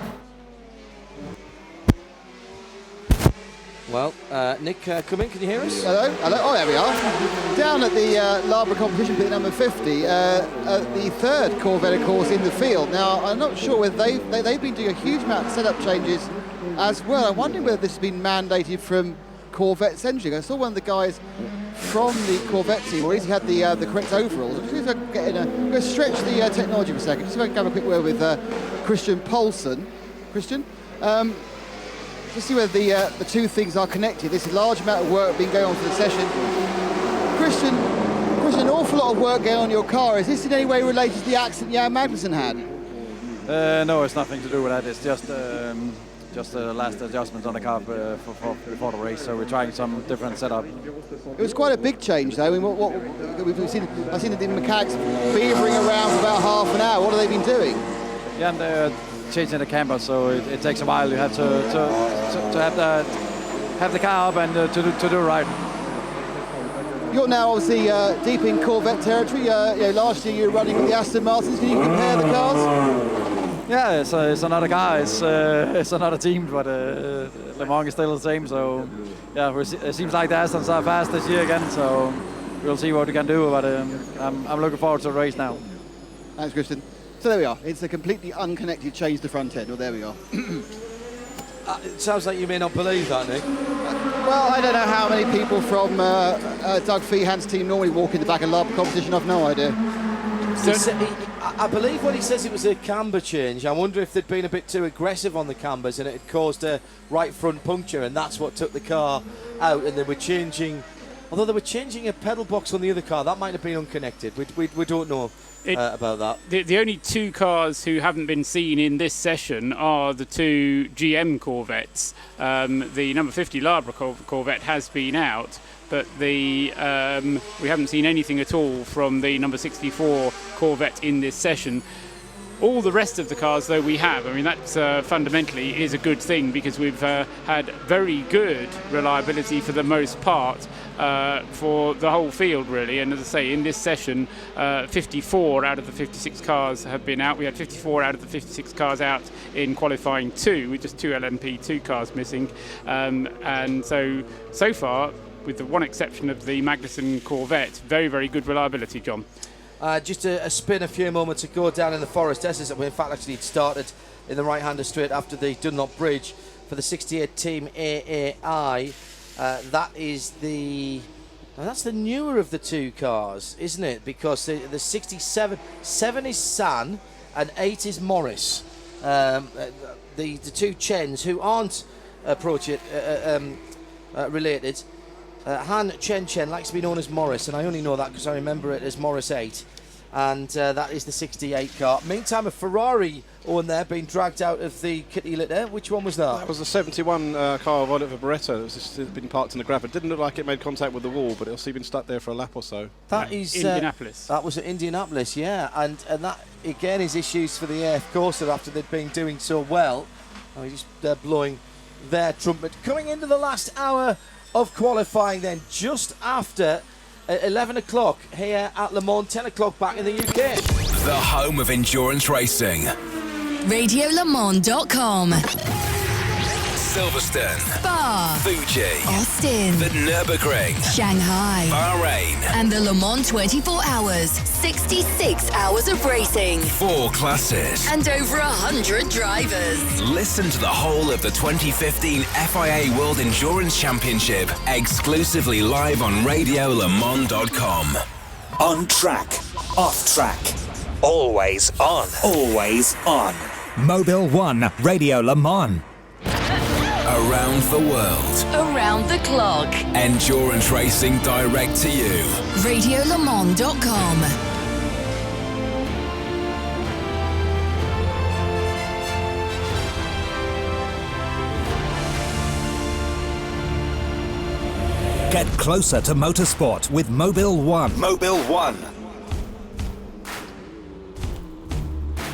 Speaker 22: Well, Nick, come in. Can you hear us?
Speaker 10: Hello. Oh, there we are. Down at the Lara competition pit number 50, the 3rd Corvette, of course, in the field. Now, I'm not sure whether they've been doing a huge amount of setup changes as well. I'm wondering whether this has been mandated from Corvette's engine. I saw one of the guys from the Corvette team, or at least he had the correct overalls. I'm just going to go stretch the technology for a second. Just going to have a quick word with Christian Poulsen. Christian? Just see whether the two things are connected. There's a large amount of work being going on for the session. Christian, an awful lot of work going on your car. Is this in any way related to the accident Jan Magnussen had?
Speaker 21: No, it's nothing to do with that. It's just the last adjustments on the car before the race. So we're trying some different setup.
Speaker 10: It was quite a big change, though. I mean, what I've seen the mechanics beavering around for about half an hour. What have they been doing?
Speaker 21: Yeah, and they're changing the camber, so it takes a while. You have to have the car up and to do right.
Speaker 10: You're now obviously deep in Corvette territory. Last year you were running with the Aston Martins. Can you compare the cars?
Speaker 21: Yeah, it's another car. It's another team, but Le Mans is still the same. So yeah, it seems like the Astons are fast this year again. So we'll see what we can do. But I'm looking forward to the race now.
Speaker 10: Thanks, Christian. So there we are. It's a completely unconnected change to front end. Well, there we are.
Speaker 22: It sounds like you may not believe that, Nick.
Speaker 10: Well, I don't know how many people from Doug Feehan's team normally walk in the back of Lab competition. I've no idea.
Speaker 22: I believe when he says it was a camber change, I wonder if they'd been a bit too aggressive on the cambers and it had caused a right front puncture, and that's what took the car out, and they were changing. Although they were changing a pedal box on the other car, that might have been unconnected. We don't know about that.
Speaker 20: The only two cars who haven't been seen in this session are the two GM Corvettes. The number 50 Labra Corvette has been out, but we haven't seen anything at all from the number 64 Corvette in this session. All the rest of the cars, though, we have. I mean, that fundamentally is a good thing, because we've had very good reliability for the most part for the whole field, really. And as I say, in this session, 54 out of the 56 cars have been out. We had 54 out of the 56 cars out in qualifying 2, with just 2 LMP2 cars missing. And so far, with the one exception of the Magnussen Corvette, very, very good reliability, John.
Speaker 22: Just a spin a few moments ago down in the Forest S's. In fact, actually, it started in the right-hander straight after the Dunlop Bridge for the 68 Team AAI. That's the newer of the two cars, isn't it? Because the 67, 7 is San and 8 is Morris. The two Chens who aren't related. Han Chen likes to be known as Morris, and I only know that because I remember it as Morris 8, and that is the 68 car. Meantime, a Ferrari on there being dragged out of the kitty litter. Which one was that?
Speaker 19: That was the 71 car of Oliver Beretta. It was just been parked in the gravel. It didn't look like it made contact with the wall, but it's been stuck there for a lap or so.
Speaker 22: That is
Speaker 20: Indianapolis.
Speaker 22: That was at Indianapolis, yeah, and that again is issues for the AF Corsa after they'd been doing so well. Oh, just blowing their trumpet. Coming into the last hour of qualifying then, just after 11 o'clock here at Le Mans, 10 o'clock back in the UK.
Speaker 3: The home of endurance racing.
Speaker 4: RadioLeMans.com.
Speaker 3: Silverstone,
Speaker 4: Spa,
Speaker 3: Fuji,
Speaker 4: Austin,
Speaker 3: the Nürburgring,
Speaker 4: Shanghai,
Speaker 3: Bahrain,
Speaker 4: and the Le Mans 24 hours. 66 hours of racing.
Speaker 3: 4 classes.
Speaker 4: And over 100 drivers.
Speaker 3: Listen to the whole of the 2015 FIA World Endurance Championship exclusively live on RadioLeMans.com.
Speaker 15: On track, off track, always on, always on. Mobil 1 Radio Le Mans.
Speaker 3: Around the world.
Speaker 4: Around the clock.
Speaker 3: Endurance racing direct to you.
Speaker 4: RadioLeMans.com.
Speaker 15: Get closer to motorsport with Mobil 1. Mobil 1.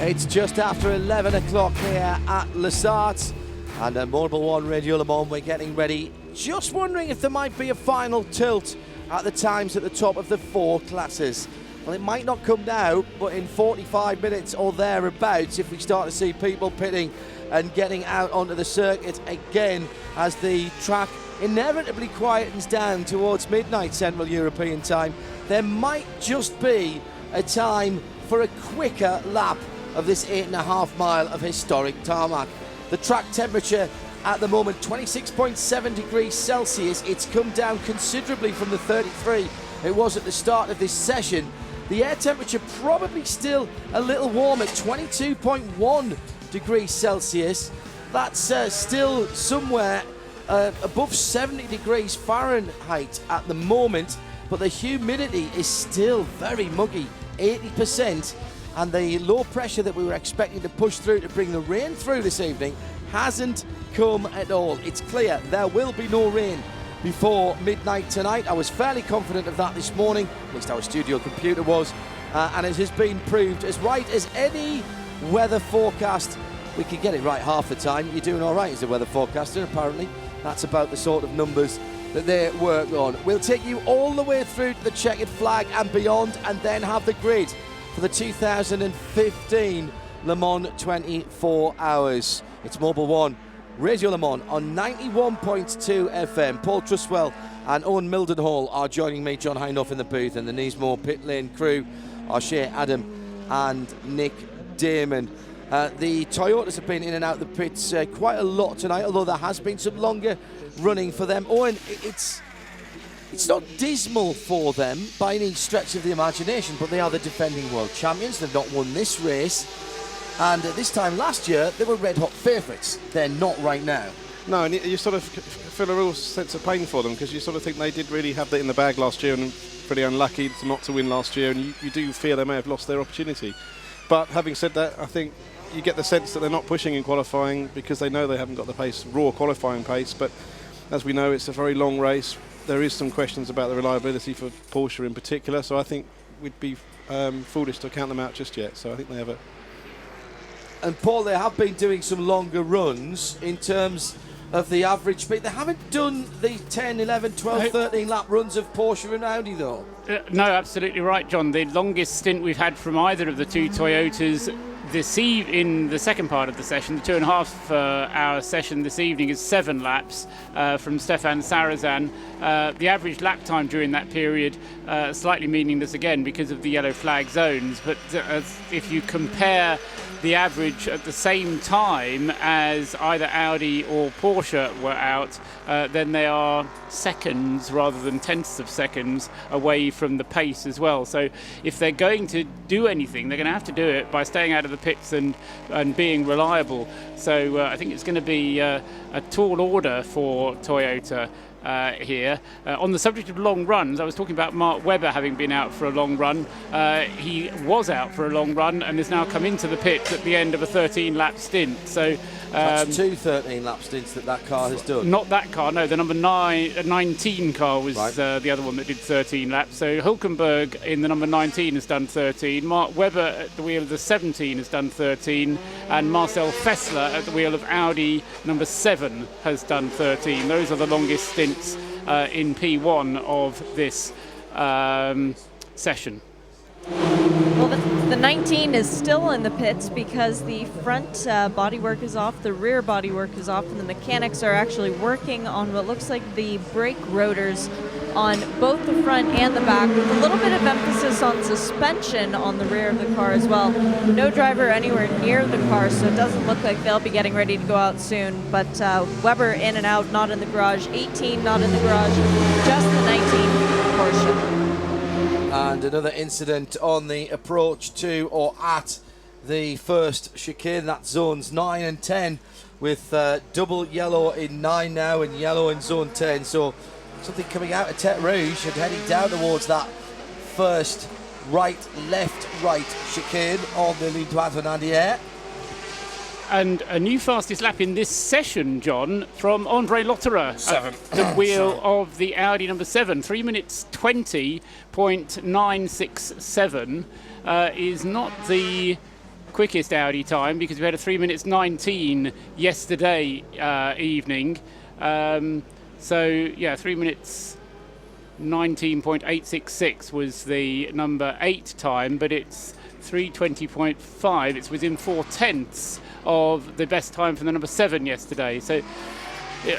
Speaker 22: It's just after 11 o'clock here at Les Arts. And Mobil 1 Radio Le Mans, we're getting ready. Just wondering if there might be a final tilt at the times at the top of the 4 classes. Well, it might not come now, but in 45 minutes or thereabouts, if we start to see people pitting and getting out onto the circuit again as the track inevitably quietens down towards midnight Central European time, there might just be a time for a quicker lap of this 8.5 mile of historic tarmac. The track temperature at the moment, 26.7 degrees Celsius. It's come down considerably from the 33 it was at the start of this session. The air temperature probably still a little warm at 22.1 degrees Celsius. That's still somewhere above 70 degrees Fahrenheit at the moment, but the humidity is still very muggy, 80%. And the low pressure that we were expecting to push through to bring the rain through this evening hasn't come at all. It's clear there will be no rain before midnight tonight. I was fairly confident of that this morning, at least our studio computer was, and it has been proved as right as any weather forecast. We can get it right half the time. You're doing all right as a weather forecaster, apparently. That's about the sort of numbers that they work on. We'll take you all the way through to the checkered flag and beyond, and then have the grid for the 2015 Le Mans 24 hours. It's Mobil 1 Radio Le Mans on 91.2 FM. Paul Truswell and Owen Mildenhall are joining me, John Hindhaugh in the booth, and the Neesmore pit lane crew are Shea Adam and Nick Damon. The Toyotas have been in and out the pits quite a lot tonight, although there has been some longer running for them. Owen, it's not dismal for them by any stretch of the imagination, but they are the defending world champions. They've not won this race, and at this time last year they were red-hot favourites. They're not right now.
Speaker 19: No, and you sort of feel a real sense of pain for them, because you sort of think they did really have that in the bag last year and pretty unlucky not to win last year, and you do fear they may have lost their opportunity. But having said that, I think you get the sense that they're not pushing in qualifying because they know they haven't got the pace, raw qualifying pace. But as we know, it's a very long race. There is some questions about the reliability for Porsche in particular, so I think we'd be foolish to count them out just yet. So I think they have a...
Speaker 22: And Paul, they have been doing some longer runs in terms of the average speed. They haven't done the 10, 11, 12, 13 lap runs of Porsche and Audi though.
Speaker 20: No, absolutely right, John. The longest stint we've had from either of the two Toyotas in the second part of the session, the 2.5 hour session this evening, is 7 laps from Stefan Sarazan. The average lap time during that period slightly meaningless again because of the yellow flag zones, but if you compare the average at the same time as either Audi or Porsche were out, then they are seconds rather than tenths of seconds away from the pace as well. So if they're going to do anything, they're going to have to do it by staying out of the pits and being reliable. So I think it's going to be a tall order for Toyota here. On the subject of long runs, I was talking about Mark Webber having been out for a long run. He was out for a long run and has now come into the pits at the end of a 13-lap stint. So
Speaker 22: that's 2 13-lap stints that car has done.
Speaker 20: Not that car, no. The number 19 car was right. The other one that did 13 laps. So Hülkenberg in the number 19 has done 13. Mark Webber at the wheel of the 17 has done 13. And Marcel Fessler at the wheel of Audi number 7 has done 13. Those are the longest stints in P1 of this session.
Speaker 8: Well, the 19 is still in the pits because the front bodywork is off, the rear bodywork is off, and the mechanics are actually working on what looks like the brake rotors on both the front and the back, with a little bit of emphasis on suspension on the rear of the car as well. No driver anywhere near the car, so it doesn't look like they'll be getting ready to go out soon. But Webber in and out, not in the garage. 18 not in the garage, just the 19 Porsche.
Speaker 22: And another incident on the approach to or at the first chicane. That's zones 9 and 10 with double yellow in 9 now and yellow in zone 10. So something coming out of Tête Rouge and heading down towards that first right chicane on the Ligne droite Venandière.
Speaker 20: And a new fastest lap in this session, John, from André Lotterer at the wheel of the Audi number 7. 3 minutes 20.967 is not the quickest Audi time because we had a 3 minutes 19 yesterday evening. So, yeah, 3 minutes 19.866 was the number 8 time, but it's 3:20.5. It's within 4/10 of the best time from the number 7 yesterday. So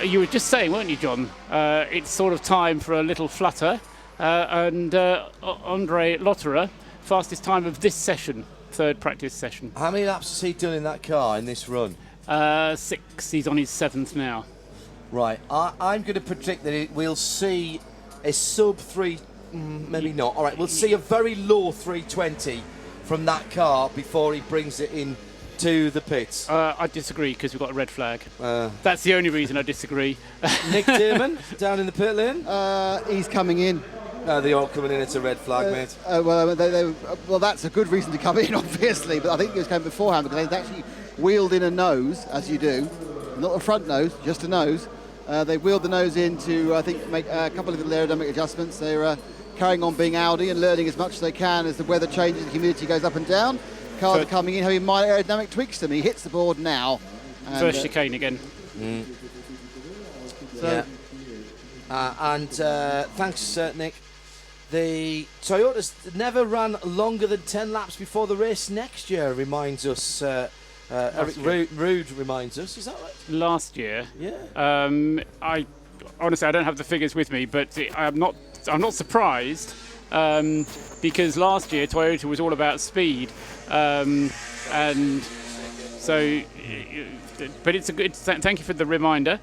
Speaker 20: you were just saying, weren't you, John? It's sort of time for a little flutter. And André Lotterer, fastest time of this session, third practice session.
Speaker 22: How many laps has he done in that car in this run?
Speaker 20: 6. He's on his 7th now.
Speaker 22: Right. I'm going to predict that we'll see a sub 3, maybe not. All right, we'll see a very low 320 from that car before he brings it in to the pits.
Speaker 20: I disagree because we've got a red flag. That's the only reason I disagree.
Speaker 22: Nick Dearman down in the pit lane.
Speaker 10: He's coming in.
Speaker 22: They're all coming in. It's a red flag, mate.
Speaker 10: Well, that's a good reason to come in, obviously. But I think it was coming beforehand because they actually wheeled in a nose, as you do, not a front nose, just a nose. They wheeled the nose in to, I think, make a couple of little aerodynamic adjustments. They're carrying on being Audi and learning as much as they can as the weather changes, the humidity goes up and down. Cars are coming in having minor aerodynamic tweaks to them. He hits the board now. And,
Speaker 20: first chicane again.
Speaker 22: So, and thanks, Nick. The Toyotas never ran longer than 10 laps before the race next year, reminds us. Eric Rude reminds us. Is that right?
Speaker 20: Last year?
Speaker 22: Yeah.
Speaker 20: I honestly, I don't have the figures with me, but I'm not surprised because last year Toyota was all about speed, and so. But it's a good. Thank you for the reminder.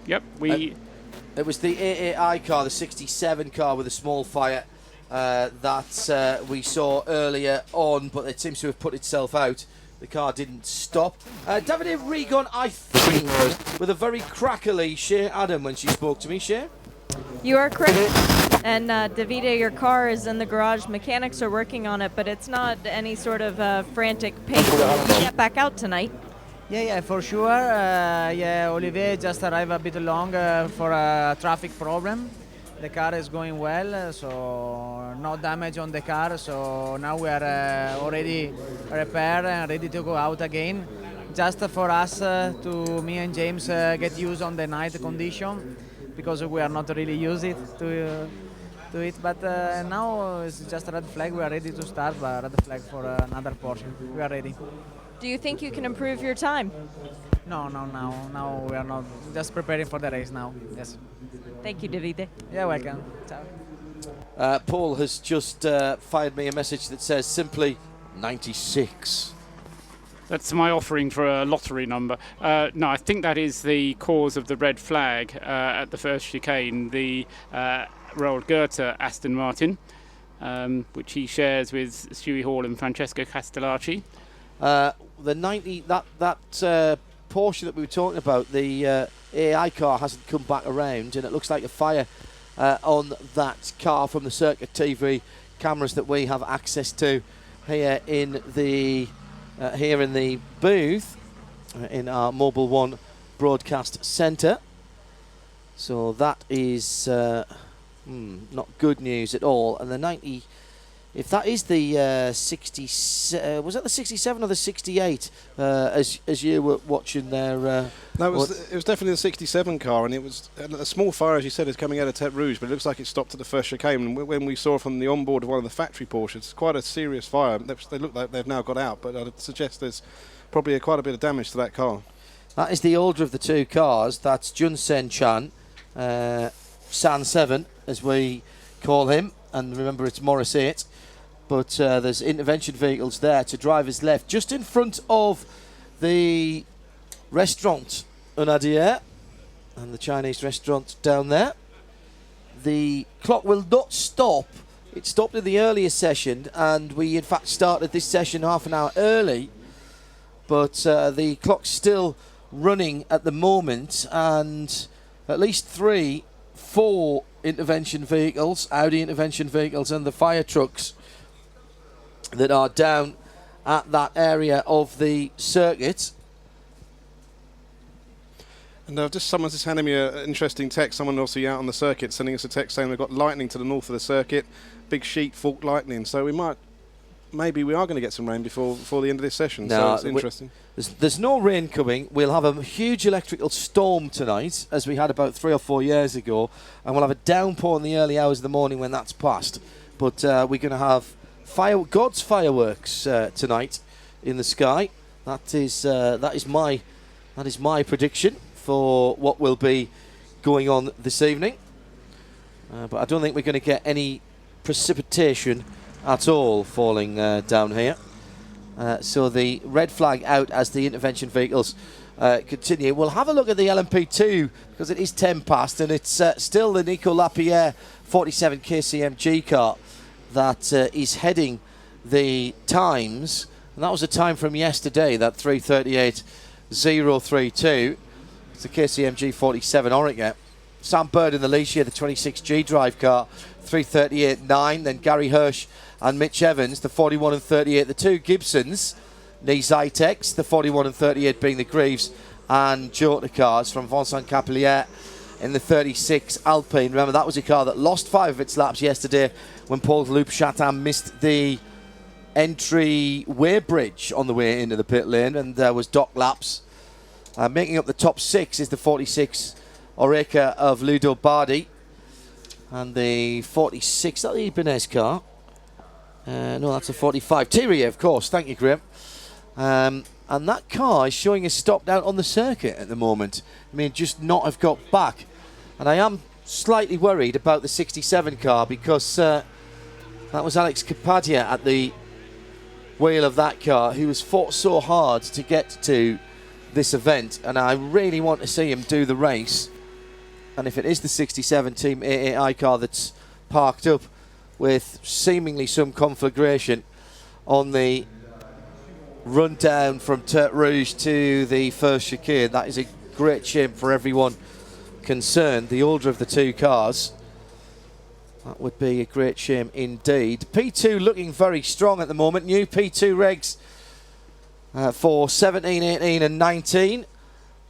Speaker 20: Yep, we.
Speaker 22: It was the AAI car, the 67 car with a small fire that we saw earlier on, but it seems to have put itself out. The car didn't stop. Davide Regon, I think, with a very crackly Shea Adam when she spoke to me. Shea?
Speaker 8: You are correct. And Davide, your car is in the garage. Mechanics are working on it, but it's not any sort of frantic pace. Will you get back out tonight?
Speaker 9: Yeah, for sure. Olivier just arrived a bit long for a traffic problem. The car is going well, so no damage on the car. So now we are already repaired and ready to go out again. Just for us, me and James, get used on the night condition, because we are not really used to it. But now it's just a red flag. We are ready to start, but red flag for another portion. We are ready.
Speaker 8: Do you think you can improve your time?
Speaker 9: No, we are not. Just preparing for the race now. Yes.
Speaker 8: Thank you, Davide.
Speaker 9: You're welcome. Ciao.
Speaker 22: Paul has just fired me a message that says simply 96.
Speaker 20: That's my offering for a lottery number. No, I think that is the cause of the red flag at the first chicane, the Royal Goethe Aston Martin, which he shares with Stewie Hall and Francesco Castellacci.
Speaker 22: The 90, that Porsche that we were talking about, the AI car hasn't come back around, and it looks like a fire on that car from the Circuit TV cameras that we have access to here in the booth in our Mobil 1 broadcast centre. So that is not good news at all. And the 90, if that is the 60, was that the 67 or the 68? As you were watching there.
Speaker 19: No, it was definitely the 67 car, and it was a small fire, as you said, is coming out of Tete Rouge, but it looks like it stopped at the first chicane. And when we saw from the onboard of one of the factory Porsches, it's quite a serious fire. They look like they've now got out, but I'd suggest there's probably quite a bit of damage to that car.
Speaker 22: That is the older of the two cars. That's Jun Sen Chan, San 7, as we call him, and remember it's Morris 8. But there's intervention vehicles there to driver's left, just in front of the restaurant Unadier and the Chinese restaurant down there. The clock will not stop. It stopped in the earlier session, and we in fact started this session half an hour early, but the clock's still running at the moment, and at least 4 intervention vehicles, Audi intervention vehicles, and the fire trucks that are down at that area of the circuit.
Speaker 19: And someone's just handed me an interesting text. Someone also out on the circuit sending us a text saying they've got lightning to the north of the circuit, big sheet fault lightning. So maybe we are going to get some rain before the end of this session. So it's interesting.
Speaker 22: There's no rain coming. We'll have a huge electrical storm tonight, as we had about 3 or 4 years ago, and we'll have a downpour in the early hours of the morning when that's passed. But we're going to have God's fireworks tonight in the sky. That is my prediction for what will be going on this evening. But I don't think we're going to get any precipitation at all falling down here. So the red flag out as the intervention vehicles continue. We'll have a look at the LMP2 because it is 10 past, and it's still the Nico Lapierre 47 KCMG car that is heading the times, and that was a time from yesterday, that 3:38.032. It's the KCMG 47 Oreca. Sam Bird in the lead here, the 26G drive car, 3:38.9. Then Gary Hirsch and Mitch Evans, the 41 and 38, the two Gibsons, the Zytex, the 41 and 38 being the Greaves and Jota cars from Vincent Capillier in the 36 Alpine. Remember, that was a car that lost 5 of its laps yesterday when Paul Loup Chatin missed the entry weighbridge on the way into the pit lane, and there was dock laps. Making up the top 6 is the 46 Oreca of Ludo Bardi, and the 46, is that the Ibanez car? No, that's a 45. Thierry, of course. Thank you, Graham. And that car is showing us stopped out on the circuit at the moment. I mean, just not have got back. And I am slightly worried about the 67 car because that was Alex Capadia at the wheel of that car, who has fought so hard to get to this event. And I really want to see him do the race and if it is the 67 Team AAI car that's parked up with seemingly some conflagration on the run down from Tertre Rouge to the first chicane, that is a great shame for everyone concerned. The older of the two cars, that would be a great shame indeed. P2 looking very strong at the moment. New P2 regs for 17, 18 and 19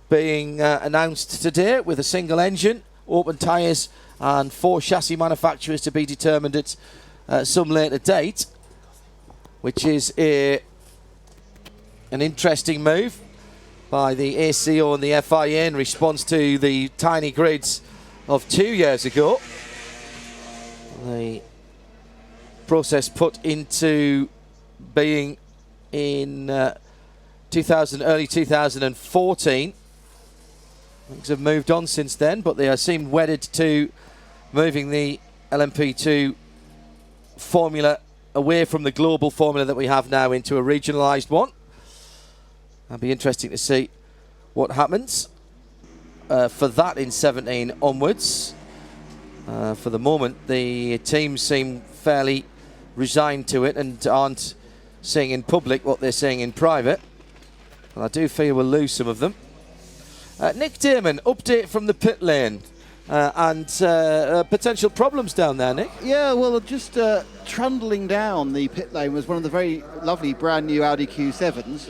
Speaker 22: being announced today, with a single engine, open tyres and 4 chassis manufacturers to be determined at some later date, which is an interesting move by the ACO and the FIA in response to the tiny grids of 2 years ago. The process put into being in early 2014. Things have moved on since then, but they seem wedded to moving the LMP2 formula away from the global formula that we have now into a regionalised one. It'll be interesting to see what happens for that in 17 onwards. For the moment, the teams seem fairly resigned to it and aren't saying in public what they're saying in private. And I do fear we'll lose some of them. Nick Damon, update from the pit lane and potential problems down there, Nick.
Speaker 10: Yeah, well, just trundling down the pit lane was one of the very lovely brand new Audi Q7s,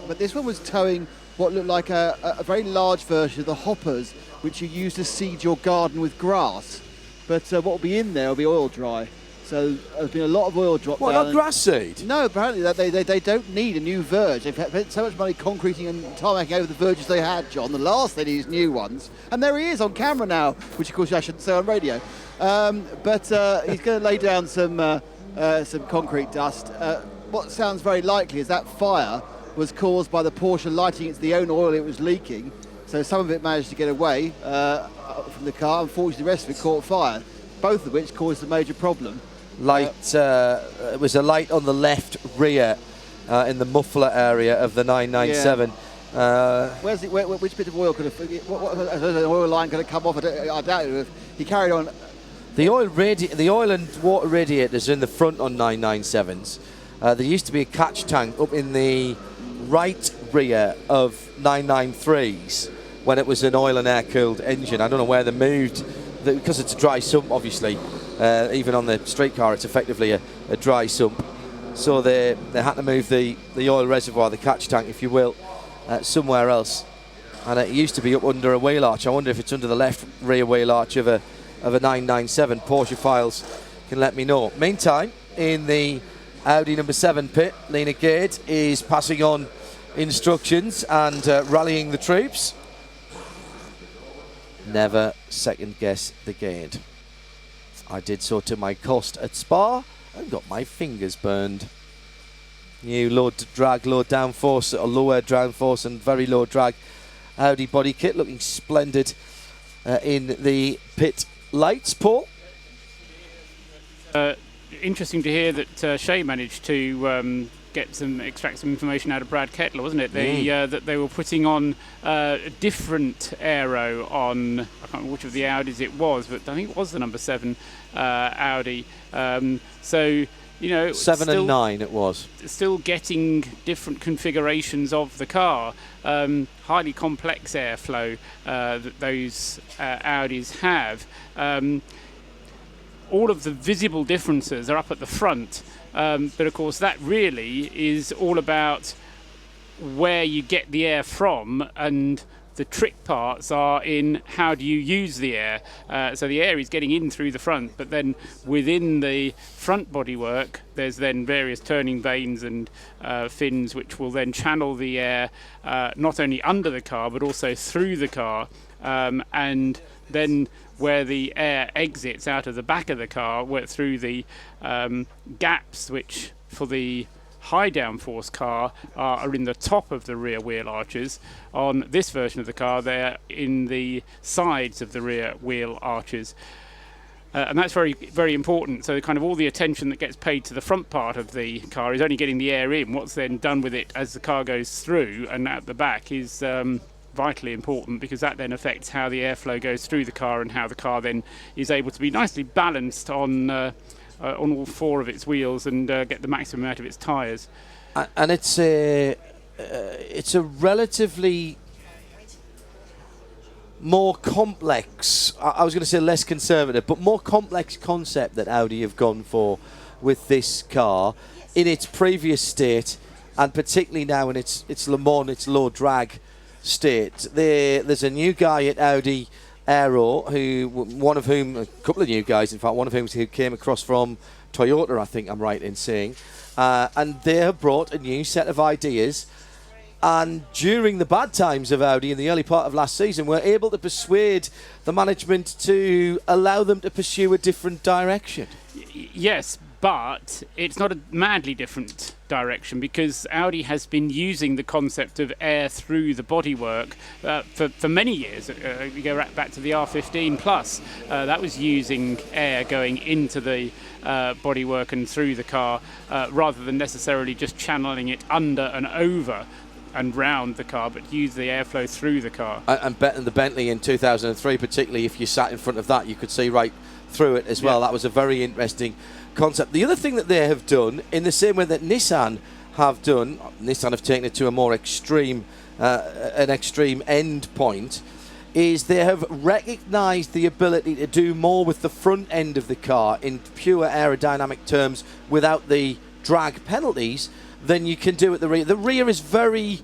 Speaker 10: but this one was towing what looked like a very large version of the hoppers, which you use to seed your garden with grass. But what will be in there will be oil dry. So there's been a lot of oil dropped down.
Speaker 22: What, not grass seed?
Speaker 10: No, apparently they don't need a new verge. They've spent so much money concreting and tarmacking over the verges they had, John. The last they need is new ones. And there he is on camera now, which of course I shouldn't say on radio. But he's going to lay down some concrete dust. What sounds very likely is that fire was caused by the Porsche lighting into the own oil it was leaking. So some of it managed to get away from the car. Unfortunately, the rest of it caught fire, both of which caused a major problem.
Speaker 22: It was a light on the left rear in the muffler area of the 997.
Speaker 10: Yeah. Which bit of oil could have... an oil line could have come off? I doubt it. He carried on.
Speaker 22: The oil and water radiators are in the front on 997s. There used to be a catch tank up in the right rear of 993s when it was an oil and air cooled engine. I don't know where they moved, because it's a dry sump, obviously. Even on the street car, it's effectively a dry sump. So they had to move the oil reservoir, the catch tank, if you will, somewhere else. And it used to be up under a wheel arch. I wonder if it's under the left rear wheel arch of a 997. Porsche files can let me know. Meantime, in the Audi number 7 pit, Lena Gade is passing on instructions and rallying the troops. Never second guess the Gade. I did so to my cost at Spa and got my fingers burned. New low drag, low downforce, or lower downforce and very low drag Audi body kit, looking splendid in the pit lights. Paul?
Speaker 20: Interesting to hear that Shea managed to extract some information out of Brad Kettler, wasn't it? That they were putting on a different aero on, I can't remember which of the Audis it was, but I think it was the number 7 Audi. So, you know,
Speaker 22: 7 and 9 it was.
Speaker 20: Still getting different configurations of the car. Highly complex airflow that those Audis have. All of the visible differences are up at the front. But of course that really is all about where you get the air from, and the trick parts are in how do you use the air. So the air is getting in through the front, but then within the front bodywork there's then various turning vanes and fins which will then channel the air not only under the car but also through the car, and then where the air exits out of the back of the car, through the gaps which for the high downforce car are in the top of the rear wheel arches. On this version of the car, they're in the sides of the rear wheel arches. And that's very, very important. So kind of all the attention that gets paid to the front part of the car is only getting the air in. What's then done with it as the car goes through and at the back is vitally important, because that then affects how the airflow goes through the car and how the car then is able to be nicely balanced on all four of its wheels and get the maximum out of its tyres.
Speaker 22: And it's a relatively more complex, I was going to say less conservative, but more complex concept that Audi have gone for with this car in its previous state, and particularly now in its Le Mans, its low drag state. There's a new guy at Audi Aero, a couple of new guys, in fact, one of whom who came across from Toyota, I think I'm right in saying, and they have brought a new set of ideas. And during the bad times of Audi in the early part of last season, we're able to persuade the management to allow them to pursue a different direction. Yes,
Speaker 20: but it's not a madly different direction, because Audi has been using the concept of air through the bodywork for many years. You go back to the R15 Plus, that was using air going into the bodywork and through the car, rather than necessarily just channeling it under and over and round the car, but use the airflow through the car.
Speaker 22: And the Bentley in 2003, particularly if you sat in front of that, you could see right through it as well. That was a very interesting concept. The other thing that they have done, in the same way that Nissan have taken it to a more extreme, an extreme end point, is they have recognised the ability to do more with the front end of the car in pure aerodynamic terms without the drag penalties than you can do at the rear. The rear is very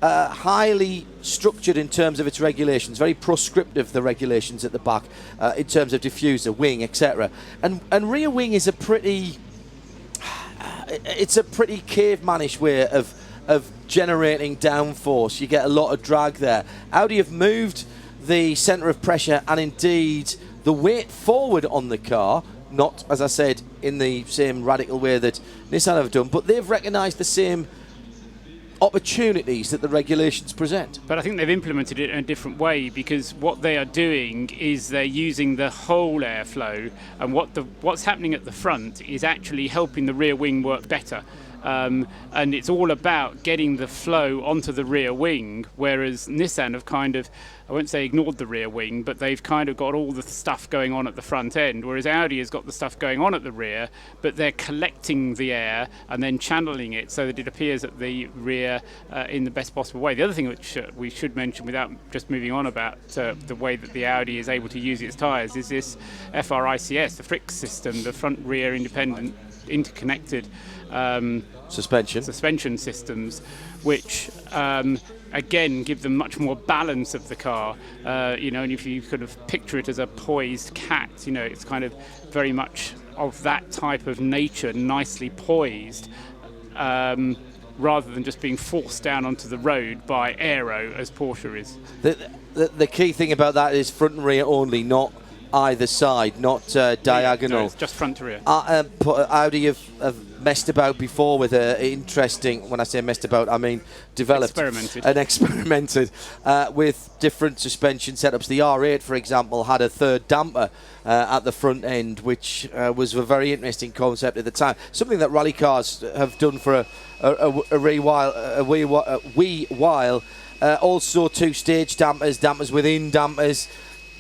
Speaker 22: highly structured in terms of its regulations, very proscriptive, the regulations at the back, in terms of diffuser, wing, etc. And rear wing is a pretty cavemanish way of generating downforce. You get a lot of drag there. Audi have moved the centre of pressure and indeed the weight forward on the car, not, as I said, in the same radical way that Nissan have done, but they've recognised the same opportunities that the regulations present.
Speaker 20: But I think they've implemented it in a different way, because what they are doing is they're using the whole airflow, and what's happening at the front is actually helping the rear wing work better. And it's all about getting the flow onto the rear wing, whereas Nissan have kind of, I won't say ignored the rear wing, but they've kind of got all the stuff going on at the front end, whereas Audi has got the stuff going on at the rear, but they're collecting the air and then channeling it so that it appears at the rear in the best possible way. The other thing which we should mention, without just moving on about the way that the Audi is able to use its tyres, is this FRICS, the FRIC system, the front rear independent interconnected suspension systems, which again give them much more balance of the car, and if you kind of picture it as a poised cat, it's kind of very much of that type of nature, nicely poised, rather than just being forced down onto the road by aero as Porsche is.
Speaker 22: The key thing about that is front and rear only, not either side, not diagonal.
Speaker 20: No, it's just front to rear.
Speaker 22: Audi have messed about before with interesting, when I say messed about, I mean developed and experimented with different suspension setups. The R8, for example, had a third damper at the front end, which was a very interesting concept at the time. Something that rally cars have done for a wee while. Also two-stage dampers within dampers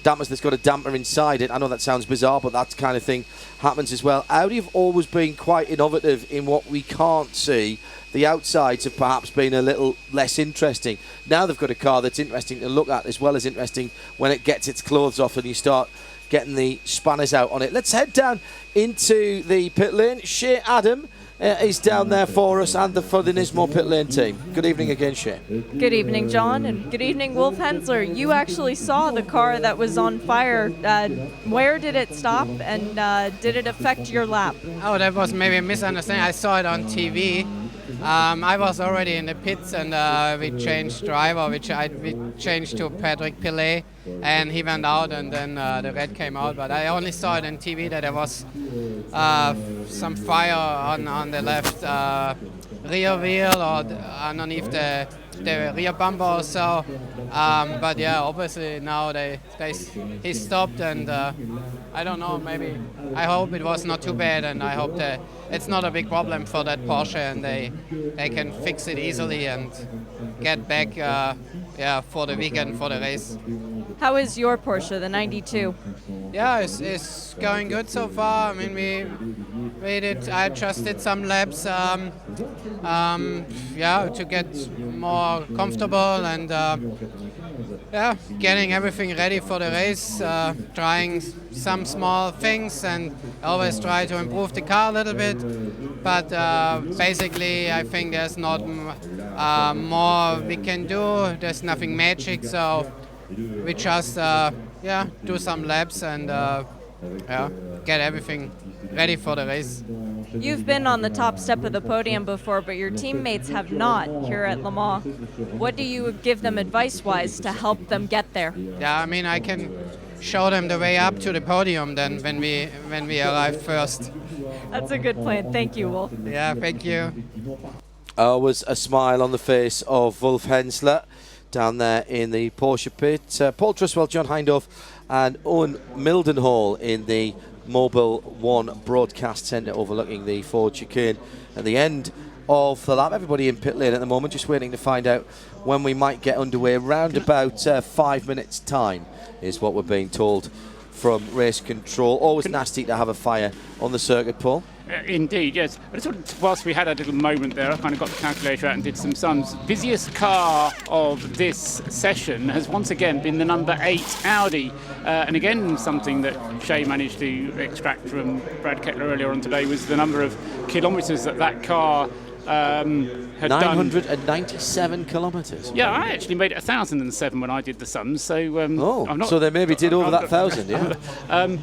Speaker 22: that's got a damper inside it. I know that sounds bizarre, but that kind of thing happens as well. Audi have always been quite innovative in what we can't see. The outsides have perhaps been a little less interesting. Now they've got a car that's interesting to look at, as well as interesting when it gets its clothes off and you start getting the spanners out on it. Let's head down into the pit lane. Shea Adam is down there for us and for the Nismo pit lane team. Good evening again, Shea.
Speaker 8: Good evening, John, and good evening, Wolf Hensler. You actually saw the car that was on fire. Where did it stop, and did it affect your lap?
Speaker 1: Oh, that was maybe a misunderstanding. I saw it on TV. I was already in the pits, and we changed driver, we changed to Patrick Pillet, and he went out, and then the red came out. But I only saw it on TV that there was some fire on the left rear wheel or underneath the rear bumper or so. But yeah, obviously now he stopped, and I don't know, maybe I hope it was not too bad, and I hope that it's not a big problem for that Porsche, and they can fix it easily and get back for the weekend, for the race.
Speaker 8: How is your Porsche, the 92?
Speaker 1: Yeah, it's going good so far. I mean, I just did some laps, to get more comfortable and getting everything ready for the race, trying some small things, and always try to improve the car a little bit. But basically, I think there's not more we can do. There's nothing magic, so we just do some laps and get everything ready for the race.
Speaker 8: You've been on the top step of the podium before, but your teammates have not here at Le Mans. What do you give them advice-wise to help them get there?
Speaker 1: Yeah, I mean, I can show them the way up to the podium then when we arrive first.
Speaker 8: That's a good plan. Thank you, Wolf.
Speaker 1: Yeah, thank you.
Speaker 22: Was a smile on the face of Wolf Hensler down there in the Porsche pit. Paul Truswell, John Hindhaugh and Owen Mildenhall in the Mobil 1 broadcast centre overlooking the Ford Chicane at the end of the lap. Everybody in pit lane at the moment, just waiting to find out when we might get underway. Around about 5 minutes time is what we're being told from race control. Always nasty to have a fire on the circuit, Paul.
Speaker 20: Indeed, yes. But sort of, whilst we had a little moment there, I kind of got the calculator out and did some sums. Busiest car of this session has once again been the number 8 Audi. And again, something that Shea managed to extract from Brad Kettler earlier on today was the number of kilometres that car had
Speaker 22: 997 kilometres.
Speaker 20: Yeah, I actually made it 1,007 when I did the sums. So I'm not,
Speaker 22: so they maybe did over that 1,000, yeah.
Speaker 20: And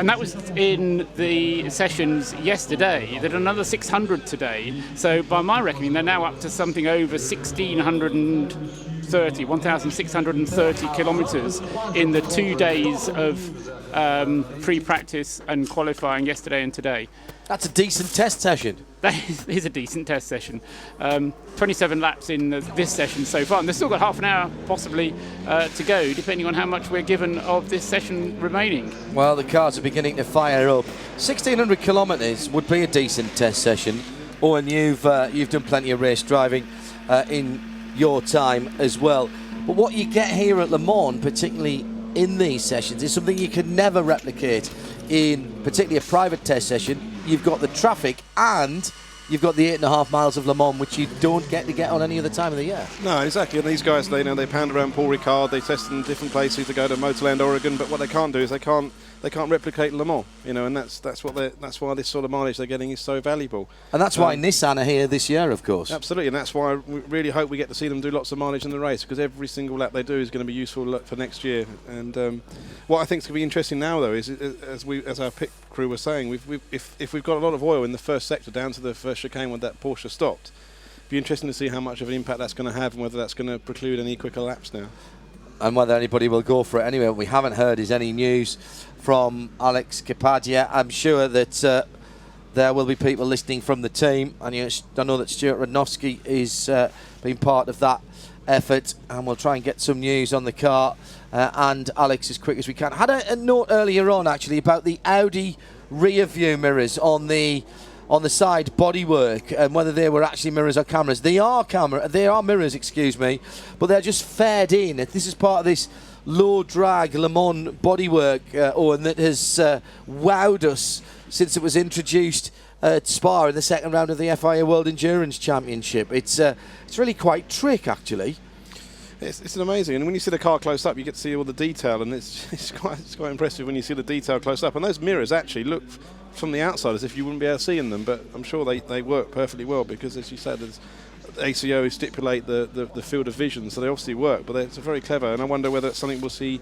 Speaker 20: that was in the sessions yesterday. They did another 600 today. So by my reckoning, they're now up to something over 1,630 kilometres in the 2 days of pre-practice and qualifying yesterday and today.
Speaker 22: That's a decent test session.
Speaker 20: That is a decent test session. 27 laps in this session so far, and they've still got half an hour possibly to go, depending on how much we're given of this session remaining.
Speaker 22: Well, the cars are beginning to fire up. 1,600 kilometres would be a decent test session. Owen, you've done plenty of race driving in your time as well. But what you get here at Le Mans, particularly in these sessions, is something you can never replicate in particularly a private test session. You've got the traffic and you've got the 8.5 miles of Le Mans, which you don't get to get on any other time of the year.
Speaker 19: No, exactly. And these guys, they pound around Paul Ricard, they test in different places, they go to Motorland, Oregon, but what they can't do is they can't replicate Le Mans, and that's why this sort of mileage they're getting is so valuable.
Speaker 22: And that's why Nissan are here this year, of course.
Speaker 19: Absolutely, and that's why we really hope we get to see them do lots of mileage in the race, because every single lap they do is going to be useful for next year. And what I think is going to be interesting now, though, is as our pit crew was saying, if we've got a lot of oil in the first sector down to the first chicane when that Porsche stopped, it'd be interesting to see how much of an impact that's going to have and whether that's going to preclude any quicker laps now.
Speaker 22: And whether anybody will go for it. Anyway, what we haven't heard is any news from Alex Kapadia. I'm sure that there will be people listening from the team, and I know that Stuart Radnowski is being part of that effort, and we'll try and get some news on the car and Alex as quick as we can. I had a note earlier on actually about the Audi rear view mirrors on the side bodywork and whether they were actually mirrors or cameras. They are mirrors, excuse me, but they're just fed in. This is part of this low drag Le Mans bodywork, Owen, that has wowed us since it was introduced at Spa in the second round of the FIA World Endurance Championship. It's really quite trick, actually.
Speaker 19: It's amazing, and when you see the car close up, you get to see all the detail, and it's quite impressive when you see the detail close up. And those mirrors actually look from the outside as if you wouldn't be able to see in them, but I'm sure they work perfectly well because, as you said, ACO stipulate the field of vision, so they obviously work. But it's very clever, and I wonder whether it's something we'll see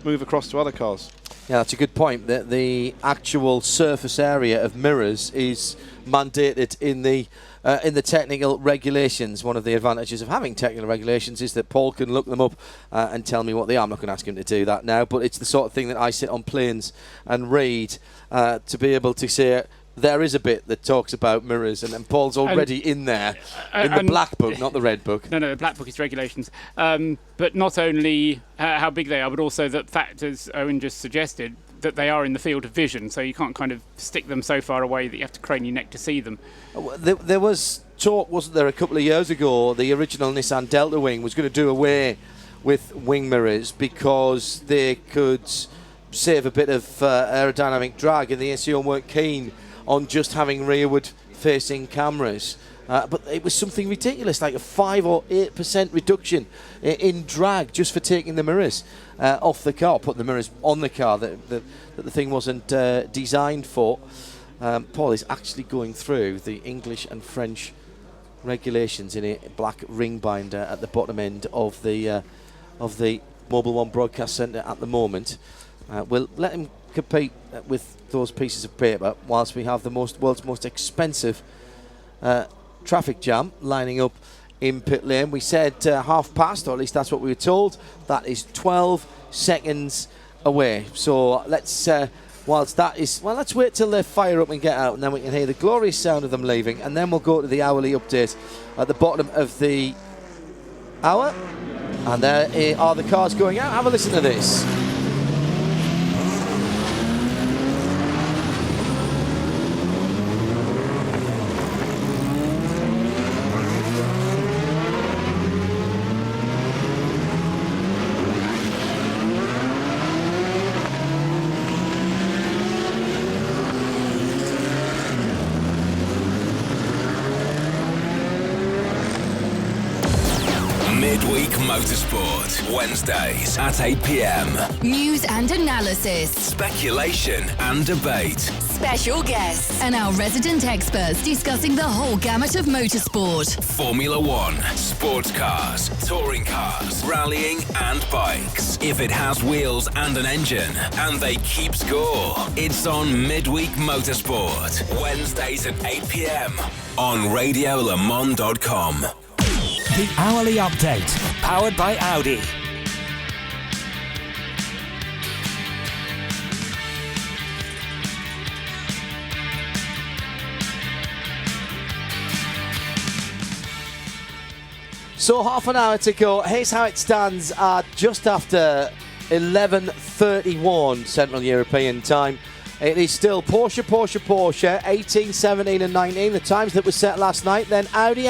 Speaker 19: move across to other cars.
Speaker 22: Yeah, that's a good point. The actual surface area of mirrors is mandated in the technical regulations. One of the advantages of having technical regulations is that Paul can look them up and tell me what they are. I'm not going to ask him to do that now, but it's the sort of thing that I sit on planes and read to be able to say there is a bit that talks about mirrors, and Paul's already in there, in the black book, not the red book.
Speaker 20: No, the black book is regulations. But not only how big they are, but also the fact, as Owen just suggested, that they are in the field of vision, so you can't kind of stick them so far away that you have to crane your neck to see them.
Speaker 22: There was talk, wasn't there, a couple of years ago, the original Nissan Delta Wing was going to do away with wing mirrors because they could save a bit of aerodynamic drag, and the ACO weren't keen on just having rearward-facing cameras. But it was something ridiculous, like a 5 or 8% reduction in drag just for taking the mirrors off the car, putting the mirrors on the car that the thing wasn't designed for. Paul is actually going through the English and French regulations in a black ring binder at the bottom end of the Mobil 1 Broadcast Centre at the moment. We'll let him compete with those pieces of paper whilst we have the world's most expensive traffic jam lining up in pit lane. We said half past, or at least that's what we were told. That is 12 seconds away. So let's whilst that is, well, let's wait till they fire up and get out, and then we can hear the glorious sound of them leaving, and then we'll go to the hourly update at the bottom of the hour. And there are the cars going out. Have a listen to this.
Speaker 3: Midweek Motorsport, Wednesdays at 8 p.m.
Speaker 4: News and analysis,
Speaker 3: Speculation and debate.
Speaker 4: special guests, and our resident experts discussing the whole gamut of motorsport.
Speaker 3: Formula One, sports cars, touring cars, rallying and bikes. If it has wheels and an engine, and they keep score, it's on Midweek Motorsport, Wednesdays at 8 p.m. on RadioLeMans.com.
Speaker 15: The Hourly Update, powered by Audi.
Speaker 22: So half an hour to go. Here's how it stands at just after 11:31 Central European time. It is still Porsche, 18, 17 and 19, the times that were set last night. Then Audi,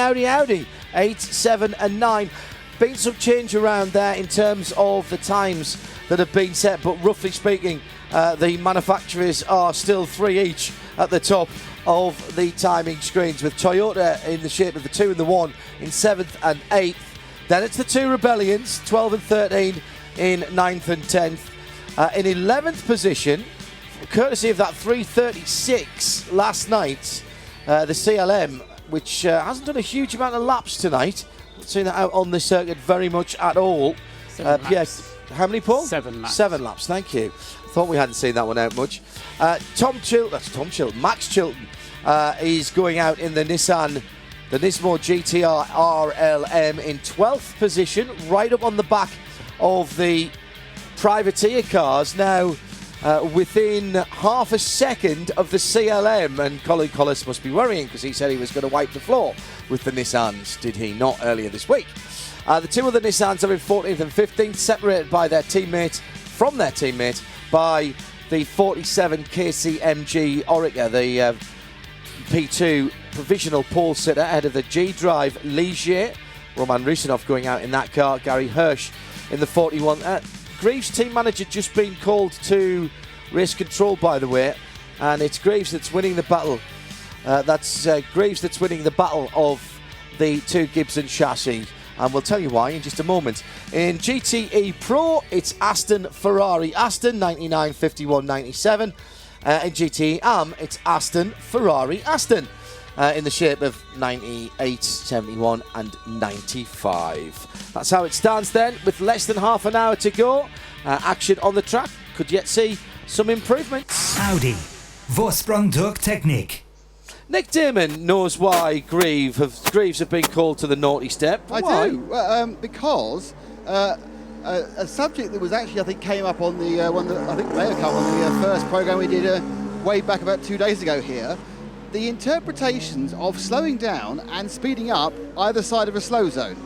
Speaker 22: 8, 7 and 9. Been some change around there in terms of the times that have been set, but roughly speaking, the manufacturers are still 3 each at the top of the timing screens, with Toyota in the shape of the 2 and the 1 in 7th and 8th. Then it's the 2 Rebellions, 12 and 13 in 9th and 10th. In 11th position, courtesy of that 3:36 last night, the CLM, which hasn't done a huge amount of laps tonight. Not seen that out on the circuit very much at all. Yes, how many, Paul?
Speaker 9: 7 laps.
Speaker 22: 7 laps, thank you. Thought we hadn't seen that one out much. Max Chilton is going out in the Nismo GTR RLM in 12th position, right up on the back of the privateer cars. Now, within half a second of the CLM, and Colin Collis must be worrying because he said he was going to wipe the floor with the Nissans, did he not, earlier this week? The two other Nissans are in 14th and 15th, separated by their teammate by the 47 KCMG Oreca, the P2 provisional pole sitter ahead of the G-Drive Ligier. Roman Rusinov going out in that car, Gary Hirsch in the 41. Greaves' team manager just been called to race control, by the way, and it's Greaves that's winning the battle. Greaves that's winning the battle of the two Gibson chassis, and we'll tell you why in just a moment. In GTE Pro, it's Aston Ferrari Aston 99, 51, 97. In GTE Am, it's Aston Ferrari Aston in the shape of 98, 71 and 95. That's how it stands then, with less than half an hour to go. Action on the track could yet see some improvements.
Speaker 15: Audi, Vorsprung durch Technik.
Speaker 22: Nick Damon knows why Greaves have been called to the naughty step.
Speaker 10: I do, because a subject that was actually, I think, came up on the one that I think may have come on the first programme we did way back about 2 days ago here. The interpretations of slowing down and speeding up either side of a slow zone.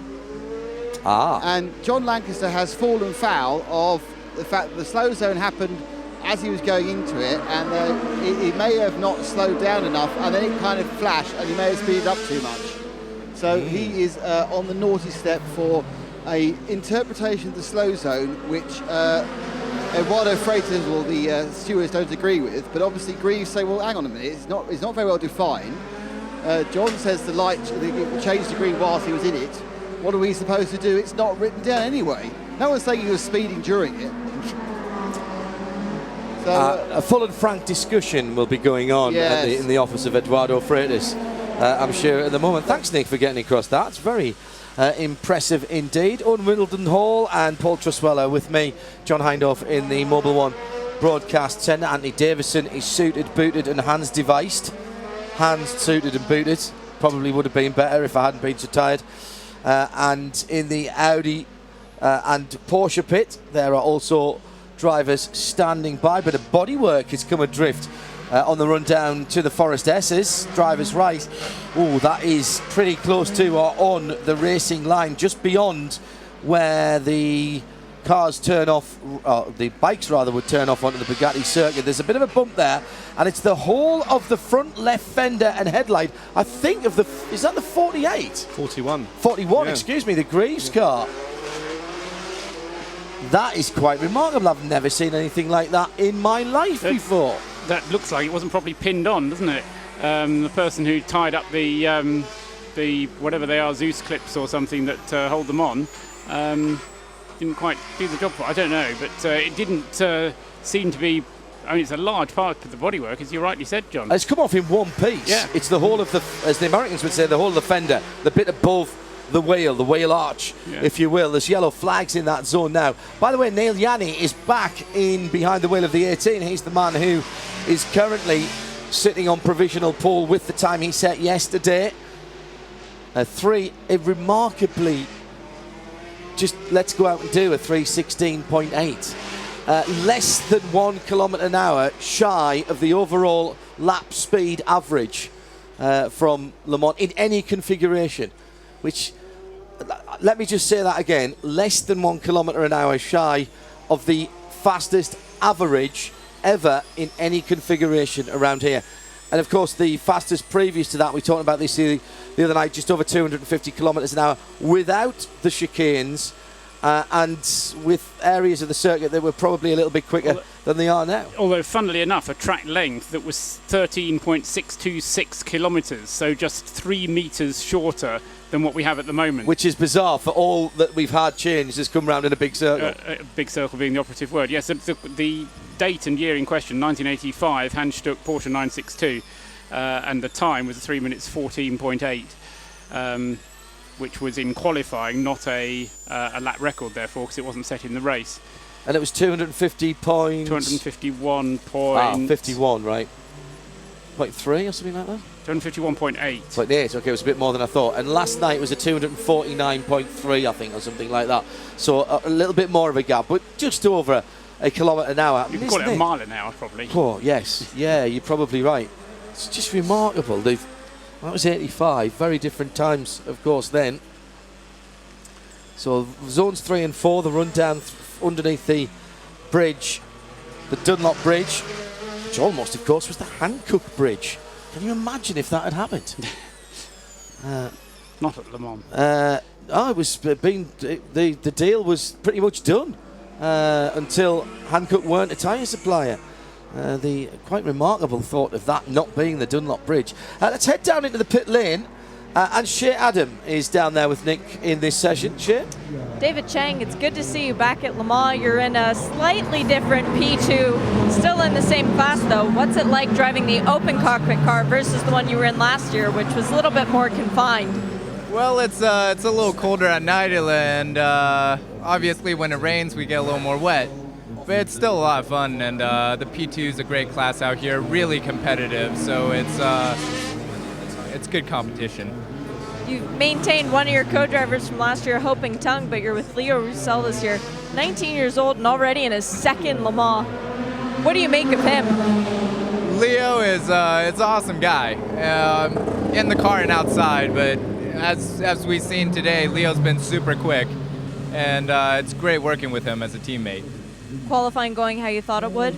Speaker 10: And John Lancaster has fallen foul of the fact that the slow zone happened as he was going into it, and he may have not slowed down enough, and then it kind of flashed, and he may have speeded up too much. So he is on the naughty step for a interpretation of the slow zone which Eduardo Freitas or the stewards don't agree with, but obviously Greaves say, well, hang on a minute, it's not very well defined. John says the light changed to green whilst he was in it. What are we supposed to do? It's not written down anyway. No one's saying he was speeding during it. So,
Speaker 22: a full and frank discussion will be going on in the office of Eduardo Freitas, I'm sure, at the moment. Thanks, Nick, for getting across that. It's very impressive indeed. Owen Middleton Hall and Paul Truswell with me, John Hindhaugh, in the Mobil One broadcast centre. Anthony Davison is suited, booted and hands-deviced. Hands suited and booted. Probably would have been better if I hadn't been so tired. And in the Audi and Porsche pit, there are also drivers standing by, but a bodywork has come adrift on the run down to the Forest S's. Driver's right. Oh, that is pretty close to or on the racing line, just beyond where the cars turn off, the bikes rather would turn off onto the Bugatti circuit. There's a bit of a bump there, and it's the whole of the front left fender and headlight, I think, of the, is that the 48?
Speaker 19: 41.
Speaker 22: 41, yeah. Excuse me, the Greaves car. That is quite remarkable. I've never seen anything like that in my life before.
Speaker 20: That looks like it wasn't properly pinned on, doesn't it? The person who tied up the whatever they are, Zeus clips or something that hold them on, didn't quite do the job for it. I don't know, but it didn't seem to be. I mean, it's a large part of the bodywork, as you rightly said, John.
Speaker 22: It's come off in one piece.
Speaker 20: Yeah.
Speaker 22: It's the whole of the, as the Americans would say, the whole of the fender, the bit above the wheel arch, if you will. There's yellow flags in that zone now. By the way, Neil Yanni is back in behind the wheel of the 18. He's the man who is currently sitting on provisional pole with the time he set yesterday. Remarkably, just let's go out and do a 3:16.8. Less than 1 kilometre an hour shy of the overall lap speed average from Le Mans in any configuration, which, let me just say that again, less than 1 kilometre an hour shy of the fastest average ever in any configuration around here. And of course the fastest previous to that, we talked about this the other night, just over 250 kilometres an hour without the chicanes, and with areas of the circuit that were probably a little bit quicker than they are now.
Speaker 20: Although, funnily enough, a track length that was 13.626 kilometres, so just 3 metres shorter than what we have at the moment.
Speaker 22: Which is bizarre, for all that we've had changed has come round in a big circle.
Speaker 20: A big circle being the operative word. Yes, the date and year in question, 1985, Hans Stuck Porsche 962, and the time was 3 minutes 14.8. Which was in qualifying, not a lap record, therefore, because it wasn't set in the race.
Speaker 22: And it was 250 points.
Speaker 20: 251 points.
Speaker 22: 51, right? 0.3 or something like that?
Speaker 20: 251.8.
Speaker 22: 0.8, okay, it was a bit more than I thought. And last night was a 249.3, I think, or something like that. So a little bit more of a gap, but just over a kilometre an hour.
Speaker 20: You can call it a mile an hour, probably.
Speaker 22: Oh, yes. Yeah, you're probably right. It's just remarkable. That was 85, very different times, of course, then. So zones 3 and 4, the run down underneath the bridge, the Dunlop Bridge, which almost, of course, was the Hankook Bridge. Can you imagine if that had happened?
Speaker 20: Not at Le Mans.
Speaker 22: It was the deal was pretty much done until Hankook weren't a tyre supplier. The quite remarkable thought of that not being the Dunlop Bridge. Let's head down into the pit lane, and Shea Adam is down there with Nick in this session. Shea?
Speaker 8: David Chang, it's good to see you back at Le Mans. You're in a slightly different P2, still in the same class though. What's it like driving the open cockpit car versus the one you were in last year, which was a little bit more confined?
Speaker 2: Well, it's a little colder at night, and obviously when it rains we get a little more wet. But it's still a lot of fun, and the P2 is a great class out here, really competitive, so it's good competition.
Speaker 8: You've maintained one of your co-drivers from last year, Hoping Tung, but you're with Leo Roussel this year. 19 years old and already in his second Le Mans. What do you make of him?
Speaker 2: Leo is an awesome guy, in the car and outside, but as we've seen today, Leo's been super quick, and it's great working with him as a teammate.
Speaker 8: Qualifying going how you thought it would?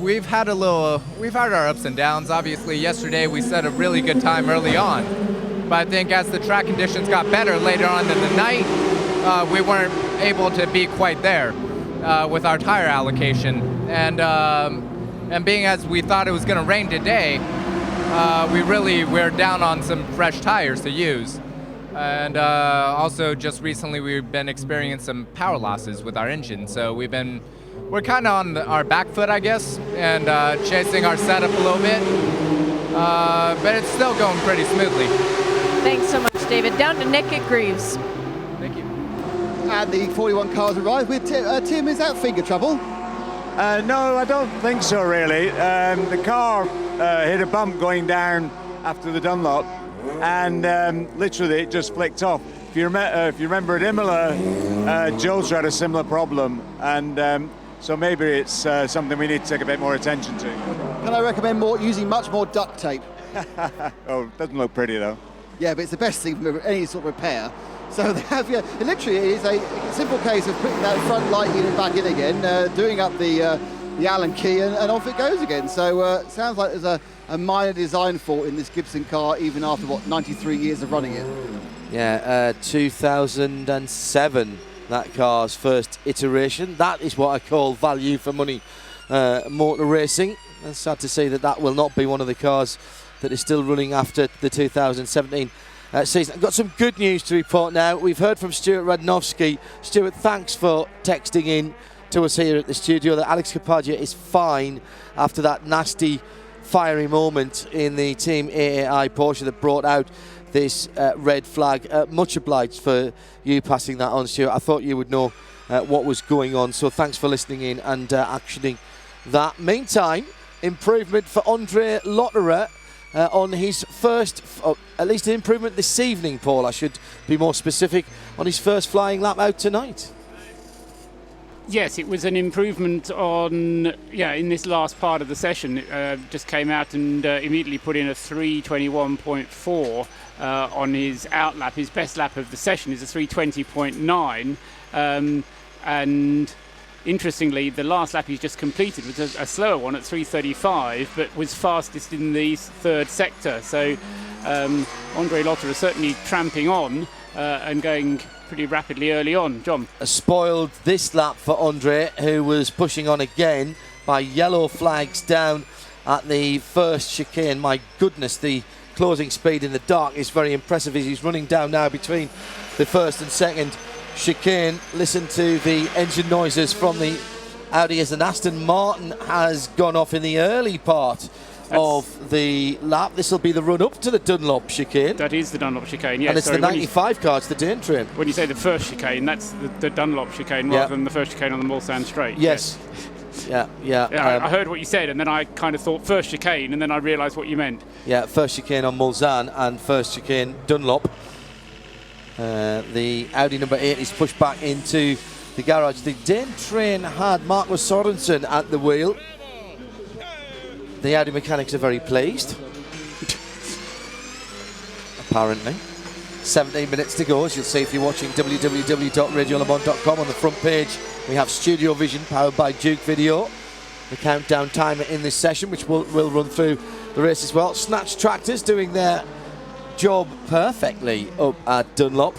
Speaker 2: We've had our ups and downs. Obviously, yesterday we set a really good time early on, but I think as the track conditions got better later on in the night, we weren't able to be quite there with our tire allocation. And being as we thought it was going to rain today, we're down on some fresh tires to use. And also just recently we've been experiencing some power losses with our engine. So we're kind of on our back foot, I guess, and chasing our setup a little bit. But it's still going pretty smoothly.
Speaker 8: Thanks so much, David. Down to Nick at Greaves.
Speaker 2: Thank you.
Speaker 10: And the 41 cars arrived with Tim. Is that finger trouble?
Speaker 12: No, I don't think so, really. The car hit a bump going down after the Dunlop, and literally it just flicked off. If you remember at Imola, Joe's had a similar problem, and so maybe it's something we need to take a bit more attention to.
Speaker 10: Can I recommend using much more duct tape?
Speaker 12: Oh, it doesn't look pretty though.
Speaker 10: Yeah, but it's the best thing for any sort of repair. So they have, literally it is a simple case of putting that front light unit back in again, doing up the Allen key, and off it goes again. So it sounds like there's a minor design fault in this Gibson car, even after, 93 years of running it.
Speaker 22: Yeah, 2007, that car's first iteration. That is what I call value for money motor racing. It's sad to say that will not be one of the cars that is still running after the 2017 season. I've got some good news to report now. We've heard from Stuart Radnowski. Stuart, thanks for texting in to us here at the studio that Alex Kapadia is fine after that nasty fiery moment in the Team AAI Porsche that brought out this red flag. Much obliged for you passing that on, Stuart. I thought you would know what was going on, so thanks for listening in and actioning that. Meantime, improvement for Andre Lotterer on his first, at least an improvement this evening, Paul, I should be more specific, on his first flying lap out tonight.
Speaker 20: Yes, it was an improvement in this last part of the session. Just came out and immediately put in a 3:21.4 on his out lap. His best lap of the session is a 3:20.9, and interestingly, the last lap he's just completed was a slower one at 3:35, but was fastest in the third sector. So Andre Lotterer is certainly tramping on and going pretty rapidly early on. John?
Speaker 22: Spoiled this lap for Andre, who was pushing on again by yellow flags down at the first chicane. My goodness, the closing speed in the dark is very impressive as he's running down now between the first and second chicane. Listen to the engine noises from the Audi as an Aston Martin has gone off in the early part of the lap. This will be the run up to the Dunlop chicane.
Speaker 20: That is the Dunlop chicane, yes.
Speaker 22: And it's the 95 car, it's the Dane train.
Speaker 20: When you say the first chicane, that's the Dunlop chicane rather than the first chicane on the Mulsanne Straight.
Speaker 22: Yes. Yeah.
Speaker 20: I heard what you said, and then I kind of thought first chicane, and then I realised what you meant.
Speaker 22: Yeah, first chicane on Mulsanne and first chicane Dunlop. The Audi number 8 is pushed back into the garage. The Dane train had Marcus Sorensen at the wheel. The Audi mechanics are very pleased. Apparently. 17 minutes to go, as you'll see if you're watching www.radiolemans.com. On the front page, we have StudioVision powered by Duke Video, the countdown timer in this session, which will run through the race as well. Snatch Tractors doing their job perfectly up at Dunlop,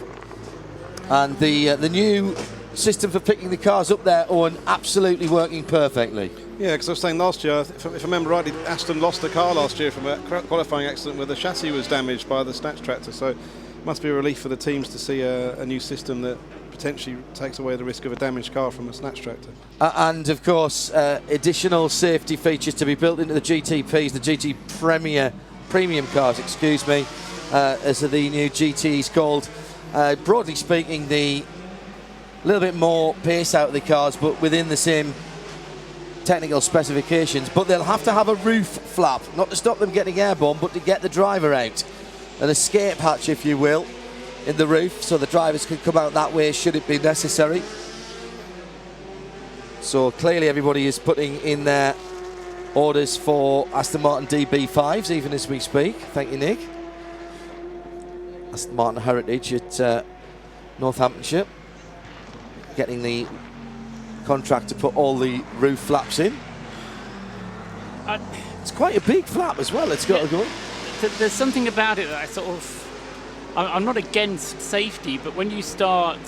Speaker 22: and the new system for picking the cars up there, Owen, absolutely working perfectly.
Speaker 19: Yeah, because I was saying last year, if I remember rightly, Aston lost a car last year from a qualifying accident where the chassis was damaged by the Snatch Tractor, so it must be a relief for the teams to see a new system that potentially takes away the risk of a damaged car from a Snatch Tractor. And
Speaker 22: of course, additional safety features to be built into the GTPs, the GT Premium cars, excuse me, as the new GT is called. Broadly speaking, the little bit more pace out of the cars, but within the same technical specifications. But they'll have to have a roof flap, not to stop them getting airborne, but to get the driver out. An escape hatch, if you will, in the roof, so the drivers can come out that way should it be necessary. So clearly everybody is putting in their orders for Aston Martin DB5s, even as we speak. Thank you, Nick. Aston Martin Heritage at Northamptonshire, getting the contract to put all the roof flaps in. It's quite a big flap as well, it's got to go.
Speaker 20: There's something about it that I'm not against safety, but when you start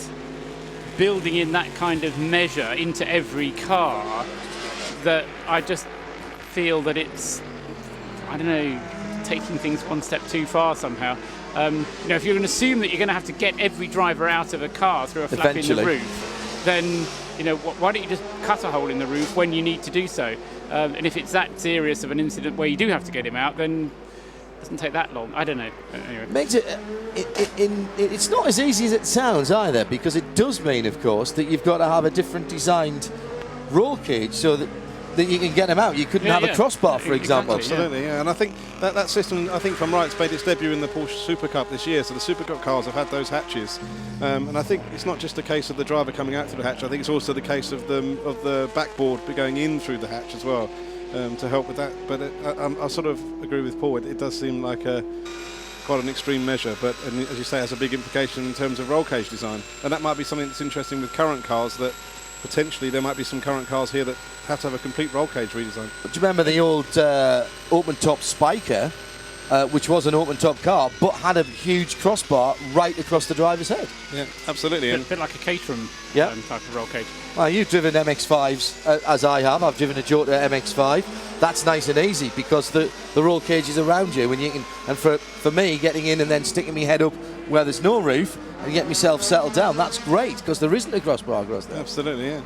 Speaker 20: building in that kind of measure into every car that I just feel that it's, I don't know, taking things one step too far somehow. If you're going to assume that you're going to have to get every driver out of a car through a flap in the roof, then why don't you just cut a hole in the roof when you need to do so? And if it's that serious of an incident where you do have to get him out, then it doesn't take that long. I don't know. Anyway.
Speaker 22: Makes it's not as easy as it sounds either, because it does mean, of course, that you've got to have a different designed roll cage so that you can get them out. You couldn't have a crossbar, for example.
Speaker 19: Absolutely, yeah. And I think that system, I think if I'm right, it's made its debut in the Porsche Super Cup this year. So the Super Cup cars have had those hatches, and I think it's not just a case of the driver coming out through the hatch. I think it's also the case of the backboard going in through the hatch as well, to help with that. But I sort of agree with Paul. It does seem like quite an extreme measure, but as you say, it has a big implication in terms of roll cage design, and that might be something that's interesting with current cars, that potentially there might be some current cars here that have to have a complete roll cage redesign.
Speaker 22: Do you remember the old open top Spiker, which was an open top car but had a huge crossbar right across the driver's head?
Speaker 19: Yeah, absolutely.
Speaker 20: A bit like a Caterham type of roll cage.
Speaker 22: Well, you've driven MX-5s as I have. I've driven a Jota MX-5. That's nice and easy because the roll cage is around you, and you can. And for me, getting in and then sticking my head up where there's no roof and get myself settled down, that's great because there isn't a crossbar across there.
Speaker 19: Absolutely, yeah.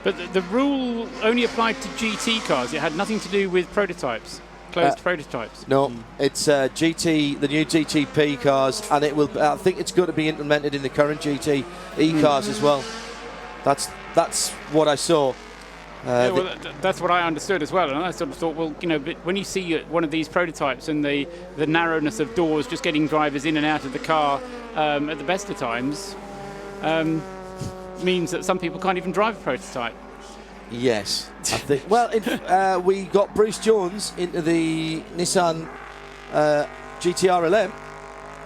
Speaker 20: But the rule only applied to GT cars. It had nothing to do with prototypes, closed prototypes.
Speaker 22: No, it's GT, the new GTP cars, and it will. I think it's going to be implemented in the current GT E cars as well. That's what I saw.
Speaker 20: That's what I understood as well, and I sort of thought, well, but when you see one of these prototypes and the narrowness of doors, just getting drivers in and out of the car at the best of times, means that some people can't even drive a prototype.
Speaker 22: Yes, I think. Well, we got Bruce Jones into the Nissan GTR LM,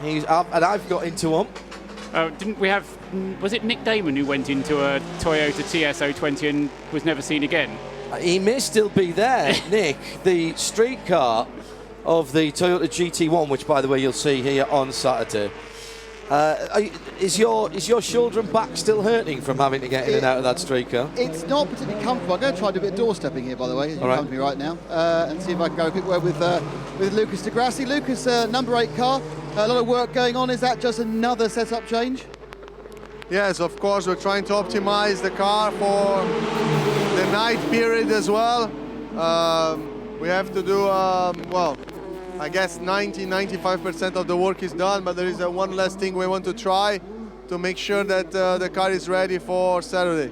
Speaker 22: and I've got into one.
Speaker 20: Didn't we have? Was it Nick Damon who went into a Toyota TS020 and was never seen again?
Speaker 22: He may still be there, Nick. The street car of the Toyota GT1, which, by the way, you'll see here on Saturday. Is your shoulder and back still hurting from having to get in and out of that street car?
Speaker 10: It's not particularly comfortable. I'm going to try to do a bit of doorstepping here, by the way, as you come to me right now, and see if I can go a quick word with Lucas Degrassi. Lucas, number 8 car, a lot of work going on. Is that just another setup change?
Speaker 11: Yes, of course, we're trying to optimize the car for the night period as well. We have to do, I guess 90-95% of the work is done, but there is one last thing we want to try to make sure that the car is ready for Saturday.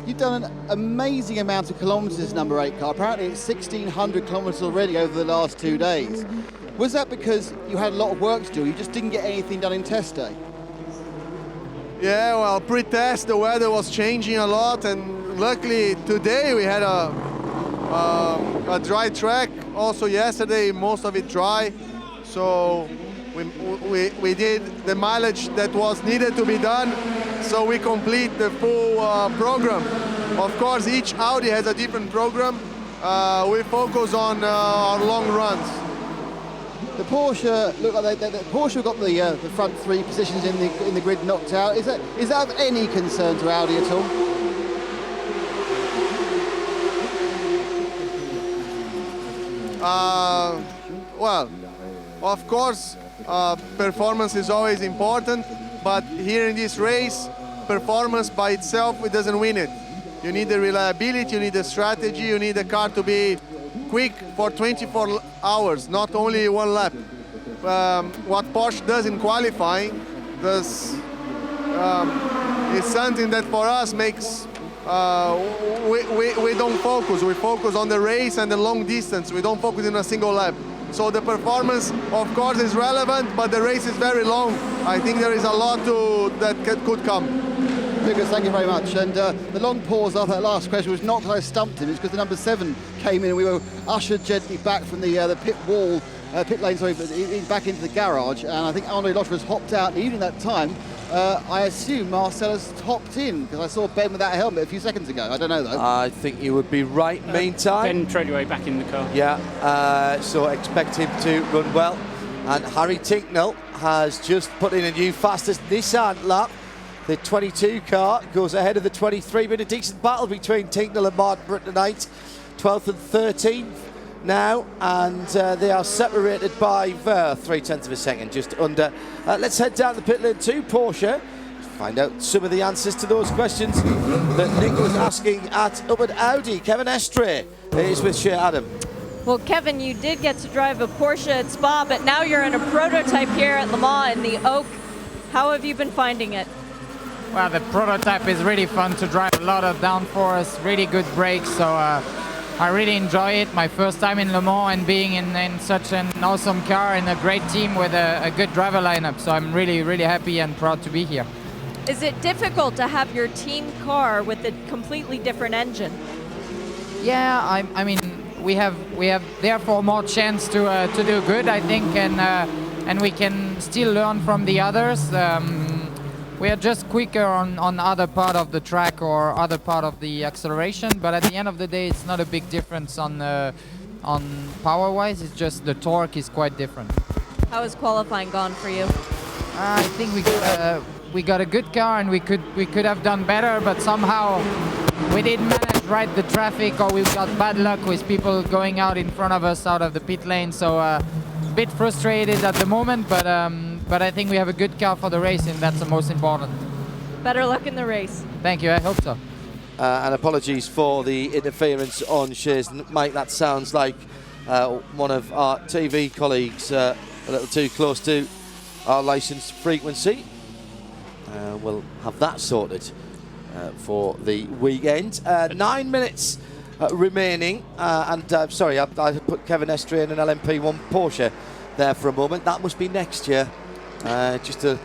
Speaker 10: You've done an amazing amount of kilometres, number 8 car. Apparently it's 1,600 kilometres already over the last 2 days. Was that because you had a lot of work to do? You just didn't get anything done in test day?
Speaker 11: Yeah, well, pre-test the weather was changing a lot, and luckily today we had a dry track. Also yesterday, most of it dry, so we did the mileage that was needed to be done, so we complete the full program. Of course, each Audi has a different program. We focus on long runs.
Speaker 10: The Porsche look like the Porsche got the front 3 positions in the grid knocked out. Is that of any concern to Audi at all?
Speaker 11: Well, of course, performance is always important, but here in this race, performance by itself, it doesn't win it. You need the reliability, you need the strategy, you need the car to be quick for 24 hours, not only one lap. What Porsche does in qualifying is something that for us makes we don't focus. We focus on the race and the long distance. We don't focus in a single lap. So the performance, of course, is relevant, but the race is very long. I think there is a lot that could come.
Speaker 10: Lucas, thank you very much. And the long pause after that last question was not because I stumped him, it's because the number 7 came in and we were ushered gently back from the pit wall, pit lane, sorry, back into the garage. And I think Andre Lotterer has hopped out. And even at that time, I assume Marcella's hopped in, because I saw Ben without a helmet a few seconds ago. I don't know, though.
Speaker 22: I think you would be right. Meantime,
Speaker 20: Ben Treadway back in the car.
Speaker 22: Yeah, so expect him to run well. And Harry Tinknell has just put in a new fastest Nissan lap. The 22 car goes ahead of the 23. Been a decent battle between Tinknell and Martin tonight. 12th and 13th now, and they are separated by 0.3 of a second, just under. Let's head down the pit lane to Porsche. Find out some of the answers to those questions that Nick was asking at Up at Audi. Kevin Estre is with Shea Adam.
Speaker 8: Well, Kevin, you did get to drive a Porsche at Spa, but now you're in a prototype here at Le Mans in the Oak. How have you been finding it?
Speaker 13: Well, the prototype is really fun to drive, a lot of downforce, really good brakes, so I really enjoy it. My first time in Le Mans and being in such an awesome car and a great team with a good driver lineup, so I'm really, really happy and proud to be here.
Speaker 8: Is it difficult to have your team car with a completely different engine?
Speaker 13: Yeah, I mean, we have therefore more chance to do good, I think, and we can still learn from the others. We are just quicker on other part of the track or other part of the acceleration, but at the end of the day, it's not a big difference on power-wise. It's just the torque is quite different.
Speaker 8: How has qualifying gone for you?
Speaker 13: I think we got a good car and we could have done better, but somehow we didn't manage right the traffic, or we got bad luck with people going out in front of us out of the pit lane. So a bit frustrated at the moment, but I think we have a good car for the race, and that's the most important.
Speaker 8: Better luck in the race.
Speaker 13: Thank you, I hope so.
Speaker 22: And apologies for the interference on Shea's mic. That sounds like one of our TV colleagues a little too close to our licensed frequency. We'll have that sorted for the weekend. 9 minutes remaining, and sorry, I put Kevin Estre in an LMP1 Porsche there for a moment. That must be next year. Just a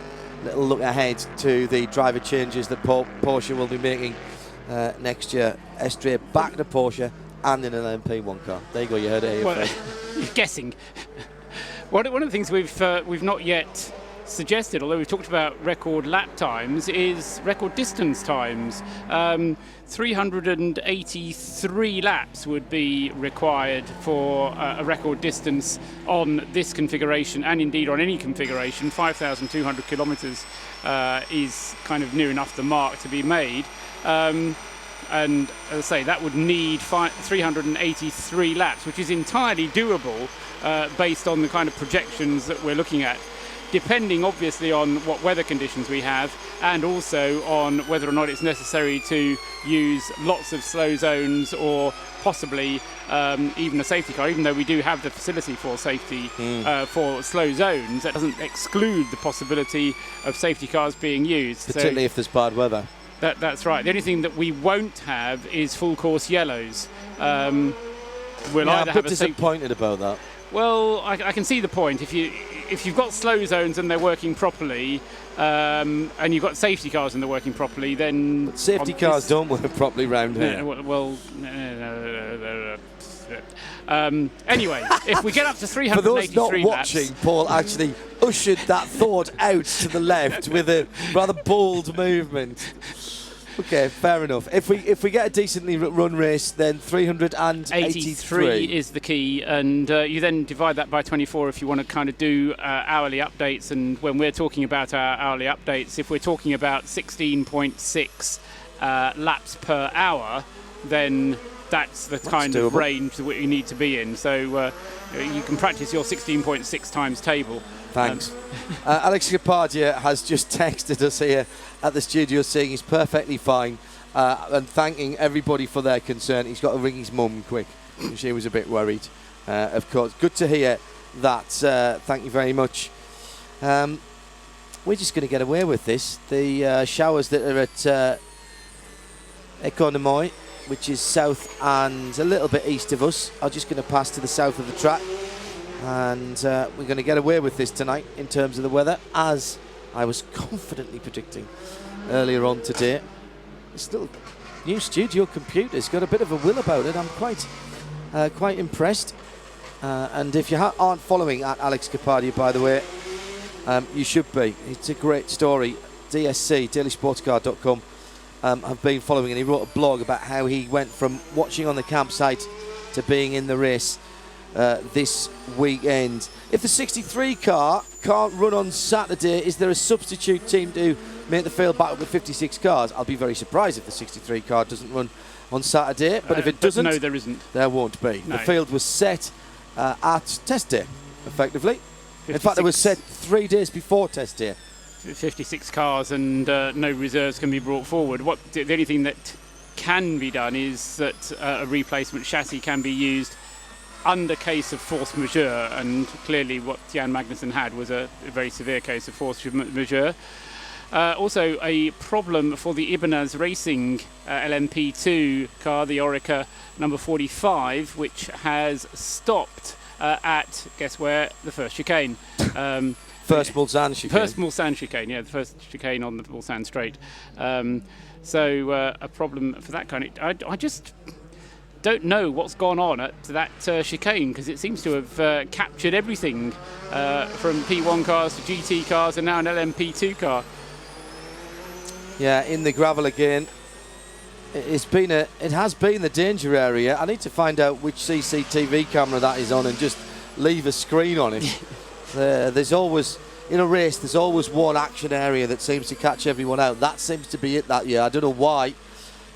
Speaker 22: little look ahead to the driver changes that Porsche will be making next year. Estre back to Porsche and in an LMP1 car. There you go, you heard it here first.
Speaker 20: You're guessing. One of the things we've not yet suggested, although we've talked about record lap times, is record distance times. 383 laps would be required for a record distance on this configuration, and indeed on any configuration. 5,200 kilometres is kind of near enough the mark to be made. And as I say, that would need 383 laps, which is entirely doable based on the kind of projections that we're looking at, depending obviously on what weather conditions we have, and also on whether or not it's necessary to use lots of slow zones or possibly even a safety car. Even though we do have the facility for safety for slow zones, that doesn't exclude the possibility of safety cars being used.
Speaker 22: Particularly if there's bad weather.
Speaker 20: That's right. The only thing that we won't have is full course yellows. We'll either
Speaker 22: I'm a
Speaker 20: have
Speaker 22: bit disappointed about that.
Speaker 20: Well, I can see the point. If you've got slow zones and they're working properly, and you've got safety cars and they're working properly, then
Speaker 22: but safety cars don't work properly round here.
Speaker 20: Anyway, if we get up to 383
Speaker 22: For those not
Speaker 20: laps,
Speaker 22: watching, Paul actually ushered that thought out to the left with a rather bold movement. Okay, fair enough. If we get a decently run race, then 383
Speaker 20: is the key, and you then divide that by 24 if you want to kind of do hourly updates. And when we're talking about our hourly updates, if we're talking about 16.6 laps per hour, then that's the kind of range that we need to be in. So you can practice your 16.6 times table.
Speaker 22: Thanks. Alex Capardia has just texted us here at the studio saying he's perfectly fine and thanking everybody for their concern. He's got to ring his mum quick. She was a bit worried, of course. Good to hear that. Thank you very much. We're just going to get away with this. The showers that are at Economoy, which is south and a little bit east of us, are just going to pass to the south of the track. And we're going to get away with this tonight in terms of the weather, as I was confidently predicting earlier on today. This little new studio computer's got a bit of a will about it. I'm quite impressed. And if you aren't following at Alex Capardia, by the way, you should be. It's a great story. DSC, dailysportscar.com, have been following, and he wrote a blog about how he went from watching on the campsite to being in the race this weekend. If the 63 car can't run on Saturday, is there a substitute team to make the field back up to 56 cars. I'll be very surprised if the 63 car doesn't run on Saturday, but if it doesn't,
Speaker 20: no, there isn't.
Speaker 22: There won't be.
Speaker 20: No.
Speaker 22: The field was set at test day, effectively. In fact, it was set 3 days before test day.
Speaker 20: 56 cars and no reserves can be brought forward. The only thing that can be done is that a replacement chassis can be used under case of force majeure, and clearly what Jan Magnussen had was a very severe case of force majeure. Also a problem for the Ibanez Racing LMP2 car, the Orica number 45, which has stopped at, guess where, the first chicane.
Speaker 22: First Mulsanne chicane.
Speaker 20: First Mulsanne chicane, yeah, the first chicane on the Mulsanne straight. So a problem for that kind of... I just don't know what's gone on at that chicane, because it seems to have captured everything from P1 cars to GT cars and now an LMP2 car.
Speaker 22: Yeah, in the gravel again. It has been the danger area. I need to find out which CCTV camera that is on and just leave a screen on it. There's always, in a race, there's always one action area that seems to catch everyone out. That seems to be it that year. I don't know why.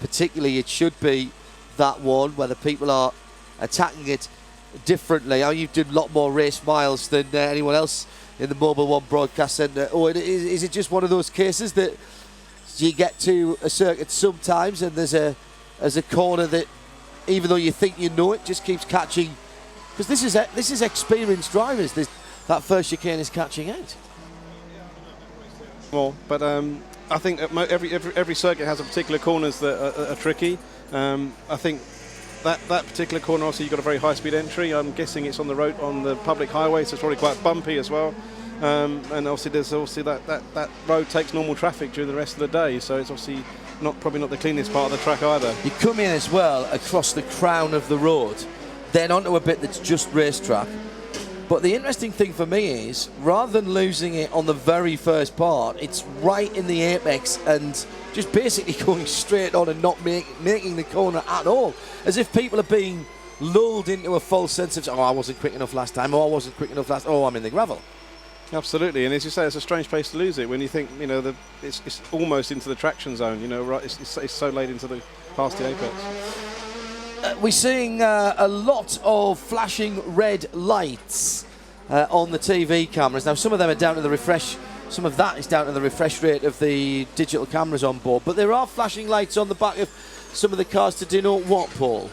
Speaker 22: Particularly, it should be that one where the people are attacking it differently. Oh, you've done a lot more race miles than anyone else in the Mobil 1 broadcast centre. Oh, is it just one of those cases that you get to a circuit sometimes and there's a corner that, even though you think you know it, just keeps catching? Because this is experienced drivers. That first chicane is catching out.
Speaker 19: Well, but I think that every circuit has a particular corners that are tricky. I think that particular corner, also you've got a very high-speed entry. I'm guessing it's on the road, on the public highway, so it's probably quite bumpy as well. And obviously there's that road takes normal traffic during the rest of the day, so it's obviously probably not the cleanest part of the track either.
Speaker 22: You come in as well across the crown of the road, then onto a bit that's just racetrack. But the interesting thing for me is, rather than losing it on the very first part, it's right in the apex and just basically going straight on and not making the corner at all. As if people are being lulled into a false sense of, oh, I wasn't quick enough last time, oh, I wasn't quick enough last, oh, I'm in the gravel.
Speaker 19: Absolutely, and as you say, it's a strange place to lose it when you think, you know, it's almost into the traction zone, you know, right? It's so late into the past the apex.
Speaker 22: We're seeing a lot of flashing red lights on the TV cameras. Now, some of them are down to the refresh. Some of that is down to the refresh rate of the digital cameras on board. But there are flashing lights on the back of some of the cars to denote what, Paul?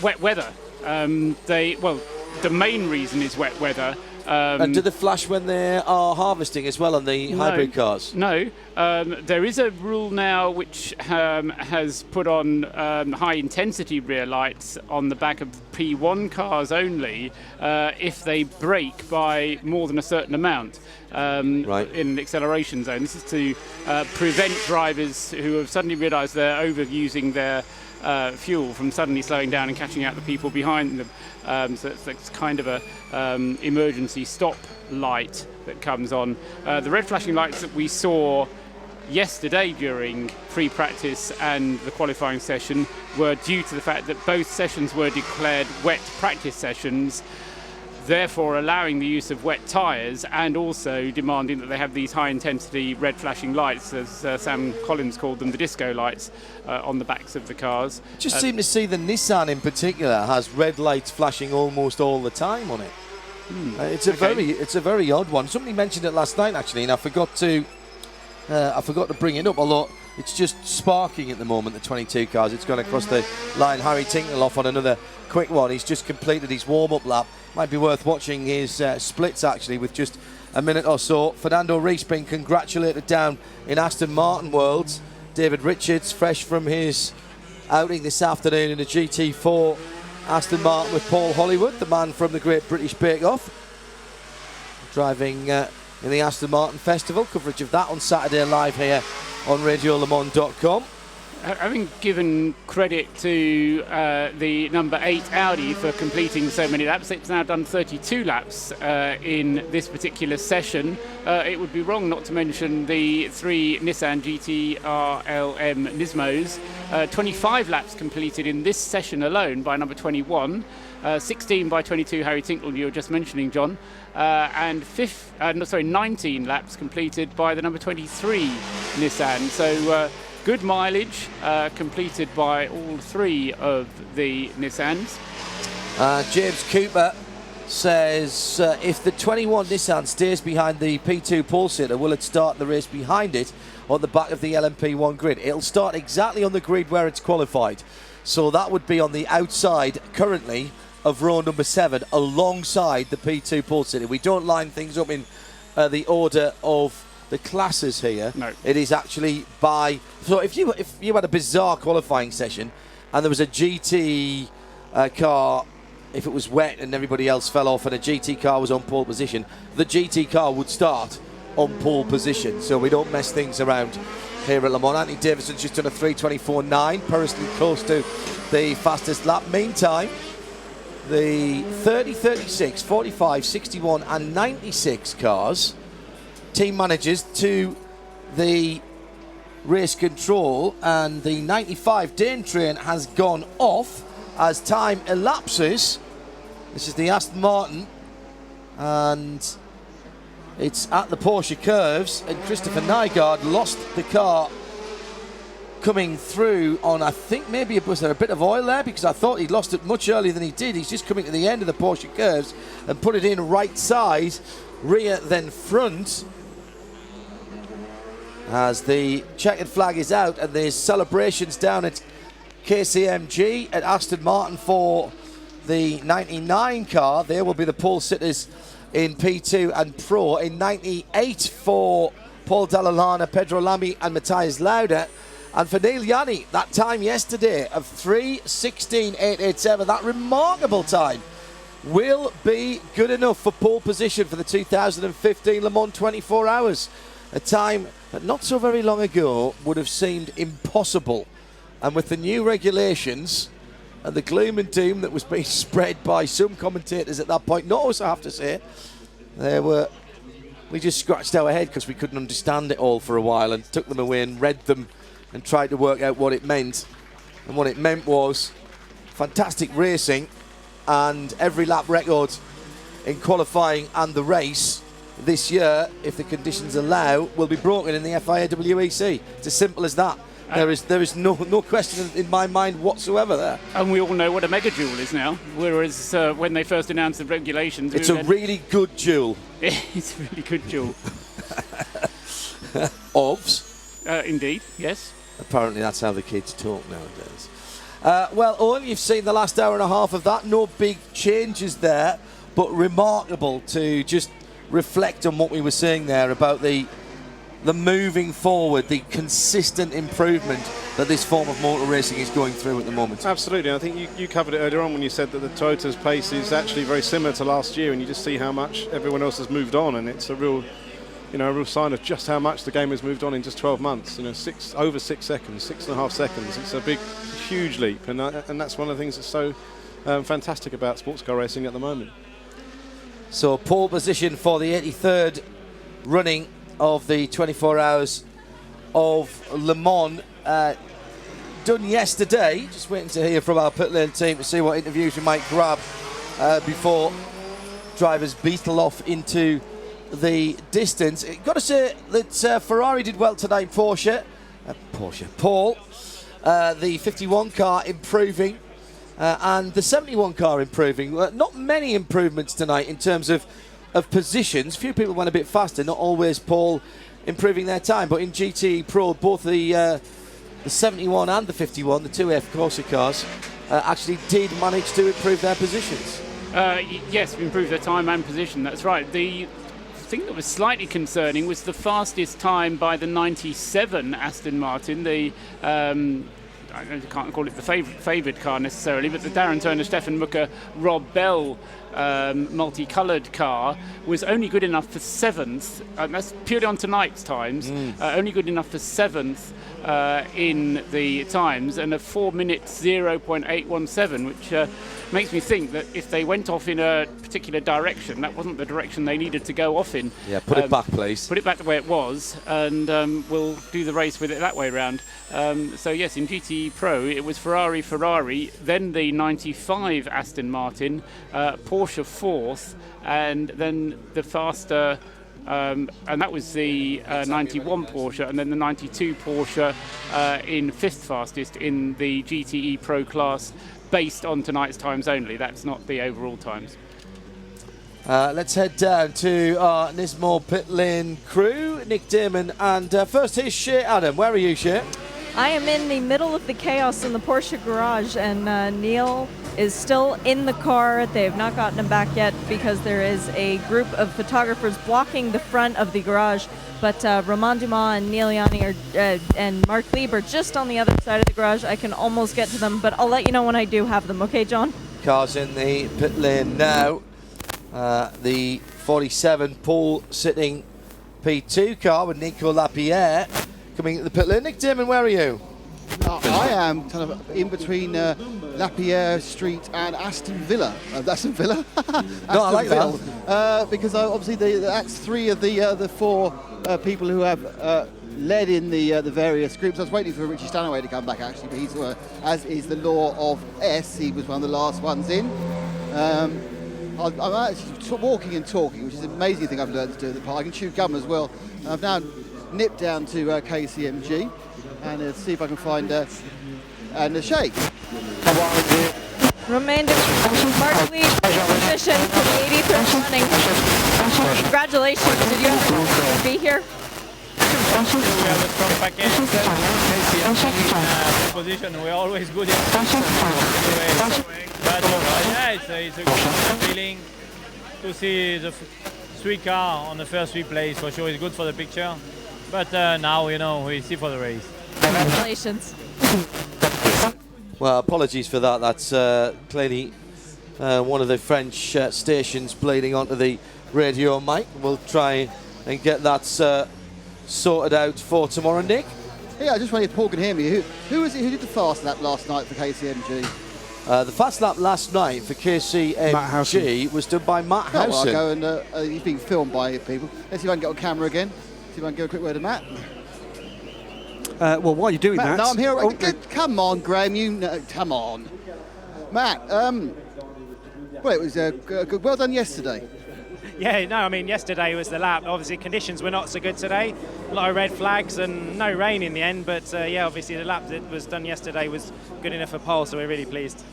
Speaker 20: Wet weather. The main reason is wet weather.
Speaker 22: And do they flash when they are harvesting as well on the hybrid cars?
Speaker 20: No. There is a rule now which has put on high-intensity rear lights on the back of P1 cars only if they brake by more than a certain amount in an acceleration zone. This is to prevent drivers who have suddenly realised they're overusing their fuel from suddenly slowing down and catching out the people behind them. So it's kind of a emergency stop light that comes on. The red flashing lights that we saw yesterday during free practice and the qualifying session were due to the fact that both sessions were declared wet practice sessions, therefore allowing the use of wet tyres and also demanding that they have these high-intensity red flashing lights, as Sam Collins called them, the disco lights, on the backs of the cars.
Speaker 22: Just seem to see the Nissan in particular has red lights flashing almost all the time on it. It's a very odd one. Somebody mentioned it last night actually, and I forgot to bring it up. Although it's just sparking at the moment. The 22 cars. It's gone across the line. Harry Tinkeloff on another quick one. He's just completed his warm-up lap. Might be worth watching his splits actually with just a minute or so. Fernando Reis being congratulated down in Aston Martin Worlds. David Richards, fresh from his outing this afternoon in a GT4 Aston Martin with Paul Hollywood, the man from the Great British Bake Off, driving in the Aston Martin Festival. Coverage of that on Saturday live here on RadioLeMans.com.
Speaker 20: Having given credit to the number 8 Audi for completing so many laps, it's now done 32 laps in this particular session. It would be wrong not to mention the 3 Nissan GT-R LM Nismos. 25 laps completed in this session alone by number 21, 16 by 22 Harry Tinkle, you were just mentioning, John, and 19 laps completed by the number 23 Nissan. So good mileage completed by all 3 of the Nissans.
Speaker 22: James Cooper says, if the 21 Nissan stays behind the P2 pole sitter, will it start the race behind it on the back of the LMP1 grid? It'll start exactly on the grid where it's qualified. So that would be on the outside currently of row number 7 alongside the P2 pole sitter. We don't line things up in the order of the classes here.
Speaker 20: No.
Speaker 22: It is actually by... So if you had a bizarre qualifying session and there was a GT car, if it was wet and everybody else fell off and a GT car was on pole position, the GT car would start on pole position. So we don't mess things around here at Le Mans. Anthony Davidson's just done a 3:24.9, perilously close to the fastest lap. Meantime, the 30, 36, 45, 61 and 96 cars, team managers to the race control, and the 95 Dane train has gone off as time elapses. This is the Aston Martin, and it's at the Porsche curves, and Christopher Nygaard lost the car coming through on, I think maybe was there a bit of oil there, because I thought he'd lost it much earlier than he did. He's just coming to the end of the Porsche curves and put it in right side, rear then front, as the checkered flag is out, and there's celebrations down at KCMG at Aston Martin for the 99 car. There will be the pole sitters in P2 and Pro. In 98 for Paul Dall'Anna, Pedro Lamy and Matthias Lauda. And for Neil Yanni, that time yesterday of 3:16.887, that remarkable time will be good enough for pole position for the 2015 Le Mans 24 Hours. A time that not so very long ago would have seemed impossible. And with the new regulations and the gloom and doom that was being spread by some commentators at that point, not us, I have to say, we just scratched our head because we couldn't understand it all for a while and took them away and read them and tried to work out what it meant. And what it meant was fantastic racing, and every lap record in qualifying and the race this year, if the conditions allow, will be broken in the FIA WEC. It's as simple as that. There is no question in my mind whatsoever there.
Speaker 20: And we all know what a megajoule is now, whereas when they first announced the regulations...
Speaker 22: It's a really good joule.
Speaker 20: It's a really good joule.
Speaker 22: Ovs?
Speaker 20: Indeed, yes.
Speaker 22: Apparently that's how the kids talk nowadays. Well, Owen, you've seen the last hour and a half of that. No big changes there, but remarkable to just reflect on what we were saying there about the moving forward, the consistent improvement that this form of motor racing is going through at the moment.
Speaker 19: Absolutely. I think you covered it earlier on when you said that the Toyota's pace is actually very similar to last year, and you just see how much everyone else has moved on, and it's a real sign of just how much the game has moved on in just 12 months. Over 6 seconds, 6.5 seconds. It's a big, huge leap, and that's one of the things that's so fantastic about sports car racing at the moment.
Speaker 22: So pole position for the 83rd running of the 24 Hours of Le Mans, done yesterday. Just waiting to hear from our pit lane team to see what interviews we might grab before drivers beetle off into the distance. Got to say that Ferrari did well tonight. Paul, the 51 car improving. And the 71 car improving. Not many improvements tonight in terms of positions. Few people went a bit faster, not always Paul improving their time. But in GT Pro, both the 71 and the 51, the two F Corsa cars, actually did manage to improve their positions.
Speaker 20: Yes, improved their time and position, that's right. The thing that was slightly concerning was the fastest time by the 97 Aston Martin, the I can't call it the favoured car necessarily, but the Darren Turner, Stefan Mucker, Rob Bell multicoloured car was only good enough for 7th, and that's purely on tonight's times, only good enough for 7th in the times, and a 4 minutes 0.817, which makes me think that if they went off in a particular direction, that wasn't the direction they needed to go off in.
Speaker 22: Yeah, put it back, please.
Speaker 20: Put it back the way it was, and we'll do the race with it that way round. So yes, in GTE Pro, it was Ferrari, then the 95 Aston Martin, Porsche 4th, and then the faster, and that was the 91 Porsche, and then the 92 Porsche in 5th fastest in the GTE Pro class, based on tonight's times only. That's not the overall times.
Speaker 22: Let's head down to our Nismore pit lane crew, Nick Damon, and first here's Shea Adam. Where are you, Shea?
Speaker 8: I am in the middle of the chaos in the Porsche garage, and Neil is still in the car. They have not gotten him back yet because there is a group of photographers blocking the front of the garage. But Romain Dumas and Neil Yanni and Mark Lieb are just on the other side of the garage. I can almost get to them, but I'll let you know when I do have them. Okay, John?
Speaker 22: Cars in the pit lane now. The 47 pole sitting P2 car with Nico Lapierre coming into the pit lane. Nick Damon, where are you?
Speaker 10: I am kind of in between Lapierre Street and Aston Villa. Aston Villa?
Speaker 22: No, I like that.
Speaker 10: Because obviously that's 3 of the 4 people who have led in the various groups. I was waiting for Richie Stanaway to come back, actually, but he's, as is the law of S, he was one of the last ones in. I'm actually walking and talking, which is an amazing thing I've learned to do at the park. I can chew gum as well. I've now nipped down to KCMG and see if I can find and a shake.
Speaker 8: Romain Dumas, Mark Lieb, position for the 83rd running. Congratulations. Did you have to be here?
Speaker 5: We have a strong package. KCMG in position. We're always good in position. But yeah, it's a good feeling to see the 3 car on the first 3 places. For sure, it's good for the picture. But now, we see for the race.
Speaker 8: Congratulations.
Speaker 22: Well, apologies for that. That's clearly one of the French stations bleeding onto the radio mic. We'll try and get that sorted out for tomorrow, Nick.
Speaker 10: Yeah, I just wondered if Paul can hear me. Who was it who did the fast lap last night for KCMG?
Speaker 22: The fast lap last night for KCMG was done by Matt Howson.
Speaker 10: I'll go and he's being filmed by people. Let's see if I can get on camera again. See if I can give a quick word to Matt.
Speaker 6: Well, while you're doing
Speaker 10: Matt,
Speaker 6: that...
Speaker 10: No, I'm here. Come on, Graham, you know. Come on. Matt, well, it was good. Well done yesterday.
Speaker 5: Yeah, no, I mean, yesterday was the lap. Obviously, conditions were not so good today. A lot of red flags and no rain in the end. But, yeah, obviously the lap that was done yesterday was good enough for pole, so we're really pleased.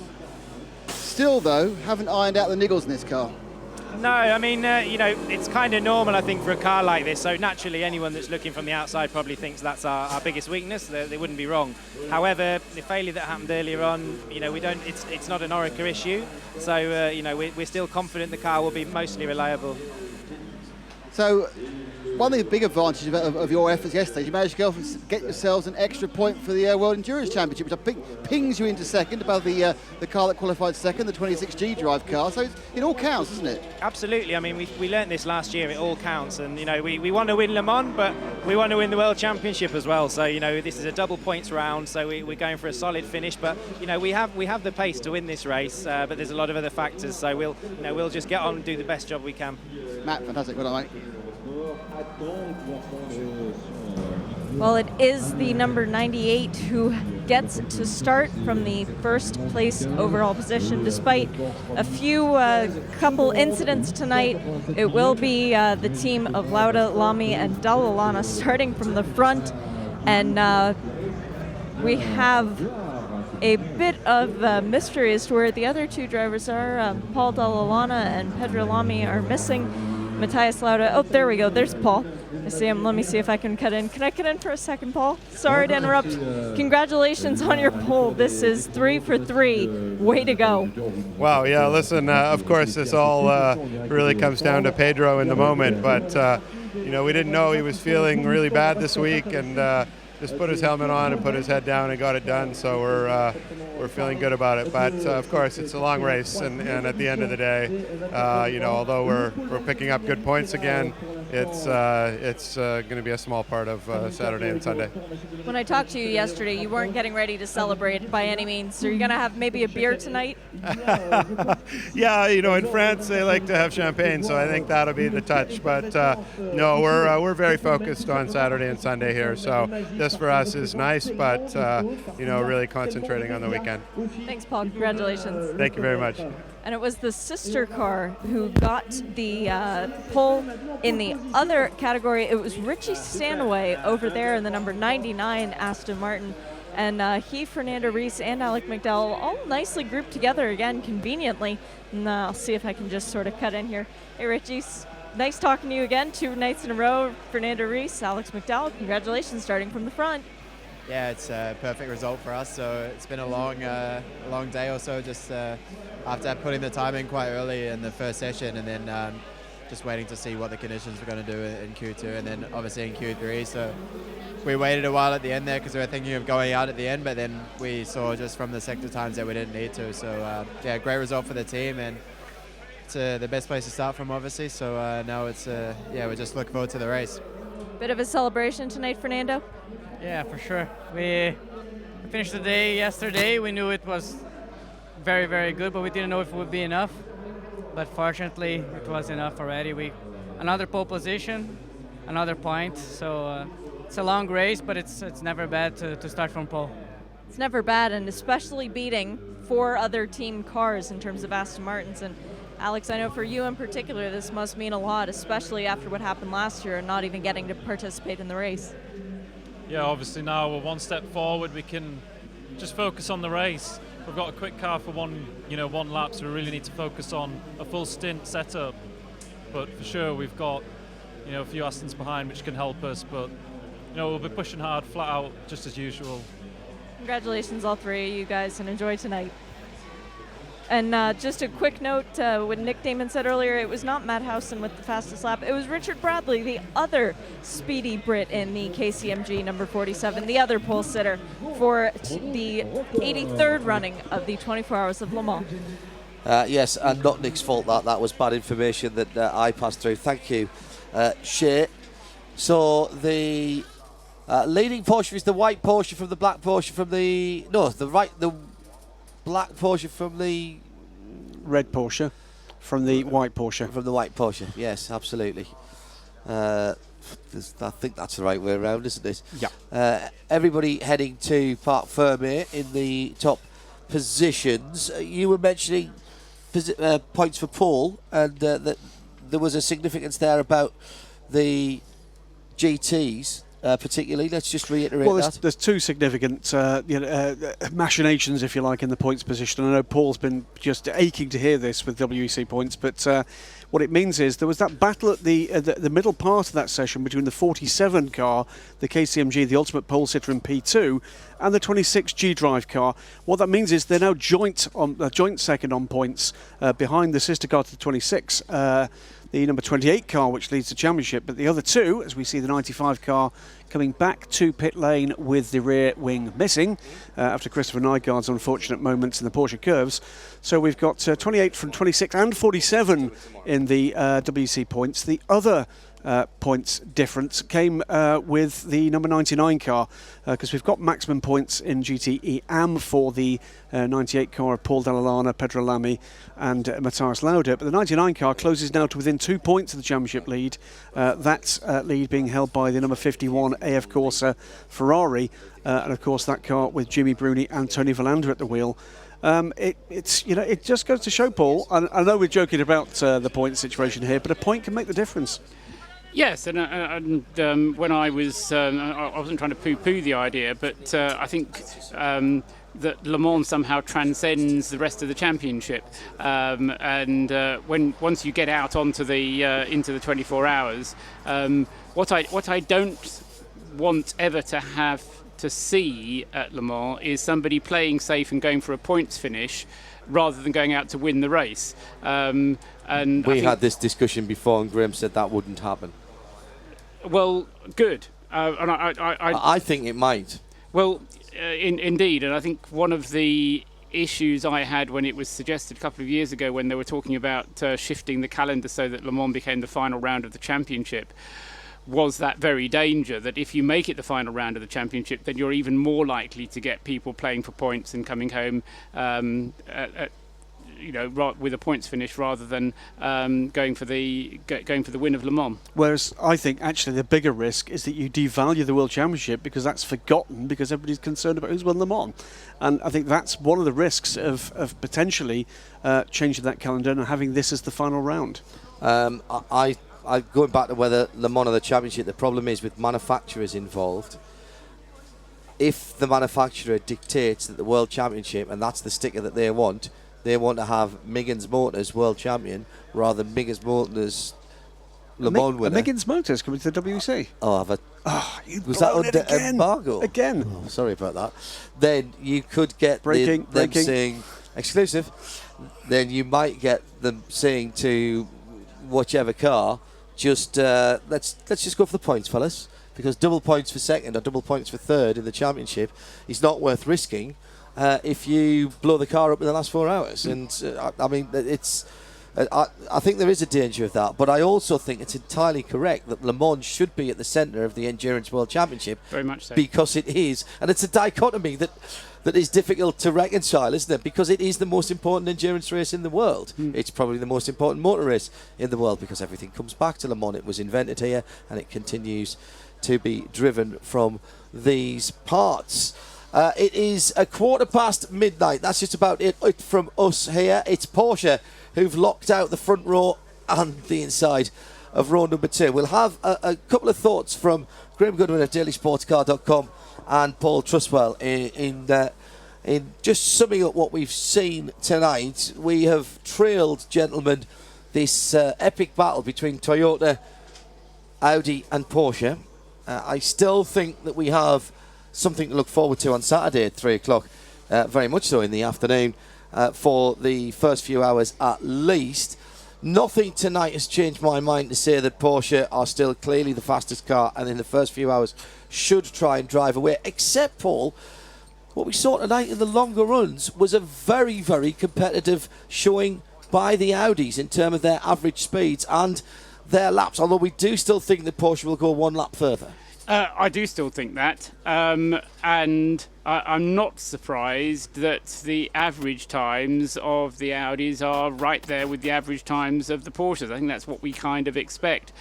Speaker 10: Still, though, haven't ironed out the niggles in this car.
Speaker 5: No, I mean, it's kind of normal, I think, for a car like this. So naturally, anyone that's looking from the outside probably thinks that's our biggest weakness. They wouldn't be wrong. However, the failure that happened earlier on, we don't. It's not an Orica issue. So, we're still confident the car will be mostly reliable.
Speaker 10: So, one of the big advantages of your efforts yesterday is you managed to get yourselves an extra point for the World Endurance Championship, which I think pings you into second above the car that qualified second, the 26G drive car. So it all counts, doesn't it?
Speaker 5: Absolutely. I mean, we learnt this last year. It all counts. And, we want to win Le Mans, but we want to win the World Championship as well. So, this is a double points round. So we're going for a solid finish. But, we have the pace to win this race. But there's a lot of other factors. So we'll just get on and do the best job we can.
Speaker 10: Matt, fantastic. Well done, mate.
Speaker 8: Well, it is the number 98 who gets to start from the first place overall position. Despite a few couple incidents tonight, it will be the team of Lauda, Lamy, and Dalalana starting from the front. And we have a bit of mystery as to where the other 2 drivers are. Paul Dalalana and Pedro Lamy are missing. Matthias Lauda. Oh, there we go. There's Paul. I see him. Let me see if I can cut in. Can I cut in for a second, Paul? Sorry to interrupt. Congratulations on your pole. This is 3 for 3. Way to go.
Speaker 16: Wow, yeah, listen, of course, this all really comes down to Pedro in the moment, but, we didn't know he was feeling really bad this week, and just put his helmet on and put his head down and got it done. So we're feeling good about it. But of course, it's a long race, and at the end of the day, although we're picking up good points again, it's going to be a small part of Saturday and Sunday.
Speaker 8: When I talked to you yesterday, you weren't getting ready to celebrate by any means. So you're going to have maybe a beer tonight?
Speaker 16: Yeah, in France they like to have champagne, so I think that'll be the touch. But no, we're very focused on Saturday and Sunday here. So this for us is nice, but really concentrating on the weekend.
Speaker 8: Thanks, Paul. Congratulations.
Speaker 16: Thank you very much.
Speaker 8: And it was the sister car who got the pole in the other category. It was Richie Stanaway over there in the number 99 Aston Martin. And he, Fernando Reis, and Alec McDowell all nicely grouped together again, conveniently. And I'll see if I can just sort of cut in here. Hey, Richie, nice talking to you again. 2 nights in a row. Fernando Reis, Alex McDowell, congratulations starting from the front.
Speaker 14: Yeah, it's a perfect result for us. So it's been a long day or so, just after putting the time in quite early in the first session, and then just waiting to see what the conditions were going to do in Q2, and then obviously in Q3. So we waited a while at the end there because we were thinking of going out at the end, but then we saw just from the sector times that we didn't need to. So yeah, great result for the team, and it's the best place to start from, obviously. So now it's we just look forward to the race.
Speaker 8: Bit of a celebration tonight, Fernando?
Speaker 9: Yeah, for sure. We finished the day yesterday. We knew it was very, very good, but we didn't know if it would be enough. But fortunately, it was enough already. Another pole position, another point. So it's a long race, but it's never bad to start from pole.
Speaker 8: It's never bad, and especially beating 4 other team cars in terms of Aston Martins. And Alex, I know for you in particular, this must mean a lot, especially after what happened last year and not even getting to participate in the race.
Speaker 18: Yeah, obviously now we're one step forward. We can just focus on the race. We've got a quick car for one lap, so we really need to focus on a full stint setup. But for sure, we've got a few Astons behind, which can help us. But we'll be pushing hard, flat out, just as usual.
Speaker 8: Congratulations, all 3 of you guys, and enjoy tonight. And just a quick note, what Nick Damon said earlier, it was not Matt Howson with the fastest lap. It was Richard Bradley, the other speedy Brit in the KCMG number 47, the other pole sitter for the 83rd running of the 24 Hours of Le Mans.
Speaker 22: Yes, and not Nick's fault that was bad information that I passed through. Thank you, Shay. So the leading Porsche is the white Porsche from the black Porsche from the black Porsche from the
Speaker 6: red Porsche from the white Porsche.
Speaker 22: From the white Porsche, yes, absolutely. I think that's the right way around, isn't it?
Speaker 6: Yeah.
Speaker 22: Everybody heading to Parc Fermé in the top positions. You were mentioning points for Paul, and that there was a significance there about the GTs. Particularly, let's just reiterate that.
Speaker 6: There's 2 significant machinations, if you like, in the points position. I know Paul's been just aching to hear this with WEC points, but what it means is there was that battle at the middle part of that session between the 47 car, the KCMG, the ultimate pole sitter in P2, and the 26 G-Drive car. What that means is they're now joint second on points behind the sister car to the 26. The number 28 car, which leads the championship, but the other 2, as we see the 95 car coming back to pit lane with the rear wing missing after Christopher Nygaard's unfortunate moments in the Porsche curves. So we've got 28 from 26 and 47 in the WC points. The other points difference came with the number 99 car, because we've got maximum points in GTE AM for the 98 car of Paul Dall'Anna, Pedro Lamy and Matthias Lauda, but the 99 car closes now to within 2 points of the championship lead. That lead being held by the number 51 AF Corsa Ferrari, and of course that car with Jimmy Bruni and Tony Verlander at the wheel. It just goes to show, Paul, I know we're joking about the point situation here, but a point can make the difference.
Speaker 20: Yes, and when I wasn't trying to poo-poo the idea, but I think that Le Mans somehow transcends the rest of the championship, and once you get out onto the into the 24 hours, what I don't want ever to have to see at Le Mans is somebody playing safe and going for a points finish rather than going out to win the race. And
Speaker 22: we had this discussion before, and Graham said that wouldn't happen.
Speaker 20: Well, good. And
Speaker 22: I think it might.
Speaker 20: Well, indeed, and I think one of the issues I had when it was suggested a couple of years ago when they were talking about shifting the calendar so that Le Mans became the final round of the championship was that very danger that if you make it the final round of the championship, then you're even more likely to get people playing for points and coming home with a points finish rather than going for the win of Le Mans.
Speaker 6: Whereas I think actually the bigger risk is that you devalue the World Championship because that's forgotten because everybody's concerned about who's won Le Mans. And I think that's one of the risks of potentially changing that calendar and having this as the final round.
Speaker 22: I going back to whether Le Mans or the Championship, the problem is with manufacturers involved. If the manufacturer dictates that the World Championship, and that's the sticker that they want to have Miggins Motors World Champion rather than Miggins Motors Le Mans winner.
Speaker 6: Miggins Motors coming to the WEC.
Speaker 22: Was that under embargo?
Speaker 6: Again.
Speaker 22: Oh, sorry about that. Then you could get them saying exclusive. Then you might get them saying to whichever car, just let's just go for the points, fellas, because double points for second or double points for third in the championship is not worth risking if you blow the car up in the last 4 hours. And I mean, I think there is a danger of that, but I also think it's entirely correct that Le Mans should be at the centre of the Endurance World Championship.
Speaker 20: Very much so.
Speaker 22: Because it is, and it's a dichotomy that is difficult to reconcile, isn't it? Because it is the most important endurance race in the world. It's probably the most important motor race in the world because everything comes back to Le Mans. It was invented here and it continues to be driven from these parts. It is midnight. That's just about it from us here. It's Porsche who've locked out the front row and the inside of row number 2. We'll have a couple of thoughts from Graham Goodwin of dailysportscar.com and Paul Trustwell in just summing up what we've seen tonight. We have trailed, gentlemen, this epic battle between Toyota, Audi and Porsche. I still think that we have something to look forward to on Saturday at 3 o'clock, very much so in the afternoon, for the first few hours at least. Nothing tonight has changed my mind to say that Porsche are still clearly the fastest car and in the first few hours should try and drive away, except, Paul, what we saw tonight in the longer runs was a very, very competitive showing by the Audis in terms of their average speeds and their laps, although we do still think that Porsche will go one lap further.
Speaker 20: I do still think that, and I'm not surprised that the average times of the Audis are right there with the average times of the Porsches. I think that's what we kind of expect.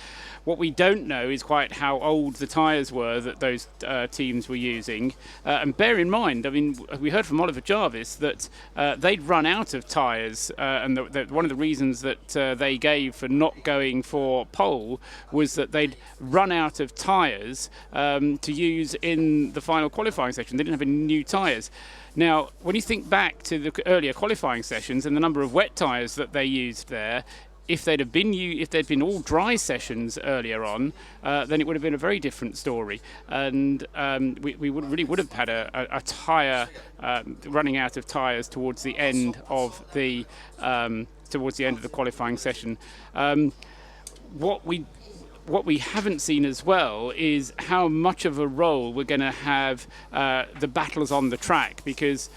Speaker 20: What we don't know is quite how old the tyres were that those teams were using. And bear in mind, I mean, we heard from Oliver Jarvis that they'd run out of tyres, and one of the reasons that they gave for not going for pole was that they'd run out of tyres to use in the final qualifying section. They didn't have any new tyres. Now, when you think back to the earlier qualifying sessions and the number of wet tyres that they used there, if they'd been all dry sessions earlier on, then it would have been a very different story, and we would have had a tyre running out of tyres towards the end of the qualifying session. What we haven't seen as well is how much of a role we're going to have the battles on the track, because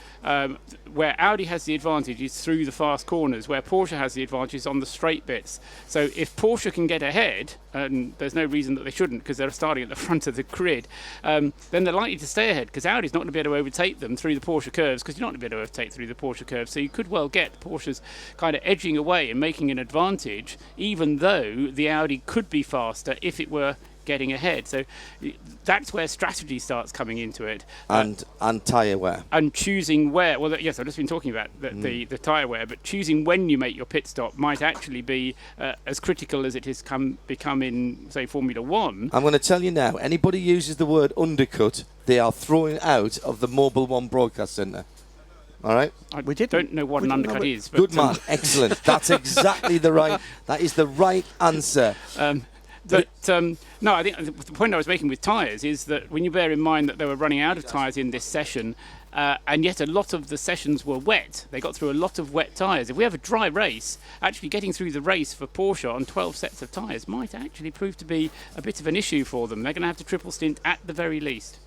Speaker 20: where Audi has the advantage is through the fast corners, where Porsche has the advantage is on the straight bits. So if Porsche can get ahead, and there's no reason that they shouldn't because they're starting at the front of the grid, then they're likely to stay ahead because Audi's not going to be able to overtake them through the Porsche curves, because you're not going to be able to overtake through the Porsche curves. So you could well get Porsches kind of edging away and making an advantage, even though the Audi could be faster if it were getting ahead. So that's where strategy starts coming into it.
Speaker 22: And tyre wear.
Speaker 20: And choosing where. Well, yes, I've just been talking about the tyre wear, but choosing when you make your pit stop might actually be as critical as it has become in, say, Formula One.
Speaker 22: I'm going to tell you now, anybody uses the word undercut, they are throwing out of the Mobil 1 broadcast centre. All right?
Speaker 20: Don't know what an undercut is. But
Speaker 22: good man. Excellent. That's exactly the right... That is the right answer.
Speaker 20: No, I think the point I was making with tyres is that when you bear in mind that they were running out of tyres in this session, and yet a lot of the sessions were wet. They got through a lot of wet tyres. If we have a dry race, actually getting through the race for Porsche on 12 sets of tyres might actually prove to be a bit of an issue for them. They're going to have to triple stint at the very least.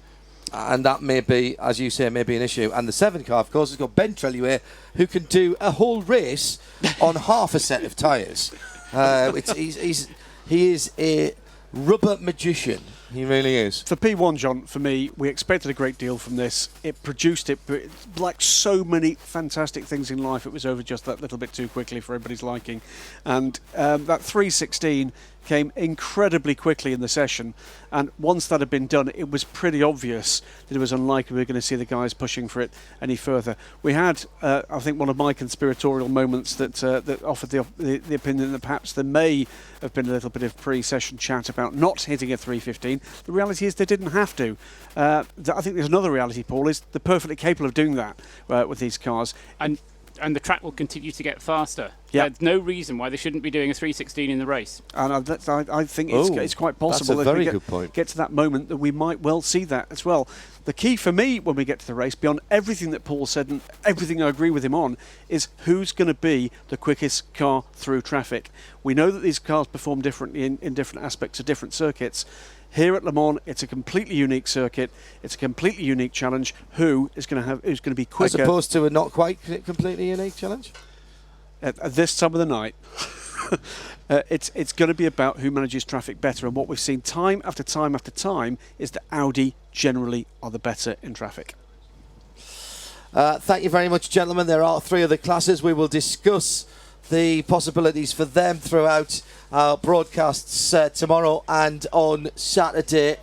Speaker 22: And that may be, as you say, maybe an issue. And the 7 car, of course, has got Ben Trellier, who can do a whole race on half a set of tyres. He is a rubber magician. He really is.
Speaker 6: For P1, John, for me, we expected a great deal from this. It produced it, but like so many fantastic things in life, it was over just that little bit too quickly for everybody's liking. And that 3:16 came incredibly quickly in the session, and once that had been done, it was pretty obvious that it was unlikely we were going to see the guys pushing for it any further. We had, I think, one of my conspiratorial moments that offered the opinion that perhaps there may have been a little bit of pre-session chat about not hitting a 3:15. The reality is they didn't have to. I think there's another reality, Paul, is they're perfectly capable of doing that with these cars.
Speaker 20: And the track will continue to get faster.
Speaker 6: Yep.
Speaker 20: There's no reason why they shouldn't be doing a 3:16 in the race.
Speaker 6: And I think it's quite possible
Speaker 22: that's a very
Speaker 6: that
Speaker 22: good point.
Speaker 6: Get to that moment that we might well see that as well. The key for me when we get to the race, beyond everything that Paul said and everything I agree with him on, is who's going to be the quickest car through traffic. We know that these cars perform differently in different aspects of different circuits. Here at Le Mans, it's a completely unique circuit. It's a completely unique challenge. Who's going to be quicker?
Speaker 22: As opposed to a not quite completely unique challenge?
Speaker 6: At this time of the night, it's going to be about who manages traffic better. And what we've seen time after time after time is that Audi generally are the better in traffic.
Speaker 22: Thank you very much, gentlemen. There are 3 other classes. We will discuss the possibilities for them throughout our broadcasts tomorrow and on Saturday.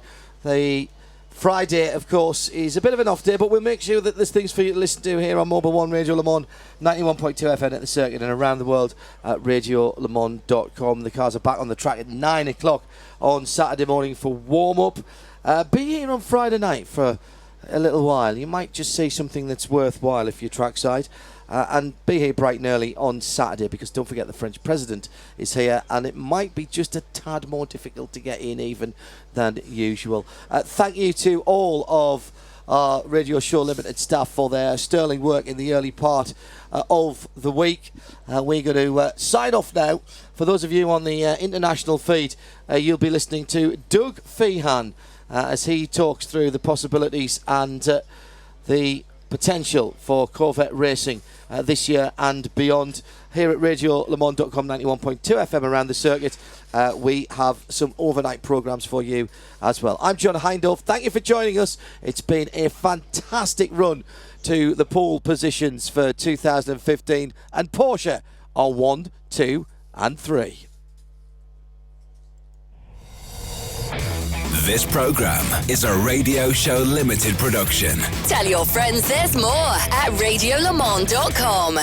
Speaker 22: The Friday, of course, is a bit of an off day, but we'll make sure that there's things for you to listen to here on Mobil 1 Radio Le Mans, 91.2 FM at the circuit and around the world at radiolemans.com. The cars are back on the track at 9 o'clock on Saturday morning for warm-up. Be here on Friday night for a little while. You might just see something that's worthwhile if you're trackside. And be here bright and early on Saturday, because don't forget the French president is here, and it might be just a tad more difficult to get in even than usual. Thank you to all of our Radio Show Limited staff for their sterling work in the early part of the week. We're going to sign off now. For those of you on the international feed, you'll be listening to Doug Feehan as he talks through the possibilities and the potential for Corvette racing this year and beyond. Here at radiolemans.com, 91.2 FM around the circuit, we have some overnight programmes for you as well. I'm John Hindhaugh. Thank you for joining us. It's been a fantastic run to the pole positions for 2015, and Porsche are 1, 2 and 3.
Speaker 3: This program is a Radio Show Limited production.
Speaker 4: Tell your friends there's more at radiolemans.com.